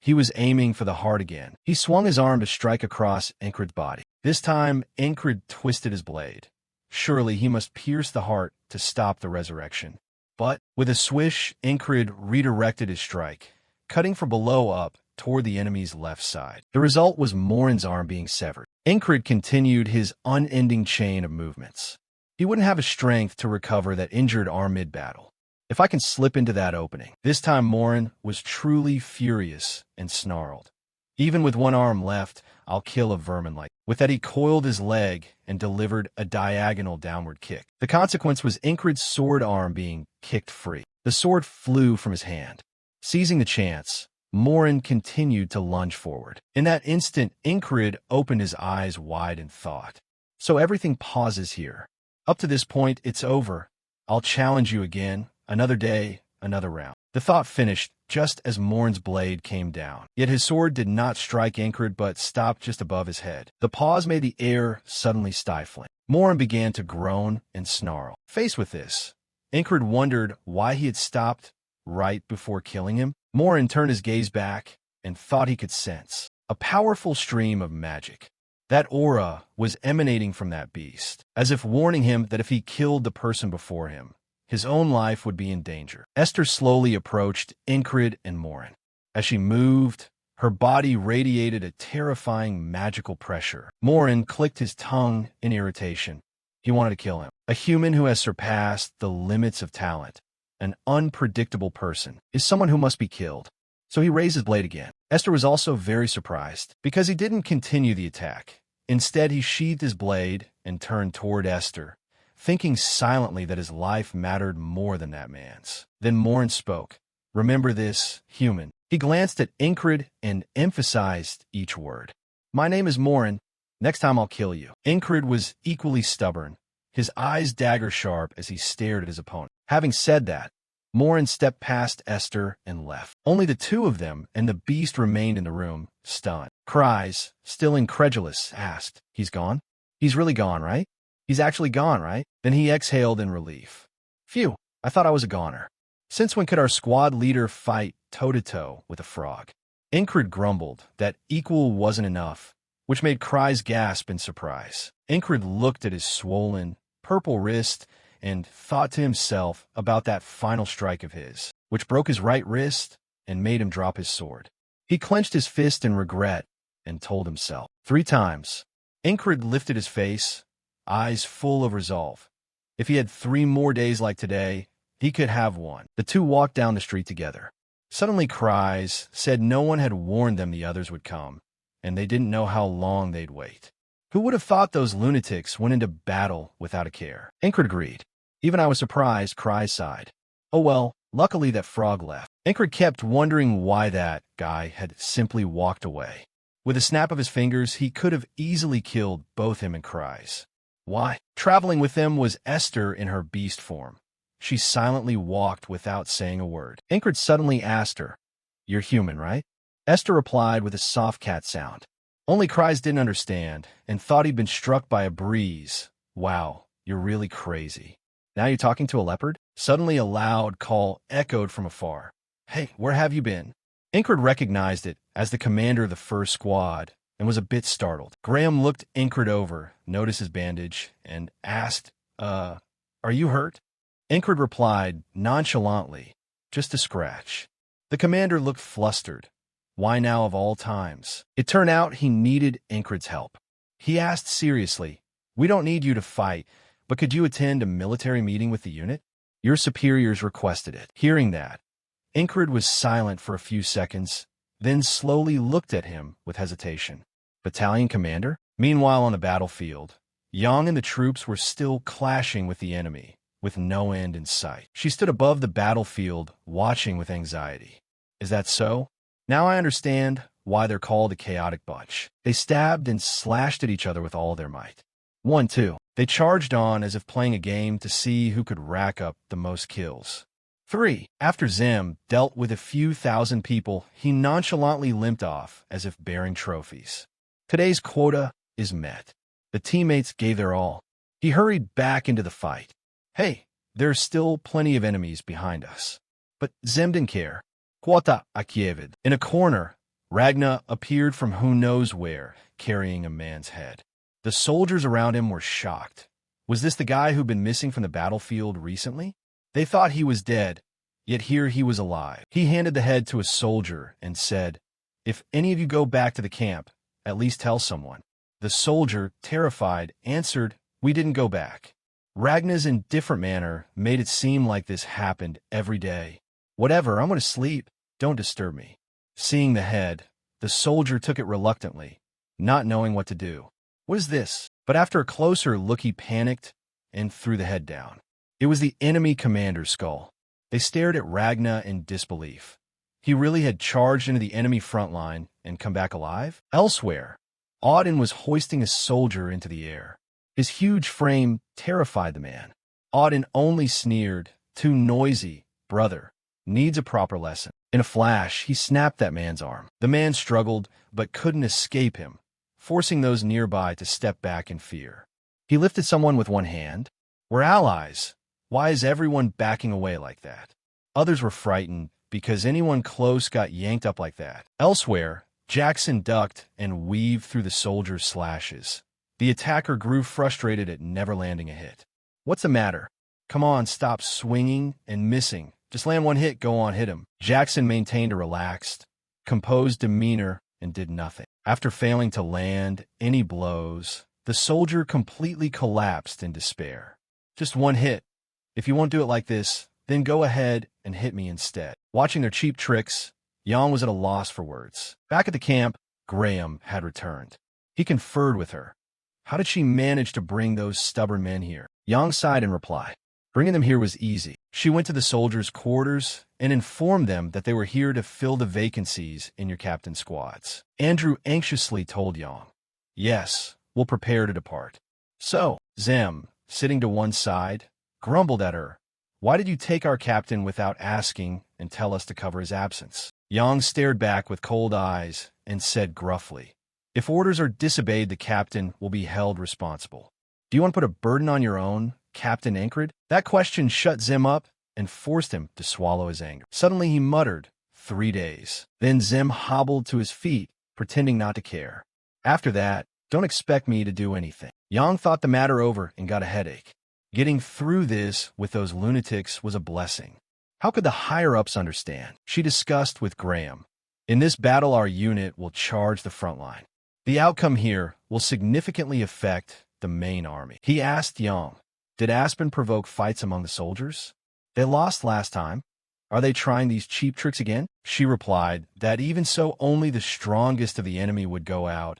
He was aiming for the heart again. He swung his arm to strike across Incred's body. This time, Incred twisted his blade. Surely he must pierce the heart to stop the resurrection. But with a swish, Incred redirected his strike, cutting from below up toward the enemy's left side. The result was Morin's arm being severed. Incred continued his unending chain of movements. He wouldn't have a strength to recover that injured arm mid-battle. If I can slip into that opening. This time Morin was truly furious and snarled. "Even with one arm left, I'll kill a vermin like." With that, he coiled his leg and delivered a diagonal downward kick. The consequence was Incred's sword arm being kicked free. The sword flew from his hand. Seizing the chance, Morin continued to lunge forward. In that instant, Incred opened his eyes wide in thought. So everything pauses here. Up to this point, it's over. I'll challenge you again. Another day, another round. The thought finished just as Morin's blade came down. Yet his sword did not strike Incred but stopped just above his head. The pause made the air suddenly stifling. Morin began to groan and snarl. Faced with this, Incred wondered why he had stopped right before killing him. Morin turned his gaze back and thought he could sense a powerful stream of magic. That aura was emanating from that beast, as if warning him that if he killed the person before him, his own life would be in danger. Esther slowly approached Incred and Morin. As she moved, her body radiated a terrifying magical pressure. Morin clicked his tongue in irritation. He wanted to kill him. A human who has surpassed the limits of talent, an unpredictable person, is someone who must be killed. So he raised his blade again. Esther was also very surprised, because he didn't continue the attack. Instead, he sheathed his blade and turned toward Esther, thinking silently that his life mattered more than that man's. Then Morin spoke. "Remember this, human." He glanced at Incred and emphasized each word. "My name is Morin. Next time I'll kill you." Incred was equally stubborn, his eyes dagger-sharp as he stared at his opponent. Having said that, Morin stepped past Esther and left. Only the two of them and the beast remained in the room, stunned. Cries, still incredulous, asked, "He's gone? He's really gone, right? He's actually gone, right?" Then he exhaled in relief. "Phew, I thought I was a goner. Since when could our squad leader fight toe-to-toe with a frog?" Incred grumbled that equal wasn't enough, which made Cries gasp in surprise. Incred looked at his swollen, purple wrist and thought to himself about that final strike of his, which broke his right wrist and made him drop his sword. He clenched his fist in regret and told himself 3 times. Incred lifted his face, eyes full of resolve. If he had 3 more days like today, he could have one. The two walked down the street together. Suddenly Cries said no one had warned them the others would come, and they didn't know how long they'd wait. Who would have thought those lunatics went into battle without a care? Incred agreed. Even I was surprised, Cry sighed. Oh well, luckily that frog left. Ingrid kept wondering why that guy had simply walked away. With a snap of his fingers, he could have easily killed both him and Cries. Why? Traveling with them was Esther in her beast form. She silently walked without saying a word. Ingrid suddenly asked her, "You're human, right?" Esther replied with a soft cat sound. Only Cries didn't understand and thought he'd been struck by a breeze. Wow, you're really crazy. Now you're talking to a leopard? Suddenly a loud call echoed from afar. Hey, where have you been? Ingrid recognized it as the commander of the first squad and was a bit startled. Graham looked Ingrid over, noticed his bandage, and asked, are you hurt? Ingrid replied nonchalantly, just a scratch. The commander looked flustered. Why now of all times? It turned out he needed Ingrid's help. He asked seriously, we don't need you to fight, but could you attend a military meeting with the unit? Your superiors requested it. Hearing that, Ingrid was silent for a few seconds, then slowly looked at him with hesitation. Battalion commander? Meanwhile on the battlefield, Yang and the troops were still clashing with the enemy, with no end in sight. She stood above the battlefield, watching with anxiety. Is that so? Now I understand why they're called a chaotic bunch. They stabbed and slashed at each other with all their might. 1, 2. They charged on as if playing a game to see who could rack up the most kills. 3. After Zim dealt with a few thousand people, he nonchalantly limped off as if bearing trophies. Today's quota is met. The teammates gave their all. He hurried back into the fight. Hey, there's still plenty of enemies behind us. But Zim didn't care. Quota Akievid. In a corner, Ragna appeared from who knows where, carrying a man's head. The soldiers around him were shocked. Was this the guy who'd been missing from the battlefield recently? They thought he was dead, yet here he was alive. He handed the head to a soldier and said, if any of you go back to the camp, at least tell someone. The soldier, terrified, answered, we didn't go back. Ragna's indifferent manner made it seem like this happened every day. Whatever, I'm going to sleep. Don't disturb me. Seeing the head, the soldier took it reluctantly, not knowing what to do. What is this? But after a closer look, he panicked and threw the head down. It was the enemy commander's skull. They stared at Ragna in disbelief. He really had charged into the enemy front line and come back alive? Elsewhere, Auden was hoisting a soldier into the air. His huge frame terrified the man. Auden only sneered, too noisy, brother. Needs a proper lesson. In a flash, he snapped that man's arm. The man struggled, but couldn't escape him, forcing those nearby to step back in fear. He lifted someone with one hand. We're allies. Why is everyone backing away like that? Others were frightened because anyone close got yanked up like that. Elsewhere, Jackson ducked and weaved through the soldier's slashes. The attacker grew frustrated at never landing a hit. What's the matter? Come on, stop swinging and missing. Just land one hit, go on, hit him. Jackson maintained a relaxed, composed demeanor and did nothing. After failing to land any blows, the soldier completely collapsed in despair. Just one hit. If you won't do it like this, then go ahead and hit me instead. Watching their cheap tricks, Yang was at a loss for words. Back at the camp, Graham had returned. He conferred with her. How did she manage to bring those stubborn men here? Yang sighed in reply. Bringing them here was easy. She went to the soldiers' quarters and informed them that they were here to fill the vacancies in your captain's squads. Andrew anxiously told Yang, yes, we'll prepare to depart. So, Zem, sitting to one side, grumbled at her. Why did you take our captain without asking and tell us to cover his absence? Yang stared back with cold eyes and said gruffly, if orders are disobeyed, the captain will be held responsible. Do you want to put a burden on your own, Captain Ingrid? That question shut Zim up and forced him to swallow his anger. Suddenly he muttered, 3 days. Then Zim hobbled to his feet, pretending not to care. After that, don't expect me to do anything. Yang thought the matter over and got a headache. Getting through this with those lunatics was a blessing. How could the higher-ups understand? She discussed with Graham. In this battle, our unit will charge the front line. The outcome here will significantly affect the main army. He asked Yang, did Aspen provoke fights among the soldiers? They lost last time. Are they trying these cheap tricks again? She replied that even so, only the strongest of the enemy would go out,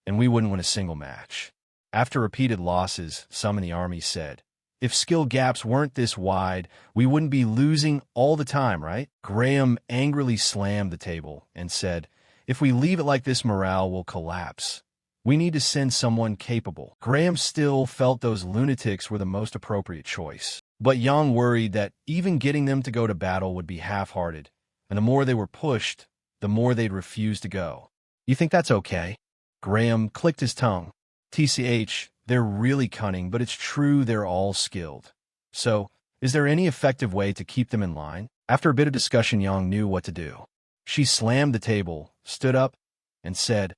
and we wouldn't win a single match. After repeated losses, some in the army said, If skill gaps weren't this wide, we wouldn't be losing all the time, right? Graham angrily slammed the table and said, if we leave it like this, morale will collapse. We need to send someone capable. Graham still felt those lunatics were the most appropriate choice. But Yang worried that even getting them to go to battle would be half-hearted, and the more they were pushed, the more they'd refuse to go. You think that's okay? Graham clicked his tongue. TCH, they're really cunning, but it's true they're all skilled. So, is there any effective way to keep them in line? After a bit of discussion, Yang knew what to do. She slammed the table, stood up, and said,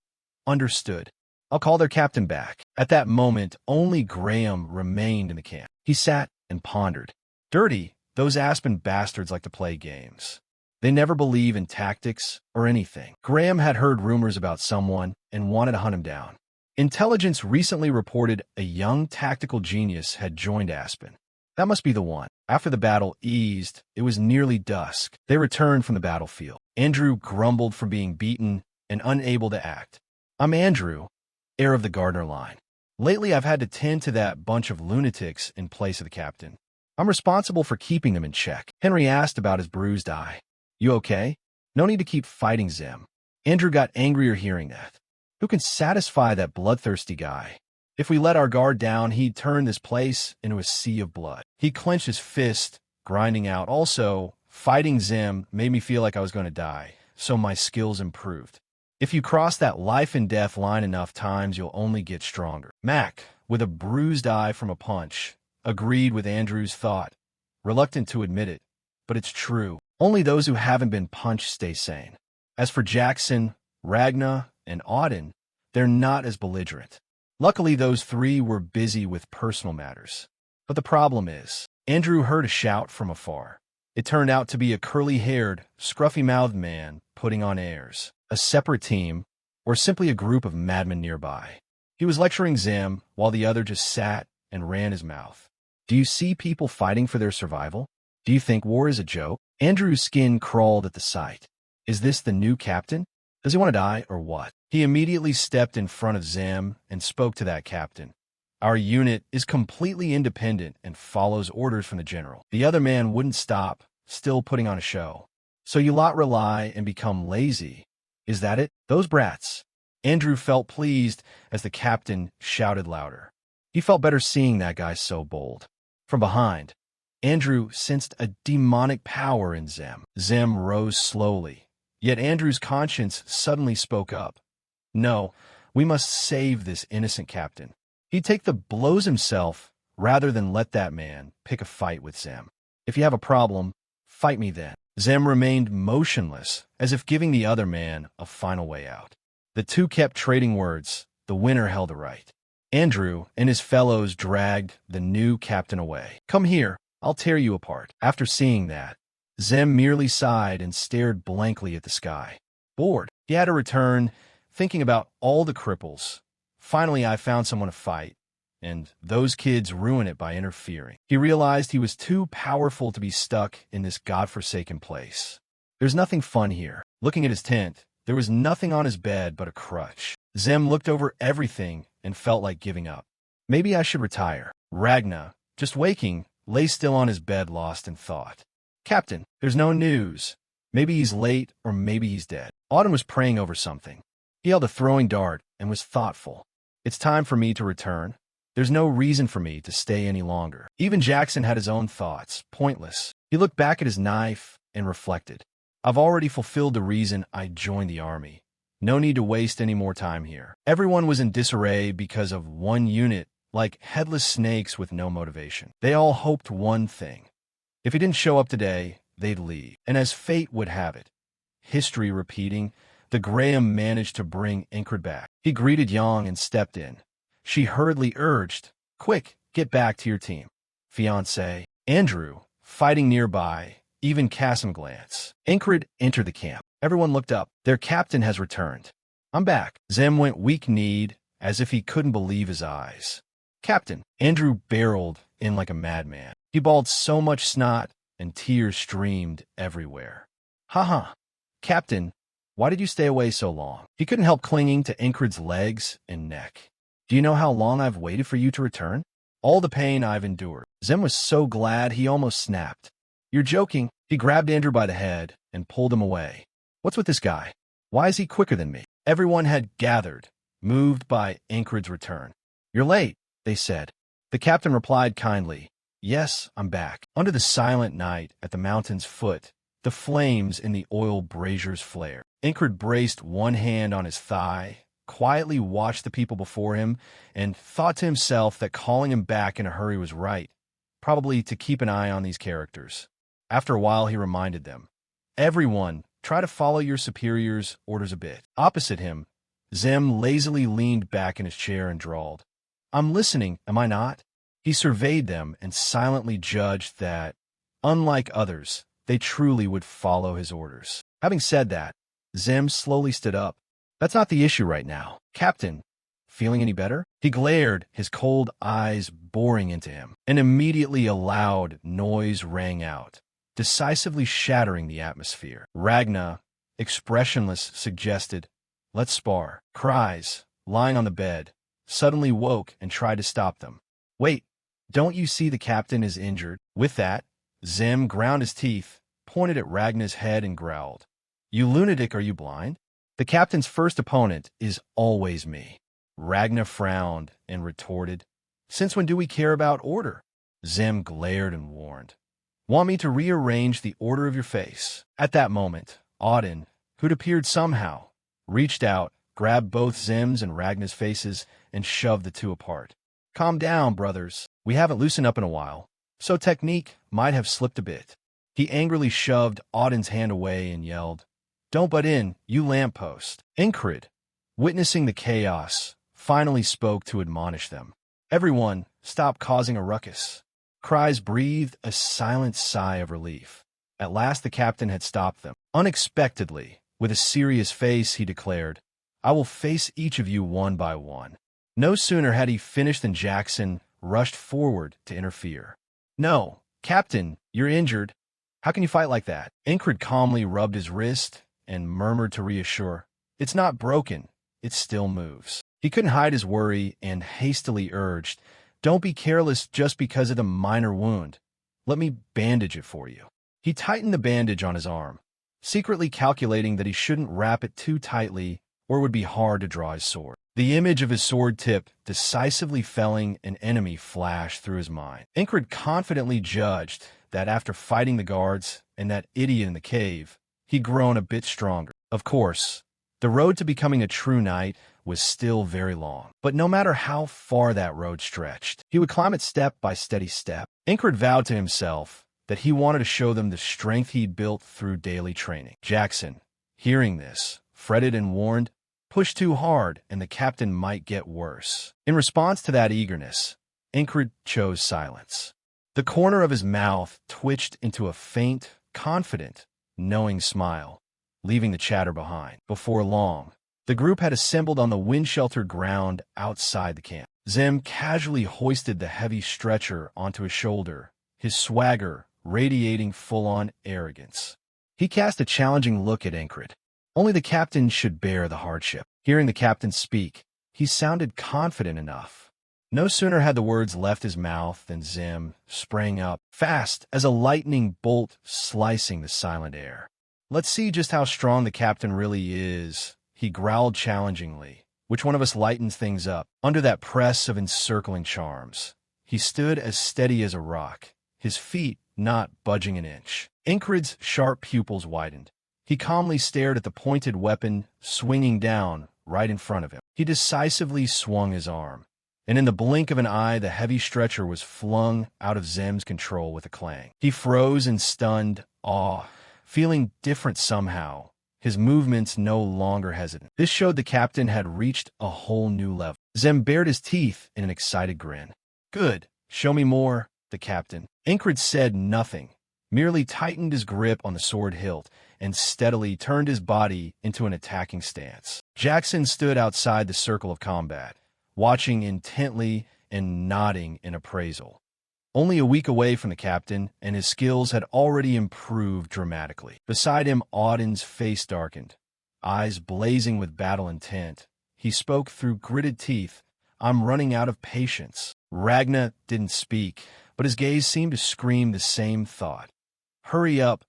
understood. I'll call their captain back. At that moment, only Graham remained in the camp. He sat and pondered. Dirty, those Aspen bastards like to play games. They never believe in tactics or anything. Graham had heard rumors about someone and wanted to hunt him down. Intelligence recently reported a young tactical genius had joined Aspen. That must be the one. After the battle eased, it was nearly dusk. They returned from the battlefield. Andrew grumbled from being beaten and unable to act. I'm Andrew, heir of the Gardner line. Lately, I've had to tend to that bunch of lunatics in place of the captain. I'm responsible for keeping them in check. Henry asked about his bruised eye. You okay? No need to keep fighting, Zem. Andrew got angrier hearing that. Who can satisfy that bloodthirsty guy? If we let our guard down, he'd turn this place into a sea of blood. He clenched his fist, grinding out. Also, fighting Zem made me feel like I was going to die, so my skills improved. If you cross that life and death line enough times, you'll only get stronger. Mac, with a bruised eye from a punch, agreed with Andrew's thought, reluctant to admit it, but it's true. Only those who haven't been punched stay sane. As for Jackson, Ragna, and Auden, they're not as belligerent. Luckily, those three were busy with personal matters. But the problem is, Andrew heard a shout from afar. It turned out to be a curly-haired, scruffy-mouthed man putting on airs. A separate team, or simply a group of madmen nearby. He was lecturing Zem while the other just sat and ran his mouth. Do you see people fighting for their survival? Do you think war is a joke? Andrew's skin crawled at the sight. Is this the new captain? Does he want to die or what? He immediately stepped in front of Zem and spoke to that captain. Our unit is completely independent and follows orders from the general. The other man wouldn't stop, still putting on a show. So you lot rely and become lazy. Is that it? Those brats. Andrew felt pleased as the captain shouted louder. He felt better seeing that guy so bold. From behind, Andrew sensed a demonic power in Zem. Zem rose slowly, yet Andrew's conscience suddenly spoke up. No, we must save this innocent captain. He'd take the blows himself rather than let that man pick a fight with Zem. If you have a problem, fight me then. Zem remained motionless, as if giving the other man a final way out. The two kept trading words. The winner held the right. Andrew and his fellows dragged the new captain away. Come here, I'll tear you apart. After seeing that, Zem merely sighed and stared blankly at the sky. Bored, he had to return, thinking about all the cripples. Finally, I found someone to fight, and those kids ruin it by interfering. He realized he was too powerful to be stuck in this godforsaken place. There's nothing fun here. Looking at his tent, there was nothing on his bed but a crutch. Zem looked over everything and felt like giving up. Maybe I should retire. Ragna, just waking, lay still on his bed lost in thought. Captain, there's no news. Maybe he's late or maybe he's dead. Auden was praying over something. He held a throwing dart and was thoughtful. It's time for me to return. There's no reason for me to stay any longer. Even Jackson had his own thoughts, pointless. He looked back at his knife and reflected. I've already fulfilled the reason I joined the army. No need to waste any more time here. Everyone was in disarray because of one unit, like headless snakes with no motivation. They all hoped one thing. If he didn't show up today, they'd leave. And as fate would have it, history repeating, the Graham managed to bring Ingrid back. He greeted Yang and stepped in. She hurriedly urged, quick, get back to your team. Fiancé, Andrew, fighting nearby, even cast him a glance. Ingrid entered the camp. Everyone looked up. Their captain has returned. I'm back. Zem went weak-kneed, as if he couldn't believe his eyes. Captain, Andrew barreled in like a madman. He bawled so much snot, and tears streamed everywhere. Ha! Captain, why did you stay away so long? He couldn't help clinging to Ingrid's legs and neck. Do you know how long I've waited for you to return? All the pain I've endured. Zim was so glad he almost snapped. You're joking. He grabbed Andrew by the head and pulled him away. What's with this guy? Why is he quicker than me? Everyone had gathered, moved by Incred's return. You're late, they said. The captain replied kindly, Yes, I'm back. Under the silent night at the mountain's foot, the flames in the oil braziers flared. Incred braced one hand on his thigh, quietly watched the people before him, and thought to himself that calling him back in a hurry was right, probably to keep an eye on these characters. After a while, he reminded them, Everyone, try to follow your superior's orders a bit. Opposite him, Zim lazily leaned back in his chair and drawled, I'm listening, am I not? He surveyed them and silently judged that, unlike others, they truly would follow his orders. Having said that, Zim slowly stood up. That's not the issue right now. Captain, feeling any better? He glared, his cold eyes boring into him, and immediately a loud noise rang out, decisively shattering the atmosphere. Ragna, expressionless, suggested, Let's spar. Cries, lying on the bed, suddenly woke and tried to stop them. Wait, don't you see the captain is injured? With that, Zim ground his teeth, pointed at Ragna's head and growled, You lunatic, are you blind? The captain's first opponent is always me. Ragna frowned and retorted, Since when do we care about order? Zim glared and warned, Want me to rearrange the order of your face? At that moment, Auden, who'd appeared somehow, reached out, grabbed both Zim's and Ragna's faces, and shoved the two apart. Calm down, brothers. We haven't loosened up in a while, so technique might have slipped a bit. He angrily shoved Auden's hand away and yelled, Don't butt in, you lamppost. Incred, witnessing the chaos, finally spoke to admonish them. Everyone, stop causing a ruckus. Cries breathed a silent sigh of relief. At last the captain had stopped them. Unexpectedly, with a serious face, he declared, I will face each of you one by one. No sooner had he finished than Jackson rushed forward to interfere. No, Captain, you're injured. How can you fight like that? Incred calmly rubbed his wrist and murmured to reassure, It's not broken, it still moves. He couldn't hide his worry and hastily urged, Don't be careless just because of the minor wound. Let me bandage it for you. He tightened the bandage on his arm, secretly calculating that he shouldn't wrap it too tightly or it would be hard to draw his sword. The image of his sword tip decisively felling an enemy flashed through his mind. Incred confidently judged that after fighting the guards and that idiot in the cave, he'd grown a bit stronger. Of course, the road to becoming a true knight was still very long, but no matter how far that road stretched, he would climb it step by steady step. Incred vowed to himself that he wanted to show them the strength he'd built through daily training. Jackson, hearing this, fretted and warned, Push too hard and the captain might get worse. In response to that eagerness, Incred chose silence. The corner of his mouth twitched into a faint, confident, knowing smile, leaving the chatter behind. Before long, the group had assembled on the wind-sheltered ground outside the camp. Zim casually hoisted the heavy stretcher onto his shoulder, his swagger radiating full-on arrogance. He cast a challenging look at Incred. Only the captain should bear the hardship. Hearing the captain speak, he sounded confident enough. No sooner had the words left his mouth than Zim sprang up, fast as a lightning bolt slicing the silent air. Let's see just how strong the captain really is, he growled challengingly. Which one of us lightens things up? Under that press of encircling charms, he stood as steady as a rock, his feet not budging an inch. Incred's sharp pupils widened. He calmly stared at the pointed weapon swinging down right in front of him. He decisively swung his arm, and in the blink of an eye, the heavy stretcher was flung out of Zim's control with a clang. He froze in stunned awe, feeling different somehow, his movements no longer hesitant. This showed the captain had reached a whole new level. Zim bared his teeth in an excited grin. Good, show me more, the captain. Incred said nothing, merely tightened his grip on the sword hilt and steadily turned his body into an attacking stance. Jackson stood outside the circle of combat, watching intently and nodding in appraisal. Only a week away from the captain, and his skills had already improved dramatically. Beside him, Auden's face darkened, eyes blazing with battle intent. He spoke through gritted teeth, I'm running out of patience. Ragna didn't speak, but his gaze seemed to scream the same thought. Hurry up,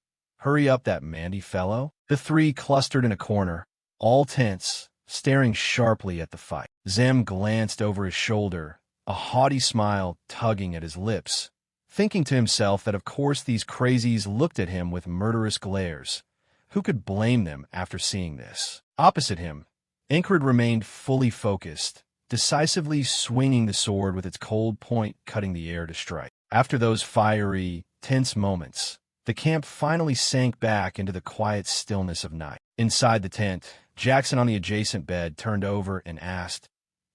that Mandy fellow. The three clustered in a corner, all tense, staring sharply at the fight. Zem glanced over his shoulder, a haughty smile tugging at his lips, thinking to himself that of course these crazies looked at him with murderous glares. Who could blame them after seeing this? Opposite him, Incred remained fully focused, decisively swinging the sword with its cold point cutting the air to strike. After those fiery, tense moments, the camp finally sank back into the quiet stillness of night. Inside the tent, Jackson on the adjacent bed turned over and asked,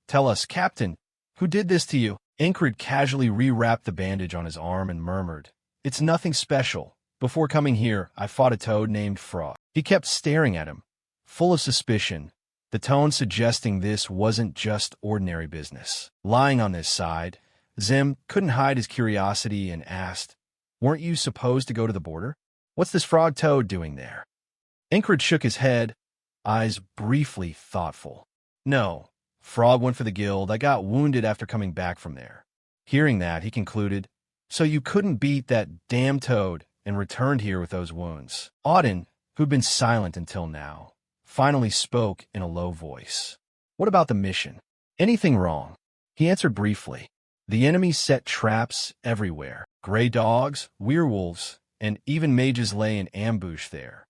"Tell us, Captain, who did this to you?" Incred casually rewrapped the bandage on his arm and murmured, "It's nothing special. Before coming here, I fought a toad named Frog." He kept staring at him, full of suspicion, the tone suggesting this wasn't just ordinary business. Lying on his side, Zim couldn't hide his curiosity and asked, "Weren't you supposed to go to the border? What's this frog toad doing there?" Incred shook his head, eyes briefly thoughtful. "No, Frog went for the guild. I got wounded after coming back from there." Hearing that, he concluded, "So you couldn't beat that damn toad and returned here with those wounds." Auden, who'd been silent until now, finally spoke in a low voice. "What about the mission? Anything wrong?" He answered briefly. "The enemy set traps everywhere. Gray dogs, werewolves, and even mages lay in ambush there."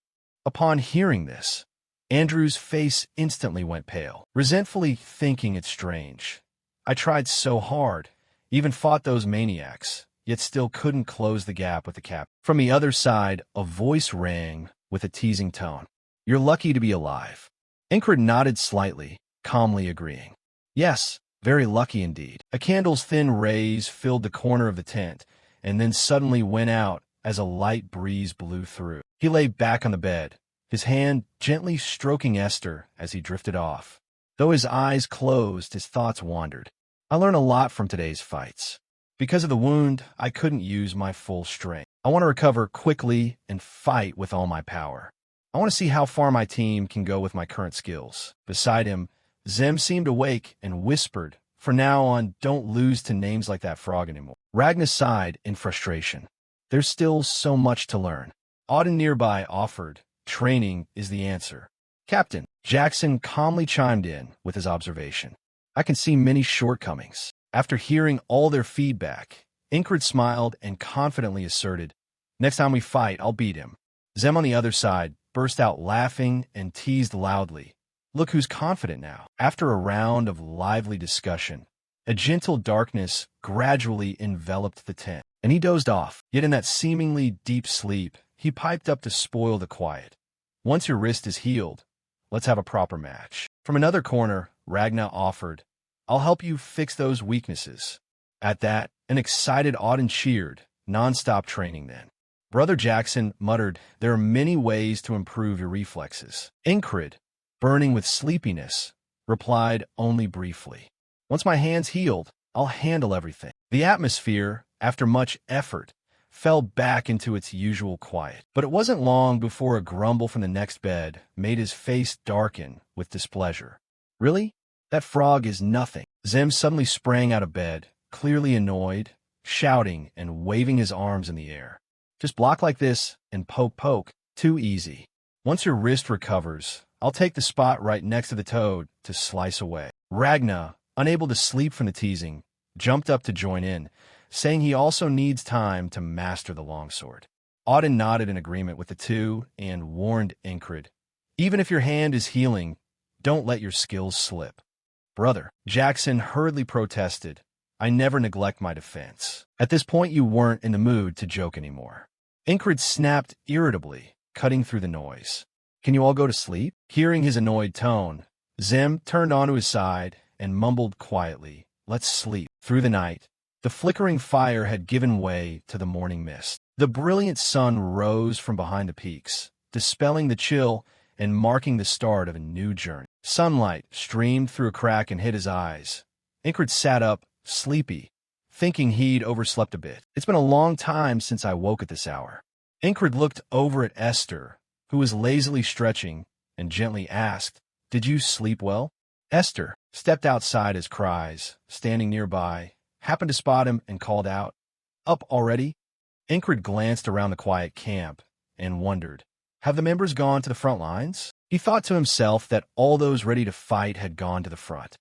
Upon hearing this, Andrew's face instantly went pale, resentfully thinking it strange. "I tried so hard, even fought those maniacs, yet still couldn't close the gap with the cap." From the other side, a voice rang with a teasing tone. "You're lucky to be alive." Incred nodded slightly, calmly agreeing. "Yes, very lucky indeed." A candle's thin rays filled the corner of the tent, and then suddenly went out as a light breeze blew through. He lay back on the bed, his hand gently stroking Esther as he drifted off. Though his eyes closed, his thoughts wandered. "I learned a lot from today's fights. Because of the wound, I couldn't use my full strength. I want to recover quickly and fight with all my power. I want to see how far my team can go with my current skills." Beside him, Zem seemed awake and whispered, "From now on, don't lose to names like that frog anymore." Ragna sighed in frustration. "There's still so much to learn." Auden nearby offered, "Training is the answer." "Captain," Jackson calmly chimed in with his observation, "I can see many shortcomings." After hearing all their feedback, Incred smiled and confidently asserted, "Next time we fight, I'll beat him." Zem on the other side burst out laughing and teased loudly, "Look who's confident now." After a round of lively discussion, a gentle darkness gradually enveloped the tent, and he dozed off. Yet in that seemingly deep sleep, he piped up to spoil the quiet. "Once your wrist is healed, let's have a proper match." From another corner, Ragna offered, "I'll help you fix those weaknesses." At that, an excited Auden cheered, "Non-stop training then." Brother Jackson muttered, "There are many ways to improve your reflexes." Incred, burning with sleepiness, replied only briefly, "Once my hand's healed, I'll handle everything." The atmosphere, after much effort, fell back into its usual quiet. But it wasn't long before a grumble from the next bed made his face darken with displeasure. "Really? That frog is nothing." Zem suddenly sprang out of bed, clearly annoyed, shouting and waving his arms in the air. "Just block like this and poke. Too easy. Once your wrist recovers, I'll take the spot right next to the toad to slice away." Ragna, unable to sleep from the teasing, jumped up to join in, saying he also needs time to master the longsword. Auden nodded in agreement with the two and warned Incred, "Even if your hand is healing, don't let your skills slip." "Brother," Jackson hurriedly protested, "I never neglect my defense." At this point, you weren't in the mood to joke anymore. Incred snapped irritably, cutting through the noise. "Can you all go to sleep?" Hearing his annoyed tone, Zem turned onto his side and mumbled quietly, "Let's sleep." Through the night, the flickering fire had given way to the morning mist. The brilliant sun rose from behind the peaks, dispelling the chill and marking the start of a new journey. Sunlight streamed through a crack and hit his eyes. Incred sat up, sleepy, thinking he'd overslept a bit. "It's been a long time since I woke at this hour." Incred looked over at Esther, who was lazily stretching, and gently asked, "Did you sleep well?" Esther stepped outside his cries, standing nearby, happened to spot him and called out, Up already? Ingrid glanced around the quiet camp and wondered, have the members gone to the front lines? He thought to himself that all those ready to fight had gone to the front.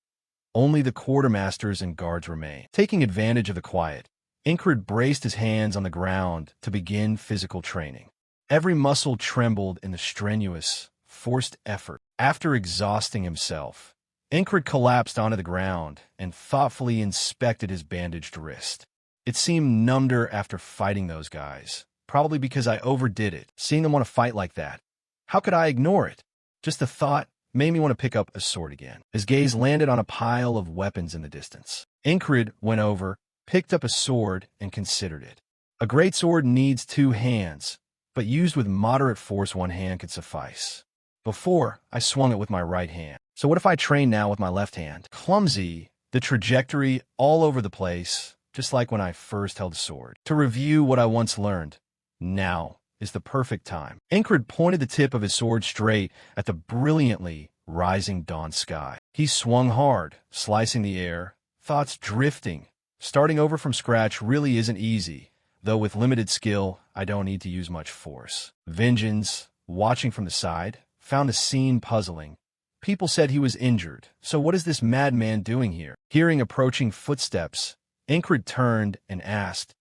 Only the quartermasters and guards remained. Taking advantage of the quiet, Ingrid braced his hands on the ground to begin physical training. Every muscle trembled in the strenuous, forced effort. After exhausting himself, Ingrid collapsed onto the ground and thoughtfully inspected his bandaged wrist. It seemed numbeder after fighting those guys, probably because I overdid it, seeing them want to fight like that. How could I ignore it? Just the thought made me want to pick up a sword again. His gaze landed on a pile of weapons in the distance. Ingrid went over, picked up a sword, and considered it. A great sword needs 2 hands, but used with moderate force, 1 hand could suffice. Before, I swung it with my right hand. So what if I train now with my left hand? Clumsy, the trajectory all over the place, just like when I first held a sword. To review what I once learned, now is the perfect time. Ingrid pointed the tip of his sword straight at the brilliantly rising dawn sky. He swung hard, slicing the air, thoughts drifting. Starting over from scratch really isn't easy, though with limited skill, I don't need to use much force. Vengeance, watching from the side, found the scene puzzling. People said he was injured, so what is this madman doing here? Hearing approaching footsteps, Ingrid turned and asked,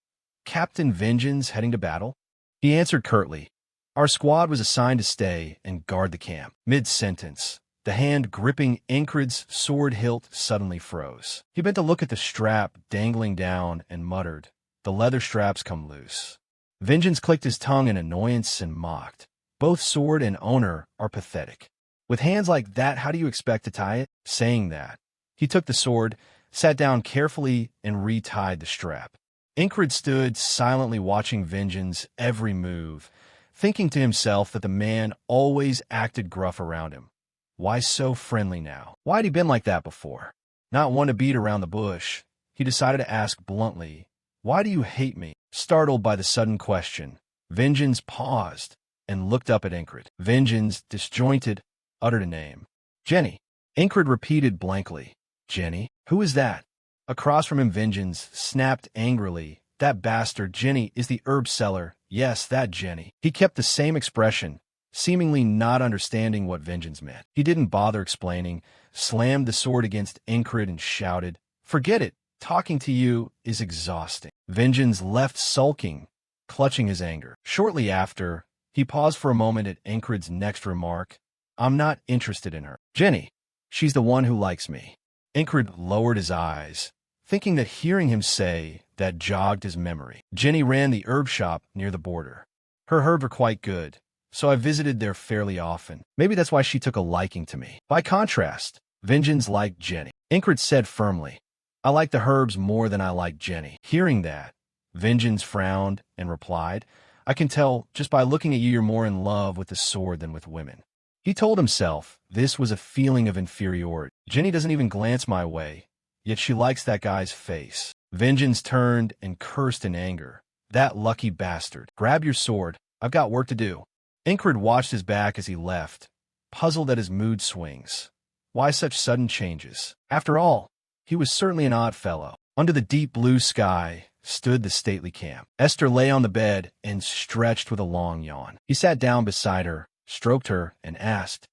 Captain Vengeance heading to battle? He answered curtly, our squad was assigned to stay and guard the camp. Mid-sentence, the hand gripping Ingrid's sword hilt suddenly froze. He bent to look at the strap dangling down and muttered, the leather straps come loose. Vengeance clicked his tongue in annoyance and mocked. Both sword and owner are pathetic. With hands like that, how do you expect to tie it? Saying that, he took the sword, sat down carefully, and retied the strap. Ingrid stood silently watching Vengeance's every move, thinking to himself that the man always acted gruff around him. Why so friendly now? Why had he been like that before? Not one to beat around the bush, he decided to ask bluntly, why do you hate me? Startled by the sudden question, Vengeance paused and looked up at Ingrid. Vengeance, disjointed, uttered a name. Jenny. Ingrid repeated blankly. Jenny? Who is that? Across from him, Vengeance snapped angrily. That bastard Jenny is the herb seller. Yes, that Jenny. He kept the same expression, seemingly not understanding what Vengeance meant. He didn't bother explaining, slammed the sword against Ingrid and shouted, forget it. Talking to you is exhausting. Vengeance left sulking, clutching his anger. Shortly after, he paused for a moment at Ingrid's next remark. I'm not interested in her. Jenny. She's the one who likes me. Ingrid lowered his eyes, thinking that hearing him say that jogged his memory. Jenny ran the herb shop near the border. Her herbs are quite good, so I visited there fairly often. Maybe that's why she took a liking to me. By contrast, Vengeance liked Jenny. Ingrid said firmly, I like the herbs more than I like Jenny. Hearing that, Vengeance frowned and replied, I can tell just by looking at you you're more in love with the sword than with women. He told himself this was a feeling of inferiority. Jenny doesn't even glance my way, yet she likes that guy's face. Vengeance turned and cursed in anger. That lucky bastard. Grab your sword. I've got work to do. Ingrid watched his back as he left, puzzled at his mood swings. Why such sudden changes? After all, he was certainly an odd fellow. Under the deep blue sky stood the stately camp. Esther lay on the bed and stretched with a long yawn. He sat down beside her, stroked her, and asked,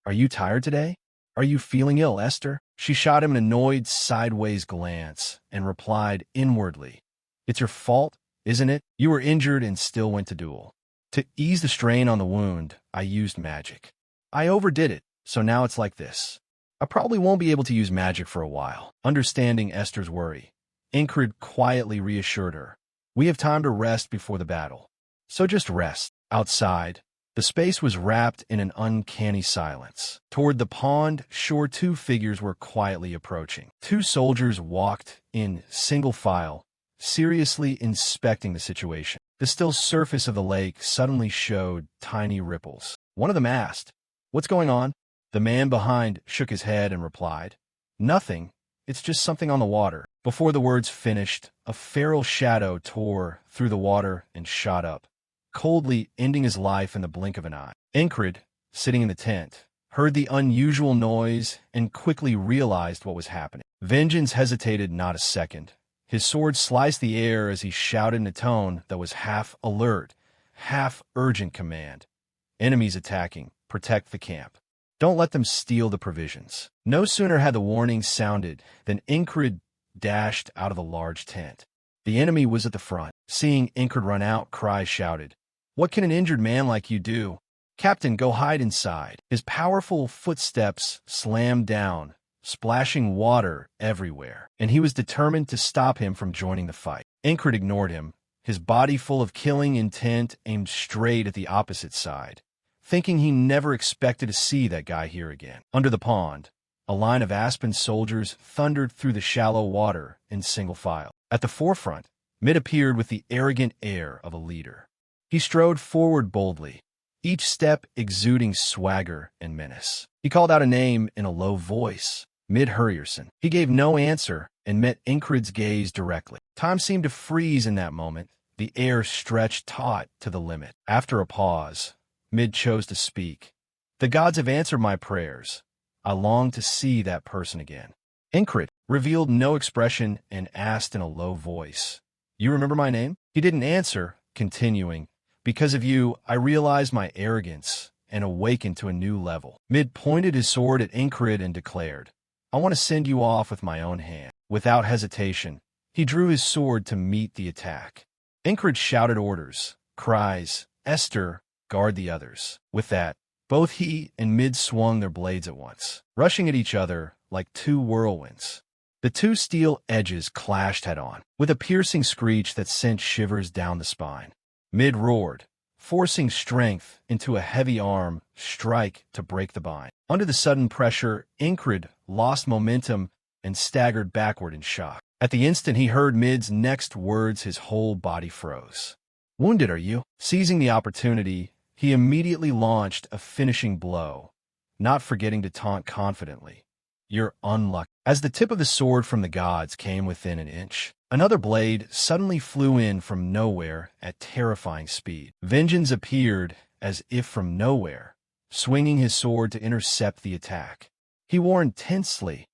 Are you tired today? Are you feeling ill, Esther? She shot him an annoyed sideways glance and replied inwardly, It's your fault, isn't it? You were injured and still went to duel. To ease the strain on the wound, I used magic. I overdid it, so now it's like this. I probably won't be able to use magic for a while. Understanding Esther's worry, Ingrid quietly reassured her. We have time to rest before the battle. So just rest. Outside, the space was wrapped in an uncanny silence. Toward the pond shore, 2 figures were quietly approaching. 2 soldiers walked in single file, seriously inspecting the situation. The still surface of the lake suddenly showed tiny ripples. One of them asked, What's going on? The man behind shook his head and replied, Nothing. It's just something on the water. Before the words finished, a feral shadow tore through the water and shot up, coldly ending his life in the blink of an eye. Ingrid, sitting in the tent, heard the unusual noise and quickly realized what was happening. Vengeance hesitated not a second, His sword sliced the air as he shouted in a tone that was half alert, half urgent command. Enemies attacking. Protect the camp. Don't let them steal the provisions. No sooner had the warning sounded than Ingrid dashed out of the large tent. The enemy was at the front. Seeing Ingrid run out, Cries shouted, "What can an injured man like you do? Captain, go hide inside." His powerful footsteps slammed down, splashing water everywhere, and he was determined to stop him from joining the fight. Ingrid ignored him, his body full of killing intent aimed straight at the opposite side, thinking he never expected to see that guy here again. Under the pond, a line of Aspen soldiers thundered through the shallow water in single file. At the forefront, Mid appeared with the arrogant air of a leader. He strode forward boldly, each step exuding swagger and menace. He called out a name in a low voice, Mid Hurrierson. He gave no answer and met Ingrid's gaze directly. Time seemed to freeze in that moment, the air stretched taut to the limit. After a pause, Mid chose to speak. "The gods have answered my prayers. I long to see that person again." Ingrid revealed no expression and asked in a low voice, "You remember my name?" He didn't answer, continuing, "Because of you, I realized my arrogance and awakened to a new level." Mid pointed his sword at Ingrid and declared, "I want to send you off with my own hand." Without hesitation, he drew his sword to meet the attack. Ingrid shouted orders, Cries, "Esther, guard the others." With that, both he and Mid swung their blades at once, rushing at each other like two whirlwinds. The two steel edges clashed head-on, with a piercing screech that sent shivers down the spine. Mid roared, forcing strength into a heavy arm strike to break the bind. Under the sudden pressure, Ingrid lost momentum and staggered backward in shock. At the instant he heard Mid's next words, his whole body froze. "Wounded, are you?" Seizing the opportunity, he immediately launched a finishing blow, not forgetting to taunt confidently, "You're unlucky." As the tip of the sword from the gods came within an inch, another blade suddenly flew in from nowhere at terrifying speed. Vengeance appeared as if from nowhere, swinging his sword to intercept the attack. He warned tensely,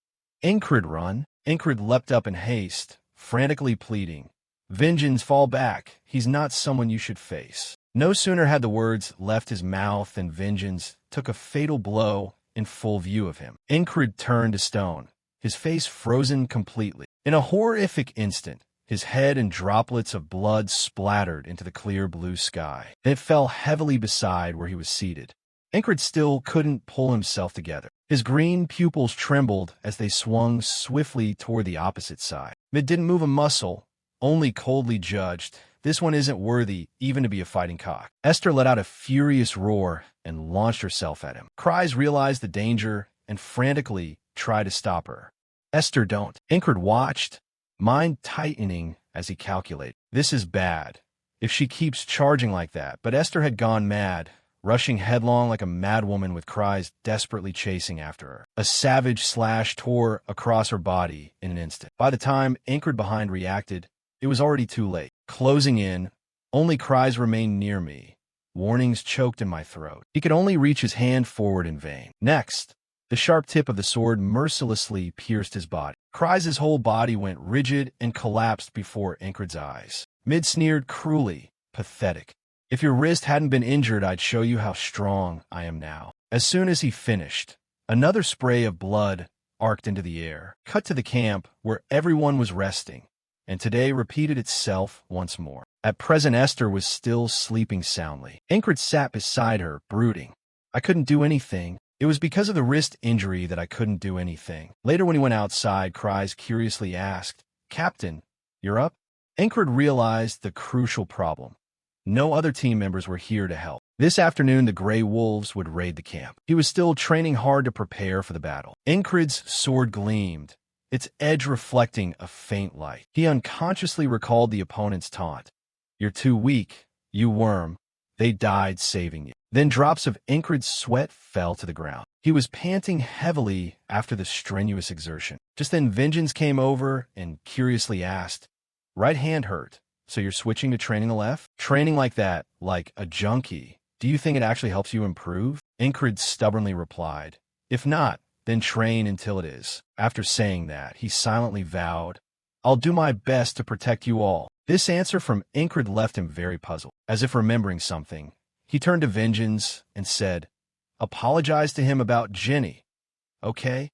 "Ingrid, run." Ingrid leapt up in haste, frantically pleading, "Vengeance, fall back. He's not someone you should face." No sooner had the words left his mouth than Vengeance took a fatal blow in full view of him. Ingrid turned to stone, his face frozen completely. In a horrific instant, his head and droplets of blood splattered into the clear blue sky. Then it fell heavily beside where he was seated. Ingrid still couldn't pull himself together. His green pupils trembled as they swung swiftly toward the opposite side. Mid didn't move a muscle, only coldly judged, "This one isn't worthy even to be a fighting cock." Esther let out a furious roar and launched herself at him. Cries realized the danger and frantically tried to stop her. "Esther, don't." Ingrid watched, mind tightening as he calculated. "This is bad if she keeps charging like that." But Esther had gone mad, rushing headlong like a madwoman with Cries desperately chasing after her. A savage slash tore across her body in an instant. By the time Ingrid behind reacted, it was already too late. Closing in, only Cries remained near me. Warnings choked in my throat. He could only reach his hand forward in vain. Next, the sharp tip of the sword mercilessly pierced his body. Cries' whole body went rigid and collapsed before Ingrid's eyes. Mid sneered cruelly, "Pathetic. If your wrist hadn't been injured, I'd show you how strong I am now." As soon as he finished, another spray of blood arced into the air, cut to the camp where everyone was resting, and today repeated itself once more. At present, Esther was still sleeping soundly. Ingrid sat beside her, brooding. "I couldn't do anything. It was because of the wrist injury that I couldn't do anything." Later, when he went outside, Cries curiously asked, "Captain, you're up?" Ingrid realized the crucial problem. No other team members were here to help. This afternoon, the Grey Wolves would raid the camp. He was still training hard to prepare for the battle. Ingrid's sword gleamed, its edge reflecting a faint light. He unconsciously recalled the opponent's taunt. "You're too weak, you worm. They died saving you." Then drops of Ingrid's sweat fell to the ground. He was panting heavily after the strenuous exertion. Just then Vengeance came over and curiously asked, "Right hand hurt, so you're switching to training the left?" "Training like that, like a junkie. Do you think it actually helps you improve?" Ingrid stubbornly replied, "If not, then train until it is." After saying that, he silently vowed, I'll do my best to protect you all. This answer from Incred left him very puzzled. As if remembering something, he turned to Vengeance and said, "Apologize to him about Jenny, okay?"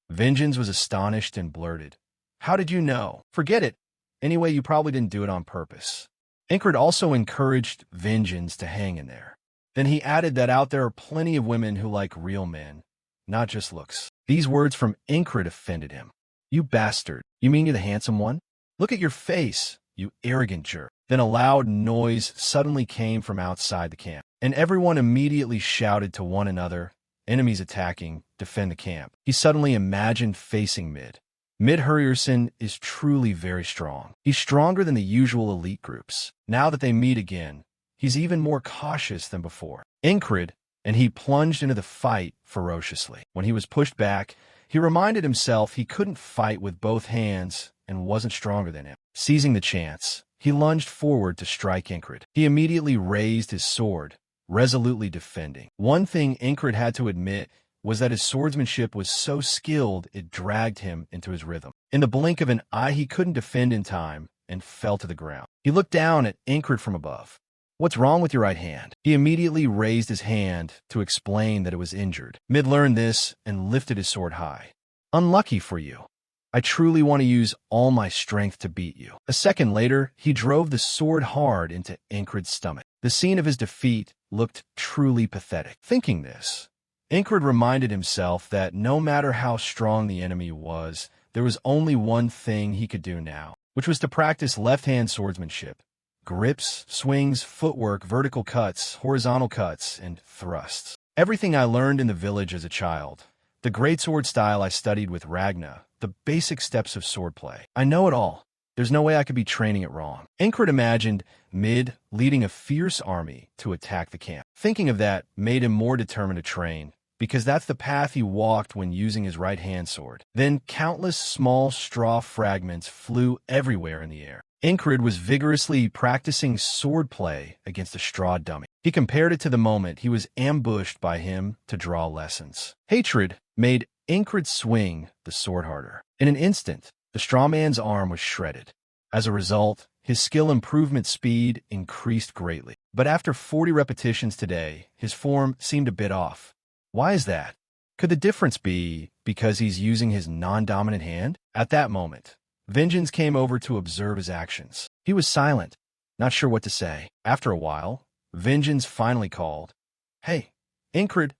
Vengeance was astonished and blurted, "How did you know?" "Forget it. Anyway, you probably didn't do it on purpose." Incred also encouraged Vengeance to hang in there. Then he added that out there are plenty of women who like real men, not just looks. These words from Incred offended him. "You bastard. You mean you're the handsome one? Look at your face, you arrogant jerk." Then a loud noise suddenly came from outside the camp, and everyone immediately shouted to one another, "Enemies attacking, defend the camp." He suddenly imagined facing Mid. Mid Hurrierson is truly very strong. He's stronger than the usual elite groups. Now that they meet again, he's even more cautious than before. Incred, and he plunged into the fight ferociously. When he was pushed back, he reminded himself he couldn't fight with both hands and wasn't stronger than him. Seizing the chance, he lunged forward to strike Incred. He immediately raised his sword, resolutely defending. One thing Incred had to admit was that his swordsmanship was so skilled it dragged him into his rhythm. In the blink of an eye, he couldn't defend in time and fell to the ground. He looked down at Incred from above. "What's wrong with your right hand?" He immediately raised his hand to explain that it was injured. Mid learned this and lifted his sword high. "Unlucky for you. I truly want to use all my strength to beat you." A second later, he drove the sword hard into Incred's stomach. The scene of his defeat looked truly pathetic. Thinking this, Incred reminded himself that no matter how strong the enemy was, there was only one thing he could do now, which was to practice left-hand swordsmanship. Grips, swings, footwork, vertical cuts, horizontal cuts, and thrusts. Everything I learned in the village as a child. The greatsword style I studied with Ragna, the basic steps of swordplay. I know it all. There's no way I could be training it wrong. Incred imagined Mid leading a fierce army to attack the camp. Thinking of that made him more determined to train, because that's the path he walked when using his right-hand sword. Then countless small straw fragments flew everywhere in the air. Incred was vigorously practicing swordplay against a straw dummy. He compared it to the moment he was ambushed by him to draw lessons. Hatred made Incred swing the sword harder. In an instant, the straw man's arm was shredded. As a result, his skill improvement speed increased greatly. But after 40 repetitions today, his form seemed a bit off. Why is that? Could the difference be because he's using his non-dominant hand? At that moment, Vengeance came over to observe his actions. He was silent, not sure what to say. After a while, Vengeance finally called, "Hey, Incred,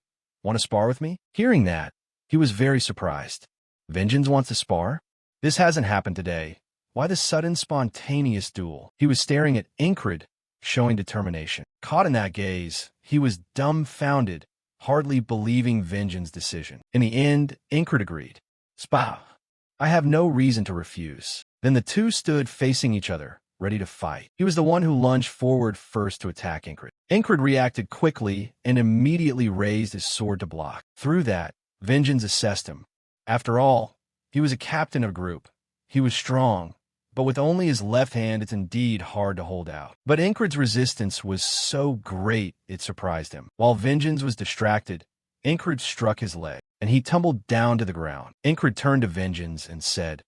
want to spar with me?" Hearing that, he was very surprised. Vengeance wants to spar? This hasn't happened today. Why the sudden spontaneous duel? He was staring at Incred, showing determination. Caught in that gaze, he was dumbfounded, hardly believing Vengeance's decision. In the end, Incred agreed. "Spa. I have no reason to refuse." Then the two stood facing each other, ready to fight. He was the one who lunged forward first to attack Incred. Incred reacted quickly and immediately raised his sword to block. Through that, Vengeance assessed him. After all, he was a captain of a group. He was strong, but with only his left hand, it's indeed hard to hold out. But Incred's resistance was so great it surprised him. While Vengeance was distracted, Incred struck his leg, and he tumbled down to the ground. Incred turned to Vengeance and said,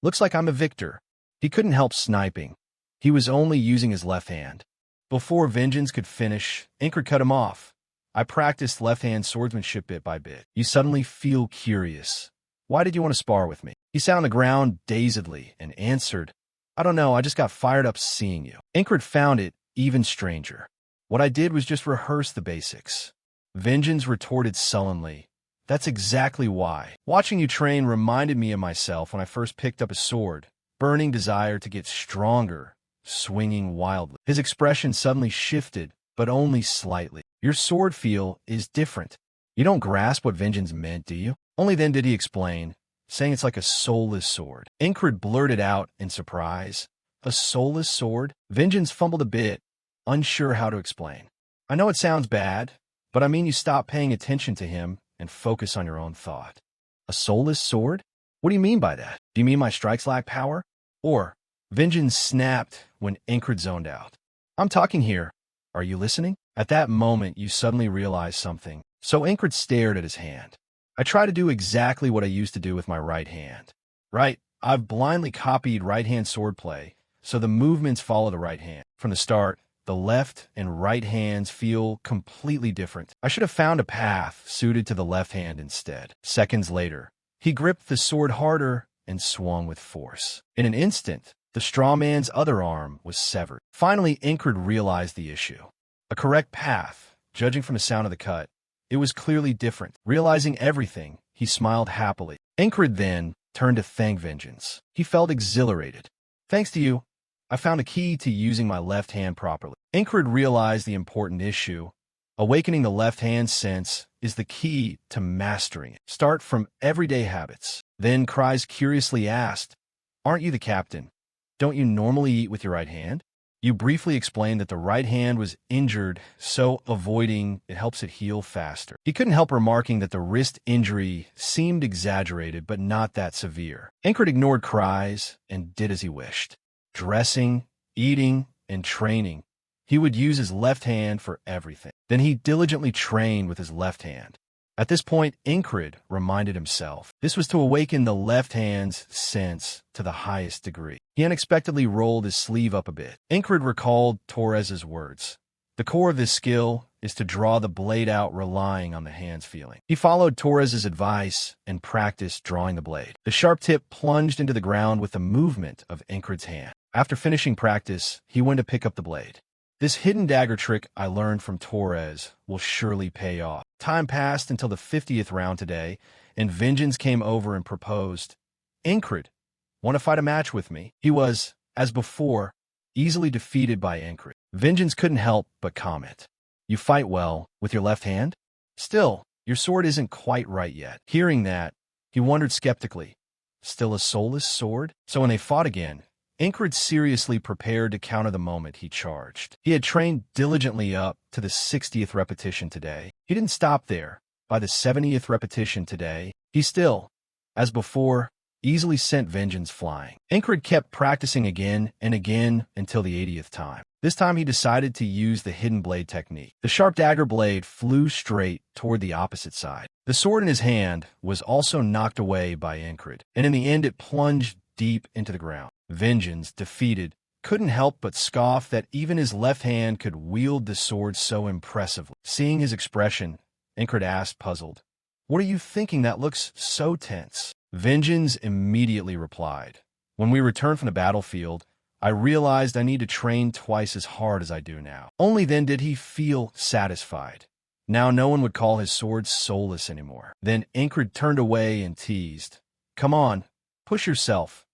"Looks like I'm a victor." He couldn't help sniping. He was only using his left hand. Before Vengeance could finish, Incred cut him off. "I practiced left-hand swordsmanship bit by bit." You suddenly feel curious. "Why did you want to spar with me?" He sat on the ground dazedly and answered, "I don't know, I just got fired up seeing you." Incred found it even stranger. "What I did was just rehearse the basics." Vengeance retorted sullenly, "That's exactly why. Watching you train reminded me of myself when I first picked up a sword, burning desire to get stronger, swinging wildly." His expression suddenly shifted, but only slightly. "Your sword feel is different. You don't grasp what Vengeance meant, do you?" Only then did he explain, saying it's like a soulless sword. Incred blurted out in surprise, "A soulless sword?" Vengeance fumbled a bit, unsure how to explain. "I know it sounds bad, but I mean you stop paying attention to him and focus on your own thought." "A soulless sword? What do you mean by that? Do you mean my strikes lack power?" Or, Vengeance snapped when Incred zoned out. "I'm talking here. Are you listening?" At that moment, you suddenly realize something. So Incred stared at his hand. "I try to do exactly what I used to do with my right hand." "Right, I've blindly copied right-hand swordplay, so the movements follow the right hand. From the start, the left and right hands feel completely different. I should have found a path suited to the left hand instead. Seconds later, he gripped the sword harder and swung with force. In an instant, the straw man's other arm was severed. Finally, Incred realized the issue. A correct path, judging from the sound of the cut, it was clearly different. Realizing everything, he smiled happily. Incred then turned to thank Vengeance. He felt exhilarated. Thanks to you, I found a key to using my left hand properly. Incred realized the important issue. Awakening the left hand sense is the key to mastering it. Start from everyday habits. Then Cries curiously asked, "Aren't you the captain? Don't you normally eat with your right hand?" You briefly explained that the right hand was injured, so avoiding it helps it heal faster. He couldn't help remarking that the wrist injury seemed exaggerated, but not that severe. Incred ignored Cries and did as he wished. Dressing, eating, and training, he would use his left hand for everything. Then he diligently trained with his left hand. At this point, Incred reminded himself this was to awaken the left hand's sense to the highest degree. He unexpectedly rolled his sleeve up a bit. Incred recalled Torres's words. The core of this skill is to draw the blade out relying on the hand's feeling. He followed Torres's advice and practiced drawing the blade. The sharp tip plunged into the ground with the movement of Incred's hand. After finishing practice, he went to pick up the blade. This hidden dagger trick I learned from Torres will surely pay off. Time passed until the 50th round today, and Vengeance came over and proposed. Incred, want to fight a match with me? He was, as before, easily defeated by Incred. Vengeance couldn't help but comment. You fight well with your left hand? Still, your sword isn't quite right yet. Hearing that, he wondered skeptically. Still a soulless sword? So when they fought again, Incred seriously prepared to counter the moment he charged. He had trained diligently up to the 60th repetition today. He didn't stop there. By the 70th repetition today, he still, as before, easily sent Vengeance flying. Incred kept practicing again and again until the 80th time. This time he decided to use the hidden blade technique. The sharp dagger blade flew straight toward the opposite side. The sword in his hand was also knocked away by Incred, and in the end it plunged deep into the ground. Vengeance, defeated, couldn't help but scoff that even his left hand could wield the sword so impressively. Seeing his expression, Incred asked, puzzled, "What are you thinking that looks so tense?" Vengeance immediately replied, "When we returned from the battlefield, I realized I need to train twice as hard as I do now." Only then did he feel satisfied. Now no one would call his sword soulless anymore. Then Incred turned away and teased, "Come on, push yourself.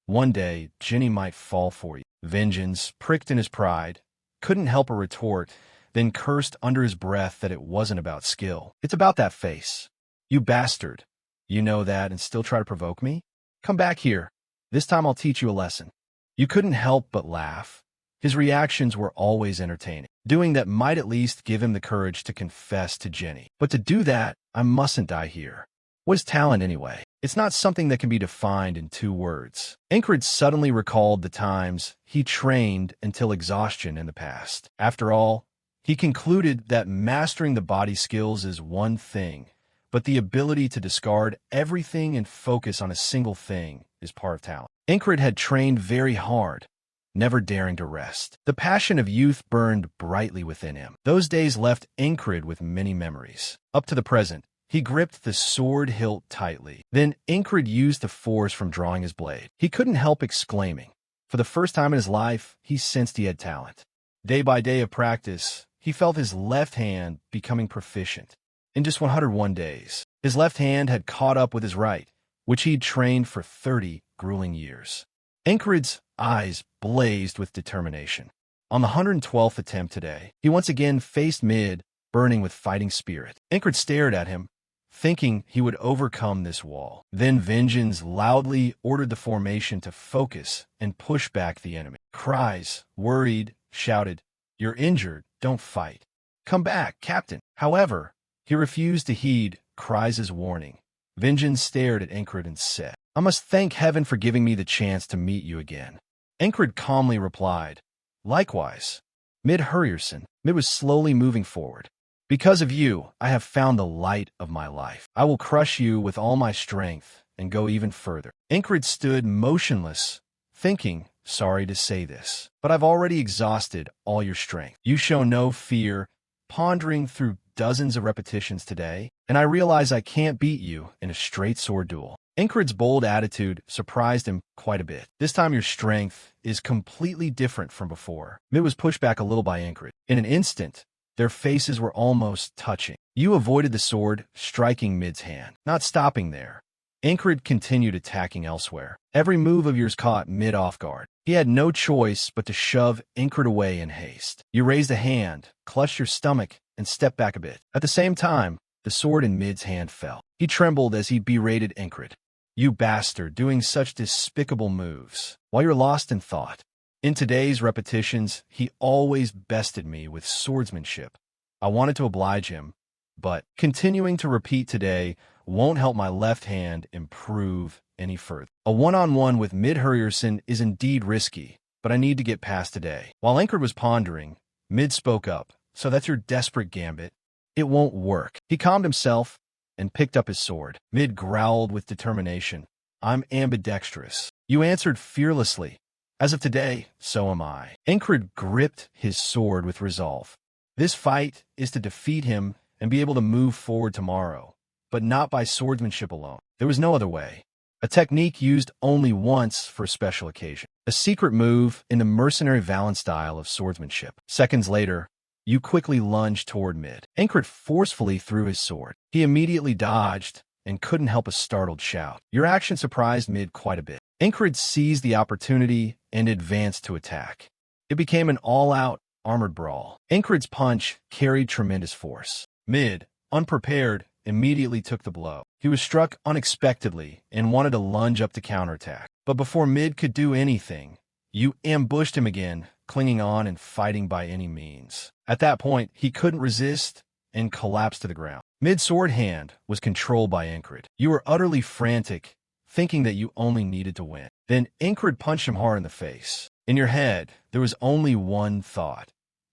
One day, Jenny might fall for you." Vengeance, pricked in his pride, couldn't help a retort, then cursed under his breath that it wasn't about skill. "It's about that face. You bastard. You know that and still try to provoke me? Come back here. This time I'll teach you a lesson." You couldn't help but laugh. His reactions were always entertaining. Doing that might at least give him the courage to confess to Jenny. But to do that, I mustn't die here. What is talent anyway? It's not something that can be defined in 2 words. Incred suddenly recalled the times he trained until exhaustion in the past. After all, he concluded that mastering the body skills is one thing, but the ability to discard everything and focus on a single thing is part of talent. Incred had trained very hard, never daring to rest. The passion of youth burned brightly within him. Those days left Incred with many memories. Up to the present, he gripped the sword hilt tightly. Then Incred used the force from drawing his blade. He couldn't help exclaiming. For the first time in his life, he sensed he had talent. Day by day of practice, he felt his left hand becoming proficient. In just 101 days, his left hand had caught up with his right, which he'd trained for 30 grueling years. Incred's eyes blazed with determination. On the 112th attempt today, he once again faced Mid, burning with fighting spirit. Incred stared at him, thinking he would overcome this wall. Then Vengeance loudly ordered the formation to focus and push back the enemy. Cries, worried, shouted, "You're injured, don't fight. Come back, Captain." However, he refused to heed Cries' warning. Vengeance stared at Incred and said, "I must thank heaven for giving me the chance to meet you again." Incred calmly replied, "Likewise, Mid Hurrierson." Mid was slowly moving forward. "Because of you, I have found the light of my life. I will crush you with all my strength and go even further. Ingrid stood motionless, thinking, sorry to say this, but I've already exhausted all your strength. You show no fear, pondering through dozens of repetitions today, and I realize I can't beat you in a straight sword duel. Ingrid's bold attitude surprised him quite a bit. This time your strength is completely different from before. Mid was pushed back a little by Ingrid. In an instant, their faces were almost touching. You avoided the sword, striking Mid's hand. Not stopping there, Ingrid continued attacking elsewhere. Every move of yours caught Mid off guard. He had no choice but to shove Ingrid away in haste. You raised a hand, clutched your stomach, and stepped back a bit. At the same time, the sword in Mid's hand fell. He trembled as he berated Ingrid. You bastard, doing such despicable moves, while you're lost in thought. In today's repetitions, he always bested me with swordsmanship. I wanted to oblige him, but continuing to repeat today won't help my left hand improve any further. A one-on-one with Mid Hurrierson is indeed risky, but I need to get past today. While Ingrid was pondering, Mid spoke up. So that's your desperate gambit? It won't work. He calmed himself and picked up his sword. Mid growled with determination. I'm ambidextrous. You answered fearlessly. As of today, so am I. Ingrid gripped his sword with resolve. This fight is to defeat him and be able to move forward tomorrow, but not by swordsmanship alone. There was no other way. A technique used only once for a special occasion. A secret move in the mercenary Valen style of swordsmanship. Seconds later, you quickly lunged toward Mid. Ingrid forcefully threw his sword. He immediately dodged and couldn't help a startled shout. Your action surprised Mid quite a bit. Ingrid seized the opportunity and advanced to attack. It became an all-out, armored brawl. Ingrid's punch carried tremendous force. Mid, unprepared, immediately took the blow. He was struck unexpectedly and wanted to lunge up to counterattack. But before Mid could do anything, you ambushed him again, clinging on and fighting by any means. At that point, he couldn't resist and collapsed to the ground. Mid's sword hand was controlled by Ingrid. You were utterly frantic, thinking that you only needed to win. Then Ingrid punched him hard in the face. In your head, there was only one thought.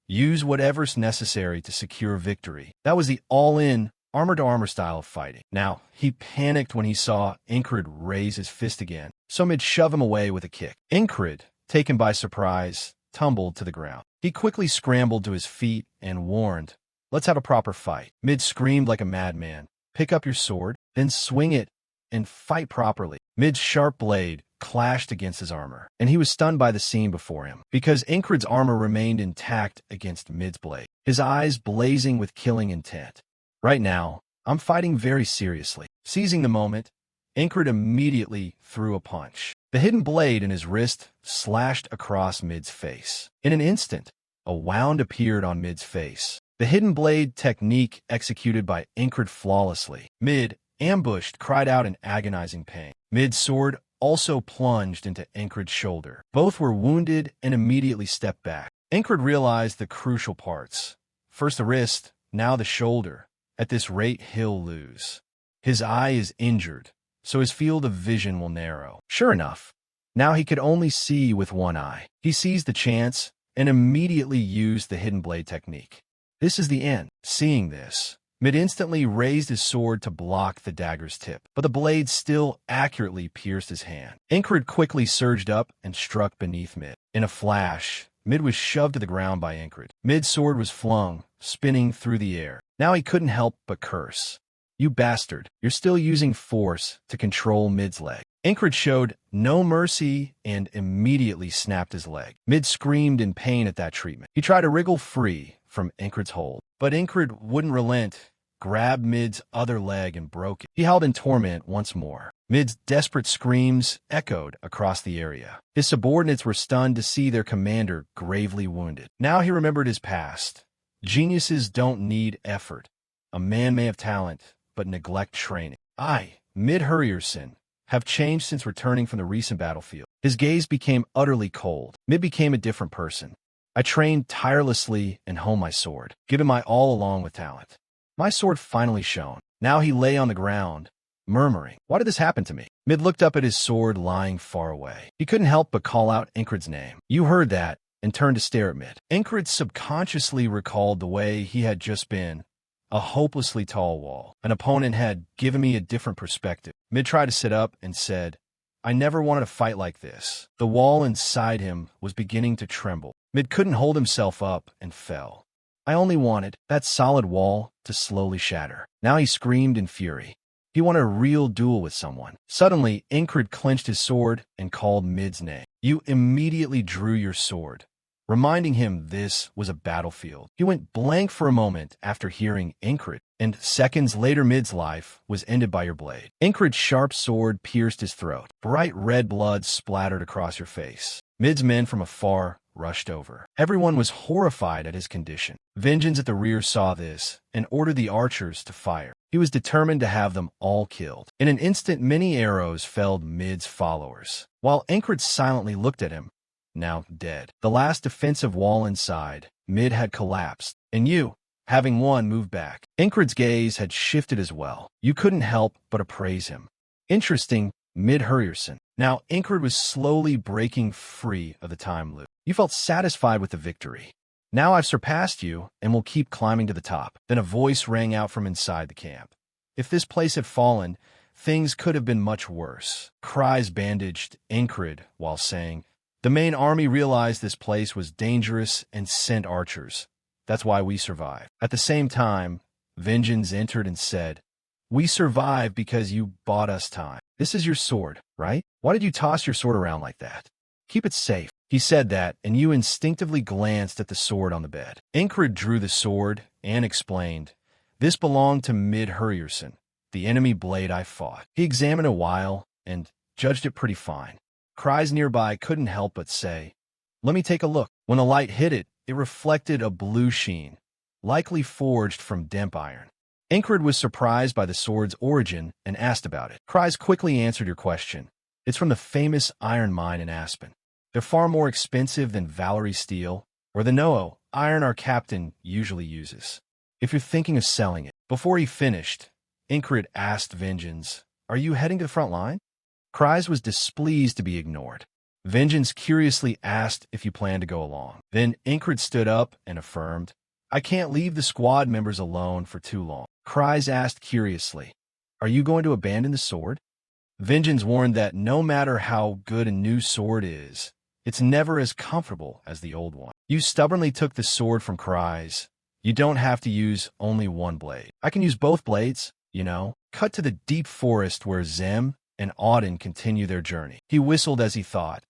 Use whatever's necessary to secure victory. That was the all-in, armor-to-armor style of fighting. Now, he panicked when he saw Ingrid raise his fist again, so Mid shoved him away with a kick. Ingrid, taken by surprise, tumbled to the ground. He quickly scrambled to his feet and warned, let's have a proper fight. Mid screamed like a madman. Pick up your sword, then swing it and fight properly. Mid's sharp blade clashed against his armor, and he was stunned by the scene before him, because Ingrid's armor remained intact against Mid's blade, his eyes blazing with killing intent. Right now, I'm fighting very seriously. Seizing the moment, Ingrid immediately threw a punch. The hidden blade in his wrist slashed across Mid's face. In an instant, a wound appeared on Mid's face. The hidden blade technique executed by Ingrid flawlessly. Mid, ambushed, cried out in agonizing pain. Mid's sword also plunged into Ingrid's shoulder. Both were wounded and immediately stepped back. Ingrid realized the crucial parts. First the wrist, now the shoulder. At this rate, he'll lose. His eye is injured, so his field of vision will narrow. Sure enough, now he could only see with one eye. He seized the chance and immediately used the hidden blade technique. This is the end. Seeing this, Mid instantly raised his sword to block the dagger's tip, but the blade still accurately pierced his hand. Ingrid quickly surged up and struck beneath Mid. In a flash, Mid was shoved to the ground by Ingrid. Mid's sword was flung, spinning through the air. Now he couldn't help but curse. You bastard, you're still using force to control Mid's leg. Ingrid showed no mercy and immediately snapped his leg. Mid screamed in pain at that treatment. He tried to wriggle free from Ingrid's hold, but Ingrid wouldn't relent, grabbed Mid's other leg and broke it. He howled in torment once more. Mid's desperate screams echoed across the area. His subordinates were stunned to see their commander gravely wounded. Now he remembered his past. Geniuses don't need effort. A man may have talent, but neglect training. I, Mid Hurrierson, have changed since returning from the recent battlefield. His gaze became utterly cold. Mid became a different person. I trained tirelessly and honed my sword, given my all along with talent. My sword finally shone. Now he lay on the ground, murmuring, why did this happen to me? Mid looked up at his sword lying far away. He couldn't help but call out Ingrid's name. You heard that, and turned to stare at Mid. Ingrid subconsciously recalled the way he had just been, a hopelessly tall wall. An opponent had given me a different perspective. Mid tried to sit up and said, I never wanted to fight like this. The wall inside him was beginning to tremble. Mid couldn't hold himself up and fell. I only wanted that solid wall to slowly shatter. Now he screamed in fury. He wanted a real duel with someone. Suddenly, Incred clenched his sword and called Mid's name. You immediately drew your sword, reminding him this was a battlefield. He went blank for a moment after hearing Incred, and seconds later Mid's life was ended by your blade. Incred's sharp sword pierced his throat. Bright red blood splattered across your face. Mid's men from afar rushed over. Everyone was horrified at his condition. Vengeance at the rear saw this and ordered the archers to fire. He was determined to have them all killed. In an instant, many arrows felled Mid's followers, while Incred silently looked at him, now dead. The last defensive wall inside, Mid had collapsed, and you, having won, moved back. Incred's gaze had shifted as well. You couldn't help but appraise him. Interesting, Mid Hurrierson. Now Incred was slowly breaking free of the time loop. You felt satisfied with the victory. Now I've surpassed you and will keep climbing to the top. Then a voice rang out from inside the camp. If this place had fallen, things could have been much worse. Cries bandaged Incred while saying, the main army realized this place was dangerous and sent archers. That's why we survived. At the same time, Vengeance entered and said, we survived because you bought us time. This is your sword, right? Why did you toss your sword around like that? Keep it safe. He said that, and you instinctively glanced at the sword on the bed. Incred drew the sword and explained, this belonged to Mid Hurrierson, the enemy blade I fought. He examined it a while and judged it pretty fine. Cries nearby couldn't help but say, let me take a look. When the light hit it, it reflected a blue sheen, likely forged from Demp iron. Incred was surprised by the sword's origin and asked about it. Cries quickly answered your question. It's from the famous iron mine in Aspen. They're far more expensive than Valerie steel or the Noho iron our captain usually uses. If you're thinking of selling it. Before he finished, Incred asked Vengeance, are you heading to the front line? Cries was displeased to be ignored. Vengeance curiously asked if you planned to go along. Then Incred stood up and affirmed, I can't leave the squad members alone for too long. Cries asked curiously, are you going to abandon the sword? Vengeance warned that no matter how good a new sword is, it's never as comfortable as the old one. You stubbornly took the sword from Cries. You don't have to use only one blade. I can use both blades, you know. Cut to the deep forest where Zem and Auden continue their journey. He whistled as he thought,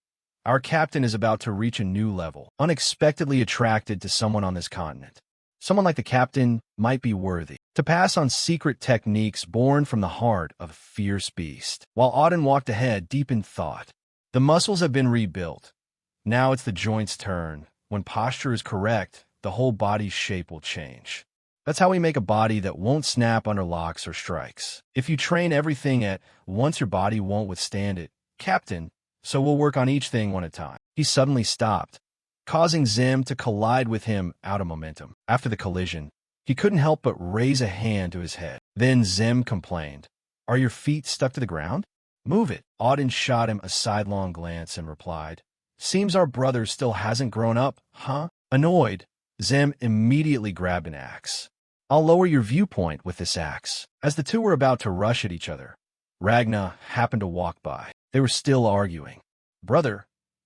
our captain is about to reach a new level, unexpectedly attracted to someone on this continent. Someone like the captain might be worthy to pass on secret techniques born from the heart of a fierce beast. While Auden walked ahead deep in thought, the muscles have been rebuilt. Now it's the joint's turn. When posture is correct, the whole body's shape will change. That's how we make a body that won't snap under locks or strikes. If you train everything at once, your body won't withstand it. Captain, so we'll work on each thing one at a time. He suddenly stopped, causing Zem to collide with him out of momentum. After the collision, he couldn't help but raise a hand to his head. Then Zem complained, are your feet stuck to the ground? Move it. Auden shot him a sidelong glance and replied, seems our brother still hasn't grown up, huh? Annoyed, Zem immediately grabbed an axe. I'll lower your viewpoint with this axe. As the two were about to rush at each other, Ragna happened to walk by. They were still arguing. Brother,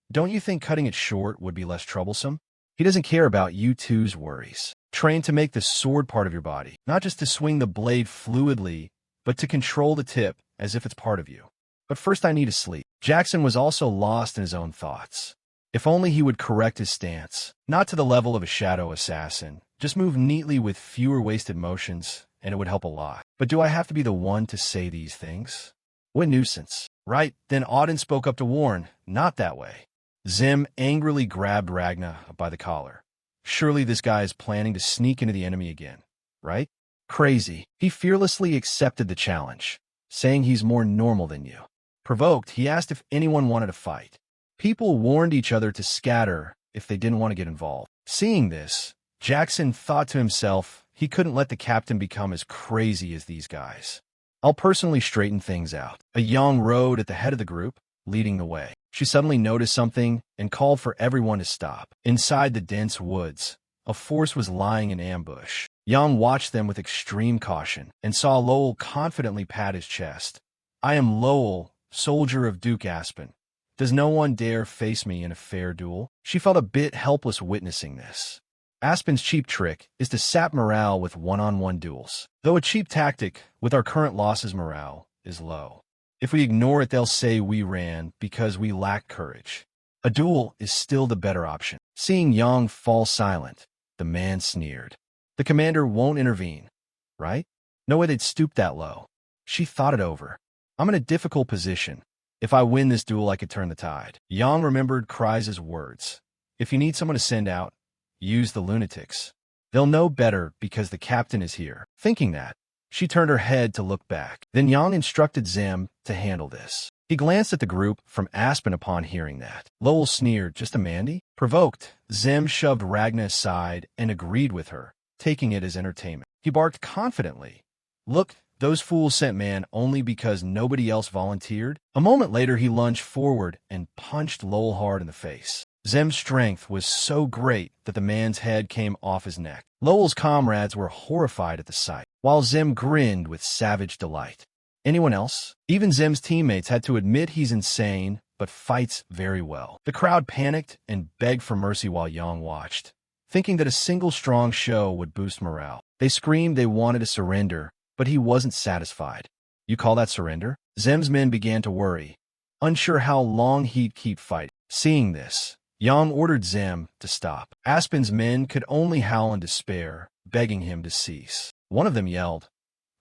don't you think cutting it short would be less troublesome? He doesn't care about you two's worries. Train to make the sword part of your body, not just to swing the blade fluidly, but to control the tip as if it's part of you. But first I need to sleep. Jackson was also lost in his own thoughts. If only he would correct his stance, not to the level of a shadow assassin, just move neatly with fewer wasted motions, and it would help a lot. But do I have to be the one to say these things? What nuisance. Right, then Auden spoke up to warn, not that way. Zem angrily grabbed Ragna by the collar. Surely this guy is planning to sneak into the enemy again, right? Crazy. He fearlessly accepted the challenge, saying he's more normal than you. Provoked, he asked if anyone wanted to fight. People warned each other to scatter if they didn't want to get involved. Seeing this, Jackson thought to himself he couldn't let the captain become as crazy as these guys. I'll personally straighten things out. A young rode at the head of the group, leading the way. She suddenly noticed something and called for everyone to stop. Inside the dense woods, a force was lying in ambush. Yang watched them with extreme caution and saw Lowell confidently pat his chest. I am Lowell, soldier of Duke Aspen. Does no one dare face me in a fair duel? She felt a bit helpless witnessing this. Aspen's cheap trick is to sap morale with one-on-one duels. Though a cheap tactic, with our current losses morale is low. If we ignore it, they'll say we ran because we lack courage. A duel is still the better option. Seeing Yang fall silent, the man sneered. The commander won't intervene, right? No way they'd stoop that low. She thought it over. I'm in a difficult position. If I win this duel, I could turn the tide. Yang remembered Kreis's words. If you need someone to send out, use the lunatics. They'll know better because the captain is here. Thinking that, she turned her head to look back. Then Yang instructed Zem to handle this. He glanced at the group from Aspen upon hearing that. Lowell sneered, just a Mandy? Provoked, Zem shoved Ragna aside and agreed with her, taking it as entertainment. He barked confidently. Look, those fools sent man only because nobody else volunteered. A moment later, he lunged forward and punched Lowell hard in the face. Zem's strength was so great that the man's head came off his neck. Lowell's comrades were horrified at the sight, while Zem grinned with savage delight. Anyone else? Even Zem's teammates had to admit he's insane, but fights very well. The crowd panicked and begged for mercy while Yang watched, thinking that a single strong show would boost morale. They screamed they wanted to surrender, but he wasn't satisfied. You call that surrender? Zem's men began to worry, unsure how long he'd keep fighting. Seeing this, Yang ordered Zem to stop. Aspen's men could only howl in despair, begging him to cease. One of them yelled,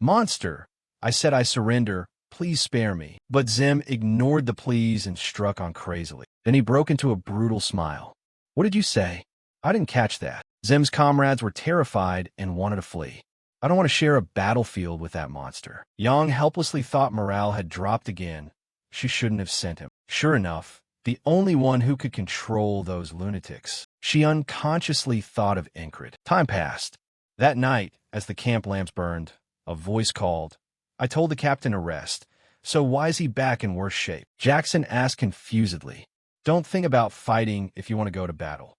"Monster! I said I surrender, please spare me." But Zem ignored the pleas and struck on crazily. Then he broke into a brutal smile. What did you say? I didn't catch that. Zem's comrades were terrified and wanted to flee. I don't want to share a battlefield with that monster. Yang helplessly thought morale had dropped again. She shouldn't have sent him. Sure enough, the only one who could control those lunatics. She unconsciously thought of Ingrid. Time passed. That night, as the camp lamps burned, a voice called, I told the captain to rest, so why is he back in worse shape? Jackson asked confusedly. Don't think about fighting if you want to go to battle.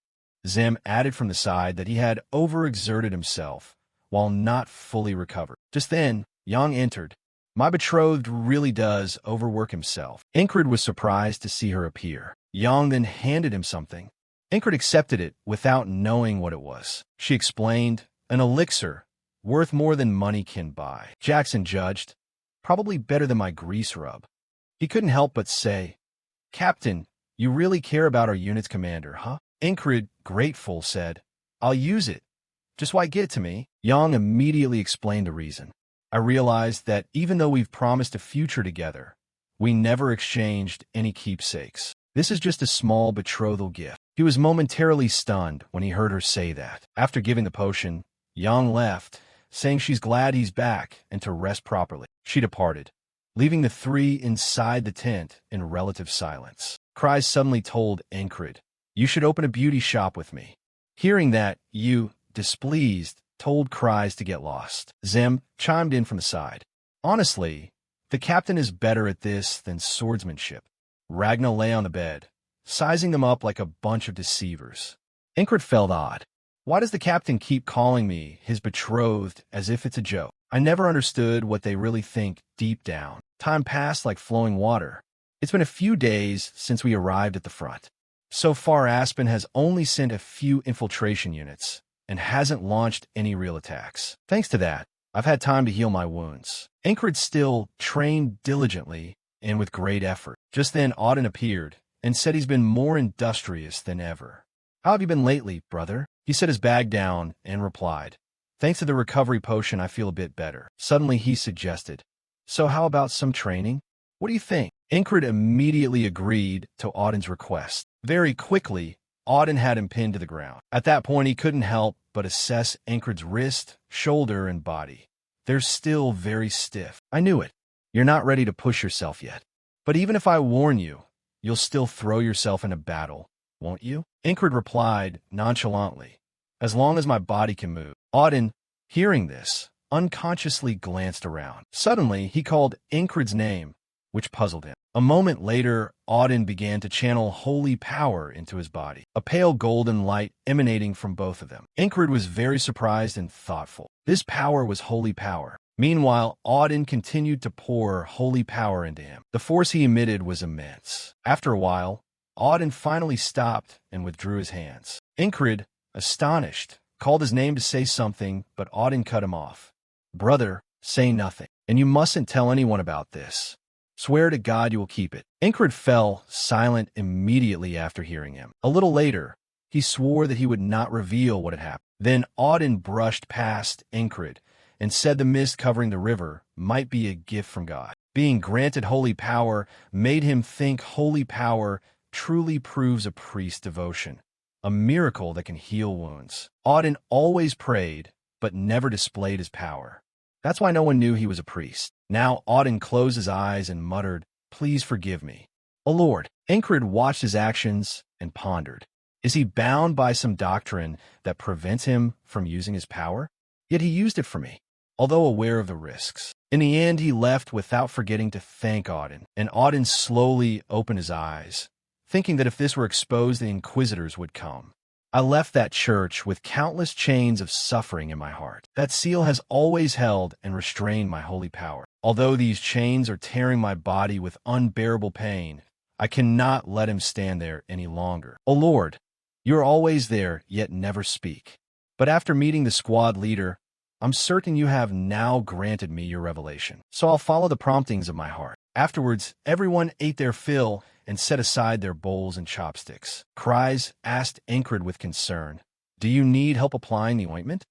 Zem added from the side that he had overexerted himself, while not fully recovered. Just then, Yang entered. My betrothed really does overwork himself. Ingrid was surprised to see her appear. Yang then handed him something. Ingrid accepted it without knowing what it was. She explained, an elixir, worth more than money can buy. Jackson judged, probably better than my grease rub. He couldn't help but say, Captain, you really care about our unit's commander, huh? Ingrid, grateful, said, I'll use it. Just why get it to me? Yang immediately explained the reason. I realized that even though we've promised a future together, we never exchanged any keepsakes. This is just a small betrothal gift. He was momentarily stunned when he heard her say that. After giving the potion, Yang left, saying she's glad he's back and to rest properly. She departed, leaving the three inside the tent in relative silence. Kreis suddenly told Ingrid, you should open a beauty shop with me. Hearing that, you, displeased, told Kreis to get lost. Zem chimed in from the side. Honestly, the captain is better at this than swordsmanship. Ragna lay on the bed, sizing them up like a bunch of deceivers. Ingrid felt odd. Why does the captain keep calling me his betrothed as if it's a joke? I never understood what they really think deep down. Time passed like flowing water. It's been a few days since we arrived at the front. So far, Aspen has only sent a few infiltration units and hasn't launched any real attacks. Thanks to that, I've had time to heal my wounds. Ingrid still trained diligently and with great effort. Just then, Auden appeared and said he's been more industrious than ever. How have you been lately, brother? He set his bag down and replied, thanks to the recovery potion, I feel a bit better. Suddenly, he suggested, so how about some training? What do you think? Ingrid immediately agreed to Auden's request. Very quickly, Auden had him pinned to the ground. At that point, he couldn't help but assess Ingrid's wrist, shoulder, and body. They're still very stiff. I knew it. You're not ready to push yourself yet. But even if I warn you, you'll still throw yourself into battle, won't you? Ingrid replied nonchalantly, as long as my body can move. Auden, hearing this, unconsciously glanced around. Suddenly, he called Ingrid's name, which puzzled him. A moment later, Auden began to channel holy power into his body, a pale golden light emanating from both of them. Ingrid was very surprised and thoughtful. This power was holy power. Meanwhile, Auden continued to pour holy power into him. The force he emitted was immense. After a while, Auden finally stopped and withdrew his hands. Incred, astonished, called his name to say something, but Auden cut him off. "Brother, say nothing, and you mustn't tell anyone about this. Swear to God you will keep it." Incred fell silent immediately after hearing him. A little later, he swore that he would not reveal what had happened. Then Auden brushed past Incred and said the mist covering the river might be a gift from God. Being granted holy power made him think holy power truly proves a priest's devotion, a miracle that can heal wounds. Auden always prayed, but never displayed his power. That's why no one knew he was a priest. Now Auden closed his eyes and muttered, "Please forgive me." "O Lord." Incred watched his actions and pondered. Is he bound by some doctrine that prevents him from using his power? Yet he used it for me, although aware of the risks. In the end, he left without forgetting to thank Auden, and Auden slowly opened his eyes, thinking that if this were exposed, the Inquisitors would come. I left that church with countless chains of suffering in my heart. That seal has always held and restrained my holy power. Although these chains are tearing my body with unbearable pain, I cannot let him stand there any longer. O Lord, you are always there, yet never speak. But after meeting the squad leader, I'm certain you have now granted me your revelation. So I'll follow the promptings of my heart. Afterwards, everyone ate their fill and set aside their bowls and chopsticks. Cries asked Incred with concern, "Do you need help applying the ointment?"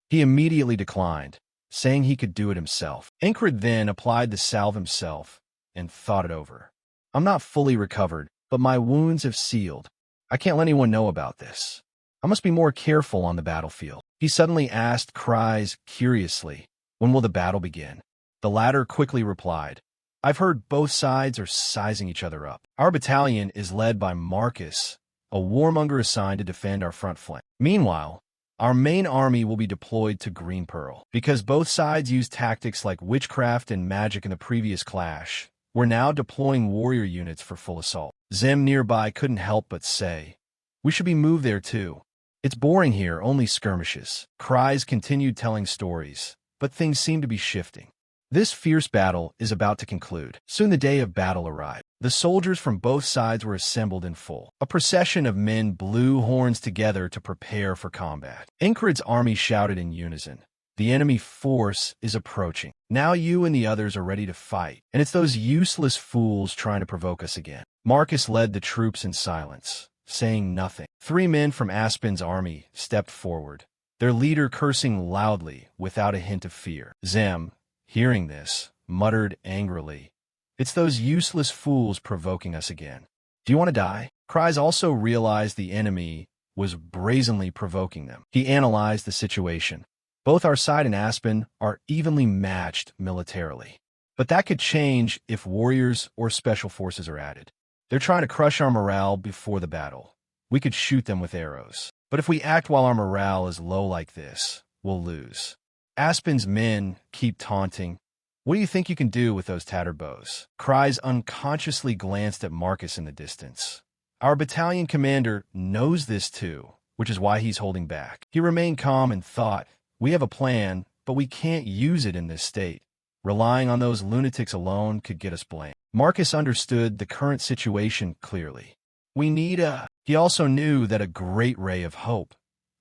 He immediately declined, saying he could do it himself. Incred then applied the salve himself and thought it over. "I'm not fully recovered, but my wounds have sealed. I can't let anyone know about this. I must be more careful on the battlefield." He suddenly asked Cries curiously, "When will the battle begin?" The latter quickly replied, "I've heard both sides are sizing each other up. Our battalion is led by Marcus, a warmonger assigned to defend our front flank. Meanwhile, our main army will be deployed to Green Pearl. Because both sides used tactics like witchcraft and magic in the previous clash, we're now deploying warrior units for full assault." Zem nearby couldn't help but say, "We should be moved there too. It's boring here, only skirmishes." Cries continued telling stories, but things seemed to be shifting. This fierce battle is about to conclude. Soon the day of battle arrived. The soldiers from both sides were assembled in full. A procession of men blew horns together to prepare for combat. Incred's army shouted in unison, "The enemy force is approaching. Now you and the others are ready to fight, and it's those useless fools trying to provoke us again." Marcus led the troops in silence, saying nothing. 3 men from Aspen's army stepped forward, their leader cursing loudly without a hint of fear. Zem, hearing this, muttered angrily, "It's those useless fools provoking us again. Do you want to die?" Cries also realized the enemy was brazenly provoking them. He analyzed the situation. Both our side and Aspen are evenly matched militarily. But that could change if warriors or special forces are added. They're trying to crush our morale before the battle. We could shoot them with arrows. But if we act while our morale is low like this, we'll lose. Aspen's men keep taunting, "What do you think you can do with those tattered bows?" Cries unconsciously glanced at Marcus in the distance. Our battalion commander knows this too, which is why he's holding back. He remained calm and thought, "We have a plan, but we can't use it in this state. Relying on those lunatics alone could get us blamed." Marcus understood the current situation clearly. We need a... He also knew that a great ray of hope.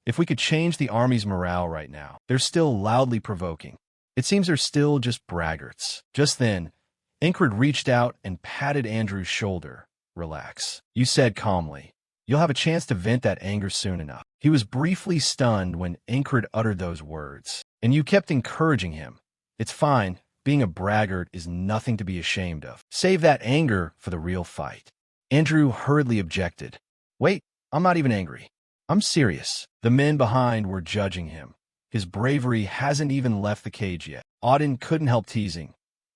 If we could change the army's morale right now, they're still loudly provoking. It seems they're still just braggarts. Just then, Incred reached out and patted Andrew's shoulder. "Relax," you said calmly. "You'll have a chance to vent that anger soon enough." He was briefly stunned when Incred uttered those words. "And you kept encouraging him. It's fine. Being a braggart is nothing to be ashamed of. Save that anger for the real fight." Andrew hurriedly objected. "Wait, I'm not even angry. I'm serious." The men behind were judging him. His bravery hasn't even left the cage yet. Auden couldn't help teasing,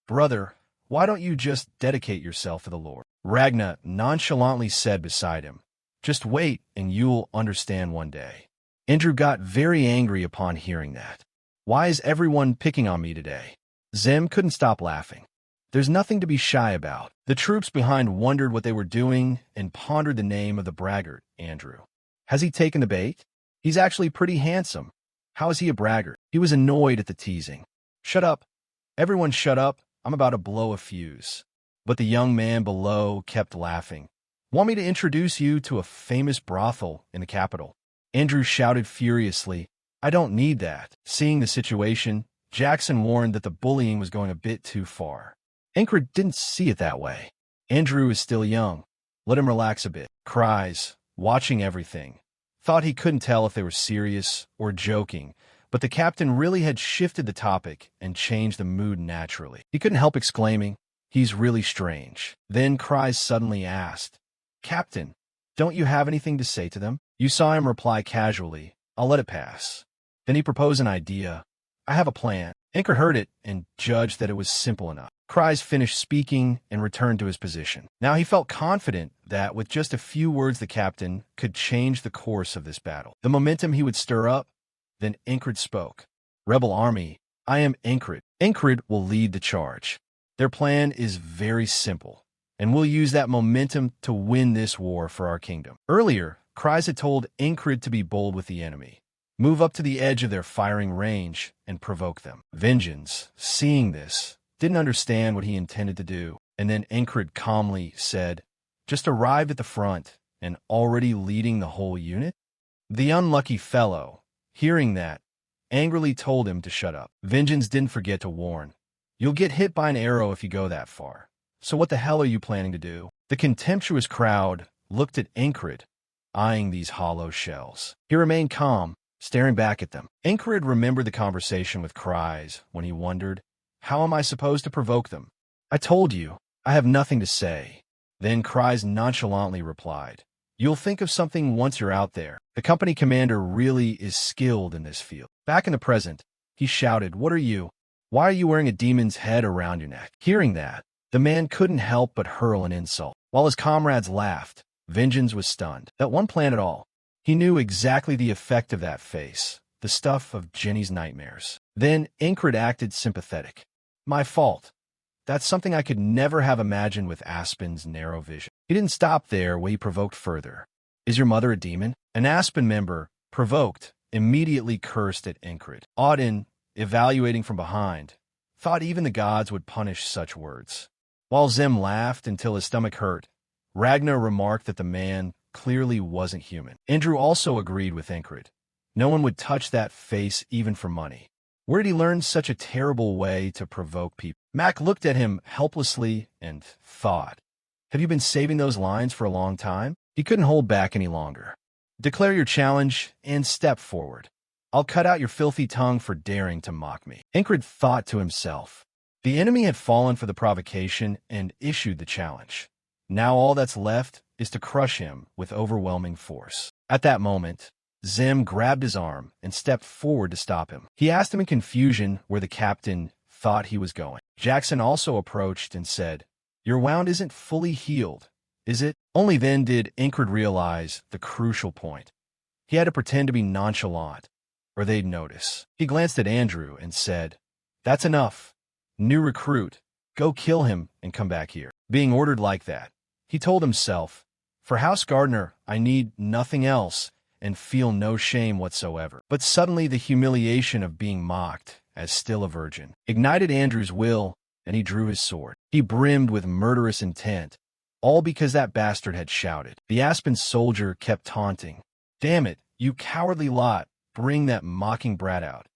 "Brother, why don't you just dedicate yourself to the Lord?" Ragna nonchalantly said beside him, "Just wait and you'll understand one day." Andrew got very angry upon hearing that. Why is everyone picking on me today? Zem couldn't stop laughing. There's nothing to be shy about. The troops behind wondered what they were doing and pondered the name of the braggart, Andrew. Has he taken the bait? He's actually pretty handsome. How is he a braggart? He was annoyed at the teasing. "Shut up. Everyone shut up. I'm about to blow a fuse." But the young man below kept laughing. "Want me to introduce you to a famous brothel in the capital?" Andrew shouted furiously. "I don't need that." Seeing the situation, Jackson warned that the bullying was going a bit too far. Ingrid didn't see it that way. Andrew is still young. Let him relax a bit. Cries, watching everything, thought he couldn't tell if they were serious or joking, but the captain really had shifted the topic and changed the mood naturally. He couldn't help exclaiming, "He's really strange." Then Cries suddenly asked, "Captain, don't you have anything to say to them?" You saw him reply casually, "I'll let it pass." Then he proposed an idea. "I have a plan." Ingrid heard it and judged that it was simple enough. Cries finished speaking and returned to his position. Now he felt confident that with just a few words the captain could change the course of this battle. The momentum he would stir up. Then Ingrid spoke. "Rebel Army, I am Ingrid. Ingrid will lead the charge. Their plan is very simple, and we'll use that momentum to win this war for our kingdom." Earlier, Cries had told Ingrid to be bold with the enemy, move up to the edge of their firing range, and provoke them. Vengeance, seeing this, didn't understand what he intended to do, and then Ingrid calmly said, "Just arrived at the front and already leading the whole unit?" The unlucky fellow, hearing that, angrily told him to shut up. Vengeance didn't forget to warn, "You'll get hit by an arrow if you go that far. So what the hell are you planning to do?" The contemptuous crowd looked at Ingrid, eyeing these hollow shells. He remained calm, staring back at them. Ingrid remembered the conversation with Cries when he wondered, "How am I supposed to provoke them? I told you, I have nothing to say." Then Cries nonchalantly replied, "You'll think of something once you're out there. The company commander really is skilled in this field." Back in the present, he shouted, "What are you? Why are you wearing a demon's head around your neck?" Hearing that, the man couldn't help but hurl an insult. While his comrades laughed, Vengeance was stunned. That one plan at all. He knew exactly the effect of that face, the stuff of Jenny's nightmares. Then Ingrid acted sympathetic. "My fault. That's something I could never have imagined with Aspen's narrow vision." He didn't stop there where he provoked further. "Is your mother a demon?" An Aspen member, provoked, immediately cursed at Ingrid. Auden, evaluating from behind, thought even the gods would punish such words. While Zim laughed until his stomach hurt, Ragnar remarked that the man clearly wasn't human. Andrew also agreed with Ingrid. No one would touch that face even for money. Where did he learn such a terrible way to provoke people? Mac looked at him helplessly and thought, "Have you been saving those lines for a long time?" He couldn't hold back any longer. "Declare your challenge and step forward. I'll cut out your filthy tongue for daring to mock me." Ingrid thought to himself. The enemy had fallen for the provocation and issued the challenge. Now all that's left is to crush him with overwhelming force. At that moment, Zim grabbed his arm and stepped forward to stop him. He asked him in confusion where the captain thought he was going. Jackson also approached and said, "Your wound isn't fully healed, is it?" Only then did Ingrid realize the crucial point. He had to pretend to be nonchalant, or they'd notice. He glanced at Andrew and said, "That's enough. New recruit, go kill him and come back here." Being ordered like that, he told himself, "For House Gardner, I need nothing else and feel no shame whatsoever." But suddenly the humiliation of being mocked as still a virgin ignited Andrew's will, and he drew his sword. He brimmed with murderous intent, all because that bastard had shouted. The Aspen soldier kept taunting, "Damn it, you cowardly lot, bring that mocking brat out.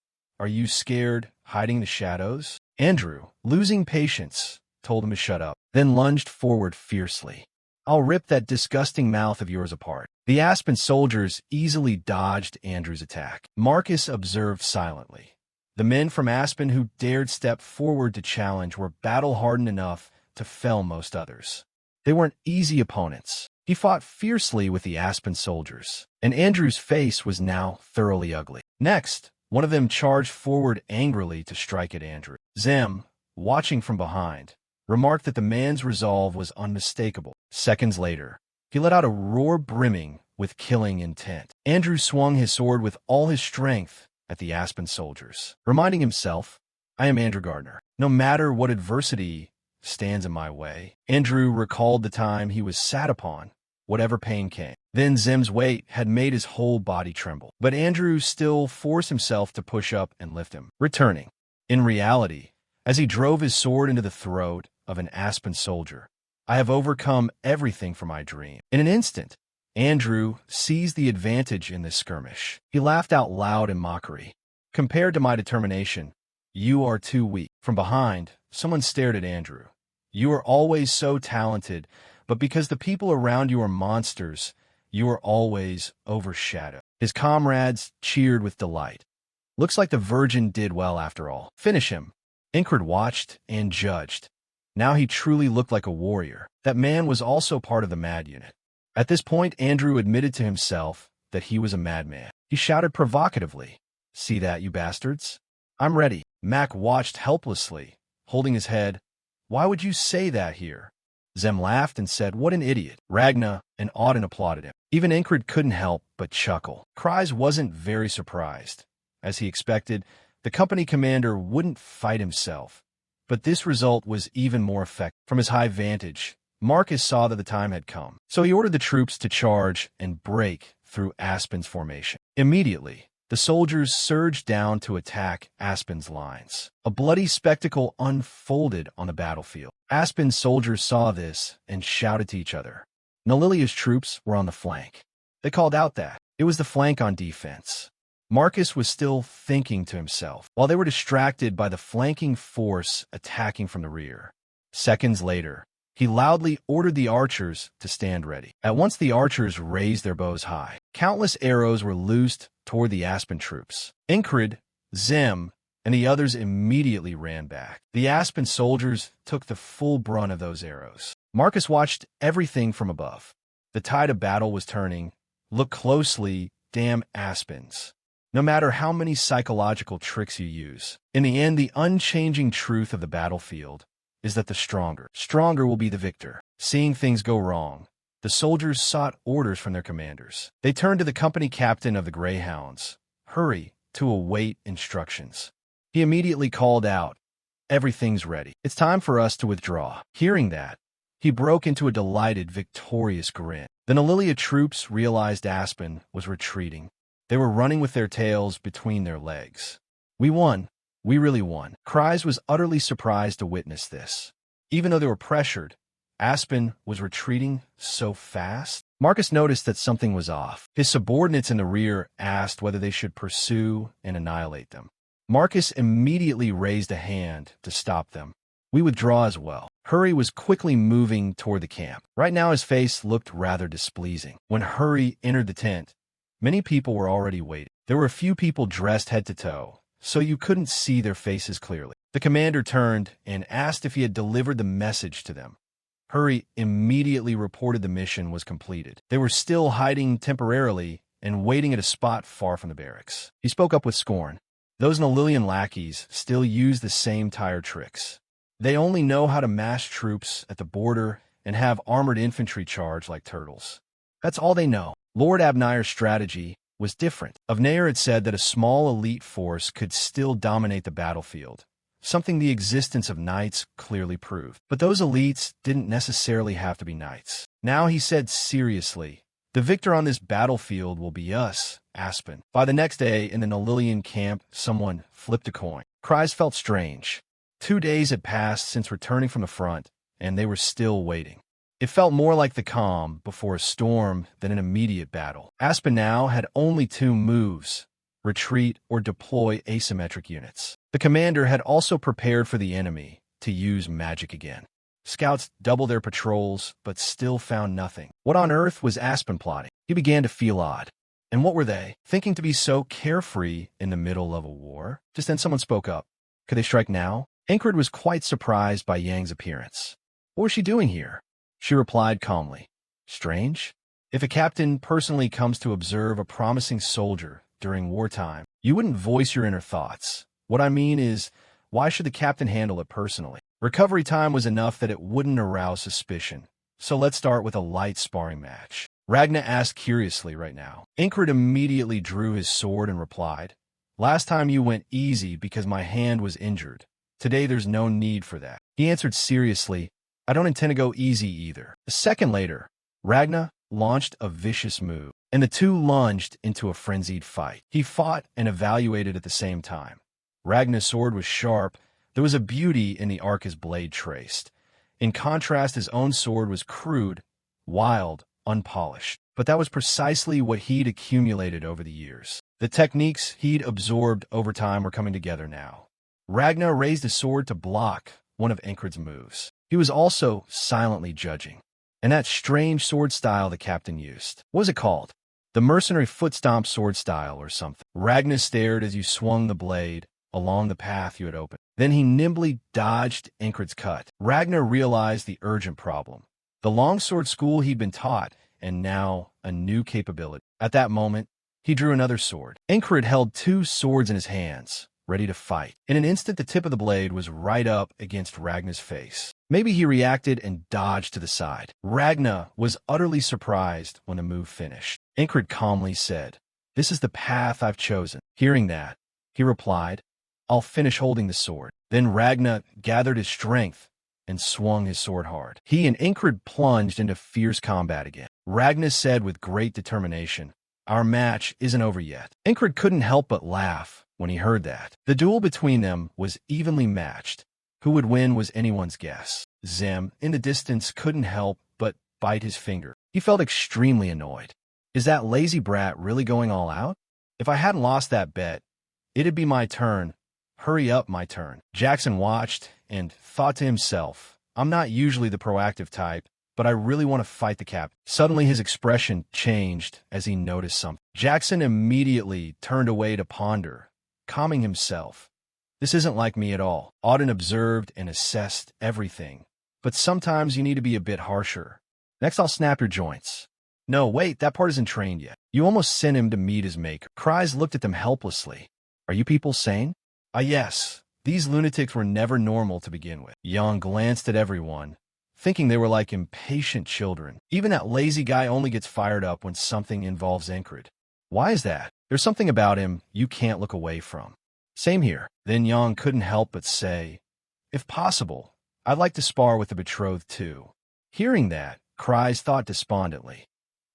Are you scared, hiding in the shadows?" Andrew, losing patience, told him to shut up, then lunged forward fiercely. "I'll rip that disgusting mouth of yours apart." The Aspen soldiers easily dodged Andrew's attack. Marcus observed silently. The men from Aspen who dared step forward to challenge were battle-hardened enough to fell most others. They weren't easy opponents. He fought fiercely with the Aspen soldiers, and Andrew's face was now thoroughly ugly. Next, one of them charged forward angrily to strike at Andrew. Zem, watching from behind, remarked that the man's resolve was unmistakable. Seconds later, he let out a roar brimming with killing intent. Andrew swung his sword with all his strength at the Aspen soldiers, reminding himself, "I am Andrew Gardner. No matter what adversity stands in my way." Andrew recalled the time he was sat upon whatever pain came. Then Zim's weight had made his whole body tremble, but Andrew still forced himself to push up and lift him, returning. In reality, as he drove his sword into the throat of an Aspen soldier, I have overcome everything for my dream. In an instant, Andrew seized the advantage in this skirmish. He laughed out loud in mockery. Compared to my determination, you are too weak. From behind, someone stared at Andrew. You are always so talented, but because the people around you are monsters, you are always overshadowed. His comrades cheered with delight. Looks like the Virgin did well after all. Finish him. Incred watched and judged. Now he truly looked like a warrior. That man was also part of the mad unit. At this point, Andrew admitted to himself that he was a madman. He shouted provocatively, "See that, you bastards? I'm ready." Mac watched helplessly, holding his head. "Why would you say that here?" Zem laughed and said, "What an idiot." Ragna and Auden applauded him. Even Incred couldn't help but chuckle. Kryze wasn't very surprised. As he expected, the company commander wouldn't fight himself. But this result was even more effective. From his high vantage, Marcus saw that the time had come. So he ordered the troops to charge and break through Aspen's formation. Immediately, the soldiers surged down to attack Aspen's lines. A bloody spectacle unfolded on the battlefield. Aspen's soldiers saw this and shouted to each other. Nalilia's troops were on the flank. They called out that it was the flank on defense. Marcus was still thinking to himself, while they were distracted by the flanking force attacking from the rear. Seconds later, he loudly ordered the archers to stand ready. At once the archers raised their bows high. Countless arrows were loosed toward the Aspen troops. Incred, Zim, and the others immediately ran back. The Aspen soldiers took the full brunt of those arrows. Marcus watched everything from above. The tide of battle was turning. Look closely, damn Aspens. No matter how many psychological tricks you use, in the end, the unchanging truth of the battlefield is that the stronger will be the victor. Seeing things go wrong, the soldiers sought orders from their commanders. They turned to the company captain of the Greyhounds. "Hurry to await instructions." He immediately called out, "Everything's ready. It's time for us to withdraw." Hearing that, he broke into a delighted, victorious grin. The Nalilia troops realized Aspen was retreating. They were running with their tails between their legs. "We won. We really won." Kryze was utterly surprised to witness this. Even though they were pressured, Aspen was retreating so fast. Marcus noticed that something was off. His subordinates in the rear asked whether they should pursue and annihilate them. Marcus immediately raised a hand to stop them. "We withdraw as well." Hurry was quickly moving toward the camp. Right now his face looked rather displeasing. When Hurry entered the tent, many people were already waiting. There were a few people dressed head to toe, so you couldn't see their faces clearly. The commander turned and asked if he had delivered the message to them. Hurry immediately reported the mission was completed. They were still hiding temporarily and waiting at a spot far from the barracks. He spoke up with scorn. Those Nalilian lackeys still use the same tired tricks. They only know how to mass troops at the border and have armored infantry charge like turtles. That's all they know. Lord Abnir's strategy was different. Avnir had said that a small elite force could still dominate the battlefield, something the existence of knights clearly proved. But those elites didn't necessarily have to be knights. Now he said seriously, "The victor on this battlefield will be us, Aspen." By the next day, in the Nalilian camp, someone flipped a coin. Kryze felt strange. 2 days had passed since returning from the front, and they were still waiting. It felt more like the calm before a storm than an immediate battle. Aspen now had only 2 moves: retreat or deploy asymmetric units. The commander had also prepared for the enemy to use magic again. Scouts doubled their patrols, but still found nothing. What on earth was Aspen plotting? He began to feel odd. And what were they? Thinking to be so carefree in the middle of a war? Just then someone spoke up. Could they strike now? Incred was quite surprised by Yang's appearance. What was she doing here? She replied calmly. Strange? If a captain personally comes to observe a promising soldier during wartime, you wouldn't voice your inner thoughts. What I mean is, why should the captain handle it personally? Recovery time was enough that it wouldn't arouse suspicion. So let's start with a light sparring match. Ragna asked curiously right now. Incred immediately drew his sword and replied, "Last time you went easy because my hand was injured. Today there's no need for that." He answered seriously, "I don't intend to go easy either." A second later, Ragna, launched a vicious move, and the two lunged into a frenzied fight. He fought and evaluated at the same time. Ragnar's sword was sharp. There was a beauty in the arc his blade traced. In contrast, his own sword was crude, wild, unpolished. But that was precisely what he'd accumulated over the years. The techniques he'd absorbed over time were coming together now. Ragnar raised his sword to block one of Enkred's moves. He was also silently judging. And that strange sword style the captain used. What was it called? The mercenary foot stomp sword style or something. Ragnar stared as you swung the blade along the path you had opened. Then he nimbly dodged Enkred's cut. Ragnar realized the urgent problem. The longsword school he'd been taught, and now a new capability. At that moment, he drew another sword. Enkred held two swords in his hands, ready to fight. In an instant, the tip of the blade was right up against Ragnar's face. Maybe he reacted and dodged to the side. Ragnar was utterly surprised when the move finished. Enkred calmly said, "This is the path I've chosen." Hearing that, he replied, "I'll finish holding the sword." Then Ragnar gathered his strength and swung his sword hard. He and Enkred plunged into fierce combat again. Ragnar said with great determination, "Our match isn't over yet." Enkred couldn't help but laugh when he heard that. The duel between them was evenly matched. Who would win was anyone's guess. Zem, in the distance, couldn't help but bite his finger. He felt extremely annoyed. Is that lazy brat really going all out? If I hadn't lost that bet, it'd be my turn. Hurry up, my turn. Jackson watched and thought to himself, I'm not usually the proactive type, but I really want to fight the captain. Suddenly his expression changed as he noticed something. Jackson immediately turned away to ponder, calming himself. This isn't like me at all. Auden observed and assessed everything, but sometimes you need to be a bit harsher. Next I'll snap your joints. No, wait, that part isn't trained yet. You almost sent him to meet his maker. Cries looked at them helplessly. Are you people sane? Yes. These lunatics were never normal to begin with. Yang glanced at everyone, thinking they were like impatient children. Even that lazy guy only gets fired up when something involves Enkred. Why is that? There's something about him you can't look away from. Same here. Then Yang couldn't help but say, if possible, I'd like to spar with the betrothed too. Hearing that, Cries thought despondently.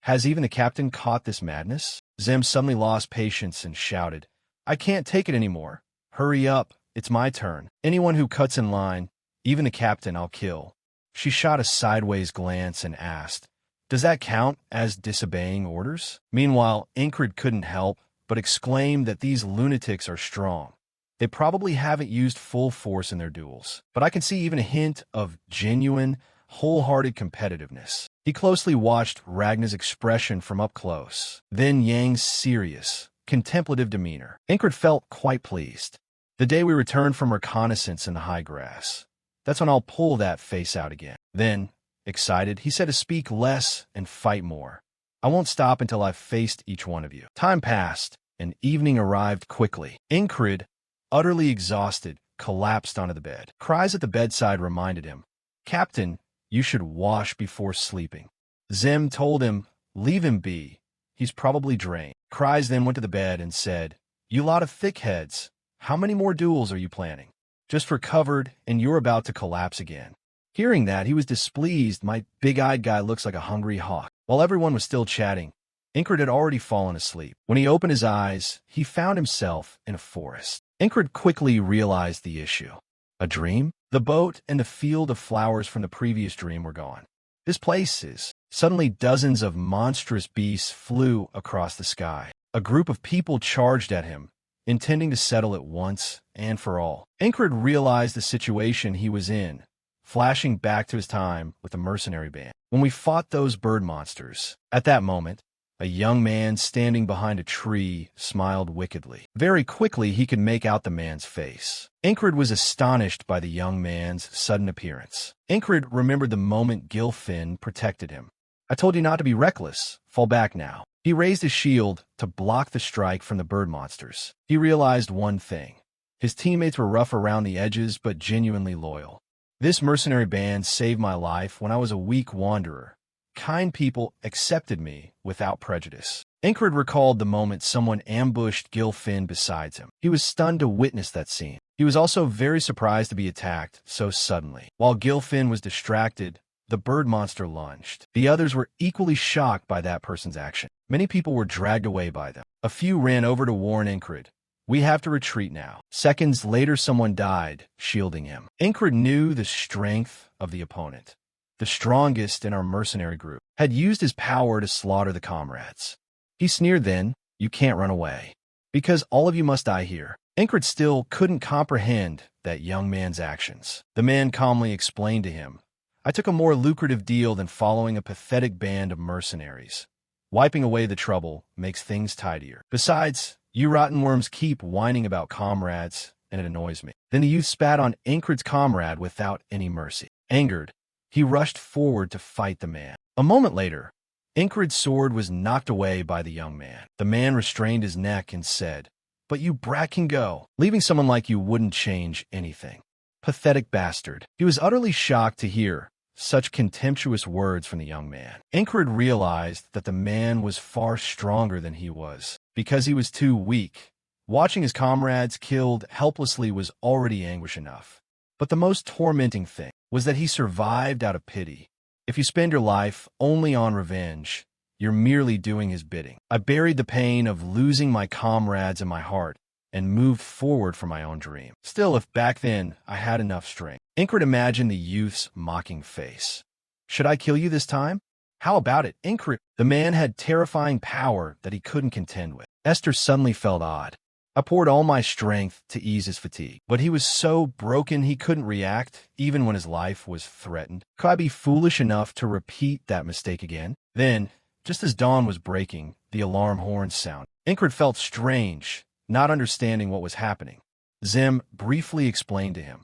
Has even the captain caught this madness? Zem suddenly lost patience and shouted, I can't take it anymore. Hurry up, it's my turn. Anyone who cuts in line, even the captain, I'll kill. She shot a sideways glance and asked, does that count as disobeying orders? Meanwhile, Enkred couldn't help but exclaimed that these lunatics are strong. They probably haven't used full force in their duels, but I can see even a hint of genuine, wholehearted competitiveness. He closely watched Ragnar's expression from up close, then Yang's serious, contemplative demeanor. Enkred felt quite pleased. The day we returned from reconnaissance in the high grass, that's when I'll pull that face out again. Then, excited, he said to speak less and fight more. I won't stop until I've faced each one of you. Time passed, and evening arrived quickly. Enkred, utterly exhausted, collapsed onto the bed. Cries at the bedside reminded him, Captain, you should wash before sleeping. Zem told him, leave him be. He's probably drained. Cries then went to the bed and said, you lot of thickheads, how many more duels are you planning? Just recovered, and you're about to collapse again. Hearing that, he was displeased. My big-eyed guy looks like a hungry hawk. While everyone was still chatting, Enkred had already fallen asleep. When he opened his eyes, he found himself in a forest. Enkred quickly realized the issue. A dream? The boat and the field of flowers from the previous dream were gone. This place is. Suddenly dozens of monstrous beasts flew across the sky. A group of people charged at him, intending to settle it once and for all. Enkred realized the situation he was in, flashing back to his time with the mercenary band. When we fought those bird monsters, at that moment, a young man standing behind a tree smiled wickedly. Very quickly, he could make out the man's face. Enkred was astonished by the young man's sudden appearance. Enkred remembered the moment Gilfin protected him. I told you not to be reckless. Fall back now. He raised his shield to block the strike from the bird monsters. He realized one thing. His teammates were rough around the edges, but genuinely loyal. This mercenary band saved my life when I was a weak wanderer. Kind people accepted me without prejudice. Enkred recalled the moment someone ambushed Gilfin beside him. He was stunned to witness that scene. He was also very surprised to be attacked so suddenly. While Gilfin was distracted, the bird monster lunged. The others were equally shocked by that person's action. Many people were dragged away by them. A few ran over to warn Incred. We have to retreat now. Seconds later, someone died, shielding him. Incred knew the strength of the opponent. The strongest in our mercenary group had used his power to slaughter the comrades. He sneered then, "You can't run away, because all of you must die here." Incred still couldn't comprehend that young man's actions. The man calmly explained to him, "I took a more lucrative deal than following a pathetic band of mercenaries. Wiping away the trouble makes things tidier. Besides, you rotten worms keep whining about comrades, and it annoys me." Then the youth spat on Incred's comrade without any mercy. Angered, he rushed forward to fight the man. A moment later, Incred's sword was knocked away by the young man. The man restrained his neck and said, "But you brat can go. Leaving someone like you wouldn't change anything. Pathetic bastard." He was utterly shocked to hear such contemptuous words from the young man. Incred realized that the man was far stronger than he was, because he was too weak. Watching his comrades killed helplessly was already anguish enough. But the most tormenting thing was that he survived out of pity. If you spend your life only on revenge, you're merely doing his bidding. I buried the pain of losing my comrades in my heart and moved forward for my own dream. Still, if back then I had enough strength. Incred imagined the youth's mocking face. "Should I kill you this time? How about it, Incred?" The man had terrifying power that he couldn't contend with. Esther suddenly felt odd. I poured all my strength to ease his fatigue, but he was so broken he couldn't react, even when his life was threatened. Could I be foolish enough to repeat that mistake again? Then, just as dawn was breaking, the alarm horns sounded. Incred felt strange, not understanding what was happening. Zim briefly explained to him,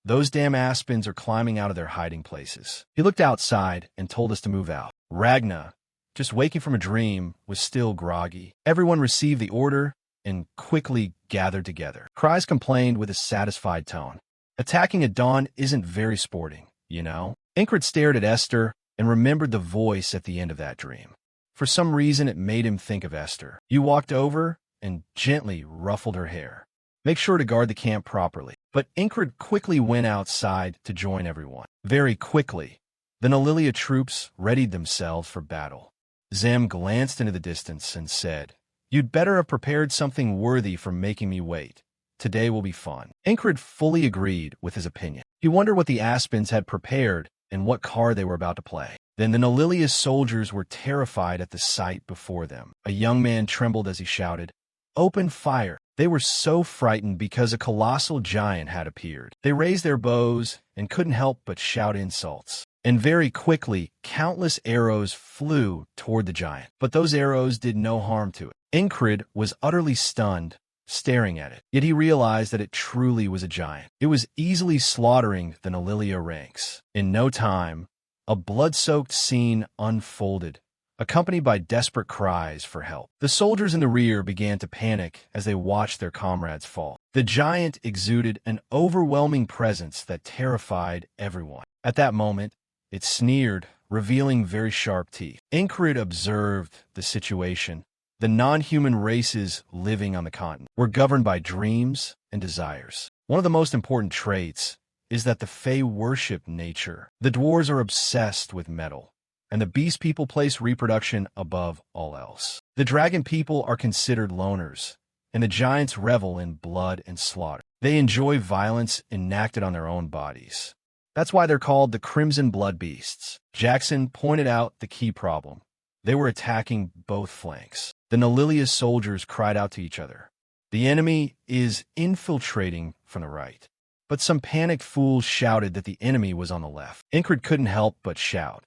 "Those damn aspens are climbing out of their hiding places." He looked outside and told us to move out. Ragna, just waking from a dream, was still groggy. Everyone received the order and quickly gathered together. Cries complained with a satisfied tone. "Attacking at dawn isn't very sporting, you know." Incred stared at Esther and remembered the voice at the end of that dream. For some reason, it made him think of Esther. You walked over and gently ruffled her hair. "Make sure to guard the camp properly." But Incred quickly went outside to join everyone. Very quickly, the Nalilia troops readied themselves for battle. Zim glanced into the distance and said, "You'd better have prepared something worthy for making me wait. Today will be fun." Incred fully agreed with his opinion. He wondered what the Aspens had prepared and what card they were about to play. Then the Nalilia soldiers were terrified at the sight before them. A young man trembled as he shouted, "Open fire!" They were so frightened because a colossal giant had appeared. They raised their bows and couldn't help but shout insults. And very quickly, countless arrows flew toward the giant. But those arrows did no harm to it. Incred was utterly stunned, staring at it. Yet he realized that it truly was a giant. It was easily slaughtering the Nalilia ranks. In no time, a blood-soaked scene unfolded, accompanied by desperate cries for help. The soldiers in the rear began to panic as they watched their comrades fall. The giant exuded an overwhelming presence that terrified everyone. At that moment, it sneered, revealing very sharp teeth. Incred observed the situation. The non-human races living on the continent were governed by dreams and desires. One of the most important traits is that the Fae worship nature. The dwarves are obsessed with metal, and the beast people place reproduction above all else. The dragon people are considered loners, and the giants revel in blood and slaughter. They enjoy violence enacted on their own bodies. That's why they're called the Crimson Blood Beasts. Jackson pointed out the key problem. They were attacking both flanks. The Nalilia soldiers cried out to each other, "The enemy is infiltrating from the right." But some panicked fools shouted that the enemy was on the left. Incred couldn't help but shout,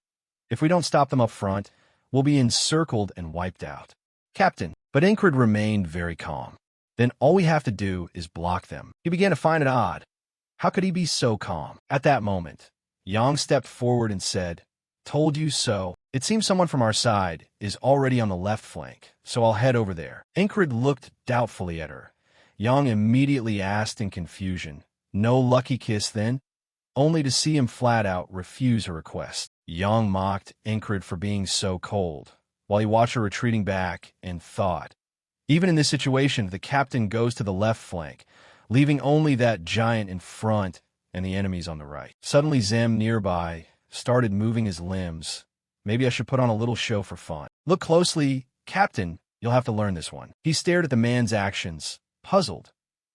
"If we don't stop them up front, we'll be encircled and wiped out." "Captain." But Incred remained very calm. "Then all we have to do is block them." He began to find it odd. How could he be so calm? At that moment, Yang stepped forward and said, "Told you so. It seems someone from our side is already on the left flank, so I'll head over there." Incred looked doubtfully at her. Yang immediately asked in confusion, "No lucky kiss then?" Only to see him flat out refuse her request. Yang mocked Incred for being so cold, while he watched her retreating back and thought, even in this situation, the captain goes to the left flank, leaving only that giant in front and the enemies on the right. Suddenly Zim nearby started moving his limbs. Maybe I should put on a little show for fun. Look closely, Captain. You'll have to learn this one. He stared at the man's actions, puzzled.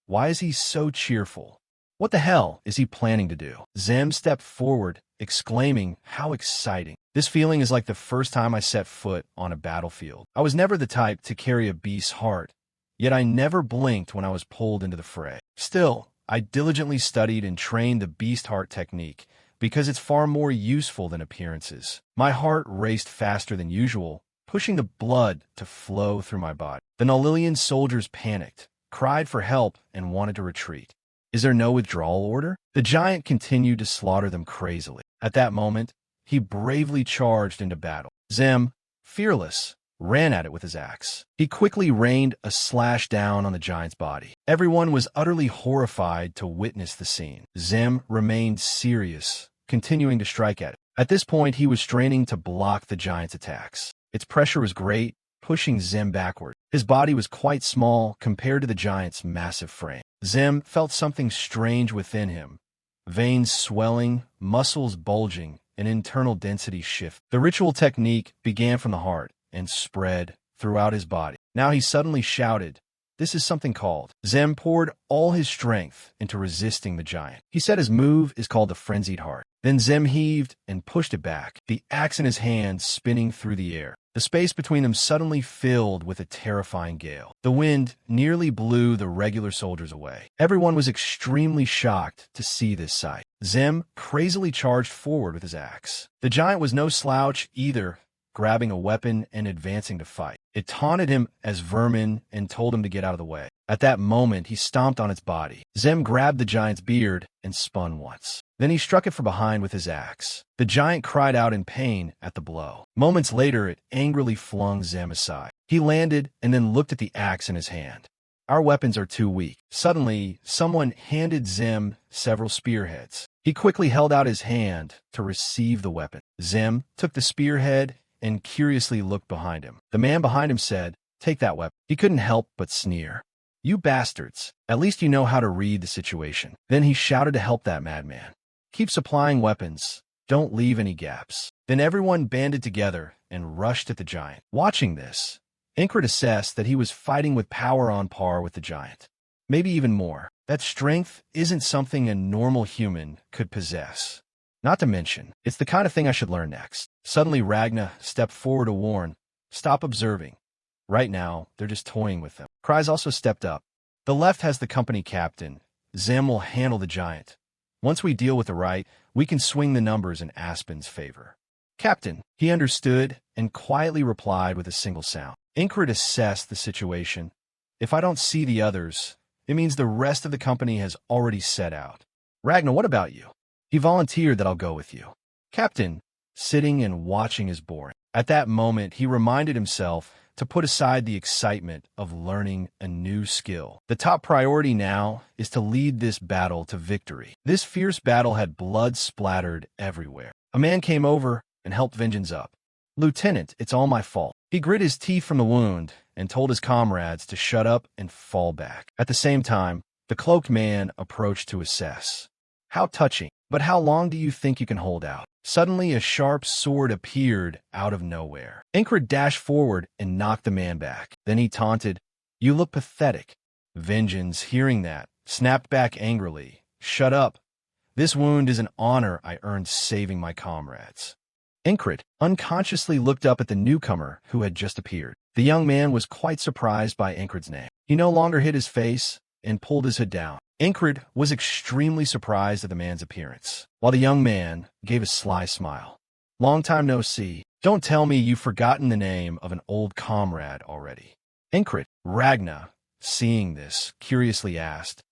Why is he so cheerful? What the hell is he planning to do? Zem stepped forward, exclaiming, "How exciting." This feeling is like the first time I set foot on a battlefield. I was never the type to carry a beast's heart, yet I never blinked when I was pulled into the fray. Still, I diligently studied and trained the beast heart technique because it's far more useful than appearances. My heart raced faster than usual, pushing the blood to flow through my body. The Nolilian soldiers panicked, cried for help, and wanted to retreat. Is there no withdrawal order? The giant continued to slaughter them crazily. At that moment, he bravely charged into battle. Zem, fearless, ran at it with his axe. He quickly rained a slash down on the giant's body. Everyone was utterly horrified to witness the scene. Zem remained serious, continuing to strike at it. At this point, he was straining to block the giant's attacks. Its pressure was great, pushing Zem backward. His body was quite small compared to the giant's massive frame. Zem felt something strange within him. Veins swelling, muscles bulging, an internal density shift. The ritual technique began from the heart and spread throughout his body. Now he suddenly shouted, "This is something called." Zem poured all his strength into resisting the giant. He said his move is called the frenzied heart. Then Zem heaved and pushed it back, the axe in his hand spinning through the air. The space between them suddenly filled with a terrifying gale. The wind nearly blew the regular soldiers away. Everyone was extremely shocked to see this sight. Zem crazily charged forward with his axe. The giant was no slouch either, grabbing a weapon and advancing to fight. It taunted him as vermin and told him to get out of the way. At that moment, he stomped on its body. Zem grabbed the giant's beard and spun once. Then he struck it from behind with his axe. The giant cried out in pain at the blow. Moments later, it angrily flung Zem aside. He landed and then looked at the axe in his hand. Our weapons are too weak. Suddenly, someone handed Zem several spearheads. He quickly held out his hand to receive the weapon. Zem took the spearhead and curiously looked behind him. The man behind him said, "Take that weapon." He couldn't help but sneer. "You bastards, at least you know how to read the situation." Then he shouted to help that madman. "Keep supplying weapons. Don't leave any gaps." Then everyone banded together and rushed at the giant. Watching this, Incred assessed that he was fighting with power on par with the giant. Maybe even more. That strength isn't something a normal human could possess. Not to mention, it's the kind of thing I should learn next. Suddenly Ragna stepped forward to warn, "Stop observing. Right now, they're just toying with them." Kryze also stepped up. "The left has the company captain. Zem will handle the giant. Once we deal with the right, we can swing the numbers in Aspen's favor." "Captain," he understood and quietly replied with a single sound. Incred assessed the situation. "If I don't see the others, it means the rest of the company has already set out." "Ragna, what about you?" "He volunteered that I'll go with you." "Captain," sitting and watching is boring. At that moment, he reminded himself to put aside the excitement of learning a new skill. The top priority now is to lead this battle to victory. This fierce battle had blood splattered everywhere. A man came over and helped Vengeance up. "Lieutenant, it's all my fault." He grit his teeth from the wound and told his comrades to shut up and fall back. At the same time, the cloaked man approached to assess. "How touching. But how long do you think you can hold out?" Suddenly, a sharp sword appeared out of nowhere. Incred dashed forward and knocked the man back. Then he taunted, "You look pathetic." Vengeance, hearing that, snapped back angrily, "Shut up. This wound is an honor I earned saving my comrades." Incred unconsciously looked up at the newcomer who had just appeared. The young man was quite surprised by Incred's name. He no longer hid his face and pulled his hood down. Incred was extremely surprised at the man's appearance, while the young man gave a sly smile. "Long time no see. Don't tell me you've forgotten the name of an old comrade already." Incred, Ragna, seeing this, curiously asked,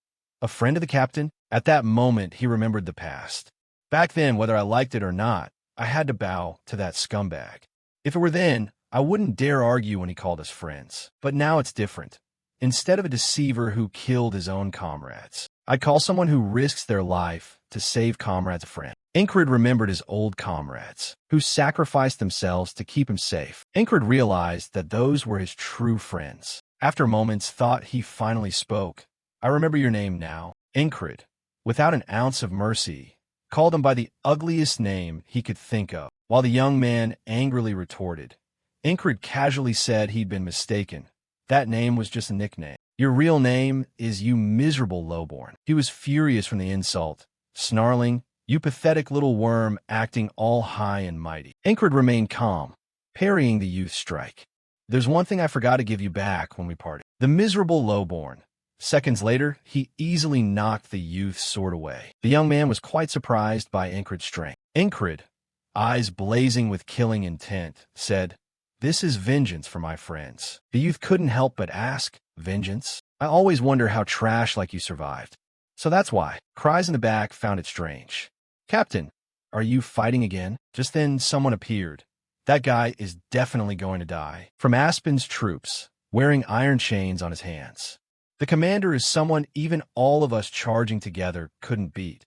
"A friend of the captain?" At that moment, he remembered the past. Back then, whether I liked it or not, I had to bow to that scumbag. If it were then, I wouldn't dare argue when he called us friends. But now it's different. Instead of a deceiver who killed his own comrades, I'd call someone who risks their life to save comrades a friend. Incred remembered his old comrades, who sacrificed themselves to keep him safe. Incred realized that those were his true friends. After moments thought, he finally spoke. "I remember your name now." Incred, without an ounce of mercy, called him by the ugliest name he could think of, while the young man angrily retorted. Incred casually said he'd been mistaken. That name was just a nickname. Your real name is you miserable lowborn. He was furious from the insult, snarling, you pathetic little worm acting all high and mighty. Incred remained calm, parrying the youth's strike. There's one thing I forgot to give you back when we parted. The miserable lowborn. Seconds later, he easily knocked the youth's sword away. The young man was quite surprised by Incred's strength. Incred, eyes blazing with killing intent, said, "This is vengeance for my friends." The youth couldn't help but ask, "Vengeance? I always wonder how trash like you survived." So that's why. Cries in the back found it strange. "Captain, are you fighting again?" Just then, someone appeared. "That guy is definitely going to die." From Aspen's troops, wearing iron chains on his hands. The commander is someone even all of us charging together couldn't beat.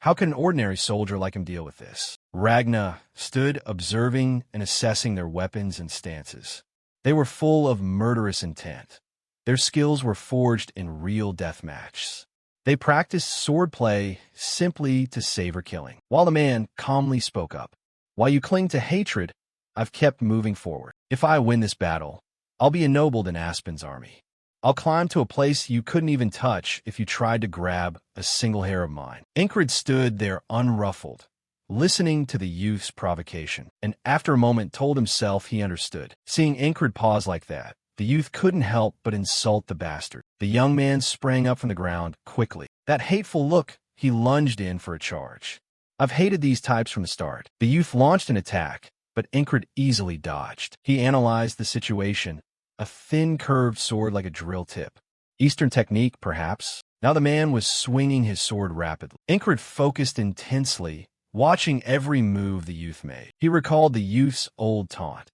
How can an ordinary soldier like him deal with this? Ragna stood observing and assessing their weapons and stances. They were full of murderous intent. Their skills were forged in real death matches. They practiced swordplay simply to savor killing. While the man calmly spoke up, "While you cling to hatred, I've kept moving forward. If I win this battle, I'll be ennobled in Aspen's army. I'll climb to a place you couldn't even touch if you tried to grab a single hair of mine." Incred stood there unruffled, listening to the youth's provocation, and after a moment told himself he understood. Seeing Incred pause like that, the youth couldn't help but insult the bastard. The young man sprang up from the ground quickly. That hateful look, he lunged in for a charge. "I've hated these types from the start." The youth launched an attack, but Incred easily dodged. He analyzed the situation. A thin, curved sword like a drill tip. Eastern technique, perhaps. Now the man was swinging his sword rapidly. Incred focused intensely, watching every move the youth made. He recalled the youth's old taunt.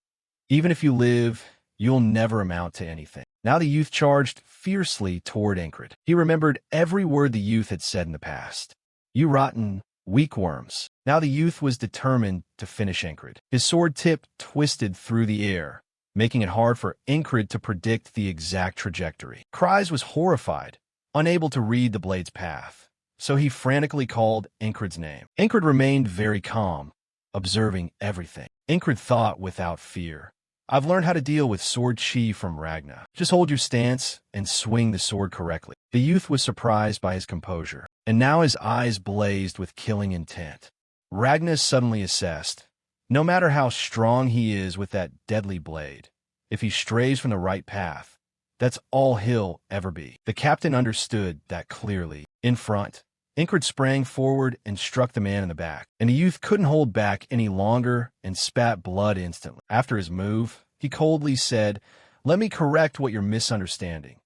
"Even if you live, you'll never amount to anything." Now the youth charged fiercely toward Incred. He remembered every word the youth had said in the past. "You rotten, weak worms." Now the youth was determined to finish Incred. His sword tip twisted through the air, making it hard for Incred to predict the exact trajectory. Cries was horrified, unable to read the blade's path, so he frantically called Incred's name. Incred remained very calm, observing everything. Incred thought without fear, "I've learned how to deal with sword chi from Ragna. Just hold your stance and swing the sword correctly." The youth was surprised by his composure, and now his eyes blazed with killing intent. Ragna suddenly assessed, no matter how strong he is with that deadly blade, if he strays from the right path, that's all he'll ever be. The captain understood that clearly. In front, Incred sprang forward and struck the man in the back, and the youth couldn't hold back any longer and spat blood instantly. After his move, he coldly said, "Let me correct what you're misunderstanding.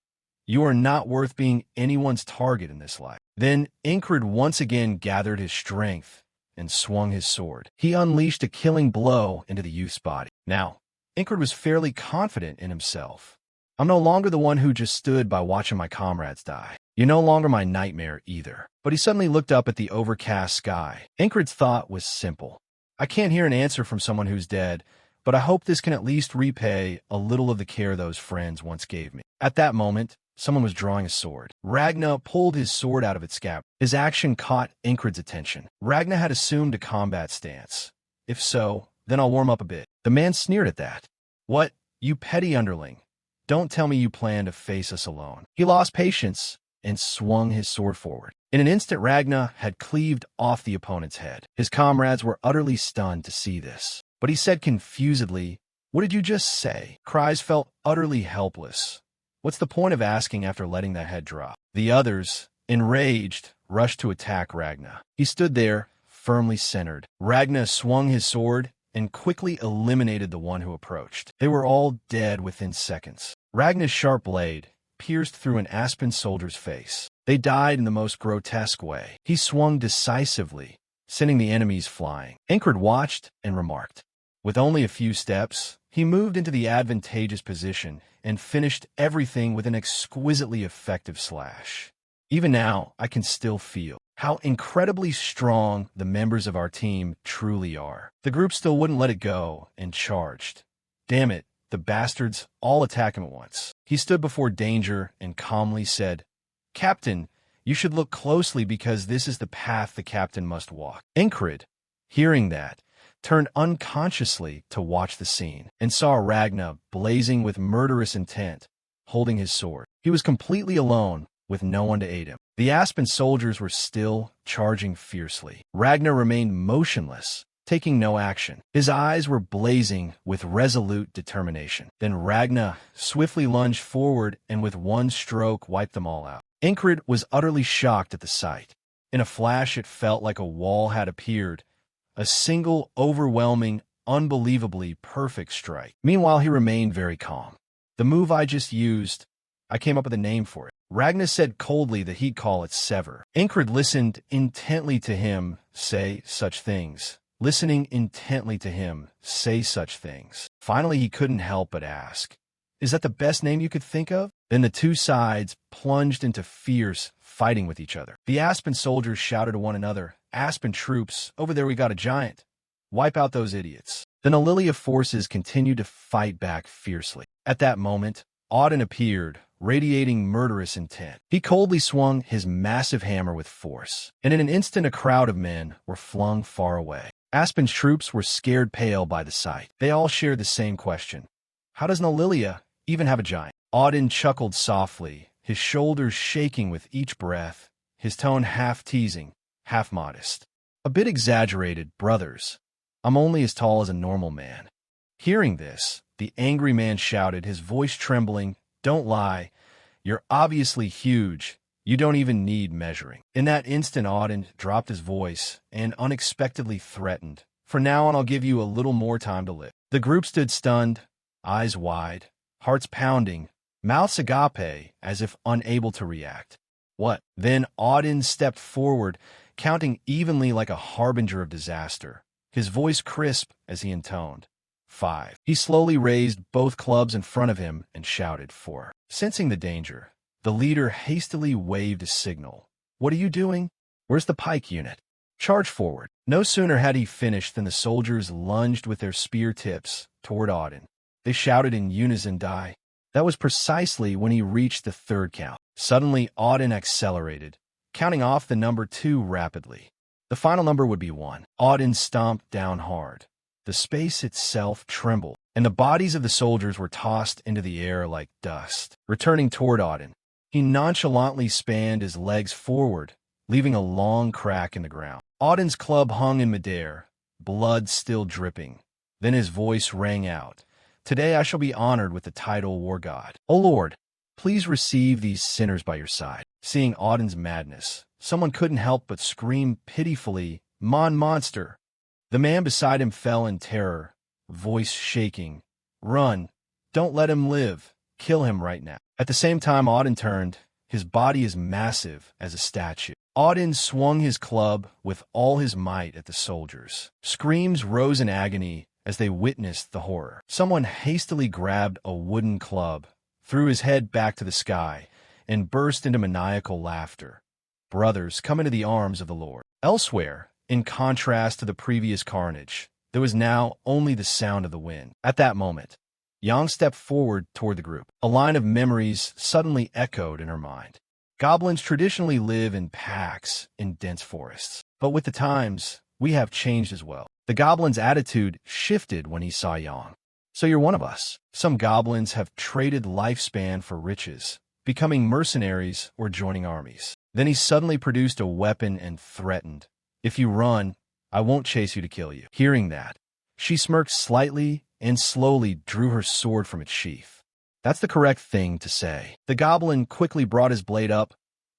You are not worth being anyone's target in this life." Then Incred once again gathered his strength and swung his sword. He unleashed a killing blow into the youth's body. Now, Incred was fairly confident in himself. "I'm no longer the one who just stood by watching my comrades die. You're no longer my nightmare either." But he suddenly looked up at the overcast sky. Incred's thought was simple. "I can't hear an answer from someone who's dead, but I hope this can at least repay a little of the care those friends once gave me." At that moment, someone was drawing a sword. Ragna pulled his sword out of its scabbard. His action caught Incred's attention. Ragna had assumed a combat stance. "If so, then I'll warm up a bit." The man sneered at that. "What, you petty underling? Don't tell me you plan to face us alone." He lost patience and swung his sword forward. In an instant, Ragna had cleaved off the opponent's head. His comrades were utterly stunned to see this. But he said confusedly, "What did you just say?" Cries felt utterly helpless. What's the point of asking after letting that head drop? The others, enraged, rushed to attack Ragna. He stood there, firmly centered. Ragna swung his sword and quickly eliminated the one who approached. They were all dead within seconds. Ragna's sharp blade pierced through an Aspen soldier's face. They died in the most grotesque way. He swung decisively, sending the enemies flying. Incred watched and remarked. With only a few steps, he moved into the advantageous position and finished everything with an exquisitely effective slash. Even now, I can still feel how incredibly strong the members of our team truly are. The group still wouldn't let it go and charged. Damn it, the bastards all attack him at once. He stood before danger and calmly said, "Captain, You should look closely because this is the path the captain must walk. Ingrid, hearing that, turned unconsciously to watch the scene and saw Ragnar blazing with murderous intent, holding his sword. He was completely alone, with no one to aid him. The Aspen soldiers were still charging fiercely. Ragnar remained motionless, taking no action. His eyes were blazing with resolute determination. Then Ragnar swiftly lunged forward and with one stroke wiped them all out. Ingrid was utterly shocked at the sight. In a flash, it felt like a wall had appeared, a single, overwhelming, unbelievably perfect strike. Meanwhile, he remained very calm. The move I just used, I came up with a name for it. Ragnar said coldly that he'd call it Sever. Ingrid listened intently to him say such things. Listening intently to him say such things. Finally, he couldn't help but ask, "Is that the best name you could think of?" Then the two sides plunged into fierce fighting with each other. The Aspen soldiers shouted to one another, "Aspen troops, over there we got a giant. Wipe out those idiots." The Nalilia forces continued to fight back fiercely. At that moment, Auden appeared, radiating murderous intent. He coldly swung his massive hammer with force, and in an instant a crowd of men were flung far away. Aspen's troops were scared pale by the sight. They all shared the same question. How does Nalilia even have a giant? Auden chuckled softly, his shoulders shaking with each breath, his tone half teasing, half modest. A bit exaggerated, brothers. I'm only as tall as a normal man. Hearing this, the angry man shouted, his voice trembling, "Don't lie. You're obviously huge. You don't even need measuring." In that instant, Auden dropped his voice and unexpectedly threatened, "From now on, I'll give you a little more time to live." The group stood stunned, eyes wide, hearts pounding, mouths agape, as if unable to react. What? Then Auden stepped forward, counting evenly like a harbinger of disaster, his voice crisp as he intoned, 5. He slowly raised both clubs in front of him and shouted, 4. Sensing the danger, the leader hastily waved a signal. "What are you doing? Where's the pike unit? Charge forward." No sooner had he finished than the soldiers lunged with their spear tips toward Auden. They shouted in unison, "Die." That was precisely when he reached the third count. Suddenly, Auden accelerated, counting off the number 2 rapidly. The final number would be 1. Auden stomped down hard. The space itself trembled, and the bodies of the soldiers were tossed into the air like dust. Returning toward Auden, he nonchalantly spanned his legs forward, leaving a long crack in the ground. Auden's club hung in midair, blood still dripping. Then his voice rang out, "Today I shall be honored with the title War God. O Lord, please receive these sinners by your side." Seeing Auden's madness, someone couldn't help but scream pitifully, Monster!" The man beside him fell in terror, voice shaking. "Run! Don't let him live! Kill him right now." At the same time, Auden turned, his body as massive as a statue. Auden swung his club with all his might at the soldiers. Screams rose in agony as they witnessed the horror. Someone hastily grabbed a wooden club, threw his head back to the sky, and burst into maniacal laughter. Brothers, come into the arms of the Lord. Elsewhere, in contrast to the previous carnage, there was now only the sound of the wind. At that moment, Yang stepped forward toward the group. A line of memories suddenly echoed in her mind. Goblins traditionally live in packs in dense forests. But with the times, we have changed as well. The goblin's attitude shifted when he saw Yang. "So you're one of us." Some goblins have traded lifespan for riches, becoming mercenaries or joining armies. Then he suddenly produced a weapon and threatened, "If you run, I won't chase you to kill you." Hearing that, she smirked slightly and slowly drew her sword from its sheath. That's the correct thing to say. The goblin quickly brought his blade up,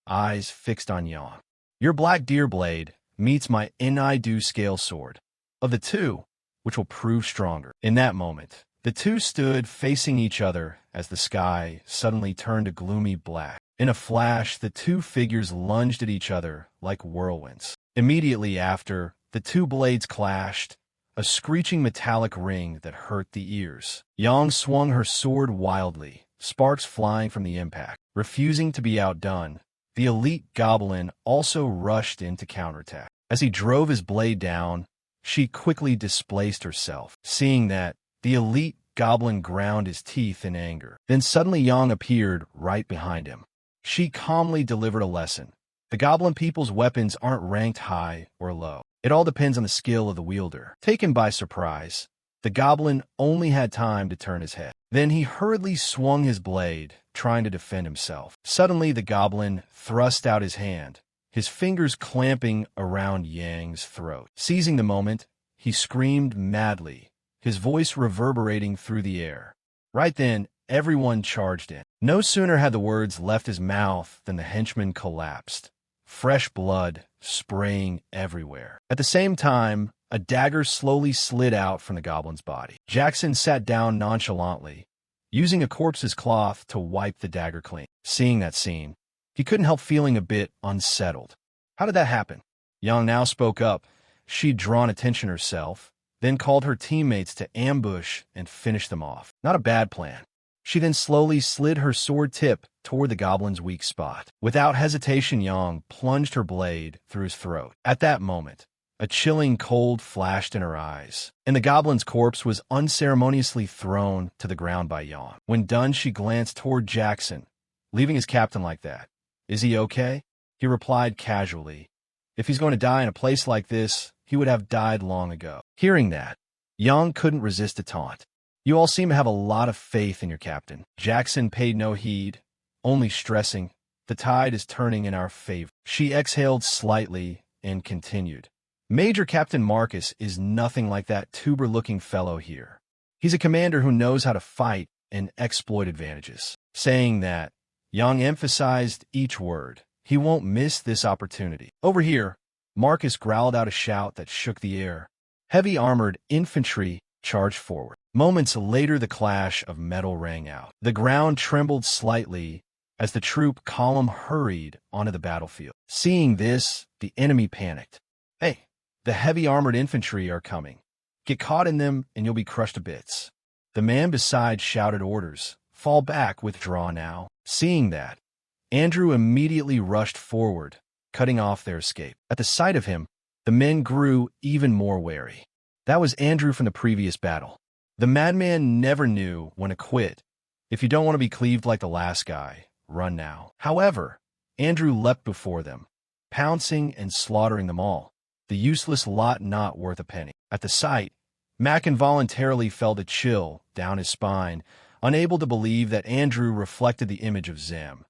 eyes fixed on Yang. "Your black deer blade meets my Enaidu scale sword. Of the two, which will prove stronger?" In that moment, the two stood facing each other as the sky suddenly turned a gloomy black. In a flash, the two figures lunged at each other like whirlwinds. Immediately after, the two blades clashed, a screeching metallic ring that hurt the ears. Yang swung her sword wildly, sparks flying from the impact. Refusing to be outdone, the elite goblin also rushed in to counterattack. As he drove his blade down, she quickly displaced herself. Seeing that, the elite goblin ground his teeth in anger. Then suddenly Yang appeared right behind him. She calmly delivered a lesson. The goblin people's weapons aren't ranked high or low. It all depends on the skill of the wielder. Taken by surprise, the goblin only had time to turn his head. Then he hurriedly swung his blade, trying to defend himself. Suddenly, the goblin thrust out his hand, his fingers clamping around Yang's throat. Seizing the moment, he screamed madly, his voice reverberating through the air. Right then, everyone charged in. No sooner had the words left his mouth than the henchman collapsed, fresh blood spraying everywhere. At the same time, a dagger slowly slid out from the goblin's body. Jackson sat down nonchalantly, using a corpse's cloth to wipe the dagger clean. Seeing that scene, he couldn't help feeling a bit unsettled. How did that happen? Yang now spoke up. She'd drawn attention herself, then called her teammates to ambush and finish them off. Not a bad plan. She then slowly slid her sword tip toward the goblin's weak spot. Without hesitation, Yang plunged her blade through his throat. At that moment, a chilling cold flashed in her eyes, and the goblin's corpse was unceremoniously thrown to the ground by Yang. When done, she glanced toward Jackson, leaving his captain like that. "Is he okay?" He replied casually. If he's going to die in a place like this, he would have died long ago. Hearing that, Yang couldn't resist a taunt. "You all seem to have a lot of faith in your captain." Jackson paid no heed, only stressing, "The tide is turning in our favor." She exhaled slightly and continued. "Major Captain Marcus is nothing like that tuber-looking fellow here. He's a commander who knows how to fight and exploit advantages." Saying that, Yang emphasized each word. "He won't miss this opportunity." Over here, Marcus growled out a shout that shook the air. Heavy armored infantry charged forward. Moments later, the clash of metal rang out. The ground trembled slightly as the troop column hurried onto the battlefield. Seeing this, the enemy panicked. "Hey, the heavy armored infantry are coming. Get caught in them and you'll be crushed to bits." The man beside shouted orders. "Fall back, withdraw now." Seeing that, Andrew immediately rushed forward, cutting off their escape. At the sight of him, the men grew even more wary. That was Andrew from the previous battle. The madman never knew when to quit. If you don't want to be cleaved like the last guy, run now. However, Andrew leapt before them, pouncing and slaughtering them all, the useless lot not worth a penny. At the sight, Mac involuntarily felt a chill down his spine, unable to believe that Andrew reflected the image of Zem.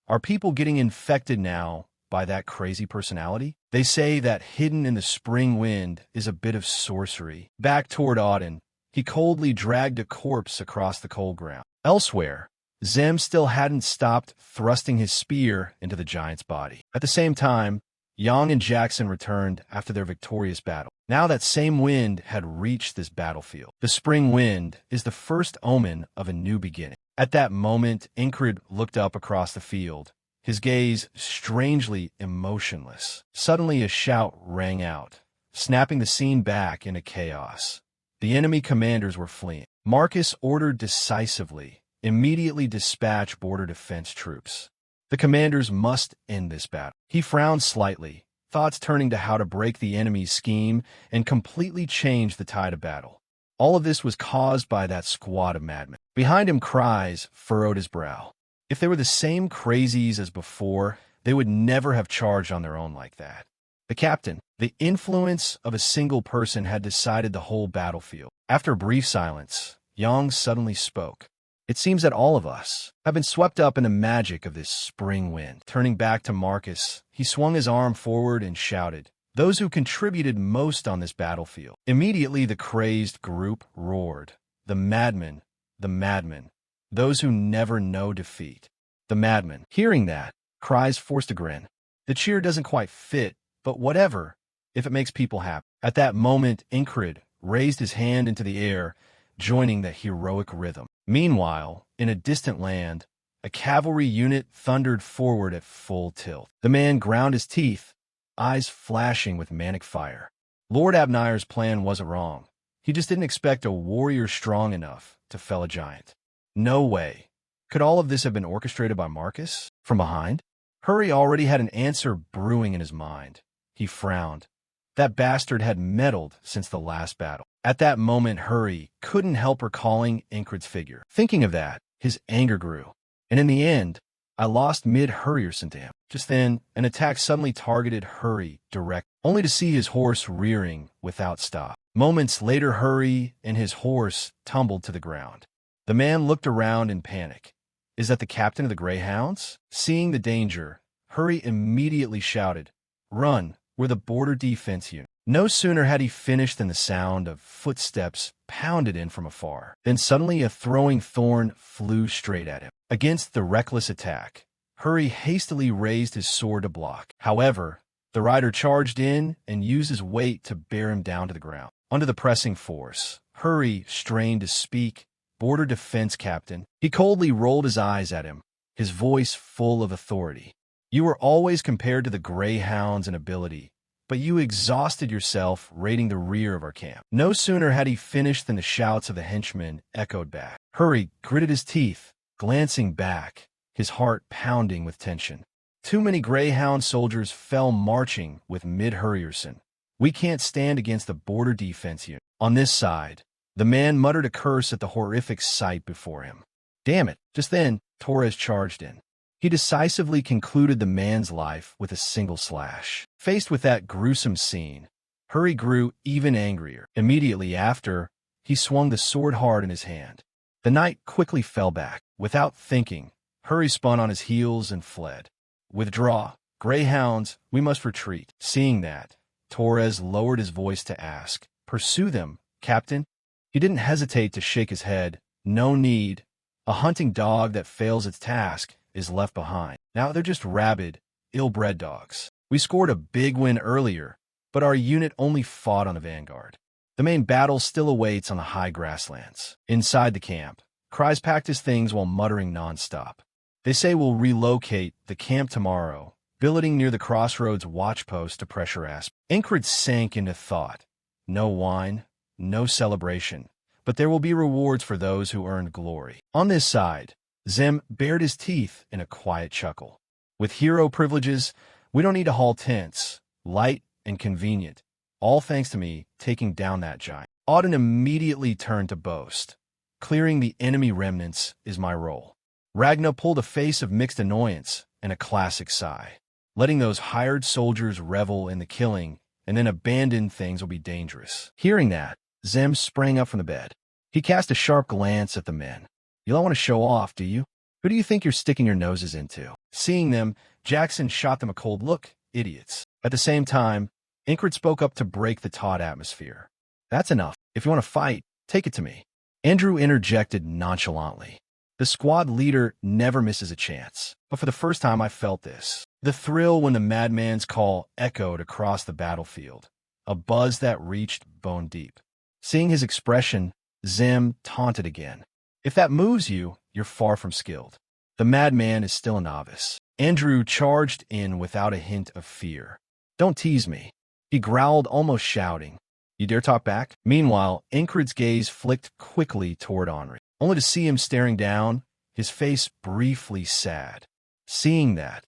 Are people getting infected now by that crazy personality? They say that hidden in the spring wind is a bit of sorcery. Back toward Auden, he coldly dragged a corpse across the cold ground. Elsewhere, Zem still hadn't stopped thrusting his spear into the giant's body. At the same time, Yang and Jackson returned after their victorious battle. Now that same wind had reached this battlefield. The spring wind is the first omen of a new beginning. At that moment, Incred looked up across the field, his gaze strangely emotionless. Suddenly, a shout rang out, snapping the scene back into chaos. The enemy commanders were fleeing. Marcus ordered decisively, "Immediately dispatch border defense troops. The commanders must end this battle." He frowned slightly, thoughts turning to how to break the enemy's scheme and completely change the tide of battle. All of this was caused by that squad of madmen. Behind him, cries furrowed his brow. If they were the same crazies as before, they would never have charged on their own like that. The captain, the influence of a single person had decided the whole battlefield. After a brief silence, Yang suddenly spoke. "It seems that all of us have been swept up in the magic of this spring wind." Turning back to Marcus, he swung his arm forward and shouted, "Those who contributed most on this battlefield." Immediately, the crazed group roared. "The madmen, the madmen, those who never know defeat." The madmen. Hearing that, cries forced a grin. The cheer doesn't quite fit, but whatever, if it makes people happy. At that moment, Incred raised his hand into the air, joining the heroic rhythm. Meanwhile, in a distant land, a cavalry unit thundered forward at full tilt. The man ground his teeth, eyes flashing with manic fire. Lord Abnir's plan wasn't wrong. He just didn't expect a warrior strong enough to fell a giant. No way. Could all of this have been orchestrated by Marcus? From behind? Hurry already had an answer brewing in his mind. He frowned. That bastard had meddled since the last battle. At that moment, Hurry couldn't help recalling Incred's figure. Thinking of that, his anger grew. And in the end, I lost mid-Hurrierson to him. Just then, an attack suddenly targeted Hurry direct, only to see his horse rearing without stop. Moments later, Hurry and his horse tumbled to the ground. The man looked around in panic. Is that the captain of the Greyhounds? Seeing the danger, Hurry immediately shouted, "Run, we're the border defense unit." No sooner had he finished than the sound of footsteps pounded in from afar. Then suddenly a throwing thorn flew straight at him. Against the reckless attack, Hurry hastily raised his sword to block. However, the rider charged in and used his weight to bear him down to the ground. Under the pressing force, Hurry strained to speak, "Border defense captain." He coldly rolled his eyes at him, his voice full of authority. "You were always compared to the Greyhounds in ability, but you exhausted yourself raiding the rear of our camp." No sooner had he finished than the shouts of the henchmen echoed back. Hurry gritted his teeth, glancing back, his heart pounding with tension. Too many Greyhound soldiers fell marching with mid-Hurrierson. We can't stand against the border defense unit. On this side, the man muttered a curse at the horrific sight before him. Damn it! Just then, Torres charged in. He decisively concluded the man's life with a single slash. Faced with that gruesome scene, Hurry grew even angrier. Immediately after, he swung the sword hard in his hand. The knight quickly fell back. Without thinking, Hurry spun on his heels and fled. "Withdraw. Greyhounds, we must retreat." Seeing that, Torres lowered his voice to ask, "Pursue them, Captain?" He didn't hesitate to shake his head. "No need. A hunting dog that fails its task is left behind. Now they're just rabid, ill-bred dogs. We scored a big win earlier, but our unit only fought on the vanguard. The main battle still awaits on the high grasslands." Inside the camp, Kryze packed his things while muttering nonstop. "They say we'll relocate the camp tomorrow, billeting near the crossroads watchpost to pressure Asp." Incred sank into thought. No wine, no celebration, but there will be rewards for those who earned glory. On this side, Zem bared his teeth in a quiet chuckle. "With hero privileges, we don't need to haul tents. Light and convenient. All thanks to me taking down that giant." Auden immediately turned to boast. "Clearing the enemy remnants is my role." Ragna pulled a face of mixed annoyance and a classic sigh. "Letting those hired soldiers revel in the killing and then abandon things will be dangerous." Hearing that, Zem sprang up from the bed. He cast a sharp glance at the men. "You don't want to show off, do you? Who do you think you're sticking your noses into?" Seeing them, Jackson shot them a cold look. "Idiots." At the same time, Incred spoke up to break the taut atmosphere. "That's enough. If you want to fight, take it to me." Andrew interjected nonchalantly. "The squad leader never misses a chance, but for the first time I felt this. The thrill when the madman's call echoed across the battlefield, a buzz that reached bone deep." Seeing his expression, Zem taunted again. "If that moves you, you're far from skilled. The madman is still a novice." Andrew charged in without a hint of fear. "Don't tease me." He growled, almost shouting. "You dare talk back?" Meanwhile, Incred's gaze flicked quickly toward Henri, only to see him staring down, his face briefly sad. Seeing that,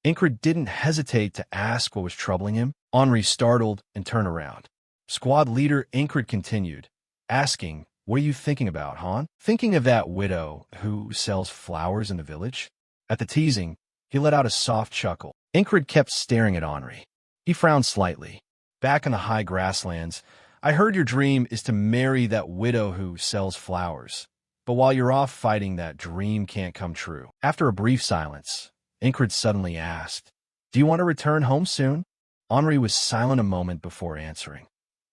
Incred didn't hesitate to ask what was troubling him. Henri startled and turned around. Squad leader Incred continued, asking, "What are you thinking about, Han?" "Thinking of that widow who sells flowers in the village." At the teasing, he let out a soft chuckle. Incred kept staring at Henri. He frowned slightly. "Back in the high grasslands, I heard your dream is to marry that widow who sells flowers. But while you're off fighting, that dream can't come true." After a brief silence, Incred suddenly asked, "Do you want to return home soon?" Henri was silent a moment before answering.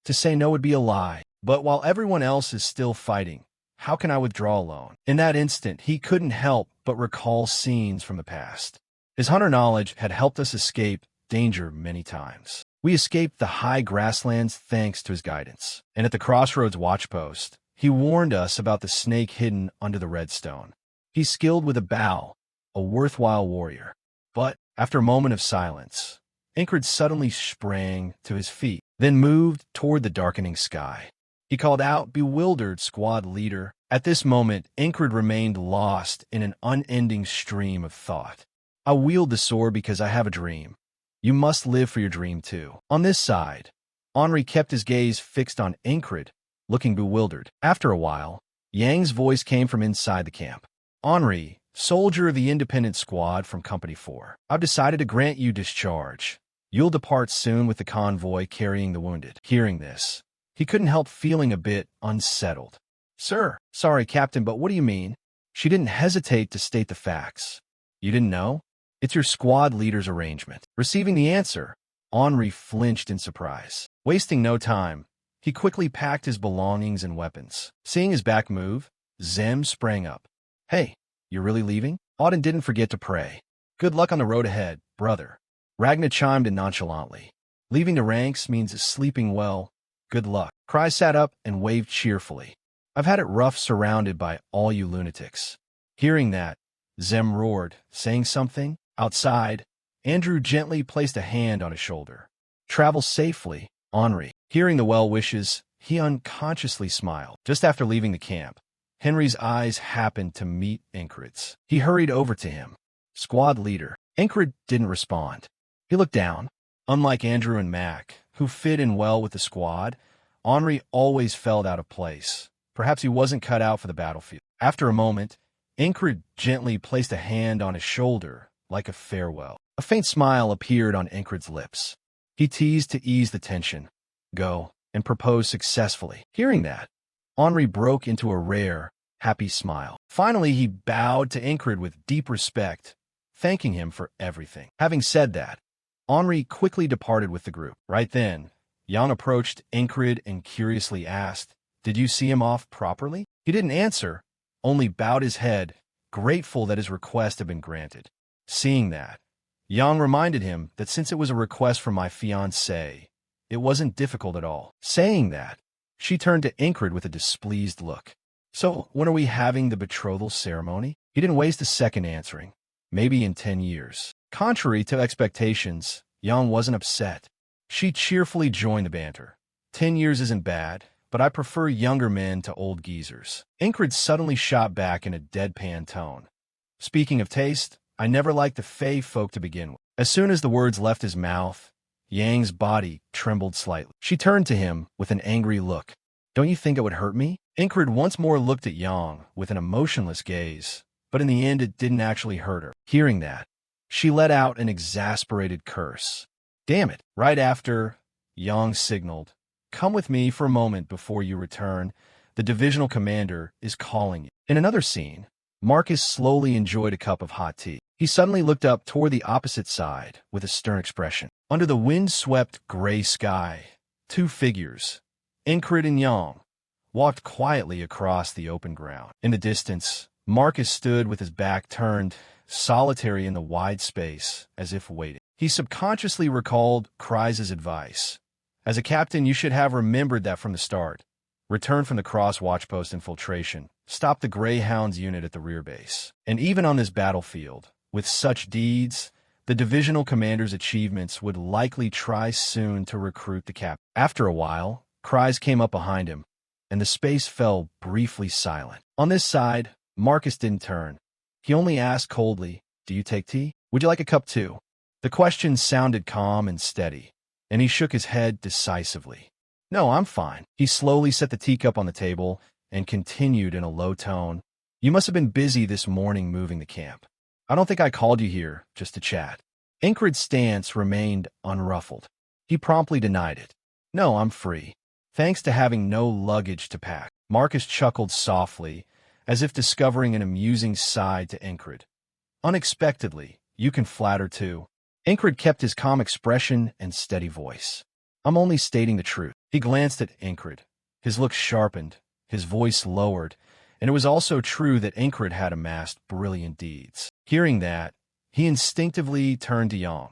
"To say no would be a lie, but while everyone else is still fighting, how can I withdraw alone?" In that instant, he couldn't help but recall scenes from the past. His hunter knowledge had helped us escape danger many times. We escaped the high grasslands thanks to his guidance. And at the crossroads watchpost, he warned us about the snake hidden under the redstone. He's skilled with a bow, a worthwhile warrior. But after a moment of silence, Incred suddenly sprang to his feet, then moved toward the darkening sky. He called out, "Bewildered squad leader." At this moment, Incred remained lost in an unending stream of thought. "I wield the sword because I have a dream. You must live for your dream too." On this side, Henri kept his gaze fixed on Incred, looking bewildered. After a while, Yang's voice came from inside the camp. "Henri, soldier of the independent squad from Company 4. I've decided to grant you discharge. You'll depart soon with the convoy carrying the wounded. Hearing this, he couldn't help feeling a bit unsettled. Sir, sorry, Captain, but what do you mean? She didn't hesitate to state the facts. You didn't know? It's your squad leader's arrangement. Receiving the answer, Henri flinched in surprise. Wasting no time, he quickly packed his belongings and weapons. Seeing his back move, Zem sprang up. Hey, you're really leaving? Auden didn't forget to pray. Good luck on the road ahead, brother. Ragna chimed in nonchalantly. Leaving the ranks means sleeping well. Good luck. Cry sat up and waved cheerfully. I've had it rough surrounded by all you lunatics. Hearing that, Zem roared, saying something. Outside, Andrew gently placed a hand on his shoulder. Travel safely, Henri. Hearing the well wishes, he unconsciously smiled. Just after leaving the camp, Henry's eyes happened to meet Incred's. He hurried over to him. Squad leader. Incred didn't respond. He looked down. Unlike Andrew and Mac, who fit in well with the squad, Henri always felt out of place. Perhaps he wasn't cut out for the battlefield. After a moment, Incred gently placed a hand on his shoulder, like a farewell. A faint smile appeared on Incred's lips. He teased to ease the tension. Go, and proposed successfully. Hearing that, Henri broke into a rare, happy smile. Finally, he bowed to Incred with deep respect, thanking him for everything. Having said that, Henri quickly departed with the group. Right then, Yang approached Incred and curiously asked, Did you see him off properly? He didn't answer, only bowed his head, grateful that his request had been granted. Seeing that, Yang reminded him that since it was a request from my fiancée, it wasn't difficult at all. Saying that, she turned to Incred with a displeased look. So, when are we having the betrothal ceremony? He didn't waste a second answering. Maybe in 10 years. Contrary to expectations, Yang wasn't upset. She cheerfully joined the banter. 10 years isn't bad, but I prefer younger men to old geezers. Incred suddenly shot back in a deadpan tone. Speaking of taste, I never liked the Fey folk to begin with. As soon as the words left his mouth, Yang's body trembled slightly. She turned to him with an angry look. Don't you think it would hurt me? Incred once more looked at Yang with an emotionless gaze, but in the end it didn't actually hurt her. Hearing that, she let out an exasperated curse. Damn it! Right after, Yang signaled, Come with me for a moment before you return. The divisional commander is calling you. In another scene, Marcus slowly enjoyed a cup of hot tea. He suddenly looked up toward the opposite side with a stern expression. Under the wind-swept gray sky, two figures, Incred and Yang, walked quietly across the open ground. In the distance, Marcus stood with his back turned, solitary in the wide space, as if waiting. He subconsciously recalled Kryze's advice. As a captain, you should have remembered that from the start. Return from the cross watchpost infiltration. Stop the Greyhounds unit at the rear base. And even on this battlefield, with such deeds, the divisional commander's achievements would likely try soon to recruit the captain. After a while, Kryze came up behind him, and the space fell briefly silent. On this side, Marcus didn't turn. He only asked coldly, Do you take tea? Would you like a cup too? The question sounded calm and steady, and he shook his head decisively. No, I'm fine. He slowly set the teacup on the table and continued in a low tone. You must have been busy this morning moving the camp. I don't think I called you here just to chat. Incred's stance remained unruffled. He promptly denied it. No, I'm free. Thanks to having no luggage to pack. Marcus chuckled softly, as if discovering an amusing side to Incred. Unexpectedly, you can flatter too. Incred kept his calm expression and steady voice. I'm only stating the truth. He glanced at Incred. His look sharpened, his voice lowered, and it was also true that Incred had amassed brilliant deeds. Hearing that, he instinctively turned to Yang.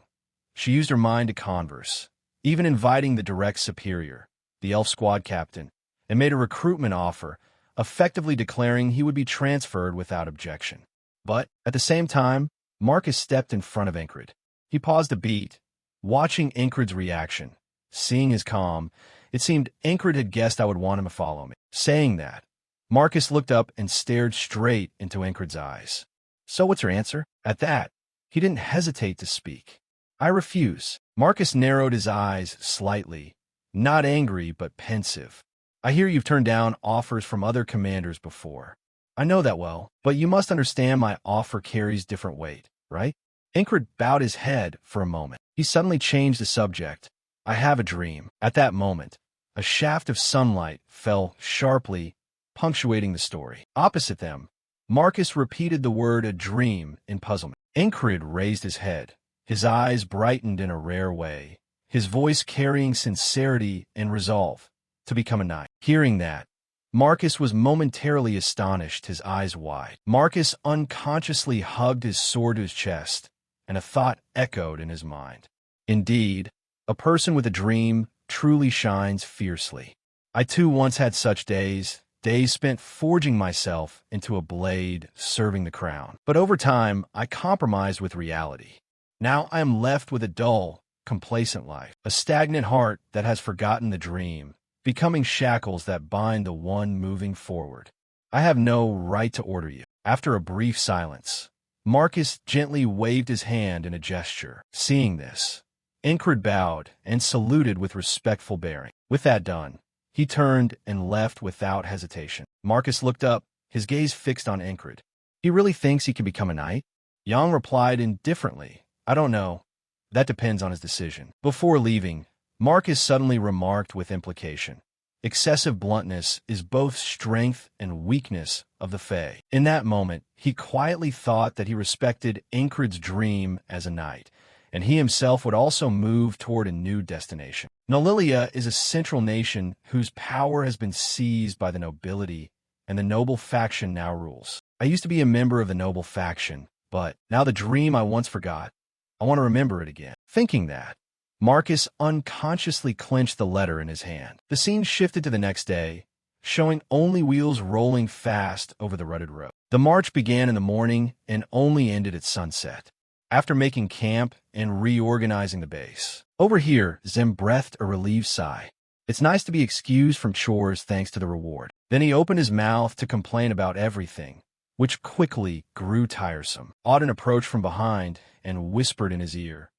She used her mind to converse, even inviting the direct superior, the elf squad captain, and made a recruitment offer, effectively declaring he would be transferred without objection. But, at the same time, Marcus stepped in front of Incred. He paused a beat, watching Incred's reaction. Seeing his calm, it seemed Incred had guessed I would want him to follow me. Saying that, Marcus looked up and stared straight into Incred's eyes. So what's your answer? At that, he didn't hesitate to speak. I refuse. Marcus narrowed his eyes slightly, not angry but pensive. I hear you've turned down offers from other commanders before. I know that well, but you must understand my offer carries different weight, right? Incred bowed his head for a moment. He suddenly changed the subject. I have a dream. At that moment, a shaft of sunlight fell sharply, punctuating the story. Opposite them, Marcus repeated the word a dream in puzzlement. Incred raised his head. His eyes brightened in a rare way, his voice carrying sincerity and resolve to become a knight. Hearing that, Marcus was momentarily astonished, his eyes wide. Marcus unconsciously hugged his sword to his chest, and a thought echoed in his mind. Indeed, a person with a dream truly shines fiercely. I too once had such days spent forging myself into a blade serving the crown. But over time, I compromised with reality. Now I am left with a dull, complacent life, a stagnant heart that has forgotten the dream, becoming shackles that bind the one moving forward. I have no right to order you. After a brief silence, Marcus gently waved his hand in a gesture. Seeing this, Incred bowed and saluted with respectful bearing. With that done, he turned and left without hesitation. Marcus looked up, his gaze fixed on Incred. He really thinks he can become a knight? Yang replied indifferently. I don't know. That depends on his decision. Before leaving, Marcus suddenly remarked with implication. Excessive bluntness is both strength and weakness of the Fae. In that moment, he quietly thought that he respected Incred's dream as a knight, and he himself would also move toward a new destination. Nolilia is a central nation whose power has been seized by the nobility, and the noble faction now rules. I used to be a member of the noble faction, but now the dream I once forgot, I want to remember it again. Thinking that, Marcus unconsciously clenched the letter in his hand. The scene shifted to the next day, showing only wheels rolling fast over the rutted road. The march began in the morning and only ended at sunset. After making camp and reorganizing the base. Over here, Zem breathed a relieved sigh. It's nice to be excused from chores thanks to the reward. Then he opened his mouth to complain about everything, which quickly grew tiresome. Auden approached from behind and whispered in his ear.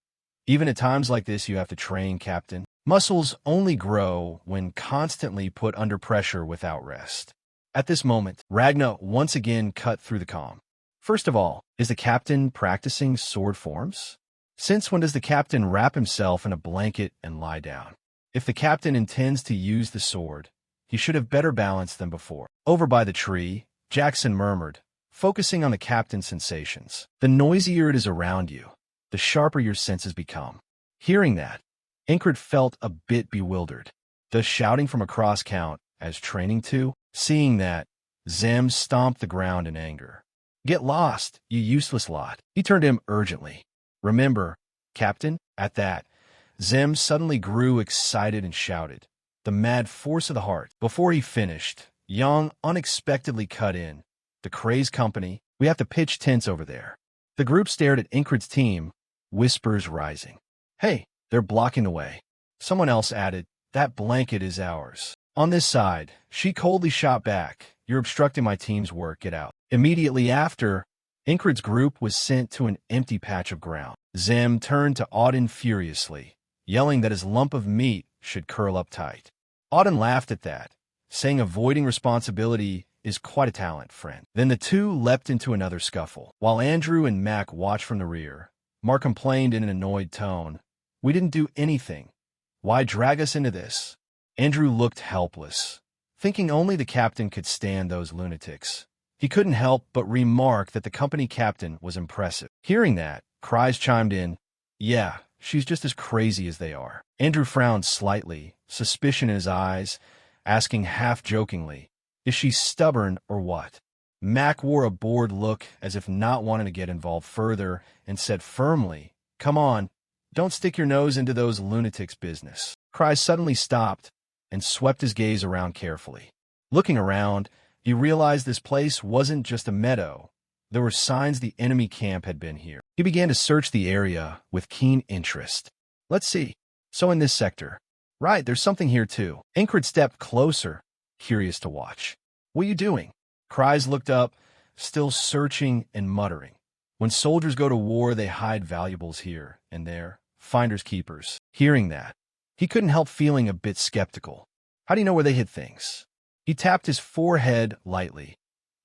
Even at times like this, you have to train, Captain. Muscles only grow when constantly put under pressure without rest. At this moment, Ragna once again cut through the calm. First of all, is the captain practicing sword forms? Since when does the captain wrap himself in a blanket and lie down? If the captain intends to use the sword, he should have better balance than before. Over by the tree, Jackson murmured, focusing on the captain's sensations. The noisier it is around you, the sharper your senses become. Hearing that, Incred felt a bit bewildered. Does shouting from across count as training too? Seeing that, Zem stomped the ground in anger. Get lost, you useless lot. He turned to him urgently. Remember, Captain? At that, Zem suddenly grew excited and shouted, the mad force of the heart. Before he finished, Yang unexpectedly cut in. The crazed company, we have to pitch tents over there. The group stared at Incred's team, whispers rising. Hey, they're blocking the way. Someone else added, that blanket is ours. On this side, she coldly shot back. You're obstructing my team's work, get out. Immediately after, Incred's group was sent to an empty patch of ground. Zem turned to Auden furiously, yelling that his lump of meat should curl up tight. Auden laughed at that, saying avoiding responsibility is quite a talent, friend. Then the two leapt into another scuffle. While Andrew and Mac watched from the rear, Mark complained in an annoyed tone, we didn't do anything. Why drag us into this? Andrew looked helpless, thinking only the captain could stand those lunatics. He couldn't help but remark that the company captain was impressive. Hearing that, cries chimed in, yeah, she's just as crazy as they are. Andrew frowned slightly, suspicion in his eyes, asking half-jokingly, is she stubborn or what? Mac wore a bored look as if not wanting to get involved further and said firmly, come on, don't stick your nose into those lunatics' business. Cries suddenly stopped and swept his gaze around carefully. Looking around, he realized this place wasn't just a meadow. There were signs the enemy camp had been here. He began to search the area with keen interest. Let's see. So in this sector. Right, there's something here too. Incred stepped closer, curious to watch. What are you doing? Cries looked up, still searching and muttering. When soldiers go to war, they hide valuables here and there, finders keepers. Hearing that, he couldn't help feeling a bit skeptical. How do you know where they hid things? He tapped his forehead lightly.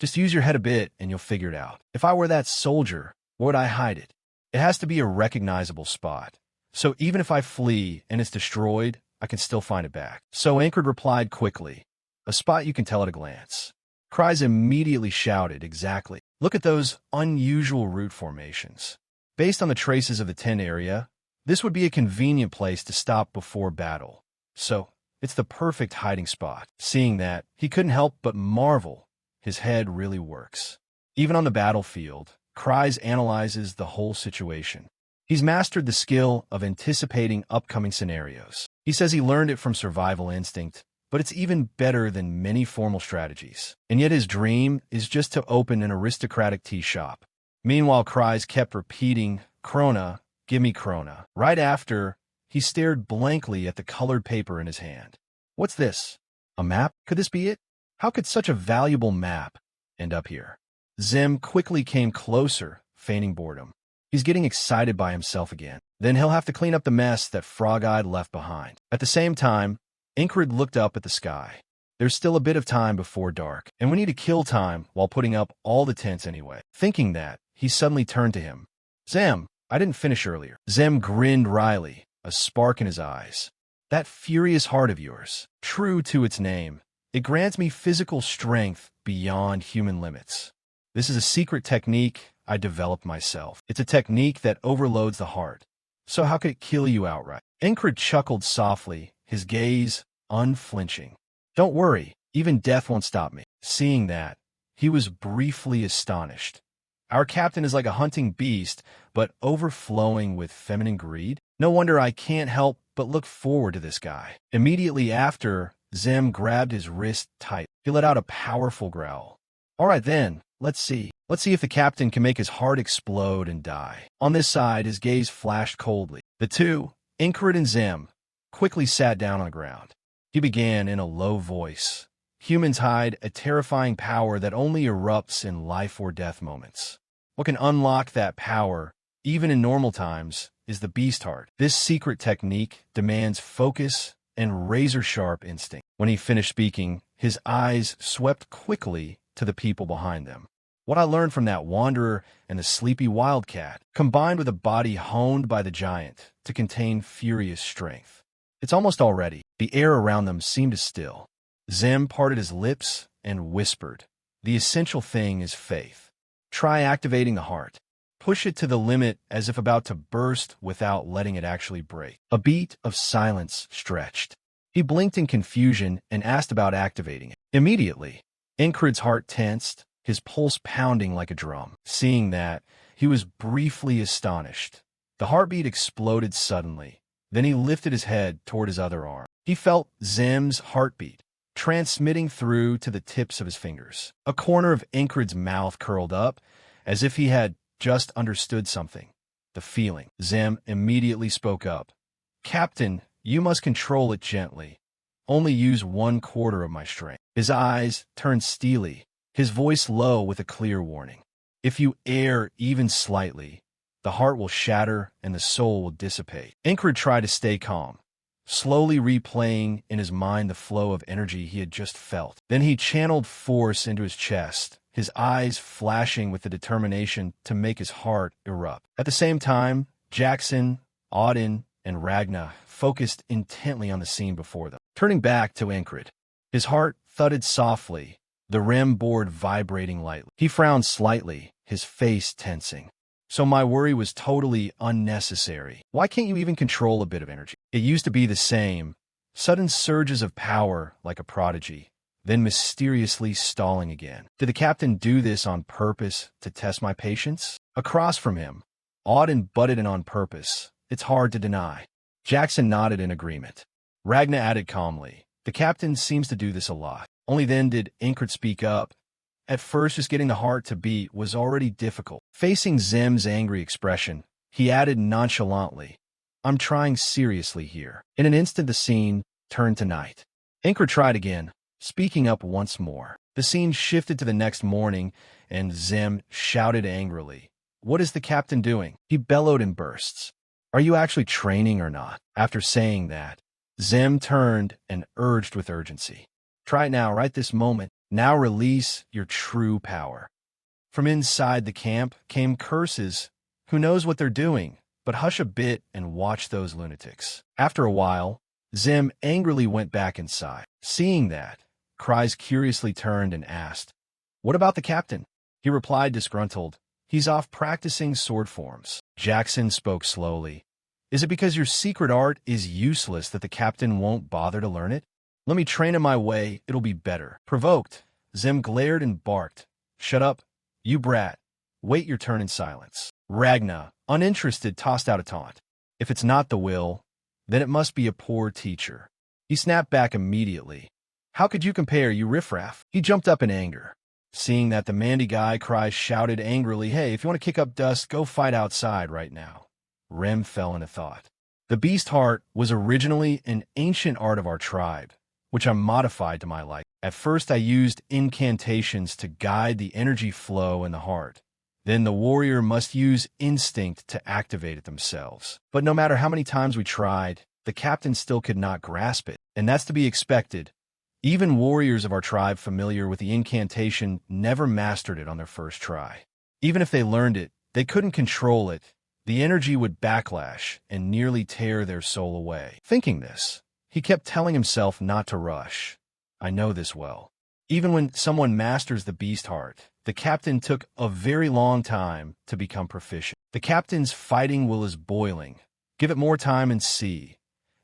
Just use your head a bit and you'll figure it out. If I were that soldier, where would I hide it? It has to be a recognizable spot. So even if I flee and it's destroyed, I can still find it back. So Anchored replied quickly, a spot you can tell at a glance. Cries immediately shouted, exactly. Look at those unusual root formations. Based on the traces of the 10 area, this would be a convenient place to stop before battle. So, it's the perfect hiding spot. Seeing that, he couldn't help but marvel. His head really works. Even on the battlefield, Cries analyzes the whole situation. He's mastered the skill of anticipating upcoming scenarios. He says he learned it from survival instinct, but it's even better than many formal strategies. And yet his dream is just to open an aristocratic tea shop. Meanwhile, Cries kept repeating, Krona, give me Krona. Right after, he stared blankly at the colored paper in his hand. What's this? A map? Could this be it? How could such a valuable map end up here? Zim quickly came closer, feigning boredom. He's getting excited by himself again. Then he'll have to clean up the mess that Frog-Eyed left behind. At the same time, Ingrid looked up at the sky. There's still a bit of time before dark, and we need to kill time while putting up all the tents anyway. Thinking that, he suddenly turned to him. Zem, I didn't finish earlier. Zem grinned wryly, a spark in his eyes. That furious heart of yours, true to its name, it grants me physical strength beyond human limits. This is a secret technique I developed myself. It's a technique that overloads the heart. So how could it kill you outright? Ingrid chuckled softly, his gaze unflinching. Don't worry, even death won't stop me. Seeing that, he was briefly astonished. Our captain is like a hunting beast, but overflowing with feminine greed. No wonder I can't help but look forward to this guy. Immediately after, Zem grabbed his wrist tight. He let out a powerful growl. All right then, let's see. Let's see if the captain can make his heart explode and die. On this side, his gaze flashed coldly. The two, Ingrid and Zem, quickly sat down on the ground. He began in a low voice. Humans hide a terrifying power that only erupts in life or death moments. What can unlock that power, even in normal times, is the beast heart. This secret technique demands focus and razor-sharp instinct. When he finished speaking, his eyes swept quickly to the people behind them. What I learned from that wanderer and the sleepy wildcat, combined with a body honed by the giant to contain furious strength. It's almost all ready. The air around them seemed to still. Zem parted his lips and whispered, the essential thing is faith. Try activating the heart. Push it to the limit as if about to burst without letting it actually break. A beat of silence stretched. He blinked in confusion and asked about activating it. Immediately, Ingrid's heart tensed, his pulse pounding like a drum. Seeing that, he was briefly astonished. The heartbeat exploded suddenly. Then he lifted his head toward his other arm. He felt Zem's heartbeat, transmitting through to the tips of his fingers. A corner of Ingrid's mouth curled up, as if he had just understood something. The feeling. Zem immediately spoke up. Captain, you must control it gently. Only use 1/4 of my strength. His eyes turned steely, his voice low with a clear warning. If you err even slightly, the heart will shatter and the soul will dissipate. Ingrid tried to stay calm, slowly replaying in his mind the flow of energy he had just felt. Then he channeled force into his chest, his eyes flashing with the determination to make his heart erupt. At the same time, Jackson, Auden, and Ragna focused intently on the scene before them. Turning back to Ingrid, his heart thudded softly, the rim board vibrating lightly. He frowned slightly, his face tensing. So my worry was totally unnecessary. Why can't you even control a bit of energy? It used to be the same. Sudden surges of power like a prodigy, then mysteriously stalling again. Did the captain do this on purpose to test my patience? Across from him, Auden butted in on purpose. It's hard to deny. Jackson nodded in agreement. Ragna added calmly, the captain seems to do this a lot. Only then did Ingrid speak up. At first, just getting the heart to beat was already difficult. Facing Zem's angry expression, he added nonchalantly, I'm trying seriously here. In an instant, the scene turned to night. Ingrid tried again, speaking up once more. The scene shifted to the next morning, and Zem shouted angrily, What is the captain doing? He bellowed in bursts. Are you actually training or not? After saying that, Zem turned and urged with urgency. Try it now, right this moment. Now release your true power. From inside the camp came curses. Who knows what they're doing? But hush a bit and watch those lunatics. After a while, Zim angrily went back inside. Seeing that, Cries curiously turned and asked, "What about the captain?" He replied disgruntled, "He's off practicing sword forms." Jackson spoke slowly. "Is it because your secret art is useless that the captain won't bother to learn it? Let me train him my way, it'll be better." Provoked, Zim glared and barked, "Shut up, you brat. Wait your turn in silence." Ragna, uninterested, tossed out a taunt. "If it's not the will, then it must be a poor teacher." He snapped back immediately. "How could you compare, you riffraff?" He jumped up in anger. Seeing that the Mandy guy, Cries shouted angrily, "Hey, if you want to kick up dust, go fight outside right now." Rem fell into thought. The beast heart was originally an ancient art of our tribe, which I modified to my liking. At first I used incantations to guide the energy flow in the heart. Then the warrior must use instinct to activate it themselves. But no matter how many times we tried, the captain still could not grasp it, and that's to be expected. Even warriors of our tribe familiar with the incantation never mastered it on their first try. Even if they learned it, they couldn't control it. The energy would backlash and nearly tear their soul away. Thinking this, he kept telling himself not to rush. I know this well. Even when someone masters the beast heart, the captain took a very long time to become proficient. The captain's fighting will is boiling. Give it more time and see.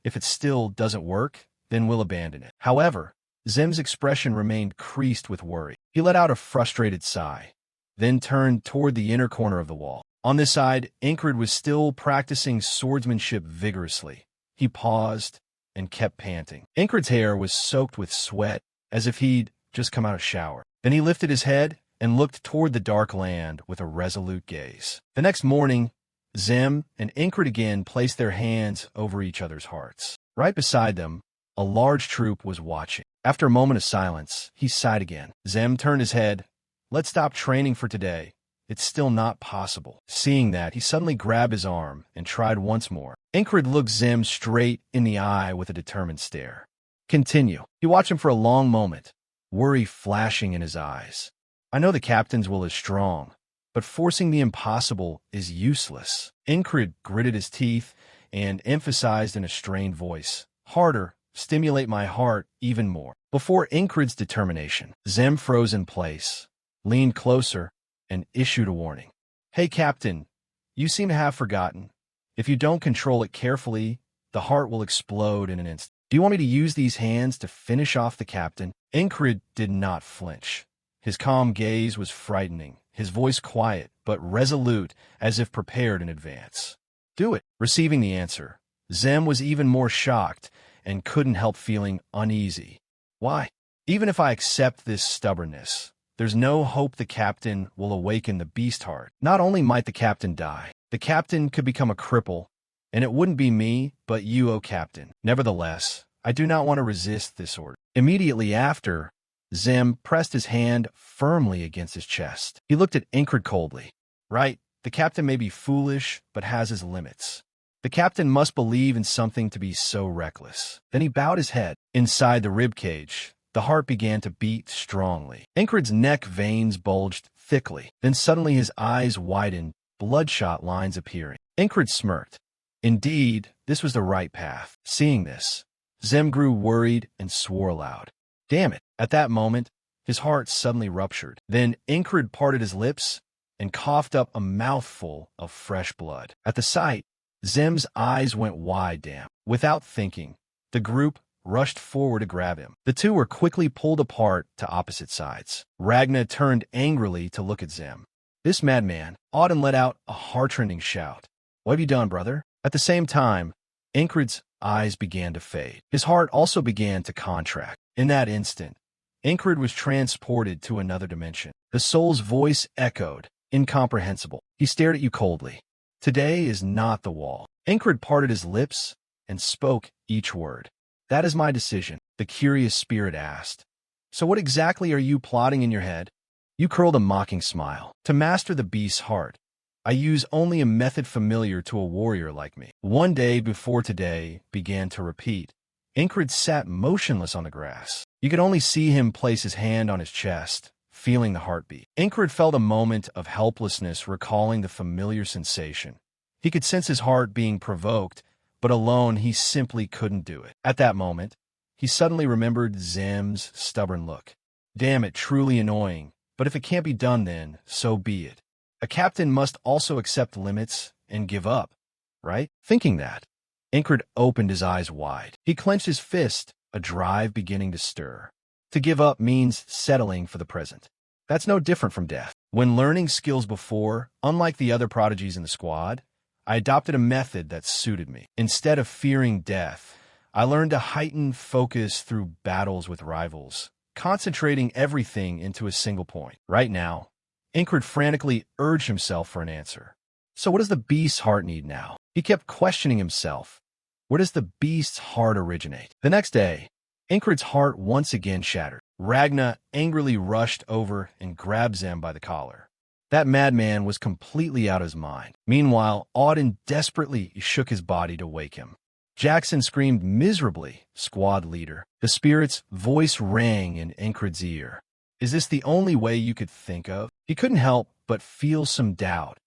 If it still doesn't work, then we'll abandon it. However, Zim's expression remained creased with worry. He let out a frustrated sigh, then turned toward the inner corner of the wall. On this side, Incred was still practicing swordsmanship vigorously. He paused and kept panting. Incred's hair was soaked with sweat, as if he'd just come out of shower. Then he lifted his head and looked toward the dark land with a resolute gaze. The next morning, Zim and Incred again placed their hands over each other's hearts. Right beside them, a large troop was watching. After a moment of silence, he sighed again. Zim turned his head. "Let's stop training for today. It's still not possible." Seeing that, he suddenly grabbed his arm and tried once more. Incred looked Zim straight in the eye with a determined stare. "Continue." He watched him for a long moment, worry flashing in his eyes. "I know the captain's will is strong, but forcing the impossible is useless." Incred gritted his teeth and emphasized in a strained voice, "Harder. Stimulate my heart even more." Before Incred's determination, Zim froze in place, leaned closer, and issued a warning. "Hey, Captain, you seem to have forgotten. If you don't control it carefully, the heart will explode in an instant. Do you want me to use these hands to finish off the captain?" Incred did not flinch. His calm gaze was frightening, his voice quiet but resolute, as if prepared in advance. "Do it." Receiving the answer, Zim was even more shocked and couldn't help feeling uneasy. "Why? Even if I accept this stubbornness, there's no hope the captain will awaken the beast heart. Not only might the captain die, the captain could become a cripple, and it wouldn't be me, but you, O captain. Nevertheless, I do not want to resist this order." Immediately after, Zim pressed his hand firmly against his chest. He looked at Incred coldly. "Right, the captain may be foolish, but has his limits. The captain must believe in something to be so reckless." Then he bowed his head. Inside the ribcage, the heart began to beat strongly. Incred's neck veins bulged thickly. Then suddenly his eyes widened, bloodshot lines appearing. Incred smirked. Indeed, this was the right path. Seeing this, Zim grew worried and swore aloud. Damn it! At that moment, his heart suddenly ruptured. Then Incred parted his lips and coughed up a mouthful of fresh blood. At the sight, Zim's eyes went wide. Damn. Without thinking, the group rushed forward to grab him. The two were quickly pulled apart to opposite sides. Ragna turned angrily to look at Zim. This madman. Auden let out a heart-rending shout. "What have you done, brother?" At the same time, Incred's eyes began to fade. His heart also began to contract. In that instant, Incred was transported to another dimension. The soul's voice echoed, incomprehensible. He stared at you coldly. "Today is not the wall." Incred parted his lips and spoke each word. "That is my decision," the curious spirit asked. "So what exactly are you plotting in your head?" You curled a mocking smile. "To master the beast's heart, I use only a method familiar to a warrior like me." One day before today began to repeat. Incred sat motionless on the grass. You could only see him place his hand on his chest, feeling the heartbeat. Incred felt a moment of helplessness, recalling the familiar sensation. He could sense his heart being provoked, but alone he simply couldn't do it. At that moment, he suddenly remembered Zem's stubborn look. Damn it, truly annoying, but if it can't be done then, so be it. A captain must also accept limits and give up, right? Thinking that, Incred opened his eyes wide. He clenched his fist, a drive beginning to stir. To give up means settling for the present. That's no different from death. When learning skills before, unlike the other prodigies in the squad, I adopted a method that suited me. Instead of fearing death, I learned to heighten focus through battles with rivals, concentrating everything into a single point. Right now, Incred frantically urged himself for an answer. So what does the beast's heart need now? He kept questioning himself. Where does the beast's heart originate? The next day, Incred's heart once again shattered. Ragna angrily rushed over and grabbed Zem by the collar. That madman was completely out of his mind. Meanwhile, Auden desperately shook his body to wake him. Jackson screamed miserably, squad leader. The spirit's voice rang in Incred's ear. Is this the only way you could think of? He couldn't help but feel some doubt.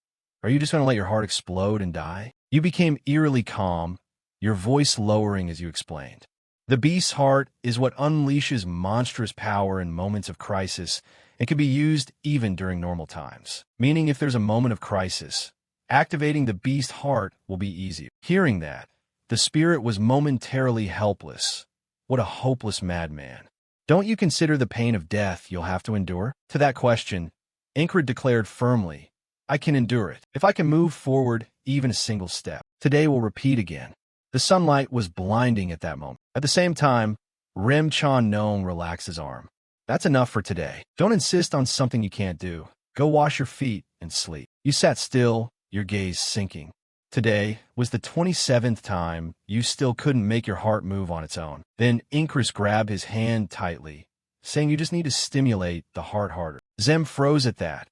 Are you just going to let your heart explode and die? You became eerily calm, your voice lowering as you explained. The beast's heart is what unleashes monstrous power in moments of crisis and can be used even during normal times. Meaning if there's a moment of crisis, activating the beast's heart will be easy. Hearing that, the spirit was momentarily helpless. What a hopeless madman. Don't you consider the pain of death you'll have to endure? To that question, Incred declared firmly, I can endure it. If I can move forward even a single step, today will repeat again. The sunlight was blinding at that moment. At the same time, Rem Chan Nong relaxed his arm. That's enough for today. Don't insist on something you can't do. Go wash your feet and sleep. You sat still, your gaze sinking. Today was the 27th time you still couldn't make your heart move on its own. Then Incred grabbed his hand tightly, saying you just need to stimulate the heart harder. Zem froze at that,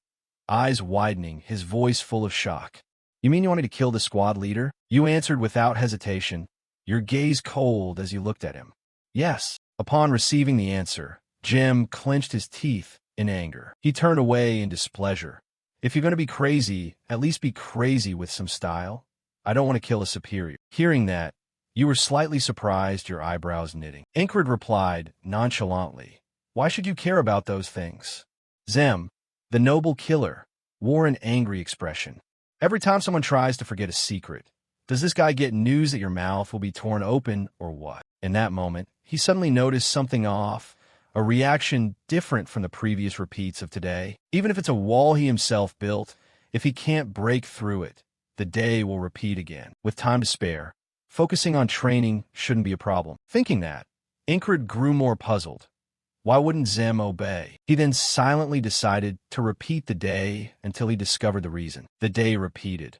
eyes widening, his voice full of shock. You mean you want me to kill the squad leader? You answered without hesitation, your gaze cold as you looked at him. Yes. Upon receiving the answer, Jim clenched his teeth in anger. He turned away in displeasure. If you're going to be crazy, at least be crazy with some style. I don't want to kill a superior. Hearing that, you were slightly surprised, your eyebrows knitting. Incred replied nonchalantly, why should you care about those things? Zem, the noble killer, wore an angry expression. Every time someone tries to forget a secret, does this guy get news that your mouth will be torn open or what? In that moment, he suddenly noticed something off, a reaction different from the previous repeats of today. Even if it's a wall he himself built, if he can't break through it, the day will repeat again. With time to spare, focusing on training shouldn't be a problem. Thinking that, Incred grew more puzzled. Why wouldn't Zem obey? He then silently decided to repeat the day until he discovered the reason. The day repeated.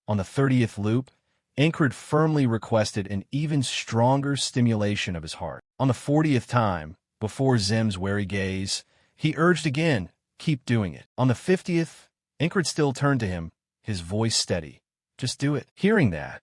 On the 30th loop, Incred firmly requested an even stronger stimulation of his heart. On the 40th time, before Zem's wary gaze, he urged again, keep doing it. On the 50th, Incred still turned to him, his voice steady. Just do it. Hearing that,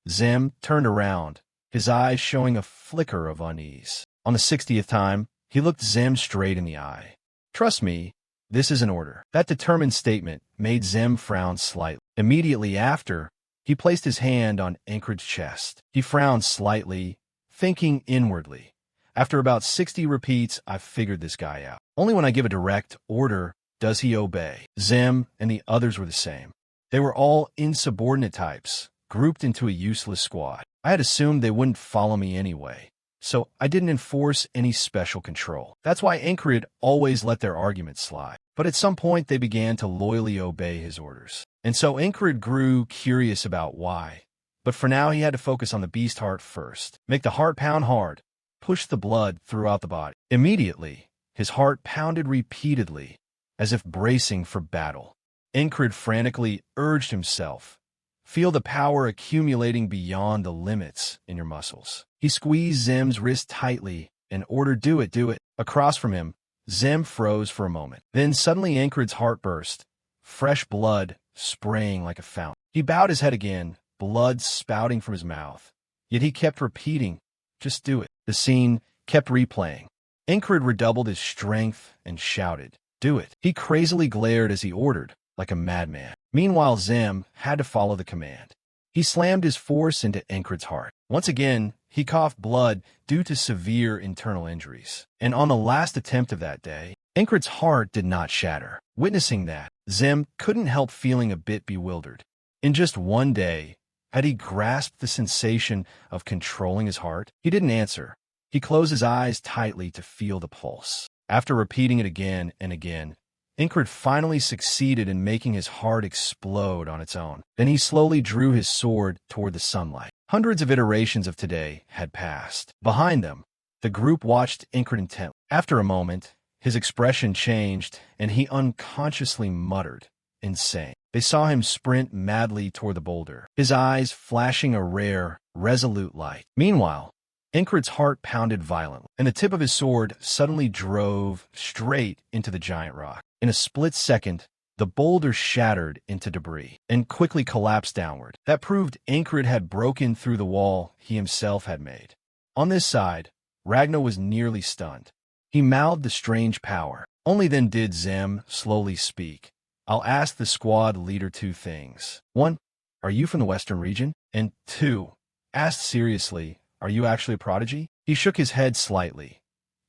Zem turned around, his eyes showing a flicker of unease. On the 60th time, he looked Zem straight in the eye. Trust me, this is an order. That determined statement made Zem frown slightly. Immediately after, he placed his hand on Incred's chest. He frowned slightly, thinking inwardly. After about 60 repeats, I've figured this guy out. Only when I give a direct order does he obey. Zem and the others were the same. They were all insubordinate types, grouped into a useless squad. I had assumed they wouldn't follow me anyway, so I didn't enforce any special control. That's why Incred always let their arguments slide. But at some point, they began to loyally obey his orders. And so Incred grew curious about why. But for now, he had to focus on the beast heart first. Make the heart pound hard. Push the blood throughout the body. Immediately, his heart pounded repeatedly, as if bracing for battle. Incred frantically urged himself. Feel the power accumulating beyond the limits in your muscles. He squeezed Zem's wrist tightly and ordered, do it, do it. Across from him, Zem froze for a moment. Then suddenly Incred's heart burst, fresh blood spraying like a fountain. He bowed his head again, blood spouting from his mouth. Yet he kept repeating, just do it. The scene kept replaying. Incred redoubled his strength and shouted, "Do it!" He crazily glared as he ordered, like a madman. Meanwhile, Zem had to follow the command. He slammed his force into Incred's heart. Once again, he coughed blood due to severe internal injuries. And on the last attempt of that day, Incred's heart did not shatter. Witnessing that, Zem couldn't help feeling a bit bewildered. In just one day, had he grasped the sensation of controlling his heart? He didn't answer. He closed his eyes tightly to feel the pulse. After repeating it again and again, Incred finally succeeded in making his heart explode on its own. Then he slowly drew his sword toward the sunlight. Hundreds of iterations of today had passed. Behind them, the group watched Incred intently. After a moment, his expression changed, and he unconsciously muttered, "Insane." They saw him sprint madly toward the boulder, his eyes flashing a rare, resolute light. Meanwhile, Incred's heart pounded violently, and the tip of his sword suddenly drove straight into the giant rock. In a split second, the boulder shattered into debris and quickly collapsed downward. That proved Incred had broken through the wall he himself had made. On this side, Ragnar was nearly stunned. He mouthed the strange power. Only then did Zem slowly speak. "I'll ask the squad leader two things. 1, are you from the Western region? And 2, asked seriously, are you actually a prodigy?" He shook his head slightly.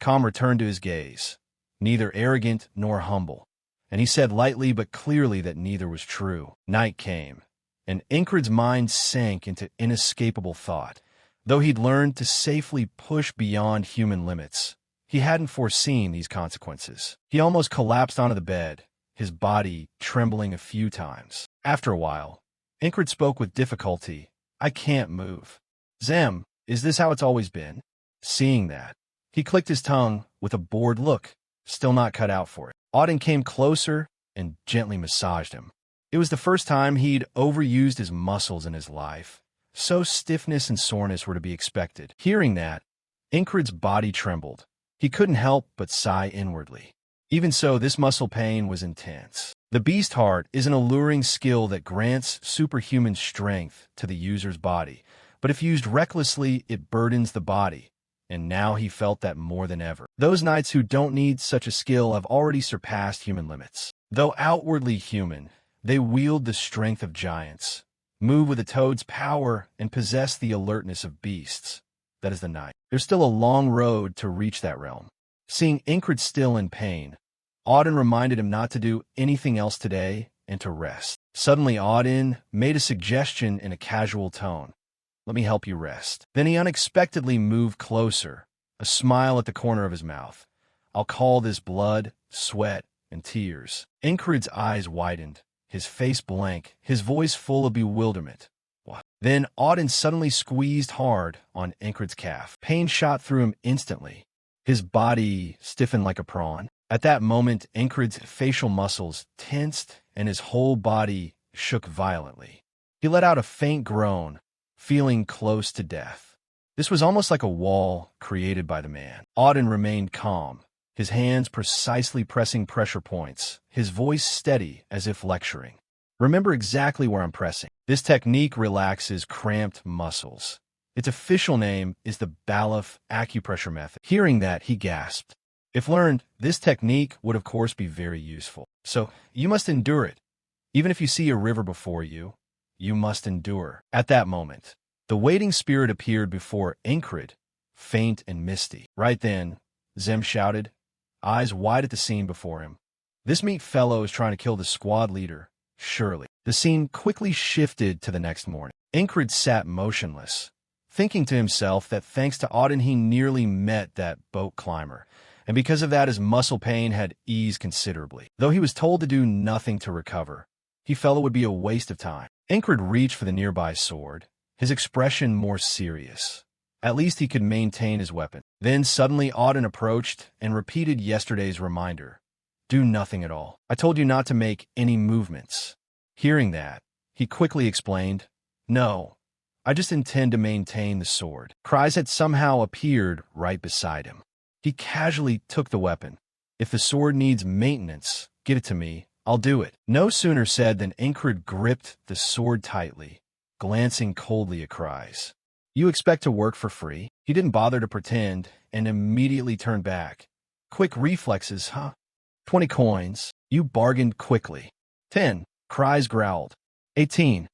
Calm returned to his gaze, neither arrogant nor humble, and he said lightly but clearly that neither was true. Night came, and Incred's mind sank into inescapable thought. Though he'd learned to safely push beyond human limits, he hadn't foreseen these consequences. He almost collapsed onto the bed, his body trembling a few times. After a while, Incred spoke with difficulty. "I can't move." "Zem, is this how it's always been?" Seeing that, he clicked his tongue with a bored look, still not cut out for it. Auden came closer and gently massaged him. It was the first time he'd overused his muscles in his life, so stiffness and soreness were to be expected. Hearing that, Incred's body trembled. He couldn't help but sigh inwardly. Even so, this muscle pain was intense. The beast heart is an alluring skill that grants superhuman strength to the user's body, but if used recklessly, it burdens the body, and now he felt that more than ever. Those knights who don't need such a skill have already surpassed human limits. Though outwardly human, they wield the strength of giants, move with a toad's power, and possess the alertness of beasts. That is the knight. There's still a long road to reach that realm. Seeing Incred still in pain, Auden reminded him not to do anything else today and to rest. Suddenly, Auden made a suggestion in a casual tone. "Let me help you rest." Then he unexpectedly moved closer, a smile at the corner of his mouth. "I'll call this blood, sweat, and tears." Incred's eyes widened, his face blank, his voice full of bewilderment. "What?" Then Auden suddenly squeezed hard on Incred's calf. Pain shot through him instantly. His body stiffened like a prawn. At that moment, Incred's facial muscles tensed and his whole body shook violently. He let out a faint groan, feeling close to death. This was almost like a wall created by the man. Auden remained calm, his hands precisely pressing pressure points, his voice steady as if lecturing. "Remember exactly where I'm pressing. This technique relaxes cramped muscles. Its official name is the Balaf acupressure method." Hearing that, he gasped. If learned, this technique would of course be very useful. So, you must endure it. Even if you see a river before you, you must endure. At that moment, the waiting spirit appeared before Incred, faint and misty. Right then, Zem shouted, eyes wide at the scene before him. "This meat fellow is trying to kill the squad leader, surely." The scene quickly shifted to the next morning. Incred sat motionless, thinking to himself that thanks to Auden he nearly met that boat climber, and because of that his muscle pain had eased considerably. Though he was told to do nothing to recover, he felt it would be a waste of time. Incred reached for the nearby sword, his expression more serious. At least he could maintain his weapon. Then suddenly Auden approached and repeated yesterday's reminder. "Do nothing at all. I told you not to make any movements." Hearing that, he quickly explained, "No, I just intend to maintain the sword." Cries had somehow appeared right beside him. He casually took the weapon. "If the sword needs maintenance, give it to me. I'll do it." No sooner said than Incred gripped the sword tightly, glancing coldly at Cries. You expect to work for free? He didn't bother to pretend and immediately turned back. Quick reflexes, huh? 20 coins. You bargained quickly. 10. Cries growled. 18.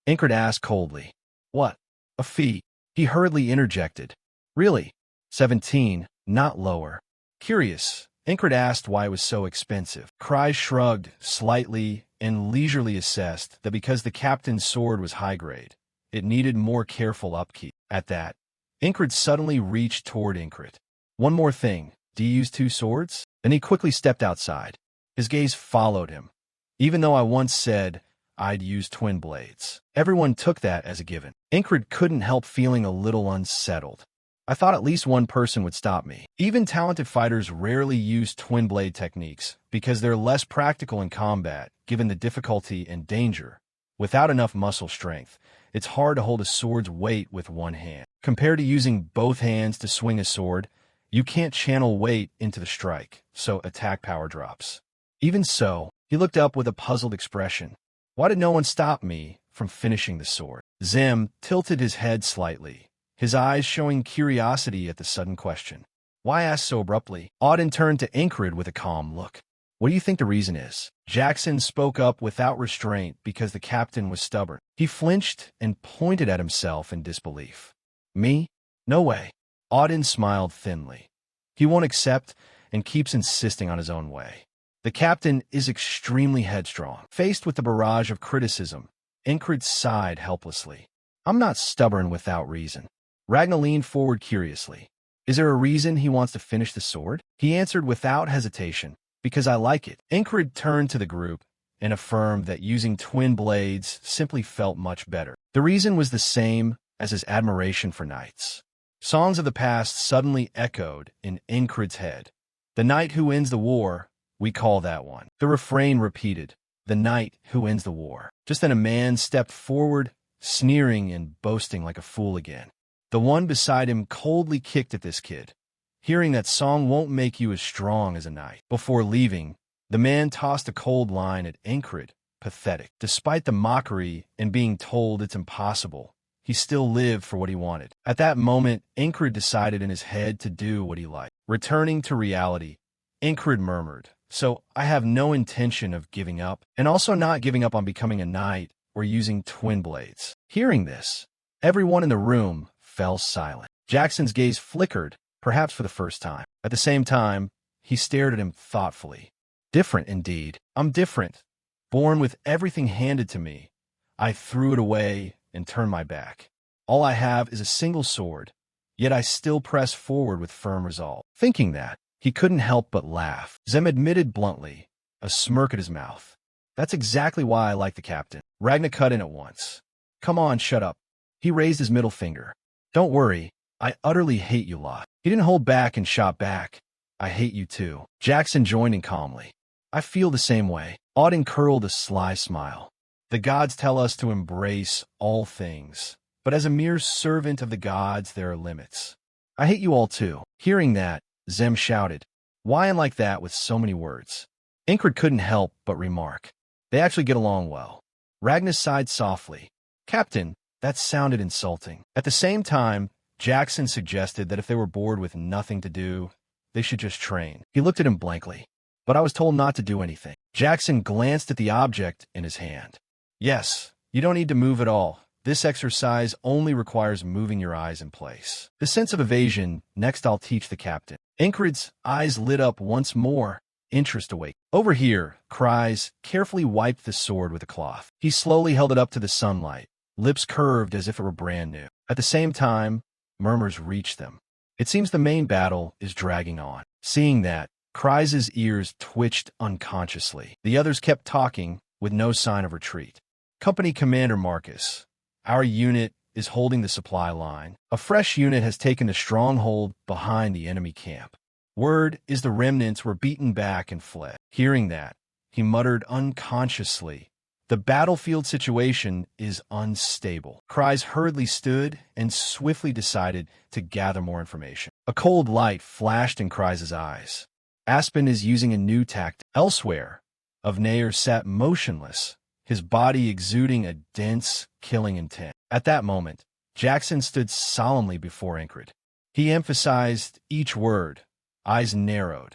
Incred asked coldly. What? A fee. He hurriedly interjected. Really? 17. Not lower. Curious, Incred asked why it was so expensive. Cries shrugged slightly and leisurely assessed that because the captain's sword was high grade, it needed more careful upkeep. At that, Incred suddenly reached toward Incred. One more thing. Do you use 2 swords? Then he quickly stepped outside. His gaze followed him. Even though I once said I'd use twin blades, everyone took that as a given. Incred couldn't help feeling a little unsettled. I thought at least one person would stop me. Even talented fighters rarely use twin blade techniques because they're less practical in combat, given the difficulty and danger. Without enough muscle strength, it's hard to hold a sword's weight with one hand. Compared to using both hands to swing a sword, you can't channel weight into the strike, so attack power drops. Even so, he looked up with a puzzled expression. Why did no one stop me from finishing the sword? Zem tilted his head slightly, his eyes showing curiosity at the sudden question. Why ask so abruptly? Auden turned to Incred with a calm look. What do you think the reason is? Jackson spoke up without restraint because the captain was stubborn. He flinched and pointed at himself in disbelief. Me? No way. Auden smiled thinly. He won't accept and keeps insisting on his own way. The captain is extremely headstrong. Faced with the barrage of criticism, Incred sighed helplessly. I'm not stubborn without reason. Ragnar leaned forward curiously. Is there a reason he wants to finish the sword? He answered without hesitation. Because I like it. Incred turned to the group and affirmed that using twin blades simply felt much better. The reason was the same as his admiration for knights. Songs of the past suddenly echoed in Incred's head. The knight who ends the war, we call that one. The refrain repeated, the knight who ends the war. Just then a man stepped forward, sneering and boasting like a fool again. The one beside him coldly kicked at this kid. Hearing that song won't make you as strong as a knight. Before leaving, the man tossed a cold line at Incred. Pathetic. Despite the mockery and being told it's impossible, he still lived for what he wanted. At that moment, Incred decided in his head to do what he liked. Returning to reality, Incred murmured, so I have no intention of giving up, and also not giving up on becoming a knight or using twin blades. Hearing this, everyone in the room fell silent. Jackson's gaze flickered, perhaps for the first time. At the same time, he stared at him thoughtfully. Different indeed. I'm different. Born with everything handed to me. I threw it away and turned my back. All I have is a single sword, yet I still press forward with firm resolve. Thinking that, he couldn't help but laugh. Zem admitted bluntly, a smirk at his mouth. That's exactly why I like the captain. Ragnar cut in at once. Come on, shut up. He raised his middle finger. Don't worry, I utterly hate you lot. He didn't hold back and shot back. I hate you too. Jackson joined in calmly. I feel the same way. Auden curled a sly smile. The gods tell us to embrace all things, but as a mere servant of the gods, there are limits. I hate you all too. Hearing that, Zem shouted, why and like that with so many words? Incred couldn't help but remark. They actually get along well. Ragnar sighed softly. Captain, that sounded insulting. At the same time, Jackson suggested that if they were bored with nothing to do, they should just train. He looked at him blankly. But I was told not to do anything. Jackson glanced at the object in his hand. Yes, you don't need to move at all. This exercise only requires moving your eyes in place. The sense of evasion, next I'll teach the captain. Incred's eyes lit up once more, interest awake. Over here, Cries carefully wiped the sword with a cloth. He slowly held it up to the sunlight, lips curved as if it were brand new. At the same time, murmurs reached them. It seems the main battle is dragging on. Seeing that, Cries' ears twitched unconsciously. The others kept talking, with no sign of retreat. Company Commander Marcus, our unit is holding the supply line. A fresh unit has taken a stronghold behind the enemy camp. Word is the remnants were beaten back and fled. Hearing that, he muttered unconsciously, the battlefield situation is unstable. Cries hurriedly stood and swiftly decided to gather more information. A cold light flashed in Cries' eyes. Aspen is using a new tactic. Elsewhere, Avneyer sat motionless, his body exuding a dense, killing intent. At that moment, Jackson stood solemnly before Ingrid. He emphasized each word, eyes narrowed.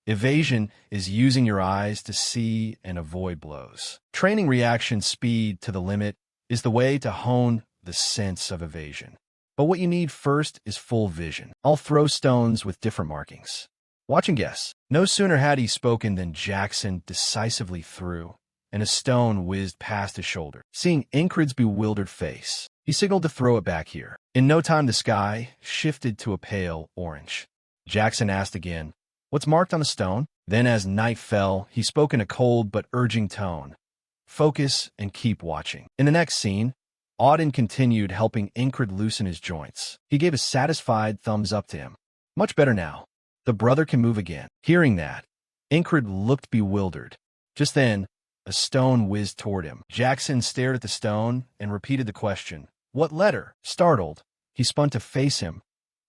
Evasion is using your eyes to see and avoid blows. Training reaction speed to the limit is the way to hone the sense of evasion. But what you need first is full vision. I'll throw stones with different markings. Watch and guess. No sooner had he spoken than Jackson decisively threw, and a stone whizzed past his shoulder. Seeing Ingrid's bewildered face, he signaled to throw it back here. In no time, the sky shifted to a pale orange. Jackson asked again, "What's marked on the stone?" Then as night fell, he spoke in a cold but urging tone. "Focus and keep watching." In the next scene, Auden continued helping Ingrid loosen his joints. He gave a satisfied thumbs up to him. "Much better now. The brother can move again." Hearing that, Ingrid looked bewildered. Just then, a stone whizzed toward him. Jackson stared at the stone and repeated the question, "What letter?" Startled, he spun to face him,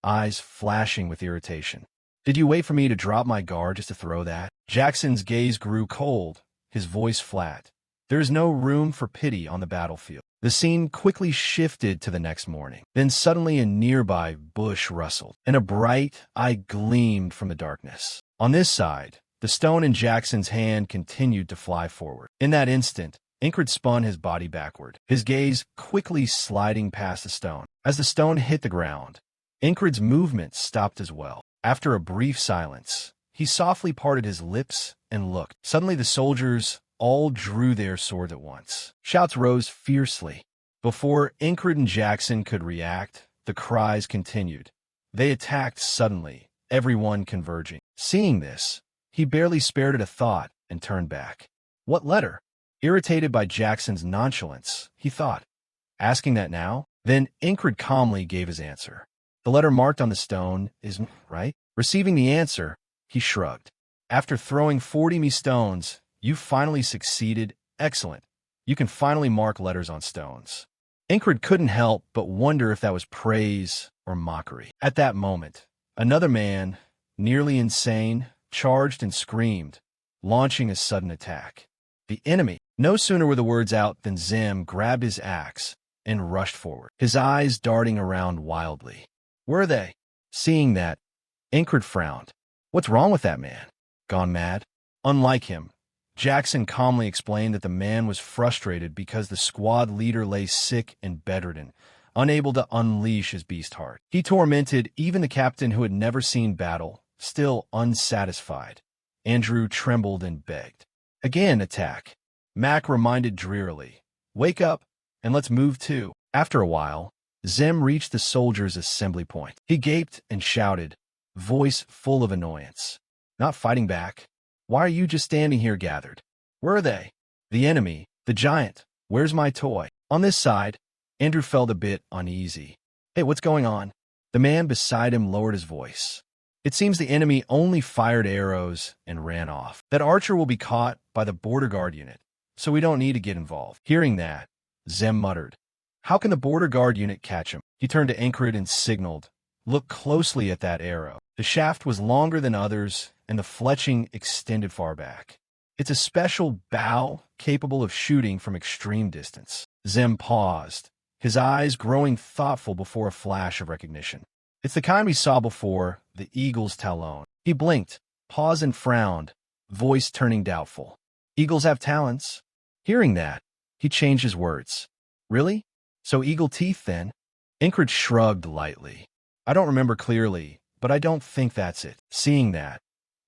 eyes flashing with irritation. "Did you wait for me to drop my guard just to throw that?" Jackson's gaze grew cold, his voice flat. "There is no room for pity on the battlefield." The scene quickly shifted to the next morning. Then suddenly a nearby bush rustled, and a bright eye gleamed from the darkness. On this side, the stone in Jackson's hand continued to fly forward. In that instant, Ingrid spun his body backward, his gaze quickly sliding past the stone. As the stone hit the ground, Ingrid's movement stopped as well. After a brief silence, he softly parted his lips and looked. Suddenly the soldiers all drew their swords at once. Shouts rose fiercely. Before Ingrid and Jackson could react, the cries continued. They attacked suddenly, everyone converging. Seeing this, he barely spared it a thought and turned back. What letter? Irritated by Jackson's nonchalance, he thought. Asking that now? Then Ingrid calmly gave his answer. The letter marked on the stone is right. Receiving the answer, he shrugged. After throwing 40 stones, you finally succeeded. Excellent. You can finally mark letters on stones. Ingrid couldn't help but wonder if that was praise or mockery. At that moment, another man, nearly insane, charged and screamed, launching a sudden attack. The enemy. No sooner were the words out than Zim grabbed his axe and rushed forward, his eyes darting around wildly. Where are they? Seeing that, Ingrid frowned. What's wrong with that man? Gone mad? Unlike him, Jackson calmly explained that the man was frustrated because the squad leader lay sick and bedridden, unable to unleash his beast heart. He tormented even the captain who had never seen battle, still unsatisfied. Andrew trembled and begged. Again, attack. Mac reminded drearily. Wake up, and let's move too. After a while, Zim reached the soldiers' assembly point. He gaped and shouted, voice full of annoyance. Not fighting back. Why are you just standing here gathered? Where are they? The enemy, the giant. Where's my toy? On this side, Andrew felt a bit uneasy. Hey, what's going on? The man beside him lowered his voice. It seems the enemy only fired arrows and ran off. That archer will be caught by the border guard unit, so we don't need to get involved. Hearing that, Zem muttered. How can the border guard unit catch him? He turned to Ingrid and signaled. Look closely at that arrow. The shaft was longer than others, and the fletching extended far back. It's a special bow capable of shooting from extreme distance. Zem paused, his eyes growing thoughtful before a flash of recognition. It's the kind we saw before, the eagle's talon. He blinked, paused and frowned, voice turning doubtful. Eagles have talons. Hearing that, he changed his words. Really? So eagle teeth then? Ingrid shrugged lightly. I don't remember clearly, but I don't think that's it. Seeing that,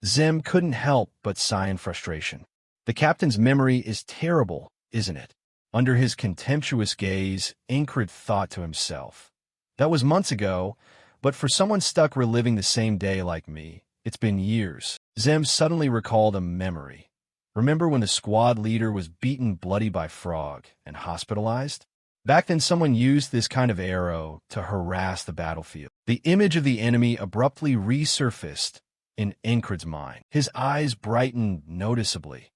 Zim couldn't help but sigh in frustration. The captain's memory is terrible, isn't it? Under his contemptuous gaze, Ingrid thought to himself. That was months ago, but for someone stuck reliving the same day like me, it's been years. Zim suddenly recalled a memory. Remember when the squad leader was beaten bloody by Frog and hospitalized? Back then someone used this kind of arrow to harass the battlefield. The image of the enemy abruptly resurfaced in Ingrid's mind. His eyes brightened noticeably.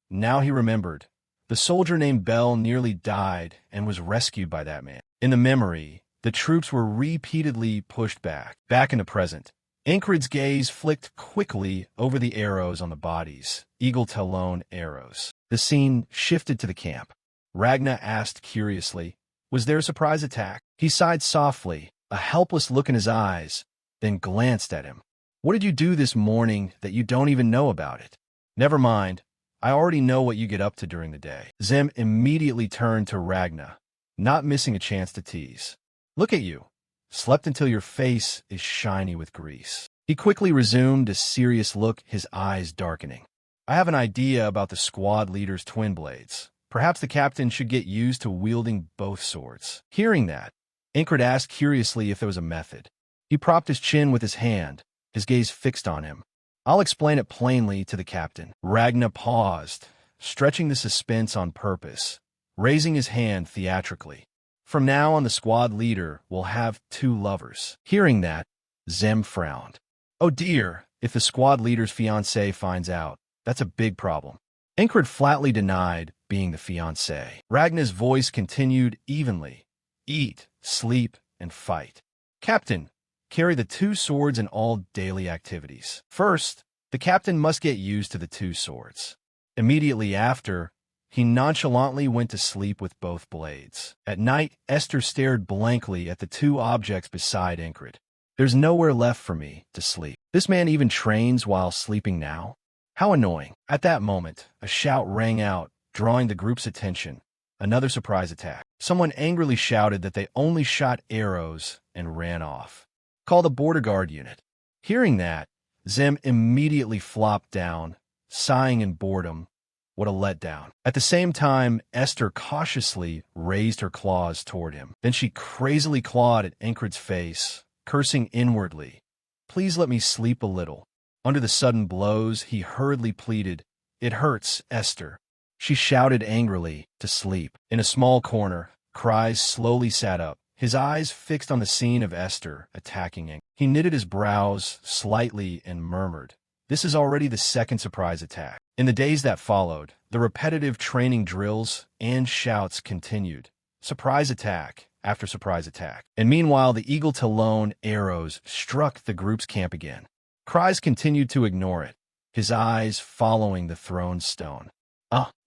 Now he remembered. The soldier named Bell nearly died and was rescued by that man. In the memory, the troops were repeatedly pushed back in the present. Ingrid's gaze flicked quickly over the arrows on the bodies, eagle talon arrows. The scene shifted to the camp. Ragna asked curiously, Was there a surprise attack? He sighed softly, a helpless look in his eyes, then glanced at him. What did you do this morning that you don't even know about it? Never mind. I already know what you get up to during the day. Zim immediately turned to Ragna, not missing a chance to tease. Look at you. Slept until your face is shiny with grease. He quickly resumed a serious look, his eyes darkening. I have an idea about the squad leader's twin blades. Perhaps the captain should get used to wielding both swords. Hearing that, Inkred asked curiously if there was a method. He propped his chin with his hand, his gaze fixed on him. I'll explain it plainly to the captain. Ragna paused, stretching the suspense on purpose, raising his hand theatrically. From now on, the squad leader will have 2 lovers. Hearing that, Zem frowned. Oh dear, if the squad leader's fiancé finds out, that's a big problem. Inkred flatly denied being the fiancé. Ragna's voice continued evenly. Eat, sleep, and fight. Captain, carry the 2 swords in all daily activities. First, the captain must get used to the 2 swords. Immediately after, he nonchalantly went to sleep with both blades. At night, Esther stared blankly at the 2 objects beside Inkred. There's nowhere left for me to sleep. This man even trains while sleeping now? How annoying. At that moment, a shout rang out, drawing the group's attention. Another surprise attack. Someone angrily shouted that they only shot arrows and ran off. Call the border guard unit. Hearing that, Zem immediately flopped down, sighing in boredom. What a letdown. At the same time, Esther cautiously raised her claws toward him. Then she crazily clawed at Inkred's face, cursing inwardly. Please let me sleep a little. Under the sudden blows, he hurriedly pleaded, It hurts, Esther. She shouted angrily to sleep. In a small corner, Kryze slowly sat up, his eyes fixed on the scene of Esther attacking Inkred. He knitted his brows slightly and murmured, This is already the 2nd surprise attack. In the days that followed, the repetitive training drills and shouts continued. Surprise attack after surprise attack. And meanwhile, the Eagle Talon arrows struck the group's camp again. Kryze continued to ignore it, his eyes following the thrown stone.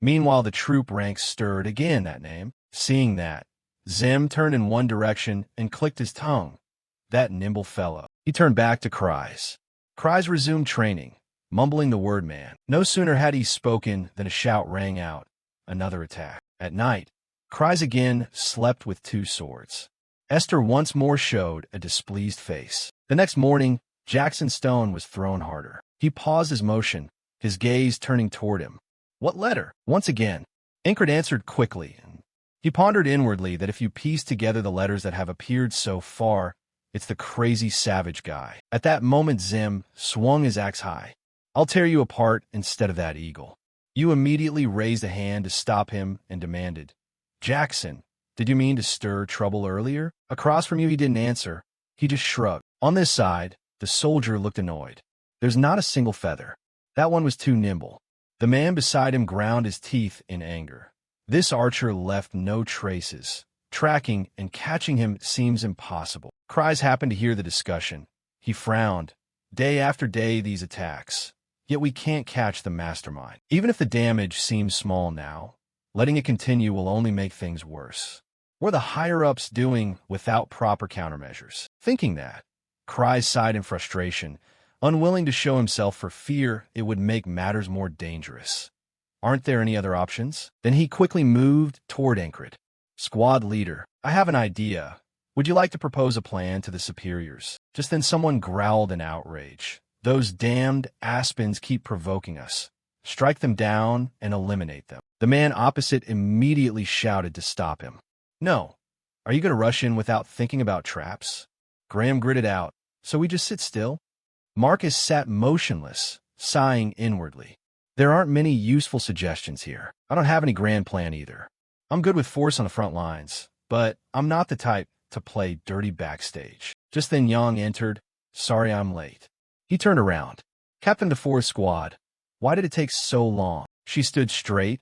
Meanwhile, the troop ranks stirred again that name. Seeing that, Zem turned in one direction and clicked his tongue. That nimble fellow. He turned back to Kryze. Kryze resumed training, mumbling the word man. No sooner had he spoken than a shout rang out. Another attack. At night, Kryze again slept with 2 swords. Esther once more showed a displeased face. The next morning, Jackson Stone was thrown harder. He paused his motion, his gaze turning toward him. What letter? Once again, Inkred answered quickly. He pondered inwardly that if you piece together the letters that have appeared so far, it's the crazy savage guy. At that moment, Zim swung his axe high. I'll tear you apart instead of that eagle. You immediately raised a hand to stop him and demanded, Jackson, did you mean to stir trouble earlier? Across from you, he didn't answer. He just shrugged. On this side, the soldier looked annoyed. There's not a single feather. That one was too nimble. The man beside him ground his teeth in anger. This archer left no traces. Tracking and catching him seems impossible. Kryze happened to hear the discussion. He frowned. Day after day, these attacks. Yet we can't catch the mastermind. Even if the damage seems small now, letting it continue will only make things worse. What are the higher-ups doing without proper countermeasures? Thinking that, Kryze sighed in frustration, unwilling to show himself for fear it would make matters more dangerous. Aren't there any other options? Then he quickly moved toward Inkred. Squad leader, I have an idea. Would you like to propose a plan to the superiors? Just then someone growled in outrage. Those damned Aspens keep provoking us. Strike them down and eliminate them. The man opposite immediately shouted to stop him. No. Are you going to rush in without thinking about traps? Graham gritted out. So we just sit still? Marcus sat motionless, sighing inwardly. There aren't many useful suggestions here. I don't have any grand plan either. I'm good with force on the front lines, but I'm not the type to play dirty backstage. Just then Yang entered. Sorry I'm late. He turned around. Captain DeFore's squad. Why did it take so long? She stood straight,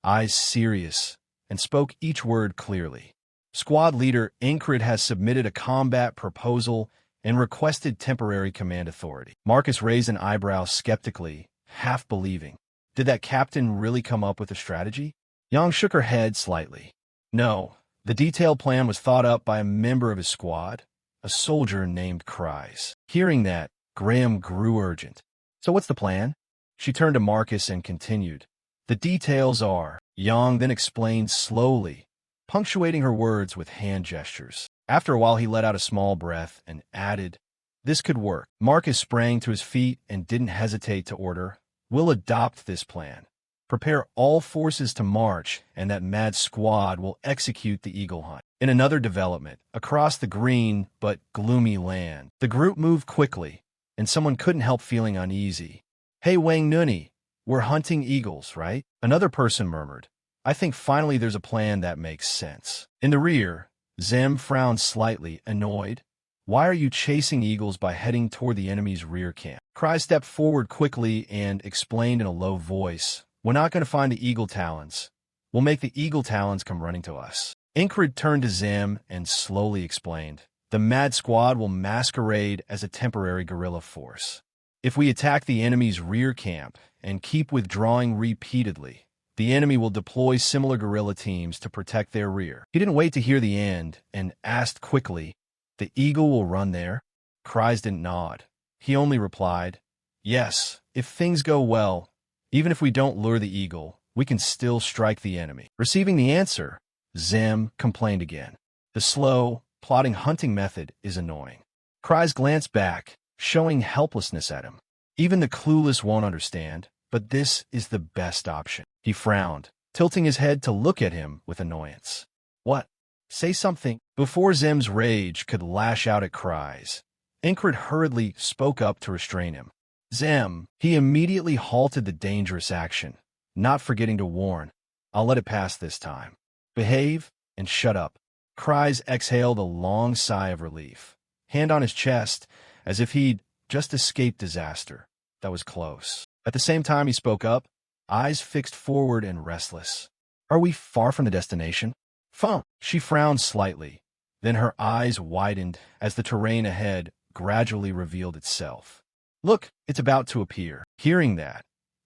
eyes serious, and spoke each word clearly. Squad leader Inkred has submitted a combat proposal and requested temporary command authority. Marcus raised an eyebrow skeptically, half believing. Did that captain really come up with a strategy? Yang shook her head slightly. No, The detailed plan was thought up by a member of his squad, a soldier named Cries. Hearing that, Graham grew urgent. So what's the plan? She turned to Marcus and continued. The details are, Yang then explained slowly, punctuating her words with hand gestures. After a while, he let out a small breath and added, this could work. Marcus sprang to his feet and didn't hesitate to order, we'll adopt this plan. Prepare all forces to march, and that mad squad will execute the eagle hunt. In another development, across the green but gloomy land, the group moved quickly, and someone couldn't help feeling uneasy. Hey Wang Nuni, we're hunting eagles, right? Another person murmured. I think finally there's a plan that makes sense. In the rear, Zem frowned slightly, annoyed. Why are you chasing eagles by heading toward the enemy's rear camp? Cry stepped forward quickly and explained in a low voice. We're not going to find the eagle talons. We'll make the eagle talons come running to us. Inkrid turned to Zem and slowly explained. The mad squad will masquerade as a temporary guerrilla force. If we attack the enemy's rear camp and keep withdrawing repeatedly, the enemy will deploy similar guerrilla teams to protect their rear. He didn't wait to hear the end and asked quickly, the eagle will run there? Cries didn't nod. He only replied, yes, if things go well, even if we don't lure the eagle, we can still strike the enemy. Receiving the answer, Zem complained again. The slow, plodding hunting method is annoying. Cries glanced back, showing helplessness at him. Even the clueless won't understand, but this is the best option. He frowned, tilting his head to look at him with annoyance. What? Say something. Before Zem's rage could lash out at Cries, Inkrid hurriedly spoke up to restrain him. Zem, he immediately halted the dangerous action, not forgetting to warn, I'll let it pass this time. Behave and shut up. Cries exhaled a long sigh of relief, hand on his chest, as if he'd just escaped disaster. That was close. At the same time he spoke up, eyes fixed forward and restless. Are we far from the destination? Fum. She frowned slightly, then her eyes widened as the terrain ahead gradually revealed itself. Look, it's about to appear. Hearing that,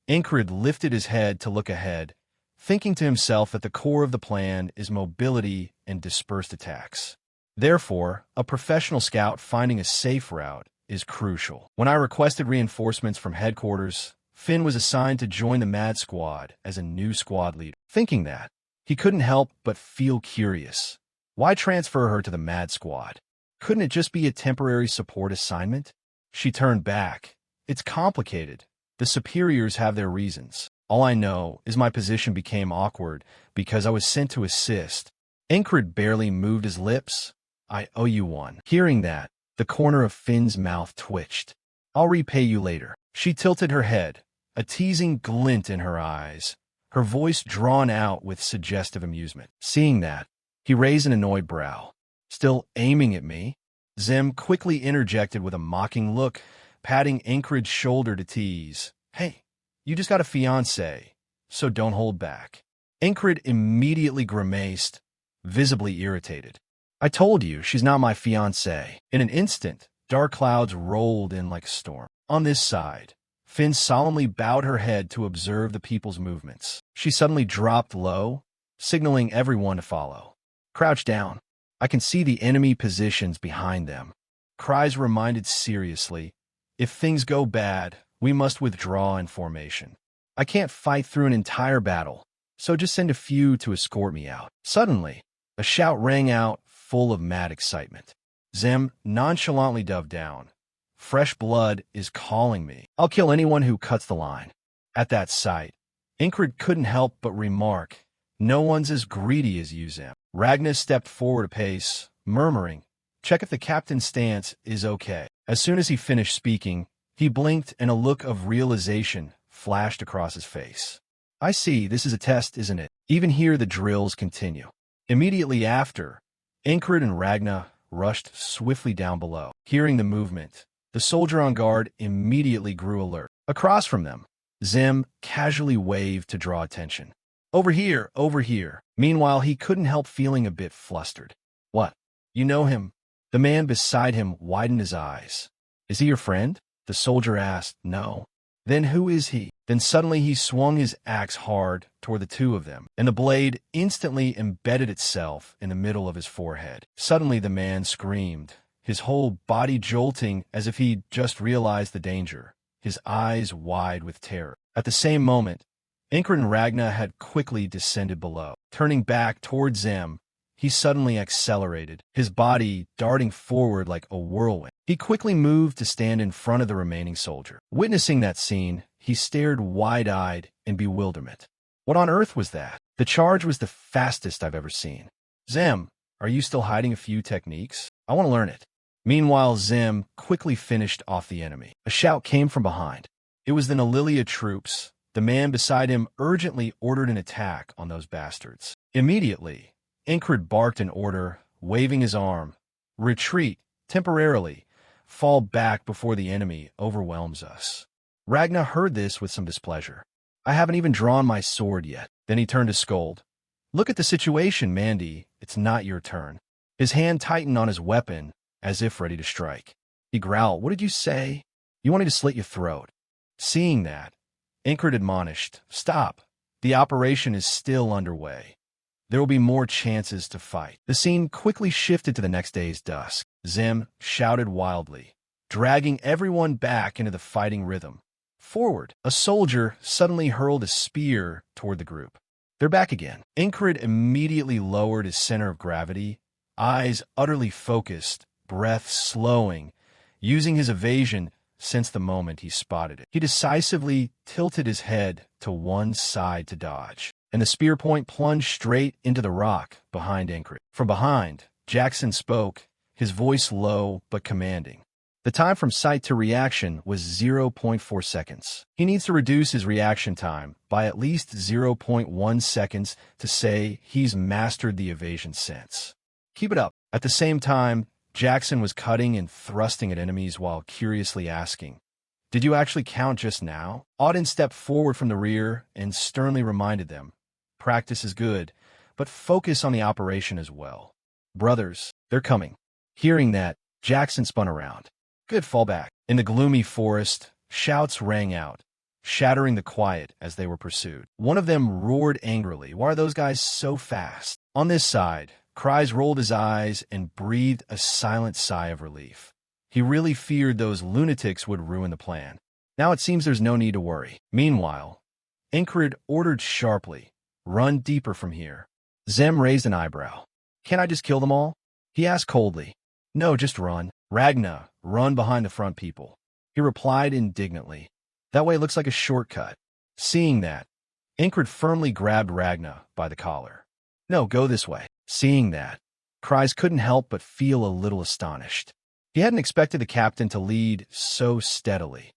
Inkrid lifted his head to look ahead, thinking to himself that the core of the plan is mobility and dispersed attacks. Therefore, a professional scout finding a safe route is crucial. When I requested reinforcements from headquarters, Finn was assigned to join the Mad Squad as a new squad leader. Thinking that, he couldn't help but feel curious. Why transfer her to the Mad Squad? Couldn't it just be a temporary support assignment? She turned back. It's complicated. The superiors have their reasons. All I know is my position became awkward because I was sent to assist. Inkrid barely moved his lips. I owe you one. Hearing that, the corner of Finn's mouth twitched. I'll repay you later. She tilted her head, a teasing glint in her eyes, her voice drawn out with suggestive amusement. Seeing that, he raised an annoyed brow. Still aiming at me? Zem quickly interjected with a mocking look, patting Inkrid's shoulder to tease. Hey, you just got a fiancé, so don't hold back. Inkrid immediately grimaced, visibly irritated. I told you, she's not my fiancé. In an instant, dark clouds rolled in like a storm. On this side, Finn solemnly bowed her head to observe the people's movements. She suddenly dropped low, signaling everyone to follow. Crouch down. I can see the enemy positions behind them. Cries reminded seriously, if things go bad, we must withdraw in formation. I can't fight through an entire battle, so just send a few to escort me out. Suddenly, a shout rang out, full of mad excitement. Zem nonchalantly dove down. Fresh blood is calling me. I'll kill anyone who cuts the line. At that sight, Inkrid couldn't help but remark, no one's as greedy as you, Zem. Ragnar stepped forward a pace, murmuring, check if the captain's stance is okay. As soon as he finished speaking, he blinked and a look of realization flashed across his face. I see, this is a test, isn't it? Even here the drills continue. Immediately after, Inkrid and Ragnar rushed swiftly down below. Hearing the movement, the soldier on guard immediately grew alert. Across from them, Zem casually waved to draw attention. Over here, over here. Meanwhile, he couldn't help feeling a bit flustered. What? You know him? The man beside him widened his eyes. Is he your friend? The soldier asked. No. Then who is he? Then suddenly he swung his axe hard toward the two of them, and the blade instantly embedded itself in the middle of his forehead. Suddenly the man screamed, his whole body jolting as if he'd just realized the danger, his eyes wide with terror. At the same moment, Ingrid and Ragna had quickly descended below. Turning back toward Zem, he suddenly accelerated, his body darting forward like a whirlwind. He quickly moved to stand in front of the remaining soldier. Witnessing that scene, he stared wide-eyed in bewilderment. What on earth was that? The charge was the fastest I've ever seen. Zem, are you still hiding a few techniques? I want to learn it. Meanwhile, Zem quickly finished off the enemy. A shout came from behind. It was the Nalilia troops. The man beside him urgently ordered an attack on those bastards. Immediately, Ingrid barked an order, waving his arm. Retreat, temporarily. Fall back before the enemy overwhelms us. Ragna heard this with some displeasure. I haven't even drawn my sword yet. Then he turned to scold. Look at the situation, Mandy. It's not your turn. His hand tightened on his weapon, as if ready to strike. He growled, What did you say? You want me to slit your throat? Seeing that, Ingrid admonished, Stop. The operation is still underway. There will be more chances to fight. The scene quickly shifted to the next day's dusk. Zem shouted wildly, dragging everyone back into the fighting rhythm. Forward! A soldier suddenly hurled a spear toward the group. They're back again. Ingrid immediately lowered his center of gravity, eyes utterly focused, breath slowing, using his evasion since the moment he spotted it. He decisively tilted his head to one side to dodge, and the spear point plunged straight into the rock behind Ingrid. From behind, Jackson spoke, his voice low but commanding. The time from sight to reaction was 0.4 seconds. He needs to reduce his reaction time by at least 0.1 seconds to say he's mastered the evasion sense. Keep it up. At the same time, Jackson was cutting and thrusting at enemies while curiously asking, Did you actually count just now? Auden stepped forward from the rear and sternly reminded them, Practice is good, but focus on the operation as well. Brothers, they're coming. Hearing that, Jackson spun around. Good fallback. In the gloomy forest, shouts rang out, shattering the quiet as they were pursued. One of them roared angrily, Why are those guys so fast? On this side, Cries rolled his eyes and breathed a silent sigh of relief. He really feared those lunatics would ruin the plan. Now it seems there's no need to worry. Meanwhile, Ingrid ordered sharply, Run deeper from here. Zem raised an eyebrow. Can't I just kill them all? He asked coldly. No, just run. Ragna, run behind the front people. He replied indignantly. That way it looks like a shortcut. Seeing that, Ingrid firmly grabbed Ragna by the collar. No, go this way. Seeing that, Cries couldn't help but feel a little astonished. He hadn't expected the captain to lead so steadily.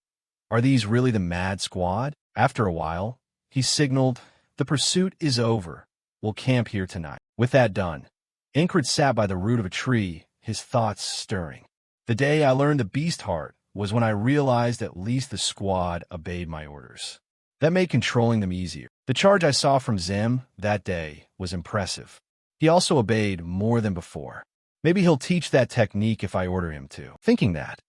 Are these really the mad squad? After a while, he signaled, The pursuit is over. We'll camp here tonight. With that done, Ingrid sat by the root of a tree, his thoughts stirring. The day I learned the beast heart was when I realized at least the squad obeyed my orders. That made controlling them easier. The charge I saw from Zem that day was impressive. He also obeyed more than before. Maybe he'll teach that technique if I order him to. Thinking that,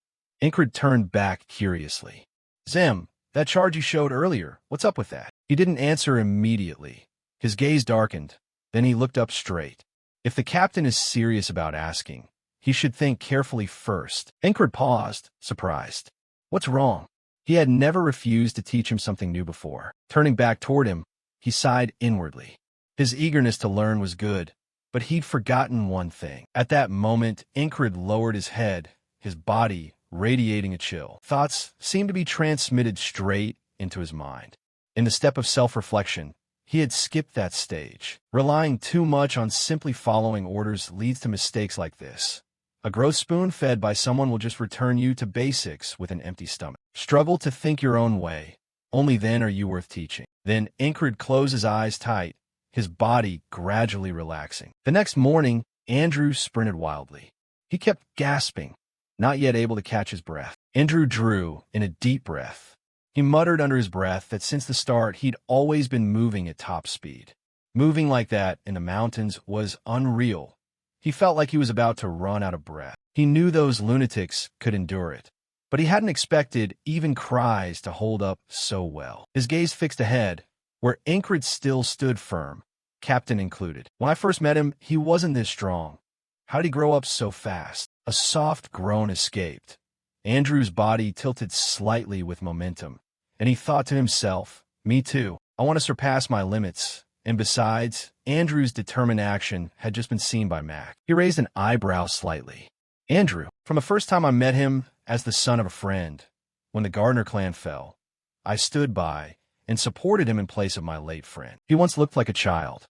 Ingrid turned back curiously. Zem, that charge you showed earlier, what's up with that? He didn't answer immediately. His gaze darkened. Then he looked up straight. If the captain is serious about asking, he should think carefully first. Ingrid paused, surprised. What's wrong? He had never refused to teach him something new before. Turning back toward him, he sighed inwardly. His eagerness to learn was good, but he'd forgotten one thing. At that moment, Ingrid lowered his head, his body radiating a chill. Thoughts seemed to be transmitted straight into his mind. In the step of self-reflection, he had skipped that stage. Relying too much on simply following orders leads to mistakes like this. A gross spoon fed by someone will just return you to basics with an empty stomach. Struggle to think your own way. Only then are you worth teaching. Then Ingrid closed his eyes tight, his body gradually relaxing. The next morning, Andrew sprinted wildly. He kept gasping, not yet able to catch his breath. Andrew drew in a deep breath. He muttered under his breath that since the start he'd always been moving at top speed. Moving like that in the mountains was unreal. He felt like he was about to run out of breath. He knew those lunatics could endure it, but he hadn't expected even cries to hold up so well. His gaze fixed ahead, where Incred still stood firm, captain included. When I first met him, he wasn't this strong. How did he grow up so fast? A soft groan escaped. Andrew's body tilted slightly with momentum, and he thought to himself, me too. I want to surpass my limits. And besides, Andrew's determined action had just been seen by Mac. He raised an eyebrow slightly. Andrew, from the first time I met him as the son of a friend, when the Gardner clan fell, I stood by and supported him in place of my late friend. He once looked like a child.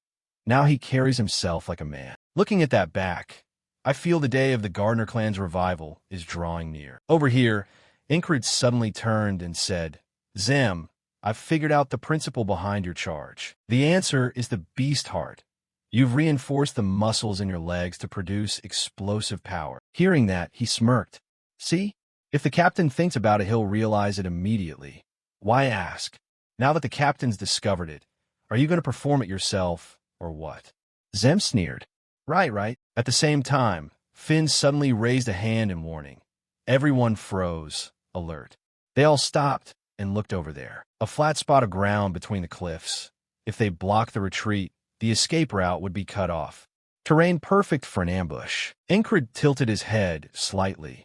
Now he carries himself like a man. Looking at that back, I feel the day of the Gardner clan's revival is drawing near. Over here, Incred suddenly turned and said, Zem, I've figured out the principle behind your charge. The answer is the beast heart. You've reinforced the muscles in your legs to produce explosive power. Hearing that, he smirked. See? If the captain thinks about it, he'll realize it immediately. Why ask? Now that the captain's discovered it, are you going to perform it yourself, or what? Zem sneered. Right. At the same time, Finn suddenly raised a hand in warning. Everyone froze, alert. They all stopped and looked over there. A flat spot of ground between the cliffs. If they blocked the retreat, the escape route would be cut off. Terrain perfect for an ambush. Incred tilted his head slightly,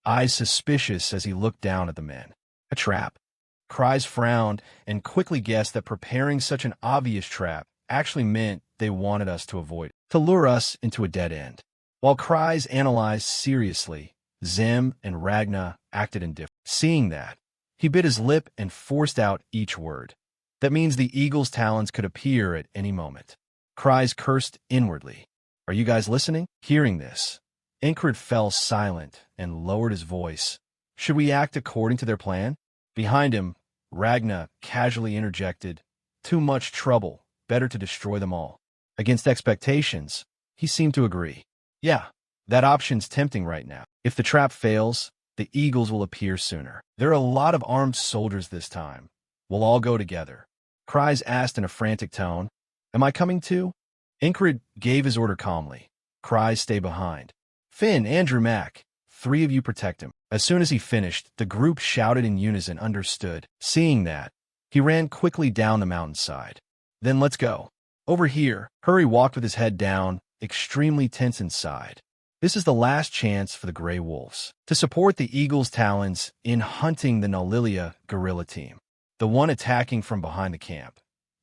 eyes suspicious as he looked down at the men. A trap. Kryze frowned and quickly guessed that preparing such an obvious trap actually meant they wanted us to avoid it, to lure us into a dead end. While Kryze analyzed seriously, Zem and Ragna acted indifferent. Seeing that, he bit his lip and forced out each word. That means the eagle's talons could appear at any moment. Kryze cursed inwardly. Are you guys listening? Hearing this, Incred fell silent and lowered his voice. Should we act according to their plan? Behind him, Ragna casually interjected. Too much trouble. Better to destroy them all. Against expectations, he seemed to agree. Yeah, that option's tempting right now. If the trap fails, the eagles will appear sooner. There are a lot of armed soldiers this time. We'll all go together. Kryze asked in a frantic tone. Am I coming too? Incred gave his order calmly. Kryze, stay behind. Finn, Andrew, Mac, 3 of you protect him. As soon as he finished, the group shouted in unison, understood. Seeing that, he ran quickly down the mountainside. Then let's go. Over here, Hurry walked with his head down, extremely tense inside. This is the last chance for the Grey Wolves to support the Eagle's talons in hunting the Nalilia guerrilla team, the one attacking from behind the camp.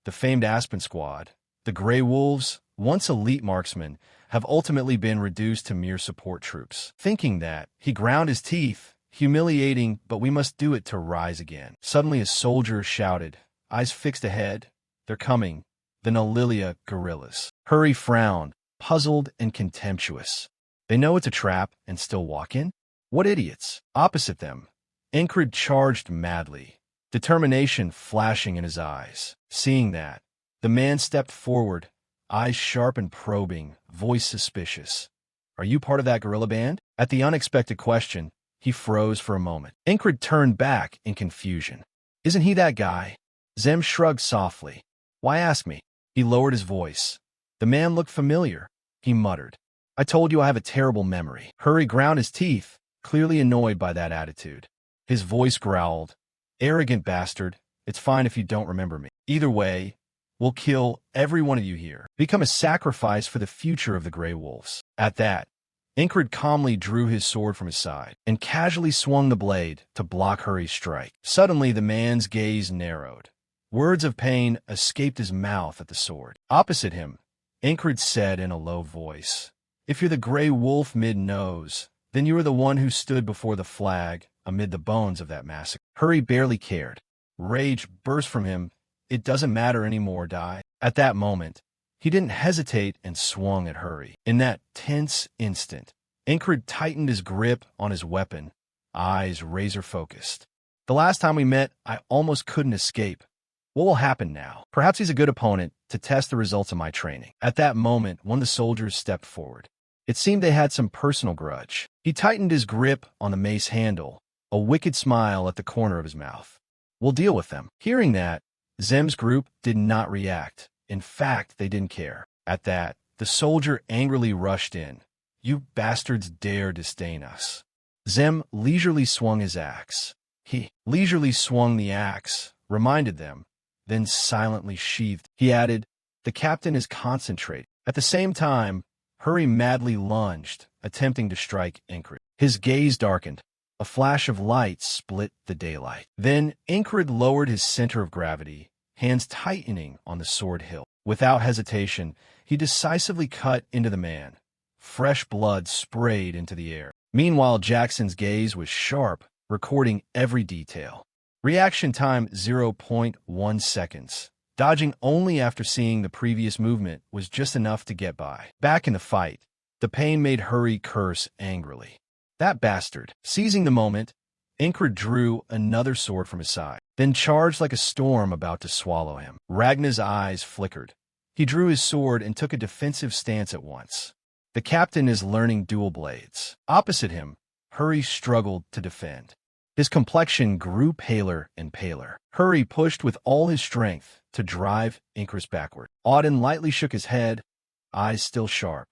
The famed Aspen Squad, the Grey Wolves, once elite marksmen, have ultimately been reduced to mere support troops. Thinking that, he ground his teeth, humiliating, but we must do it to rise again. Suddenly a soldier shouted, eyes fixed ahead. They're coming. The Nalilia guerrillas. Hurry frowned, puzzled and contemptuous. They know it's a trap and still walk in? What idiots. Opposite them, Incred charged madly, determination flashing in his eyes. Seeing that, the man stepped forward, eyes sharp and probing, voice suspicious. Are you part of that guerrilla band? At the unexpected question, he froze for a moment. Incred turned back in confusion. Isn't he that guy? Zem shrugged softly. Why ask me? He lowered his voice. The man looked familiar. He muttered. I told you I have a terrible memory. Hurry ground his teeth, clearly annoyed by that attitude. His voice growled. Arrogant bastard. It's fine if you don't remember me. Either way, we'll kill every one of you here. Become a sacrifice for the future of the Grey Wolves. At that, Incred calmly drew his sword from his side and casually swung the blade to block Hurry's strike. Suddenly, the man's gaze narrowed. Words of pain escaped his mouth at the sword. Opposite him, Incred said in a low voice, If you're the Grey Wolf mid-nose, then you are the one who stood before the flag amid the bones of that massacre. Hurry barely cared. Rage burst from him. It doesn't matter anymore, die. At that moment, he didn't hesitate and swung at Hurry. In that tense instant, Incred tightened his grip on his weapon, eyes razor-focused. The last time we met, I almost couldn't escape. What will happen now? Perhaps he's a good opponent to test the results of my training. At that moment, one of the soldiers stepped forward. It seemed they had some personal grudge. He tightened his grip on the mace handle, a wicked smile at the corner of his mouth. We'll deal with them. Hearing that, Zem's group did not react. In fact, they didn't care. At that, the soldier angrily rushed in. You bastards dare disdain us. Zem leisurely swung his axe. He leisurely swung the axe, reminded them, then silently sheathed. He added, "The captain is concentrating." At the same time, Hurry madly lunged, attempting to strike Incred. His gaze darkened. A flash of light split the daylight. Then Incred lowered his center of gravity, hands tightening on the sword hilt. Without hesitation, he decisively cut into the man. Fresh blood sprayed into the air. Meanwhile, Jackson's gaze was sharp, recording every detail. Reaction time 0.1 seconds. Dodging only after seeing the previous movement was just enough to get by. Back in the fight, the pain made Hurry curse angrily. That bastard. Seizing the moment, Incred drew another sword from his side, then charged like a storm about to swallow him. Ragna's eyes flickered. He drew his sword and took a defensive stance at once. The captain is learning dual blades. Opposite him, Hurry struggled to defend. His complexion grew paler and paler. Hurry pushed with all his strength to drive Incred backward. Auden lightly shook his head, eyes still sharp.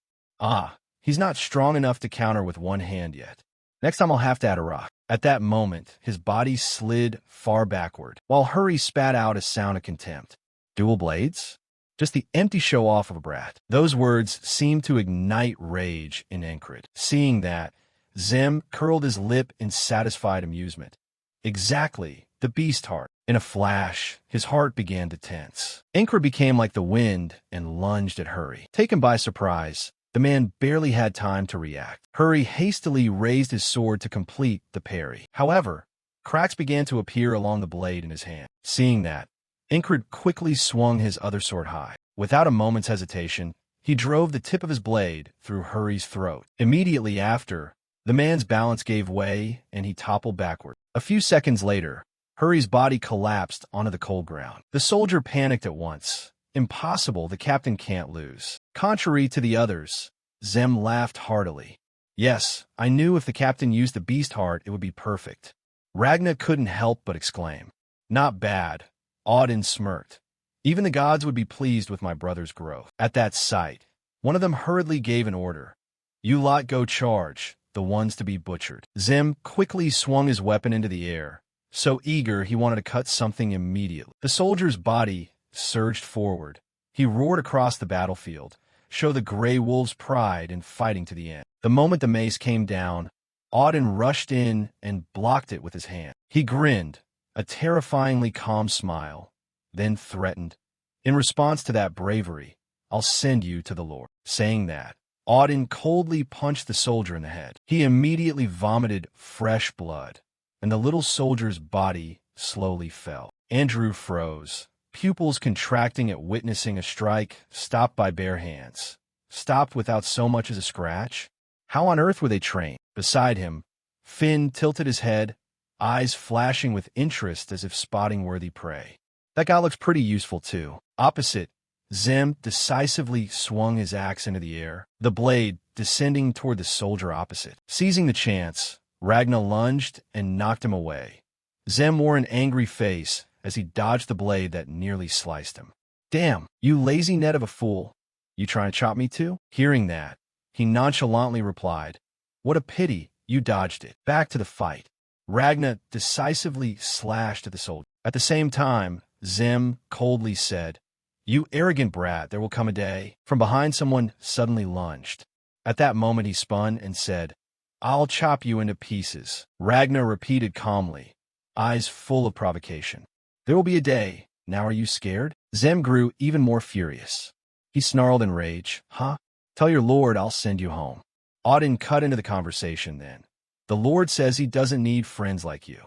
He's not strong enough to counter with one hand yet. Next time I'll have to add a rock. At that moment, his body slid far backward, while Hurry spat out a sound of contempt. Dual blades? Just the empty show-off of a brat. Those words seemed to ignite rage in Incred. Seeing that, Zem curled his lip in satisfied amusement. Exactly, the beast heart. In a flash, his heart began to tense. Incred became like the wind and lunged at Hurry. Taken by surprise, the man barely had time to react. Hurry hastily raised his sword to complete the parry. However, cracks began to appear along the blade in his hand. Seeing that, Incred quickly swung his other sword high. Without a moment's hesitation, he drove the tip of his blade through Hurry's throat. Immediately after, the man's balance gave way and he toppled backward. A few seconds later, Hurry's body collapsed onto the cold ground. The soldier panicked at once. Impossible, the captain can't lose. Contrary to the others, Zem laughed heartily. Yes, I knew if the captain used the beast heart, it would be perfect. Ragna couldn't help but exclaim. Not bad. Auden smirked. Even the gods would be pleased with my brother's growth. At that sight, one of them hurriedly gave an order. You lot go charge, the ones to be butchered. Zem quickly swung his weapon into the air, so eager he wanted to cut something immediately. The soldier's body surged forward. He roared across the battlefield, show the Grey Wolves' pride in fighting to the end. The moment the mace came down, Auden rushed in and blocked it with his hand. He grinned, a terrifyingly calm smile, then threatened, "In response to that bravery, I'll send you to the Lord." Saying that, Auden coldly punched the soldier in the head. He immediately vomited fresh blood, and the little soldier's body slowly fell. Andrew froze, pupils contracting at witnessing a strike stopped by bare hands. Stopped without so much as a scratch? How on earth were they trained? Beside him, Finn tilted his head, eyes flashing with interest as if spotting worthy prey. That guy looks pretty useful too. Opposite, Zem decisively swung his axe into the air, the blade descending toward the soldier opposite. Seizing the chance, Ragna lunged and knocked him away. Zem wore an angry face as he dodged the blade that nearly sliced him. Damn, you lazy net of a fool. You trying to chop me too? Hearing that, he nonchalantly replied, What a pity, you dodged it. Back to the fight. Ragna decisively slashed at the soldier. At the same time, Zem coldly said, You arrogant brat, there will come a day. From behind, someone suddenly lunged. At that moment he spun and said, I'll chop you into pieces. Ragna repeated calmly, eyes full of provocation. There will be a day. Now are you scared? Zem grew even more furious. He snarled in rage. Huh? Tell your lord I'll send you home. Auden cut into the conversation then. The Lord says he doesn't need friends like you.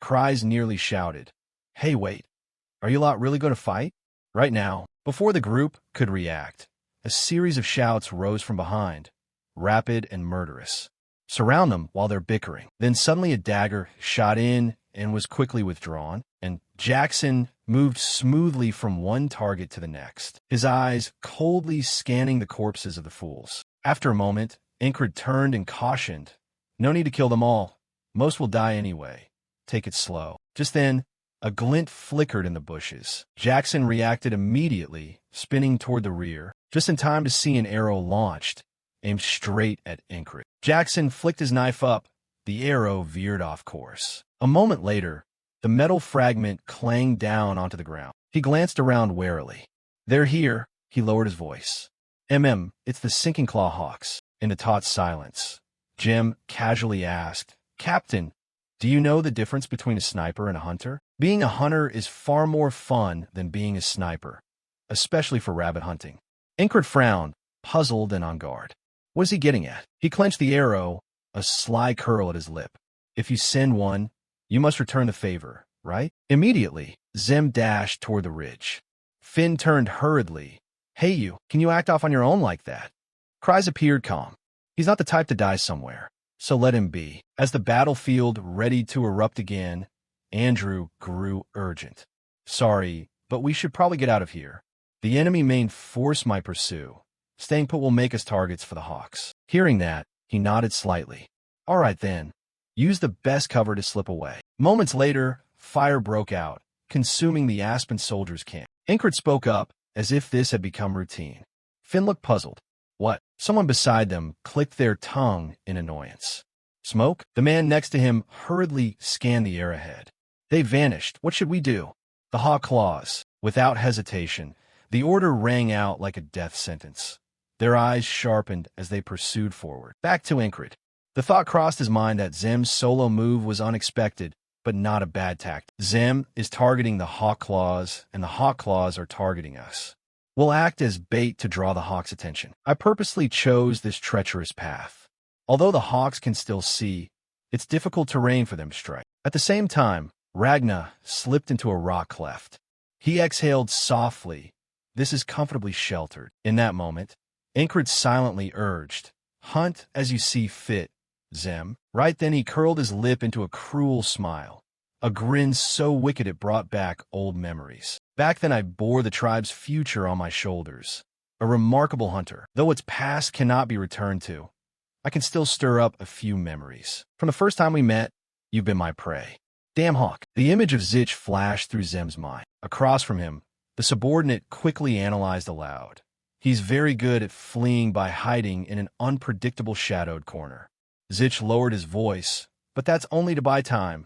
Cries nearly shouted. Hey, wait. Are you lot really going to fight? Right now, before the group could react, a series of shouts rose from behind, rapid and murderous. Surround them while they're bickering. Then suddenly a dagger shot in and was quickly withdrawn, and Jackson moved smoothly from one target to the next, his eyes coldly scanning the corpses of the fools. After a moment, Incred turned and cautioned, No need to kill them all. Most will die anyway. Take it slow. Just then, a glint flickered in the bushes. Jackson reacted immediately, spinning toward the rear, just in time to see an arrow launched, aimed straight at Incred. Jackson flicked his knife up, the arrow veered off course. A moment later, the metal fragment clanged down onto the ground. He glanced around warily. "They're here," he lowered his voice. It's the sinking claw hawks." In the taut silence, Jim casually asked, "Captain, do you know the difference between a sniper and a hunter?" Being a hunter is far more fun than being a sniper, especially for rabbit hunting. Incred frowned, puzzled and on guard. What is he getting at? He clenched the arrow, a sly curl at his lip. "If you send one, you must return the favor, right?" Immediately, Zim dashed toward the ridge. Finn turned hurriedly. "Hey you, can you act off on your own like that?" Cries appeared calm. "He's not the type to die somewhere, so let him be." As the battlefield readied to erupt again, Andrew grew urgent. "Sorry, but we should probably get out of here. The enemy main force might pursue. Staying put will make us targets for the Hawks." Hearing that, he nodded slightly. "All right then. Use the best cover to slip away." Moments later, fire broke out, consuming the Aspen soldiers' camp. Incred spoke up, as if this had become routine. Finn looked puzzled. "What?" Someone beside them clicked their tongue in annoyance. "Smoke?" The man next to him hurriedly scanned the air ahead. "They vanished. What should we do?" The hawk claws. Without hesitation, the order rang out like a death sentence. Their eyes sharpened as they pursued forward. Back to Incred. The thought crossed his mind that Zim's solo move was unexpected, but not a bad tactic. Zim is targeting the hawk claws, and the hawk claws are targeting us. We'll act as bait to draw the hawk's attention. I purposely chose this treacherous path. Although the hawks can still see, it's difficult terrain for them to strike. At the same time, Ragna slipped into a rock cleft. He exhaled softly. This is comfortably sheltered. In that moment, Incred silently urged, "Hunt as you see fit, Zim." Right then he curled his lip into a cruel smile, a grin so wicked it brought back old memories. "Back then I bore the tribe's future on my shoulders. A remarkable hunter. Though its past cannot be returned to, I can still stir up a few memories. From the first time we met, you've been my prey." "Damn hawk." The image of Zich flashed through Zim's mind. Across from him, the subordinate quickly analyzed aloud. "He's very good at fleeing by hiding in an unpredictable shadowed corner." Zich lowered his voice, "But that's only to buy time.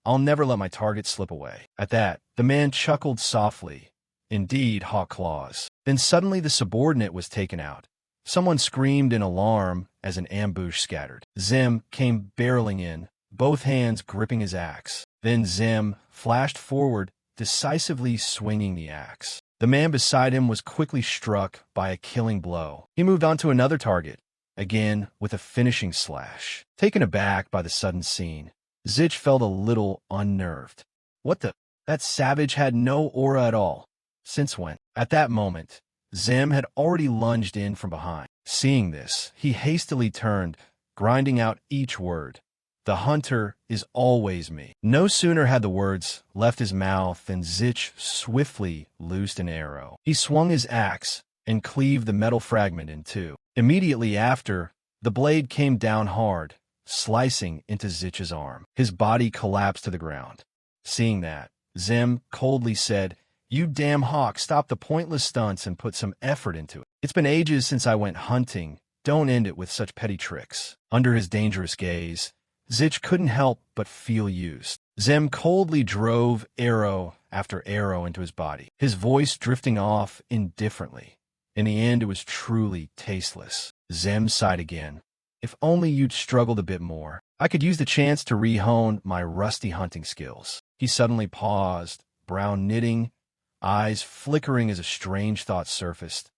I'll never let my target slip away." At that, the man chuckled softly. "Indeed, hawk claws." Then suddenly the subordinate was taken out. Someone screamed in alarm as an ambush scattered. Zim came barreling in, both hands gripping his axe. Then Zim flashed forward, decisively swinging the axe. The man beside him was quickly struck by a killing blow. He moved on to another target, again with a finishing slash. Taken aback by the sudden scene, Zich felt a little unnerved. What the? That savage had no aura at all. Since when? At that moment, Zim had already lunged in from behind. Seeing this, he hastily turned, grinding out each word. "The hunter is always me." No sooner had the words left his mouth than Zich swiftly loosed an arrow. He swung his axe and cleaved the metal fragment in two. Immediately after, the blade came down hard, slicing into Zich's arm. His body collapsed to the ground. Seeing that, Zim coldly said, "You damn hawk, stop the pointless stunts and put some effort into it. It's been ages since I went hunting. Don't end it with such petty tricks." Under his dangerous gaze, Zich couldn't help but feel used. Zim coldly drove arrow after arrow into his body, his voice drifting off indifferently. In the end, it was truly tasteless. Zim sighed again. "If only you'd struggled a bit more. I could use the chance to re-hone my rusty hunting skills." He suddenly paused, brow knitting, eyes flickering as a strange thought surfaced.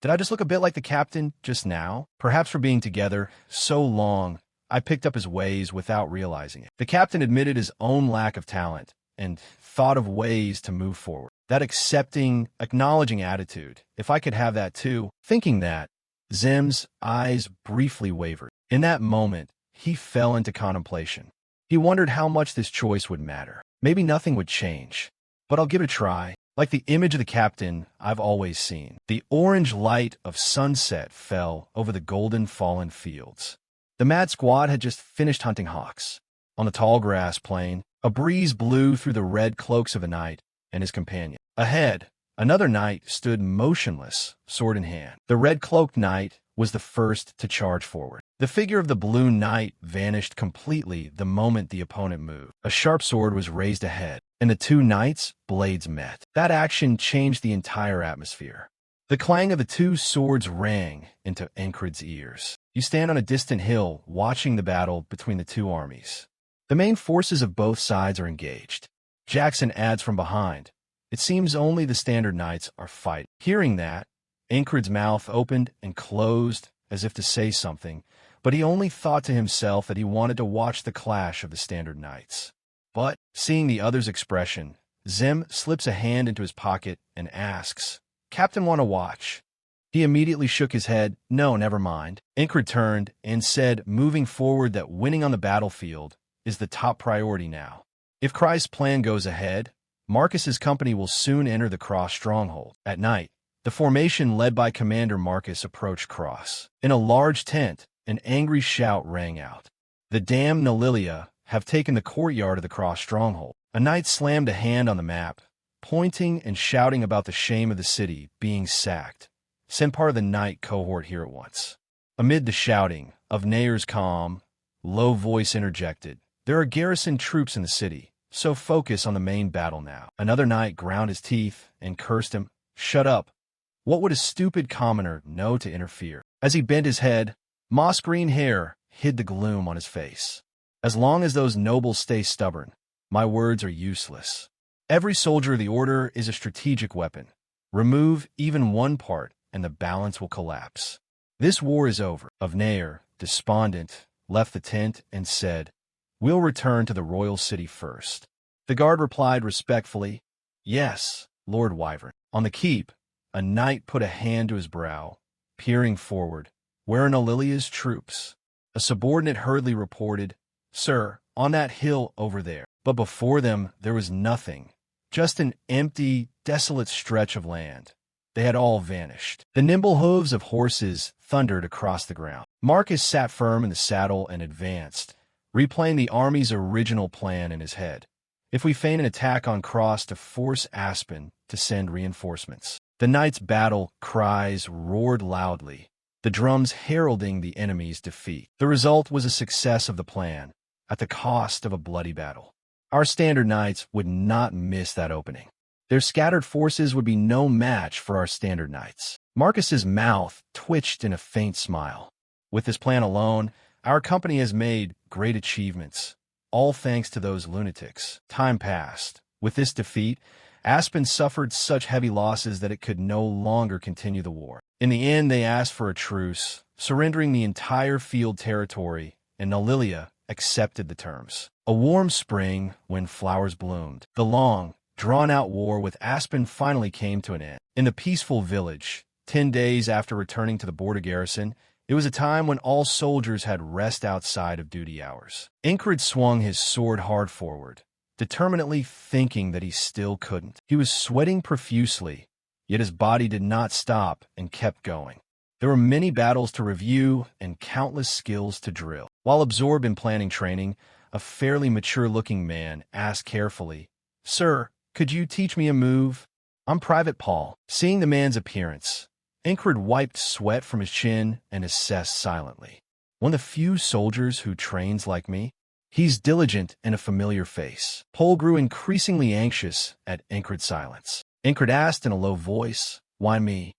Did I just look a bit like the captain just now? Perhaps for being together so long, I picked up his ways without realizing it. The captain admitted his own lack of talent and thought of ways to move forward. That accepting, acknowledging attitude, if I could have that too. Thinking that, Zim's eyes briefly wavered. In that moment, he fell into contemplation. He wondered how much this choice would matter. Maybe nothing would change, but I'll give it a try. Like the image of the captain I've always seen. The orange light of sunset fell over the golden fallen fields. The mad squad had just finished hunting hawks. On the tall grass plain, a breeze blew through the red cloaks of a knight and his companion. Ahead, another knight stood motionless, sword in hand. The red-cloaked knight was the first to charge forward. The figure of the Blue Knight vanished completely the moment the opponent moved. A sharp sword was raised ahead, and the two knights' blades met. That action changed the entire atmosphere. The clang of the two swords rang into Encred's ears. You stand on a distant hill, watching the battle between the two armies. The main forces of both sides are engaged. Jackson adds from behind, "It seems only the standard knights are fighting." Hearing that, Encred's mouth opened and closed as if to say something, but he only thought to himself that he wanted to watch the clash of the standard knights. But, seeing the other's expression, Zim slips a hand into his pocket and asks, "Captain, want to watch?" He immediately shook his head. "No, never mind." Encred turned and said, moving forward, that winning on the battlefield is the top priority now. If Christ's plan goes ahead, Marcus's company will soon enter the Cross stronghold. At night, the formation led by Commander Marcus approached Cross. In a large tent, an angry shout rang out. "The damned Nalilia have taken the courtyard of the Cross stronghold." A knight slammed a hand on the map, pointing and shouting about the shame of the city being sacked. "Send part of the knight cohort here at once." Amid the shouting, of Nayer's calm, low voice interjected, "There are garrison troops in the city, so focus on the main battle now." Another knight ground his teeth and cursed him. "Shut up. What would a stupid commoner know to interfere?" As he bent his head, moss-green hair hid the gloom on his face. "As long as those nobles stay stubborn, my words are useless. Every soldier of the order is a strategic weapon. Remove even one part, and the balance will collapse. This war is over." Nayer, despondent, left the tent and said, "We'll return to the royal city first." The guard replied respectfully, "Yes, Lord Wyvern." On the keep, a knight put a hand to his brow, peering forward. "Where are Nalilia's troops?" A subordinate hurriedly reported, "Sir, on that hill over there." But before them there was nothing, just an empty, desolate stretch of land. They had all vanished. The nimble hooves of horses thundered across the ground. Marcus sat firm in the saddle and advanced, replaying the army's original plan in his head. "If we feign an attack on Cross to force Aspen to send reinforcements." The knights' battle cries roared loudly, the drums heralding the enemy's defeat. The result was a success of the plan, at the cost of a bloody battle. Our standard knights would not miss that opening. Their scattered forces would be no match for our standard knights. Marcus's mouth twitched in a faint smile. With this plan alone, our company has made great achievements, all thanks to those lunatics. Time passed. With this defeat, Aspen suffered such heavy losses that it could no longer continue the war. In the end, they asked for a truce, surrendering the entire field territory, and Nalilia accepted the terms. A warm spring, when flowers bloomed, the long, drawn-out war with Aspen finally came to an end. In the peaceful village, 10 days after returning to the border garrison, it was a time when all soldiers had rest outside of duty hours. Encred swung his sword hard forward, determinedly thinking that he still couldn't. He was sweating profusely, yet his body did not stop and kept going. There were many battles to review and countless skills to drill. While absorbed in planning training, a fairly mature-looking man asked carefully, "Sir, could you teach me a move?" "I'm Private Paul." Seeing the man's appearance, Encred wiped sweat from his chin and assessed silently. "One of the few soldiers who trains like me. He's diligent and a familiar face." Paul grew increasingly anxious at Encred's silence. Encred asked in a low voice, "Why me?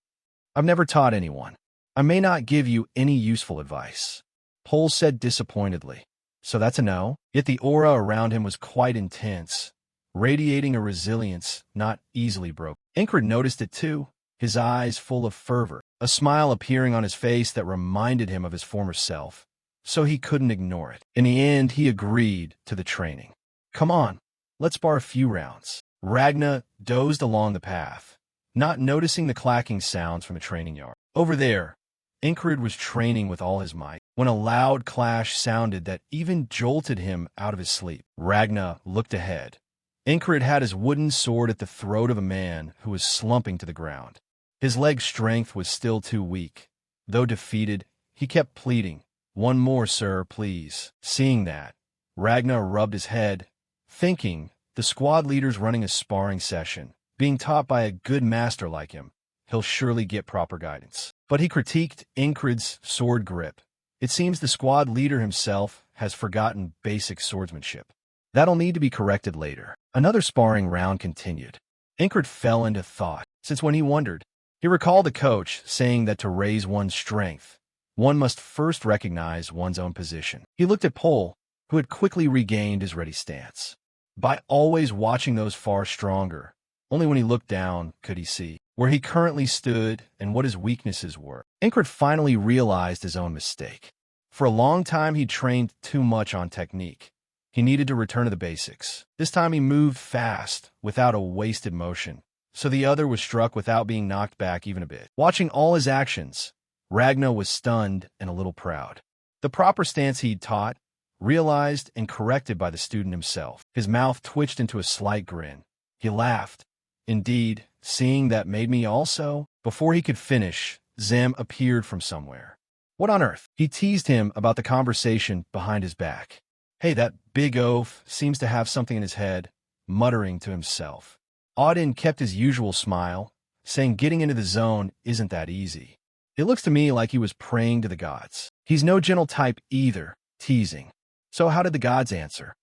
I've never taught anyone. I may not give you any useful advice." Paul said disappointedly, "So that's a no?" Yet the aura around him was quite intense, radiating a resilience not easily broken. Encred noticed it too, his eyes full of fervor, a smile appearing on his face that reminded him of his former self, so he couldn't ignore it. In the end, he agreed to the training. "Come on, let's bar a few rounds." Ragna dozed along the path, not noticing the clacking sounds from the training yard. Over there, Encred was training with all his might, when a loud clash sounded that even jolted him out of his sleep. Ragna looked ahead. Encred had his wooden sword at the throat of a man who was slumping to the ground. His leg strength was still too weak. Though defeated, he kept pleading, "One more, sir, please." Seeing that, Ragna rubbed his head, thinking the squad leader's running a sparring session, being taught by a good master like him. he'll surely get proper guidance. But he critiqued Incred's sword grip. It seems the squad leader himself has forgotten basic swordsmanship. That'll need to be corrected later. Another sparring round continued. Incred fell into thought, since when he wondered. He recalled the coach saying that to raise one's strength, one must first recognize one's own position. He looked at Pole, who had quickly regained his ready stance. By always watching those far stronger, only when he looked down could he see where he currently stood and what his weaknesses were. Incred finally realized his own mistake. For a long time, he trained too much on technique. He needed to return to the basics. This time he moved fast, without a wasted motion, so the other was struck without being knocked back even a bit. Watching all his actions, Ragnar was stunned and a little proud. The proper stance he'd taught, realized and corrected by the student himself. His mouth twitched into a slight grin. He laughed. Indeed, seeing that made me also. Before he could finish, Zem appeared from somewhere. What on earth? He teased him about the conversation behind his back. Hey, that big oaf seems to have something in his head, muttering to himself. Auden kept his usual smile, saying getting into the zone isn't that easy. It looks to me like he was praying to the gods. He's no gentle type either, teasing. So how did the gods answer?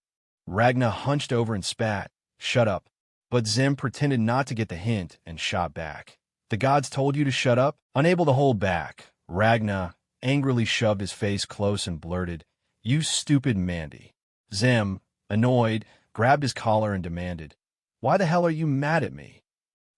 Ragnar hunched over and spat, shut up. But Zem pretended not to get the hint and shot back. The gods told you to shut up? Unable to hold back, Ragnar angrily shoved his face close and blurted, "You stupid Mandy." Zem, annoyed, grabbed his collar and demanded, "Why the hell are you mad at me?"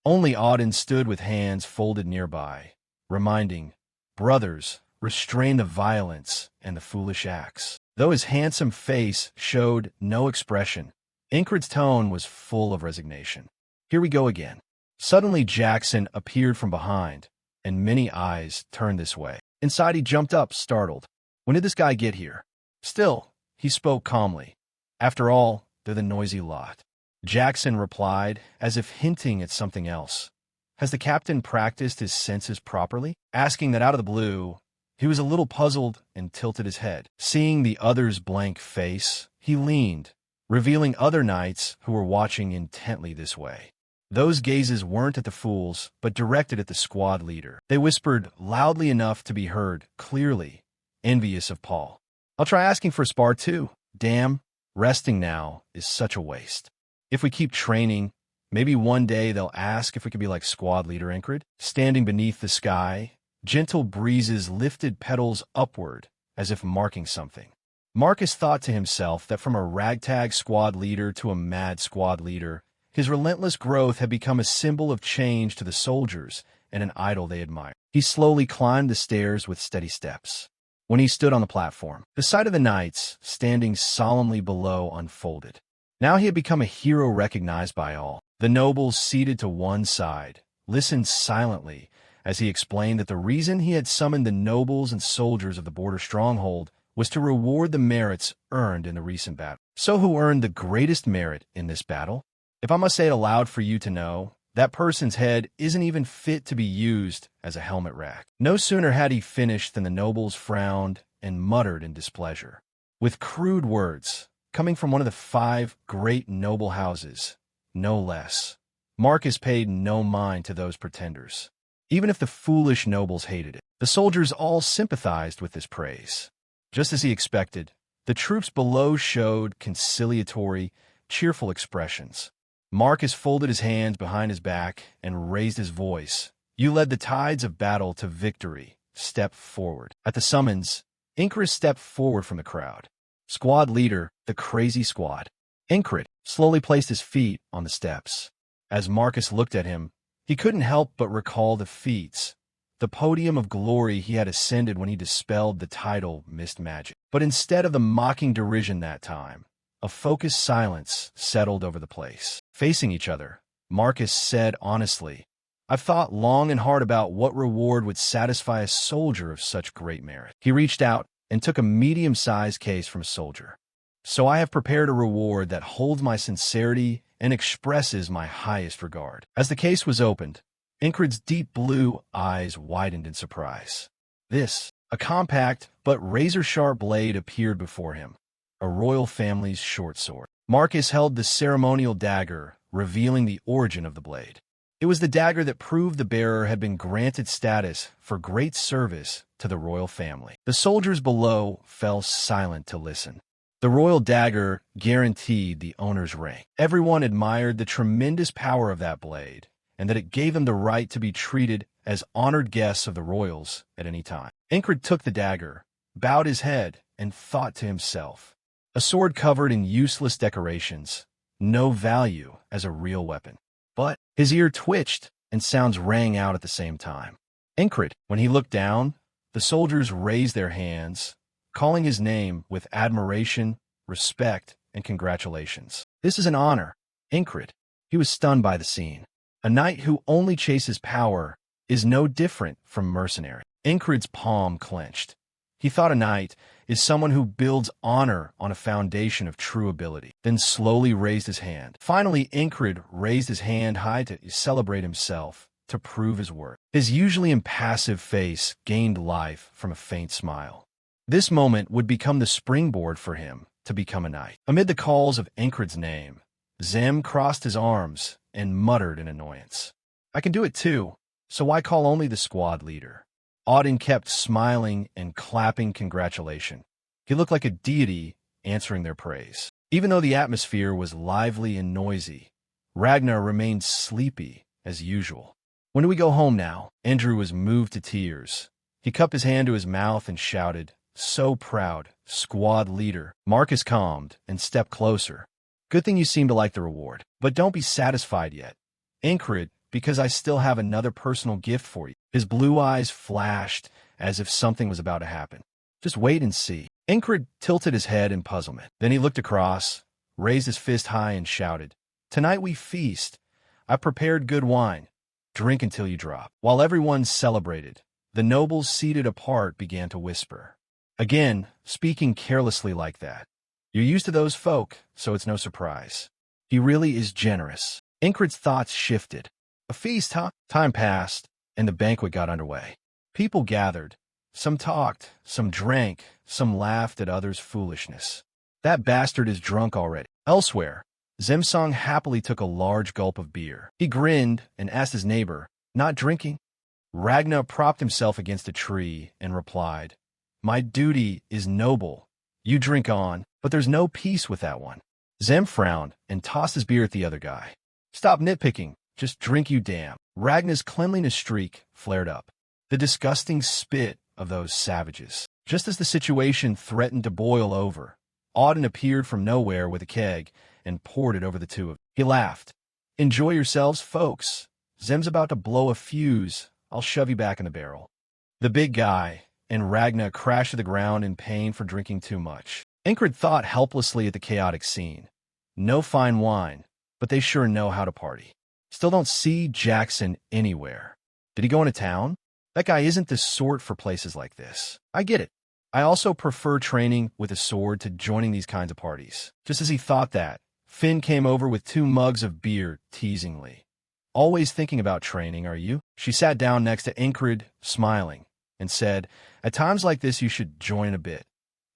Only Auden stood with hands folded nearby, reminding, "Brothers, restrain the violence and the foolish acts." Though his handsome face showed no expression, Incred's tone was full of resignation. Here we go again. Suddenly Jackson appeared from behind, and many eyes turned this way. Inside he jumped up, startled. When did this guy get here? Still, he spoke calmly. After all, they're the noisy lot. Jackson replied, as if hinting at something else. Has the captain practiced his senses properly? Asking that out of the blue, he was a little puzzled and tilted his head. Seeing the other's blank face, he leaned, revealing other knights who were watching intently this way. Those gazes weren't at the fools, but directed at the squad leader. They whispered loudly enough to be heard clearly, envious of Paul. I'll try asking for a spar too. Damn, resting now is such a waste. If we keep training, maybe one day they'll ask if we could be like squad leader Incred. Standing beneath the sky, gentle breezes lifted petals upward as if marking something. Marcus thought to himself that from a ragtag squad leader to a mad squad leader, his relentless growth had become a symbol of change to the soldiers and an idol they admired. He slowly climbed the stairs with steady steps. When he stood on the platform, the sight of the knights standing solemnly below unfolded. Now he had become a hero recognized by all. The nobles seated to one side listened silently as he explained that the reason he had summoned the nobles and soldiers of the border stronghold was to reward the merits earned in the recent battle. So who earned the greatest merit in this battle? If I must say it aloud for you to know, that person's head isn't even fit to be used as a helmet rack. No sooner had he finished than the nobles frowned and muttered in displeasure. With crude words, coming from one of the 5 great noble houses, no less, Marcus paid no mind to those pretenders. Even if the foolish nobles hated it, the soldiers all sympathized with this praise. Just as he expected, the troops below showed conciliatory, cheerful expressions. Marcus folded his hands behind his back and raised his voice. You led the tides of battle to victory. Step forward. At the summons, Incred stepped forward from the crowd. Squad leader, the crazy squad. Incred slowly placed his feet on the steps. As Marcus looked at him, he couldn't help but recall the feats, the podium of glory he had ascended when he dispelled the title Mist Magic. But instead of the mocking derision that time, a focused silence settled over the place. Facing each other, Marcus said honestly, I've thought long and hard about what reward would satisfy a soldier of such great merit. He reached out and took a medium-sized case from a soldier. So I have prepared a reward that holds my sincerity and expresses my highest regard. As the case was opened, Incred's deep blue eyes widened in surprise. A compact but razor-sharp blade appeared before him. A royal family's short sword. Marcus held the ceremonial dagger, revealing the origin of the blade. It was the dagger that proved the bearer had been granted status for great service to the royal family. The soldiers below fell silent to listen. The royal dagger guaranteed the owner's rank. Everyone admired the tremendous power of that blade, and that it gave them the right to be treated as honored guests of the royals at any time. Incred took the dagger, bowed his head, and thought to himself, a sword covered in useless decorations, no value as a real weapon. But his ear twitched, and sounds rang out at the same time. Incred, when he looked down, the soldiers raised their hands, calling his name with admiration, respect, and congratulations. This is an honor. Incred. He was stunned by the scene. A knight who only chases power is no different from mercenary. Incred's palm clenched. He thought a knight is someone who builds honor on a foundation of true ability, then slowly raised his hand. Finally, Incred raised his hand high to celebrate himself, to prove his worth. His usually impassive face gained life from a faint smile. This moment would become the springboard for him to become a knight. Amid the calls of Incred's name, Zem crossed his arms and muttered in annoyance. I can do it too, so why call only the squad leader? Auden kept smiling and clapping congratulation. He looked like a deity answering their praise. Even though the atmosphere was lively and noisy, Ragnar remained sleepy as usual. When do we go home now? Andrew was moved to tears. He cupped his hand to his mouth and shouted, so proud, squad leader. Marcus calmed and stepped closer. Good thing you seem to like the reward. But don't be satisfied yet. Incred, because I still have another personal gift for you. His blue eyes flashed as if something was about to happen. Just wait and see. Incred tilted his head in puzzlement. Then he looked across, raised his fist high and shouted, tonight we feast. I prepared good wine. Drink until you drop. While everyone celebrated, the nobles seated apart began to whisper. Again, speaking carelessly like that. You're used to those folk, so it's no surprise. He really is generous. Incred's thoughts shifted. A feast, huh? Time passed, and the banquet got underway. People gathered. Some talked, some drank, some laughed at others' foolishness. That bastard is drunk already. Elsewhere, Zemsong happily took a large gulp of beer. He grinned and asked his neighbor, not drinking? Ragnar propped himself against a tree and replied, my duty is noble. You drink on, but there's no peace with that one. Zem frowned and tossed his beer at the other guy. Stop nitpicking. Just drink, you damn. Ragnar's cleanliness streak flared up. The disgusting spit of those savages. Just as the situation threatened to boil over, Auden appeared from nowhere with a keg and poured it over the two of them. He laughed. Enjoy yourselves, folks. Zem's about to blow a fuse. I'll shove you back in the barrel. The big guy and Ragnar crashed to the ground in pain for drinking too much. Incred thought helplessly at the chaotic scene. No fine wine, but they sure know how to party. Still don't see Jackson anywhere. Did he go into town? That guy isn't the sort for places like this. I get it. I also prefer training with a sword to joining these kinds of parties. Just as he thought that, Finn came over with 2 mugs of beer, teasingly. Always thinking about training, are you? She sat down next to Incred, smiling, and said, at times like this you should join a bit.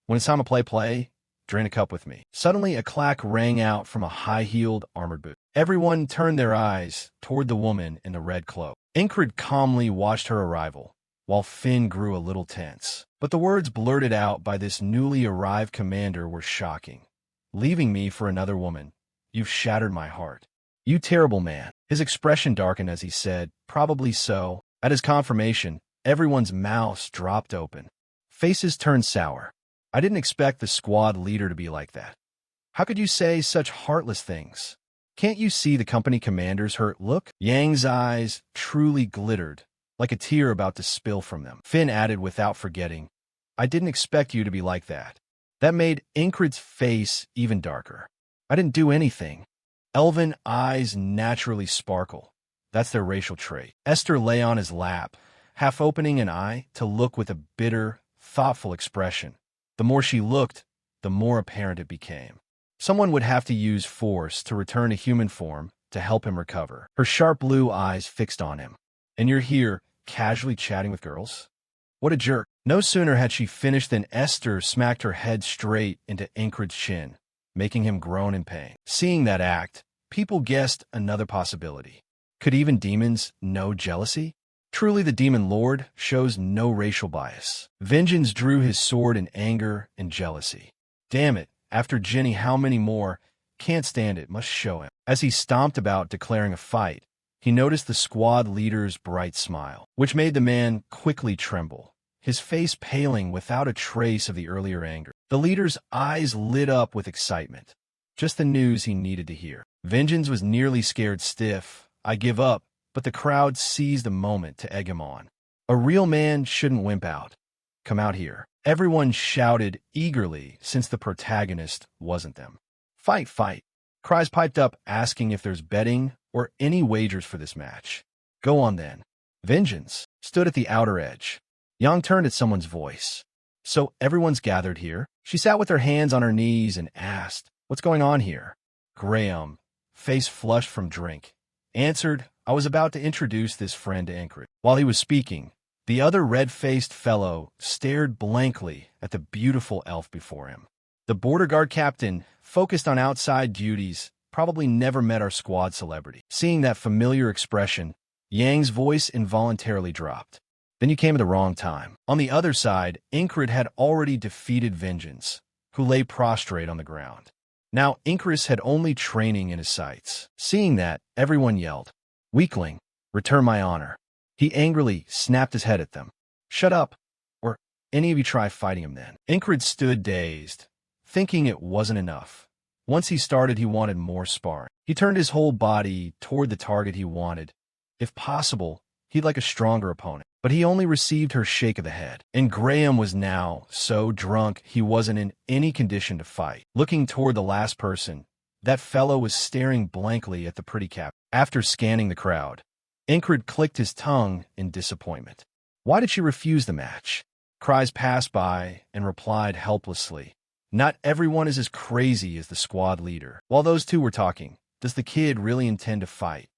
When it's time to play, drain a cup with me. Suddenly a clack rang out from a high-heeled armored boot. Everyone turned their eyes toward the woman in the red cloak. Incred calmly watched her arrival, while Finn grew a little tense. But the words blurted out by this newly arrived commander were shocking. Leaving me for another woman. You've shattered my heart. You terrible man. His expression darkened as he said, probably so. At his confirmation, everyone's mouths dropped open. Faces turned sour. I didn't expect the squad leader to be like that. How could you say such heartless things? Can't you see the company commander's hurt look? Yang's eyes truly glittered, like a tear about to spill from them. Finn added without forgetting, I didn't expect you to be like that. That made Incred's face even darker. I didn't do anything. Elven eyes naturally sparkle. That's their racial trait. Esther lay on his lap, half opening an eye to look with a bitter, thoughtful expression. The more she looked, the more apparent it became. Someone would have to use force to return to human form to help him recover. Her sharp blue eyes fixed on him. And you're here, casually chatting with girls? What a jerk. No sooner had she finished than Esther smacked her head straight into Incred's chin, making him groan in pain. Seeing that act, people guessed another possibility. Could even demons know jealousy? Truly, the demon lord shows no racial bias. Vengeance drew his sword in anger and jealousy. Damn it, after Jenny, how many more? Can't stand it, must show him. As he stomped about declaring a fight, he noticed the squad leader's bright smile, which made the man quickly tremble, his face paling without a trace of the earlier anger. The leader's eyes lit up with excitement. Just the news he needed to hear. Vengeance was nearly scared stiff. I give up, but the crowd seized the moment to egg him on. A real man shouldn't wimp out. Come out here. Everyone shouted eagerly since the protagonist wasn't them. Fight, fight. Cries piped up asking if there's betting or any wagers for this match. Go on then. Vengeance stood at the outer edge. Yang turned at someone's voice. So everyone's gathered here? She sat with her hands on her knees and asked, what's going on here? Graham, face flushed from drink, answered, I was about to introduce this friend to Ingrid. While he was speaking, the other red-faced fellow stared blankly at the beautiful elf before him. The border guard captain, focused on outside duties, probably never met our squad celebrity. Seeing that familiar expression, Yang's voice involuntarily dropped. Then you came at the wrong time. On the other side, Ingrid had already defeated Vengeance, who lay prostrate on the ground. Now Incris had only training in his sights. Seeing that, everyone yelled, Weakling, return my honor. He angrily snapped his head at them. Shut up, or any of you try fighting him then. Ingrid stood dazed, thinking it wasn't enough. Once he started, he wanted more sparring. He turned his whole body toward the target he wanted. If possible, he'd like a stronger opponent. But he only received her shake of the head. And Graham was now so drunk he wasn't in any condition to fight. Looking toward the last person, that fellow was staring blankly at the pretty cap. After scanning the crowd, Ingrid clicked his tongue in disappointment. Why did she refuse the match? Cries passed by and replied helplessly. Not everyone is as crazy as the squad leader. While those two were talking, does the kid really intend to fight?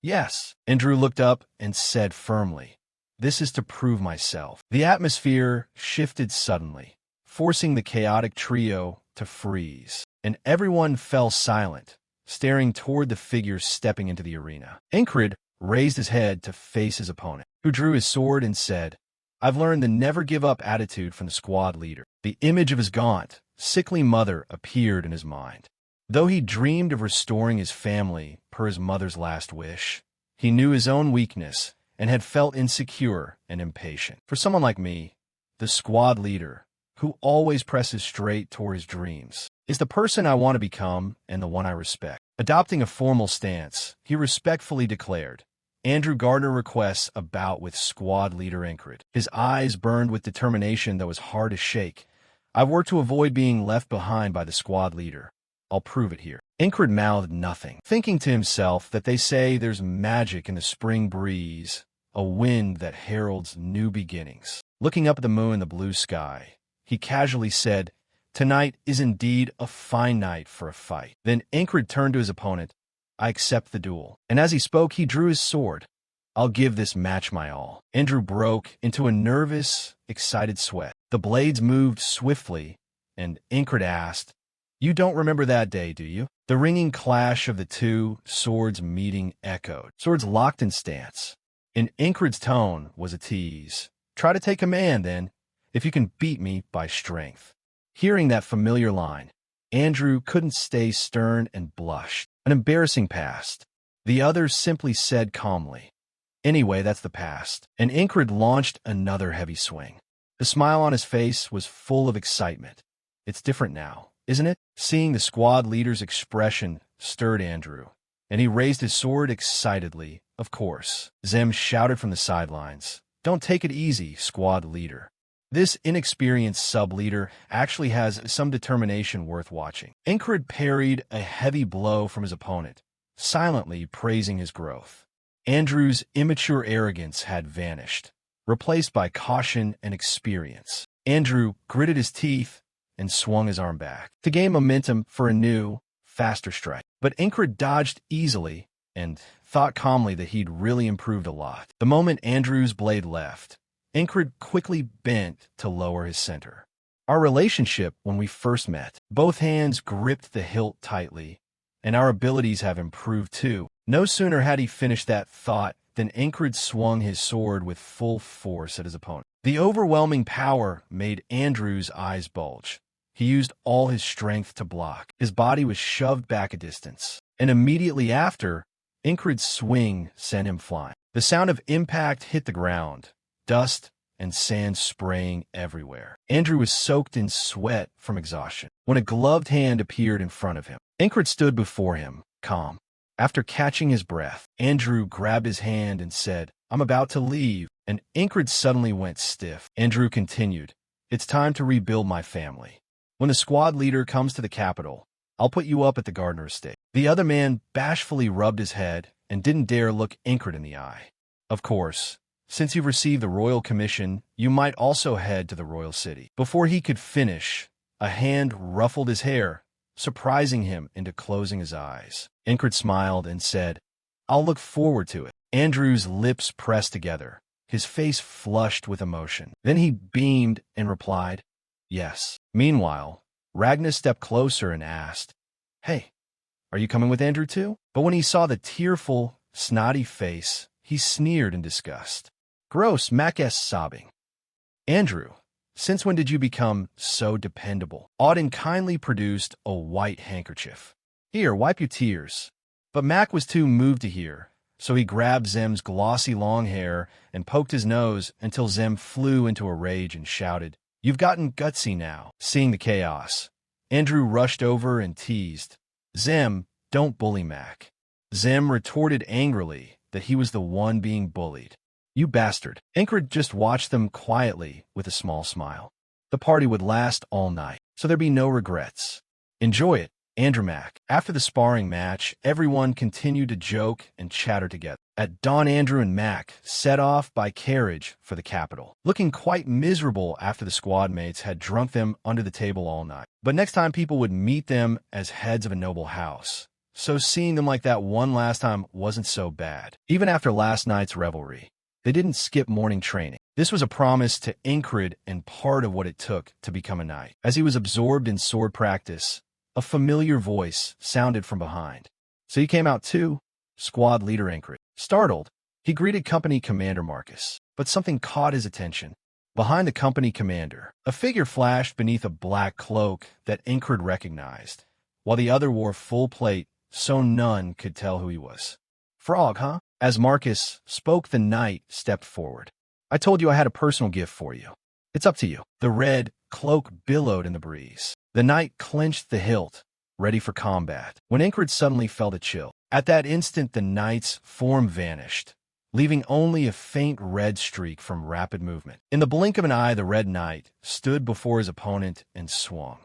Yes. Andrew looked up and said firmly, this is to prove myself. The atmosphere shifted suddenly, forcing the chaotic trio to freeze, and everyone fell silent, staring toward the figures stepping into the arena. Ingrid raised his head to face his opponent, who drew his sword and said, I've learned the never-give-up attitude from the squad leader. The image of his gaunt, sickly mother appeared in his mind. Though he dreamed of restoring his family per his mother's last wish, he knew his own weakness and had felt insecure and impatient. For someone like me, the squad leader, who always presses straight toward his dreams, is the person I want to become and the one I respect. Adopting a formal stance, he respectfully declared, Andrew Gardner requests a bout with squad leader Ingrid. His eyes burned with determination that was hard to shake. I've worked to avoid being left behind by the squad leader. I'll prove it here. Ingrid mouthed nothing, thinking to himself that they say there's magic in the spring breeze, a wind that heralds new beginnings. Looking up at the moon and the blue sky, he casually said, Tonight is indeed a fine night for a fight. Then Ingrid turned to his opponent. I accept the duel. And as he spoke, he drew his sword. I'll give this match my all. Andrew broke into a nervous, excited sweat. The blades moved swiftly, and Ingrid asked, You don't remember that day, do you? The ringing clash of the two swords meeting echoed. Swords locked in stance. In Ingrid's tone was a tease. Try to take command, then, if you can beat me by strength. Hearing that familiar line, Andrew couldn't stay stern and blushed. An embarrassing past. The other simply said calmly, Anyway, that's the past. And Ingrid launched another heavy swing. The smile on his face was full of excitement. It's different now, isn't it? Seeing the squad leader's expression stirred Andrew, and he raised his sword excitedly. Of course. Zem shouted from the sidelines. Don't take it easy, squad leader. This inexperienced sub-leader actually has some determination worth watching. Ingrid parried a heavy blow from his opponent, silently praising his growth. Andrew's immature arrogance had vanished, replaced by caution and experience. Andrew gritted his teeth and swung his arm back to gain momentum for a new, faster strike. But Ingrid dodged easily and thought calmly that he'd really improved a lot. The moment Andrew's blade left, Ingrid quickly bent to lower his center. Our relationship when we first met, both hands gripped the hilt tightly, and our abilities have improved too. No sooner had he finished that thought than Incred swung his sword with full force at his opponent. The overwhelming power made Andrew's eyes bulge. He used all his strength to block. His body was shoved back a distance, and immediately after, Incred's swing sent him flying. The sound of impact hit the ground, dust and sand spraying everywhere. Andrew was soaked in sweat from exhaustion when a gloved hand appeared in front of him. Incred stood before him, calm. After catching his breath, Andrew grabbed his hand and said, "I'm about to leave," and Incred suddenly went stiff. Andrew continued, "It's time to rebuild my family. When the squad leader comes to the capital, I'll put you up at the Gardner estate." The other man bashfully rubbed his head and didn't dare look Incred in the eye. "Of course, since you've received the royal commission, you might also head to the royal city." Before he could finish, a hand ruffled his hair, surprising him into closing his eyes. Incred smiled and said, "I'll look forward to it." Andrew's lips pressed together, his face flushed with emotion. Then he beamed and replied, "Yes." Meanwhile, Ragnar stepped closer and asked, "Hey, are you coming with Andrew too?" But when he saw the tearful, snotty face, he sneered in disgust. "Gross," Mac sobbing. "Andrew, since when did you become so dependable?" Auden kindly produced a white handkerchief. "Here, wipe your tears." But Mac was too moved to hear, so he grabbed Zem's glossy long hair and poked his nose until Zem flew into a rage and shouted, "You've gotten gutsy now." Seeing the chaos, Andrew rushed over and teased, "Zem, don't bully Mac." Zem retorted angrily that he was the one being bullied. "You bastard." Incred just watched them quietly with a small smile. The party would last all night, so there'd be no regrets. "Enjoy it, Andrew Mac." After the sparring match, everyone continued to joke and chatter together. At dawn, Andrew and Mac set off by carriage for the capital, looking quite miserable after the squad mates had drunk them under the table all night. But next time people would meet them as heads of a noble house, so seeing them like that one last time wasn't so bad. Even after last night's revelry, they didn't skip morning training. This was a promise to Incred and part of what it took to become a knight. As he was absorbed in sword practice, a familiar voice sounded from behind. "So you came out too?" Squad leader Incred. Startled, he greeted company commander Marcus, but something caught his attention. Behind the company commander, a figure flashed beneath a black cloak that Incred recognized, while the other wore full plate so none could tell who he was. "Frog, huh?" As Marcus spoke, the knight stepped forward. "I told you I had a personal gift for you. It's up to you." The red cloak billowed in the breeze. The knight clenched the hilt, ready for combat, when Incred suddenly felt a chill. At that instant, the knight's form vanished, leaving only a faint red streak from rapid movement. In the blink of an eye, the red knight stood before his opponent and swung.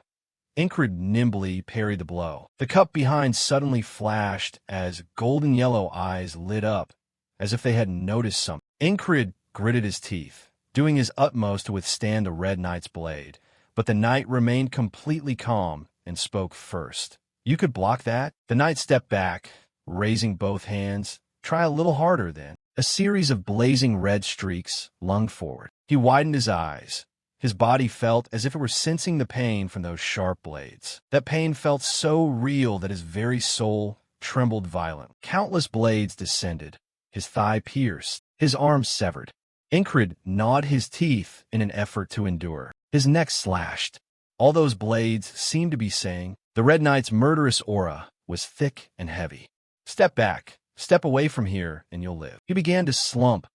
Incred nimbly parried the blow. The cup behind suddenly flashed as golden yellow eyes lit up, as if they had noticed something. Incred gritted his teeth, doing his utmost to withstand the red knight's blade, but the knight remained completely calm and spoke first. "You could block that?" The knight stepped back, raising both hands. "Try a little harder, then." A series of blazing red streaks lunged forward. He widened his eyes. His body felt as if it were sensing the pain from those sharp blades. That pain felt so real that his very soul trembled violently. Countless blades descended. His thigh pierced. His arm severed. Incred gnawed his teeth in an effort to endure. His neck slashed. All those blades seemed to be saying, the Red Knight's murderous aura was thick and heavy. "Step back. Step away from here, and you'll live." He began to slump,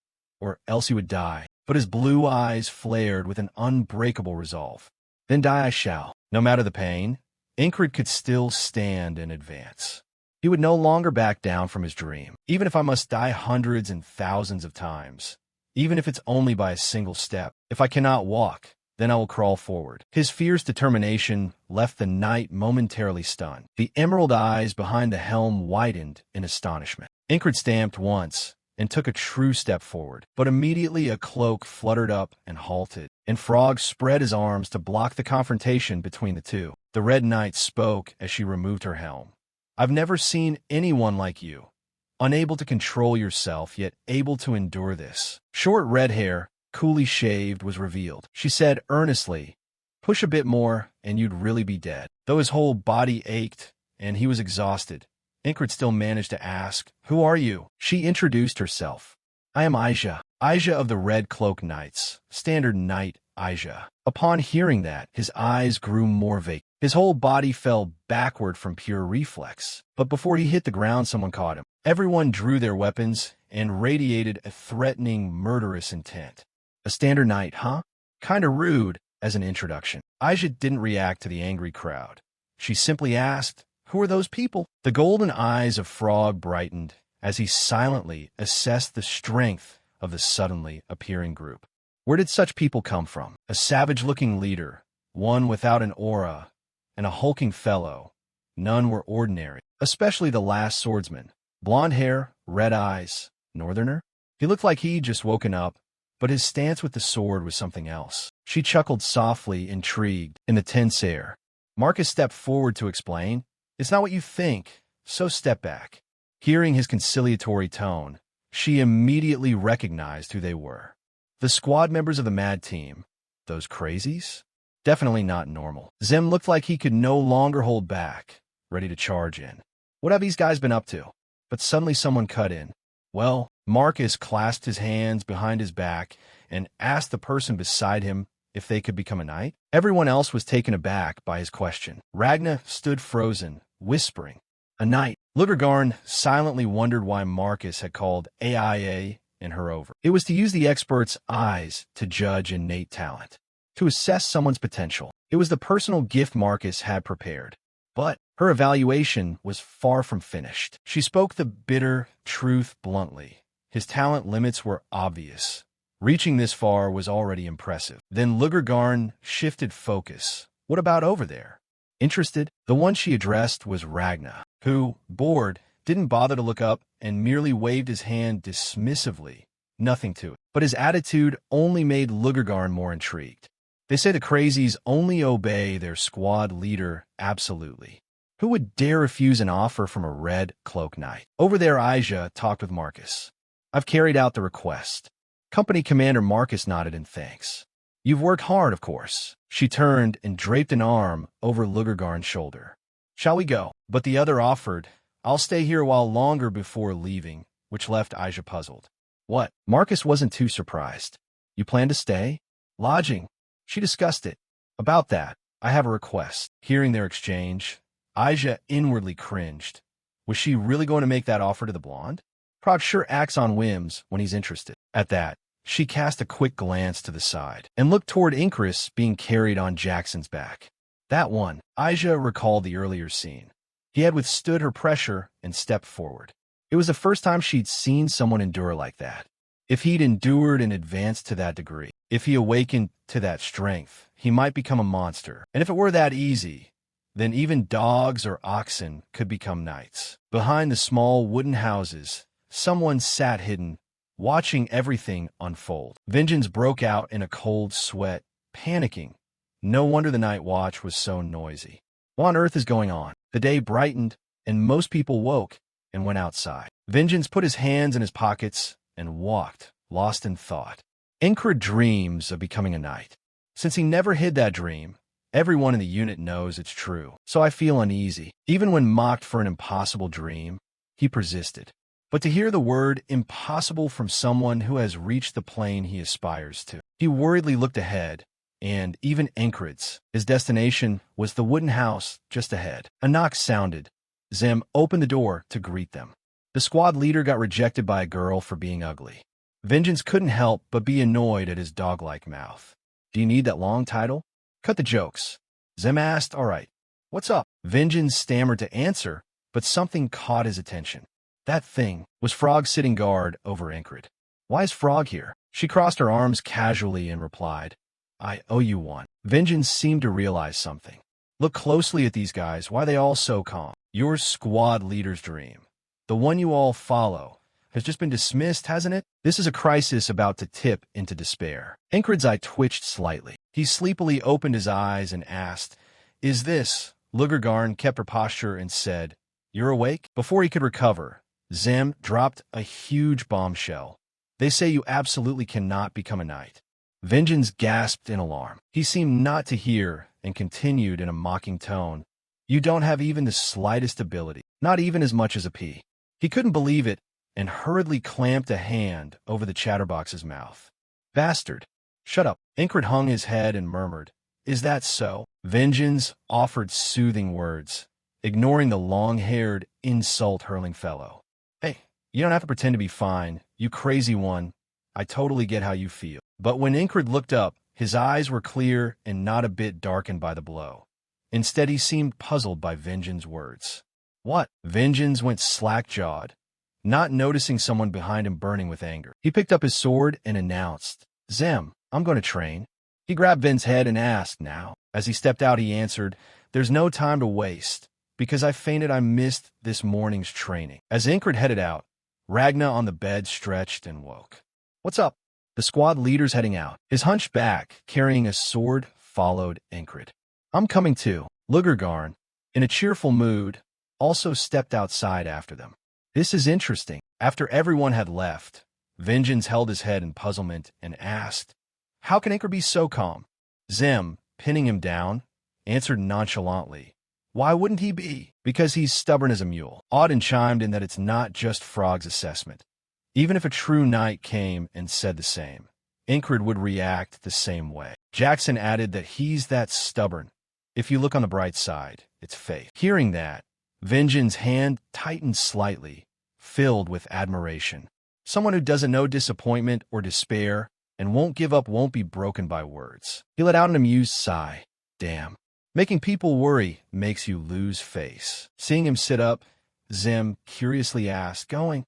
or else he would die. But his blue eyes flared with an unbreakable resolve. "Then die I shall." No matter the pain, Incred could still stand and advance. He would no longer back down from his dream, even if I must die hundreds and thousands of times, even if it's only by a single step. If I cannot walk, then I will crawl forward. His fierce determination left the knight momentarily stunned. The emerald eyes behind the helm widened in astonishment. Incred stamped once and took a true step forward, but immediately a cloak fluttered up and halted, and Frog spread his arms to block the confrontation between the two. The Red Knight spoke as she removed her helm. "I've never seen anyone like you, unable to control yourself, yet able to endure this." Short red hair, coolly shaved, was revealed. She said earnestly, "Push a bit more, and you'd really be dead." Though his whole body ached, and he was exhausted, Ingrid still managed to ask, "Who are you?" She introduced herself. "I am Aisha, Aisha of the Red Cloak Knights, Standard Knight Aisha." Upon hearing that, his eyes grew more vacant. His whole body fell backward from pure reflex. But before he hit the ground, someone caught him. Everyone drew their weapons and radiated a threatening, murderous intent. A Standard Knight, huh? Kinda rude as an introduction. Aisha didn't react to the angry crowd. She simply asked, "Who are those people?" The golden eyes of Frog brightened as he silently assessed the strength of the suddenly appearing group. Where did such people come from? A savage-looking leader, one without an aura, and a hulking fellow. None were ordinary, especially the last swordsman. Blonde hair, red eyes, northerner. He looked like he'd just woken up, but his stance with the sword was something else. She chuckled softly, intrigued, in the tense air. Marcus stepped forward to explain, "It's not what you think, so step back." Hearing his conciliatory tone, she immediately recognized who they were. The squad members of the Mad Team. Those crazies? Definitely not normal. Zem looked like he could no longer hold back, ready to charge in. What have these guys been up to? But suddenly someone cut in. Well, Marcus clasped his hands behind his back and asked the person beside him if they could become a knight. Everyone else was taken aback by his question. Ragna stood frozen, whispering, "A knight." Lugergarn silently wondered why Marcus had called AIA and her over. It was to use the expert's eyes to judge innate talent, to assess someone's potential. It was the personal gift Marcus had prepared. But her evaluation was far from finished. She spoke the bitter truth bluntly. His talent limits were obvious. Reaching this far was already impressive. Then Lugergarn shifted focus. What about over there? Interested? The one she addressed was Ragna, who, bored, didn't bother to look up and merely waved his hand dismissively. Nothing to it. But his attitude only made Lugergarn more intrigued. They say the crazies only obey their squad leader absolutely. Who would dare refuse an offer from a Red Cloak Knight? Over there, Aisha talked with Marcus. "I've carried out the request." Company Commander Marcus nodded in thanks. "You've worked hard, of course." She turned and draped an arm over Lugergarn's shoulder. "Shall we go?" But the other offered, "I'll stay here a while longer before leaving," which left Aisha puzzled. What? Marcus wasn't too surprised. "You plan to stay?" "Lodging." She discussed it. "About that, I have a request." Hearing their exchange, Aisha inwardly cringed. Was she really going to make that offer to the blonde? Prague sure acts on whims when he's interested. At that, she cast a quick glance to the side and looked toward Incris being carried on Jackson's back. That one, Aisha recalled the earlier scene. He had withstood her pressure and stepped forward. It was the first time she'd seen someone endure like that. If he'd endured and advanced to that degree, if he awakened to that strength, he might become a monster. And if it were that easy, then even dogs or oxen could become knights. Behind the small wooden houses, someone sat hidden, watching everything unfold. Vengeance broke out in a cold sweat, panicking. No wonder the night watch was so noisy. What on earth is going on? The day brightened, and most people woke and went outside. Vengeance put his hands in his pockets and walked, lost in thought. Incred dreams of becoming a knight. Since he never hid that dream, everyone in the unit knows it's true. So I feel uneasy. Even when mocked for an impossible dream, he persisted. But to hear the word impossible from someone who has reached the plane he aspires to, he worriedly looked ahead, and even Enkrid's, his destination was the wooden house just ahead. A knock sounded. Zem opened the door to greet them. The squad leader got rejected by a girl for being ugly. Vengeance couldn't help but be annoyed at his dog-like mouth. "Do you need that long title?" "Cut the jokes." Zem asked, "All right. What's up?" Vengeance stammered to answer, but something caught his attention. That thing was Frog sitting guard over Incred. "Why is Frog here?" She crossed her arms casually and replied, "I owe you one." Vengeance seemed to realize something. "Look closely at these guys. Why are they all so calm?" "Your squad leader's dream, the one you all follow, has just been dismissed, hasn't it?" This is a crisis about to tip into despair. Incred's eye twitched slightly. He sleepily opened his eyes and asked, "Is this?" Lugergarn kept her posture and said, "You're awake?" Before he could recover, Zem dropped a huge bombshell. "They say you absolutely cannot become a knight." Vengeance gasped in alarm. He seemed not to hear and continued in a mocking tone, You don't have even the slightest ability, not even as much as a pea. He couldn't believe it and hurriedly clamped a hand over the chatterbox's mouth. Bastard! Shut up. Incred hung his head and murmured, Is that so? Vengeance offered soothing words, ignoring the long-haired, insult-hurling fellow. Hey, you don't have to pretend to be fine, you crazy one. I totally get how you feel. But when Incred looked up, his eyes were clear and not a bit darkened by the blow. Instead, he seemed puzzled by Vengeance's words. What? Vengeance went slack-jawed, not noticing someone behind him burning with anger. He picked up his sword and announced, Zem, I'm going to train. He grabbed Vin's head and asked now. As he stepped out, he answered, There's no time to waste, because I fainted I missed this morning's training. As Incred headed out, Ragna on the bed stretched and woke. What's up? The squad leader's heading out. His hunched back, carrying a sword, followed Incred. I'm coming too. Lugergarn, in a cheerful mood, also stepped outside after them. This is interesting. After everyone had left, Vengeance held his head in puzzlement and asked, How can Incred be so calm? Zem, pinning him down, answered nonchalantly, Why wouldn't he be? Because he's stubborn as a mule. Auden chimed in that it's not just Frog's assessment. Even if a true knight came and said the same, Incred would react the same way. Jackson added that he's that stubborn. If you look on the bright side, it's faith. Hearing that, Vengeance's hand tightened slightly, filled with admiration. Someone who doesn't know disappointment or despair and won't give up won't be broken by words. He let out an amused sigh. Damn. Making people worry makes you lose face. Seeing him sit up, Zem curiously asked, Going?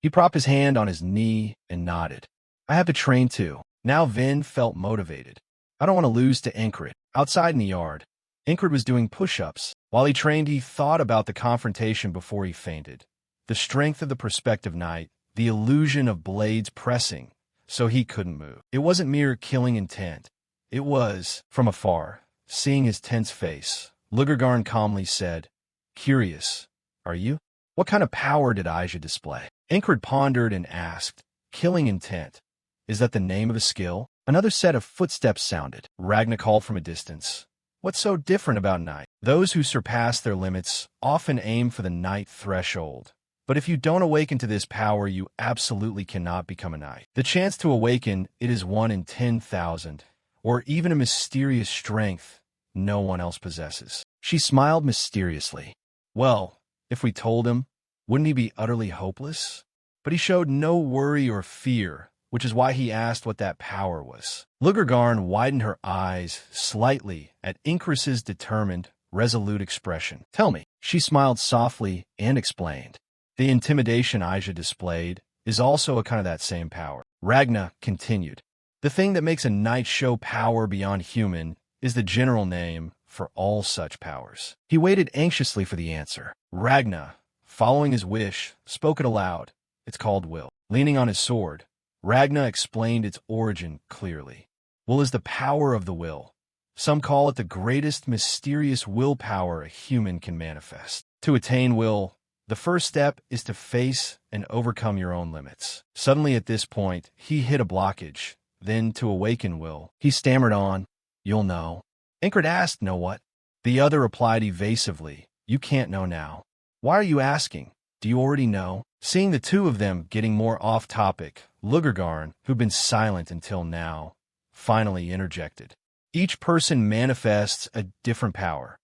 He propped his hand on his knee and nodded. I have to train too. Now Vin felt motivated. I don't want to lose to Incred. Outside in the yard, Incred was doing push-ups. While he trained, he thought about the confrontation before he fainted. The strength of the prospective knight, the illusion of blades pressing, so he couldn't move. It wasn't mere killing intent. It was, from afar, seeing his tense face. Lugergarn calmly said, Curious, are you? What kind of power did Aisha display? Incred pondered and asked, Killing intent. Is that the name of a skill? Another set of footsteps sounded. Ragna called from a distance. What's so different about Knight? Those who surpass their limits often aim for the Knight threshold. But if you don't awaken to this power, you absolutely cannot become a Knight. The chance to awaken, it is 1 in 10,000, or even a mysterious strength no one else possesses. She smiled mysteriously. Well, if we told him, wouldn't he be utterly hopeless? But he showed no worry or fear, which is why he asked what that power was. Lugergarn widened her eyes slightly at Incred's determined, resolute expression. Tell me. She smiled softly and explained. The intimidation Aisha displayed is also a kind of that same power. Ragna continued. The thing that makes a knight show power beyond human is the general name for all such powers. He waited anxiously for the answer. Ragna, following his wish, spoke it aloud. It's called will. Leaning on his sword, Ragna explained its origin clearly. Will is the power of the will. Some call it the greatest mysterious willpower a human can manifest. To attain will, the first step is to face and overcome your own limits. Suddenly at this point, he hit a blockage. Then to awaken will, he stammered on, You'll know. Incred asked, Know what? The other replied evasively, You can't know now. Why are you asking? Do you already know? Seeing the two of them getting more off topic, Lugergarn, who'd been silent until now, finally interjected. Each person manifests a different power.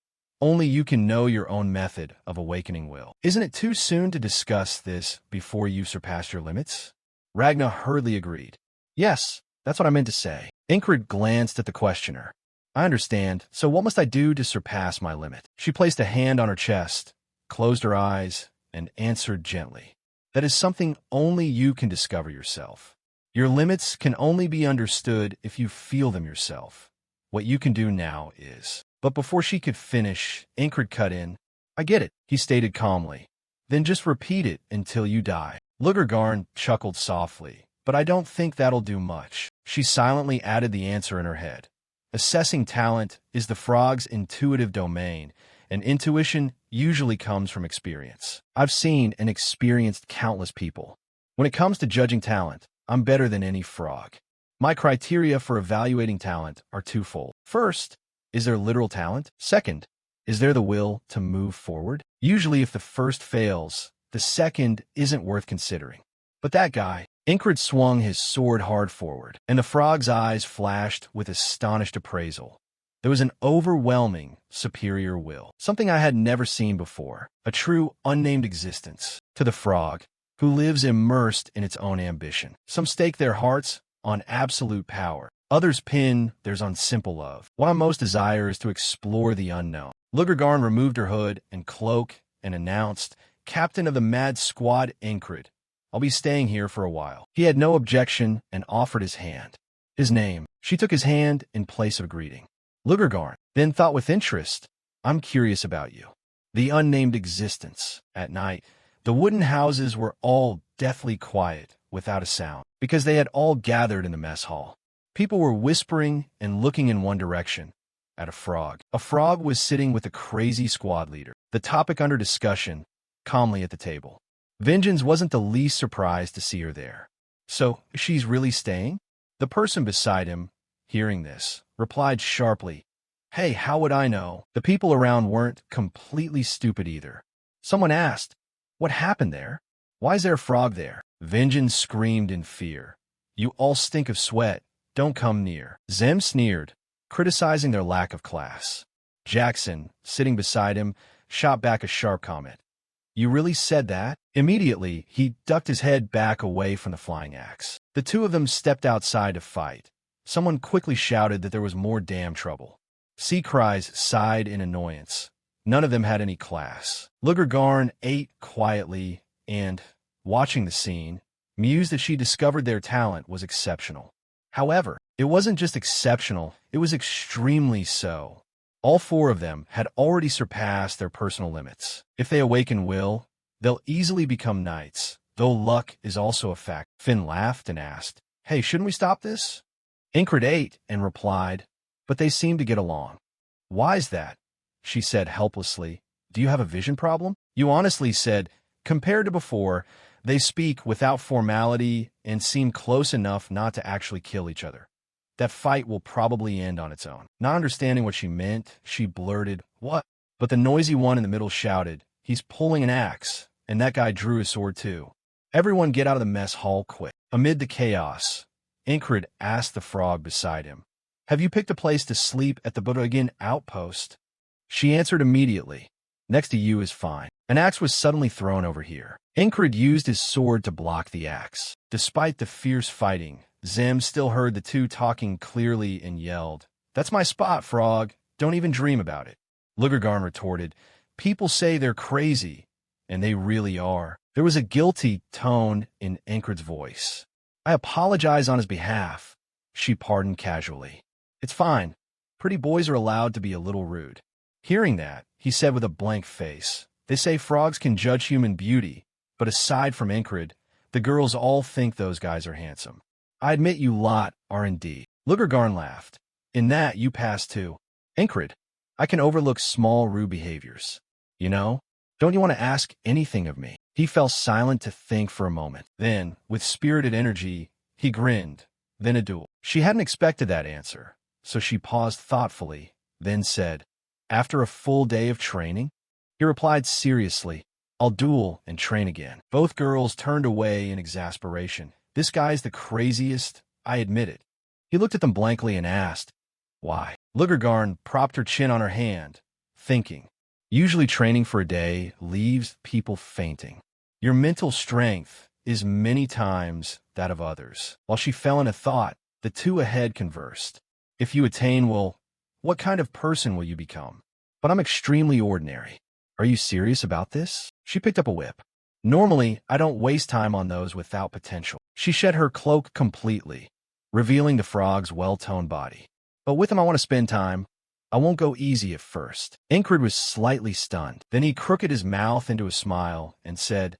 Only you can know your own method of awakening will. Isn't it too soon to discuss this before you've surpassed your limits? Ragna hurriedly agreed. Yes, that's what I meant to say. Incred glanced at the questioner. I understand, so what must I do to surpass my limit? She placed a hand on her chest, closed her eyes, and answered gently. That is something only you can discover yourself. Your limits can only be understood if you feel them yourself. What you can do now is... But before she could finish, Incred cut in. I get it, he stated calmly. Then just repeat it until you die. Lugergarn chuckled softly. But I don't think that'll do much. She silently added the answer in her head. Assessing talent is the frog's intuitive domain, and intuition usually comes from experience. I've seen and experienced countless people. When it comes to judging talent, I'm better than any frog. My criteria for evaluating talent are twofold. First, is there literal talent? Second, Is there the will to move forward? Usually if the first fails, the second isn't worth considering. But that guy, Incred swung his sword hard forward, and the frog's eyes flashed with astonished appraisal. There was an overwhelming, superior will, something I had never seen before, a true, unnamed existence, to the frog, who lives immersed in its own ambition. Some stake their hearts on absolute power. Others pin theirs on simple love. What I most desire is to explore the unknown. Lugergarn removed her hood and cloak and announced, "Captain of the Mad Squad Incred. I'll be staying here for a while." He had no objection and offered his hand. His name. She took his hand in place of greeting. Lugergarn then thought with interest, "I'm curious about you." The unnamed existence. At night, the wooden houses were all deathly quiet, without a sound, because they had all gathered in the mess hall. People were whispering and looking in one direction, at a frog. A frog was sitting with a crazy squad leader, the topic under discussion, calmly at the table. Vengeance wasn't the least surprised to see her there. "So, she's really staying?" The person beside him, hearing this, replied sharply, "Hey, how would I know?" The people around weren't completely stupid either. Someone asked, "What happened there? Why is there a frog there?" Vengeance screamed in fear, "You all stink of sweat. Don't come near." Zem sneered, criticizing their lack of class. Jackson, sitting beside him, shot back a sharp comment. "You really said that?" Immediately, he ducked his head back away from the flying axe. The two of them stepped outside to fight. Someone quickly shouted that there was more damn trouble. Sea Cries sighed in annoyance. None of them had any class. Lugergarn ate quietly and, watching the scene, mused that she discovered their talent was exceptional. However, it wasn't just exceptional, it was extremely so. All four of them had already surpassed their personal limits. If they awaken will, they'll easily become knights, though luck is also a fact. Finn laughed and asked, "Hey, shouldn't we stop this?" Incred ate and replied, "But they seem to get along." "Why's that?" she said helplessly. "Do you have a vision problem?" You honestly said, "Compared to before, they speak without formality and seem close enough not to actually kill each other. That fight will probably end on its own." Not understanding what she meant, she blurted, "What?" But the noisy one in the middle shouted, "He's pulling an axe," and that guy drew his sword too. "Everyone get out of the mess hall quick." Amid the chaos, Incred asked the frog beside him, "Have you picked a place to sleep at the Bodogan outpost?" She answered immediately, "Next to you is fine." An axe was suddenly thrown over here. Incred used his sword to block the axe. Despite the fierce fighting, Zem still heard the two talking clearly and yelled, "That's my spot, frog. Don't even dream about it." Lugergarn retorted, "People say they're crazy, and they really are." There was a guilty tone in Incred's voice. "I apologize on his behalf," she pardoned casually. "It's fine. Pretty boys are allowed to be a little rude." Hearing that, he said with a blank face, "They say frogs can judge human beauty, but aside from Incred, the girls all think those guys are handsome. I admit you lot are indeed." Lugergarn laughed. "In that, you pass too. Incred, I can overlook small rude behaviors. You know, don't you want to ask anything of me?" He fell silent to think for a moment. Then, with spirited energy, he grinned. "Then a duel." She hadn't expected that answer, so she paused thoughtfully, then said, "After a full day of training?" He replied seriously, "I'll duel and train again." Both girls turned away in exasperation. "This guy's the craziest, I admit it." He looked at them blankly and asked, "Why?" Lugergarn propped her chin on her hand, thinking. Usually training for a day leaves people fainting. Your mental strength is many times that of others. While she fell into thought, the two ahead conversed. "If you attain, well, what kind of person will you become?" "But I'm extremely ordinary." "Are you serious about this?" She picked up a whip. "Normally, I don't waste time on those without potential." She shed her cloak completely, revealing the frog's well-toned body. "But with him I want to spend time. I won't go easy at first." Incred was slightly stunned. Then he crooked his mouth into a smile and said,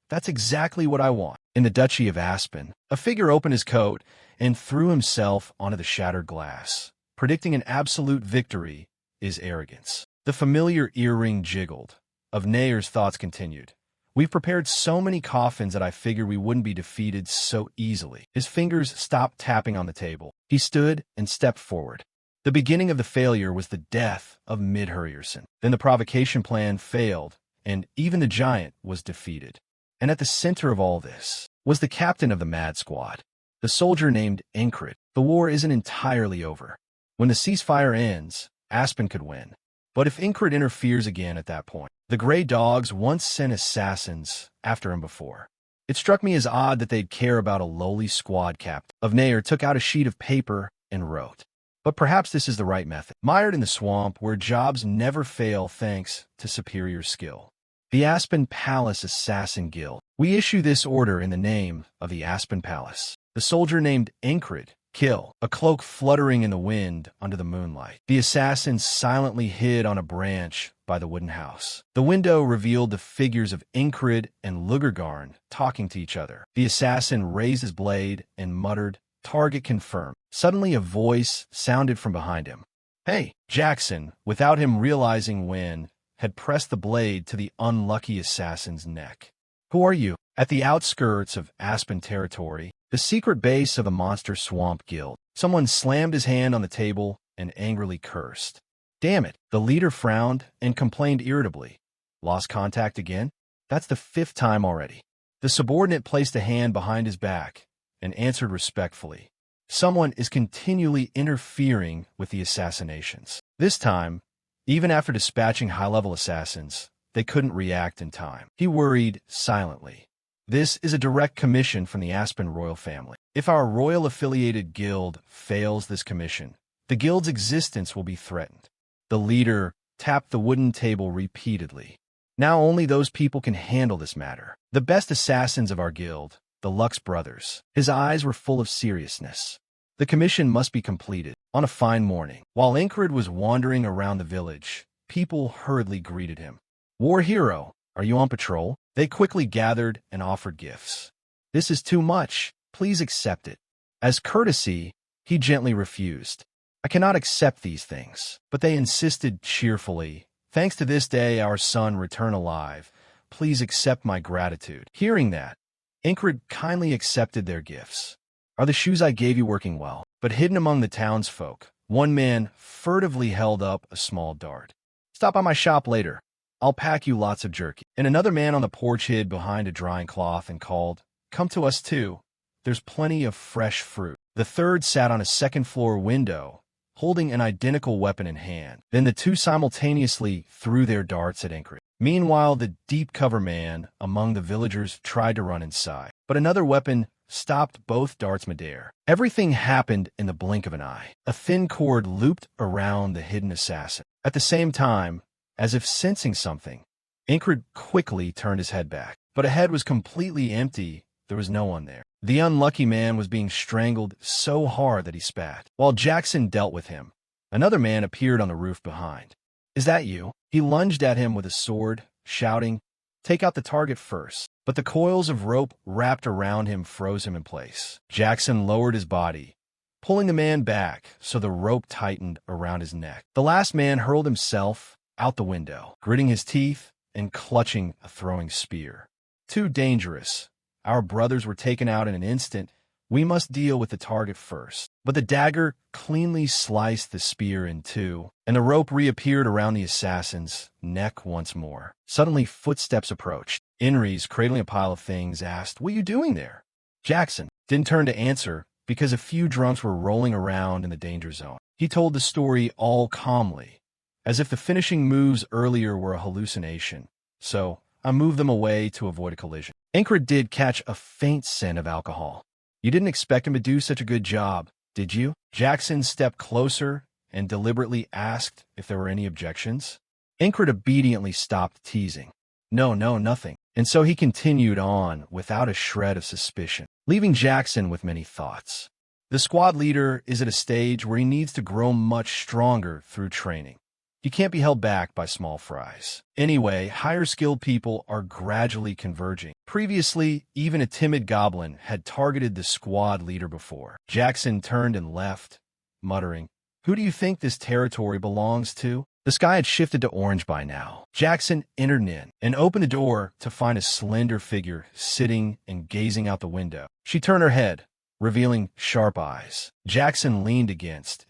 "That's exactly what I want." In the Duchy of Aspen, a figure opened his coat and threw himself onto the shattered glass. Predicting an absolute victory is arrogance. The familiar earring jiggled. Of Nayer's thoughts continued. "We've prepared so many coffins that I figured we wouldn't be defeated so easily." His fingers stopped tapping on the table. He stood and stepped forward. The beginning of the failure was the death of Midhurrierson. Then the provocation plan failed, and even the giant was defeated. And at the center of all this was the captain of the Mad Squad, the soldier named Incred. The war isn't entirely over. When the ceasefire ends, Aspen could win. But if Incred interferes again at that point, the Grey Dogs once sent assassins after him before. It struck me as odd that they'd care about a lowly squad captain. Nair took out a sheet of paper and wrote. But perhaps this is the right method. Mired in the swamp where jobs never fail thanks to superior skill. The Aspen Palace Assassin Guild. We issue this order in the name of the Aspen Palace. The soldier named Incred. Kill. A cloak fluttering in the wind under the moonlight. The assassins silently hid on a branch by the wooden house. The window revealed the figures of Incred and Lugergarn talking to each other. The assassin raised his blade and muttered, "Target confirmed." Suddenly a voice sounded from behind him. "Hey!" Jackson, without him realizing when, had pressed the blade to the unlucky assassin's neck. "Who are you?" At the outskirts of Aspen territory, the secret base of the Monster Swamp Guild, someone slammed his hand on the table and angrily cursed. "Damn it!" The leader frowned and complained irritably. "Lost contact again? That's the 5th time already." The subordinate placed a hand behind his back and answered respectfully. "Someone is continually interfering with the assassinations. This time, even after dispatching high-level assassins, they couldn't react in time." He worried silently. "This is a direct commission from the Aspen royal family. If our royal-affiliated guild fails this commission, the guild's existence will be threatened." The leader tapped the wooden table repeatedly. "Now only those people can handle this matter. The best assassins of our guild, the Lux brothers." His eyes were full of seriousness. The commission must be completed. On a fine morning, while Incred was wandering around the village, people hurriedly greeted him. "War hero, are you on patrol?" They quickly gathered and offered gifts. "This is too much. Please accept it." As courtesy, he gently refused. "I cannot accept these things." But they insisted cheerfully. "Thanks to this day our son return alive. Please accept my gratitude." Hearing that, Incred kindly accepted their gifts. "Are the shoes I gave you working well?" But hidden among the townsfolk, one man furtively held up a small dart. "Stop by my shop later. I'll pack you lots of jerky." And another man on the porch hid behind a drying cloth and called, "Come to us too. There's plenty of fresh fruit." The third sat on a second-floor window, holding an identical weapon in hand. Then the two simultaneously threw their darts at Incred. Meanwhile, the deep-cover man among the villagers tried to run inside, but another weapon stopped both darts midair. Everything happened in the blink of an eye. A thin cord looped around the hidden assassin. At the same time, as if sensing something, Incred quickly turned his head back. But ahead was completely empty. There was no one there. The unlucky man was being strangled so hard that he spat. While Jackson dealt with him, another man appeared on the roof behind. "Is that you?" He lunged at him with a sword, shouting, "Take out the target first." But the coils of rope wrapped around him froze him in place. Jackson lowered his body, pulling the man back so the rope tightened around his neck. The last man hurled himself out the window, gritting his teeth and clutching a throwing spear. "Too dangerous. Our brothers were taken out in an instant. We must deal with the target first." But the dagger cleanly sliced the spear in two, and the rope reappeared around the assassin's neck once more. Suddenly, footsteps approached. Inres, cradling a pile of things, asked, "What are you doing there?" Jackson didn't turn to answer because a few drunks were rolling around in the danger zone. He told the story all calmly, as if the finishing moves earlier were a hallucination. "So I moved them away to avoid a collision." Incred did catch a faint scent of alcohol. "You didn't expect him to do such a good job, did you?" Jackson stepped closer and deliberately asked if there were any objections. Incred obediently stopped teasing. No, nothing." And so he continued on without a shred of suspicion, leaving Jackson with many thoughts. The squad leader is at a stage where he needs to grow much stronger through training. He can't be held back by small fries. Anyway, higher-skilled people are gradually converging. Previously, even a timid goblin had targeted the squad leader before. Jackson turned and left, muttering, "Who do you think this territory belongs to?" The sky had shifted to orange by now. Jackson entered in and opened the door to find a slender figure sitting and gazing out the window. She turned her head, revealing sharp eyes. Jackson leaned against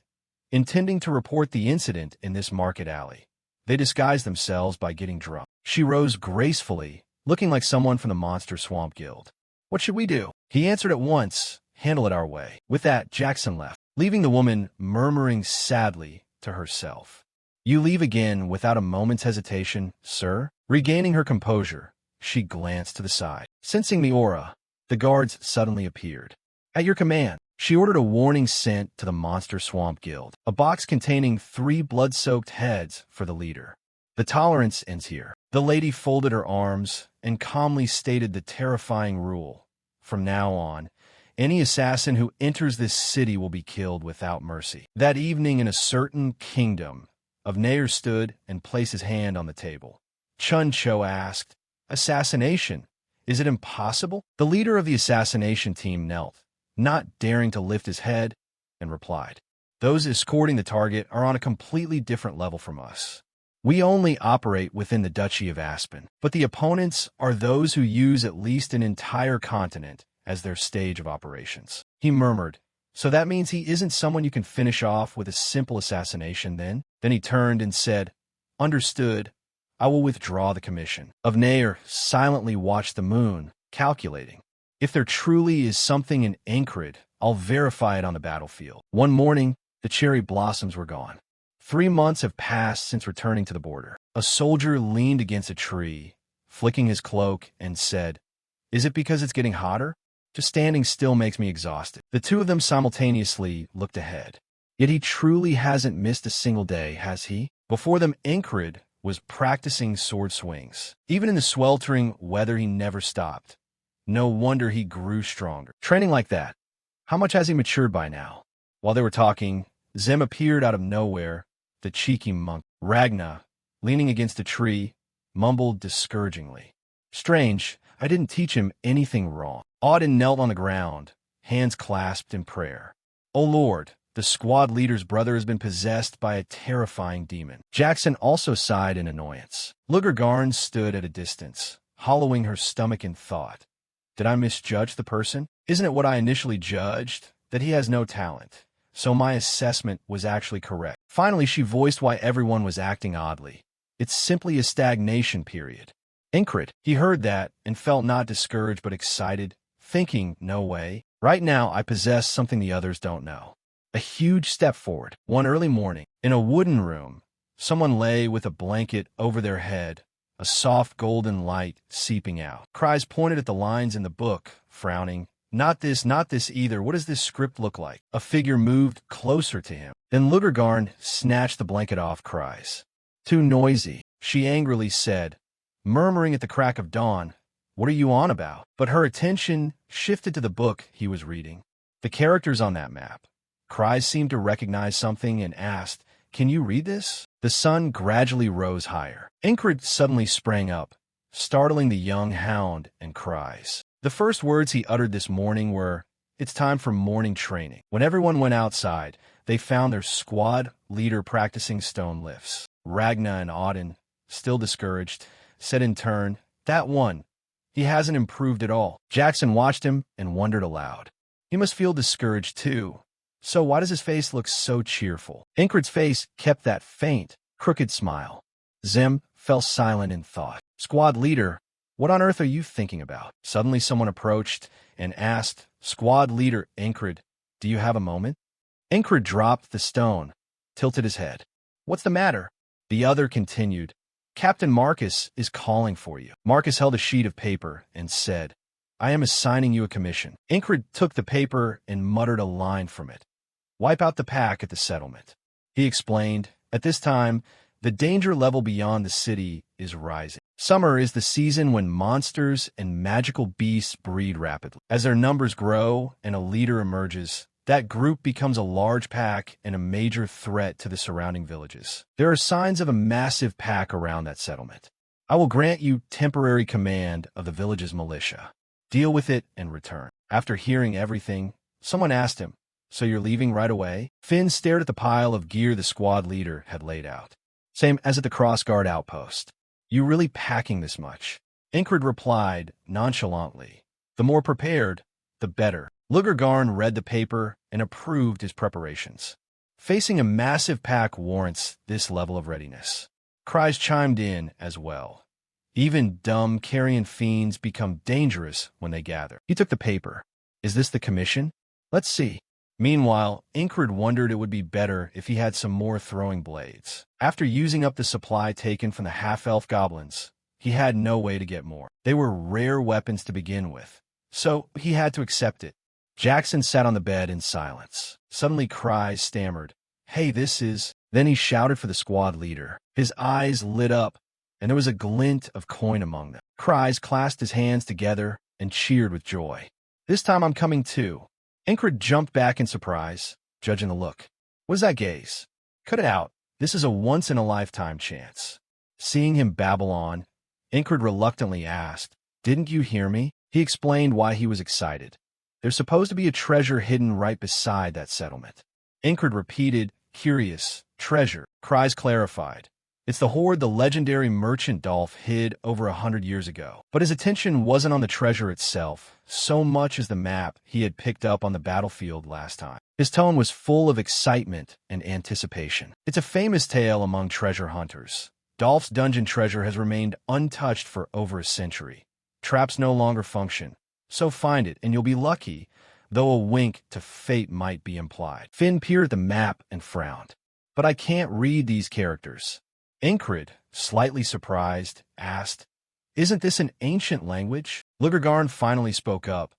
intending to report the incident in this market alley. They disguised themselves by getting drunk. She rose gracefully, looking like someone from the Monster Swamp Guild. "What should we do?" He answered at once, "Handle it our way." With that, Jackson left, leaving the woman murmuring sadly to herself. "You leave again without a moment's hesitation, sir?" Regaining her composure, she glanced to the side. Sensing the aura, the guards suddenly appeared. "At your command." She ordered a warning sent to the Monster Swamp Guild, a box containing 3 blood-soaked heads for the leader. "The tolerance ends here." The lady folded her arms and calmly stated the terrifying rule. "From now on, any assassin who enters this city will be killed without mercy." That evening in a certain kingdom, Avneyer stood and placed his hand on the table. Chun Cho asked, "Assassination? Is it impossible?" The leader of the assassination team knelt, not daring to lift his head, and replied, "Those escorting the target are on a completely different level from us. We only operate within the Duchy of Aspen, but the opponents are those who use at least an entire continent as their stage of operations." He murmured, "So that means he isn't someone you can finish off with a simple assassination then?" Then he turned and said, "Understood. I will withdraw the commission." Avneyer silently watched the moon, calculating, "If there truly is something in Encred, I'll verify it on the battlefield." One morning, the cherry blossoms were gone. 3 months have passed since returning to the border. A soldier leaned against a tree, flicking his cloak, and said, "Is it because it's getting hotter? Just standing still makes me exhausted." The two of them simultaneously looked ahead. Yet he truly hasn't missed a single day, has he? Before them, Encred was practicing sword swings. Even in the sweltering weather, he never stopped. No wonder he grew stronger. Training like that. How much has he matured by now? While they were talking, Zem appeared out of nowhere, the cheeky monk. Ragna, leaning against a tree, mumbled discouragingly, "Strange, I didn't teach him anything wrong." Auden knelt on the ground, hands clasped in prayer. "O Lord, the squad leader's brother has been possessed by a terrifying demon." Jackson also sighed in annoyance. Lugergarn stood at a distance, hollowing her stomach in thought. Did I misjudge the person? Isn't it what I initially judged? That he has no talent. So my assessment was actually correct. Finally, she voiced why everyone was acting oddly. It's simply a stagnation period. Encred, he heard that and felt not discouraged but excited, thinking, no way. Right now, I possess something the others don't know. A huge step forward. One early morning, in a wooden room, someone lay with a blanket over their head, a soft golden light seeping out. Cries pointed at the lines in the book, frowning. Not this either. What does this script look like?" A figure moved closer to him. Then Lugergarn snatched the blanket off Cries. "Too noisy," she angrily said, murmuring at the crack of dawn, "What are you on about?" But her attention shifted to the book he was reading. The characters on that map. Cries seemed to recognize something and asked, "Can you read this?" The sun gradually rose higher. Encred suddenly sprang up, startling the young hound and Cries. The first words he uttered this morning were, "It's time for morning training." When everyone went outside, they found their squad leader practicing stone lifts. Ragna and Auden, still discouraged, said in turn, "That one, he hasn't improved at all." Jackson watched him and wondered aloud. He must feel discouraged too. So why does his face look so cheerful? Encred's face kept that faint, crooked smile. Zem fell silent in thought. "Squad leader, what on earth are you thinking about?" Suddenly someone approached and asked, "Squad leader Encred, do you have a moment?" Encred dropped the stone, tilted his head. "What's the matter?" The other continued, "Captain Marcus is calling for you." Marcus held a sheet of paper and said, "I am assigning you a commission." Encred took the paper and muttered a line from it. "Wipe out the pack at the settlement." He explained, "At this time, the danger level beyond the city is rising. Summer is the season when monsters and magical beasts breed rapidly. As their numbers grow and a leader emerges, that group becomes a large pack and a major threat to the surrounding villages. There are signs of a massive pack around that settlement. I will grant you temporary command of the village's militia. Deal with it and return." After hearing everything, someone asked him, "So you're leaving right away?" Finn stared at the pile of gear the squad leader had laid out. "Same as at the crossguard outpost." "You really packing this much?" Encred replied nonchalantly. "The more prepared, the better." Lugergarn read the paper and approved his preparations. Facing a massive pack warrants this level of readiness. Cries chimed in as well. Even dumb carrion fiends become dangerous when they gather. He took the paper. Is this the commission? Let's see. Meanwhile, Incred wondered it would be better if he had some more throwing blades. After using up the supply taken from the half-elf goblins, he had no way to get more. They were rare weapons to begin with, so he had to accept it. Jackson sat on the bed in silence. Suddenly Cries stammered, "Hey, this is..." Then he shouted for the squad leader. His eyes lit up, and there was a glint of coin among them. Cries clasped his hands together and cheered with joy. "This time I'm coming too." Incred jumped back in surprise, judging the look. "What is that gaze? Cut it out. This is a once-in-a-lifetime chance." Seeing him babble on, Incred reluctantly asked, "Didn't you hear me?" He explained why he was excited. "There's supposed to be a treasure hidden right beside that settlement." Incred repeated, curious, "Treasure." Cries clarified. "It's the hoard the legendary merchant Dolph hid over 100 years ago." But his attention wasn't on the treasure itself, so much as the map he had picked up on the battlefield last time. His tone was full of excitement and anticipation. "It's a famous tale among treasure hunters. Dolph's dungeon treasure has remained untouched for over a century. Traps no longer function, so find it and you'll be lucky, though a wink to fate might be implied." Finn peered at the map and frowned. "But I can't read these characters." Incred, slightly surprised, asked, "Isn't this an ancient language?" Lugargarn finally spoke up.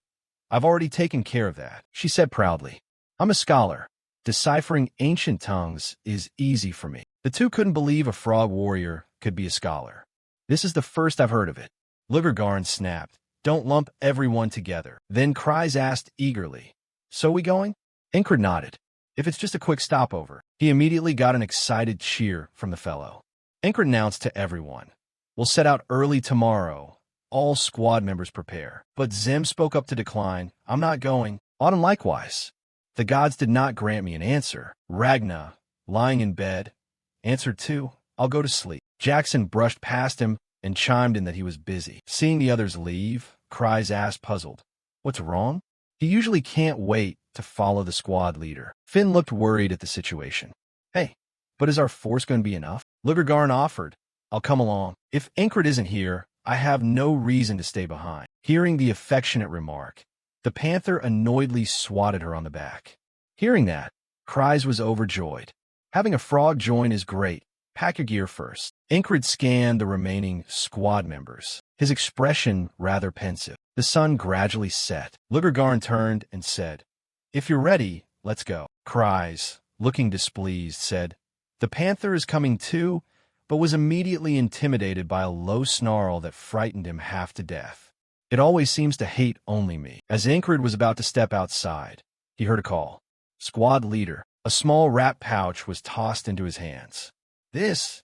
"I've already taken care of that," she said proudly. "I'm a scholar. Deciphering ancient tongues is easy for me." The two couldn't believe a frog warrior could be a scholar. "This is the first I've heard of it." Lugargarn snapped, "Don't lump everyone together." Then Cries asked eagerly, "So we going?" Incred nodded. "If it's just a quick stopover." He immediately got an excited cheer from the fellow. Incred announced to everyone, "We'll set out early tomorrow. All squad members prepare." But Zim spoke up to decline. "I'm not going." Autumn likewise. The gods did not grant me an answer. Ragna, lying in bed, answered too, "I'll go to sleep." Jackson brushed past him and chimed in that he was busy. Seeing the others leave, Cries asked, puzzled, "What's wrong?" He usually can't wait to follow the squad leader. Finn looked worried at the situation. "Hey, but is our force going to be enough?" Lugargarn offered, "I'll come along. If Incred isn't here, I have no reason to stay behind." Hearing the affectionate remark, the panther annoyedly swatted her on the back. Hearing that, Cries was overjoyed. Having a frog join is great. Pack your gear first. Incred scanned the remaining squad members, his expression rather pensive. The sun gradually set. Lugargarn turned and said, "If you're ready, let's go." Cries, looking displeased, said, "The panther is coming too," but was immediately intimidated by a low snarl that frightened him half to death. "It always seems to hate only me." As Incred was about to step outside, he heard a call. "Squad leader." A small wrap pouch was tossed into his hands.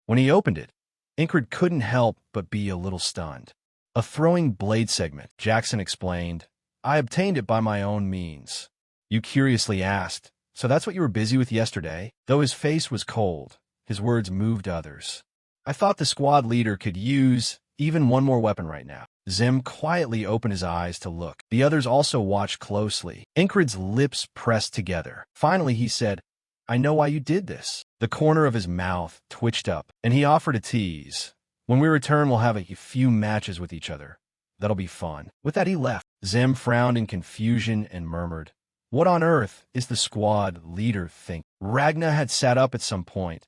When he opened it, Incred couldn't help but be a little stunned. "A throwing blade segment," Jackson explained. "I obtained it by my own means." You curiously asked, "So that's what you were busy with yesterday?" Though his face was cold, his words moved others. "I thought the squad leader could use even one more weapon right now." Zim quietly opened his eyes to look. The others also watched closely. Incred's lips pressed together. Finally he said, "I know why you did this." The corner of his mouth twitched up, and he offered a tease. "When we return, we'll have a few matches with each other. That'll be fun." With that, he left. Zim frowned in confusion and murmured, "What on earth is the squad leader think?" Ragna had sat up at some point.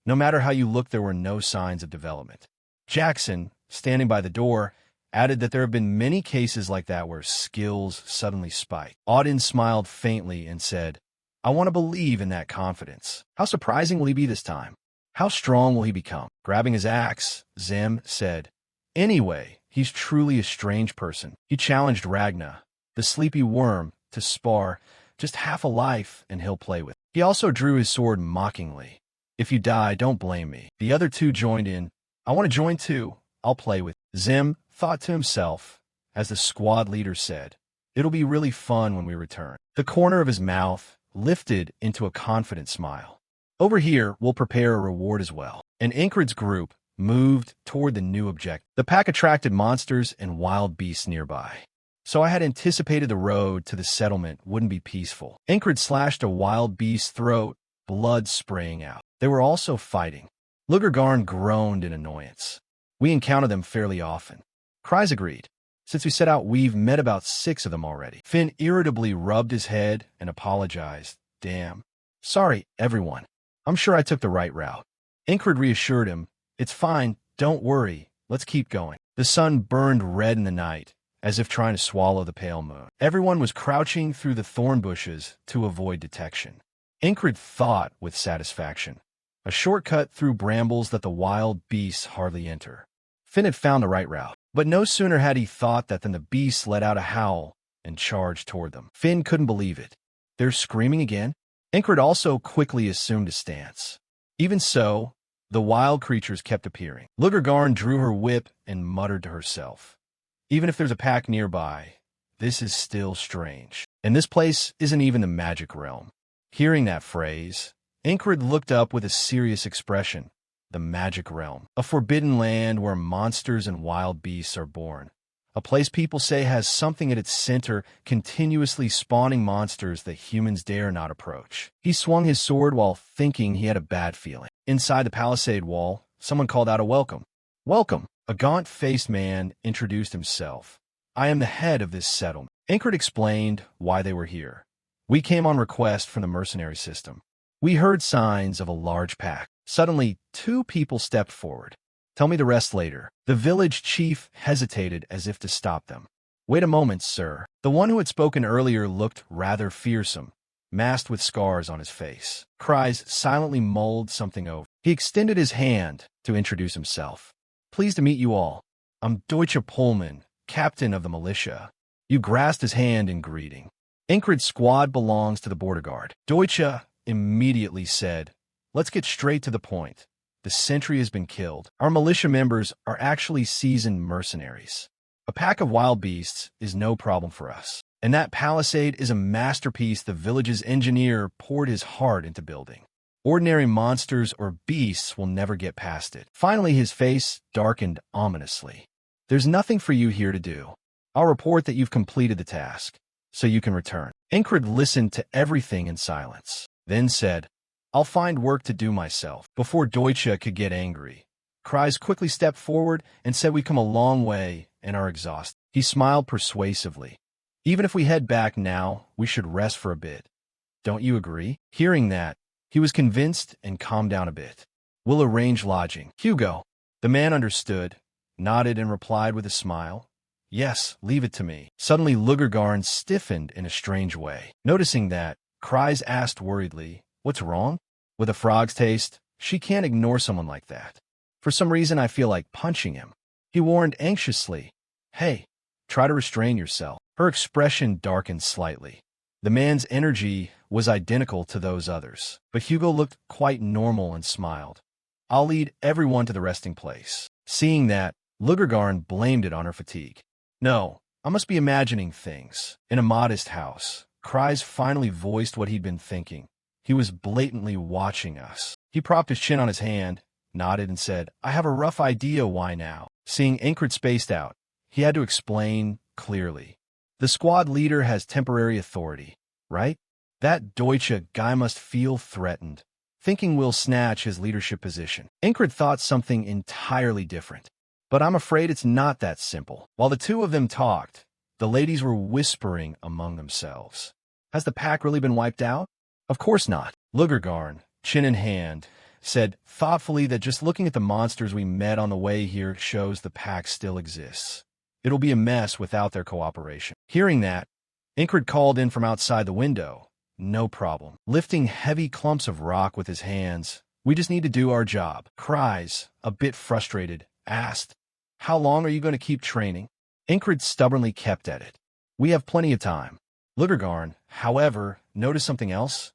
No matter how you looked, there were no signs of development. Jackson, standing by the door, added that there have been many cases like that where skills suddenly spike. Auden smiled faintly and said, "I want to believe in that confidence. How surprising will he be this time? How strong will he become?" Grabbing his axe, Zim said, "Anyway, he's truly a strange person." He challenged Ragna, the sleepy worm, to spar just half a life and he'll play with. He also drew his sword mockingly. "If you die, don't blame me." The other two joined in. "I want to join too. I'll play with." Zim thought to himself, as the squad leader said, "It'll be really fun when we return." The corner of his mouth lifted into a confident smile. "Over here, we'll prepare a reward as well." And Incred's group moved toward the new objective. The pack attracted monsters and wild beasts nearby. So I had anticipated the road to the settlement wouldn't be peaceful. Incred slashed a wild beast's throat, blood spraying out. They were also fighting. Lugergarn groaned in annoyance. We encounter them fairly often. Kreis agreed. Since we set out, we've met about 6 of them already. Finn irritably rubbed his head and apologized. Damn. Sorry, everyone. I'm sure I took the right route. Ingrid reassured him. It's fine. Don't worry. Let's keep going. The sun burned red in the night, as if trying to swallow the pale moon. Everyone was crouching through the thorn bushes to avoid detection. Ingrid thought with satisfaction. A shortcut through brambles that the wild beasts hardly enter. Finn had found the right route. But no sooner had he thought that than the beasts let out a howl and charged toward them. Finn couldn't believe it. They're screaming again? Ingrid also quickly assumed a stance. Even so, the wild creatures kept appearing. Lugergarn drew her whip and muttered to herself. Even if there's a pack nearby, this is still strange. And this place isn't even the magic realm. Hearing that phrase, Ingrid looked up with a serious expression. The magic realm, a forbidden land where monsters and wild beasts are born. A place people say has something at its center, continuously spawning monsters that humans dare not approach. He swung his sword while thinking he had a bad feeling. Inside the palisade wall, someone called out a welcome. Welcome! A gaunt-faced man introduced himself. I am the head of this settlement. Ingrid explained why they were here. We came on request from the mercenary system. We heard signs of a large pack. Suddenly, 2 people stepped forward. Tell me the rest later. The village chief hesitated as if to stop them. Wait a moment, sir. The one who had spoken earlier looked rather fearsome, masked with scars on his face. Kreis silently mulled something over. He extended his hand to introduce himself. Pleased to meet you all. I'm Deutsche Pullman, captain of the militia. You grasped his hand in greeting. Ingrid's squad belongs to the border guard. Deutsche immediately said, let's get straight to the point. The sentry has been killed. Our militia members are actually seasoned mercenaries. A pack of wild beasts is no problem for us. And that palisade is a masterpiece the village's engineer poured his heart into building. Ordinary monsters or beasts will never get past it. Finally, his face darkened ominously. There's nothing for you here to do. I'll report that you've completed the task, so you can return. Ingrid listened to everything in silence, then said, I'll find work to do myself. Before Deutsche could get angry, Kreis quickly stepped forward and said we've come a long way and are exhausted. He smiled persuasively. Even if we head back now, we should rest for a bit. Don't you agree? Hearing that, he was convinced and calmed down a bit. We'll arrange lodging. Hugo. The man understood, nodded and replied with a smile. Yes, leave it to me. Suddenly Lugergarn stiffened in a strange way. Noticing that, Kreis asked worriedly, What's wrong? With a frog's taste, she can't ignore someone like that. For some reason, I feel like punching him. He warned anxiously. Hey, try to restrain yourself. Her expression darkened slightly. The man's energy was identical to those others, but Hugo looked quite normal and smiled. I'll lead everyone to the resting place. Seeing that, Lugergarn blamed it on her fatigue. No, I must be imagining things. In a modest house, Kreis finally voiced what he'd been thinking. He was blatantly watching us. He propped his chin on his hand, nodded and said, I have a rough idea why now. Seeing Ingrid spaced out, he had to explain clearly. The squad leader has temporary authority, right? That Deutsche guy must feel threatened, thinking we'll snatch his leadership position. Ingrid thought something entirely different. But I'm afraid it's not that simple. While the 2 of them talked, the ladies were whispering among themselves. Has the pack really been wiped out? Of course not. Lugergarn, chin in hand, said thoughtfully that just looking at the monsters we met on the way here shows the pack still exists. It'll be a mess without their cooperation. Hearing that, Ingrid called in from outside the window. No problem. Lifting heavy clumps of rock with his hands, we just need to do our job. Kreis, a bit frustrated, asked, How long are you going to keep training? Ingrid stubbornly kept at it. We have plenty of time. Lugergarn, however, noticed something else.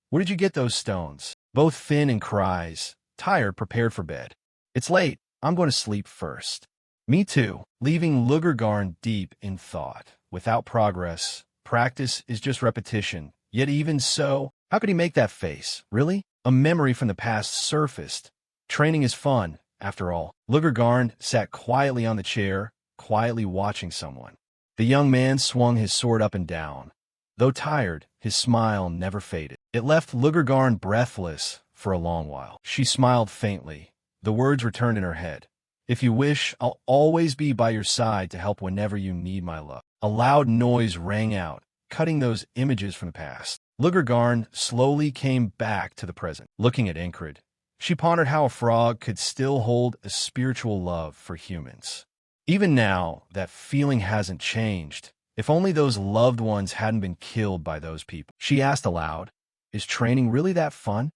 Where did you get those stones? Both Finn and Kreis, tired, prepared for bed. It's late. I'm going to sleep first. Me too. Leaving Lugergarn deep in thought. Without progress, practice is just repetition. Yet even so, how could he make that face? Really? A memory from the past surfaced. Training is fun, after all. Lugergarn sat quietly on the chair, quietly watching someone. The young man swung his sword up and down. Though tired, his smile never faded. It left Lugargarn breathless for a long while. She smiled faintly. The words returned in her head. If you wish, I'll always be by your side to help whenever you need my love. A loud noise rang out, cutting those images from the past. Lugargarn slowly came back to the present. Looking at Incred, she pondered how a frog could still hold a spiritual love for humans. Even now, that feeling hasn't changed. If only those loved ones hadn't been killed by those people. She asked aloud, is training really that fun?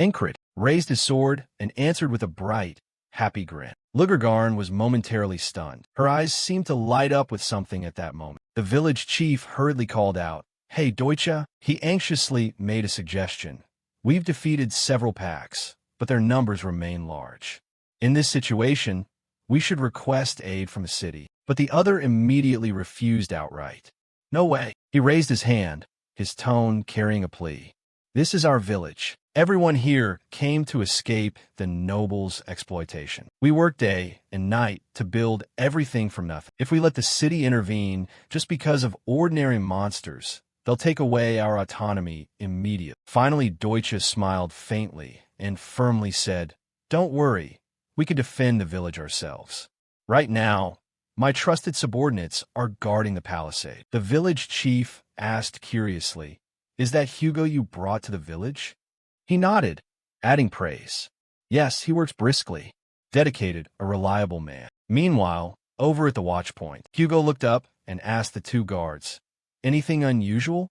Incred raised his sword and answered with a bright, happy grin. Lugargarn was momentarily stunned. Her eyes seemed to light up with something at that moment. The village chief hurriedly called out, "Hey, Deutsche." He anxiously made a suggestion. We've defeated several packs, but their numbers remain large. In this situation, we should request aid from the city. But the other immediately refused outright. No way. He raised his hand, his tone carrying a plea. This is our village. Everyone here came to escape the nobles' exploitation. We work day and night to build everything from nothing. If we let the city intervene just because of ordinary monsters, they'll take away our autonomy immediately. Finally, Deutsche smiled faintly and firmly said, "Don't worry. We can defend the village ourselves. Right now, my trusted subordinates are guarding the palisade." The village chief asked curiously, "Is that Hugo you brought to the village?" He nodded, adding praise. "Yes, he works briskly. Dedicated, a reliable man." Meanwhile, over at the watch point, Hugo looked up and asked the two guards, "Anything unusual?"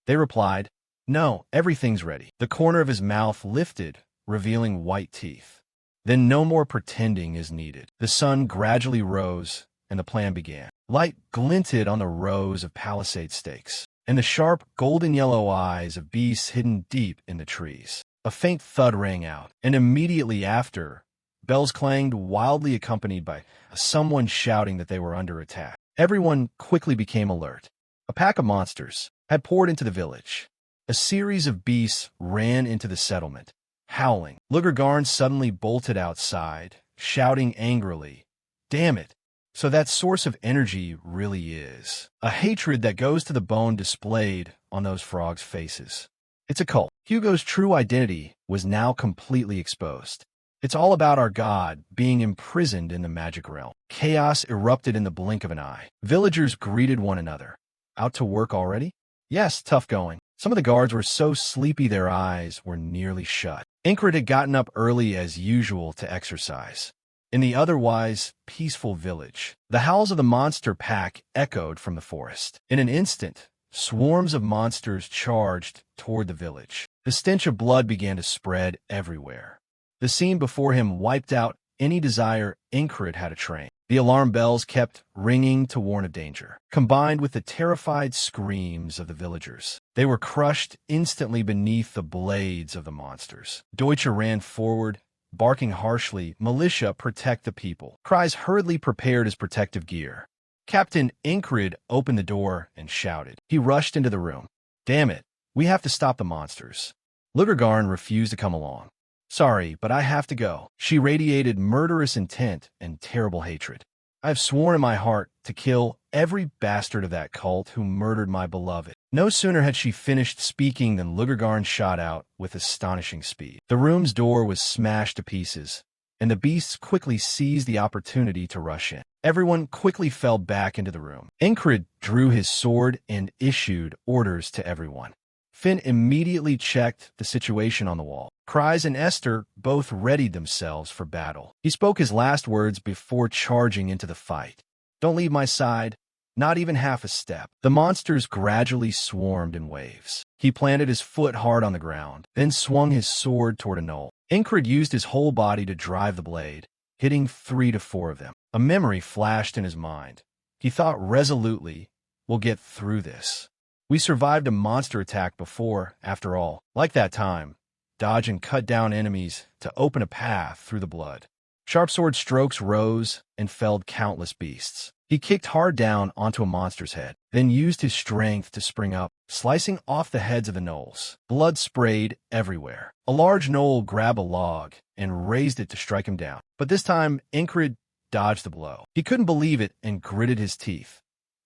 They replied, "No, everything's ready." The corner of his mouth lifted, revealing white teeth. Then no more pretending is needed. The sun gradually rose, and the plan began. Light glinted on the rows of palisade stakes, and the sharp golden-yellow eyes of beasts hidden deep in the trees. A faint thud rang out, and immediately after, bells clanged, wildly accompanied by someone shouting that they were under attack. Everyone quickly became alert. A pack of monsters had poured into the village. A series of beasts ran into the settlement, howling. Lugargarn suddenly bolted outside, shouting angrily, "Damn it! So that source of energy really is." A hatred that goes to the bone displayed on those frogs' faces. It's a cult. Hugo's true identity was now completely exposed. It's all about our god being imprisoned in the magic realm. Chaos erupted in the blink of an eye. Villagers greeted one another. Out to work already? Yes, tough going. Some of the guards were so sleepy their eyes were nearly shut. Incred had gotten up early as usual to exercise. In the otherwise peaceful village, the howls of the monster pack echoed from the forest. In an instant, swarms of monsters charged toward the village. The stench of blood began to spread everywhere. The scene before him wiped out any desire Incred had to train. The alarm bells kept ringing to warn of danger, combined with the terrified screams of the villagers. They were crushed instantly beneath the blades of the monsters. Deutsche ran forward, barking harshly, "Militia, protect the people." Cries hurriedly prepared his protective gear. Captain Incred opened the door and shouted. He rushed into the room. "Damn it, we have to stop the monsters." Lugargarn refused to come along. "Sorry, but I have to go." She radiated murderous intent and terrible hatred. "I have sworn in my heart to kill every bastard of that cult who murdered my beloved." No sooner had she finished speaking than Lugargarn shot out with astonishing speed. The room's door was smashed to pieces, and the beasts quickly seized the opportunity to rush in. Everyone quickly fell back into the room. Incred drew his sword and issued orders to everyone. Finn immediately checked the situation on the wall. Kryze and Esther both readied themselves for battle. He spoke his last words before charging into the fight. "Don't leave my side, not even half a step." The monsters gradually swarmed in waves. He planted his foot hard on the ground, then swung his sword toward a knoll. Incred used his whole body to drive the blade, hitting 3 to 4 of them. A memory flashed in his mind. He thought resolutely, "We'll get through this. We survived a monster attack before, after all." Like that time, dodge and cut down enemies to open a path through the blood. Sharp sword strokes rose and felled countless beasts. He kicked hard down onto a monster's head, then used his strength to spring up, slicing off the heads of the gnolls. Blood sprayed everywhere. A large gnoll grabbed a log and raised it to strike him down. But this time, Incred dodged the blow. He couldn't believe it and gritted his teeth.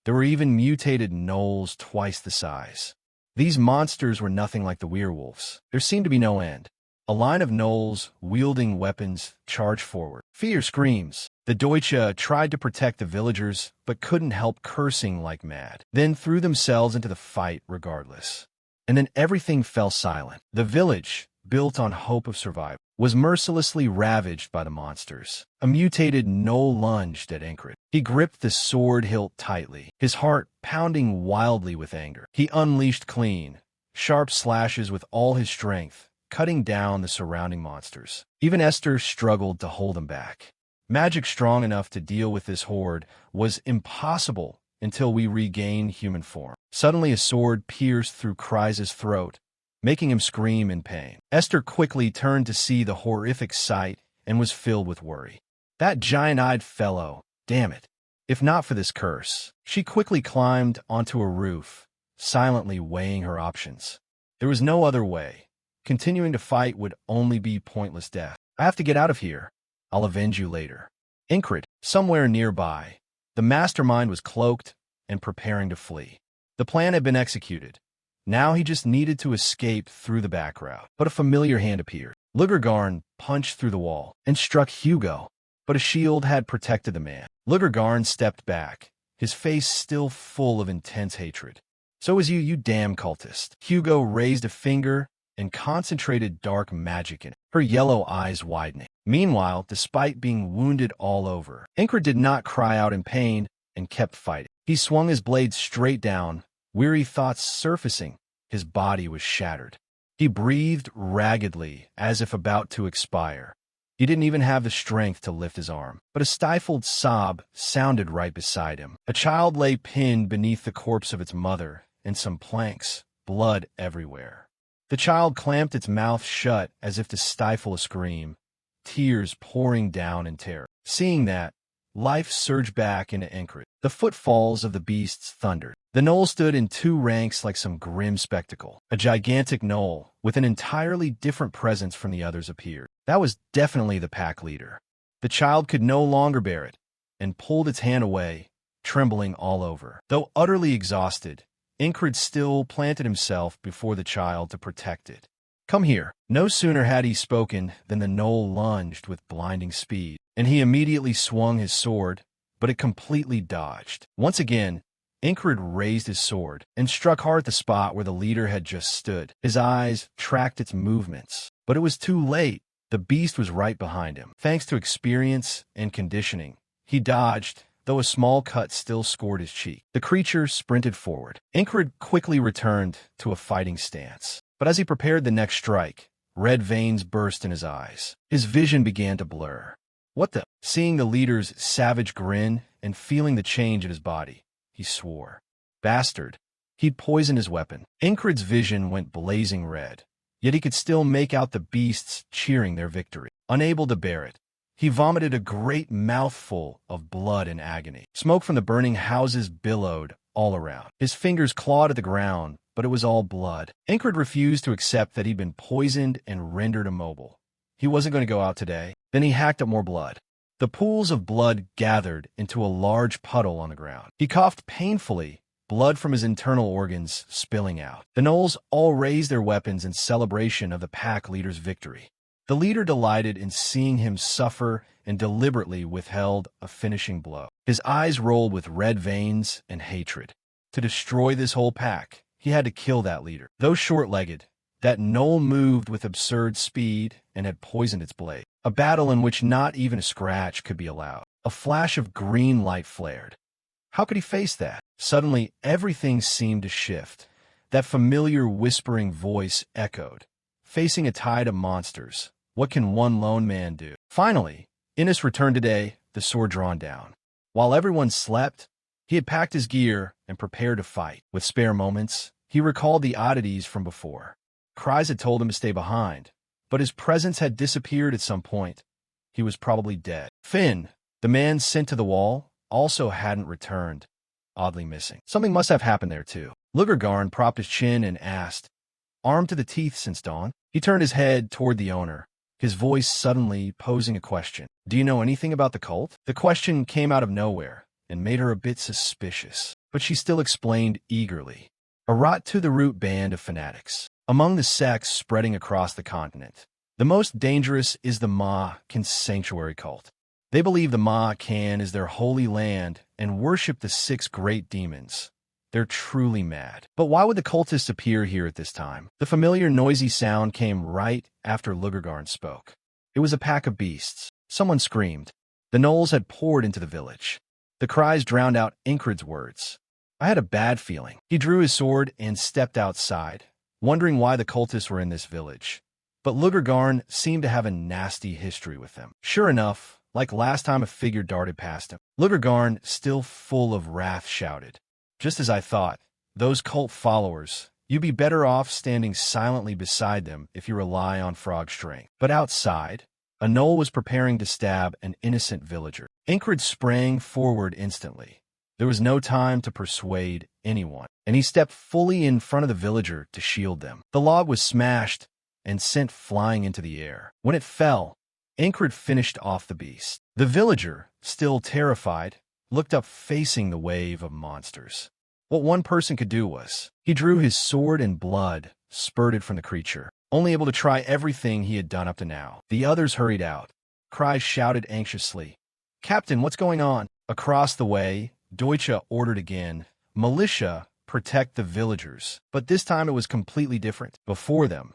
There were even mutated gnolls twice the size. These monsters were nothing like the werewolves. There seemed to be no end. A line of gnolls, wielding weapons, charged forward. Fear screams. The Deutsche tried to protect the villagers, but couldn't help cursing like mad, then threw themselves into the fight regardless. And then everything fell silent. The village, built on hope of survival, was mercilessly ravaged by the monsters. A mutated gnoll lunged at Ingrid. He gripped the sword hilt tightly, his heart pounding wildly with anger. He unleashed clean, sharp slashes with all his strength, cutting down the surrounding monsters. Even Esther struggled to hold him back. Magic strong enough to deal with this horde was impossible until we regained human form. Suddenly a sword pierced through Kreis's throat, making him scream in pain. Esther quickly turned to see the horrific sight and was filled with worry. That giant-eyed fellow, damn it. If not for this curse. She quickly climbed onto a roof, silently weighing her options. There was no other way. Continuing to fight would only be pointless death. I have to get out of here. I'll avenge you later. Ingrid, somewhere nearby, the mastermind was cloaked and preparing to flee. The plan had been executed. Now he just needed to escape through the back route. But a familiar hand appeared. Lugergarn punched through the wall and struck Hugo, but a shield had protected the man. Lugergarn stepped back, his face still full of intense hatred. So is you, you damn cultist. Hugo raised a finger and concentrated dark magic in it, her yellow eyes widening. Meanwhile, despite being wounded all over, Ingrid did not cry out in pain and kept fighting. He swung his blade straight down, weary thoughts surfacing. His body was shattered. He breathed raggedly, as if about to expire. He didn't even have the strength to lift his arm, but a stifled sob sounded right beside him. A child lay pinned beneath the corpse of its mother, and some planks, blood everywhere. The child clamped its mouth shut as if to stifle a scream, tears pouring down in terror. Seeing that, life surged back into Ingrid. The footfalls of the beasts thundered. The gnoll stood in two ranks like some grim spectacle. A gigantic gnoll, with an entirely different presence from the others, appeared. That was definitely the pack leader. The child could no longer bear it, and pulled its hand away, trembling all over. Though utterly exhausted, Ingrid still planted himself before the child to protect it. Come here. No sooner had he spoken than the gnoll lunged with blinding speed, and he immediately swung his sword, but it completely dodged. Once again, Ingrid raised his sword and struck hard at the spot where the leader had just stood. His eyes tracked its movements, but it was too late. The beast was right behind him. Thanks to experience and conditioning, he dodged, though a small cut still scored his cheek. The creature sprinted forward. Ingrid quickly returned to a fighting stance. But as he prepared the next strike, red veins burst in his eyes. His vision began to blur. What the? Seeing the leader's savage grin and feeling the change in his body, he swore. Bastard. He'd poisoned his weapon. Ingrid's vision went blazing red, yet he could still make out the beasts cheering their victory. Unable to bear it, he vomited a great mouthful of blood in agony. Smoke from the burning houses billowed all around. His fingers clawed at the ground, but it was all blood. Ingrid refused to accept that he'd been poisoned and rendered immobile. He wasn't going to go out today. Then he hacked up more blood. The pools of blood gathered into a large puddle on the ground. He coughed painfully, blood from his internal organs spilling out. The gnolls all raised their weapons in celebration of the pack leader's victory. The leader delighted in seeing him suffer and deliberately withheld a finishing blow. His eyes rolled with red veins and hatred. To destroy this whole pack, he had to kill that leader. Though short-legged, that gnoll moved with absurd speed and had poisoned its blade. A battle in which not even a scratch could be allowed. A flash of green light flared. How could he face that? Suddenly, everything seemed to shift. That familiar whispering voice echoed. Facing a tide of monsters, what can one lone man do? Finally, Innes returned today, the sword drawn down. While everyone slept, he had packed his gear and prepared to fight. With spare moments, he recalled the oddities from before. Kreis had told him to stay behind, but his presence had disappeared at some point. He was probably dead. Finn, the man sent to the wall, also hadn't returned, oddly missing. Something must have happened there too. Lugergarn propped his chin and asked, armed to the teeth since dawn? He turned his head toward the owner, his voice suddenly posing a question. Do you know anything about the cult? The question came out of nowhere and made her a bit suspicious, but she still explained eagerly. a rot-to-the-root band of fanatics. Among the sects spreading across the continent, the most dangerous is the Ma-Kan sanctuary cult. They believe the Ma-Kan is their holy land and worship the 6 great demons. They're truly mad. But why would the cultists appear here at this time? The familiar noisy sound came right after Lugargarn spoke. It was a pack of beasts. Someone screamed. The gnolls had poured into the village. The cries drowned out Incred's words. I had a bad feeling. He drew his sword and stepped outside, wondering why the cultists were in this village. But Lugargarn seemed to have a nasty history with them. Sure enough, like last time a figure darted past him, Lugargarn, still full of wrath, shouted, "Just as I thought, those cult followers, you'd be better off standing silently beside them if you rely on frog strength." But outside, a gnoll was preparing to stab an innocent villager. Incred sprang forward instantly. There was no time to persuade anyone, and he stepped fully in front of the villager to shield them. The log was smashed and sent flying into the air. When it fell, Incred finished off the beast. The villager, still terrified, looked up facing the wave of monsters. What one person could do was, he drew his sword and blood spurted from the creature, only able to try everything he had done up to now. The others hurried out. Cries shouted anxiously, "Captain, what's going on?" Across the way, Deutsche ordered again, "Militia, protect the villagers." But this time it was completely different. Before them,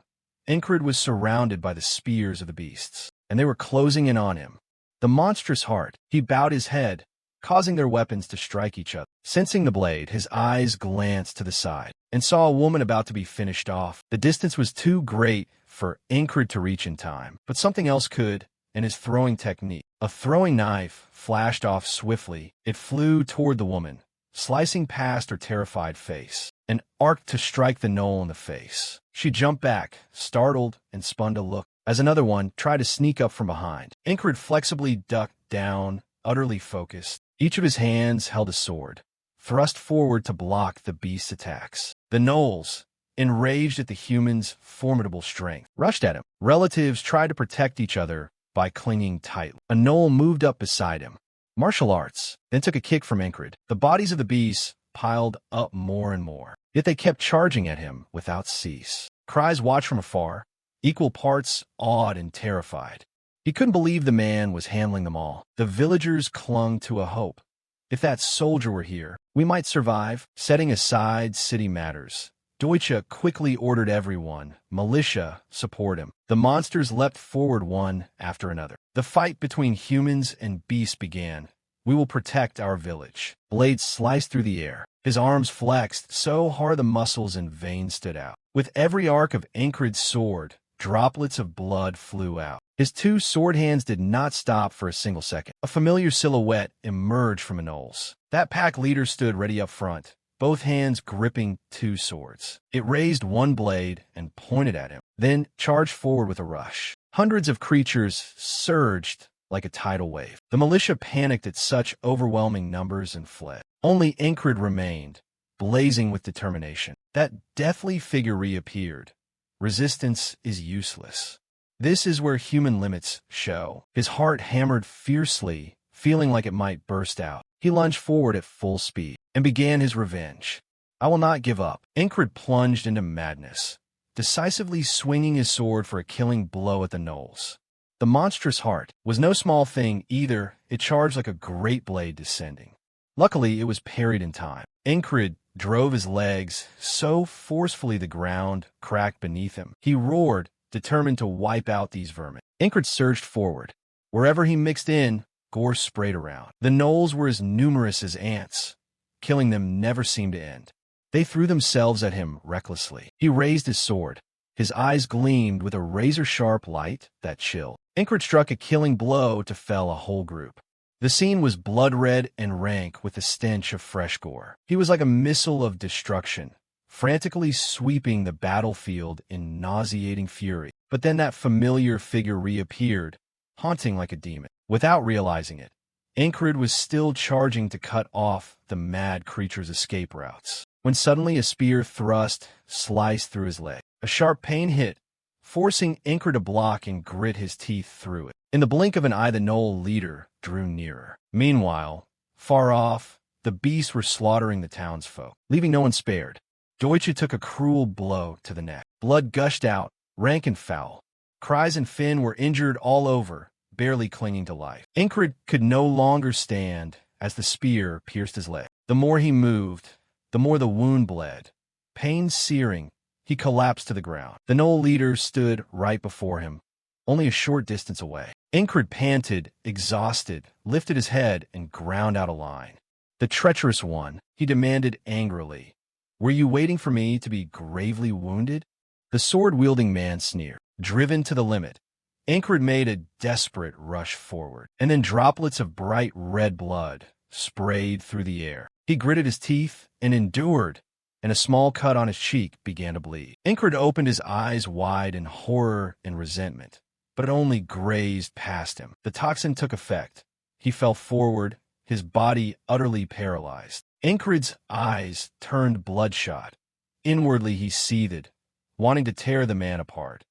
Incred was surrounded by the spears of the beasts, and they were closing in on him. The monstrous heart, he bowed his head, causing their weapons to strike each other. Sensing the blade, his eyes glanced to the side and saw a woman about to be finished off. The distance was too great for Incred to reach in time, but something else could, and his throwing technique. A throwing knife flashed off swiftly. It flew toward the woman, slicing past her terrified face, and arced to strike the gnoll in the face. She jumped back, startled, and spun to look, as another one tried to sneak up from behind. Incred flexibly ducked down, utterly focused. Each of his hands held a sword, thrust forward to block the beast's attacks. The gnolls, enraged at the human's formidable strength, rushed at him. Relatives tried to protect each other by clinging tightly. A gnoll moved up beside him, martial arts, then took a kick from Incred. The bodies of the beasts piled up more and more, yet they kept charging at him without cease. Cries watched from afar, equal parts awed and terrified. He couldn't believe the man was handling them all. The villagers clung to a hope. If that soldier were here, we might survive. Setting aside city matters, Deutsche quickly ordered everyone, militia, support him. The monsters leapt forward one after another. The fight between humans and beasts began. "We will protect our village." Blades sliced through the air. His arms flexed so hard the muscles and veins stood out. With every arc of Incred's sword, droplets of blood flew out. His 2 sword hands did not stop for a single second. A familiar silhouette emerged from the gnolls. That pack leader stood ready up front, both hands gripping 2 swords. It raised one blade and pointed at him, then charged forward with a rush. Hundreds of creatures surged like a tidal wave. The militia panicked at such overwhelming numbers and fled. Only Incred remained, blazing with determination. That deathly figure reappeared. Resistance is useless. This is where human limits show. His heart hammered fiercely, feeling like it might burst out. He lunged forward at full speed and began his revenge. "I will not give up." Incred plunged into madness, decisively swinging his sword for a killing blow at the gnolls. The monstrous heart was no small thing either. It charged like a great blade descending. Luckily, it was parried in time. Incred drove his legs so forcefully the ground cracked beneath him. He roared, determined to wipe out these vermin. Incred surged forward. Wherever he mixed in, gore sprayed around. The gnolls were as numerous as ants. Killing them never seemed to end. They threw themselves at him recklessly. He raised his sword. His eyes gleamed with a razor-sharp light that chilled. Incred struck a killing blow to fell a whole group. The scene was blood-red and rank with the stench of fresh gore. He was like a missile of destruction, frantically sweeping the battlefield in nauseating fury. But then that familiar figure reappeared, haunting like a demon. Without realizing it, Incred was still charging to cut off the mad creature's escape routes, when suddenly a spear thrust sliced through his leg. A sharp pain hit, forcing Incred to block and grit his teeth through it. In the blink of an eye, the gnoll leader drew nearer. Meanwhile, far off, the beasts were slaughtering the townsfolk, leaving no one spared. Deutsche took a cruel blow to the neck. Blood gushed out, rank and foul. Kreis and Finn were injured all over, barely clinging to life. Ingrid could no longer stand as the spear pierced his leg. The more he moved, the more the wound bled. Pain searing, he collapsed to the ground. The Knoll leader stood right before him, only a short distance away. Ingrid panted, exhausted, lifted his head, and ground out a line. "The treacherous one," he demanded angrily. "Were you waiting for me to be gravely wounded?" The sword-wielding man sneered. Driven to the limit, Ingrid made a desperate rush forward, and then droplets of bright red blood sprayed through the air. He gritted his teeth and endured, and a small cut on his cheek began to bleed. Ingrid opened his eyes wide in horror and resentment, but it only grazed past him. The toxin took effect. He fell forward, his body utterly paralyzed. Ingrid's eyes turned bloodshot. Inwardly he seethed, wanting to tear the man apart.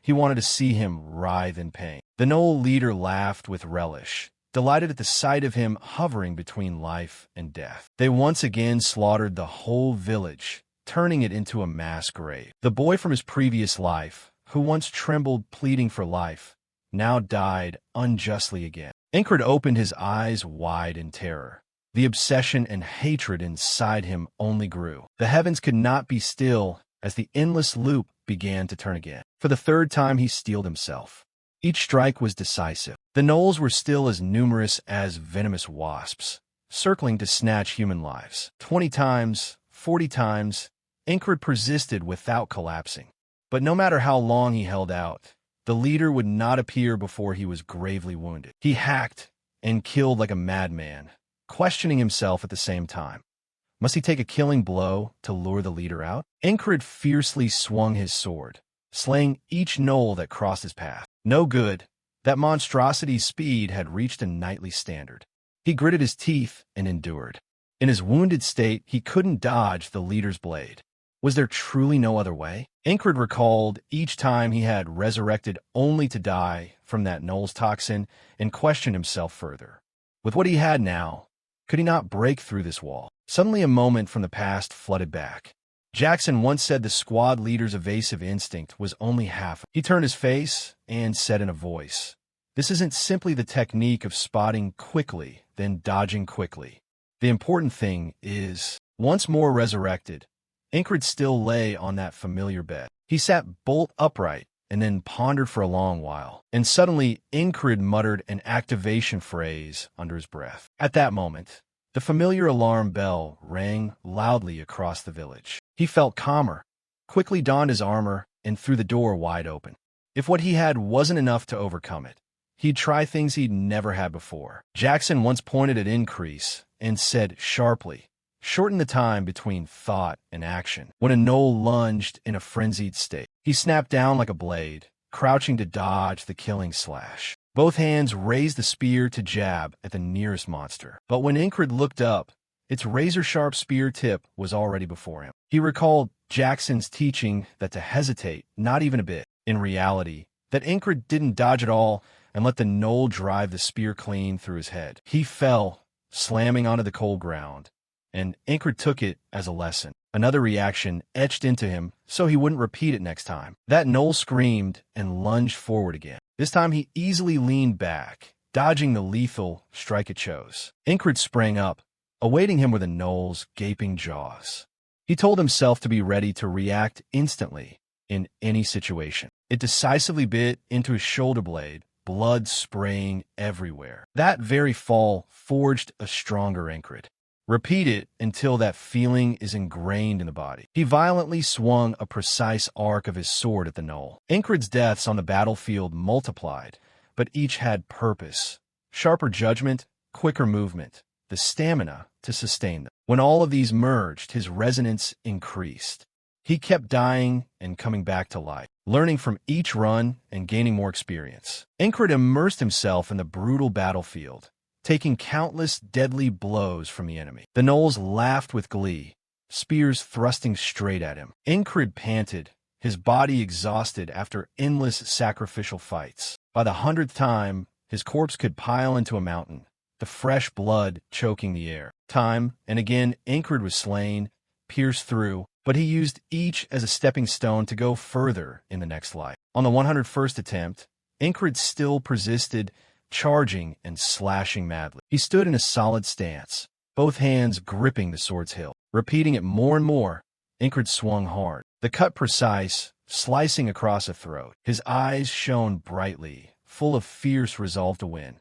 He wanted to see him writhe in pain. The Knoll leader laughed with relish, delighted at the sight of him hovering between life and death. They once again slaughtered the whole village, turning it into a mass grave. The boy from his previous life, who once trembled pleading for life, now died unjustly again. Ingrid opened his eyes wide in terror. The obsession and hatred inside him only grew. The heavens could not be still as the endless loop began to turn again. For the third time he steeled himself. Each strike was decisive. The Knolls were still as numerous as venomous wasps, circling to snatch human lives. 20 times, 40 times, Ingrid persisted without collapsing. But no matter how long he held out, the leader would not appear before he was gravely wounded. He hacked and killed like a madman, questioning himself at the same time. Must he take a killing blow to lure the leader out? Ingrid fiercely swung his sword, slaying each Knoll that crossed his path. No good. That monstrosity's speed had reached a knightly standard. He gritted his teeth and endured. In his wounded state, he couldn't dodge the leader's blade. Was there truly no other way? Ingrid recalled each time he had resurrected only to die from that Knoll's toxin and questioned himself further. With what he had now, could he not break through this wall? Suddenly a moment from the past flooded back. Jackson once said the squad leader's evasive instinct was only half. He turned his face and said in a voice, "This isn't simply the technique of spotting quickly, then dodging quickly. The important thing is," once more resurrected, Ingrid still lay on that familiar bed. He sat bolt upright and then pondered for a long while, and suddenly Ingrid muttered an activation phrase under his breath. At that moment, the familiar alarm bell rang loudly across the village. He felt calmer, quickly donned his armor, and threw the door wide open. If what he had wasn't enough to overcome it, he'd try things he'd never had before. Jackson once pointed at Increase and said sharply, "Shorten the time between thought and action." When a Knoll lunged in a frenzied state, he snapped down like a blade, crouching to dodge the killing slash. Both hands raised the spear to jab at the nearest monster. But when Ingrid looked up, its razor-sharp spear tip was already before him. He recalled Jackson's teaching that to hesitate, not even a bit. In reality, that Ingrid didn't dodge at all and let the Knoll drive the spear clean through his head. He fell, slamming onto the cold ground, and Ingrid took it as a lesson. Another reaction etched into him so he wouldn't repeat it next time. That Knoll screamed and lunged forward again. This time he easily leaned back, dodging the lethal strike it chose. Ingrid sprang up, awaiting him with a Knoll's gaping jaws. He told himself to be ready to react instantly in any situation. It decisively bit into his shoulder blade, blood spraying everywhere. That very fall forged a stronger Ingrid. Repeat it until that feeling is ingrained in the body. He violently swung a precise arc of his sword at the Knoll. Ingrid's deaths on the battlefield multiplied, but each had purpose. Sharper judgment, quicker movement, the stamina to sustain them. When all of these merged, his resonance increased. He kept dying and coming back to life, learning from each run and gaining more experience. Ingrid immersed himself in the brutal battlefield, taking countless deadly blows from the enemy. The Knolls laughed with glee, spears thrusting straight at him. Ingrid panted, his body exhausted after endless sacrificial fights. By the 100th time, his corpse could pile into a mountain, the fresh blood choking the air. Time and again, Ingrid was slain, pierced through, but he used each as a stepping stone to go further in the next life. On the 101st attempt, Incred still persisted, charging and slashing madly. He stood in a solid stance, both hands gripping the sword's hilt. Repeating it more and more, Incred swung hard, the cut precise, slicing across a throat. His eyes shone brightly, full of fierce resolve to win.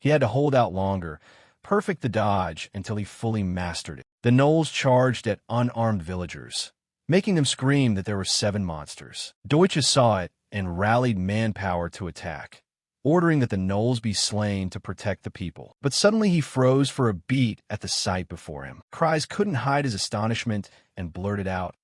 He had to hold out longer, perfect the dodge until he fully mastered it. The gnolls charged at unarmed villagers, making them scream that there were 7 monsters. Deutsche saw it and rallied manpower to attack, ordering that the gnolls be slain to protect the people. But suddenly he froze for a beat at the sight before him. Cries couldn't hide his astonishment and blurted out,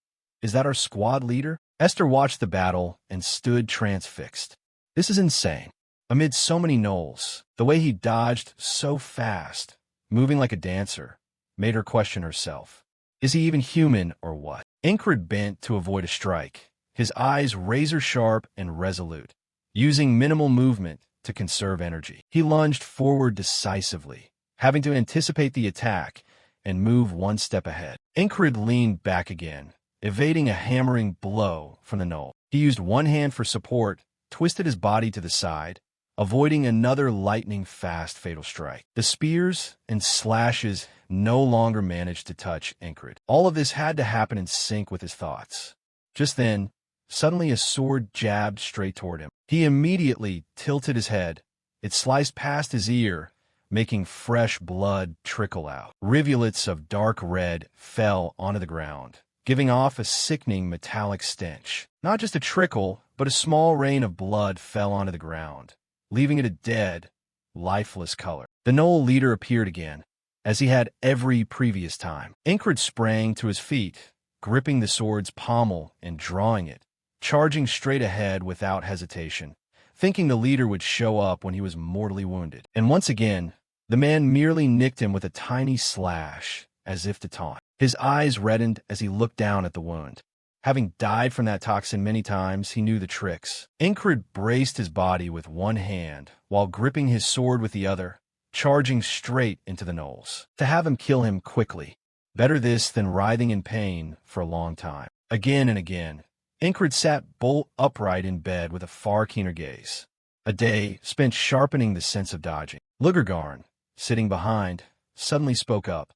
"Is that our squad leader?" Esther watched the battle and stood transfixed. This is insane. Amid so many gnolls, the way he dodged so fast, moving like a dancer, made her question herself. Is he even human or what? Incred bent to avoid a strike, his eyes razor-sharp and resolute, using minimal movement to conserve energy. He lunged forward decisively, having to anticipate the attack and move one step ahead. Incred leaned back again, evading a hammering blow from the gnoll. He used one hand for support, twisted his body to the side, avoiding another lightning-fast fatal strike. The spears and slashes no longer managed to touch Incred. All of this had to happen in sync with his thoughts. Just then, suddenly a sword jabbed straight toward him. He immediately tilted his head. It sliced past his ear, making fresh blood trickle out. Rivulets of dark red fell onto the ground, giving off a sickening metallic stench. Not just a trickle, but a small rain of blood fell onto the ground, leaving it a dead, lifeless color. The gnoll leader appeared again, as he had every previous time. Incred sprang to his feet, gripping the sword's pommel and drawing it, charging straight ahead without hesitation, thinking the leader would show up when he was mortally wounded. And once again, the man merely nicked him with a tiny slash, as if to taunt. His eyes reddened as he looked down at the wound. Having died from that toxin many times, he knew the tricks. Incred braced his body with one hand while gripping his sword with the other, charging straight into the gnolls. To have him kill him quickly. Better this than writhing in pain for a long time. Again and again, Incred sat bolt upright in bed with a far keener gaze. A day spent sharpening the sense of dodging. Lugergarn, sitting behind, suddenly spoke up.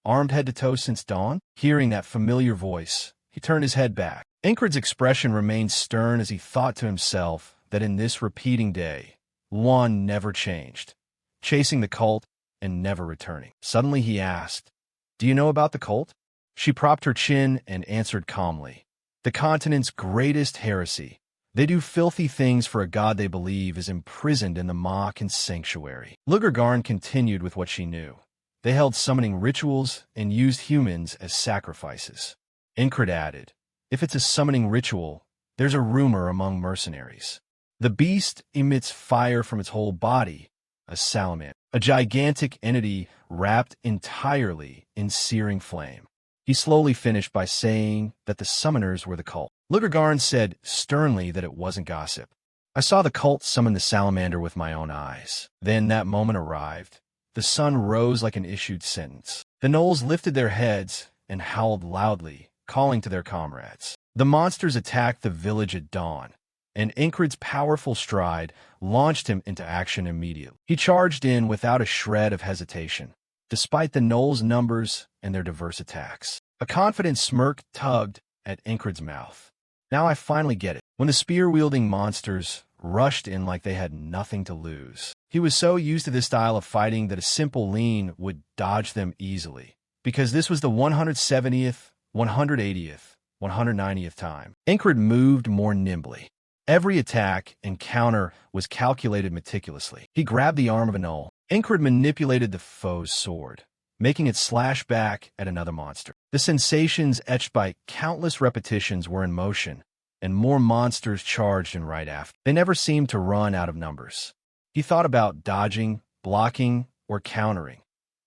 Armed head to toe since dawn? Hearing that familiar voice, he turned his head back. Incred's expression remained stern as he thought to himself that in this repeating day, one never changed, chasing the cult and never returning. Suddenly he asked, "Do you know about the cult?" She propped her chin and answered calmly, "The continent's greatest heresy. They do filthy things for a god they believe is imprisoned in the Maw sanctuary." Lugergarn continued with what she knew. They held summoning rituals and used humans as sacrifices. Incred added, "If it's a summoning ritual, there's a rumor among mercenaries. The beast emits fire from its whole body, a salamander, a gigantic entity wrapped entirely in searing flame." He slowly finished by saying that the summoners were the cult. Lugergarn said sternly that it wasn't gossip. "I saw the cult summon the salamander with my own eyes." Then that moment arrived. The sun rose like an issued sentence. The gnolls lifted their heads and howled loudly, calling to their comrades. The monsters attacked the village at dawn, and Incred's powerful stride launched him into action immediately. He charged in without a shred of hesitation, despite the gnolls' numbers and their diverse attacks. A confident smirk tugged at Incred's mouth. Now I finally get it. When the spear-wielding monsters rushed in like they had nothing to lose. He was so used to this style of fighting that a simple lean would dodge them easily, because this was the 170th, 180th, 190th time. Incred moved more nimbly. Every attack and counter was calculated meticulously. He grabbed the arm of a gnoll. Incred manipulated the foe's sword, making it slash back at another monster. The sensations etched by countless repetitions were in motion, and more monsters charged in right after. They never seemed to run out of numbers. He thought about dodging, blocking, or countering.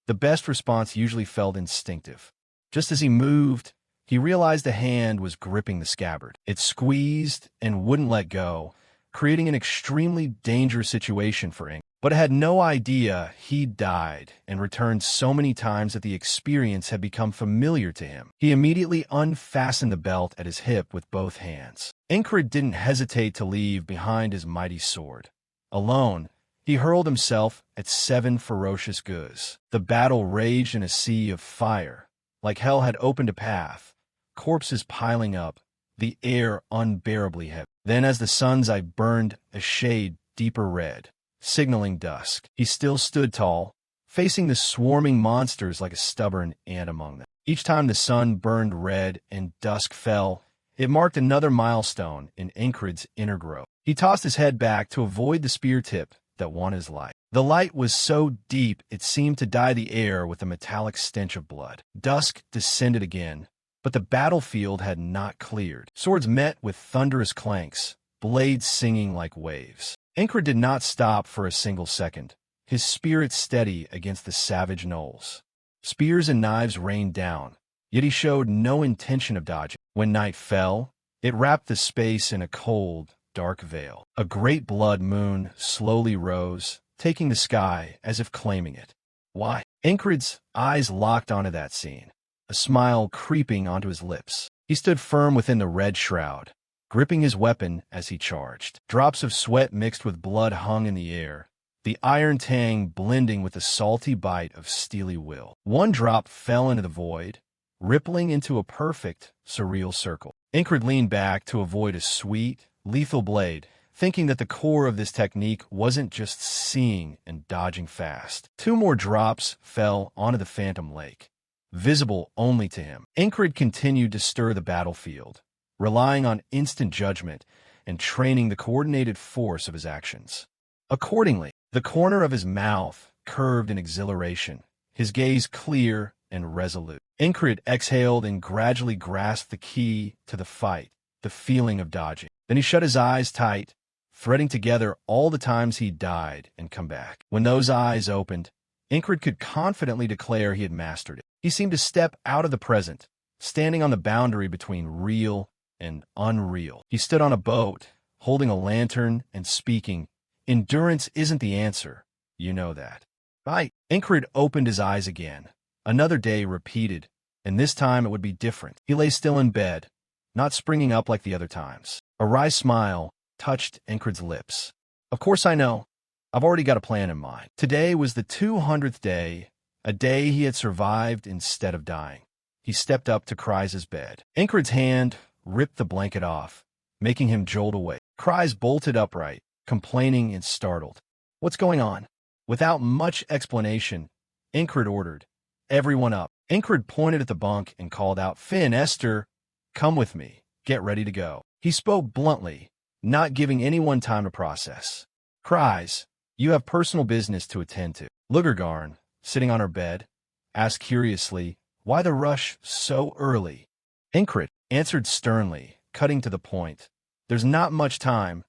The best response usually felt instinctive. Just as he moved, he realized the hand was gripping the scabbard. It squeezed and wouldn't let go, creating an extremely dangerous situation for Ink. but had no idea he'd died and returned so many times that the experience had become familiar to him. He immediately unfastened the belt at his hip with both hands. Ingrid didn't hesitate to leave behind his mighty sword. Alone, he hurled himself at 7 ferocious Gus. The battle raged in a sea of fire. Like hell had opened a path, corpses piling up, the air unbearably heavy. Then as the sun's eye burned a shade deeper red, signaling dusk, he still stood tall, facing the swarming monsters like a stubborn ant among them. Each time the sun burned red and dusk fell, it marked another milestone in Ingrid's inner growth. He tossed his head back to avoid the spear tip that won his life. The light was so deep it seemed to dye the air with a metallic stench of blood. Dusk descended again, but the battlefield had not cleared. Swords met with thunderous clanks, blades singing like waves. Ingrid did not stop for a single second, his spirit steady against the savage gnolls. Spears and knives rained down, yet he showed no intention of dodging. When night fell, it wrapped the space in a cold, dark veil. A great blood moon slowly rose, taking the sky as if claiming it. Why? Ingrid's eyes locked onto that scene, a smile creeping onto his lips. He stood firm within the red shroud, gripping his weapon as he charged. Drops of sweat mixed with blood hung in the air, the iron tang blending with the salty bite of steely will. One drop fell into the void, rippling into a perfect, surreal circle. Ingrid leaned back to avoid a sweet, lethal blade, thinking that the core of this technique wasn't just seeing and dodging fast. 2 more drops fell onto the phantom lake, visible only to him. Ingrid continued to stir the battlefield, relying on instant judgment and training the coordinated force of his actions. Accordingly, the corner of his mouth curved in exhilaration, his gaze clear and resolute. Ingrid exhaled and gradually grasped the key to the fight, the feeling of dodging. Then he shut his eyes tight, threading together all the times he died and come back. When those eyes opened, Ingrid could confidently declare he had mastered it. He seemed to step out of the present, standing on the boundary between real and unreal. He stood on a boat, holding a lantern and speaking, "Endurance isn't the answer. You know that." Right. Ingrid opened his eyes again. Another day repeated, and this time it would be different. He lay still in bed, not springing up like the other times. A wry smile touched Ingrid's lips. "Of course I know. I've already got a plan in mind." Today was the 200th day, a day he had survived instead of dying. He stepped up to Kry's bed. Ingrid's hand ripped the blanket off, making him jolt awake. Kry's bolted upright, complaining and startled. "What's going on?" Without much explanation, Ingrid ordered, "Everyone up." Ingrid pointed at the bunk and called out, "Finn, Esther, come with me. Get ready to go." He spoke bluntly, not giving anyone time to process. "Kry's, you have personal business to attend to." Lugargarn, sitting on her bed, asked curiously, "Why the rush so early?" Ingrid answered sternly, cutting to the point, "There's not much time.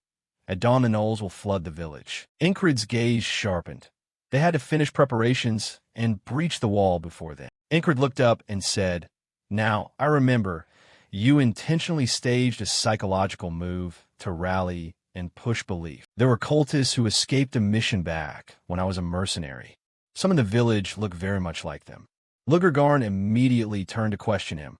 At dawn the gnolls will flood the village." Ingrid's gaze sharpened. They had to finish preparations and breach the wall before then. Ingrid looked up and said, "Now, I remember, you intentionally staged a psychological move to rally and push belief. There were cultists who escaped a mission back when I was a mercenary. Some in the village look very much like them." Lugargarn immediately turned to question him.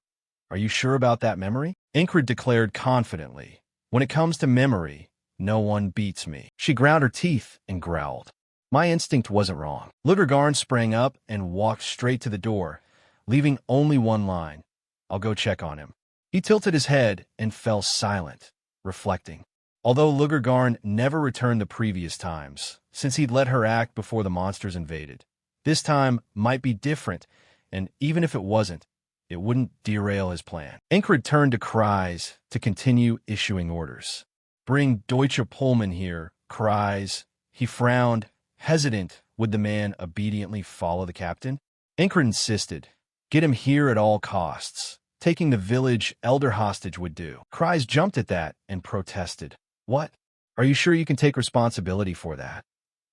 "Are you sure about that memory?" Ingrid declared confidently, "When it comes to memory, no one beats me." She ground her teeth and growled. My instinct wasn't wrong. Lugargarn sprang up and walked straight to the door, leaving only one line, "I'll go check on him." He tilted his head and fell silent, reflecting. Although Lugargarn never returned the previous times, since he'd let her act before the monsters invaded, this time might be different, and even if it wasn't, it wouldn't derail his plan. Ingrid turned to Kry's to continue issuing orders. "Bring Deutsche Pullman here, Kry's." He frowned, hesitant. Would the man obediently follow the captain? Ingrid insisted. "Get him here at all costs. Taking the village elder hostage would do." Kry's jumped at that and protested. "What? Are you sure you can take responsibility for that?"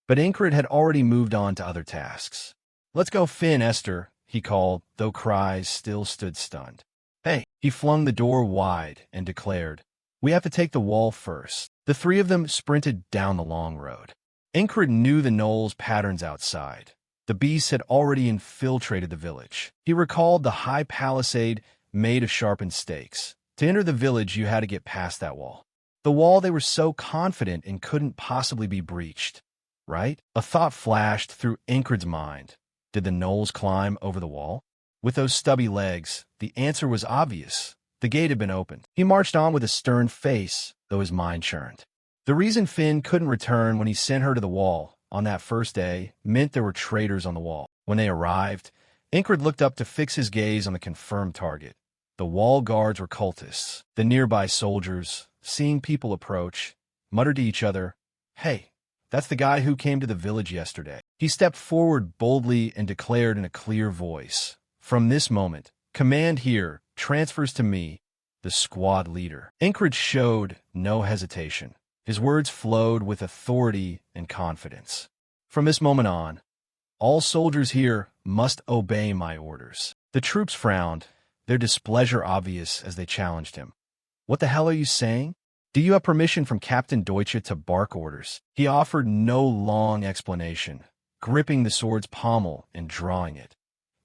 But Ingrid had already moved on to other tasks. "Let's go Finn, Esther," he called, though Kry's still stood stunned. "Hey!" He flung the door wide and declared, "We have to take the wall first." The 3 of them sprinted down the long road. Ingrid knew the Knoll's patterns outside. The beasts had already infiltrated the village. He recalled the high palisade made of sharpened stakes. To enter the village, you had to get past that wall. The wall they were so confident in couldn't possibly be breached, right? A thought flashed through Ingrid's mind. Did the Knolls climb over the wall? With those stubby legs, the answer was obvious. The gate had been opened. He marched on with a stern face, though his mind churned. The reason Finn couldn't return when he sent her to the wall on that first day meant there were traitors on the wall. When they arrived, Ingrid looked up to fix his gaze on the confirmed target. The wall guards were cultists. The nearby soldiers, seeing people approach, muttered to each other, "Hey, that's the guy who came to the village yesterday." He stepped forward boldly and declared in a clear voice, "From this moment, command here transfers to me, the squad leader." Ingrid showed no hesitation. His words flowed with authority and confidence. "From this moment on, all soldiers here must obey my orders." The troops frowned, their displeasure obvious as they challenged him. "What the hell are you saying? Do you have permission from Captain Deutsche to bark orders?" He offered no long explanation, gripping the sword's pommel and drawing it.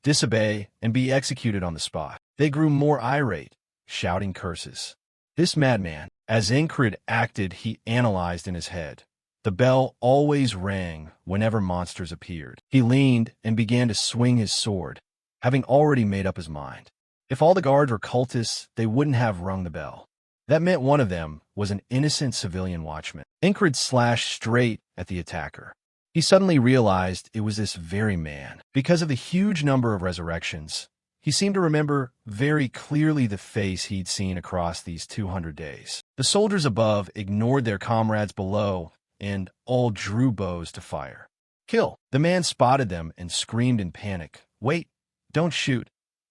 "Disobey and be executed on the spot." They grew more irate, shouting curses. This madman, as Ingrid acted, he analyzed in his head. The bell always rang whenever monsters appeared. He leaned and began to swing his sword, having already made up his mind. If all the guards were cultists, they wouldn't have rung the bell. That meant one of them was an innocent civilian watchman. Ingrid slashed straight at the attacker. He suddenly realized it was this very man. Because of the huge number of resurrections, he seemed to remember very clearly the face he'd seen across these 200 days. The soldiers above ignored their comrades below and all drew bows to fire. "Kill!" The man spotted them and screamed in panic. "Wait, don't shoot.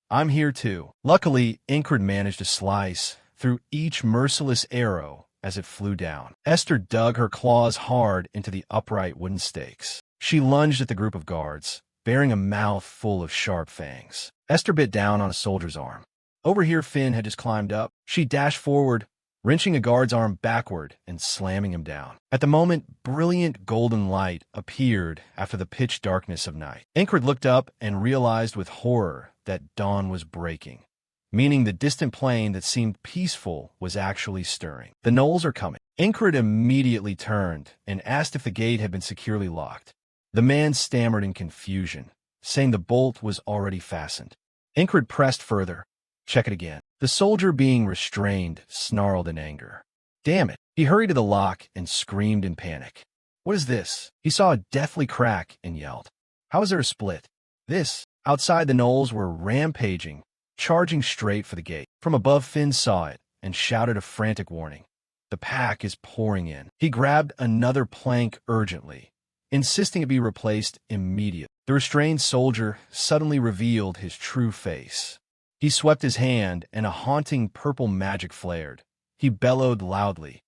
I'm here too." Luckily, Ingrid managed to slice through each merciless arrow as it flew down. Esther dug her claws hard into the upright wooden stakes. She lunged at the group of guards, bearing a mouth full of sharp fangs. Esther bit down on a soldier's arm. Over here, Finn had just climbed up. She dashed forward, wrenching a guard's arm backward and slamming him down. At the moment, brilliant golden light appeared after the pitch darkness of night. Ingrid looked up and realized with horror that dawn was breaking, meaning the distant plain that seemed peaceful was actually stirring. "The Knolls are coming." Ingrid immediately turned and asked if the gate had been securely locked. The man stammered in confusion, saying the bolt was already fastened. Ingrid pressed further. "Check it again." The soldier, being restrained, snarled in anger. "Damn it." He hurried to the lock and screamed in panic. "What is this?" He saw a deathly crack and yelled. "How is there a split?" This. Outside, the Knolls were rampaging, charging straight for the gate. From above, Finn saw it and shouted a frantic warning. "The pack is pouring in." He grabbed another plank urgently, insisting it be replaced immediately. The restrained soldier suddenly revealed his true face. He swept his hand and a haunting purple magic flared. He bellowed loudly,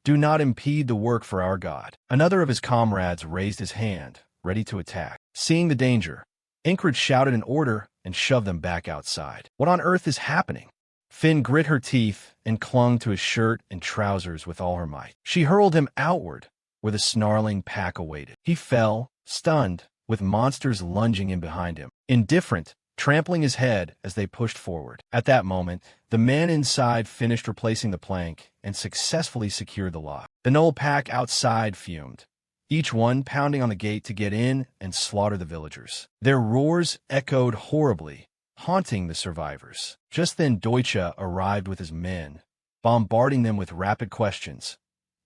"Do not impede the work for our God." Another of his comrades raised his hand, ready to attack. Seeing the danger, Ingrid shouted an order and shoved them back outside. "What on earth is happening?" Finn grit her teeth and clung to his shirt and trousers with all her might. She hurled him outward, where the snarling pack awaited. He fell, stunned, with monsters lunging in behind him, indifferent, trampling his head as they pushed forward. At that moment, the man inside finished replacing the plank and successfully secured the lock. The Knoll pack outside fumed, each one pounding on the gate to get in and slaughter the villagers. Their roars echoed horribly, haunting the survivors. Just then Deutsche arrived with his men, bombarding them with rapid questions.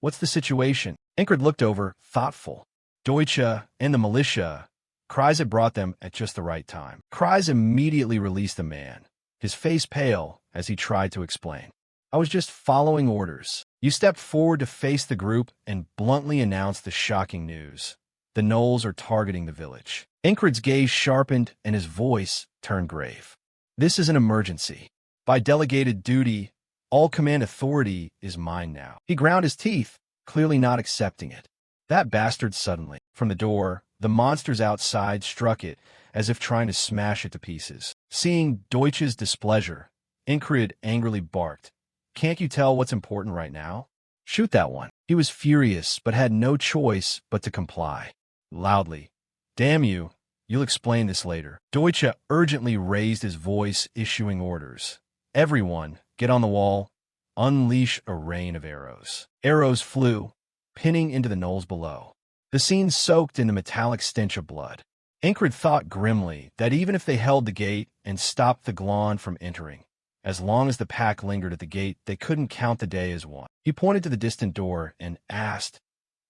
"What's the situation?" Ingrid looked over, thoughtful. Deutsche and the militia. Kreis had brought them at just the right time. Kreis immediately released the man, his face pale as he tried to explain. "I was just following orders." You stepped forward to face the group and bluntly announced the shocking news. "The Knolls are targeting the village." Ingrid's gaze sharpened and his voice turned grave. "This is an emergency. By delegated duty, all command authority is mine now." He ground his teeth, clearly not accepting it. "That bastard!" Suddenly, from the door, the monsters outside struck it as if trying to smash it to pieces. Seeing Deutsch's displeasure, Ingrid angrily barked, "Can't you tell what's important right now? Shoot that one." He was furious, but had no choice but to comply. Loudly, "Damn you, you'll explain this later." Deutsche urgently raised his voice, issuing orders. "Everyone, get on the wall. Unleash a rain of arrows." Arrows flew, pinning into the knolls below. The scene soaked in the metallic stench of blood. Incred thought grimly that even if they held the gate and stopped the Glon from entering, as long as the pack lingered at the gate, they couldn't count the day as one. He pointed to the distant door and asked,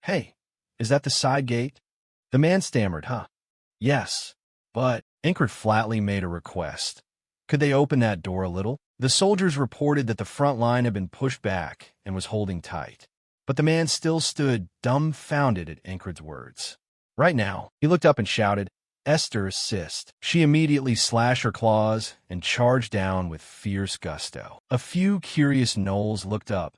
"Hey, is that the side gate?" The man stammered, "Huh? Yes, but..." Incred flatly made a request. Could they open that door a little? The soldiers reported that the front line had been pushed back and was holding tight. But the man still stood dumbfounded at Incred's words. Right now, he looked up and shouted, "Esther, assist." She immediately slashed her claws and charged down with fierce gusto. A few curious gnolls looked up.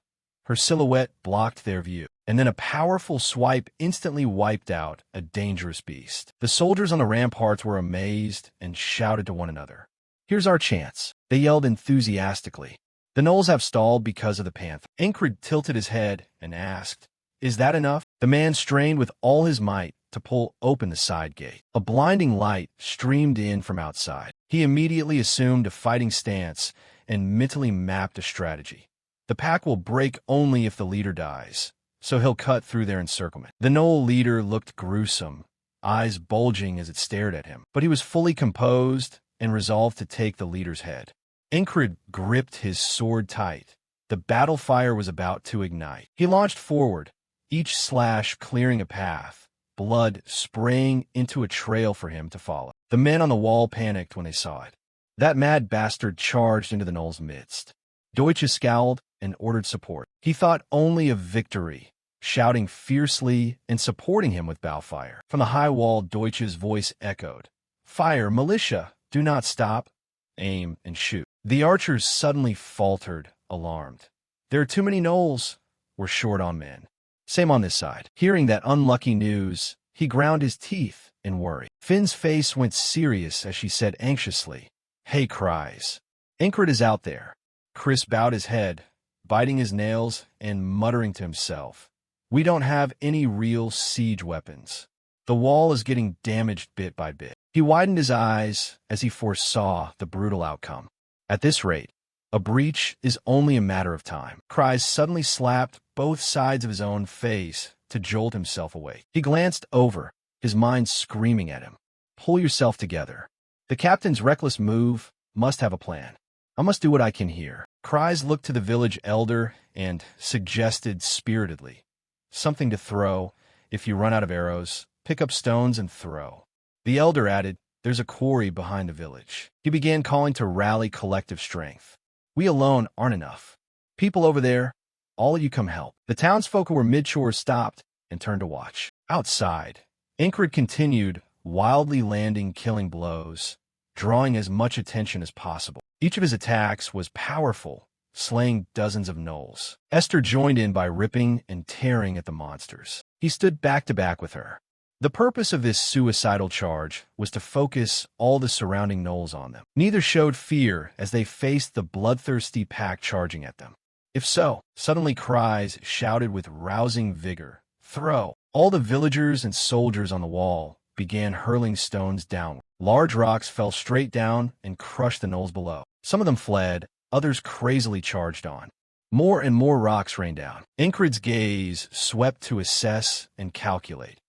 Her silhouette blocked their view, and then a powerful swipe instantly wiped out a dangerous beast. The soldiers on the ramparts were amazed and shouted to one another, "Here's our chance," they yelled enthusiastically. "The gnolls have stalled because of the panther." Incred tilted his head and asked, "Is that enough?" The man strained with all his might to pull open the side gate. A blinding light streamed in from outside. He immediately assumed a fighting stance and mentally mapped a strategy. The pack will break only if the leader dies, so he'll cut through their encirclement. The gnoll leader looked gruesome, eyes bulging as it stared at him, but he was fully composed and resolved to take the leader's head. Incred gripped his sword tight. The battle fire was about to ignite. He launched forward, each slash clearing a path, blood spraying into a trail for him to follow. The men on the wall panicked when they saw it. That mad bastard charged into the gnoll's midst. Deutsche scowled and ordered support. He thought only of victory, shouting fiercely and supporting him with bow fire. From the high wall, Deutsche's voice echoed, "Fire, militia! Do not stop. Aim and shoot." The archers suddenly faltered, alarmed. "There are too many gnolls. We're short on men." Same on this side. Hearing that unlucky news, he ground his teeth in worry. Finn's face went serious as she said anxiously, "Hey, Cries. Incred is out there." Chris bowed his head, biting his nails and muttering to himself, "We don't have any real siege weapons. The wall is getting damaged bit by bit." He widened his eyes as he foresaw the brutal outcome. At this rate, a breach is only a matter of time. Cries suddenly slapped both sides of his own face to jolt himself awake. He glanced over, his mind screaming at him, "Pull yourself together. The captain's reckless move must have a plan. I must do what I can here." Cries looked to the village elder and suggested spiritedly, "Something to throw. If you run out of arrows, pick up stones and throw." The elder added, "There's a quarry behind the village." He began calling to rally collective strength. "We alone aren't enough. People over there, all of you come help." The townsfolk who were mid-shore stopped and turned to watch. Outside, Incred continued, wildly landing killing blows, drawing as much attention as possible. Each of his attacks was powerful, slaying dozens of gnolls. Esther joined in by ripping and tearing at the monsters. He stood back to back with her. The purpose of this suicidal charge was to focus all the surrounding gnolls on them. Neither showed fear as they faced the bloodthirsty pack charging at them. If so, suddenly Cries shouted with rousing vigor, "Throw!" All the villagers and soldiers on the wall began hurling stones downward. Large rocks fell straight down and crushed the gnolls below. Some of them fled, others crazily charged on. More and more rocks rained down. Incred's gaze swept to assess and calculate.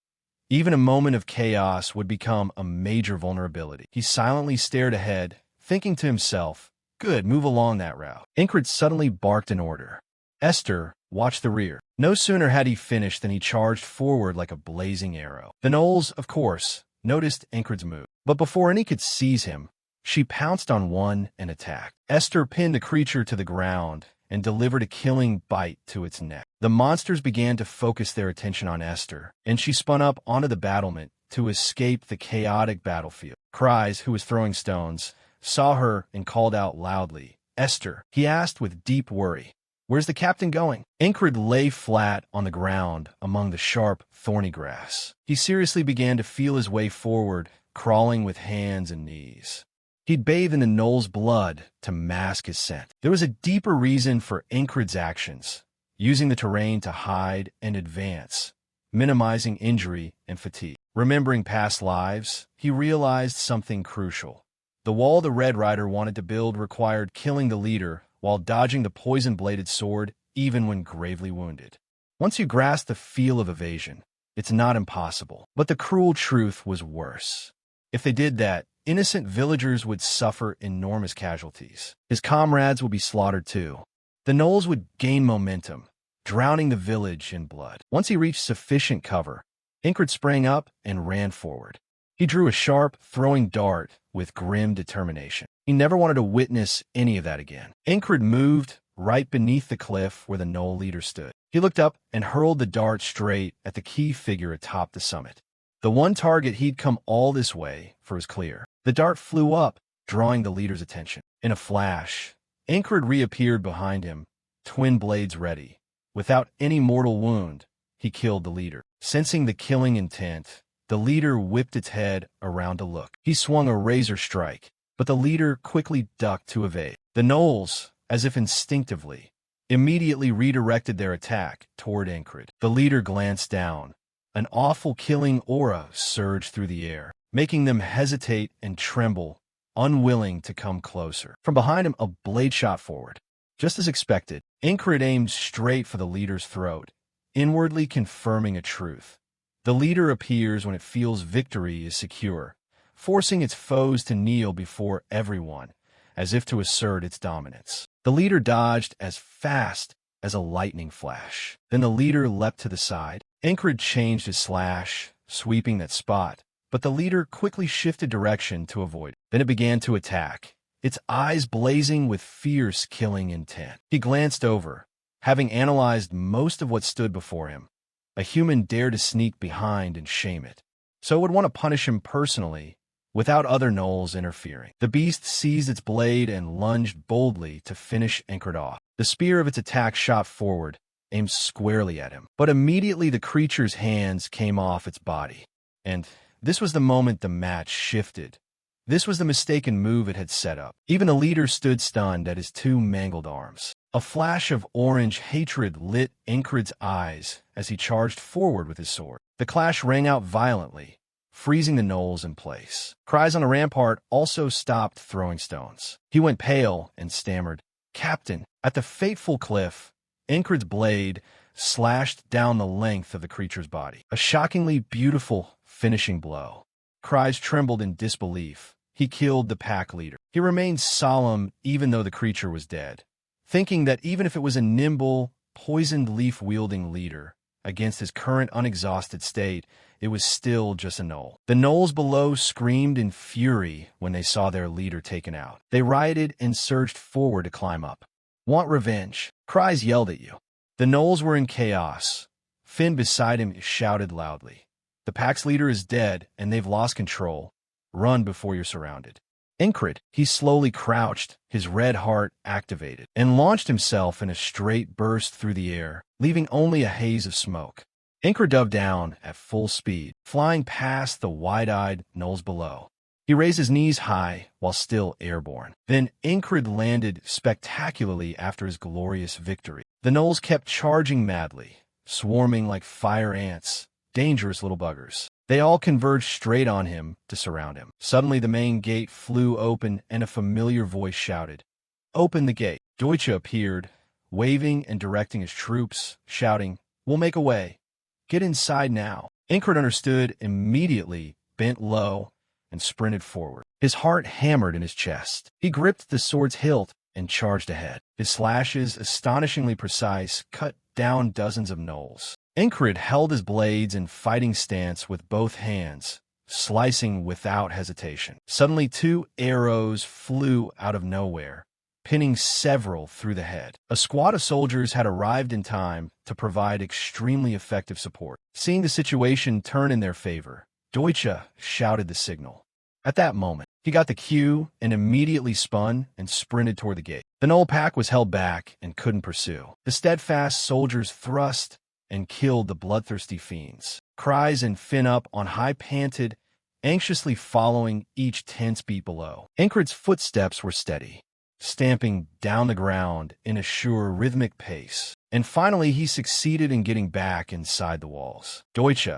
Even a moment of chaos would become a major vulnerability. He silently stared ahead, thinking to himself, "Good, move along that route." Incred suddenly barked an order. "Esther, watch the rear." No sooner had he finished than he charged forward like a blazing arrow. The gnolls, of course, noticed Incred's move, but before any could seize him, she pounced on one and attacked. Esther pinned the creature to the ground and delivered a killing bite to its neck. The monsters began to focus their attention on Esther, and she spun up onto the battlement to escape the chaotic battlefield. Cries, who was throwing stones, saw her and called out loudly, "Esther," he asked with deep worry, "Where's the captain going?" Incred lay flat on the ground among the sharp, thorny grass. He seriously began to feel his way forward, crawling with hands and knees. He'd bathe in the gnoll's blood to mask his scent. There was a deeper reason for Incred's actions, using the terrain to hide and advance, minimizing injury and fatigue. Remembering past lives, he realized something crucial. The wall the Red Rider wanted to build required killing the leader while dodging the poison-bladed sword even when gravely wounded. Once you grasp the feel of evasion, it's not impossible. But the cruel truth was worse. If they did that, innocent villagers would suffer enormous casualties. His comrades would be slaughtered too. The gnolls would gain momentum, drowning the village in blood. Once he reached sufficient cover, Incred sprang up and ran forward. He drew a sharp, throwing dart with grim determination. He never wanted to witness any of that again. Incred moved right beneath the cliff where the gnoll leader stood. He looked up and hurled the dart straight at the key figure atop the summit. The one target he'd come all this way for was clear. The dart flew up, drawing the leader's attention. In a flash, Incred reappeared behind him, twin blades ready. Without any mortal wound, he killed the leader. Sensing the killing intent, the leader whipped its head around to look. He swung a razor strike, but the leader quickly ducked to evade. The gnolls, as if instinctively, immediately redirected their attack toward Incred. The leader glanced down. An awful killing aura surged through the air, making them hesitate and tremble, unwilling to come closer. From behind him, a blade shot forward. Just as expected, Incred aimed straight for the leader's throat, inwardly confirming a truth. The leader appears when it feels victory is secure, forcing its foes to kneel before everyone, as if to assert its dominance. The leader dodged as fast as a lightning flash. Then the leader leapt to the side. Incred changed his slash, sweeping that spot, but the leader quickly shifted direction to avoid it. Then it began to attack, its eyes blazing with fierce killing intent. He glanced over, having analyzed most of what stood before him. A human dared to sneak behind and shame it, so it would want to punish him personally, without other gnolls interfering. The beast seized its blade and lunged boldly to finish Incred off. The spear of its attack shot forward, aimed squarely at him. But immediately the creature's hands came off its body. And this was the moment the match shifted. This was the mistaken move it had set up. Even the leader stood stunned at his two mangled arms. A flash of orange hatred lit Incred's eyes as he charged forward with his sword. The clash rang out violently, freezing the gnolls in place. Cries on the rampart also stopped throwing stones. He went pale and stammered, "Captain." At the fateful cliff, Incred's blade slashed down the length of the creature's body. A shockingly beautiful finishing blow. Cries trembled in disbelief. He killed the pack leader. He remained solemn even though the creature was dead, thinking that even if it was a nimble, poisoned leaf-wielding leader, against his current unexhausted state, it was still just a gnoll. The gnolls below screamed in fury when they saw their leader taken out. They rioted and surged forward to climb up. "Want revenge?" Cries yelled at you. The gnolls were in chaos. Finn beside him shouted loudly, "The pack's leader is dead, and they've lost control. Run before you're surrounded." Incred, he slowly crouched, his red heart activated, and launched himself in a straight burst through the air, leaving only a haze of smoke. Incred dove down at full speed, flying past the wide-eyed gnolls below. He raised his knees high while still airborne. Then Incred landed spectacularly after his glorious victory. The gnolls kept charging madly, swarming like fire ants, dangerous little buggers. They all converged straight on him to surround him. Suddenly the main gate flew open and a familiar voice shouted, "Open the gate." Deutsche appeared, waving and directing his troops, shouting, "We'll make a way. Get inside now." Incred understood immediately, bent low, and sprinted forward. His heart hammered in his chest. He gripped the sword's hilt and charged ahead. His slashes, astonishingly precise, cut down dozens of gnolls. Incred held his blades in fighting stance with both hands, slicing without hesitation. Suddenly 2 arrows flew out of nowhere, pinning several through the head. A squad of soldiers had arrived in time to provide extremely effective support. Seeing the situation turn in their favor, Deutsche shouted the signal. At that moment, he got the cue and immediately spun and sprinted toward the gate. The gnoll pack was held back and couldn't pursue. The steadfast soldiers thrust and killed the bloodthirsty fiends. Cries and Finn up on high panted, anxiously following each tense beat below. Incred's footsteps were steady, stamping down the ground in a sure rhythmic pace. And finally, he succeeded in getting back inside the walls. Deutsche,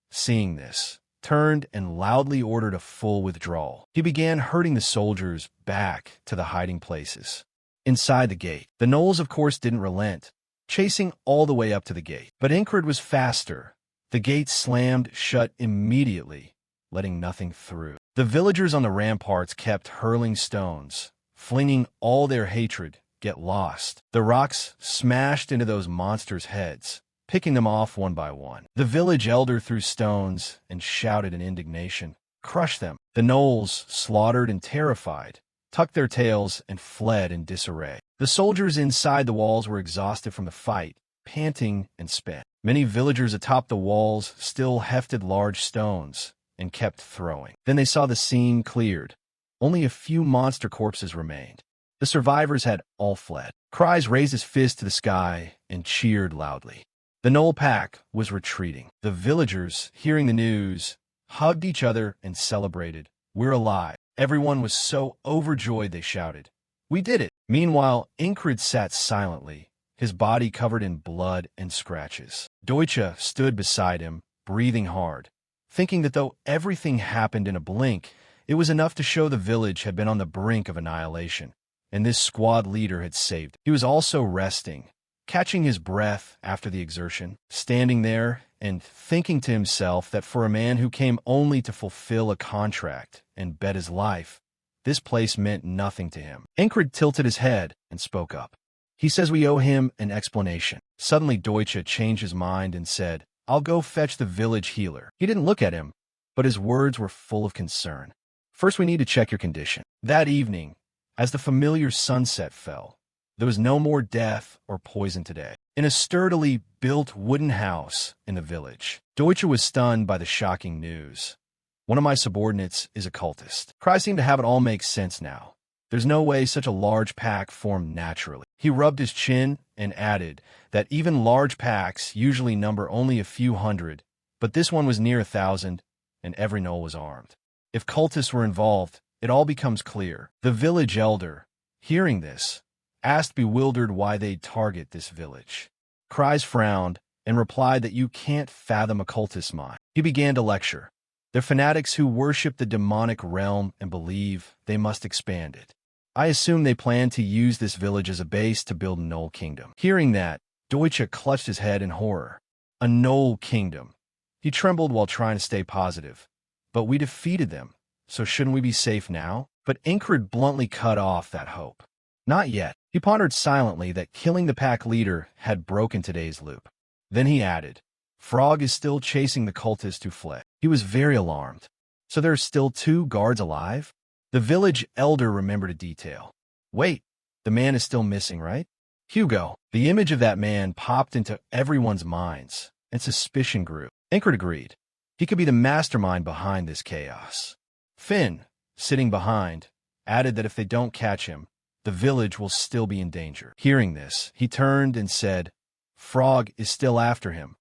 seeing this, turned and loudly ordered a full withdrawal. He began herding the soldiers back to the hiding places. Inside the gate, the gnolls of course didn't relent, chasing all the way up to the gate. But Incred was faster. The gate slammed shut immediately, letting nothing through. The villagers on the ramparts kept hurling stones, flinging all their hatred. Get lost. The rocks smashed into those monsters' heads, picking them off one by one. The village elder threw stones and shouted in indignation, "Crush them!" The gnolls, slaughtered and terrified, tucked their tails and fled in disarray. The soldiers inside the walls were exhausted from the fight, panting and spent. Many villagers atop the walls still hefted large stones and kept throwing. Then they saw the scene cleared. Only a few monster corpses remained. The survivors had all fled. Cries raised his fist to the sky and cheered loudly. The gnoll pack was retreating. The villagers, hearing the news, hugged each other and celebrated. "We're alive." Everyone was so overjoyed they shouted, "We did it!" Meanwhile, Incred sat silently, his body covered in blood and scratches. Deutsche stood beside him, breathing hard, thinking that though everything happened in a blink, it was enough to show the village had been on the brink of annihilation, and this squad leader had saved it. He was also resting, catching his breath after the exertion, standing there and thinking to himself that for a man who came only to fulfill a contract and bet his life, this place meant nothing to him. Incred tilted his head and spoke up. He says we owe him an explanation. Suddenly Deutsche changed his mind and said, "I'll go fetch the village healer." He didn't look at him, but his words were full of concern. "First we need to check your condition." That evening, as the familiar sunset fell, there was no more death or poison today. In a sturdily built wooden house in the village, Deutsche was stunned by the shocking news. "One of my subordinates is a cultist." Cry seemed to have it all make sense now. There's no way such a large pack formed naturally. He rubbed his chin and added that even large packs usually number only a few hundred, but this one was near 1,000, and every gnoll was armed. If cultists were involved, it all becomes clear. The village elder, hearing this, asked bewildered why they'd target this village. Cries frowned and replied that you can't fathom a cultist's mind. He began to lecture. They're fanatics who worship the demonic realm and believe they must expand it. I assume they plan to use this village as a base to build a Gnoll kingdom. Hearing that, Deutsche clutched his head in horror. A Gnoll kingdom. He trembled while trying to stay positive. But we defeated them, so shouldn't we be safe now? But Incred bluntly cut off that hope. Not yet. He pondered silently that killing the pack leader had broken today's loop. Then he added, Frog is still chasing the cultist who fled. He was very alarmed. So there are still 2 guards alive? The village elder remembered a detail. Wait, the man is still missing, right? Hugo. The image of that man popped into everyone's minds, and suspicion grew. Incred agreed. He could be the mastermind behind this chaos. Finn, sitting behind, added that if they don't catch him, the village will still be in danger. Hearing this, he turned and said, Frog is still after him.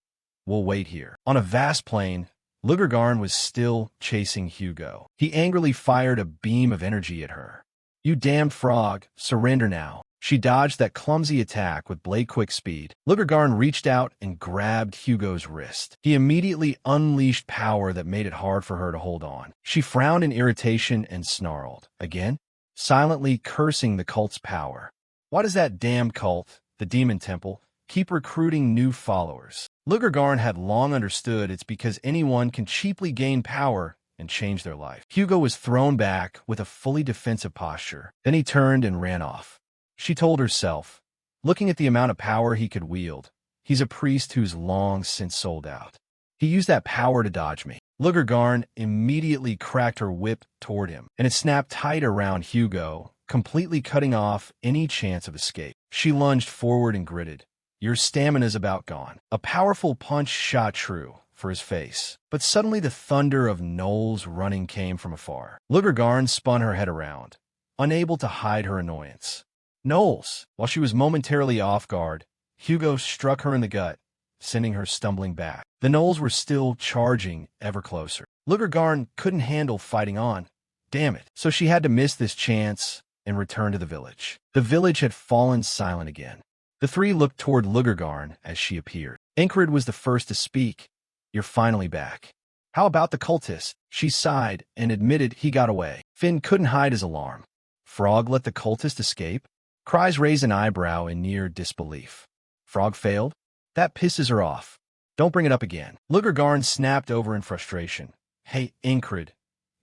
We'll wait here. On a vast plain, Lugergarn was still chasing Hugo. He angrily fired a beam of energy at her. You damned frog, surrender now. She dodged that clumsy attack with blade-quick speed. Lugergarn reached out and grabbed Hugo's wrist. He immediately unleashed power that made it hard for her to hold on. She frowned in irritation and snarled. Again, silently cursing the cult's power. Why does that damned cult, the Demon Temple, keep recruiting new followers? Lugergarn had long understood it's because anyone can cheaply gain power and change their life. Hugo was thrown back with a fully defensive posture. Then he turned and ran off. She told herself, looking at the amount of power he could wield, he's a priest who's long since sold out. He used that power to dodge me. Lugergarn immediately cracked her whip toward him, and it snapped tight around Hugo, completely cutting off any chance of escape. She lunged forward and gritted. Your stamina's about gone. A powerful punch shot true for his face, but suddenly the thunder of gnolls running came from afar. Lugergarn spun her head around, unable to hide her annoyance. Gnolls! While she was momentarily off guard, Hugo struck her in the gut, sending her stumbling back. The gnolls were still charging ever closer. Lugergarn couldn't handle fighting on. Damn it. So she had to miss this chance and returned to the village. The village had fallen silent again. The three looked toward Lugargarn as she appeared. Incred was the first to speak. "You're finally back. How about the cultist?" She sighed and admitted he got away. Finn couldn't hide his alarm. Frog let the cultist escape? Cries raised an eyebrow in near disbelief. Frog failed? That pisses her off. Don't bring it up again. Lugargarn snapped over in frustration. "Hey, Incred,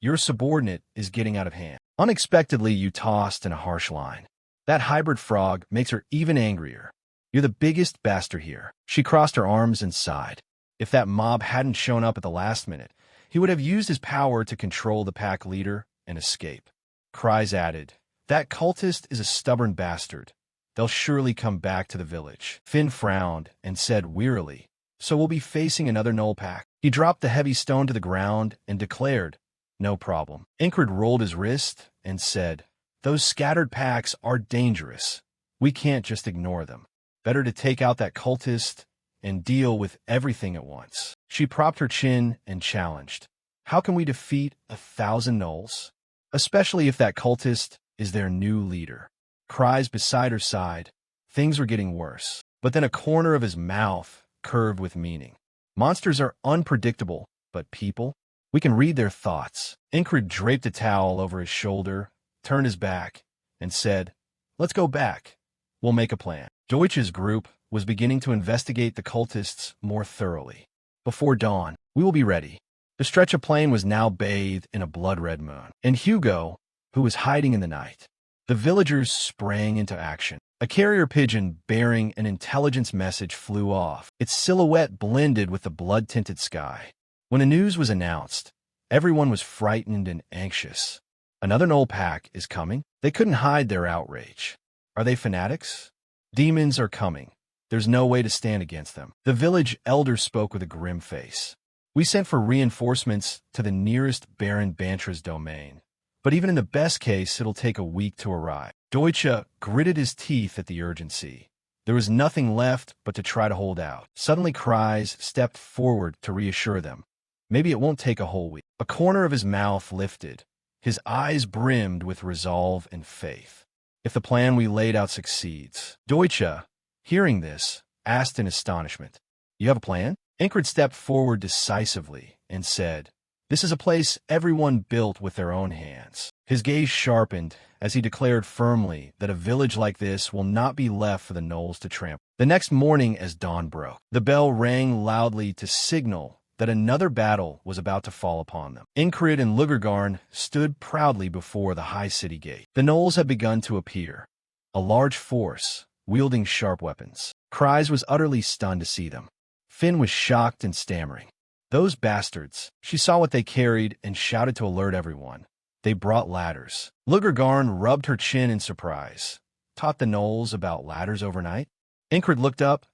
your subordinate is getting out of hand." Unexpectedly, you tossed in a harsh line. "That hybrid frog makes her even angrier. You're the biggest bastard here." She crossed her arms and sighed. If that mob hadn't shown up at the last minute, he would have used his power to control the pack leader and escape. Cries added, "That cultist is a stubborn bastard. They'll surely come back to the village." Finn frowned and said wearily, "So we'll be facing another Knoll pack." He dropped the heavy stone to the ground and declared, "No problem." Incred rolled his wrist and said, "Those scattered packs are dangerous. We can't just ignore them. Better to take out that cultist and deal with everything at once." She propped her chin and challenged, "How can we defeat 1,000 gnolls? Especially if that cultist is their new leader." Cries beside her sighed. Things were getting worse. But then a corner of his mouth curved with meaning. "Monsters are unpredictable, but people? We can read their thoughts." Incred draped a towel over his shoulder, turned his back, and said, "Let's go back. We'll make a plan." Deutsch's group was beginning to investigate the cultists more thoroughly. "Before dawn, we will be ready." The stretch of plain was now bathed in a blood-red moon, and Hugo, who was hiding in the night. The villagers sprang into action. A carrier pigeon bearing an intelligence message flew off. Its silhouette blended with the blood-tinted sky. When the news was announced, everyone was frightened and anxious. Another Knoll pack is coming? They couldn't hide their outrage. Are they fanatics? Demons are coming. There's no way to stand against them. The village elder spoke with a grim face. "We sent for reinforcements to the nearest Baron Bantra's domain. But even in the best case, it'll take a week to arrive." Deutsche gritted his teeth at the urgency. There was nothing left but to try to hold out. Suddenly Cries stepped forward to reassure them. "Maybe it won't take a whole week." A corner of his mouth lifted. His eyes brimmed with resolve and faith. "If the plan we laid out succeeds." Deutsche, hearing this, asked in astonishment, "You have a plan?" Incred stepped forward decisively and said, "This is a place everyone built with their own hands." His gaze sharpened as he declared firmly that a village like this will not be left for the gnolls to trample. The next morning as dawn broke, the bell rang loudly to signal that another battle was about to fall upon them. Incred and Lugargarn stood proudly before the high city gate. The gnolls had begun to appear, a large force, wielding sharp weapons. Cries was utterly stunned to see them. Finn was shocked and stammering. "Those bastards." She saw what they carried and shouted to alert everyone. They brought ladders. Lugargarn rubbed her chin in surprise. "Taught the gnolls about ladders overnight?" Incred looked up,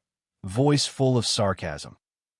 voice full of sarcasm.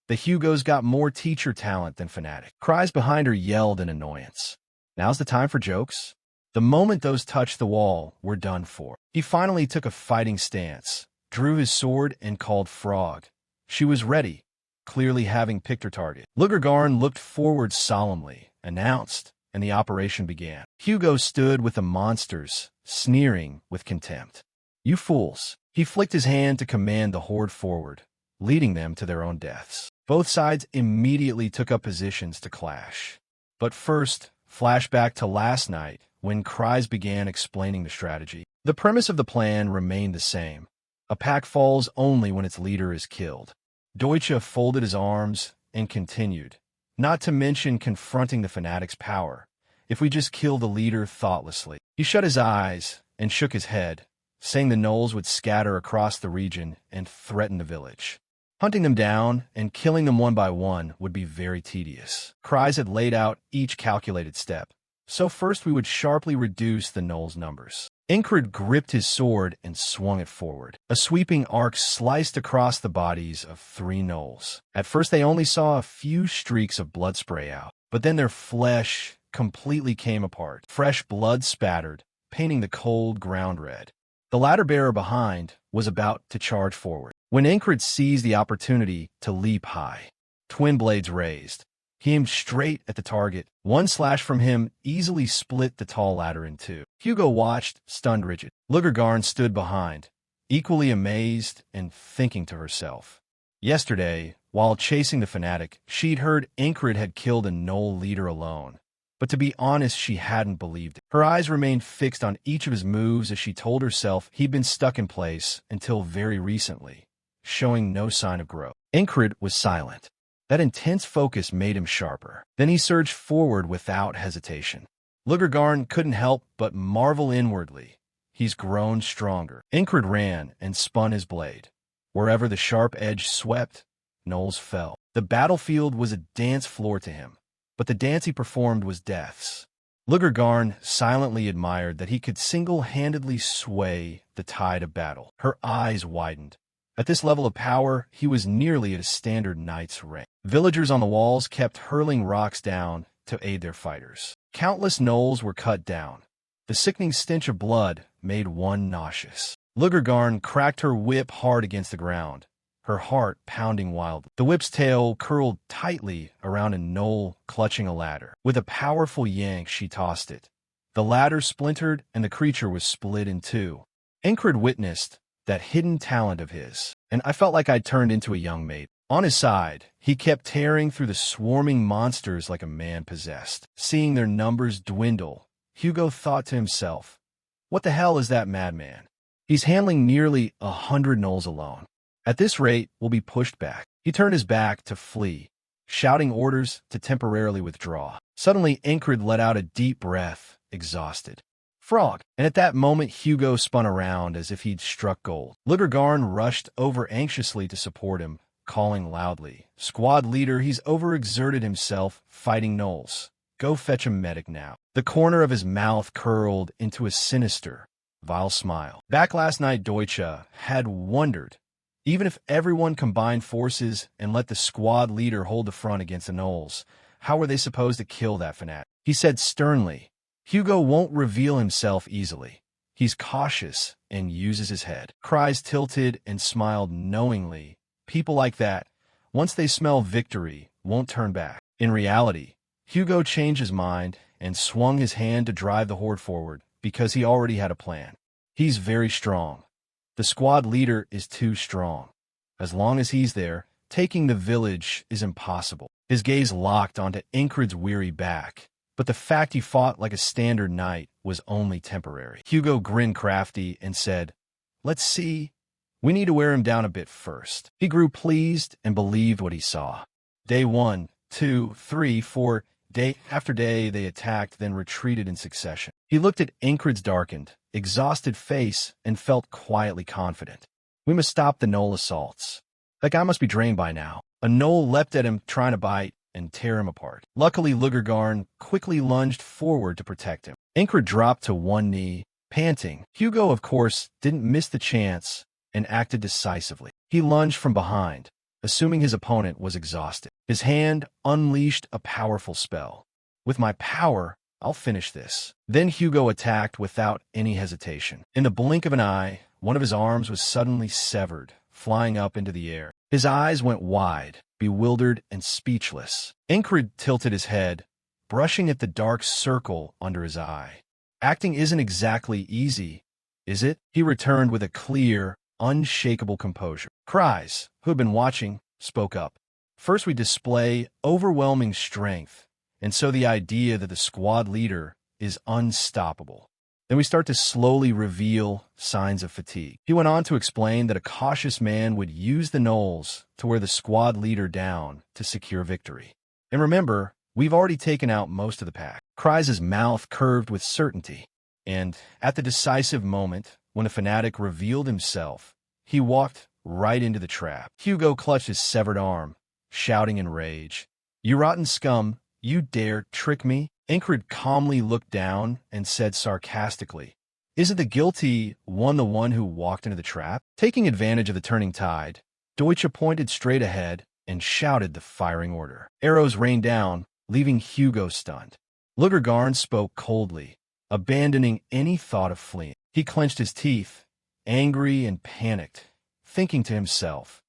"The Hugos got more teacher talent than fanatic." Cries behind her yelled in annoyance. "Now's the time for jokes." The moment those touched the wall were done for. He finally took a fighting stance, drew his sword, and called Frog. She was ready, clearly having picked her target. Lugargarn looked forward solemnly, announced, and the operation began. Hugo stood with the monsters, sneering with contempt. "You fools." He flicked his hand to command the horde forward, leading them to their own deaths. Both sides immediately took up positions to clash. But first, flashback to last night, when Cries began explaining the strategy. The premise of the plan remained the same. A pack falls only when its leader is killed. Deutsche folded his arms and continued, "Not to mention confronting the fanatic's power. If we just kill the leader thoughtlessly." He shut his eyes and shook his head, saying the gnolls would scatter across the region and threaten the village. Hunting them down and killing them one by one would be very tedious. Cries had laid out each calculated step. So first we would sharply reduce the gnolls' numbers. Incred gripped his sword and swung it forward. A sweeping arc sliced across the bodies of 3 gnolls. At first they only saw a few streaks of blood spray out, but then their flesh completely came apart. Fresh blood spattered, painting the cold ground red. The ladder bearer behind was about to charge forward, when Incred seized the opportunity to leap high. Twin blades raised. He aimed straight at the target. One slash from him easily split the tall ladder in two. Hugo watched, stunned rigid. Lugergarn stood behind, equally amazed and thinking to herself. Yesterday, while chasing the fanatic, she'd heard Ingrid had killed a Knoll leader alone. But to be honest, she hadn't believed it. Her eyes remained fixed on each of his moves as she told herself he'd been stuck in place until very recently, showing no sign of growth. Ingrid was silent. That intense focus made him sharper. Then he surged forward without hesitation. Lugergarn couldn't help but marvel inwardly. He's grown stronger. Ingrid ran and spun his blade. Wherever the sharp edge swept, Knowles fell. The battlefield was a dance floor to him, but the dance he performed was death's. Lugergarn silently admired that he could single-handedly sway the tide of battle. Her eyes widened. At this level of power, he was nearly at a standard knight's rank. Villagers on the walls kept hurling rocks down to aid their fighters. Countless Knolls were cut down. The sickening stench of blood made one nauseous. Lugergarn cracked her whip hard against the ground, her heart pounding wildly. The whip's tail curled tightly around a Knoll clutching a ladder. With a powerful yank, she tossed it. The ladder splintered and the creature was split in two. Ingrid witnessed that hidden talent of his, and I felt like I'd turned into a young maid. On his side, he kept tearing through the swarming monsters like a man possessed. Seeing their numbers dwindle, Hugo thought to himself, what the hell is that madman? He's handling nearly 100 Knolls alone. At this rate, we'll be pushed back. He turned his back to flee, shouting orders to temporarily withdraw. Suddenly, Ingrid let out a deep breath, exhausted. Frog! And at that moment, Hugo spun around as if he'd struck gold. Lugergarn rushed over anxiously to support him, calling loudly, Squad leader, he's overexerted himself fighting Knolls. Go fetch a medic now. The corner of his mouth curled into a sinister, vile smile. Back last night, Deutsche had wondered, even if everyone combined forces and let the squad leader hold the front against the Knolls, how were they supposed to kill that fanatic? He said sternly, Hugo won't reveal himself easily. He's cautious and uses his head. Cries tilted and smiled knowingly. People like that, once they smell victory, won't turn back. In reality, Hugo changed his mind and swung his hand to drive the horde forward because he already had a plan. He's very strong. The squad leader is too strong. As long as he's there, taking the village is impossible. His gaze locked onto Ingrid's weary back. But the fact he fought like a standard knight was only temporary. Hugo grinned crafty and said, let's see. We need to wear him down a bit first. He grew pleased and believed what he saw. Day 1, 2, 3, 4, day after day they attacked, then retreated in succession. He looked at Ingrid's darkened, exhausted face and felt quietly confident. We must stop the Knoll assaults. That guy must be drained by now. A Knoll leapt at him, trying to bite and tear him apart. Luckily, Lugergarn quickly lunged forward to protect him. Ingrid dropped to one knee, panting. Hugo, of course, didn't miss the chance and acted decisively. He lunged from behind, assuming his opponent was exhausted. His hand unleashed a powerful spell. With my power, I'll finish this. Then Hugo attacked without any hesitation. In the blink of an eye, one of his arms was suddenly severed, flying up into the air. His eyes went wide, bewildered and speechless. Ingrid tilted his head, brushing at the dark circle under his eye. Acting isn't exactly easy, is it? He returned with a clear, unshakable composure. Cries, who had been watching, spoke up. First we display overwhelming strength, and so the idea that the squad leader is unstoppable. Then we start to slowly reveal signs of fatigue. He went on to explain that a cautious man would use the Knolls to wear the squad leader down to secure victory. And remember, we've already taken out most of the pack. Cries' mouth curved with certainty. And at the decisive moment, when the fanatic revealed himself, he walked right into the trap. Hugo clutched his severed arm, shouting in rage, You rotten scum, you dare trick me? Ingrid calmly looked down and said sarcastically, Isn't the guilty one the one who walked into the trap? Taking advantage of the turning tide, Deutsche pointed straight ahead and shouted the firing order. Arrows rained down, leaving Hugo stunned. Lugergarn spoke coldly, abandoning any thought of fleeing. He clenched his teeth, angry and panicked, thinking to himself,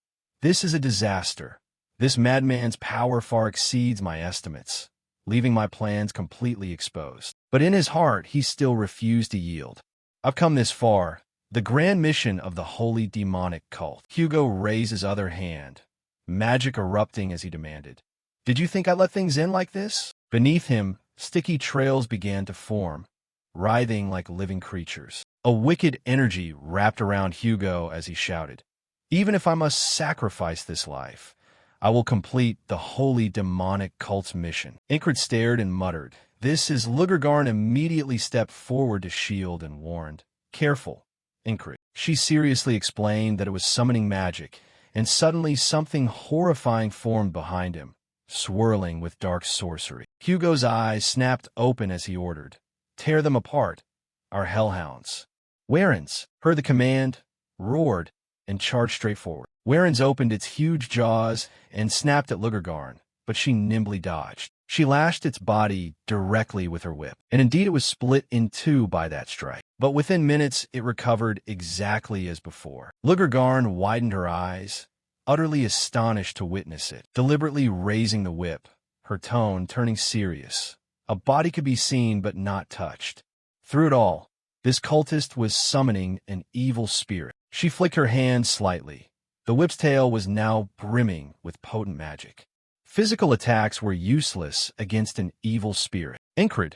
This is a disaster. This madman's power far exceeds my estimates, leaving my plans completely exposed. But in his heart, he still refused to yield. I've come this far. The grand mission of the holy demonic cult. Hugo raised his other hand, magic erupting as he demanded. Did you think I'd let things in like this? Beneath him, sticky trails began to form, writhing like living creatures. A wicked energy wrapped around Hugo as he shouted, "Even if I must sacrifice this life, I will complete the holy demonic cult's mission." Ingrid stared and muttered. This is Lugergarn immediately stepped forward to shield and warned, "Careful, Ingrid." She seriously explained that it was summoning magic, and suddenly something horrifying formed behind him, swirling with dark sorcery. Hugo's eyes snapped open as he ordered, "Tear them apart, our hellhounds." Warrens heard the command, roared, and charged straight forward. Warrens opened its huge jaws and snapped at Lugergarn, but she nimbly dodged. She lashed its body directly with her whip, and indeed it was split in two by that strike. But within minutes, it recovered exactly as before. Lugergarn widened her eyes, utterly astonished to witness it, deliberately raising the whip, her tone turning serious. A body could be seen but not touched. Through it all, this cultist was summoning an evil spirit. She flicked her hand slightly. The whip's tail was now brimming with potent magic. Physical attacks were useless against an evil spirit. Ingrid,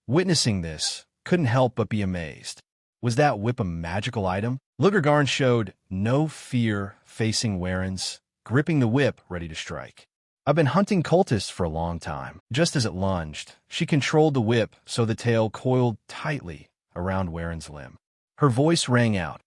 witnessing this, couldn't help but be amazed. Was that whip a magical item? Lugergarn showed no fear facing Warrens, gripping the whip ready to strike. I've been hunting cultists for a long time. Just as it lunged, she controlled the whip so the tail coiled tightly around Warren's limb. Her voice rang out.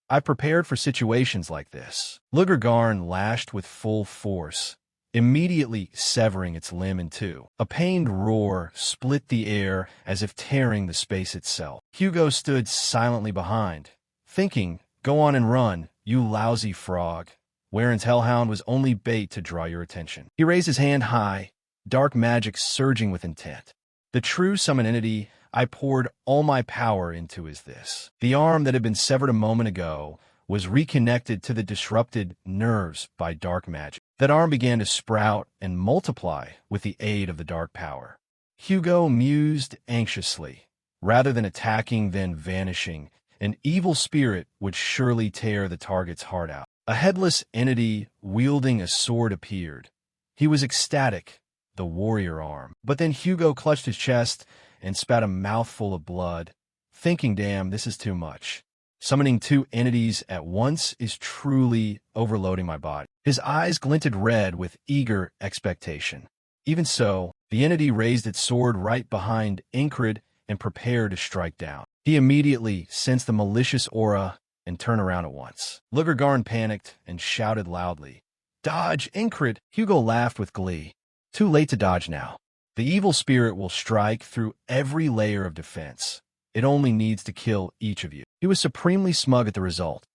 I prepared for situations like this. Lugergarn lashed with full force, immediately severing its limb in two. A pained roar split the air as if tearing the space itself. Hugo stood silently behind, thinking, "Go on and run, you lousy frog." Warren's hellhound was only bait to draw your attention. He raised his hand high, dark magic surging with intent. The true summon entity I poured all my power into is this. The arm that had been severed a moment ago was reconnected to the disrupted nerves by dark magic. That arm began to sprout and multiply with the aid of the dark power. Hugo mused anxiously. Rather than attacking, then vanishing, an evil spirit would surely tear the target's heart out. A headless entity wielding a sword appeared. He was ecstatic, the warrior arm. But then Hugo clutched his chest and spat a mouthful of blood, thinking, damn, this is too much. Summoning two entities at once is truly overloading my body. His eyes glinted red with eager expectation. Even so, the entity raised its sword right behind Ingrid and prepared to strike down. He immediately sensed the malicious aura and turned around at once. Lugergarn panicked and shouted loudly, "Dodge, Ingrid!" Hugo laughed with glee. Too late to dodge now. The evil spirit will strike through every layer of defense. It only needs to kill each of you. He was supremely smug at the result.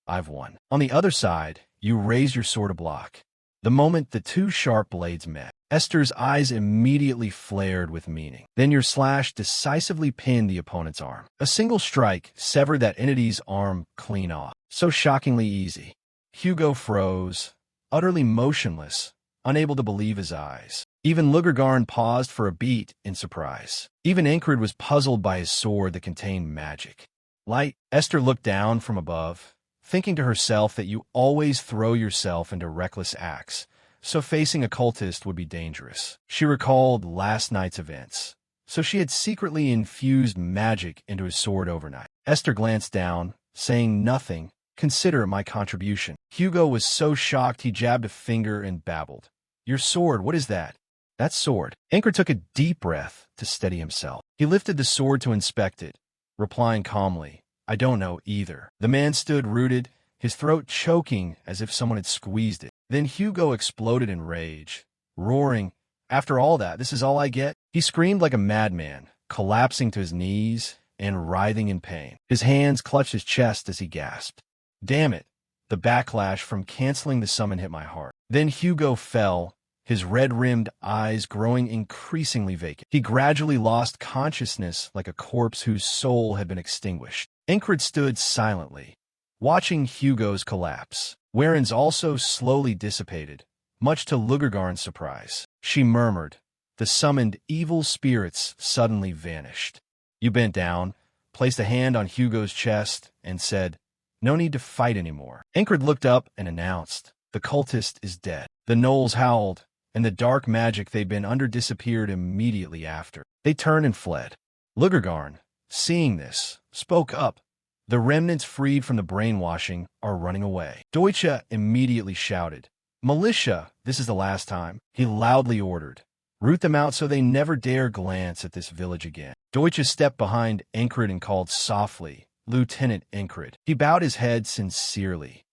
I've won. On the other side, you raised your sword to block. The moment the two sharp blades met, Esther's eyes immediately flared with meaning. Then your slash decisively pinned the opponent's arm. A single strike severed that entity's arm clean off. So shockingly easy. Hugo froze, utterly motionless, unable to believe his eyes. Even Lugergarn paused for a beat in surprise. Even Ingrid was puzzled by his sword that contained magic. Light, Esther looked down from above, thinking to herself that you always throw yourself into reckless acts, so facing a cultist would be dangerous. She recalled last night's events, so she had secretly infused magic into his sword overnight. Esther glanced down, saying nothing. Consider my contribution. Hugo was so shocked he jabbed a finger and babbled. Your sword, what is that? That sword. Ingrid took a deep breath to steady himself. He lifted the sword to inspect it, replying calmly, I don't know either. The man stood rooted, his throat choking as if someone had squeezed it. Then Hugo exploded in rage, roaring, after all that, this is all I get? He screamed like a madman, collapsing to his knees and writhing in pain. His hands clutched his chest as he gasped. Damn it. The backlash from canceling the summon hit my heart. Then Hugo fell, his red-rimmed eyes growing increasingly vacant. He gradually lost consciousness like a corpse whose soul had been extinguished. Ingrid stood silently, watching Hugo's collapse. Warren's also slowly dissipated, much to Lugargarn's surprise. She murmured. The summoned evil spirits suddenly vanished. You bent down, placed a hand on Hugo's chest, and said, "No need to fight anymore." Ingrid looked up and announced, "The cultist is dead." The gnolls howled, and the dark magic they'd been under disappeared immediately after. They turned and fled. Lugargarn, seeing this, spoke up. "The remnants freed from the brainwashing are running away." Deutsche immediately shouted, "Militia, this is the last time." He loudly ordered, "Root them out so they never dare glance at this village again." Deutsche stepped behind Ingrid and called softly, "Lieutenant Ingrid." He bowed his head sincerely.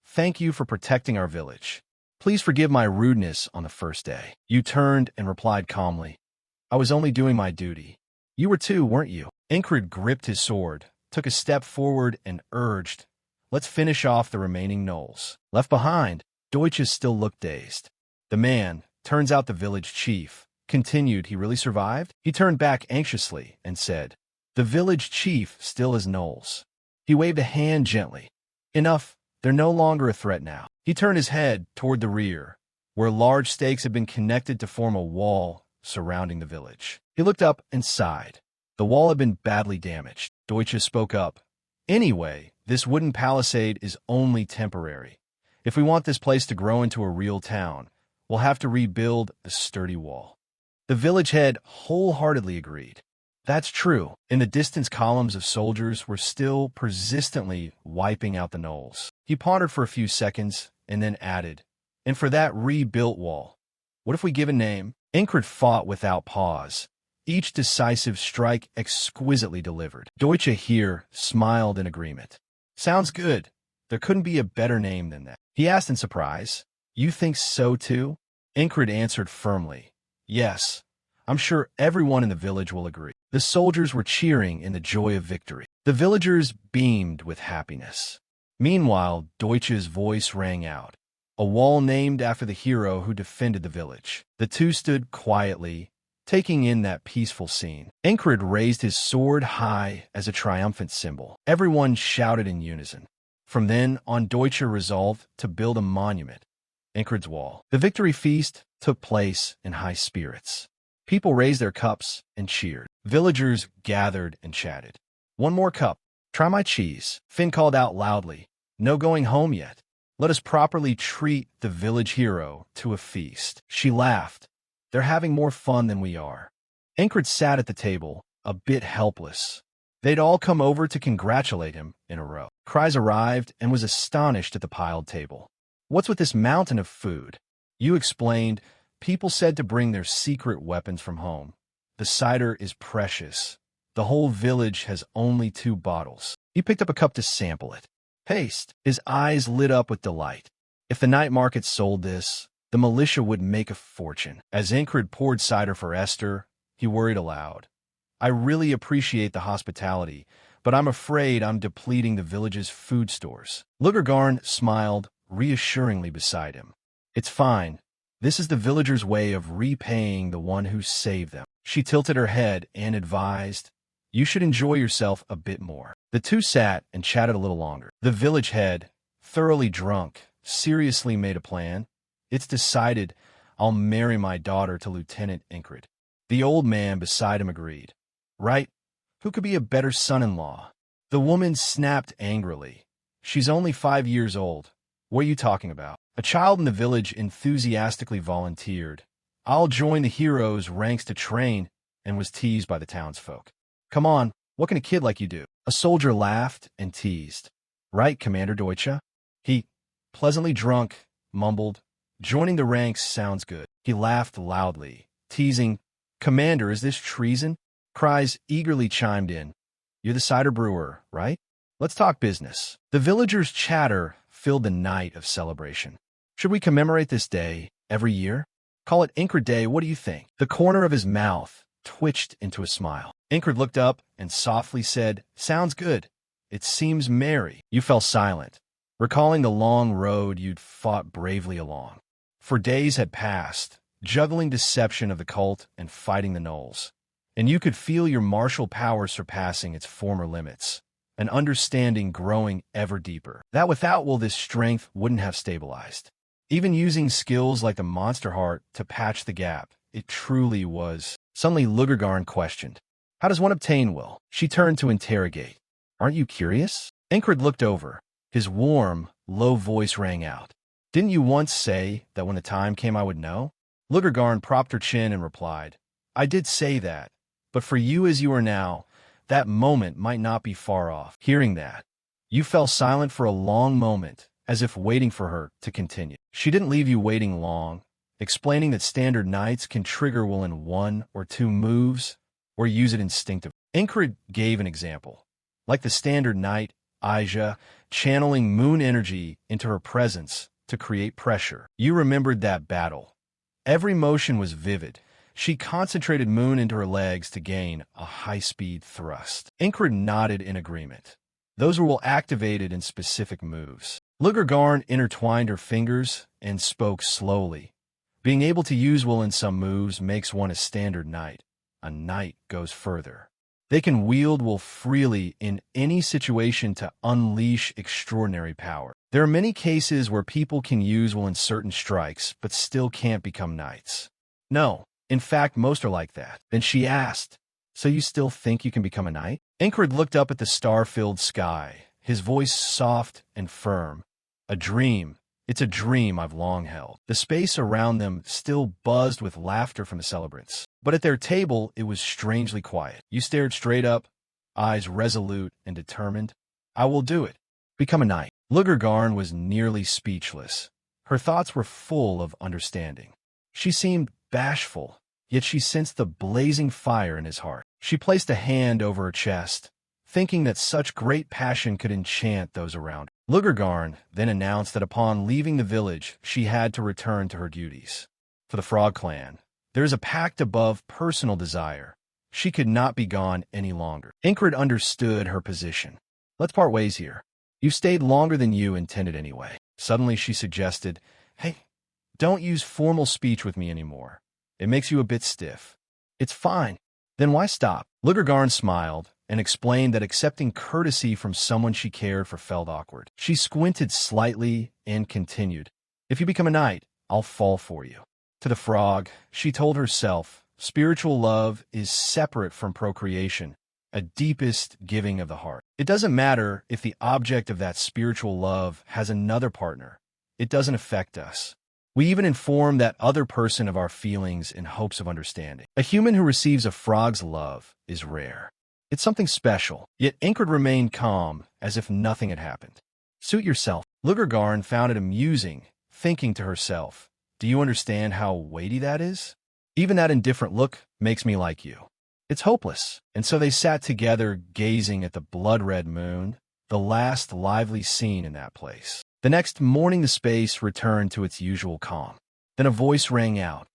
"Thank you for protecting our village. Please forgive my rudeness on the first day." You turned and replied calmly, "I was only doing my duty." "You were too, weren't you?" Ingrid gripped his sword, took a step forward, and urged, "Let's finish off the remaining gnolls." Left behind, Deutsche still looked dazed. The man, turns out the village chief, continued. He really survived? He turned back anxiously and said, "The village chief still has gnolls." He waved a hand gently. "Enough, they're no longer a threat now." He turned his head toward the rear, where large stakes had been connected to form a wall surrounding the village. He looked up and sighed. The wall had been badly damaged. Deutsche spoke up. "Anyway, this wooden palisade is only temporary. If we want this place to grow into a real town, we'll have to rebuild the sturdy wall." The village head wholeheartedly agreed. That's true. In the distance, columns of soldiers were still persistently wiping out the gnolls. He pondered for a few seconds and then added, "And for that rebuilt wall, what if we give a name?" Ingrid fought without pause, each decisive strike exquisitely delivered. Deutsche here smiled in agreement. "Sounds good. There couldn't be a better name than that." He asked in surprise, "You think so too?" Ingrid answered firmly, "Yes, I'm sure everyone in the village will agree." The soldiers were cheering in the joy of victory. The villagers beamed with happiness. Meanwhile, Deutsche's voice rang out. A wall named after the hero who defended the village. The two stood quietly, taking in that peaceful scene. Ingrid raised his sword high as a triumphant symbol. Everyone shouted in unison. From then on, Deutsche resolved to build a monument, Ingrid's Wall. The victory feast took place in high spirits. People raised their cups and cheered. Villagers gathered and chatted. "One more cup. Try my cheese." Finn called out loudly, "No going home yet. Let us properly treat the village hero to a feast." She laughed. "They're having more fun than we are." Ingrid sat at the table, a bit helpless. They'd all come over to congratulate him in a row. Kreis arrived and was astonished at the piled table. "What's with this mountain of food?" You explained. "People said to bring their secret weapons from home. The cider is precious. The whole village has only 2 bottles." He picked up a cup to sample it. "Paste." His eyes lit up with delight. If the night market sold this, the militia would make a fortune. As Ingrid poured cider for Esther, he worried aloud. "I really appreciate the hospitality, but I'm afraid I'm depleting the village's food stores." Lugargarn smiled reassuringly beside him. "It's fine. This is the villagers' way of repaying the one who saved them." She tilted her head and advised, "You should enjoy yourself a bit more." The two sat and chatted a little longer. The village head, thoroughly drunk, seriously made a plan. "It's decided. I'll marry my daughter to Lieutenant Ingrid." The old man beside him agreed. "Right? Who could be a better son-in-law?" The woman snapped angrily. "She's only 5 years old. What are you talking about?" A child in the village enthusiastically volunteered. "I'll join the hero's ranks to train," and was teased by the townsfolk. "Come on, what can a kid like you do?" A soldier laughed and teased. "Right, Commander Deutsche." He, pleasantly drunk, mumbled, "Joining the ranks sounds good." He laughed loudly, teasing, "Commander, is this treason?" Kreis eagerly chimed in. "You're the cider brewer, right? Let's talk business." The villagers' chatter filled the night of celebration. "Should we commemorate this day every year? Call it Ingrid Day, what do you think?" The corner of his mouth twitched into a smile. Ingrid looked up and softly said, "Sounds good. It seems merry." You fell silent, recalling the long road you'd fought bravely along. For days had passed, juggling deception of the cult and fighting the gnolls, and you could feel your martial power surpassing its former limits, an understanding growing ever deeper, that without will this strength wouldn't have stabilized. even using skills like the monster heart to patch the gap. It truly was. Suddenly, Lugergarn questioned, "How does one obtain will?" She turned to interrogate. "Aren't you curious?" Ingrid looked over. His warm, low voice rang out. "Didn't you once say that when the time came I would know?" Lugergarn propped her chin and replied, "I did say that, but for you as you are now, that moment might not be far off." Hearing that, you fell silent for a long moment, as if waiting for her to continue. She didn't leave you waiting long, explaining that standard knights can trigger will in 1 or 2 moves, or use it instinctively. Ingrid gave an example. Like the standard knight, Aja, channeling moon energy into her presence to create pressure. You remembered that battle. Every motion was vivid. She concentrated moon into her legs to gain a high-speed thrust. Ingrid nodded in agreement. Those were will activated in specific moves. Lugergarn intertwined her fingers and spoke slowly. Being able to use will in some moves makes one a standard knight. A knight goes further. They can wield will freely in any situation to unleash extraordinary power. There are many cases where people can use will in certain strikes, but still can't become knights. No, in fact, most are like that. Then she asked, "So you still think you can become a knight?" Ingrid looked up at the star-filled sky, his voice soft and firm. "A dream. It's a dream I've long held." The space around them still buzzed with laughter from the celebrants. But at their table, it was strangely quiet. You stared straight up, eyes resolute and determined. "I will do it. Become a knight." Lugergarn was nearly speechless. Her thoughts were full of understanding. She seemed bashful, yet she sensed the blazing fire in his heart. She placed a hand over her chest, thinking that such great passion could enchant those around her. Lugergarn then announced that upon leaving the village, she had to return to her duties. For the Frog Clan, there is a pact above personal desire. She could not be gone any longer. Ingrid understood her position. "Let's part ways here. You've stayed longer than you intended anyway." Suddenly she suggested, "Hey, don't use formal speech with me anymore. It makes you a bit stiff." "It's fine." "Then why stop?" Lugergarn smiled and explained that accepting courtesy from someone she cared for felt awkward. She squinted slightly and continued, "If you become a knight, I'll fall for you." To the frog, she told herself, spiritual love is separate from procreation, a deepest giving of the heart. It doesn't matter if the object of that spiritual love has another partner. It doesn't affect us. We even inform that other person of our feelings in hopes of understanding. A human who receives a frog's love is rare. It's something special, yet Ingrid remained calm, as if nothing had happened. "Suit yourself." Lugergarn found it amusing, thinking to herself, "Do you understand how weighty that is? Even that indifferent look makes me like you. It's hopeless." And so they sat together, gazing at the blood-red moon, the last lively scene in that place. The next morning the space returned to its usual calm. Then a voice rang out,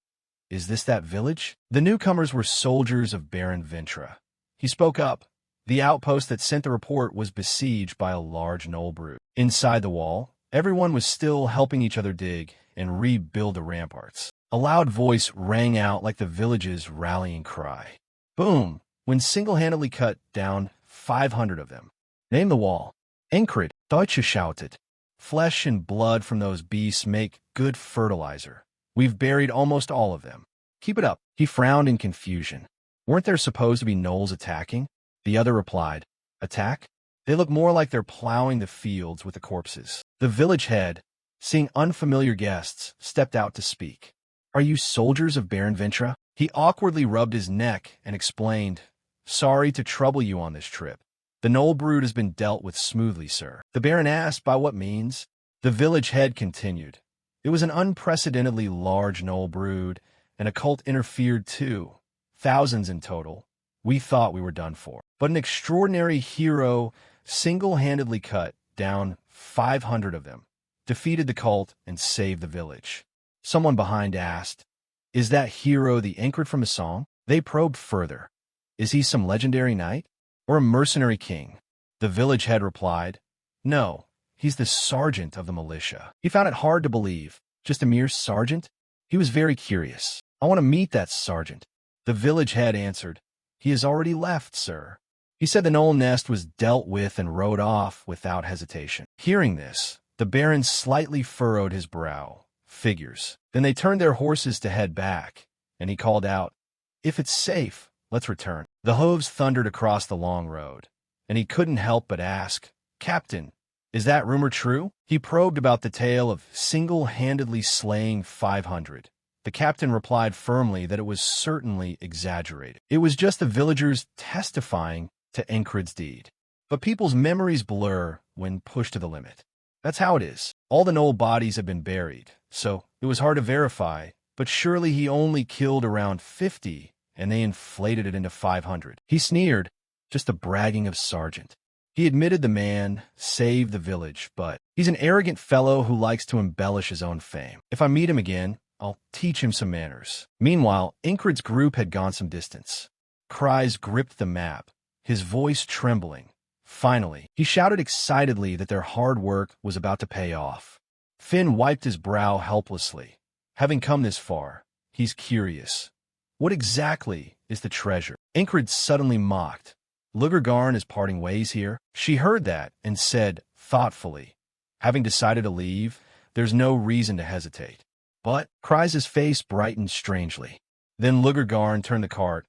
"Is this that village?" The newcomers were soldiers of Baron Vintra. He spoke up. The outpost that sent the report was besieged by a large gnoll brood. Inside the wall, everyone was still helping each other dig and rebuild the ramparts. A loud voice rang out like the village's rallying cry. Boom! When single-handedly cut down 500 of them. Name the wall. Ingrid, Deutsche shouted. Flesh and blood from those beasts make good fertilizer. We've buried almost all of them. Keep it up. He frowned in confusion. Weren't there supposed to be gnolls attacking? The other replied, Attack? They look more like they're plowing the fields with the corpses. The village head, seeing unfamiliar guests, stepped out to speak. Are you soldiers of Baron Vintra? He awkwardly rubbed his neck and explained, Sorry to trouble you on this trip. The gnoll brood has been dealt with smoothly, sir. The Baron asked by what means. The village head continued. It was an unprecedentedly large gnoll brood, and a cult interfered too. Thousands in total. We thought we were done for. But an extraordinary hero single-handedly cut down 500 of them, defeated the cult, and saved the village. Someone behind asked, Is that hero the Ingrid from a song? They probed further. Is he some legendary knight? Or a mercenary king? The village head replied, No, he's the sergeant of the militia. He found it hard to believe. Just a mere sergeant? He was very curious. I want to meet that sergeant. The village head answered, He has already left, sir. He said the gnoll nest was dealt with and rode off without hesitation. Hearing this, the Baron slightly furrowed his brow, Figures. Then they turned their horses to head back, and he called out, "If it's safe, let's return." The hooves thundered across the long road, and he couldn't help but ask, "Captain, is that rumor true?" He probed about the tale of single-handedly slaying 500. The captain replied firmly that it was certainly exaggerated. It was just the villagers testifying to Enkrid's deed. But people's memories blur when pushed to the limit. That's how it is. All the Knoll bodies have been buried, so it was hard to verify, but surely he only killed around 50, and they inflated it into 500. He sneered, just the bragging of Sergeant. He admitted the man saved the village, but he's an arrogant fellow who likes to embellish his own fame. If I meet him again, I'll teach him some manners. Meanwhile, Enkrid's group had gone some distance. Cries gripped the map, his voice trembling. Finally, he shouted excitedly that their hard work was about to pay off. Finn wiped his brow helplessly. Having come this far, he's curious. What exactly is the treasure? Enkrid suddenly mocked. Lugargarn is parting ways here. She heard that and said, thoughtfully, "Having decided to leave, there's no reason to hesitate." But Kry's face brightened strangely. Then Lugargarn turned the cart.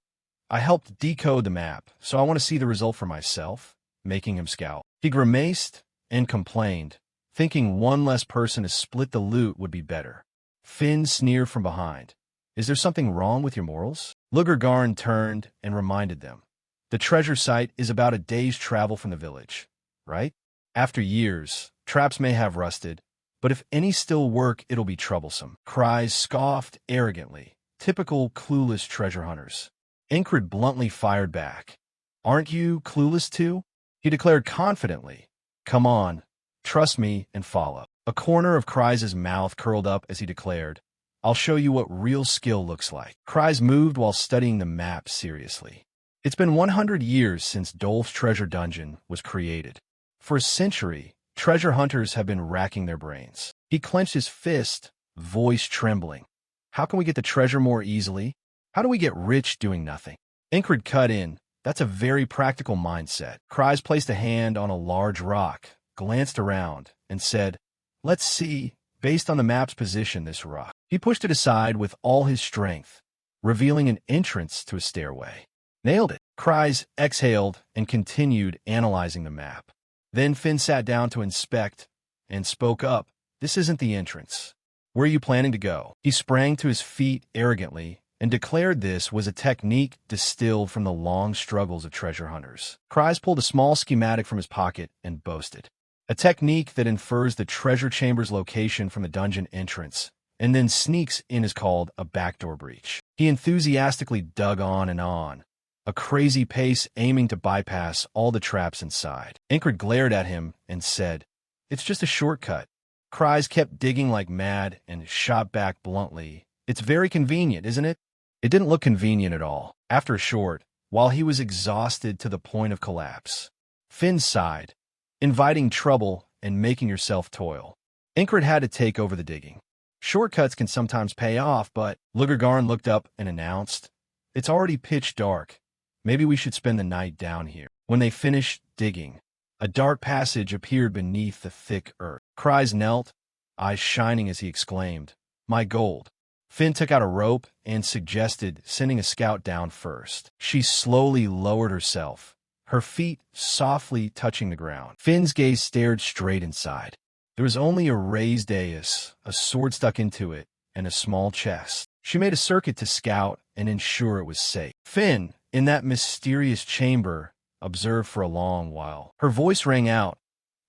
"I helped decode the map, so I want to see the result for myself," making him scowl. He grimaced and complained, thinking one less person to split the loot would be better. Finn sneered from behind. "Is there something wrong with your morals?" Lugargarn turned and reminded them. "The treasure site is about a day's travel from the village, right? After years, traps may have rusted, but if any still work, it'll be troublesome." Cries scoffed arrogantly, typical clueless treasure hunters. Enkrid bluntly fired back. "Aren't you clueless too?" He declared confidently, "Come on, trust me and follow." A corner of Kry's mouth curled up as he declared, "I'll show you what real skill looks like." Kry's moved while studying the map seriously. It's been 100 years since Dolph's treasure dungeon was created. For a century, treasure hunters have been racking their brains. He clenched his fist, voice trembling. How can we get the treasure more easily? How do we get rich doing nothing? Enkrid cut in. That's a very practical mindset. Kry's placed a hand on a large rock, glanced around, and said, "Let's see, based on the map's position, this rock." He pushed it aside with all his strength, revealing an entrance to a stairway. "Nailed it." Kry's exhaled and continued analyzing the map. Then Finn sat down to inspect and spoke up. "This isn't the entrance. Where are you planning to go?" He sprang to his feet arrogantly and declared this was a technique distilled from the long struggles of treasure hunters. Kry's pulled a small schematic from his pocket and boasted. A technique that infers the treasure chamber's location from the dungeon entrance, and then sneaks in is called a backdoor breach. He enthusiastically dug on and on, a crazy pace aiming to bypass all the traps inside. Enkrid glared at him and said, "It's just a shortcut." Kry's kept digging like mad and shot back bluntly, "It's very convenient, isn't it?" It didn't look convenient at all. After a short, while he was exhausted to the point of collapse, Finn sighed, "Inviting trouble and making yourself toil." Enkrid had to take over the digging. Shortcuts can sometimes pay off, but Lugargarn looked up and announced, "It's already pitch dark. Maybe we should spend the night down here." When they finished digging, a dark passage appeared beneath the thick earth. Kry's knelt, eyes shining as he exclaimed, "My gold." Finn took out a rope and suggested sending a scout down first. She slowly lowered herself, her feet softly touching the ground. Finn's gaze stared straight inside. There was only a raised dais, a sword stuck into it, and a small chest. She made a circuit to scout and ensure it was safe. Finn, in that mysterious chamber, observed for a long while. Her voice rang out,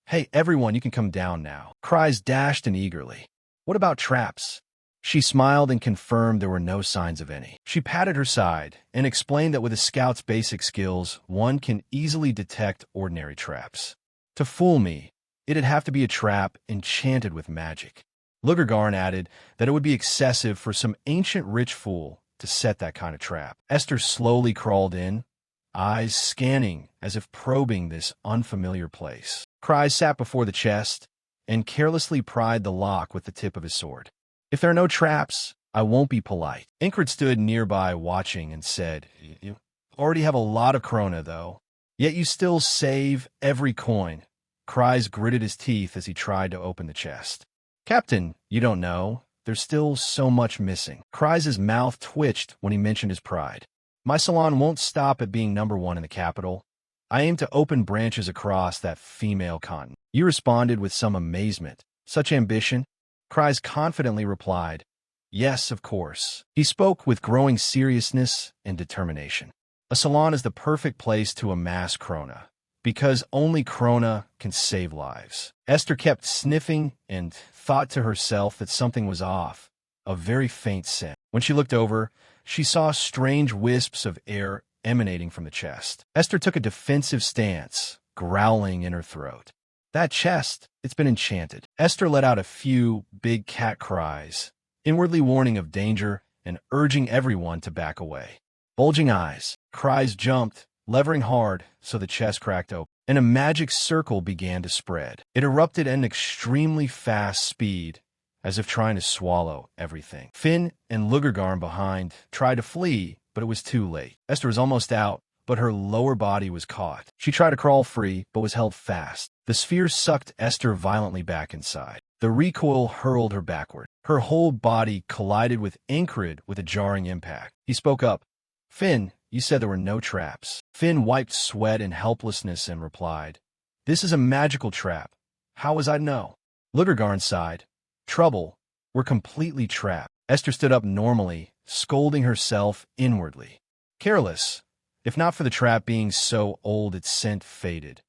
"Hey, everyone, you can come down now." Cries dashed in eagerly. "What about traps?" She smiled and confirmed there were no signs of any. She patted her side and explained that with a scout's basic skills, one can easily detect ordinary traps. To fool me, it'd have to be a trap enchanted with magic. Lugargarn added that it would be excessive for some ancient rich fool to set that kind of trap. Esther slowly crawled in, eyes scanning as if probing this unfamiliar place. Cries sat before the chest and carelessly pried the lock with the tip of his sword. "If there are no traps, I won't be polite." Enkrid stood nearby watching and said, "You already have a lot of krona, though. Yet you still save every coin." Cries gritted his teeth as he tried to open the chest. "Captain, you don't know. there's still so much missing. Cries' mouth twitched when he mentioned his pride. My salon won't stop at being #1 in the capital. I aim to open branches across that female continent. You responded with some amazement. Such ambition? Cries confidently replied, yes, of course. He spoke with growing seriousness and determination. A salon is the perfect place to amass krona, because only krona can save lives. Esther kept sniffing and thought to herself that something was off, a very faint scent. When she looked over, she saw strange wisps of air emanating from the chest. Esther took a defensive stance, growling in her throat. That chest, it's been enchanted. Esther let out a few big cat cries, inwardly warning of danger and urging everyone to back away. Bulging eyes, Cries jumped, levering hard so the chest cracked open, and a magic circle began to spread. It erupted at an extremely fast speed, as if trying to swallow everything. Finn and Lugergarn behind tried to flee, but it was too late. Esther was almost out, but her lower body was caught. She tried to crawl free, but was held fast. The sphere sucked Esther violently back inside. The recoil hurled her backward. Her whole body collided with Incred with a jarring impact. He spoke up. Finn, you said there were no traps. Finn wiped sweat and helplessness and replied, this is a magical trap. How was I to know? Lugergarn sighed. Trouble. We're completely trapped. Esther stood up normally, scolding herself inwardly. Careless. If not for the trap being so old its scent faded.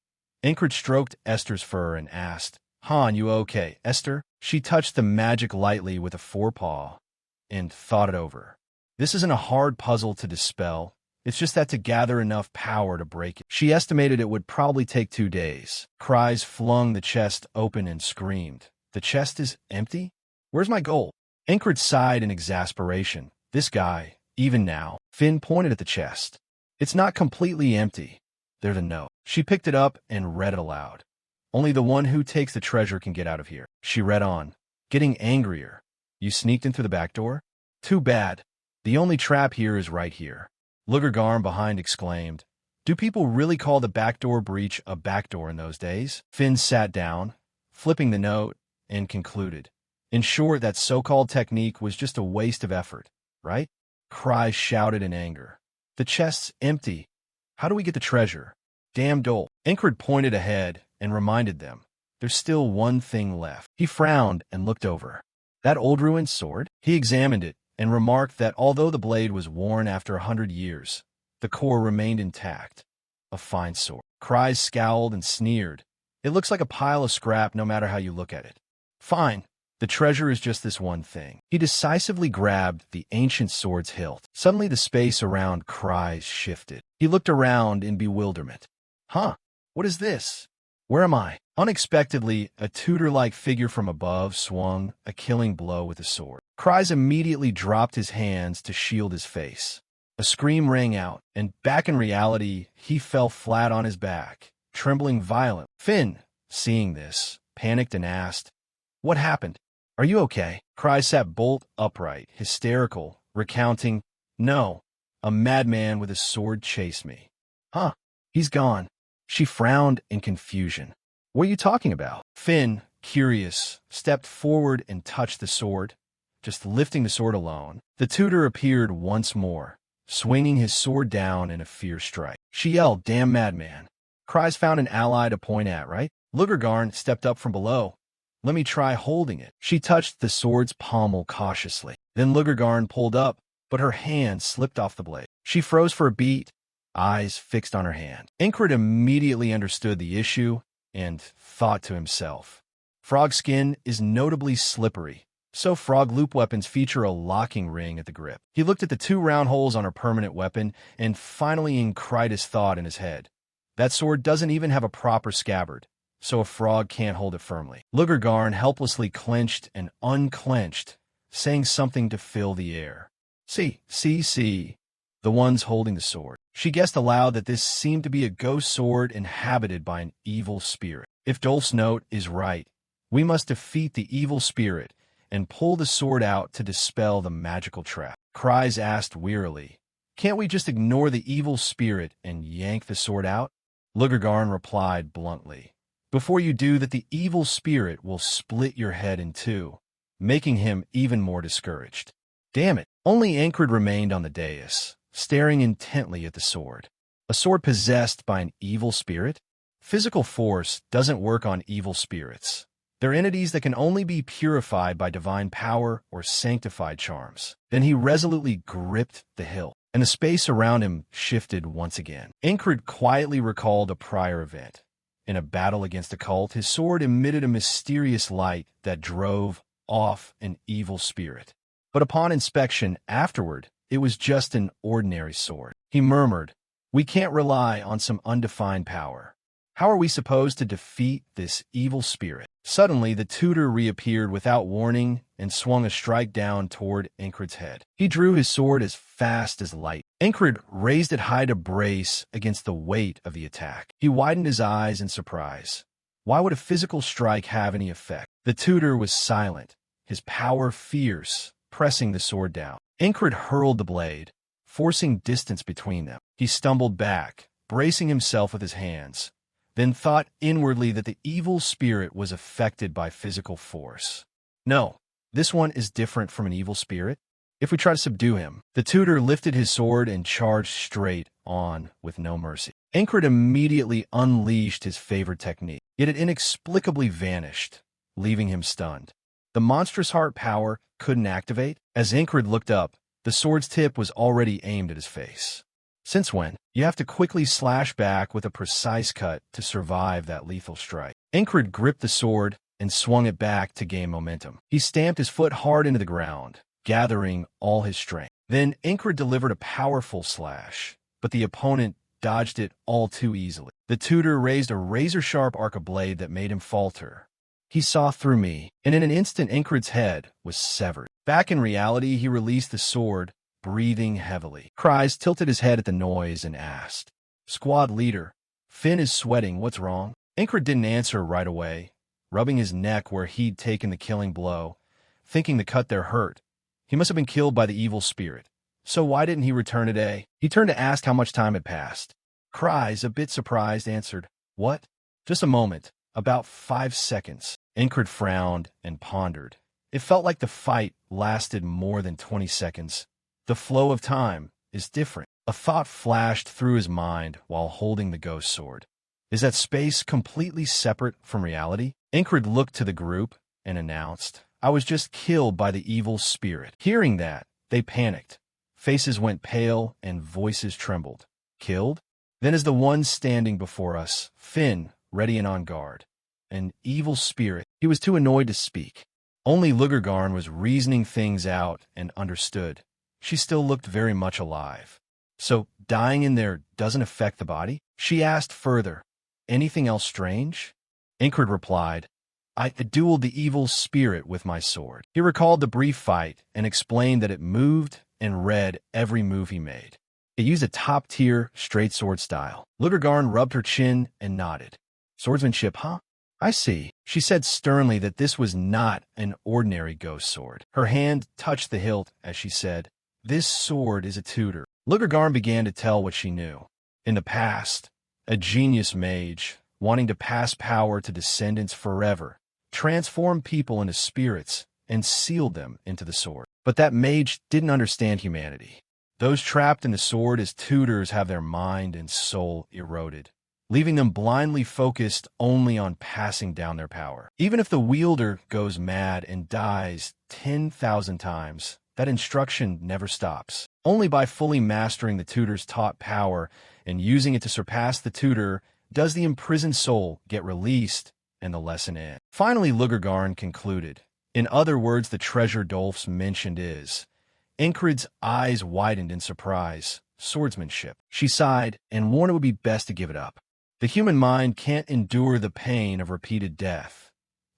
Incred stroked Esther's fur and asked, Han, you okay, Esther? She touched the magic lightly with a forepaw and thought it over. This isn't a hard puzzle to dispel. It's just that to gather enough power to break it. She estimated it would probably take 2 days. Cries flung the chest open and screamed. The chest is empty? Where's my gold? Incred sighed in exasperation. This guy, even now. Finn pointed at the chest. It's not completely empty. There's a note. She picked it up and read it aloud. Only the one who takes the treasure can get out of here. She read on, getting angrier. You sneaked in through the back door? Too bad. The only trap here is right here. Lugergarn behind exclaimed, do people really call the backdoor breach a backdoor in those days? Finn sat down, flipping the note, and concluded. In short, that so-called technique was just a waste of effort, right? Cries shouted in anger. The chest's empty. How do we get the treasure? Damn dolt. Incred pointed ahead and reminded them. There's still one thing left. He frowned and looked over. That old ruined sword? He examined it and remarked that although the blade was worn after 100 years, the core remained intact. A fine sword. Cries scowled and sneered. It looks like a pile of scrap no matter how you look at it. Fine. The treasure is just this one thing. He decisively grabbed the ancient sword's hilt. Suddenly the space around Cries shifted. He looked around in bewilderment. Huh? What is this? Where am I? Unexpectedly, a tutor-like figure from above swung a killing blow with a sword. Cries immediately dropped his hands to shield his face. A scream rang out, and back in reality, he fell flat on his back, trembling violently. Finn, seeing this, panicked and asked, what happened? Are you okay? Cries sat bolt upright, hysterical, recounting, no, a madman with a sword chased me. Huh, he's gone. She frowned in confusion. What are you talking about? Finn, curious, stepped forward and touched the sword, just lifting the sword alone. The tutor appeared once more, swinging his sword down in a fierce strike. She yelled, damn madman. Cries found an ally to point at, right? Lugergarn stepped up from below. Let me try holding it. She touched the sword's pommel cautiously. Then Lugergarn pulled up, but her hand slipped off the blade. She froze for a beat, eyes fixed on her hand. Incred immediately understood the issue and thought to himself, frog skin is notably slippery, so frog loop weapons feature a locking ring at the grip. He looked at the 2 round holes on her permanent weapon and finally incried his thought in his head. That sword doesn't even have a proper scabbard, so a frog can't hold it firmly. Lugergarn helplessly clenched and unclenched, saying something to fill the air. See, the ones holding the sword. She guessed aloud that this seemed to be a ghost sword inhabited by an evil spirit. If Dolph's note is right, we must defeat the evil spirit and pull the sword out to dispel the magical trap. Cries asked wearily, can't we just ignore the evil spirit and yank the sword out? Lugergarn replied bluntly, before you do that, the evil spirit will split your head in 2, making him even more discouraged. Damn it! Only Incred remained on the dais, staring intently at the sword. A sword possessed by an evil spirit? Physical force doesn't work on evil spirits. They're entities that can only be purified by divine power or sanctified charms. Then he resolutely gripped the hilt, and the space around him shifted once again. Incred quietly recalled a prior event. In a battle against a cult, his sword emitted a mysterious light that drove off an evil spirit. But upon inspection afterward, it was just an ordinary sword. He murmured, "We can't rely on some undefined power. How are we supposed to defeat this evil spirit?" Suddenly, the tutor reappeared without warning and swung a strike down toward Incred's head. He drew his sword as fast as light. Incred raised it high to brace against the weight of the attack. He widened his eyes in surprise. Why would a physical strike have any effect? The tutor was silent, his power fierce, pressing the sword down. Incred hurled the blade, forcing distance between them. He stumbled back, bracing himself with his hands, then thought inwardly that the evil spirit was affected by physical force. No, this one is different from an evil spirit. If we try to subdue him, the tutor lifted his sword and charged straight on with no mercy. Incred immediately unleashed his favorite technique, yet it inexplicably vanished, leaving him stunned. The monstrous heart power couldn't activate. As Incred looked up, the sword's tip was already aimed at his face. Since when? You have to quickly slash back with a precise cut to survive that lethal strike. Incred gripped the sword and swung it back to gain momentum. He stamped his foot hard into the ground, gathering all his strength. Then Incred delivered a powerful slash, but the opponent dodged it all too easily. The tutor raised a razor-sharp arc of blade that made him falter. He saw through me, and in an instant Incred's head was severed. Back in reality, he released the sword, breathing heavily. Cries tilted his head at the noise and asked, "Squad leader, Finn is sweating, what's wrong?" Incred didn't answer right away, rubbing his neck where he'd taken the killing blow, thinking the cut there hurt. He must have been killed by the evil spirit. So why didn't he return today? He turned to ask how much time had passed. Cries, a bit surprised, answered, "What? Just a moment. About 5 seconds." Incred frowned and pondered. It felt like the fight lasted more than 20 seconds. The flow of time is different. A thought flashed through his mind while holding the ghost sword. Is that space completely separate from reality? Incred looked to the group and announced, "I was just killed by the evil spirit." Hearing that, they panicked. Faces went pale and voices trembled. Killed? Then as the one standing before us, Finn, ready and on guard. An evil spirit. He was too annoyed to speak. Only Lugargarn was reasoning things out and understood. She still looked very much alive. So, dying in there doesn't affect the body? She asked further, "Anything else strange?" Incred replied, I dueled the evil spirit with my sword." He recalled the brief fight and explained that it moved and read every move he made. It used a top-tier, straight sword style. Lugargarn rubbed her chin and nodded. "Swordsmanship, huh? I see." She said sternly that this was not an ordinary ghost sword. Her hand touched the hilt as she said, "This sword is a tutor." Lugargarn began to tell what she knew. In the past, a genius mage, wanting to pass power to descendants forever, transformed people into spirits and sealed them into the sword. But that mage didn't understand humanity. Those trapped in the sword as tutors have their mind and soul eroded, leaving them blindly focused only on passing down their power. Even if the wielder goes mad and dies 10,000 times, that instruction never stops. Only by fully mastering the tutor's taught power and using it to surpass the tutor does the imprisoned soul get released and the lesson end. Finally, Lugargarn concluded. In other words, the treasure Dolph's mentioned is. Incred's eyes widened in surprise. Swordsmanship. She sighed and warned it would be best to give it up. The human mind can't endure the pain of repeated death.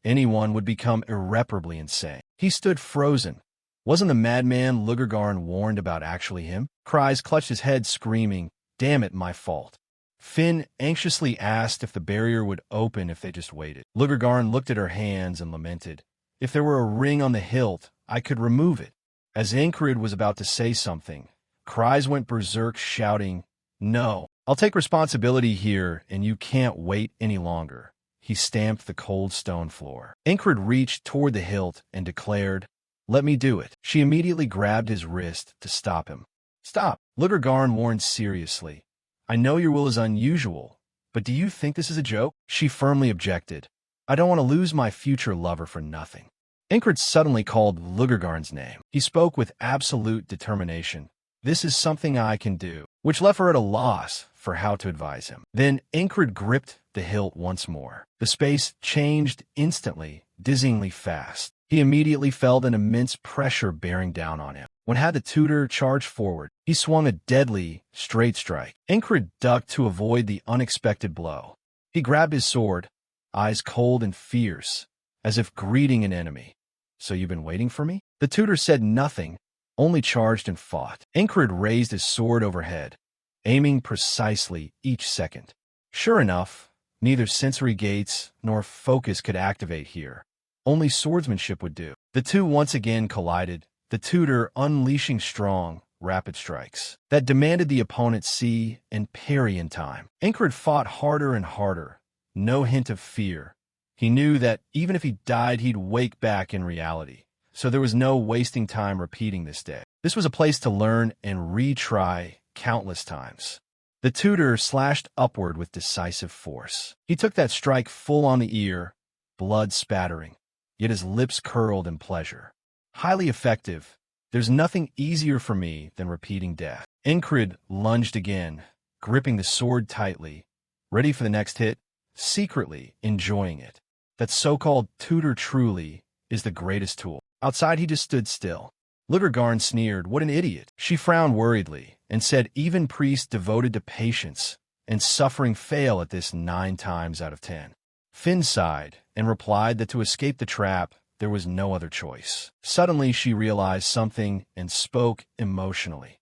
Anyone would become irreparably insane. He stood frozen. Wasn't the madman Lugargarn warned about actually him? Cries clutched his head, screaming, "Damn it, my fault." Finn anxiously asked if the barrier would open if they just waited. Lugargarn looked at her hands and lamented. "If there were a ring on the hilt, I could remove it." As Incred was about to say something, Cries went berserk, shouting, "No, I'll take responsibility here, and you can't wait any longer. he stamped the cold stone floor. Ingrid reached toward the hilt and declared, "Let me do it." She immediately grabbed his wrist to stop him. "Stop," Lugargarn warned seriously. "I know your will is unusual, but do you think this is a joke?" She firmly objected. "I don't want to lose my future lover for nothing." Ingrid suddenly called Lugargarn's name. He spoke with absolute determination. "This is something I can do," which left her at a loss for how to advise him. Then Ingrid gripped the hilt once more. The space changed instantly, dizzyingly fast. He immediately felt an immense pressure bearing down on him. When had the tutor charge forward, he swung a deadly, straight strike. Ingrid ducked to avoid the unexpected blow. He grabbed his sword, eyes cold and fierce, as if greeting an enemy. "So you've been waiting for me?" The tutor said nothing, only charged and fought. Ingrid raised his sword overhead, aiming precisely each second. Sure enough, neither sensory gates nor focus could activate here. Only swordsmanship would do. The two once again collided, the tutor unleashing strong, rapid strikes that demanded the opponent see and parry in time. Ingrid fought harder and harder, no hint of fear. He knew that even if he died, he'd wake back in reality. So there was no wasting time repeating this day. This was a place to learn and retry countless times. The tutor slashed upward with decisive force. He took that strike full on the ear, blood spattering, yet his lips curled in pleasure. Highly effective. There's nothing easier for me than repeating death. Ingrid lunged again, gripping the sword tightly, ready for the next hit, secretly enjoying it. That so-called tutor truly is the greatest tool. Outside, he just stood still. Lugargarn sneered, "What an idiot." She frowned worriedly and said even priests devoted to patience and suffering fail at this 9 times out of 10. Finn sighed and replied that to escape the trap, there was no other choice. Suddenly, she realized something and spoke emotionally.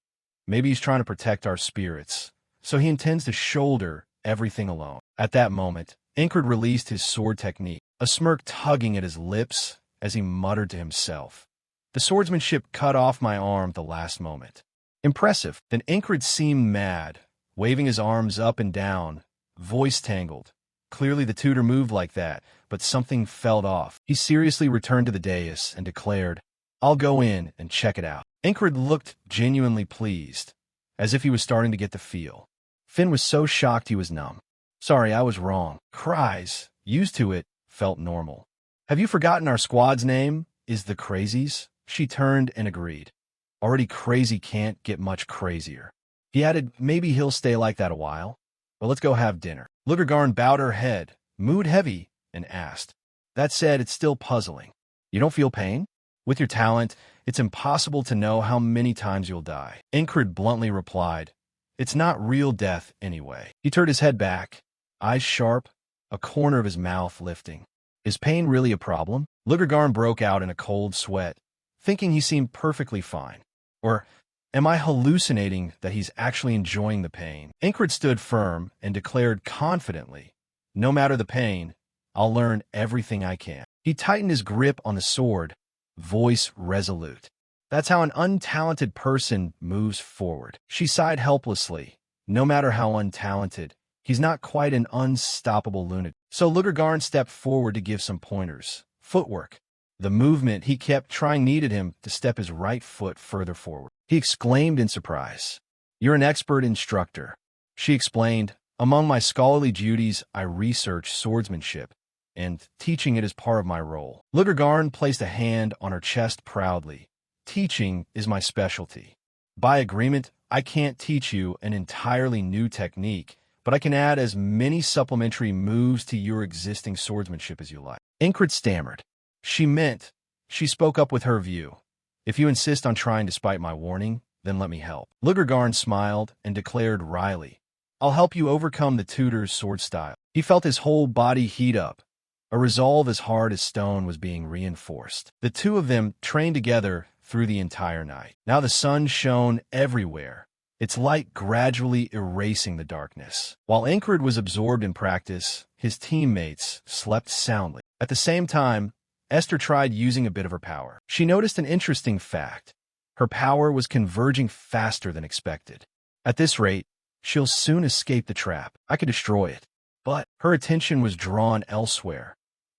"Maybe he's trying to protect our spirits, so he intends to shoulder everything alone." At that moment, Ingrid released his sword technique, a smirk tugging at his lips as he muttered to himself. "The swordsmanship cut off my arm at the last moment." Impressive. Then Ingrid seemed mad, waving his arms up and down, voice tangled. Clearly the tutor moved like that, but something felt off. He seriously returned to the dais and declared, "I'll go in and check it out." Ingrid looked genuinely pleased, as if he was starting to get the feel. Finn was so shocked he was numb. "Sorry, I was wrong." Cries, used to it, felt normal. "Have you forgotten our squad's name? Is the Crazies?" She turned and agreed. Already crazy can't get much crazier. He added, "Maybe he'll stay like that a while. Well, let's go have dinner." Lugargarn bowed her head, mood heavy, and asked, "That said, it's still puzzling. You don't feel pain? With your talent, it's impossible to know how many times you'll die." Ingrid bluntly replied, "It's not real death anyway." He turned his head back, eyes sharp, a corner of his mouth lifting. "Is pain really a problem?" Lugargarn broke out in a cold sweat, thinking he seemed perfectly fine. Or am I hallucinating that he's actually enjoying the pain? Ingrid stood firm and declared confidently, "No matter the pain, I'll learn everything I can." He tightened his grip on the sword, voice resolute. That's how an untalented person moves forward. She sighed helplessly. No matter how untalented, he's not quite an unstoppable lunatic. So Lugargarn stepped forward to give some pointers. Footwork. The movement he kept trying needed him to step his right foot further forward. He exclaimed in surprise, "You're an expert instructor." She explained, "Among my scholarly duties, I research swordsmanship, and teaching it is part of my role." Lugargarn placed a hand on her chest proudly. "Teaching is my specialty. By agreement, I can't teach you an entirely new technique, but I can add as many supplementary moves to your existing swordsmanship as you like." Ingrid stammered. She spoke up with her view. "If you insist on trying despite my warning, then let me help." Lugargarn smiled and declared wryly, "I'll help you overcome the tutor's sword style." He felt his whole body heat up. A resolve as hard as stone was being reinforced. The two of them trained together through the entire night. Now the sun shone everywhere, its light gradually erasing the darkness. While Ingrid was absorbed in practice, his teammates slept soundly. At the same time, Esther tried using a bit of her power. She noticed an interesting fact. Her power was converging faster than expected. "At this rate, she'll soon escape the trap. I could destroy it. But her attention was drawn elsewhere.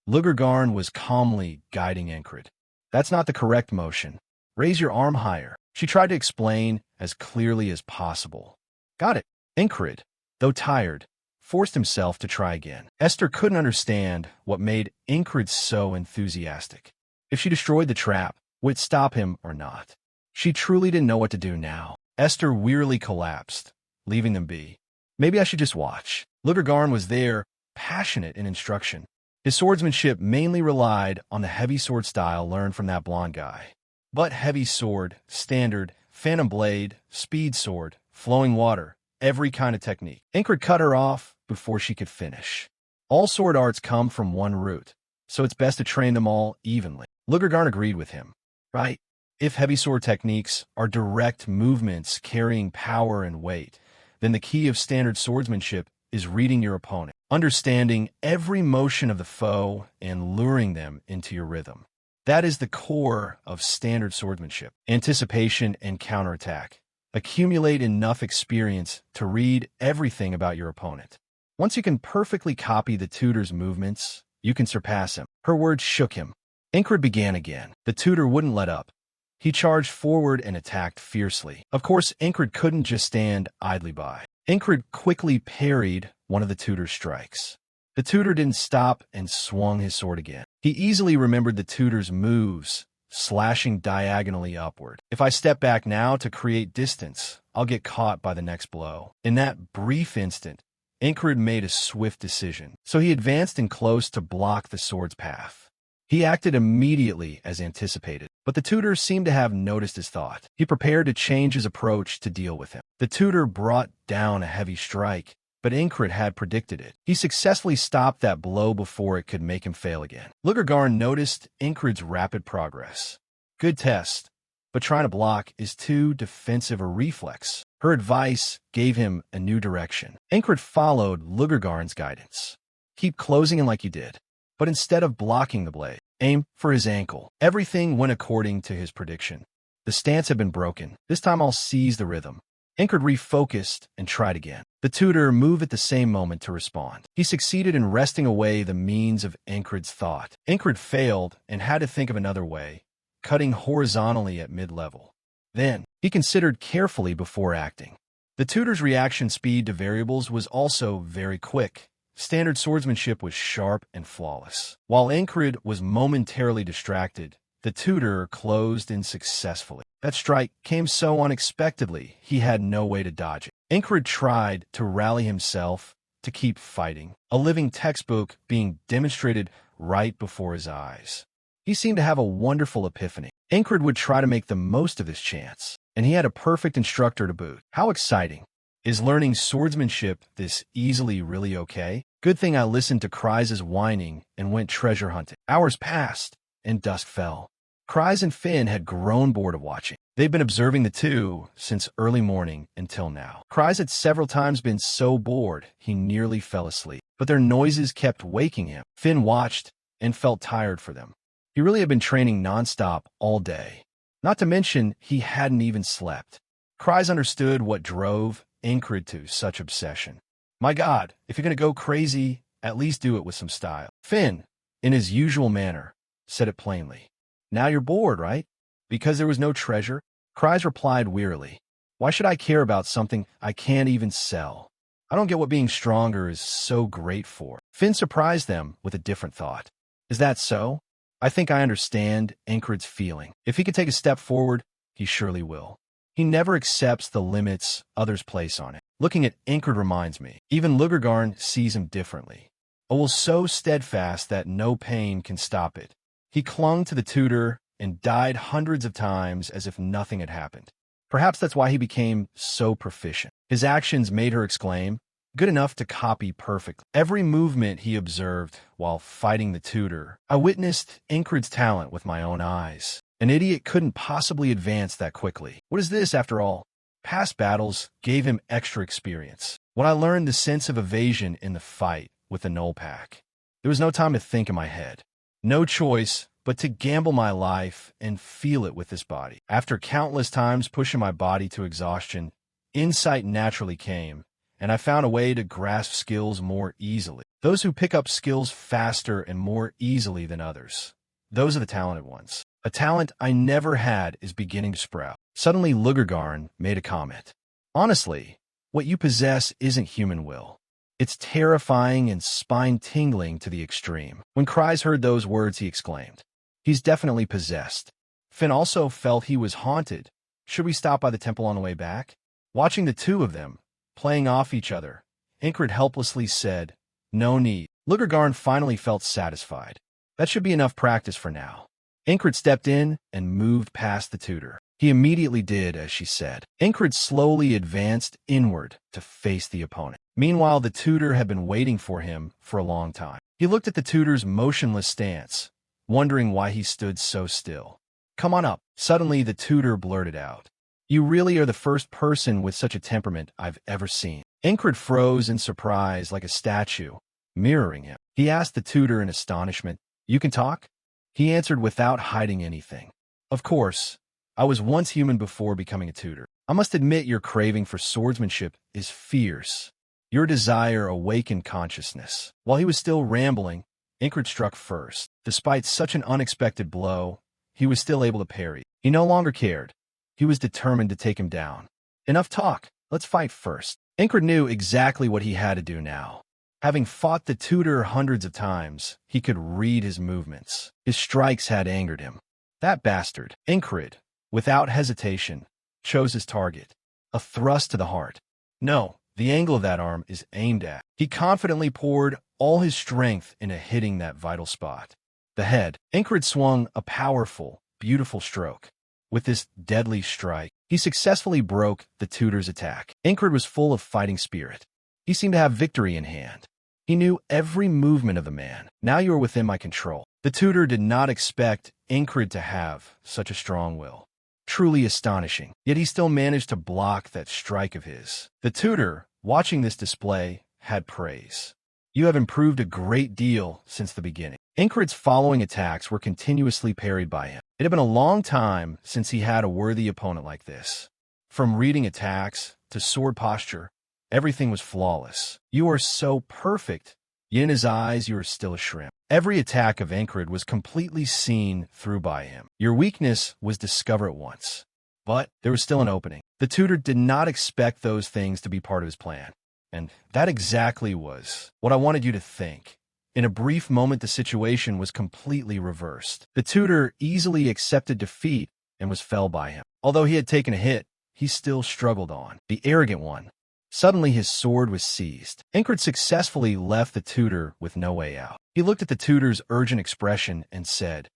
Lugergarn was calmly guiding Ingrid. That's not the correct motion. Raise your arm higher. She tried to explain as clearly as possible. Got it. Ingrid, though tired, forced himself to try again. Esther couldn't understand what made Ingrid so enthusiastic. If she destroyed the trap, would it stop him or not? She truly didn't know what to do now. Esther wearily collapsed, leaving them be. Maybe I should just watch. Lugergarn was there, passionate in instruction. His swordsmanship mainly relied on the heavy sword style learned from that blonde guy. But heavy sword, standard, phantom blade, speed sword, flowing water, every kind of technique. Ingrid cut her off before she could finish. All sword arts come from one root, so it's best to train them all evenly. Lugergarn agreed with him. Right? If heavy sword techniques are direct movements carrying power and weight, then the key of standard swordsmanship is reading your opponent, understanding every motion of the foe and luring them into your rhythm. That is the core of standard swordsmanship, anticipation and counterattack. Accumulate enough experience to read everything about your opponent. Once you can perfectly copy the tutor's movements, you can surpass him. Her words shook him. Ingrid began again. The tutor wouldn't let up. He charged forward and attacked fiercely. Of course, Ingrid couldn't just stand idly by. Ingrid quickly parried one of the tutor's strikes. The tutor didn't stop and swung his sword again. He easily remembered the tutor's moves, slashing diagonally upward. If I step back now to create distance, I'll get caught by the next blow. In that brief instant, Ingrid made a swift decision, so he advanced in close to block the sword's path. He acted immediately as anticipated, but the tutor seemed to have noticed his thought. He prepared to change his approach to deal with him. The tutor brought down a heavy strike, but Ingrid had predicted it. He successfully stopped that blow before it could make him fail again. Lugergarn noticed Ingrid's rapid progress. Good test, but trying to block is too defensive a reflex. Her advice gave him a new direction. Ingrid followed Lugergarn's guidance. Keep closing in like you did. But instead of blocking the blade, aim for his ankle. Everything went according to his prediction. The stance had been broken. This time I'll seize the rhythm. Ingrid refocused and tried again. The tutor moved at the same moment to respond. He succeeded in wresting away the means of Ingrid's thought. Ingrid failed and had to think of another way, cutting horizontally at mid-level. Then, he considered carefully before acting. The tutor's reaction speed to variables was also very quick. Standard swordsmanship was sharp and flawless. While Ingrid was momentarily distracted, the tutor closed in successfully. That strike came so unexpectedly, he had no way to dodge it. Ingrid tried to rally himself to keep fighting, a living textbook being demonstrated right before his eyes. He seemed to have a wonderful epiphany. Ingrid would try to make the most of this chance, and he had a perfect instructor to boot. How exciting! Is learning swordsmanship this easily really okay? Good thing I listened to Kreis's whining and went treasure hunting. Hours passed, and dusk fell. Kreis and Finn had grown bored of watching. They'd been observing the two since early morning until now. Kreis had several times been so bored he nearly fell asleep, but their noises kept waking him. Finn watched and felt tired for them. He really had been training nonstop all day. Not to mention, he hadn't even slept. Kreis understood what drove Ingrid to such obsession. My God, if you're going to go crazy, at least do it with some style. Finn, in his usual manner, said it plainly. Now you're bored, right? Because there was no treasure? Kreis replied wearily. Why should I care about something I can't even sell? I don't get what being stronger is so great for. Finn surprised them with a different thought. Is that so? I think I understand Ingrid's feeling. If he could take a step forward, he surely will. He never accepts the limits others place on it. Looking at Ingrid reminds me, even Lugergarn sees him differently. A will so steadfast that no pain can stop it. He clung to the tutor and died hundreds of times as if nothing had happened. Perhaps that's why he became so proficient. His actions made her exclaim, good enough to copy perfectly. Every movement he observed while fighting the tutor. I witnessed Ingrid's talent with my own eyes. An idiot couldn't possibly advance that quickly. What is this, after all? Past battles gave him extra experience. When I learned the sense of evasion in the fight with the Knoll Pack, there was no time to think in my head. No choice but to gamble my life and feel it with this body. After countless times pushing my body to exhaustion, insight naturally came, and I found a way to grasp skills more easily. Those who pick up skills faster and more easily than others. Those are the talented ones. A talent I never had is beginning to sprout. Suddenly, Lugergarn made a comment. Honestly, what you possess isn't human will. It's terrifying and spine-tingling to the extreme. When Kreis heard those words, he exclaimed, "He's definitely possessed." Finn also felt he was haunted. Should we stop by the temple on the way back? Watching the two of them, playing off each other, Ingrid helplessly said, "No need." Lugergarn finally felt satisfied. That should be enough practice for now. Ingrid stepped in and moved past the tutor. He immediately did as she said. Ingrid slowly advanced inward to face the opponent. Meanwhile, the tutor had been waiting for him for a long time. He looked at the tutor's motionless stance, wondering why he stood so still. "Come on up." Suddenly, the tutor blurted out, "You really are the first person with such a temperament I've ever seen." Ingrid froze in surprise like a statue, mirroring him. He asked the tutor in astonishment, "You can talk?" He answered without hiding anything. "Of course. I was once human before becoming a tutor. I must admit your craving for swordsmanship is fierce. Your desire awakened consciousness." While he was still rambling, Ingrid struck first. Despite such an unexpected blow, he was still able to parry. He no longer cared. He was determined to take him down. "Enough talk. Let's fight first." Ingrid knew exactly what he had to do now. Having fought the tutor hundreds of times, he could read his movements. His strikes had angered him. That bastard. Ingrid, without hesitation, chose his target. A thrust to the heart. No, the angle of that arm is aimed at. He confidently poured all his strength into hitting that vital spot. The head. Ingrid swung a powerful, beautiful stroke. With this deadly strike, he successfully broke the tutor's attack. Ingrid was full of fighting spirit. He seemed to have victory in hand. He knew every movement of the man. "Now you are within my control." The tutor did not expect Ingrid to have such a strong will. Truly astonishing. Yet he still managed to block that strike of his. The tutor, watching this display, had praise. "You have improved a great deal since the beginning." Ingrid's following attacks were continuously parried by him. It had been a long time since he had a worthy opponent like this. From reading attacks to sword posture, everything was flawless. "You are so perfect." Yet in his eyes, you are still a shrimp. Every attack of Ingrid was completely seen through by him. Your weakness was discovered at once. But there was still an opening. The tutor did not expect those things to be part of his plan. And that exactly was what I wanted you to think. In a brief moment, the situation was completely reversed. The tutor easily accepted defeat and was felled by him. Although he had taken a hit, he still struggled on. The arrogant one. Suddenly, his sword was seized. Ingrid successfully left the tutor with no way out. He looked at the tutor's urgent expression and said,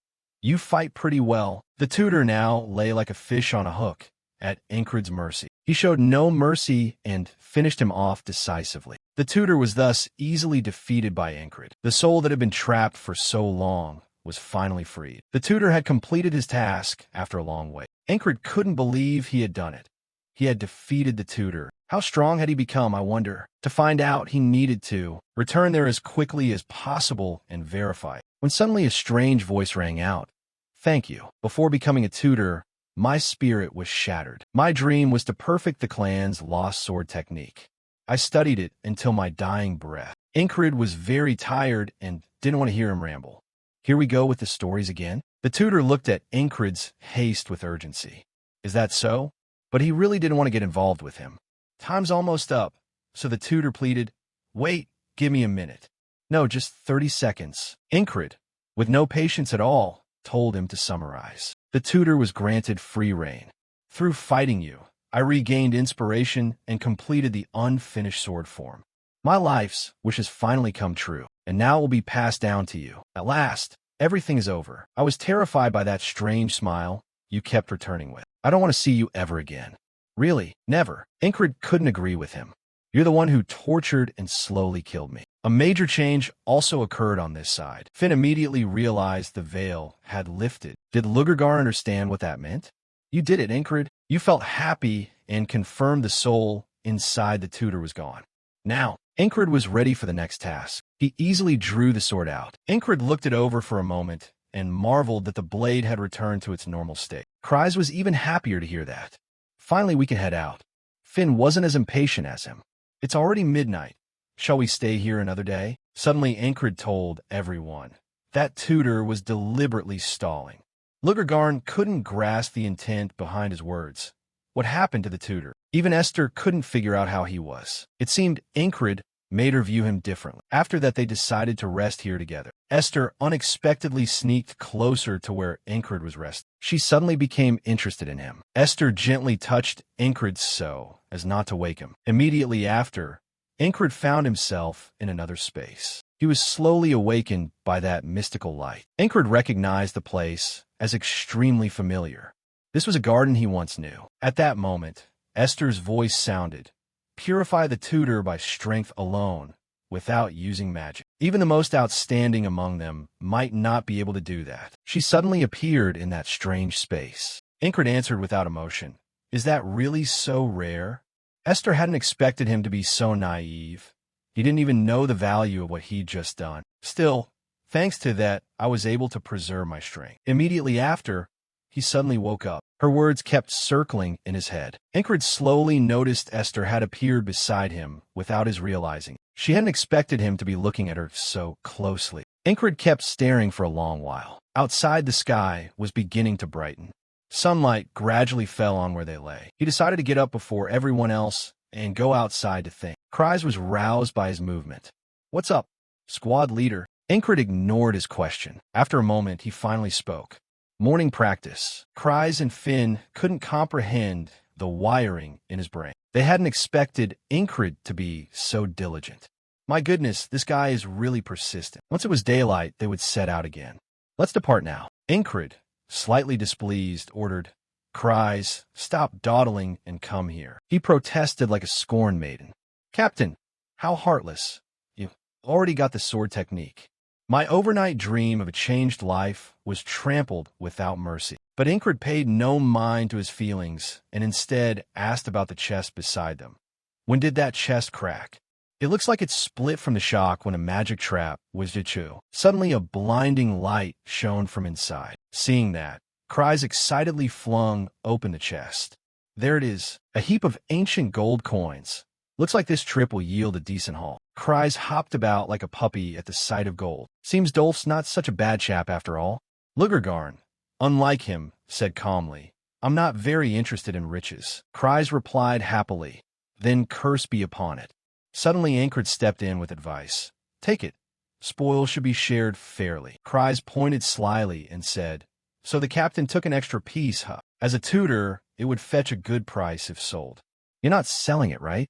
"You fight pretty well." The tutor now lay like a fish on a hook, at Ingrid's mercy. He showed no mercy and finished him off decisively. The tutor was thus easily defeated by Ingrid. The soul that had been trapped for so long was finally freed. The tutor had completed his task after a long wait. Ingrid couldn't believe he had done it. He had defeated the tutor. How strong had he become, I wonder? To find out, he needed to return there as quickly as possible and verify it. When suddenly a strange voice rang out. "Thank you. Before becoming a tutor, my spirit was shattered. My dream was to perfect the clan's lost sword technique. I studied it until my dying breath." Ingrid was very tired and didn't want to hear him ramble. "Here we go with the stories again?" The tutor looked at Ingrid's haste with urgency. "Is that so?" But he really didn't want to get involved with him. "Time's almost up," so the tutor pleaded. "Wait, give me a minute." "No, just 30 seconds. Ingrid, with no patience at all, told him to summarize. The tutor was granted free rein. "Through fighting you, I regained inspiration and completed the unfinished sword form. My life's wish has finally come true, and now it will be passed down to you. At last, everything is over." I was terrified by that strange smile you kept returning with. "I don't want to see you ever again." "Really? Never?" Ingrid couldn't agree with him. "You're the one who tortured and slowly killed me." A major change also occurred on this side. Finn immediately realized the veil had lifted. Did Lugergar understand what that meant? "You did it, Ingrid. You felt happy and confirmed the soul inside the tutor was gone." Now, Ingrid was ready for the next task. He easily drew the sword out. Ingrid looked it over for a moment and marveled that the blade had returned to its normal state. Kreis was even happier to hear that. "Finally, we can head out." Finn wasn't as impatient as him. It's already midnight. Shall we stay here another day? Suddenly, Incred told everyone. That tutor was deliberately stalling. Lugergarn couldn't grasp the intent behind his words. What happened to the tutor? Even Esther couldn't figure out how he was. It seemed Incred made her view him differently. After that, they decided to rest here together. Esther unexpectedly sneaked closer to where Incred was resting. She suddenly became interested in him. Esther gently touched Incred so as not to wake him. Immediately after, Incred found himself in another space. He was slowly awakened by that mystical light. Incred recognized the place as extremely familiar. This was a garden he once knew. At that moment, Esther's voice sounded, "Purify the tutor by strength alone, without using magic." Even the most outstanding among them might not be able to do that. She suddenly appeared in that strange space. Incred answered without emotion, "Is that really so rare?" Esther hadn't expected him to be so naive. He didn't even know the value of what he'd just done. Still, thanks to that, I was able to preserve my strength. Immediately after, he suddenly woke up. Her words kept circling in his head. Incred slowly noticed Esther had appeared beside him without his realizing. She hadn't expected him to be looking at her so closely. Incred kept staring for a long while. Outside, the sky was beginning to brighten. Sunlight gradually fell on where they lay. He decided to get up before everyone else and go outside to think. Cries was roused by his movement. "What's up, squad leader?" Incred ignored his question. After a moment, he finally spoke. "Morning practice." Cries and Finn couldn't comprehend the wiring in his brain. They hadn't expected Incred to be so diligent. My goodness, this guy is really persistent. Once it was daylight, they would set out again. "Let's depart now." Incred, slightly displeased, ordered, "Cries, stop dawdling and come here." He protested like a scorned maiden. "Captain, how heartless. You've already got the sword technique. My overnight dream of a changed life was trampled without mercy." But Incred paid no mind to his feelings and instead asked about the chest beside them. "When did that chest crack?" "It looks like it split from the shock when a magic trap was Jichu." Suddenly a blinding light shone from inside. Seeing that, Cries excitedly flung open the chest. There it is, a heap of ancient gold coins. "Looks like this trip will yield a decent haul." Cries hopped about like a puppy at the sight of gold. "Seems Dolph's not such a bad chap after all." Lugergarn, unlike him, said calmly, "I'm not very interested in riches." Cries replied happily, "Then curse be upon it." Suddenly Incred stepped in with advice. "Take it. Spoil should be shared fairly." Cries pointed slyly and said, "So the captain took an extra piece, huh? As a tutor, it would fetch a good price if sold. You're not selling it, right?"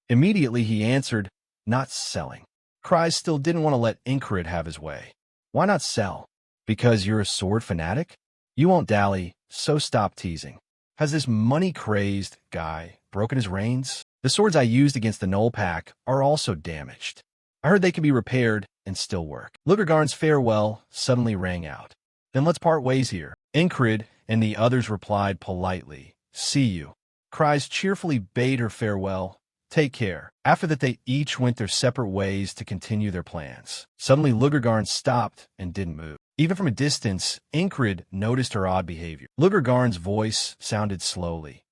Immediately he answered, "Not selling." Cries still didn't want to let Incred have his way. "Why not sell? Because you're a sword fanatic? You won't dally, so stop teasing. Has this money-crazed guy broken his reins? The swords I used against the Knoll Pack are also damaged. I heard they can be repaired and still work." Lugergarn's farewell suddenly rang out. "Then let's part ways here." Incred and the others replied politely, "See you." Cries cheerfully bade her farewell. "Take care." After that, they each went their separate ways to continue their plans. Suddenly, Lugergarn stopped and didn't move. Even from a distance, Incred noticed her odd behavior. Lugergarn's voice sounded slowly.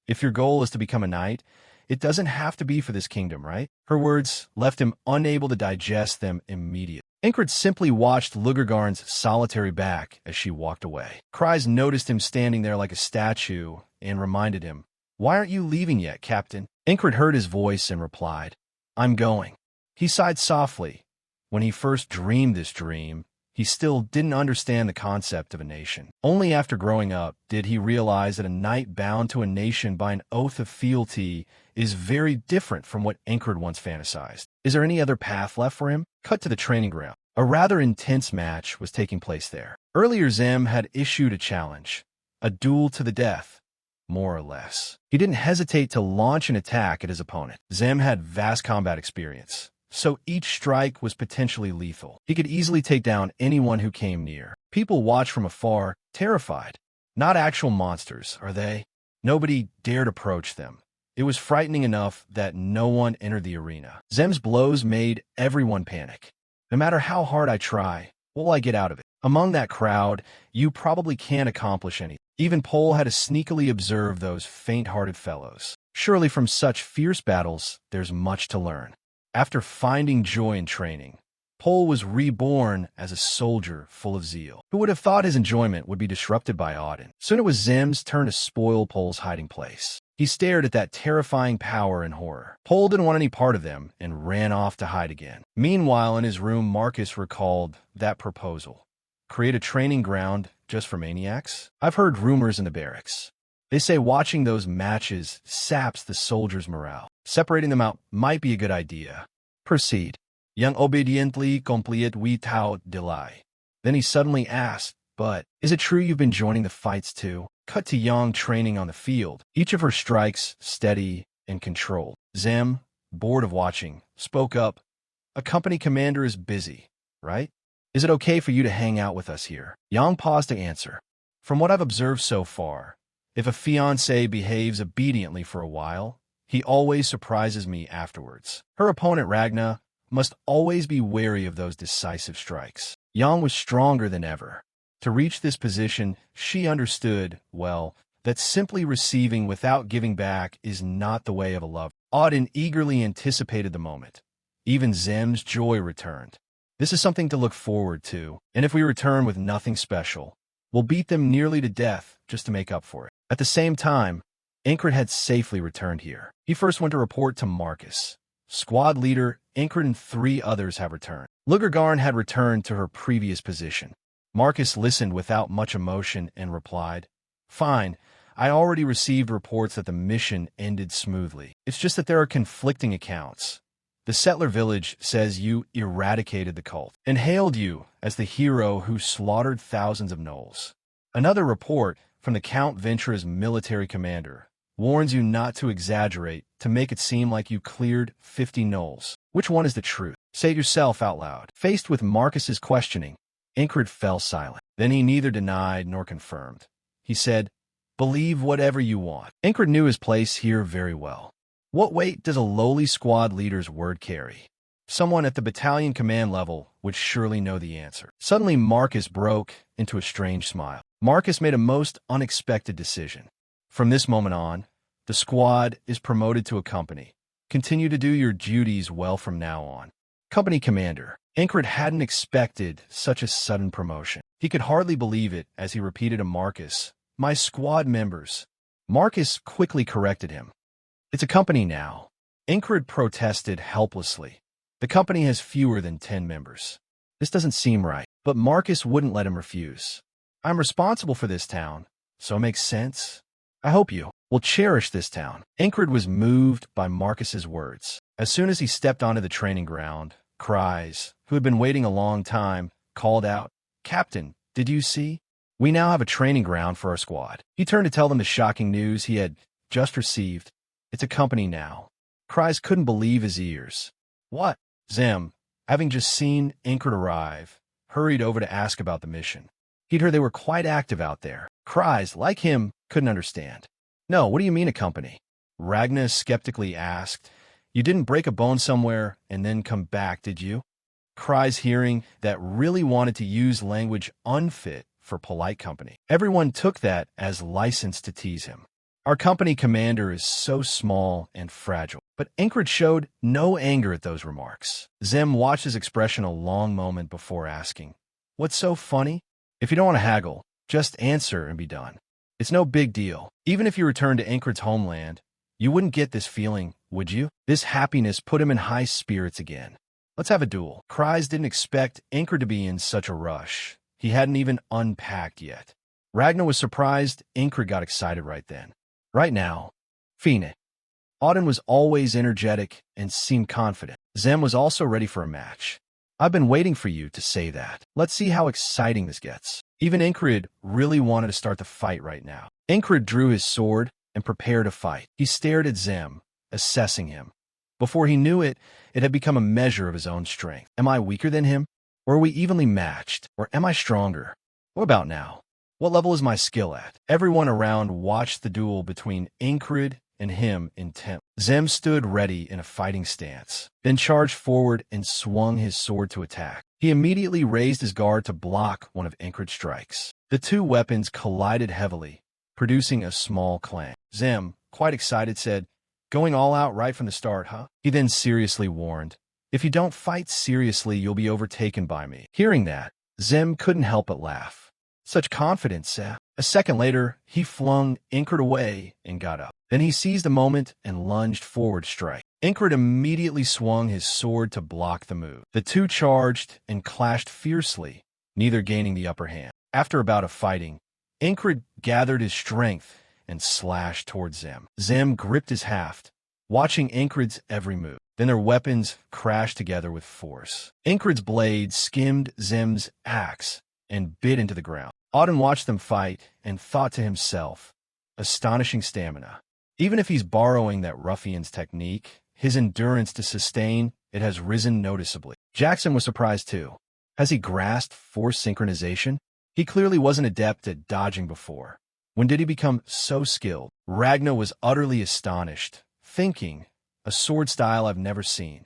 "If your goal is to become a knight, it doesn't have to be for this kingdom, right?" Her words left him unable to digest them immediately. Incred simply watched Lugergarn's solitary back as she walked away. Cries noticed him standing there like a statue and reminded him, "Why aren't you leaving yet, Captain?" Incred heard his voice and replied, "I'm going." He sighed softly. When he first dreamed this dream, he still didn't understand the concept of a nation. Only after growing up did he realize that a knight bound to a nation by an oath of fealty is very different from what Incred once fantasized. Is there any other path left for him? Cut to the training ground. A rather intense match was taking place there. Earlier, Zem had issued a challenge, a duel to the death, more or less. He didn't hesitate to launch an attack at his opponent. Zem had vast combat experience, so each strike was potentially lethal. He could easily take down anyone who came near. People watched from afar, terrified. Not actual monsters, are they? Nobody dared approach them. It was frightening enough that no one entered the arena. Zem's blows made everyone panic. No matter how hard I try, what will I get out of it? Among that crowd, you probably can't accomplish anything. Even Pole had to sneakily observe those faint-hearted fellows. Surely from such fierce battles, there's much to learn. After finding joy in training, Pol was reborn as a soldier full of zeal. Who would have thought his enjoyment would be disrupted by Auden? Soon it was Zem's turn to spoil Pol's hiding place. He stared at that terrifying power in horror. Pol didn't want any part of them and ran off to hide again. Meanwhile, in his room, Marcus recalled that proposal. Create a training ground just for maniacs? I've heard rumors in the barracks. They say watching those matches saps the soldiers' morale. Separating them out might be a good idea. Proceed. Yang obediently complied without delay. Then he suddenly asked, but is it true you've been joining the fights too? Cut to Yang training on the field, each of her strikes steady and controlled. Zem, bored of watching, spoke up. A company commander is busy, right? Is it okay for you to hang out with us here? Yang paused to answer. From what I've observed so far, if a fiancé behaves obediently for a while, he always surprises me afterwards. Her opponent, Ragna, must always be wary of those decisive strikes. Yang was stronger than ever. To reach this position, she understood, well, that simply receiving without giving back is not the way of a lover. Auden eagerly anticipated the moment. Even Zem's joy returned. This is something to look forward to, and if we return with nothing special, we'll beat them nearly to death just to make up for it. At the same time, Incred had safely returned here. He first went to report to Marcus. Squad leader, Incred and 3 others have returned. Lugergarn had returned to her previous position. Marcus listened without much emotion and replied, Fine, I already received reports that the mission ended smoothly. It's just that there are conflicting accounts. The settler village says you eradicated the cult and hailed you as the hero who slaughtered thousands of gnolls. Another report from the Count Ventra's military commander warns you not to exaggerate to make it seem like you cleared 50 gnolls. Which one is the truth? Say it yourself out loud. Faced with Marcus's questioning, Incred fell silent. Then he neither denied nor confirmed. He said, Believe whatever you want. Incred knew his place here very well. What weight does a lowly squad leader's word carry? Someone at the battalion command level would surely know the answer. Suddenly, Marcus broke into a strange smile. Marcus made a most unexpected decision. From this moment on, the squad is promoted to a company. Continue to do your duties well from now on. Company commander. Incred hadn't expected such a sudden promotion. He could hardly believe it as he repeated to Marcus, My squad members. Marcus quickly corrected him. It's a company now. Incred protested helplessly. The company has fewer than 10 members. This doesn't seem right, but Marcus wouldn't let him refuse. I'm responsible for this town, so it makes sense. I hope you will cherish this town. Incred was moved by Marcus's words. As soon as he stepped onto the training ground, Cries, who had been waiting a long time, called out, Captain, did you see? We now have a training ground for our squad. He turned to tell them the shocking news he had just received. It's a company now. Cries couldn't believe his ears. What? Zem, having just seen Incred arrive, hurried over to ask about the mission. He'd heard they were quite active out there. Cries, like him, couldn't understand. No, what do you mean a company? Ragna skeptically asked. You didn't break a bone somewhere and then come back, did you? Cries, hearing that, really wanted to use language unfit for polite company. Everyone took that as license to tease him. Our company commander is so small and fragile. But Incred showed no anger at those remarks. Zem watched his expression a long moment before asking, What's so funny? If you don't want to haggle, just answer and be done. It's no big deal. Even if you return to Incred's homeland, you wouldn't get this feeling, would you? This happiness put him in high spirits again. Let's have a duel. Cries didn't expect Incred to be in such a rush. He hadn't even unpacked yet. Ragnar was surprised Incred got excited right then. Right now, Phoenix. Auden was always energetic and seemed confident. Zem was also ready for a match. I've been waiting for you to say that. Let's see how exciting this gets. Even Incred really wanted to start the fight right now. Incred drew his sword and prepared to fight. He stared at Zem, assessing him. Before he knew it, it had become a measure of his own strength. Am I weaker than him? Or are we evenly matched? Or am I stronger? What about now? What level is my skill at? Everyone around watched the duel between Incred and him intently. Zem stood ready in a fighting stance, then charged forward and swung his sword to attack. He immediately raised his guard to block one of Incred's strikes. The two weapons collided heavily, producing a small clang. Zem, quite excited, said, Going all out right from the start, huh? He then seriously warned, if you don't fight seriously, you'll be overtaken by me. Hearing that, Zem couldn't help but laugh. Such confidence, eh? A second later, he flung Incred away and got up. Then he seized the moment and lunged forward strike. Incred immediately swung his sword to block the move. The two charged and clashed fiercely, neither gaining the upper hand. After a bout of fighting, Incred gathered his strength and slashed towards Zem. Zem gripped his haft, watching Incred's every move. Then their weapons crashed together with force. Incred's blade skimmed Zem's axe and bit into the ground. Auden watched them fight and thought to himself, astonishing stamina. Even if he's borrowing that ruffian's technique, his endurance to sustain it has risen noticeably. Jackson was surprised too. Has he grasped force synchronization? He clearly wasn't adept at dodging before. When did he become so skilled? Ragna was utterly astonished, thinking, a sword style I've never seen.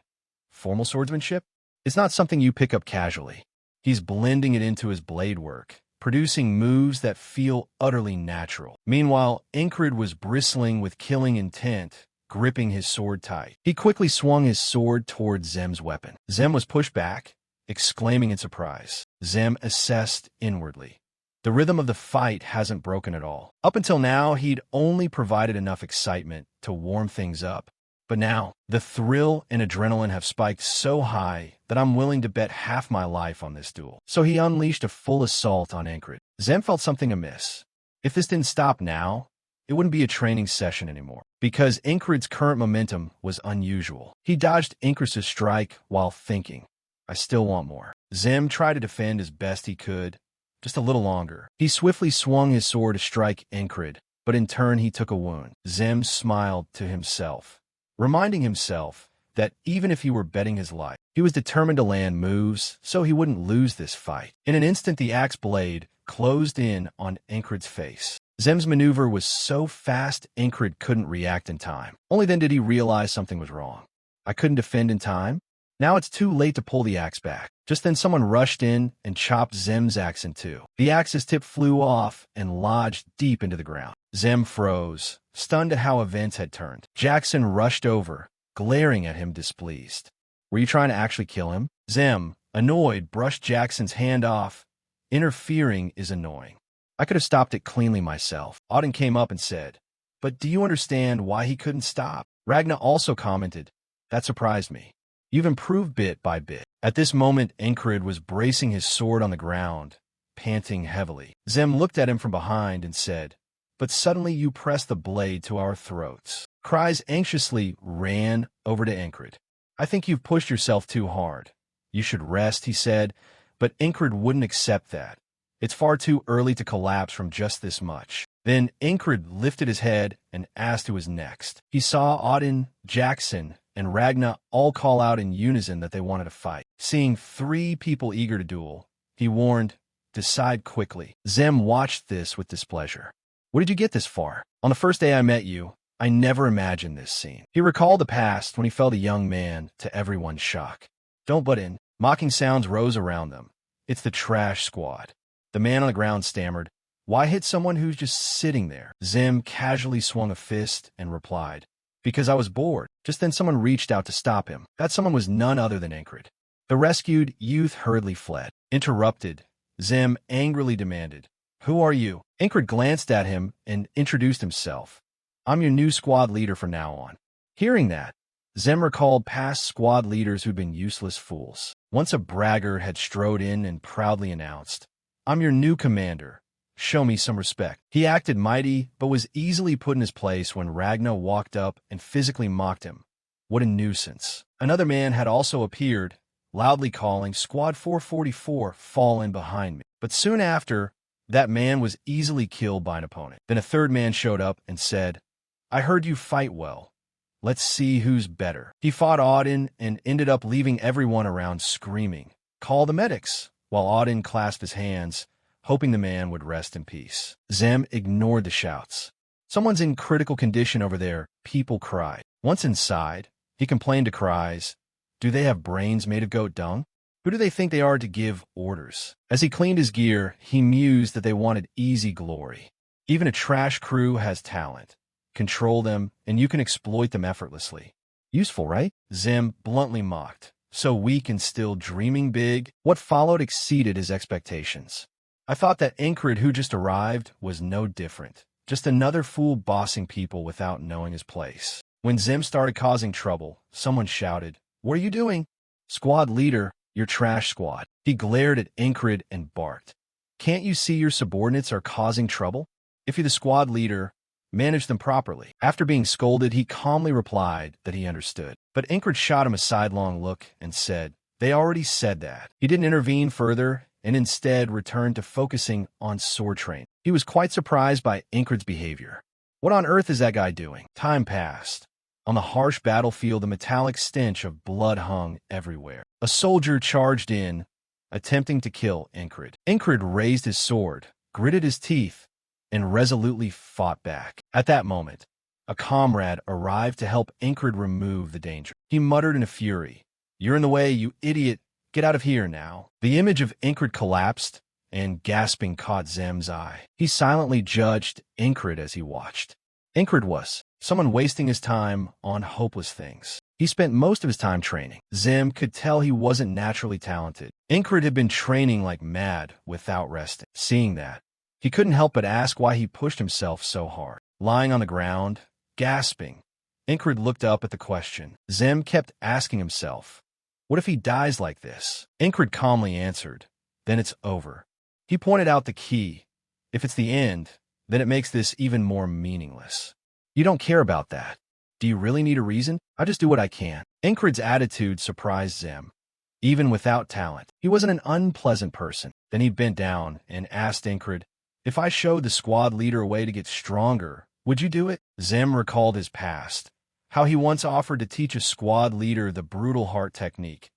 Formal swordsmanship? It's not something you pick up casually. He's blending it into his blade work, producing moves that feel utterly natural. Meanwhile, Incred was bristling with killing intent, gripping his sword tight. He quickly swung his sword towards Zem's weapon. Zem was pushed back, exclaiming in surprise. Zem assessed inwardly. The rhythm of the fight hasn't broken at all. Up until now, he'd only provided enough excitement to warm things up. But now, the thrill and adrenaline have spiked so high that I'm willing to bet half my life on this duel. So he unleashed a full assault on Incred. Zem felt something amiss. If this didn't stop now, it wouldn't be a training session anymore, because Incred's current momentum was unusual. He dodged Incred's strike while thinking, I still want more. Zem tried to defend as best he could, just a little longer. He swiftly swung his sword to strike Incred, but in turn he took a wound. Zem smiled to himself, reminding himself that even if he were betting his life, he was determined to land moves so he wouldn't lose this fight. In an instant, the axe blade closed in on Incred's face. Zem's maneuver was so fast, Incred couldn't react in time. Only then did he realize something was wrong. I couldn't defend in time? Now it's too late to pull the axe back. Just then someone rushed in and chopped Zem's axe in two. The axe's tip flew off and lodged deep into the ground. Zem froze, stunned at how events had turned. Jackson rushed over, glaring at him displeased. Were you trying to actually kill him? Zem, annoyed, brushed Jackson's hand off. Interfering is annoying. I could have stopped it cleanly myself. Auden came up and said, but do you understand why he couldn't stop? Ragna also commented, that surprised me. You've improved bit by bit. At this moment, Incred was bracing his sword on the ground, panting heavily. Zem looked at him from behind and said, but suddenly you pressed the blade to our throats. Cries anxiously ran over to Incred. I think you've pushed yourself too hard. You should rest, he said, but Incred wouldn't accept that. It's far too early to collapse from just this much. Then Incred lifted his head and asked who was next. He saw Auden, Jackson, and Ragna all call out in unison that they wanted to fight. Seeing three people eager to duel, he warned, decide quickly. Zem watched this with displeasure. What did you get this far? On the first day I met you, I never imagined this scene. He recalled the past when he felt a young man, to everyone's shock. Don't butt in. Mocking sounds rose around them. It's the trash squad. The man on the ground stammered, why hit someone who's just sitting there? Zem casually swung a fist and replied, because I was bored. Just then someone reached out to stop him. That someone was none other than Incred. The rescued youth hurriedly fled. Interrupted, Zem angrily demanded, who are you? Incred glanced at him and introduced himself. I'm your new squad leader from now on. Hearing that, Zem recalled past squad leaders who'd been useless fools. Once a braggart had strode in and proudly announced, I'm your new commander. Show me some respect. He acted mighty, but was easily put in his place when Ragna walked up and physically mocked him. What a nuisance. Another man had also appeared, loudly calling, Squad 444, fall in behind me. But soon after, that man was easily killed by an opponent. Then a third man showed up and said, I heard you fight well. Let's see who's better. He fought Auden and ended up leaving everyone around screaming, call the medics, while Auden clasped his hands, hoping the man would rest in peace. Zem ignored the shouts. Someone's in critical condition over there, people cried. Once inside, he complained to Cries, do they have brains made of goat dung? Who do they think they are to give orders? As he cleaned his gear, he mused that they wanted easy glory. Even a trash crew has talent. control them, and you can exploit them effortlessly. Useful, right? Zim bluntly mocked. So weak and still dreaming big. What followed exceeded his expectations. I thought that Incred, who just arrived, was no different. Just another fool bossing people without knowing his place. When Zim started causing trouble, someone shouted, "What are you doing?" "Squad leader, your trash squad." He glared at Incred and barked. "Can't you see your subordinates are causing trouble? If you're the squad leader, manage them properly." After being scolded, he calmly replied that he understood. But Incred shot him a sidelong look and said, "They already said that." He didn't intervene further and instead returned to focusing on sword training. He was quite surprised by Incred's behavior. What on earth is that guy doing? Time passed. On the harsh battlefield, the metallic stench of blood hung everywhere. A soldier charged in, attempting to kill Incred. Incred raised his sword, gritted his teeth, and resolutely fought back. At that moment, a comrade arrived to help Incred remove the danger. He muttered in a fury, "You're in the way, you idiot. Get out of here now." The image of Incred collapsed, and gasping caught Zem's eye. He silently judged Incred as he watched. Incred was someone wasting his time on hopeless things. He spent most of his time training. Zem could tell he wasn't naturally talented. Incred had been training like mad without resting. Seeing that, he couldn't help but ask why he pushed himself so hard. Lying on the ground, gasping, Incred looked up at the question. Zem kept asking himself, "What if he dies like this?" Incred calmly answered, "Then it's over." He pointed out the key. "If it's the end, then it makes this even more meaningless." "You don't care about that. Do you really need a reason? I just do what I can." Incred's attitude surprised Zem. Even without talent, he wasn't an unpleasant person. Then he bent down and asked Incred, "If I showed the squad leader a way to get stronger, would you do it?" Zem recalled his past, how he once offered to teach a squad leader the brutal heart technique,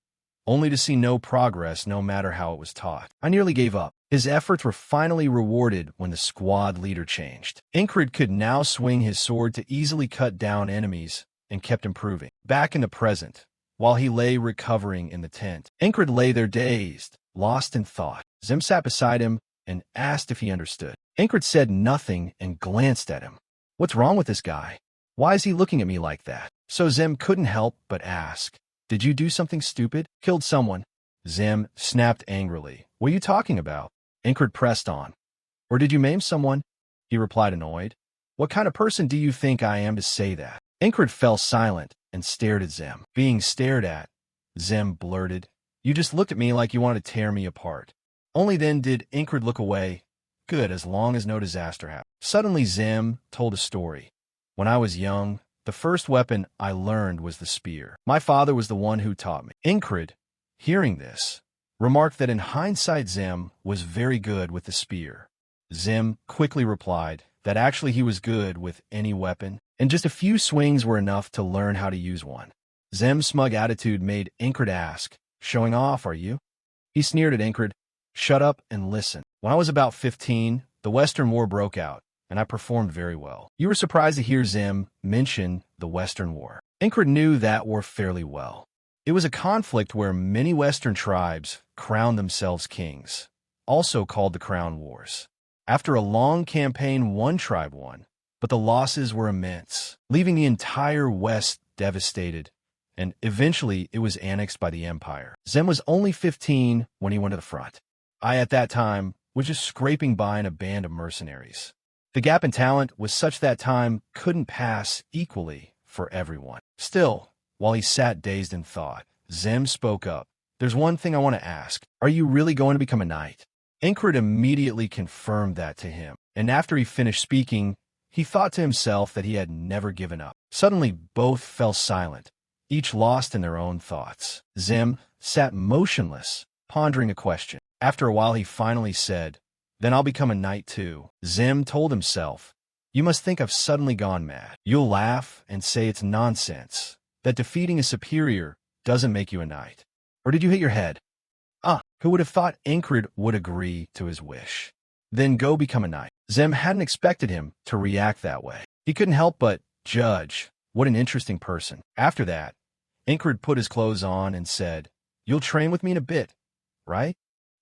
only to see no progress no matter how it was taught. "I nearly gave up." His efforts were finally rewarded when the squad leader changed. Incred could now swing his sword to easily cut down enemies and kept improving. Back in the present, while he lay recovering in the tent, Incred lay there dazed, lost in thought. Zem sat beside him and asked if he understood. Incred said nothing and glanced at him. "What's wrong with this guy? Why is he looking at me like that?" So Zem couldn't help but ask, "Did you do something stupid? Killed someone?" Zem snapped angrily. "What are you talking about?" Incred pressed on. "Or did you maim someone?" He replied annoyed. "What kind of person do you think I am to say that?" Incred fell silent and stared at Zem. Being stared at, Zem blurted, "You just looked at me like you wanted to tear me apart." Only then did Incred look away. Good, as long as no disaster happened. Suddenly Zem told a story. "When I was young, the first weapon I learned was the spear. My father was the one who taught me." Incred, hearing this, remarked that in hindsight Zem was very good with the spear. Zem quickly replied that actually he was good with any weapon, and just a few swings were enough to learn how to use one. Zem's smug attitude made Incred ask, "Showing off, are you?" He sneered at Incred, "Shut up and listen. When I was about 15, the Western War broke out, and I performed very well." You were surprised to hear Zem mention the Western War. Incred knew that war fairly well. It was a conflict where many Western tribes crowned themselves kings, also called the Crown Wars. After a long campaign, one tribe won, but the losses were immense, leaving the entire West devastated, and eventually it was annexed by the Empire. Zem was only 15 when he went to the front. I, at that time, was just scraping by in a band of mercenaries. The gap in talent was such that time couldn't pass equally for everyone. Still, while he sat dazed in thought, Zem spoke up. "There's one thing I want to ask. Are you really going to become a knight?" Incred immediately confirmed that to him, and after he finished speaking, he thought to himself that he had never given up. Suddenly, both fell silent, each lost in their own thoughts. Zem sat motionless, pondering a question. After a while, he finally said, "Then I'll become a knight too." Zem told himself, "You must think I've suddenly gone mad. You'll laugh and say it's nonsense, that defeating a superior doesn't make you a knight. Or did you hit your head?" Who would have thought Incred would agree to his wish? Then go become a knight. Zem hadn't expected him to react that way. He couldn't help but judge. What an interesting person. After that, Incred put his clothes on and said, "You'll train with me in a bit, right?"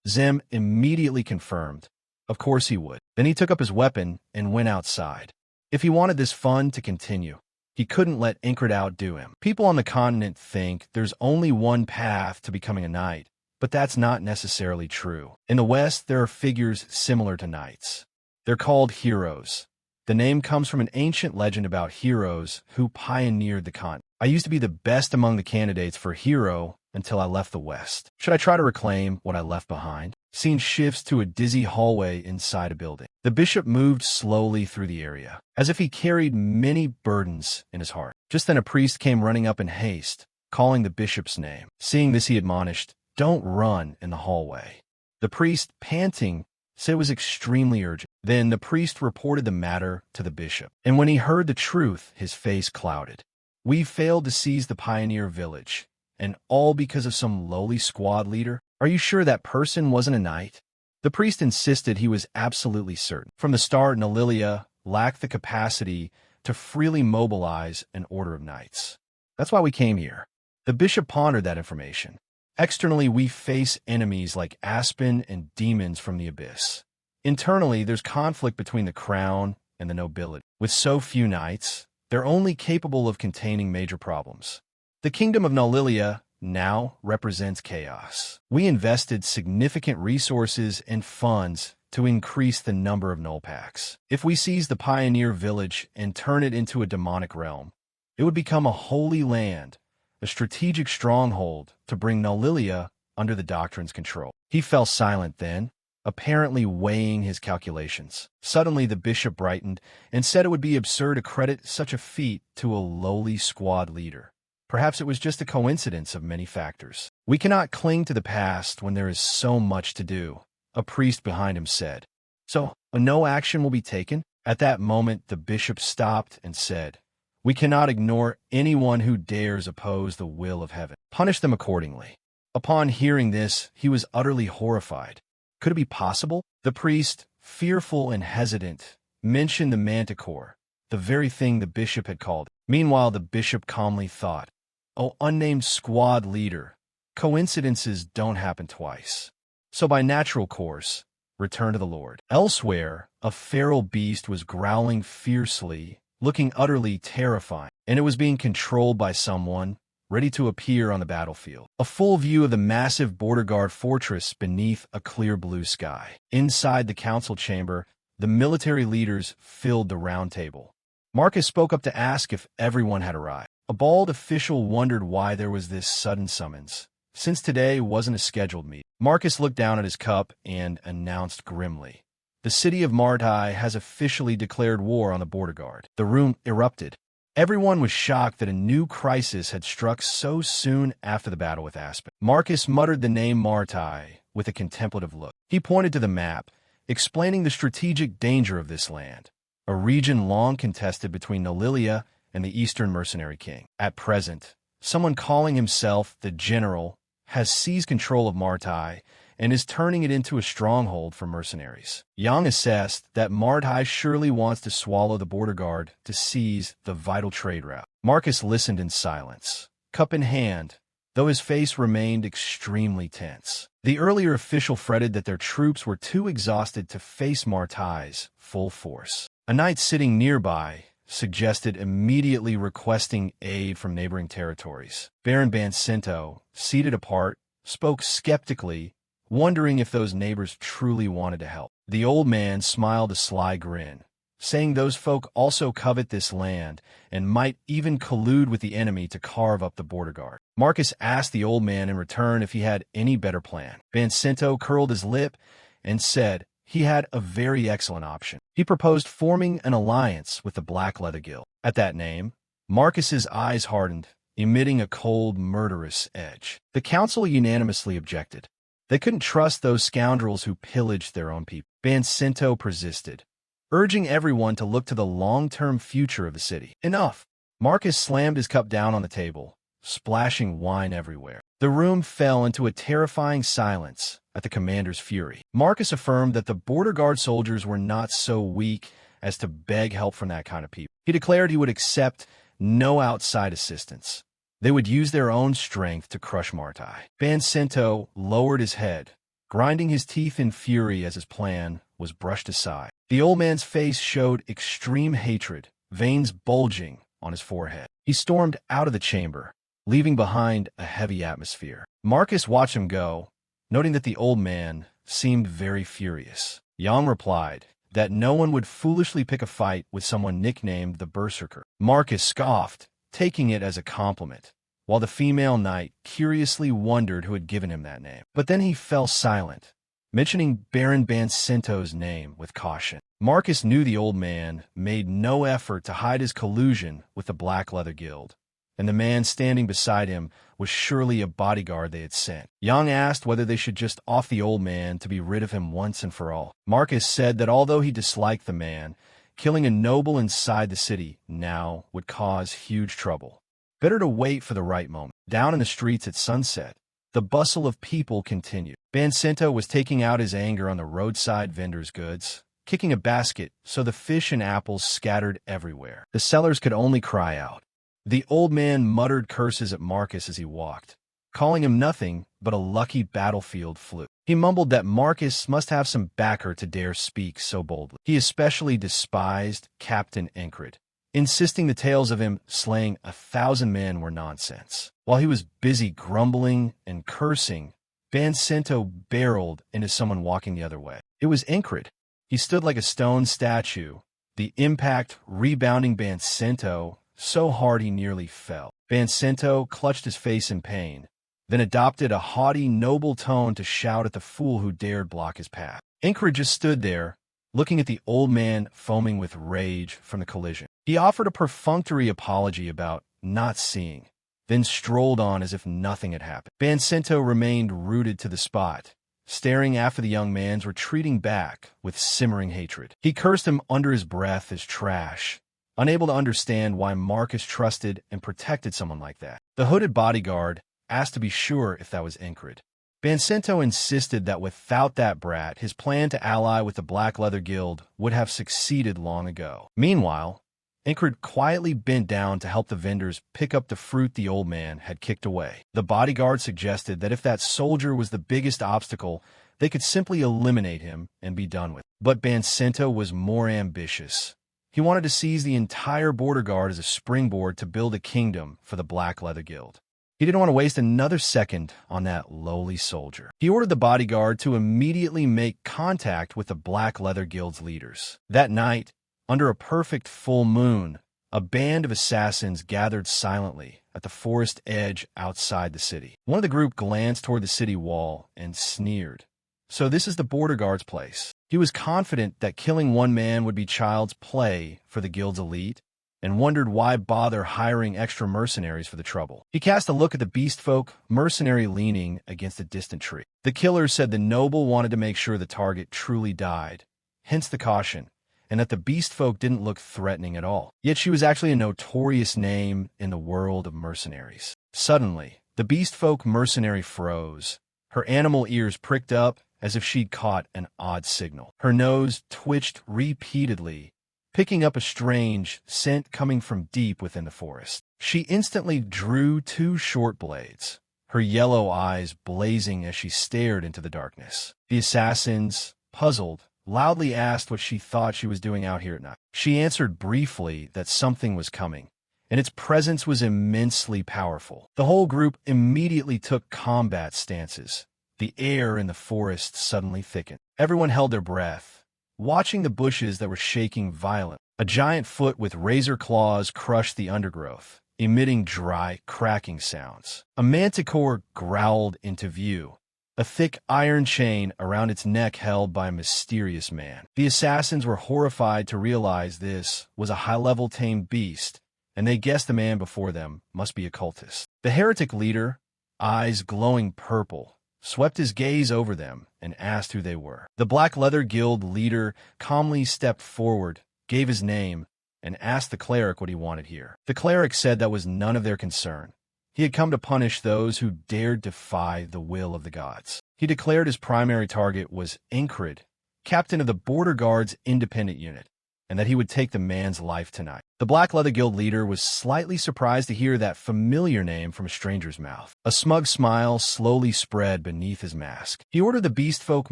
Zem immediately confirmed. Of course he would. Then he took up his weapon and went outside. If he wanted this fun to continue, he couldn't let Incred outdo him. People on the continent think there's only one path to becoming a knight, but that's not necessarily true. In the West, there are figures similar to knights. They're called heroes. The name comes from an ancient legend about heroes who pioneered the continent. I used to be the best among the candidates for hero until I left the West. Should I try to reclaim what I left behind? Scene shifts to a dizzy hallway inside a building. The bishop moved slowly through the area, as if he carried many burdens in his heart. Just then a priest came running up in haste, calling the bishop's name. Seeing this, he admonished, "Don't run in the hallway." The priest, panting, said it was extremely urgent. Then the priest reported the matter to the bishop, and when he heard the truth, his face clouded. "We failed to seize the pioneer village, and all because of some lowly squad leader? Are you sure that person wasn't a knight?" The priest insisted he was absolutely certain. From the start, Nalilia lacked the capacity to freely mobilize an order of knights. "That's why we came here." The bishop pondered that information. "Externally, we face enemies like Aspen and demons from the abyss. Internally, there's conflict between the crown and the nobility. With so few knights, they're only capable of containing major problems. The kingdom of Nalilia now represents chaos. We invested significant resources and funds to increase the number of null packs. If we seize the pioneer village and turn it into a demonic realm, it would become a holy land, a strategic stronghold to bring Nalilia under the doctrine's control." He fell silent then, apparently weighing his calculations. Suddenly the bishop brightened and said it would be absurd to credit such a feat to a lowly squad leader. Perhaps it was just a coincidence of many factors. "We cannot cling to the past when there is so much to do," a priest behind him said. "So, no action will be taken?" At that moment, the bishop stopped and said, "We cannot ignore anyone who dares oppose the will of heaven. Punish them accordingly." Upon hearing this, he was utterly horrified. Could it be possible? The priest, fearful and hesitant, mentioned the manticore, the very thing the bishop had called it. Meanwhile, the bishop calmly thought, "Oh, unnamed squad leader, coincidences don't happen twice. So by natural course, return to the Lord." Elsewhere, a feral beast was growling fiercely, looking utterly terrifying, and it was being controlled by someone ready to appear on the battlefield. A full view of the massive border guard fortress beneath a clear blue sky. Inside the council chamber, the military leaders filled the round table. Marcus spoke up to ask if everyone had arrived. A bald official wondered why there was this sudden summons, since today wasn't a scheduled meeting. Marcus looked down at his cup and announced grimly, "The city of Martai has officially declared war on the border guard." The room erupted. Everyone was shocked that a new crisis had struck so soon after the battle with Aspen. Marcus muttered the name Martai with a contemplative look. He pointed to the map, explaining the strategic danger of this land, a region long contested between Nalilia and the Eastern Mercenary King. At present, someone calling himself the General has seized control of Martai and is turning it into a stronghold for mercenaries. Yang assessed that Martai surely wants to swallow the border guard to seize the vital trade route. Marcus listened in silence, cup in hand, though his face remained extremely tense. The earlier official fretted that their troops were too exhausted to face Martai's full force. A knight sitting nearby suggested immediately requesting aid from neighboring territories. Baron Bancento, seated apart, spoke skeptically, wondering if those neighbors truly wanted to help. The old man smiled a sly grin, saying those folk also covet this land and might even collude with the enemy to carve up the border guard. Marcus asked the old man in return if he had any better plan. Bancento curled his lip and said he had a very excellent option. He proposed forming an alliance with the Black Leather Guild. At that name, Marcus's eyes hardened, emitting a cold, murderous edge. The council unanimously objected. They couldn't trust those scoundrels who pillaged their own people. Bancento persisted, urging everyone to look to the long-term future of the city. Enough! Marcus slammed his cup down on the table, splashing wine everywhere. The room fell into a terrifying silence at the commander's fury. Marcus affirmed that the border guard soldiers were not so weak as to beg help from that kind of people. He declared he would accept no outside assistance. They would use their own strength to crush Martai. Bancento lowered his head, grinding his teeth in fury as his plan was brushed aside. The old man's face showed extreme hatred, veins bulging on his forehead. He stormed out of the chamber, leaving behind a heavy atmosphere. Marcus watched him go, noting that the old man seemed very furious. Yang replied that no one would foolishly pick a fight with someone nicknamed the Berserker. Marcus scoffed, taking it as a compliment, while the female knight curiously wondered who had given him that name. But then he fell silent, mentioning Baron Bancento's name with caution. Marcus knew the old man made no effort to hide his collusion with the Black Leather Guild, and the man standing beside him was surely a bodyguard they had sent. Yang asked whether they should just off the old man to be rid of him once and for all. Marcus said that although he disliked the man, killing a noble inside the city now would cause huge trouble. Better to wait for the right moment. Down in the streets at sunset, the bustle of people continued. Bancento was taking out his anger on the roadside vendors' goods, kicking a basket so the fish and apples scattered everywhere. The sellers could only cry out. The old man muttered curses at Marcus as he walked, calling him nothing but a lucky battlefield fluke. He mumbled that Marcus must have some backer to dare speak so boldly. He especially despised Captain Encred, insisting the tales of him slaying 1,000 men were nonsense. While he was busy grumbling and cursing, Bancento barreled into someone walking the other way. It was Encred. He stood like a stone statue, the impact rebounding Bancento so hard he nearly fell. Bancento clutched his face in pain, then adopted a haughty, noble tone to shout at the fool who dared block his path. Encred just stood there, looking at the old man foaming with rage from the collision. He offered a perfunctory apology about not seeing, then strolled on as if nothing had happened. Bancento remained rooted to the spot, staring after the young man's retreating back with simmering hatred. He cursed him under his breath as trash, unable to understand why Marcus trusted and protected someone like that. The hooded bodyguard asked to be sure if that was Encred. Bancento insisted that without that brat, his plan to ally with the Black Leather Guild would have succeeded long ago. Meanwhile, Encred quietly bent down to help the vendors pick up the fruit the old man had kicked away. The bodyguard suggested that if that soldier was the biggest obstacle, they could simply eliminate him and be done with it. But Bancento was more ambitious. He wanted to seize the entire border guard as a springboard to build a kingdom for the Black Leather Guild. He didn't want to waste another second on that lowly soldier. He ordered the bodyguard to immediately make contact with the Black Leather Guild's leaders. That night, under a perfect full moon, a band of assassins gathered silently at the forest edge outside the city. One of the group glanced toward the city wall and sneered. So this is the border guard's place. He was confident that killing one man would be child's play for the guild's elite, and wondered why bother hiring extra mercenaries for the trouble. He cast a look at the beast folk mercenary leaning against a distant tree. The killer said the noble wanted to make sure the target truly died, hence the caution, and that the beast folk didn't look threatening at all. Yet she was actually a notorious name in the world of mercenaries. Suddenly, the beast folk mercenary froze. Her animal ears pricked up as if she'd caught an odd signal. Her nose twitched repeatedly, picking up a strange scent coming from deep within the forest. She instantly drew 2 short blades, her yellow eyes blazing as she stared into the darkness. The assassins, puzzled, loudly asked what she thought she was doing out here at night. She answered briefly that something was coming, and its presence was immensely powerful. The whole group immediately took combat stances. The air in the forest suddenly thickened. Everyone held their breath, watching the bushes that were shaking violently. A giant foot with razor claws crushed the undergrowth, emitting dry, cracking sounds. A manticore growled into view, a thick iron chain around its neck held by a mysterious man. The assassins were horrified to realize this was a high-level tamed beast, and they guessed the man before them must be a cultist. The heretic leader, eyes glowing purple, swept his gaze over them and asked who they were. The Black Leather Guild leader calmly stepped forward, gave his name, and asked the cleric what he wanted here. The cleric said that was none of their concern. He had come to punish those who dared defy the will of the gods. He declared his primary target was Encred, captain of the Border Guard's independent unit, and that he would take the man's life tonight. The Black Leather Guild leader was slightly surprised to hear that familiar name from a stranger's mouth. A smug smile slowly spread beneath his mask. He ordered the beast folk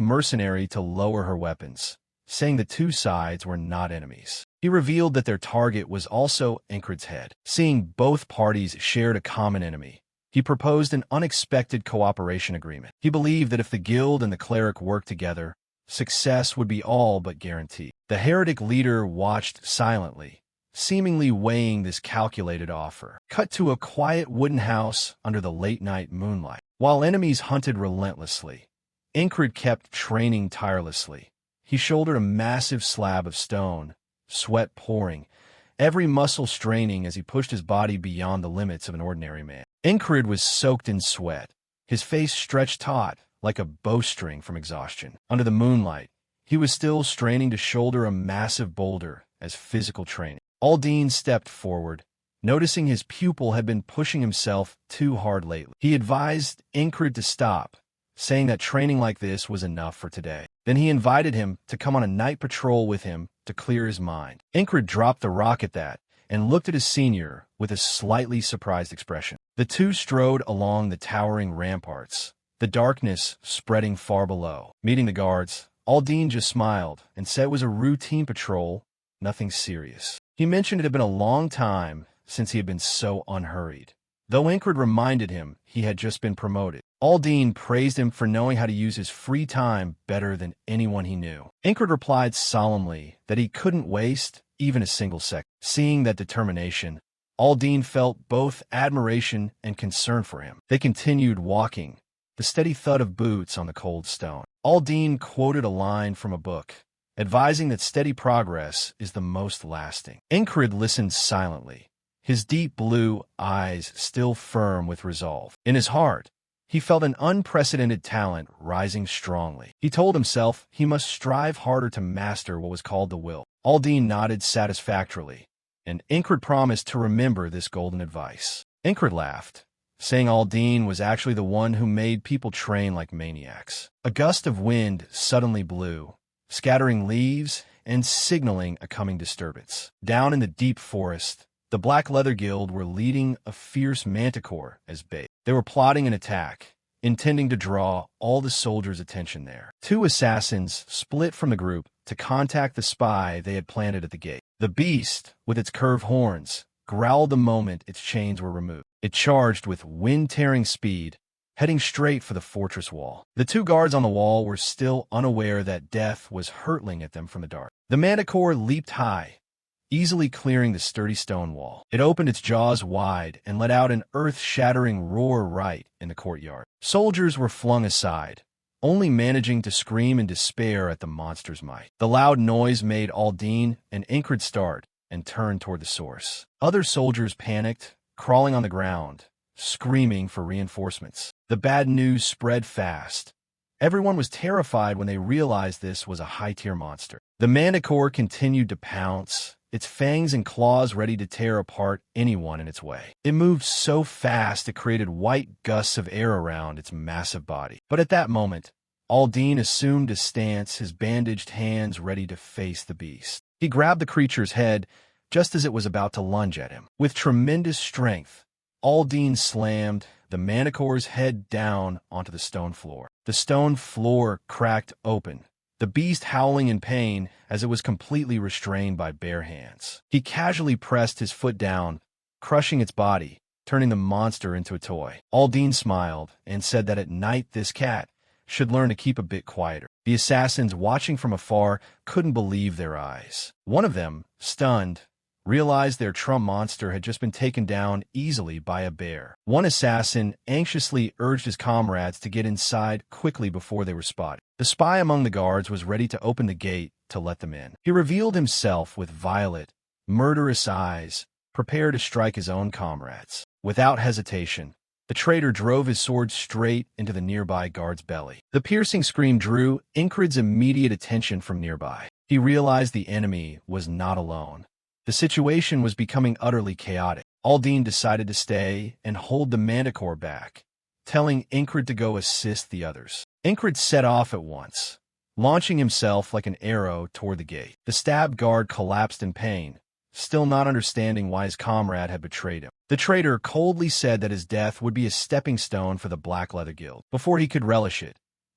mercenary to lower her weapons, saying the two sides were not enemies. He revealed that their target was also Incred's head. Seeing both parties shared a common enemy, he proposed an unexpected cooperation agreement. He believed that if the guild and the cleric worked together, success would be all but guaranteed. The heretic leader watched silently, seemingly weighing this calculated offer. Cut to a quiet wooden house under the late-night moonlight. While enemies hunted relentlessly, Incred kept training tirelessly. He shouldered a massive slab of stone, sweat pouring, every muscle straining as he pushed his body beyond the limits of an ordinary man. Incred was soaked in sweat, his face stretched taut like a bowstring from exhaustion. Under the moonlight, he was still straining to shoulder a massive boulder as physical training. Aldine stepped forward, noticing his pupil had been pushing himself too hard lately. He advised Incred to stop, saying that training like this was enough for today. Then he invited him to come on a night patrol with him to clear his mind. Incred dropped the rock at that and looked at his senior with a slightly surprised expression. The two strode along the towering ramparts, the darkness spreading far below. Meeting the guards, Aldine just smiled and said it was a routine patrol, nothing serious. He mentioned it had been a long time since he had been so unhurried, though Incred reminded him he had just been promoted. Aldine praised him for knowing how to use his free time better than anyone he knew. Incred replied solemnly that he couldn't waste even a single second. Seeing that determination, Aldine felt both admiration and concern for him. They continued walking, the steady thud of boots on the cold stone. Aldine quoted a line from a book, advising that steady progress is the most lasting. Incred listened silently, his deep blue eyes still firm with resolve. In his heart, he felt an unprecedented talent rising strongly. He told himself he must strive harder to master what was called the will. Aldine nodded satisfactorily, and Incred promised to remember this golden advice. Incred laughed, saying Aldine was actually the one who made people train like maniacs. A gust of wind suddenly blew, scattering leaves and signaling a coming disturbance. Down in the deep forest, the Black Leather Guild were leading a fierce manticore as bait. They were plotting an attack, intending to draw all the soldiers' attention there. Two assassins split from the group to contact the spy they had planted at the gate. The beast, with its curved horns, growled the moment its chains were removed. It charged with wind-tearing speed, heading straight for the fortress wall. The two guards on the wall were still unaware that death was hurtling at them from the dark. The manticore leaped high, easily clearing the sturdy stone wall. It opened its jaws wide and let out an earth-shattering roar right in the courtyard. Soldiers were flung aside, only managing to scream in despair at the monster's might. The loud noise made Aldine and Incred start and turn toward the source. Other soldiers panicked, crawling on the ground, screaming for reinforcements. The bad news spread fast. Everyone was terrified when they realized this was a high-tier monster. The manticore continued to pounce, its fangs and claws ready to tear apart anyone in its way. It moved so fast it created white gusts of air around its massive body. But at that moment, Aldine assumed a stance, his bandaged hands ready to face the beast. He grabbed the creature's head just as it was about to lunge at him. With tremendous strength, Aldine slammed the manticore's head down onto the stone floor. The stone floor cracked open, the beast howling in pain as it was completely restrained by bare hands. He casually pressed his foot down, crushing its body, turning the monster into a toy. Aldine smiled and said that at night this cat should learn to keep a bit quieter. The assassins watching from afar couldn't believe their eyes. One of them, stunned, realized their trump monster had just been taken down easily by a bear. One assassin anxiously urged his comrades to get inside quickly before they were spotted. The spy among the guards was ready to open the gate to let them in. He revealed himself with violet, murderous eyes, prepared to strike his own comrades. Without hesitation, the traitor drove his sword straight into the nearby guard's belly. The piercing scream drew Incred's immediate attention from nearby. He realized the enemy was not alone. The situation was becoming utterly chaotic. Aldine decided to stay and hold the manticore back, telling Incred to go assist the others. Incred set off at once, launching himself like an arrow toward the gate. The stabbed guard collapsed in pain, still not understanding why his comrade had betrayed him. The traitor coldly said that his death would be a stepping stone for the Black Leather Guild. Before he could relish it,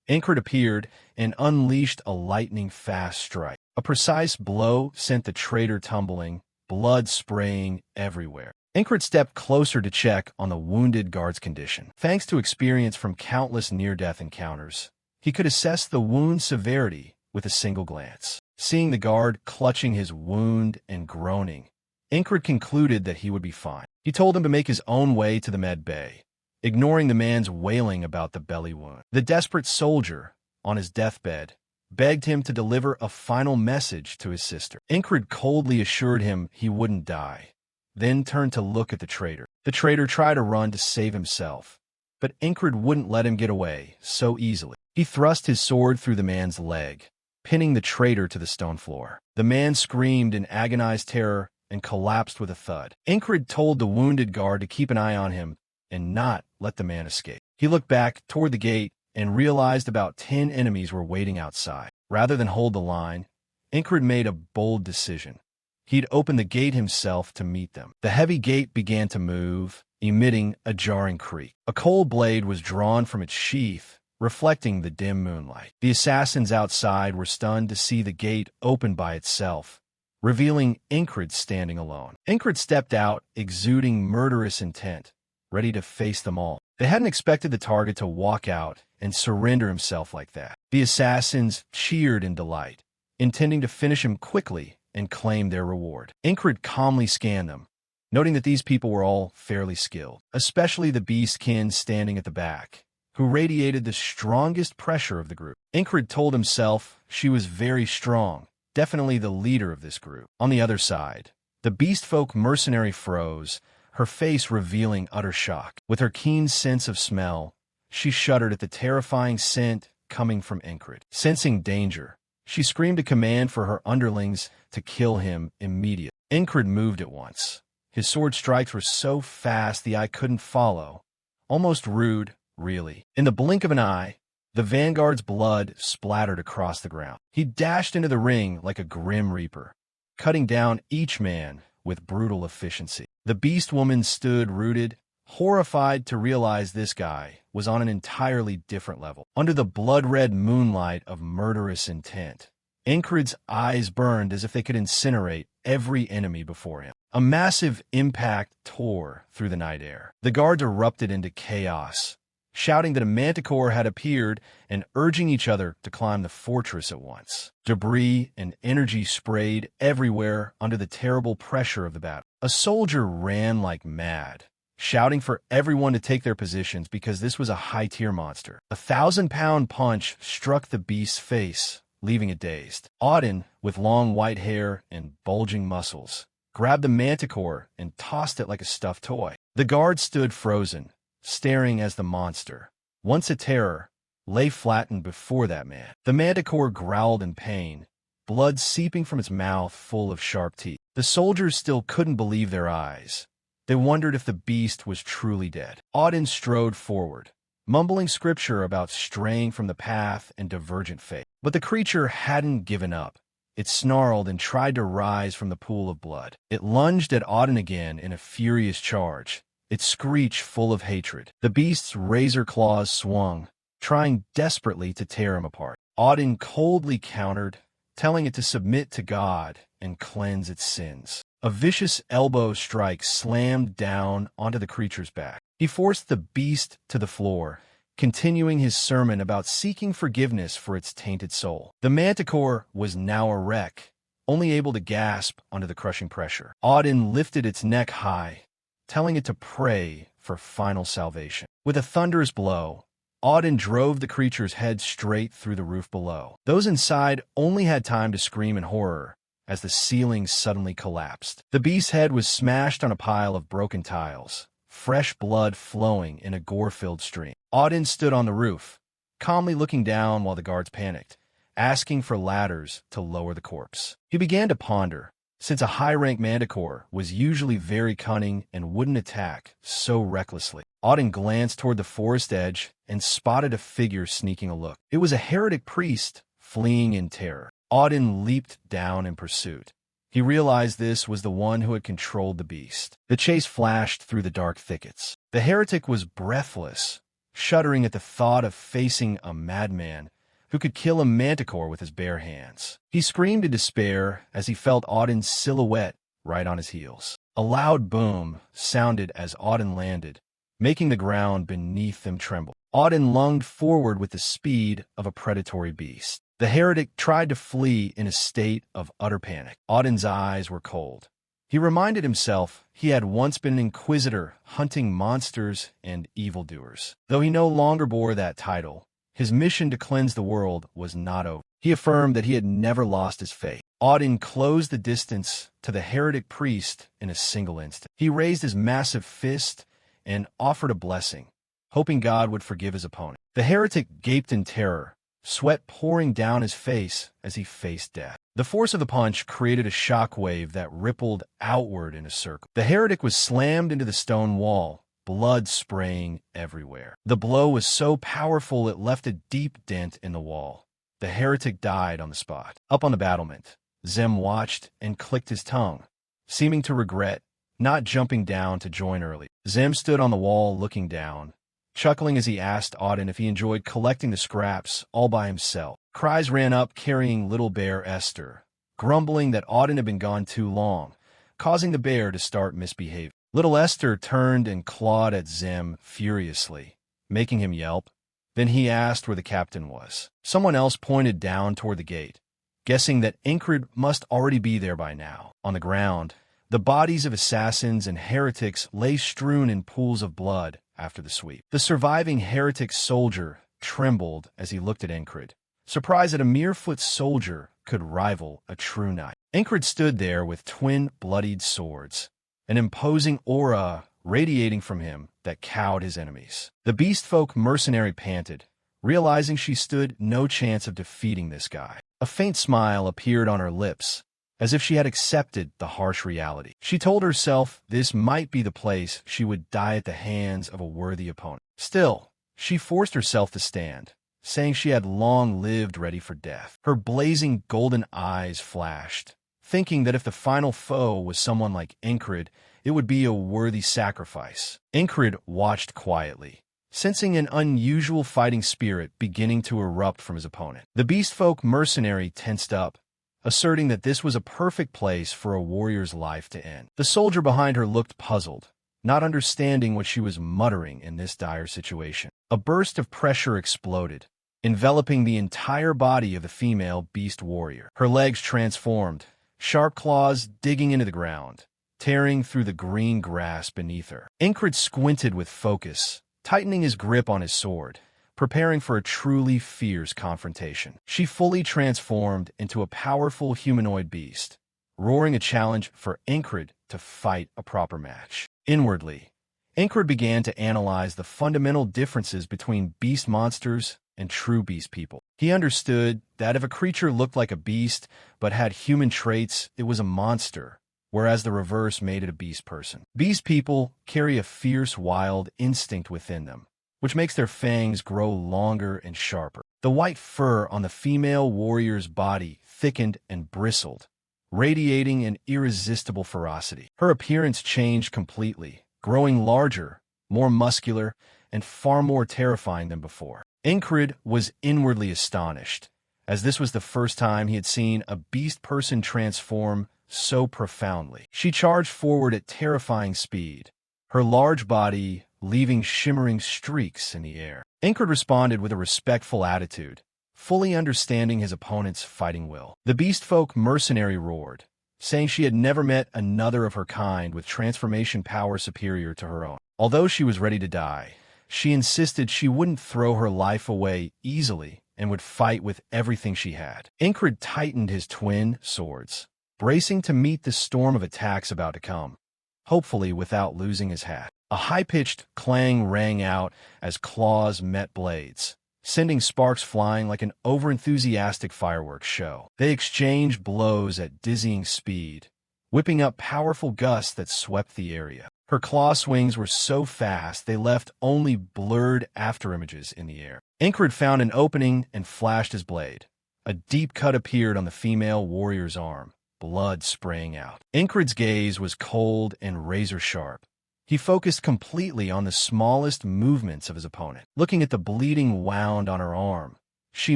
Incred appeared and unleashed a lightning-fast strike. A precise blow sent the traitor tumbling, blood spraying everywhere. Incred stepped closer to check on the wounded guard's condition. Thanks to experience from countless near-death encounters, he could assess the wound's severity with a single glance. Seeing the guard clutching his wound and groaning, Incred concluded that he would be fine. He told him to make his own way to the med bay, ignoring the man's wailing about the belly wound. The desperate soldier, on his deathbed, begged him to deliver a final message to his sister. Incred coldly assured him he wouldn't die, then turned to look at the traitor. The traitor tried to run to save himself, but Incred wouldn't let him get away so easily. He thrust his sword through the man's leg, pinning the traitor to the stone floor. The man screamed in agonized terror and collapsed with a thud. Incred told the wounded guard to keep an eye on him and not let the man escape. He looked back toward the gate and realized about 10 enemies were waiting outside. Rather than hold the line, Incred made a bold decision. He'd open the gate himself to meet them. The heavy gate began to move, emitting a jarring creak. A cold blade was drawn from its sheath, reflecting the dim moonlight. The assassins outside were stunned to see the gate open by itself, revealing Incred standing alone. Incred stepped out, exuding murderous intent, ready to face them all. They hadn't expected the target to walk out and surrender himself like that. The assassins cheered in delight, intending to finish him quickly and claim their reward. Incred calmly scanned them, noting that these people were all fairly skilled, especially the beastkin standing at the back, who radiated the strongest pressure of the group. Incred told himself she was very strong, definitely the leader of this group. On the other side, the beastfolk mercenary froze, her face revealing utter shock. With her keen sense of smell, she shuddered at the terrifying scent coming from Incred. Sensing danger, she screamed a command for her underlings to kill him immediately. Incred moved at once. His sword strikes were so fast the eye couldn't follow. Almost rude, really. In the blink of an eye, the vanguard's blood splattered across the ground. He dashed into the ring like a grim reaper, cutting down each man with brutal efficiency. The beast woman stood rooted, horrified to realize this guy was on an entirely different level. Under the blood-red moonlight of murderous intent, Incred's eyes burned as if they could incinerate every enemy before him. A massive impact tore through the night air. The guards erupted into chaos, shouting that a manticore had appeared and urging each other to climb the fortress at once. Debris and energy sprayed everywhere under the terrible pressure of the battle. A soldier ran like mad, shouting for everyone to take their positions because this was a high-tier monster. A 1,000-pound punch struck the beast's face, leaving it dazed. Auden, with long white hair and bulging muscles, grabbed the manticore and tossed it like a stuffed toy. The guard stood frozen, staring as the monster, once a terror, lay flattened before that man. The manticore growled in pain, blood seeping from its mouth full of sharp teeth. The soldiers still couldn't believe their eyes. They wondered if the beast was truly dead. Auden strode forward, mumbling scripture about straying from the path and divergent fate. But the creature hadn't given up. It snarled and tried to rise from the pool of blood. It lunged at Auden again in a furious charge, its screech full of hatred. The beast's razor claws swung, trying desperately to tear him apart. Auden coldly countered, telling it to submit to God and cleanse its sins. A vicious elbow strike slammed down onto the creature's back. He forced the beast to the floor, continuing his sermon about seeking forgiveness for its tainted soul. The manticore was now a wreck, only able to gasp under the crushing pressure. Auden lifted its neck high, telling it to pray for final salvation. With a thunderous blow, Auden drove the creature's head straight through the roof below. Those inside only had time to scream in horror as the ceiling suddenly collapsed. The beast's head was smashed on a pile of broken tiles, fresh blood flowing in a gore-filled stream. Auden stood on the roof, calmly looking down while the guards panicked, asking for ladders to lower the corpse. He began to ponder, since a high-rank manticore was usually very cunning and wouldn't attack so recklessly. Auden glanced toward the forest edge and spotted a figure sneaking a look. It was a heretic priest fleeing in terror. Auden leaped down in pursuit. He realized this was the one who had controlled the beast. The chase flashed through the dark thickets. The heretic was breathless, shuddering at the thought of facing a madman who could kill a manticore with his bare hands. He screamed in despair as he felt Auden's silhouette right on his heels. A loud boom sounded as Auden landed, making the ground beneath them tremble. Auden lunged forward with the speed of a predatory beast. The heretic tried to flee in a state of utter panic. Auden's eyes were cold. He reminded himself he had once been an inquisitor hunting monsters and evildoers. Though he no longer bore that title, his mission to cleanse the world was not over. He affirmed that he had never lost his faith. Auden closed the distance to the heretic priest in a single instant. He raised his massive fist and offered a blessing, hoping God would forgive his opponent. The heretic gaped in terror, sweat pouring down his face as he faced death. The force of the punch created a shockwave that rippled outward in a circle. The heretic was slammed into the stone wall, blood spraying everywhere. The blow was so powerful it left a deep dent in the wall. The heretic died on the spot. Up on the battlement, Zem watched and clicked his tongue, seeming to regret not jumping down to join early. Zem stood on the wall looking down, chuckling as he asked Auden if he enjoyed collecting the scraps all by himself. Cries ran up carrying little bear Esther, grumbling that Auden had been gone too long, causing the bear to start misbehaving. Little Esther turned and clawed at Zem furiously, making him yelp. Then he asked where the captain was. Someone else pointed down toward the gate, guessing that Ingrid must already be there by now. On the ground, the bodies of assassins and heretics lay strewn in pools of blood after the sweep. The surviving heretic soldier trembled as he looked at Ingrid, surprised that a mere-foot soldier could rival a true knight. Ingrid stood there with twin bloodied swords, an imposing aura radiating from him that cowed his enemies. The beast-folk mercenary panted, realizing she stood no chance of defeating this guy. A faint smile appeared on her lips, as if she had accepted the harsh reality. She told herself this might be the place she would die at the hands of a worthy opponent. Still, she forced herself to stand, saying she had long lived ready for death. Her blazing golden eyes flashed, thinking that if the final foe was someone like Ingrid, it would be a worthy sacrifice. Ingrid watched quietly, sensing an unusual fighting spirit beginning to erupt from his opponent. The beastfolk mercenary tensed up, asserting that this was a perfect place for a warrior's life to end. The soldier behind her looked puzzled, not understanding what she was muttering in this dire situation. A burst of pressure exploded, enveloping the entire body of the female beast warrior. Her legs transformed, sharp claws digging into the ground, tearing through the green grass beneath her. Ingrid squinted with focus, tightening his grip on his sword, preparing for a truly fierce confrontation. She fully transformed into a powerful humanoid beast, roaring a challenge for Ingrid to fight a proper match. Inwardly, Ingrid began to analyze the fundamental differences between beast monsters and true beast people. He understood that if a creature looked like a beast but had human traits, it was a monster, whereas the reverse made it a beast person. Beast people carry a fierce, wild instinct within them, which makes their fangs grow longer and sharper. The white fur on the female warrior's body thickened and bristled, radiating an irresistible ferocity. Her appearance changed completely, growing larger, more muscular, and far more terrifying than before. Ingrid was inwardly astonished, as this was the first time he had seen a beast person transform so profoundly. She charged forward at terrifying speed, her large body leaving shimmering streaks in the air. Ingrid responded with a respectful attitude, fully understanding his opponent's fighting will. The beastfolk mercenary roared, saying she had never met another of her kind with transformation power superior to her own. Although she was ready to die, she insisted she wouldn't throw her life away easily and would fight with everything she had. Ingrid tightened his twin swords, bracing to meet the storm of attacks about to come, hopefully without losing his hat. A high-pitched clang rang out as claws met blades, sending sparks flying like an overenthusiastic fireworks show. They exchanged blows at dizzying speed, whipping up powerful gusts that swept the area. Her claw swings were so fast they left only blurred afterimages in the air. Ingrid found an opening and flashed his blade. A deep cut appeared on the female warrior's arm, blood spraying out. Ingrid's gaze was cold and razor-sharp. He focused completely on the smallest movements of his opponent. Looking at the bleeding wound on her arm, she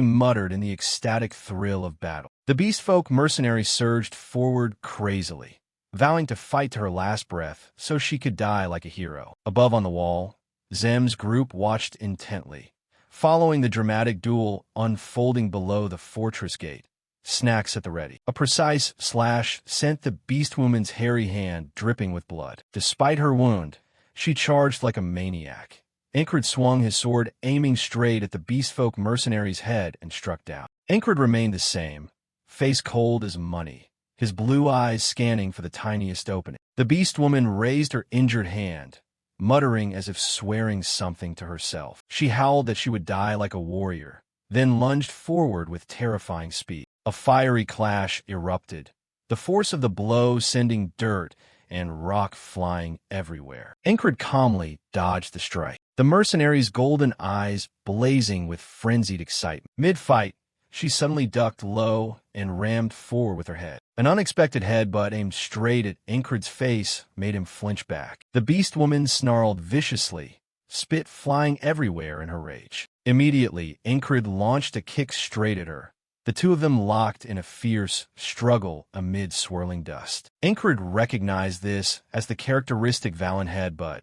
muttered in the ecstatic thrill of battle. The beastfolk mercenary surged forward crazily, vowing to fight to her last breath so she could die like a hero. Above on the wall, Zem's group watched intently, following the dramatic duel unfolding below the fortress gate. Snacks at the ready. A precise slash sent the beastwoman's hairy hand dripping with blood. Despite her wound, she charged like a maniac. Incred swung his sword, aiming straight at the beastfolk mercenary's head, and struck down. Incred remained the same, face cold as money, his blue eyes scanning for the tiniest opening. The beastwoman raised her injured hand, muttering as if swearing something to herself. She howled that she would die like a warrior, then lunged forward with terrifying speed. A fiery clash erupted, the force of the blow sending dirt and rock flying everywhere. Incred calmly dodged the strike, the mercenary's golden eyes blazing with frenzied excitement. Mid-fight, she suddenly ducked low and rammed forward with her head. An unexpected headbutt aimed straight at Incred's face made him flinch back. The beastwoman snarled viciously, spit flying everywhere in her rage. Immediately, Incred launched a kick straight at her. The two of them locked in a fierce struggle amid swirling dust. Incred recognized this as the characteristic Valen headbutt,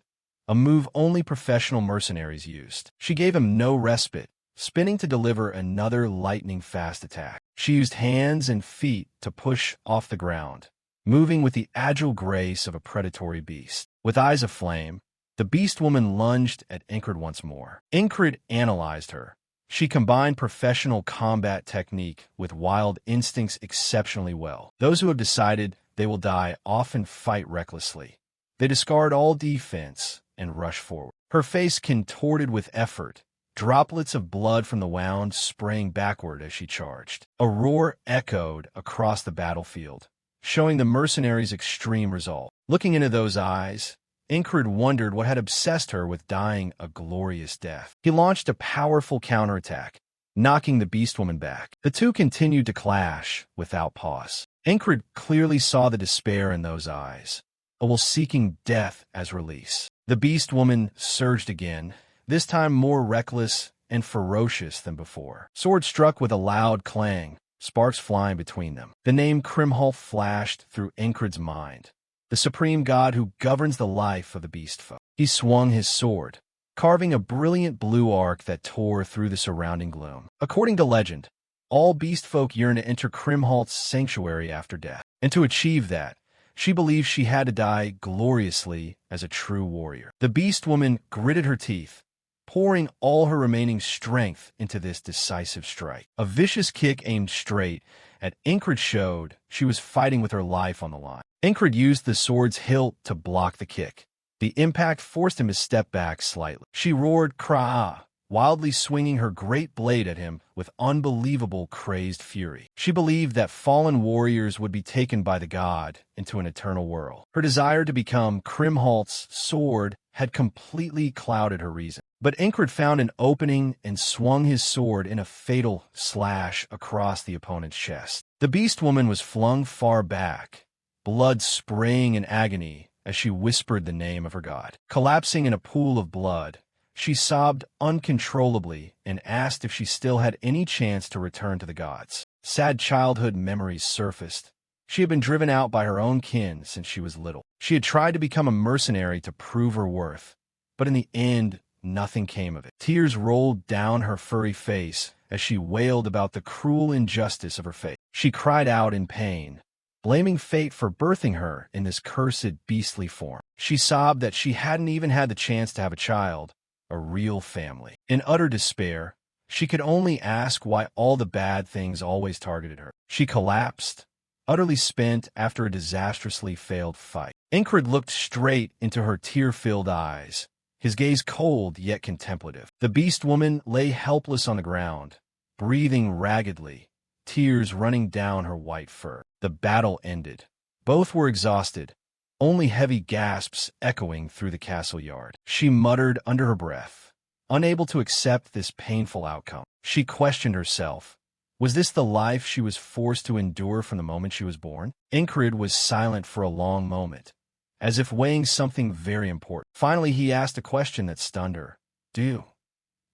a move only professional mercenaries used. She gave him no respite, spinning to deliver another lightning-fast attack. She used hands and feet to push off the ground, moving with the agile grace of a predatory beast. With eyes aflame, the beastwoman lunged at Incred once more. Incred analyzed her. She combined professional combat technique with wild instincts exceptionally well. Those who have decided they will die often fight recklessly. They discard all defense and rush forward. Her face contorted with effort, droplets of blood from the wound spraying backward as she charged. A roar echoed across the battlefield, showing the mercenary's extreme resolve. Looking into those eyes, Incred wondered what had obsessed her with dying a glorious death. He launched a powerful counterattack, knocking the beastwoman back. The two continued to clash without pause. Incred clearly saw the despair in those eyes, a will seeking death as release. The beastwoman surged again, this time more reckless and ferocious than before. Sword struck with a loud clang, sparks flying between them. The name Krimhalt flashed through Incred's mind, the supreme god who governs the life of the beastfolk. He swung his sword, carving a brilliant blue arc that tore through the surrounding gloom. According to legend, all beastfolk yearn to enter Krimhalt's sanctuary after death. And to achieve that, she believed she had to die gloriously as a true warrior. The beastwoman gritted her teeth, pouring all her remaining strength into this decisive strike. A vicious kick aimed straight at Incred showed she was fighting with her life on the line. Incred used the sword's hilt to block the kick. The impact forced him to step back slightly. She roared "Kra!" wildly swinging her great blade at him with unbelievable crazed fury. She believed that fallen warriors would be taken by the god into an eternal world. Her desire to become Krimhalt's sword had completely clouded her reason. But Incred found an opening and swung his sword in a fatal slash across the opponent's chest. The beastwoman was flung far back, blood spraying in agony as she whispered the name of her god. Collapsing in a pool of blood, she sobbed uncontrollably and asked if she still had any chance to return to the gods. Sad childhood memories surfaced. She had been driven out by her own kin since she was little. She had tried to become a mercenary to prove her worth, but in the end, nothing came of it. Tears rolled down her furry face as she wailed about the cruel injustice of her fate. She cried out in pain, blaming fate for birthing her in this cursed beastly form. She sobbed that she hadn't even had the chance to have a child, a real family. In utter despair, she could only ask why all the bad things always targeted her. She collapsed, utterly spent after a disastrously failed fight. Incred looked straight into her tear-filled eyes, his gaze cold yet contemplative. The beastwoman lay helpless on the ground, breathing raggedly, tears running down her white fur. The battle ended. Both were exhausted, only heavy gasps echoing through the castle yard. She muttered under her breath, unable to accept this painful outcome. She questioned herself. Was this the life she was forced to endure from the moment she was born? Incred was silent for a long moment, as if weighing something very important. Finally, he asked a question that stunned her. Do you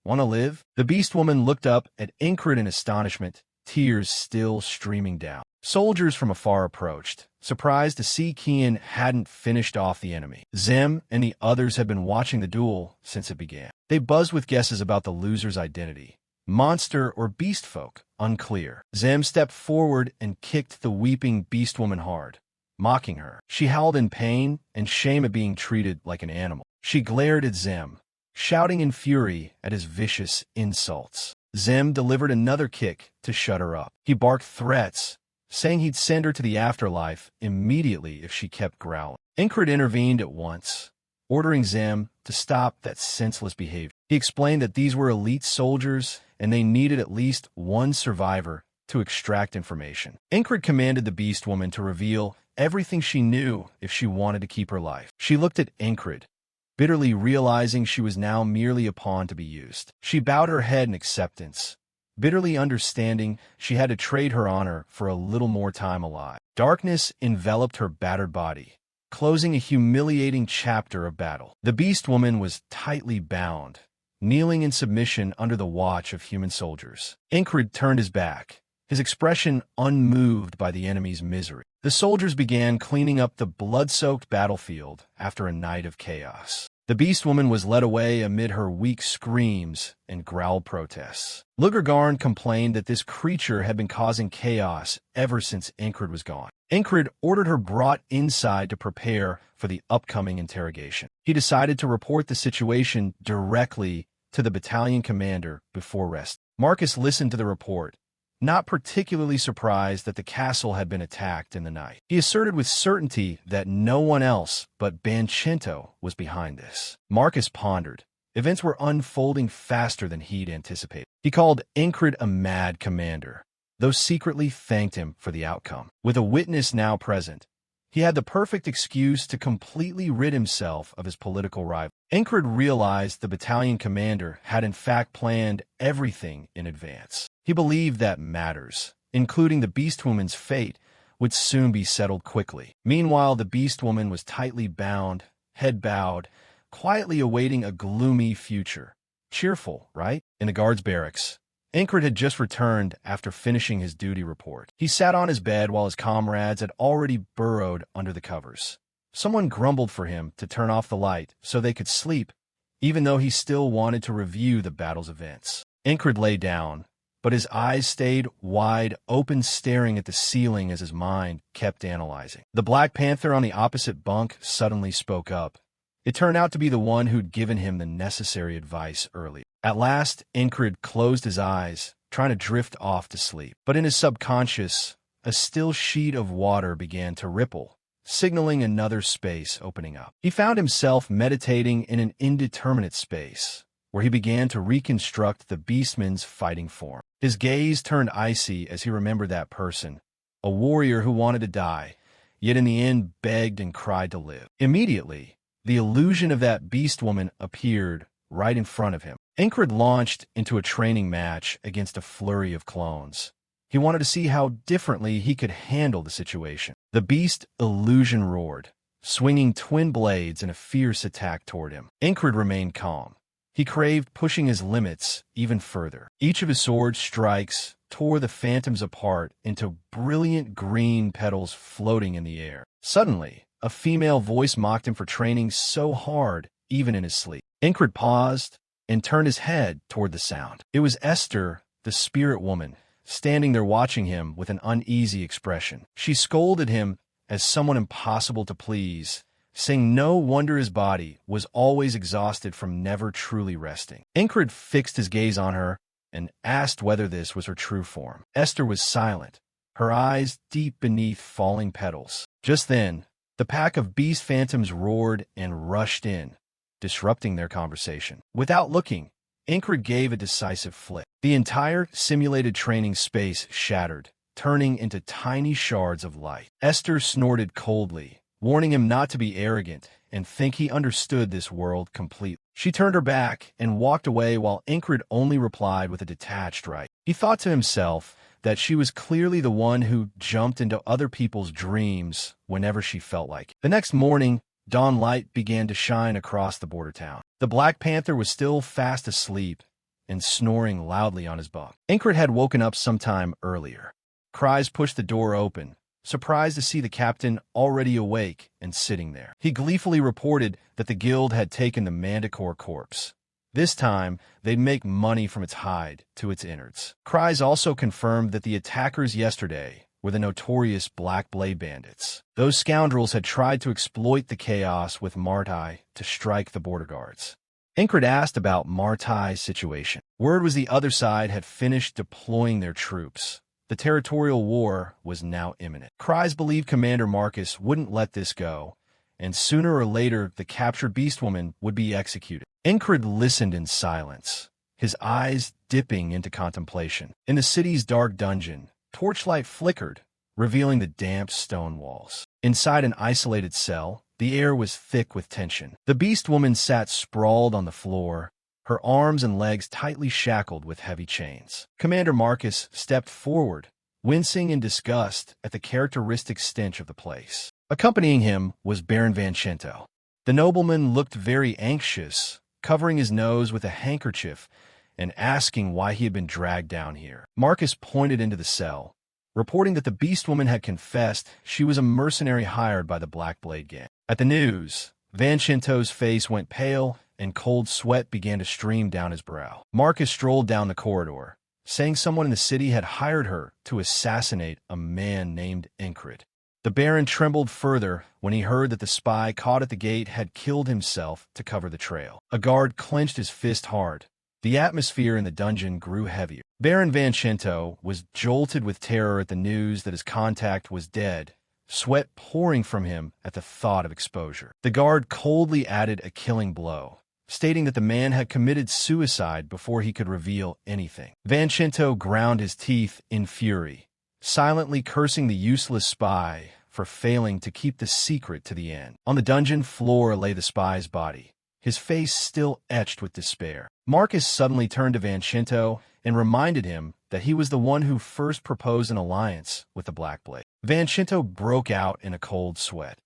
want to live? The beast woman looked up at Ingrid in astonishment, tears still streaming down. Soldiers from afar approached, surprised to see Kian hadn't finished off the enemy. Zim and the others had been watching the duel since it began. They buzzed with guesses about the loser's identity. Monster or beast folk, unclear. Zim stepped forward and kicked the weeping beast woman hard, mocking her. She howled in pain and shame at being treated like an animal. She glared at Zim, shouting in fury at his vicious insults. Zim delivered another kick to shut her up. He barked threats, saying he'd send her to the afterlife immediately if she kept growling. Ingrid intervened at once, ordering Zim to stop that senseless behavior. He explained that these were elite soldiers and they needed at least one survivor to extract information. Ingrid commanded the beast woman to reveal everything she knew if she wanted to keep her life. She looked at Ingrid, bitterly realizing she was now merely a pawn to be used. She bowed her head in acceptance, bitterly understanding she had to trade her honor for a little more time alive. Darkness enveloped her battered body, closing a humiliating chapter of battle. The beast woman was tightly bound, kneeling in submission under the watch of human soldiers. Ingrid turned his back, his expression unmoved by the enemy's misery. The soldiers began cleaning up the blood-soaked battlefield after a night of chaos. The beast woman was led away amid her weak screams and growled protests. Lugergarn complained that this creature had been causing chaos ever since Ingrid was gone. Ingrid ordered her brought inside to prepare for the upcoming interrogation. He decided to report the situation directly to the battalion commander before rest. Marcus listened to the report, not particularly surprised that the castle had been attacked in the night. He asserted with certainty that no one else but Bancento was behind this. Marcus pondered. Events were unfolding faster than he'd anticipated. He called Ingrid a mad commander, though secretly thanked him for the outcome. With a witness now present, he had the perfect excuse to completely rid himself of his political rival. Ingrid realized the battalion commander had in fact planned everything in advance. He believed that matters, including the beast woman's fate, would soon be settled quickly. Meanwhile, the beast woman was tightly bound, head bowed, quietly awaiting a gloomy future. Cheerful, right? In the guards' barracks, Ingrid had just returned after finishing his duty report. He sat on his bed while his comrades had already burrowed under the covers. Someone grumbled for him to turn off the light so they could sleep, even though he still wanted to review the battle's events. Ingrid lay down, but his eyes stayed wide open, staring at the ceiling as his mind kept analyzing. The Black Panther on the opposite bunk suddenly spoke up. It turned out to be the one who'd given him the necessary advice earlier. At last, Ingrid closed his eyes, trying to drift off to sleep. But in his subconscious, a still sheet of water began to ripple, signaling another space opening up. He found himself meditating in an indeterminate space, where he began to reconstruct the beastman's fighting form. His gaze turned icy as he remembered that person, a warrior who wanted to die, yet in the end begged and cried to live. Immediately, the illusion of that beast woman appeared right in front of him. Ingrid launched into a training match against a flurry of clones. He wanted to see how differently he could handle the situation. The beast illusion roared, swinging twin blades in a fierce attack toward him. Ingrid remained calm. He craved pushing his limits even further. Each of his sword strikes tore the phantoms apart into brilliant green petals floating in the air. Suddenly, a female voice mocked him for training so hard, even in his sleep. Ingrid paused and turned his head toward the sound. It was Esther, the spirit woman, standing there watching him with an uneasy expression. She scolded him as someone impossible to please, saying no wonder his body was always exhausted from never truly resting. Ingrid fixed his gaze on her and asked whether this was her true form. Esther was silent, her eyes deep beneath falling petals. Just then, the pack of beast phantoms roared and rushed in, disrupting their conversation. Without looking, Ingrid gave a decisive flick. The entire simulated training space shattered, turning into tiny shards of light. Esther snorted coldly, warning him not to be arrogant and think he understood this world completely. She turned her back and walked away while Ingrid only replied with a detached right. He thought to himself that she was clearly the one who jumped into other people's dreams whenever she felt like it. The next morning, Dawn light began to shine across the border town. The Black Panther was still fast asleep and snoring loudly on his bunk. Incred had woken up some time earlier. Cries pushed the door open, surprised to see the captain already awake and sitting there. He gleefully reported that the guild had taken the manticore corpse. This time, they'd make money from its hide to its innards. Cries also confirmed that the attackers yesterday were the notorious Black Blade bandits. Those scoundrels had tried to exploit the chaos with Martai to strike the border guards. Incred asked about Martai's situation. Word was the other side had finished deploying their troops. The territorial war was now imminent. Cries believed Commander Marcus wouldn't let this go, and sooner or later the captured beastwoman would be executed. Incred listened in silence, his eyes dipping into contemplation. In the city's dark dungeon, torchlight flickered, revealing the damp stone walls. Inside an isolated cell, the air was thick with tension. The beastwoman sat sprawled on the floor, her arms and legs tightly shackled with heavy chains. Commander Marcus stepped forward, wincing in disgust at the characteristic stench of the place. Accompanying him was Baron Vancento. The nobleman looked very anxious, covering his nose with a handkerchief and asking why he had been dragged down here. Marcus pointed into the cell, reporting that the beastwoman had confessed she was a mercenary hired by the Black Blade gang. At the news, Vancento's face went pale and cold sweat began to stream down his brow. Marcus strolled down the corridor, saying someone in the city had hired her to assassinate a man named Incred. The Baron trembled further when he heard that the spy caught at the gate had killed himself to cover the trail. A guard clenched his fist hard. The atmosphere in the dungeon grew heavier. Baron Vancento was jolted with terror at the news that his contact was dead, sweat pouring from him at the thought of exposure. The guard coldly added a killing blow, stating that the man had committed suicide before he could reveal anything. Vancento ground his teeth in fury, silently cursing the useless spy for failing to keep the secret to the end. On the dungeon floor lay the spy's body, his face still etched with despair. Marcus suddenly turned to Vancento and reminded him that he was the one who first proposed an alliance with the Black Blade. Vancento broke out in a cold sweat.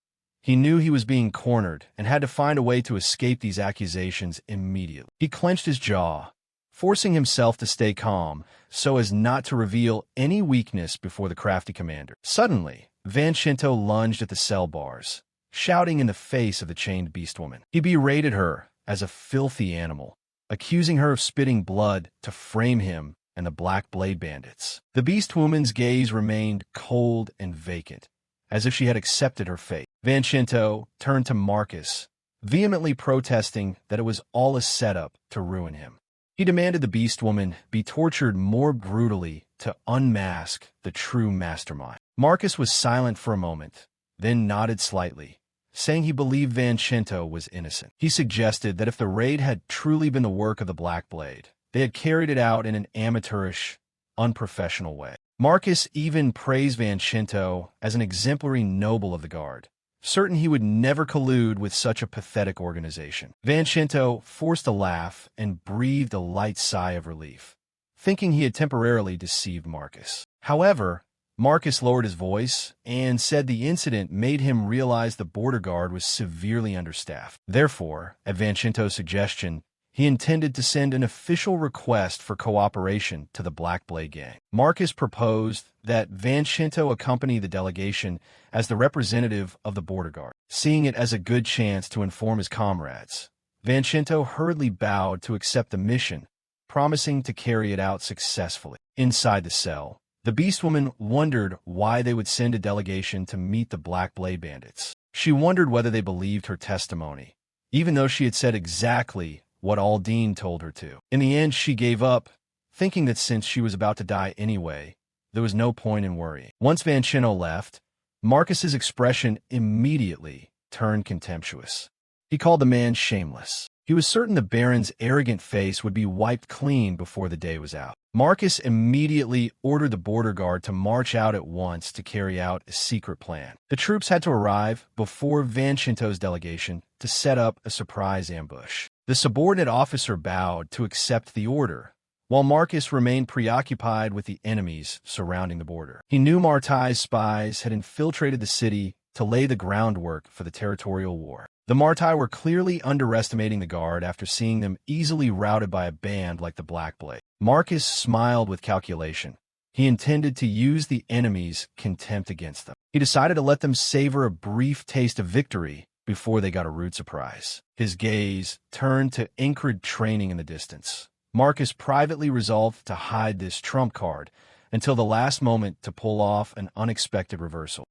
He knew he was being cornered and had to find a way to escape these accusations immediately. He clenched his jaw, forcing himself to stay calm so as not to reveal any weakness before the crafty commander. Suddenly, Vancento lunged at the cell bars, shouting in the face of the chained beastwoman. He berated her as a filthy animal, accusing her of spitting blood to frame him and the Black Blade bandits. The beastwoman's gaze remained cold and vacant, as if she had accepted her fate. Vancento turned to Marcus, vehemently protesting that it was all a setup to ruin him. He demanded the beastwoman be tortured more brutally to unmask the true mastermind. Marcus was silent for a moment, then nodded slightly, saying he believed Vancento was innocent. He suggested that if the raid had truly been the work of the Black Blade, they had carried it out in an amateurish, unprofessional way. Marcus even praised Vancento as an exemplary noble of the guard, certain he would never collude with such a pathetic organization. Vancento forced a laugh and breathed a light sigh of relief, thinking he had temporarily deceived Marcus. However, Marcus lowered his voice and said the incident made him realize the border guard was severely understaffed. Therefore, at Vancento's suggestion, he intended to send an official request for cooperation to the Black Blade gang. Marcus proposed that Vancento accompany the delegation as the representative of the border guard. Seeing it as a good chance to inform his comrades, Vancento hurriedly bowed to accept the mission, promising to carry it out successfully. Inside the cell, the beastwoman wondered why they would send a delegation to meet the Black Blade bandits. She wondered whether they believed her testimony, even though she had said exactly what Aldine told her to. In the end, she gave up, thinking that since she was about to die anyway, there was no point in worrying. Once Vancento left, Marcus's expression immediately turned contemptuous. He called the man shameless. He was certain the Baron's arrogant face would be wiped clean before the day was out. Marcus immediately ordered the border guard to march out at once to carry out a secret plan. The troops had to arrive before Vancento's delegation to set up a surprise ambush. The subordinate officer bowed to accept the order, while Marcus remained preoccupied with the enemies surrounding the border. He knew Martai's spies had infiltrated the city to lay the groundwork for the territorial war. The Martai were clearly underestimating the guard after seeing them easily routed by a band like the Black Blade. Marcus smiled with calculation. He intended to use the enemy's contempt against them. He decided to let them savor a brief taste of victory before they got a rude surprise. His gaze turned to Incred training in the distance. Marcus privately resolved to hide this trump card until the last moment to pull off an unexpected reversal.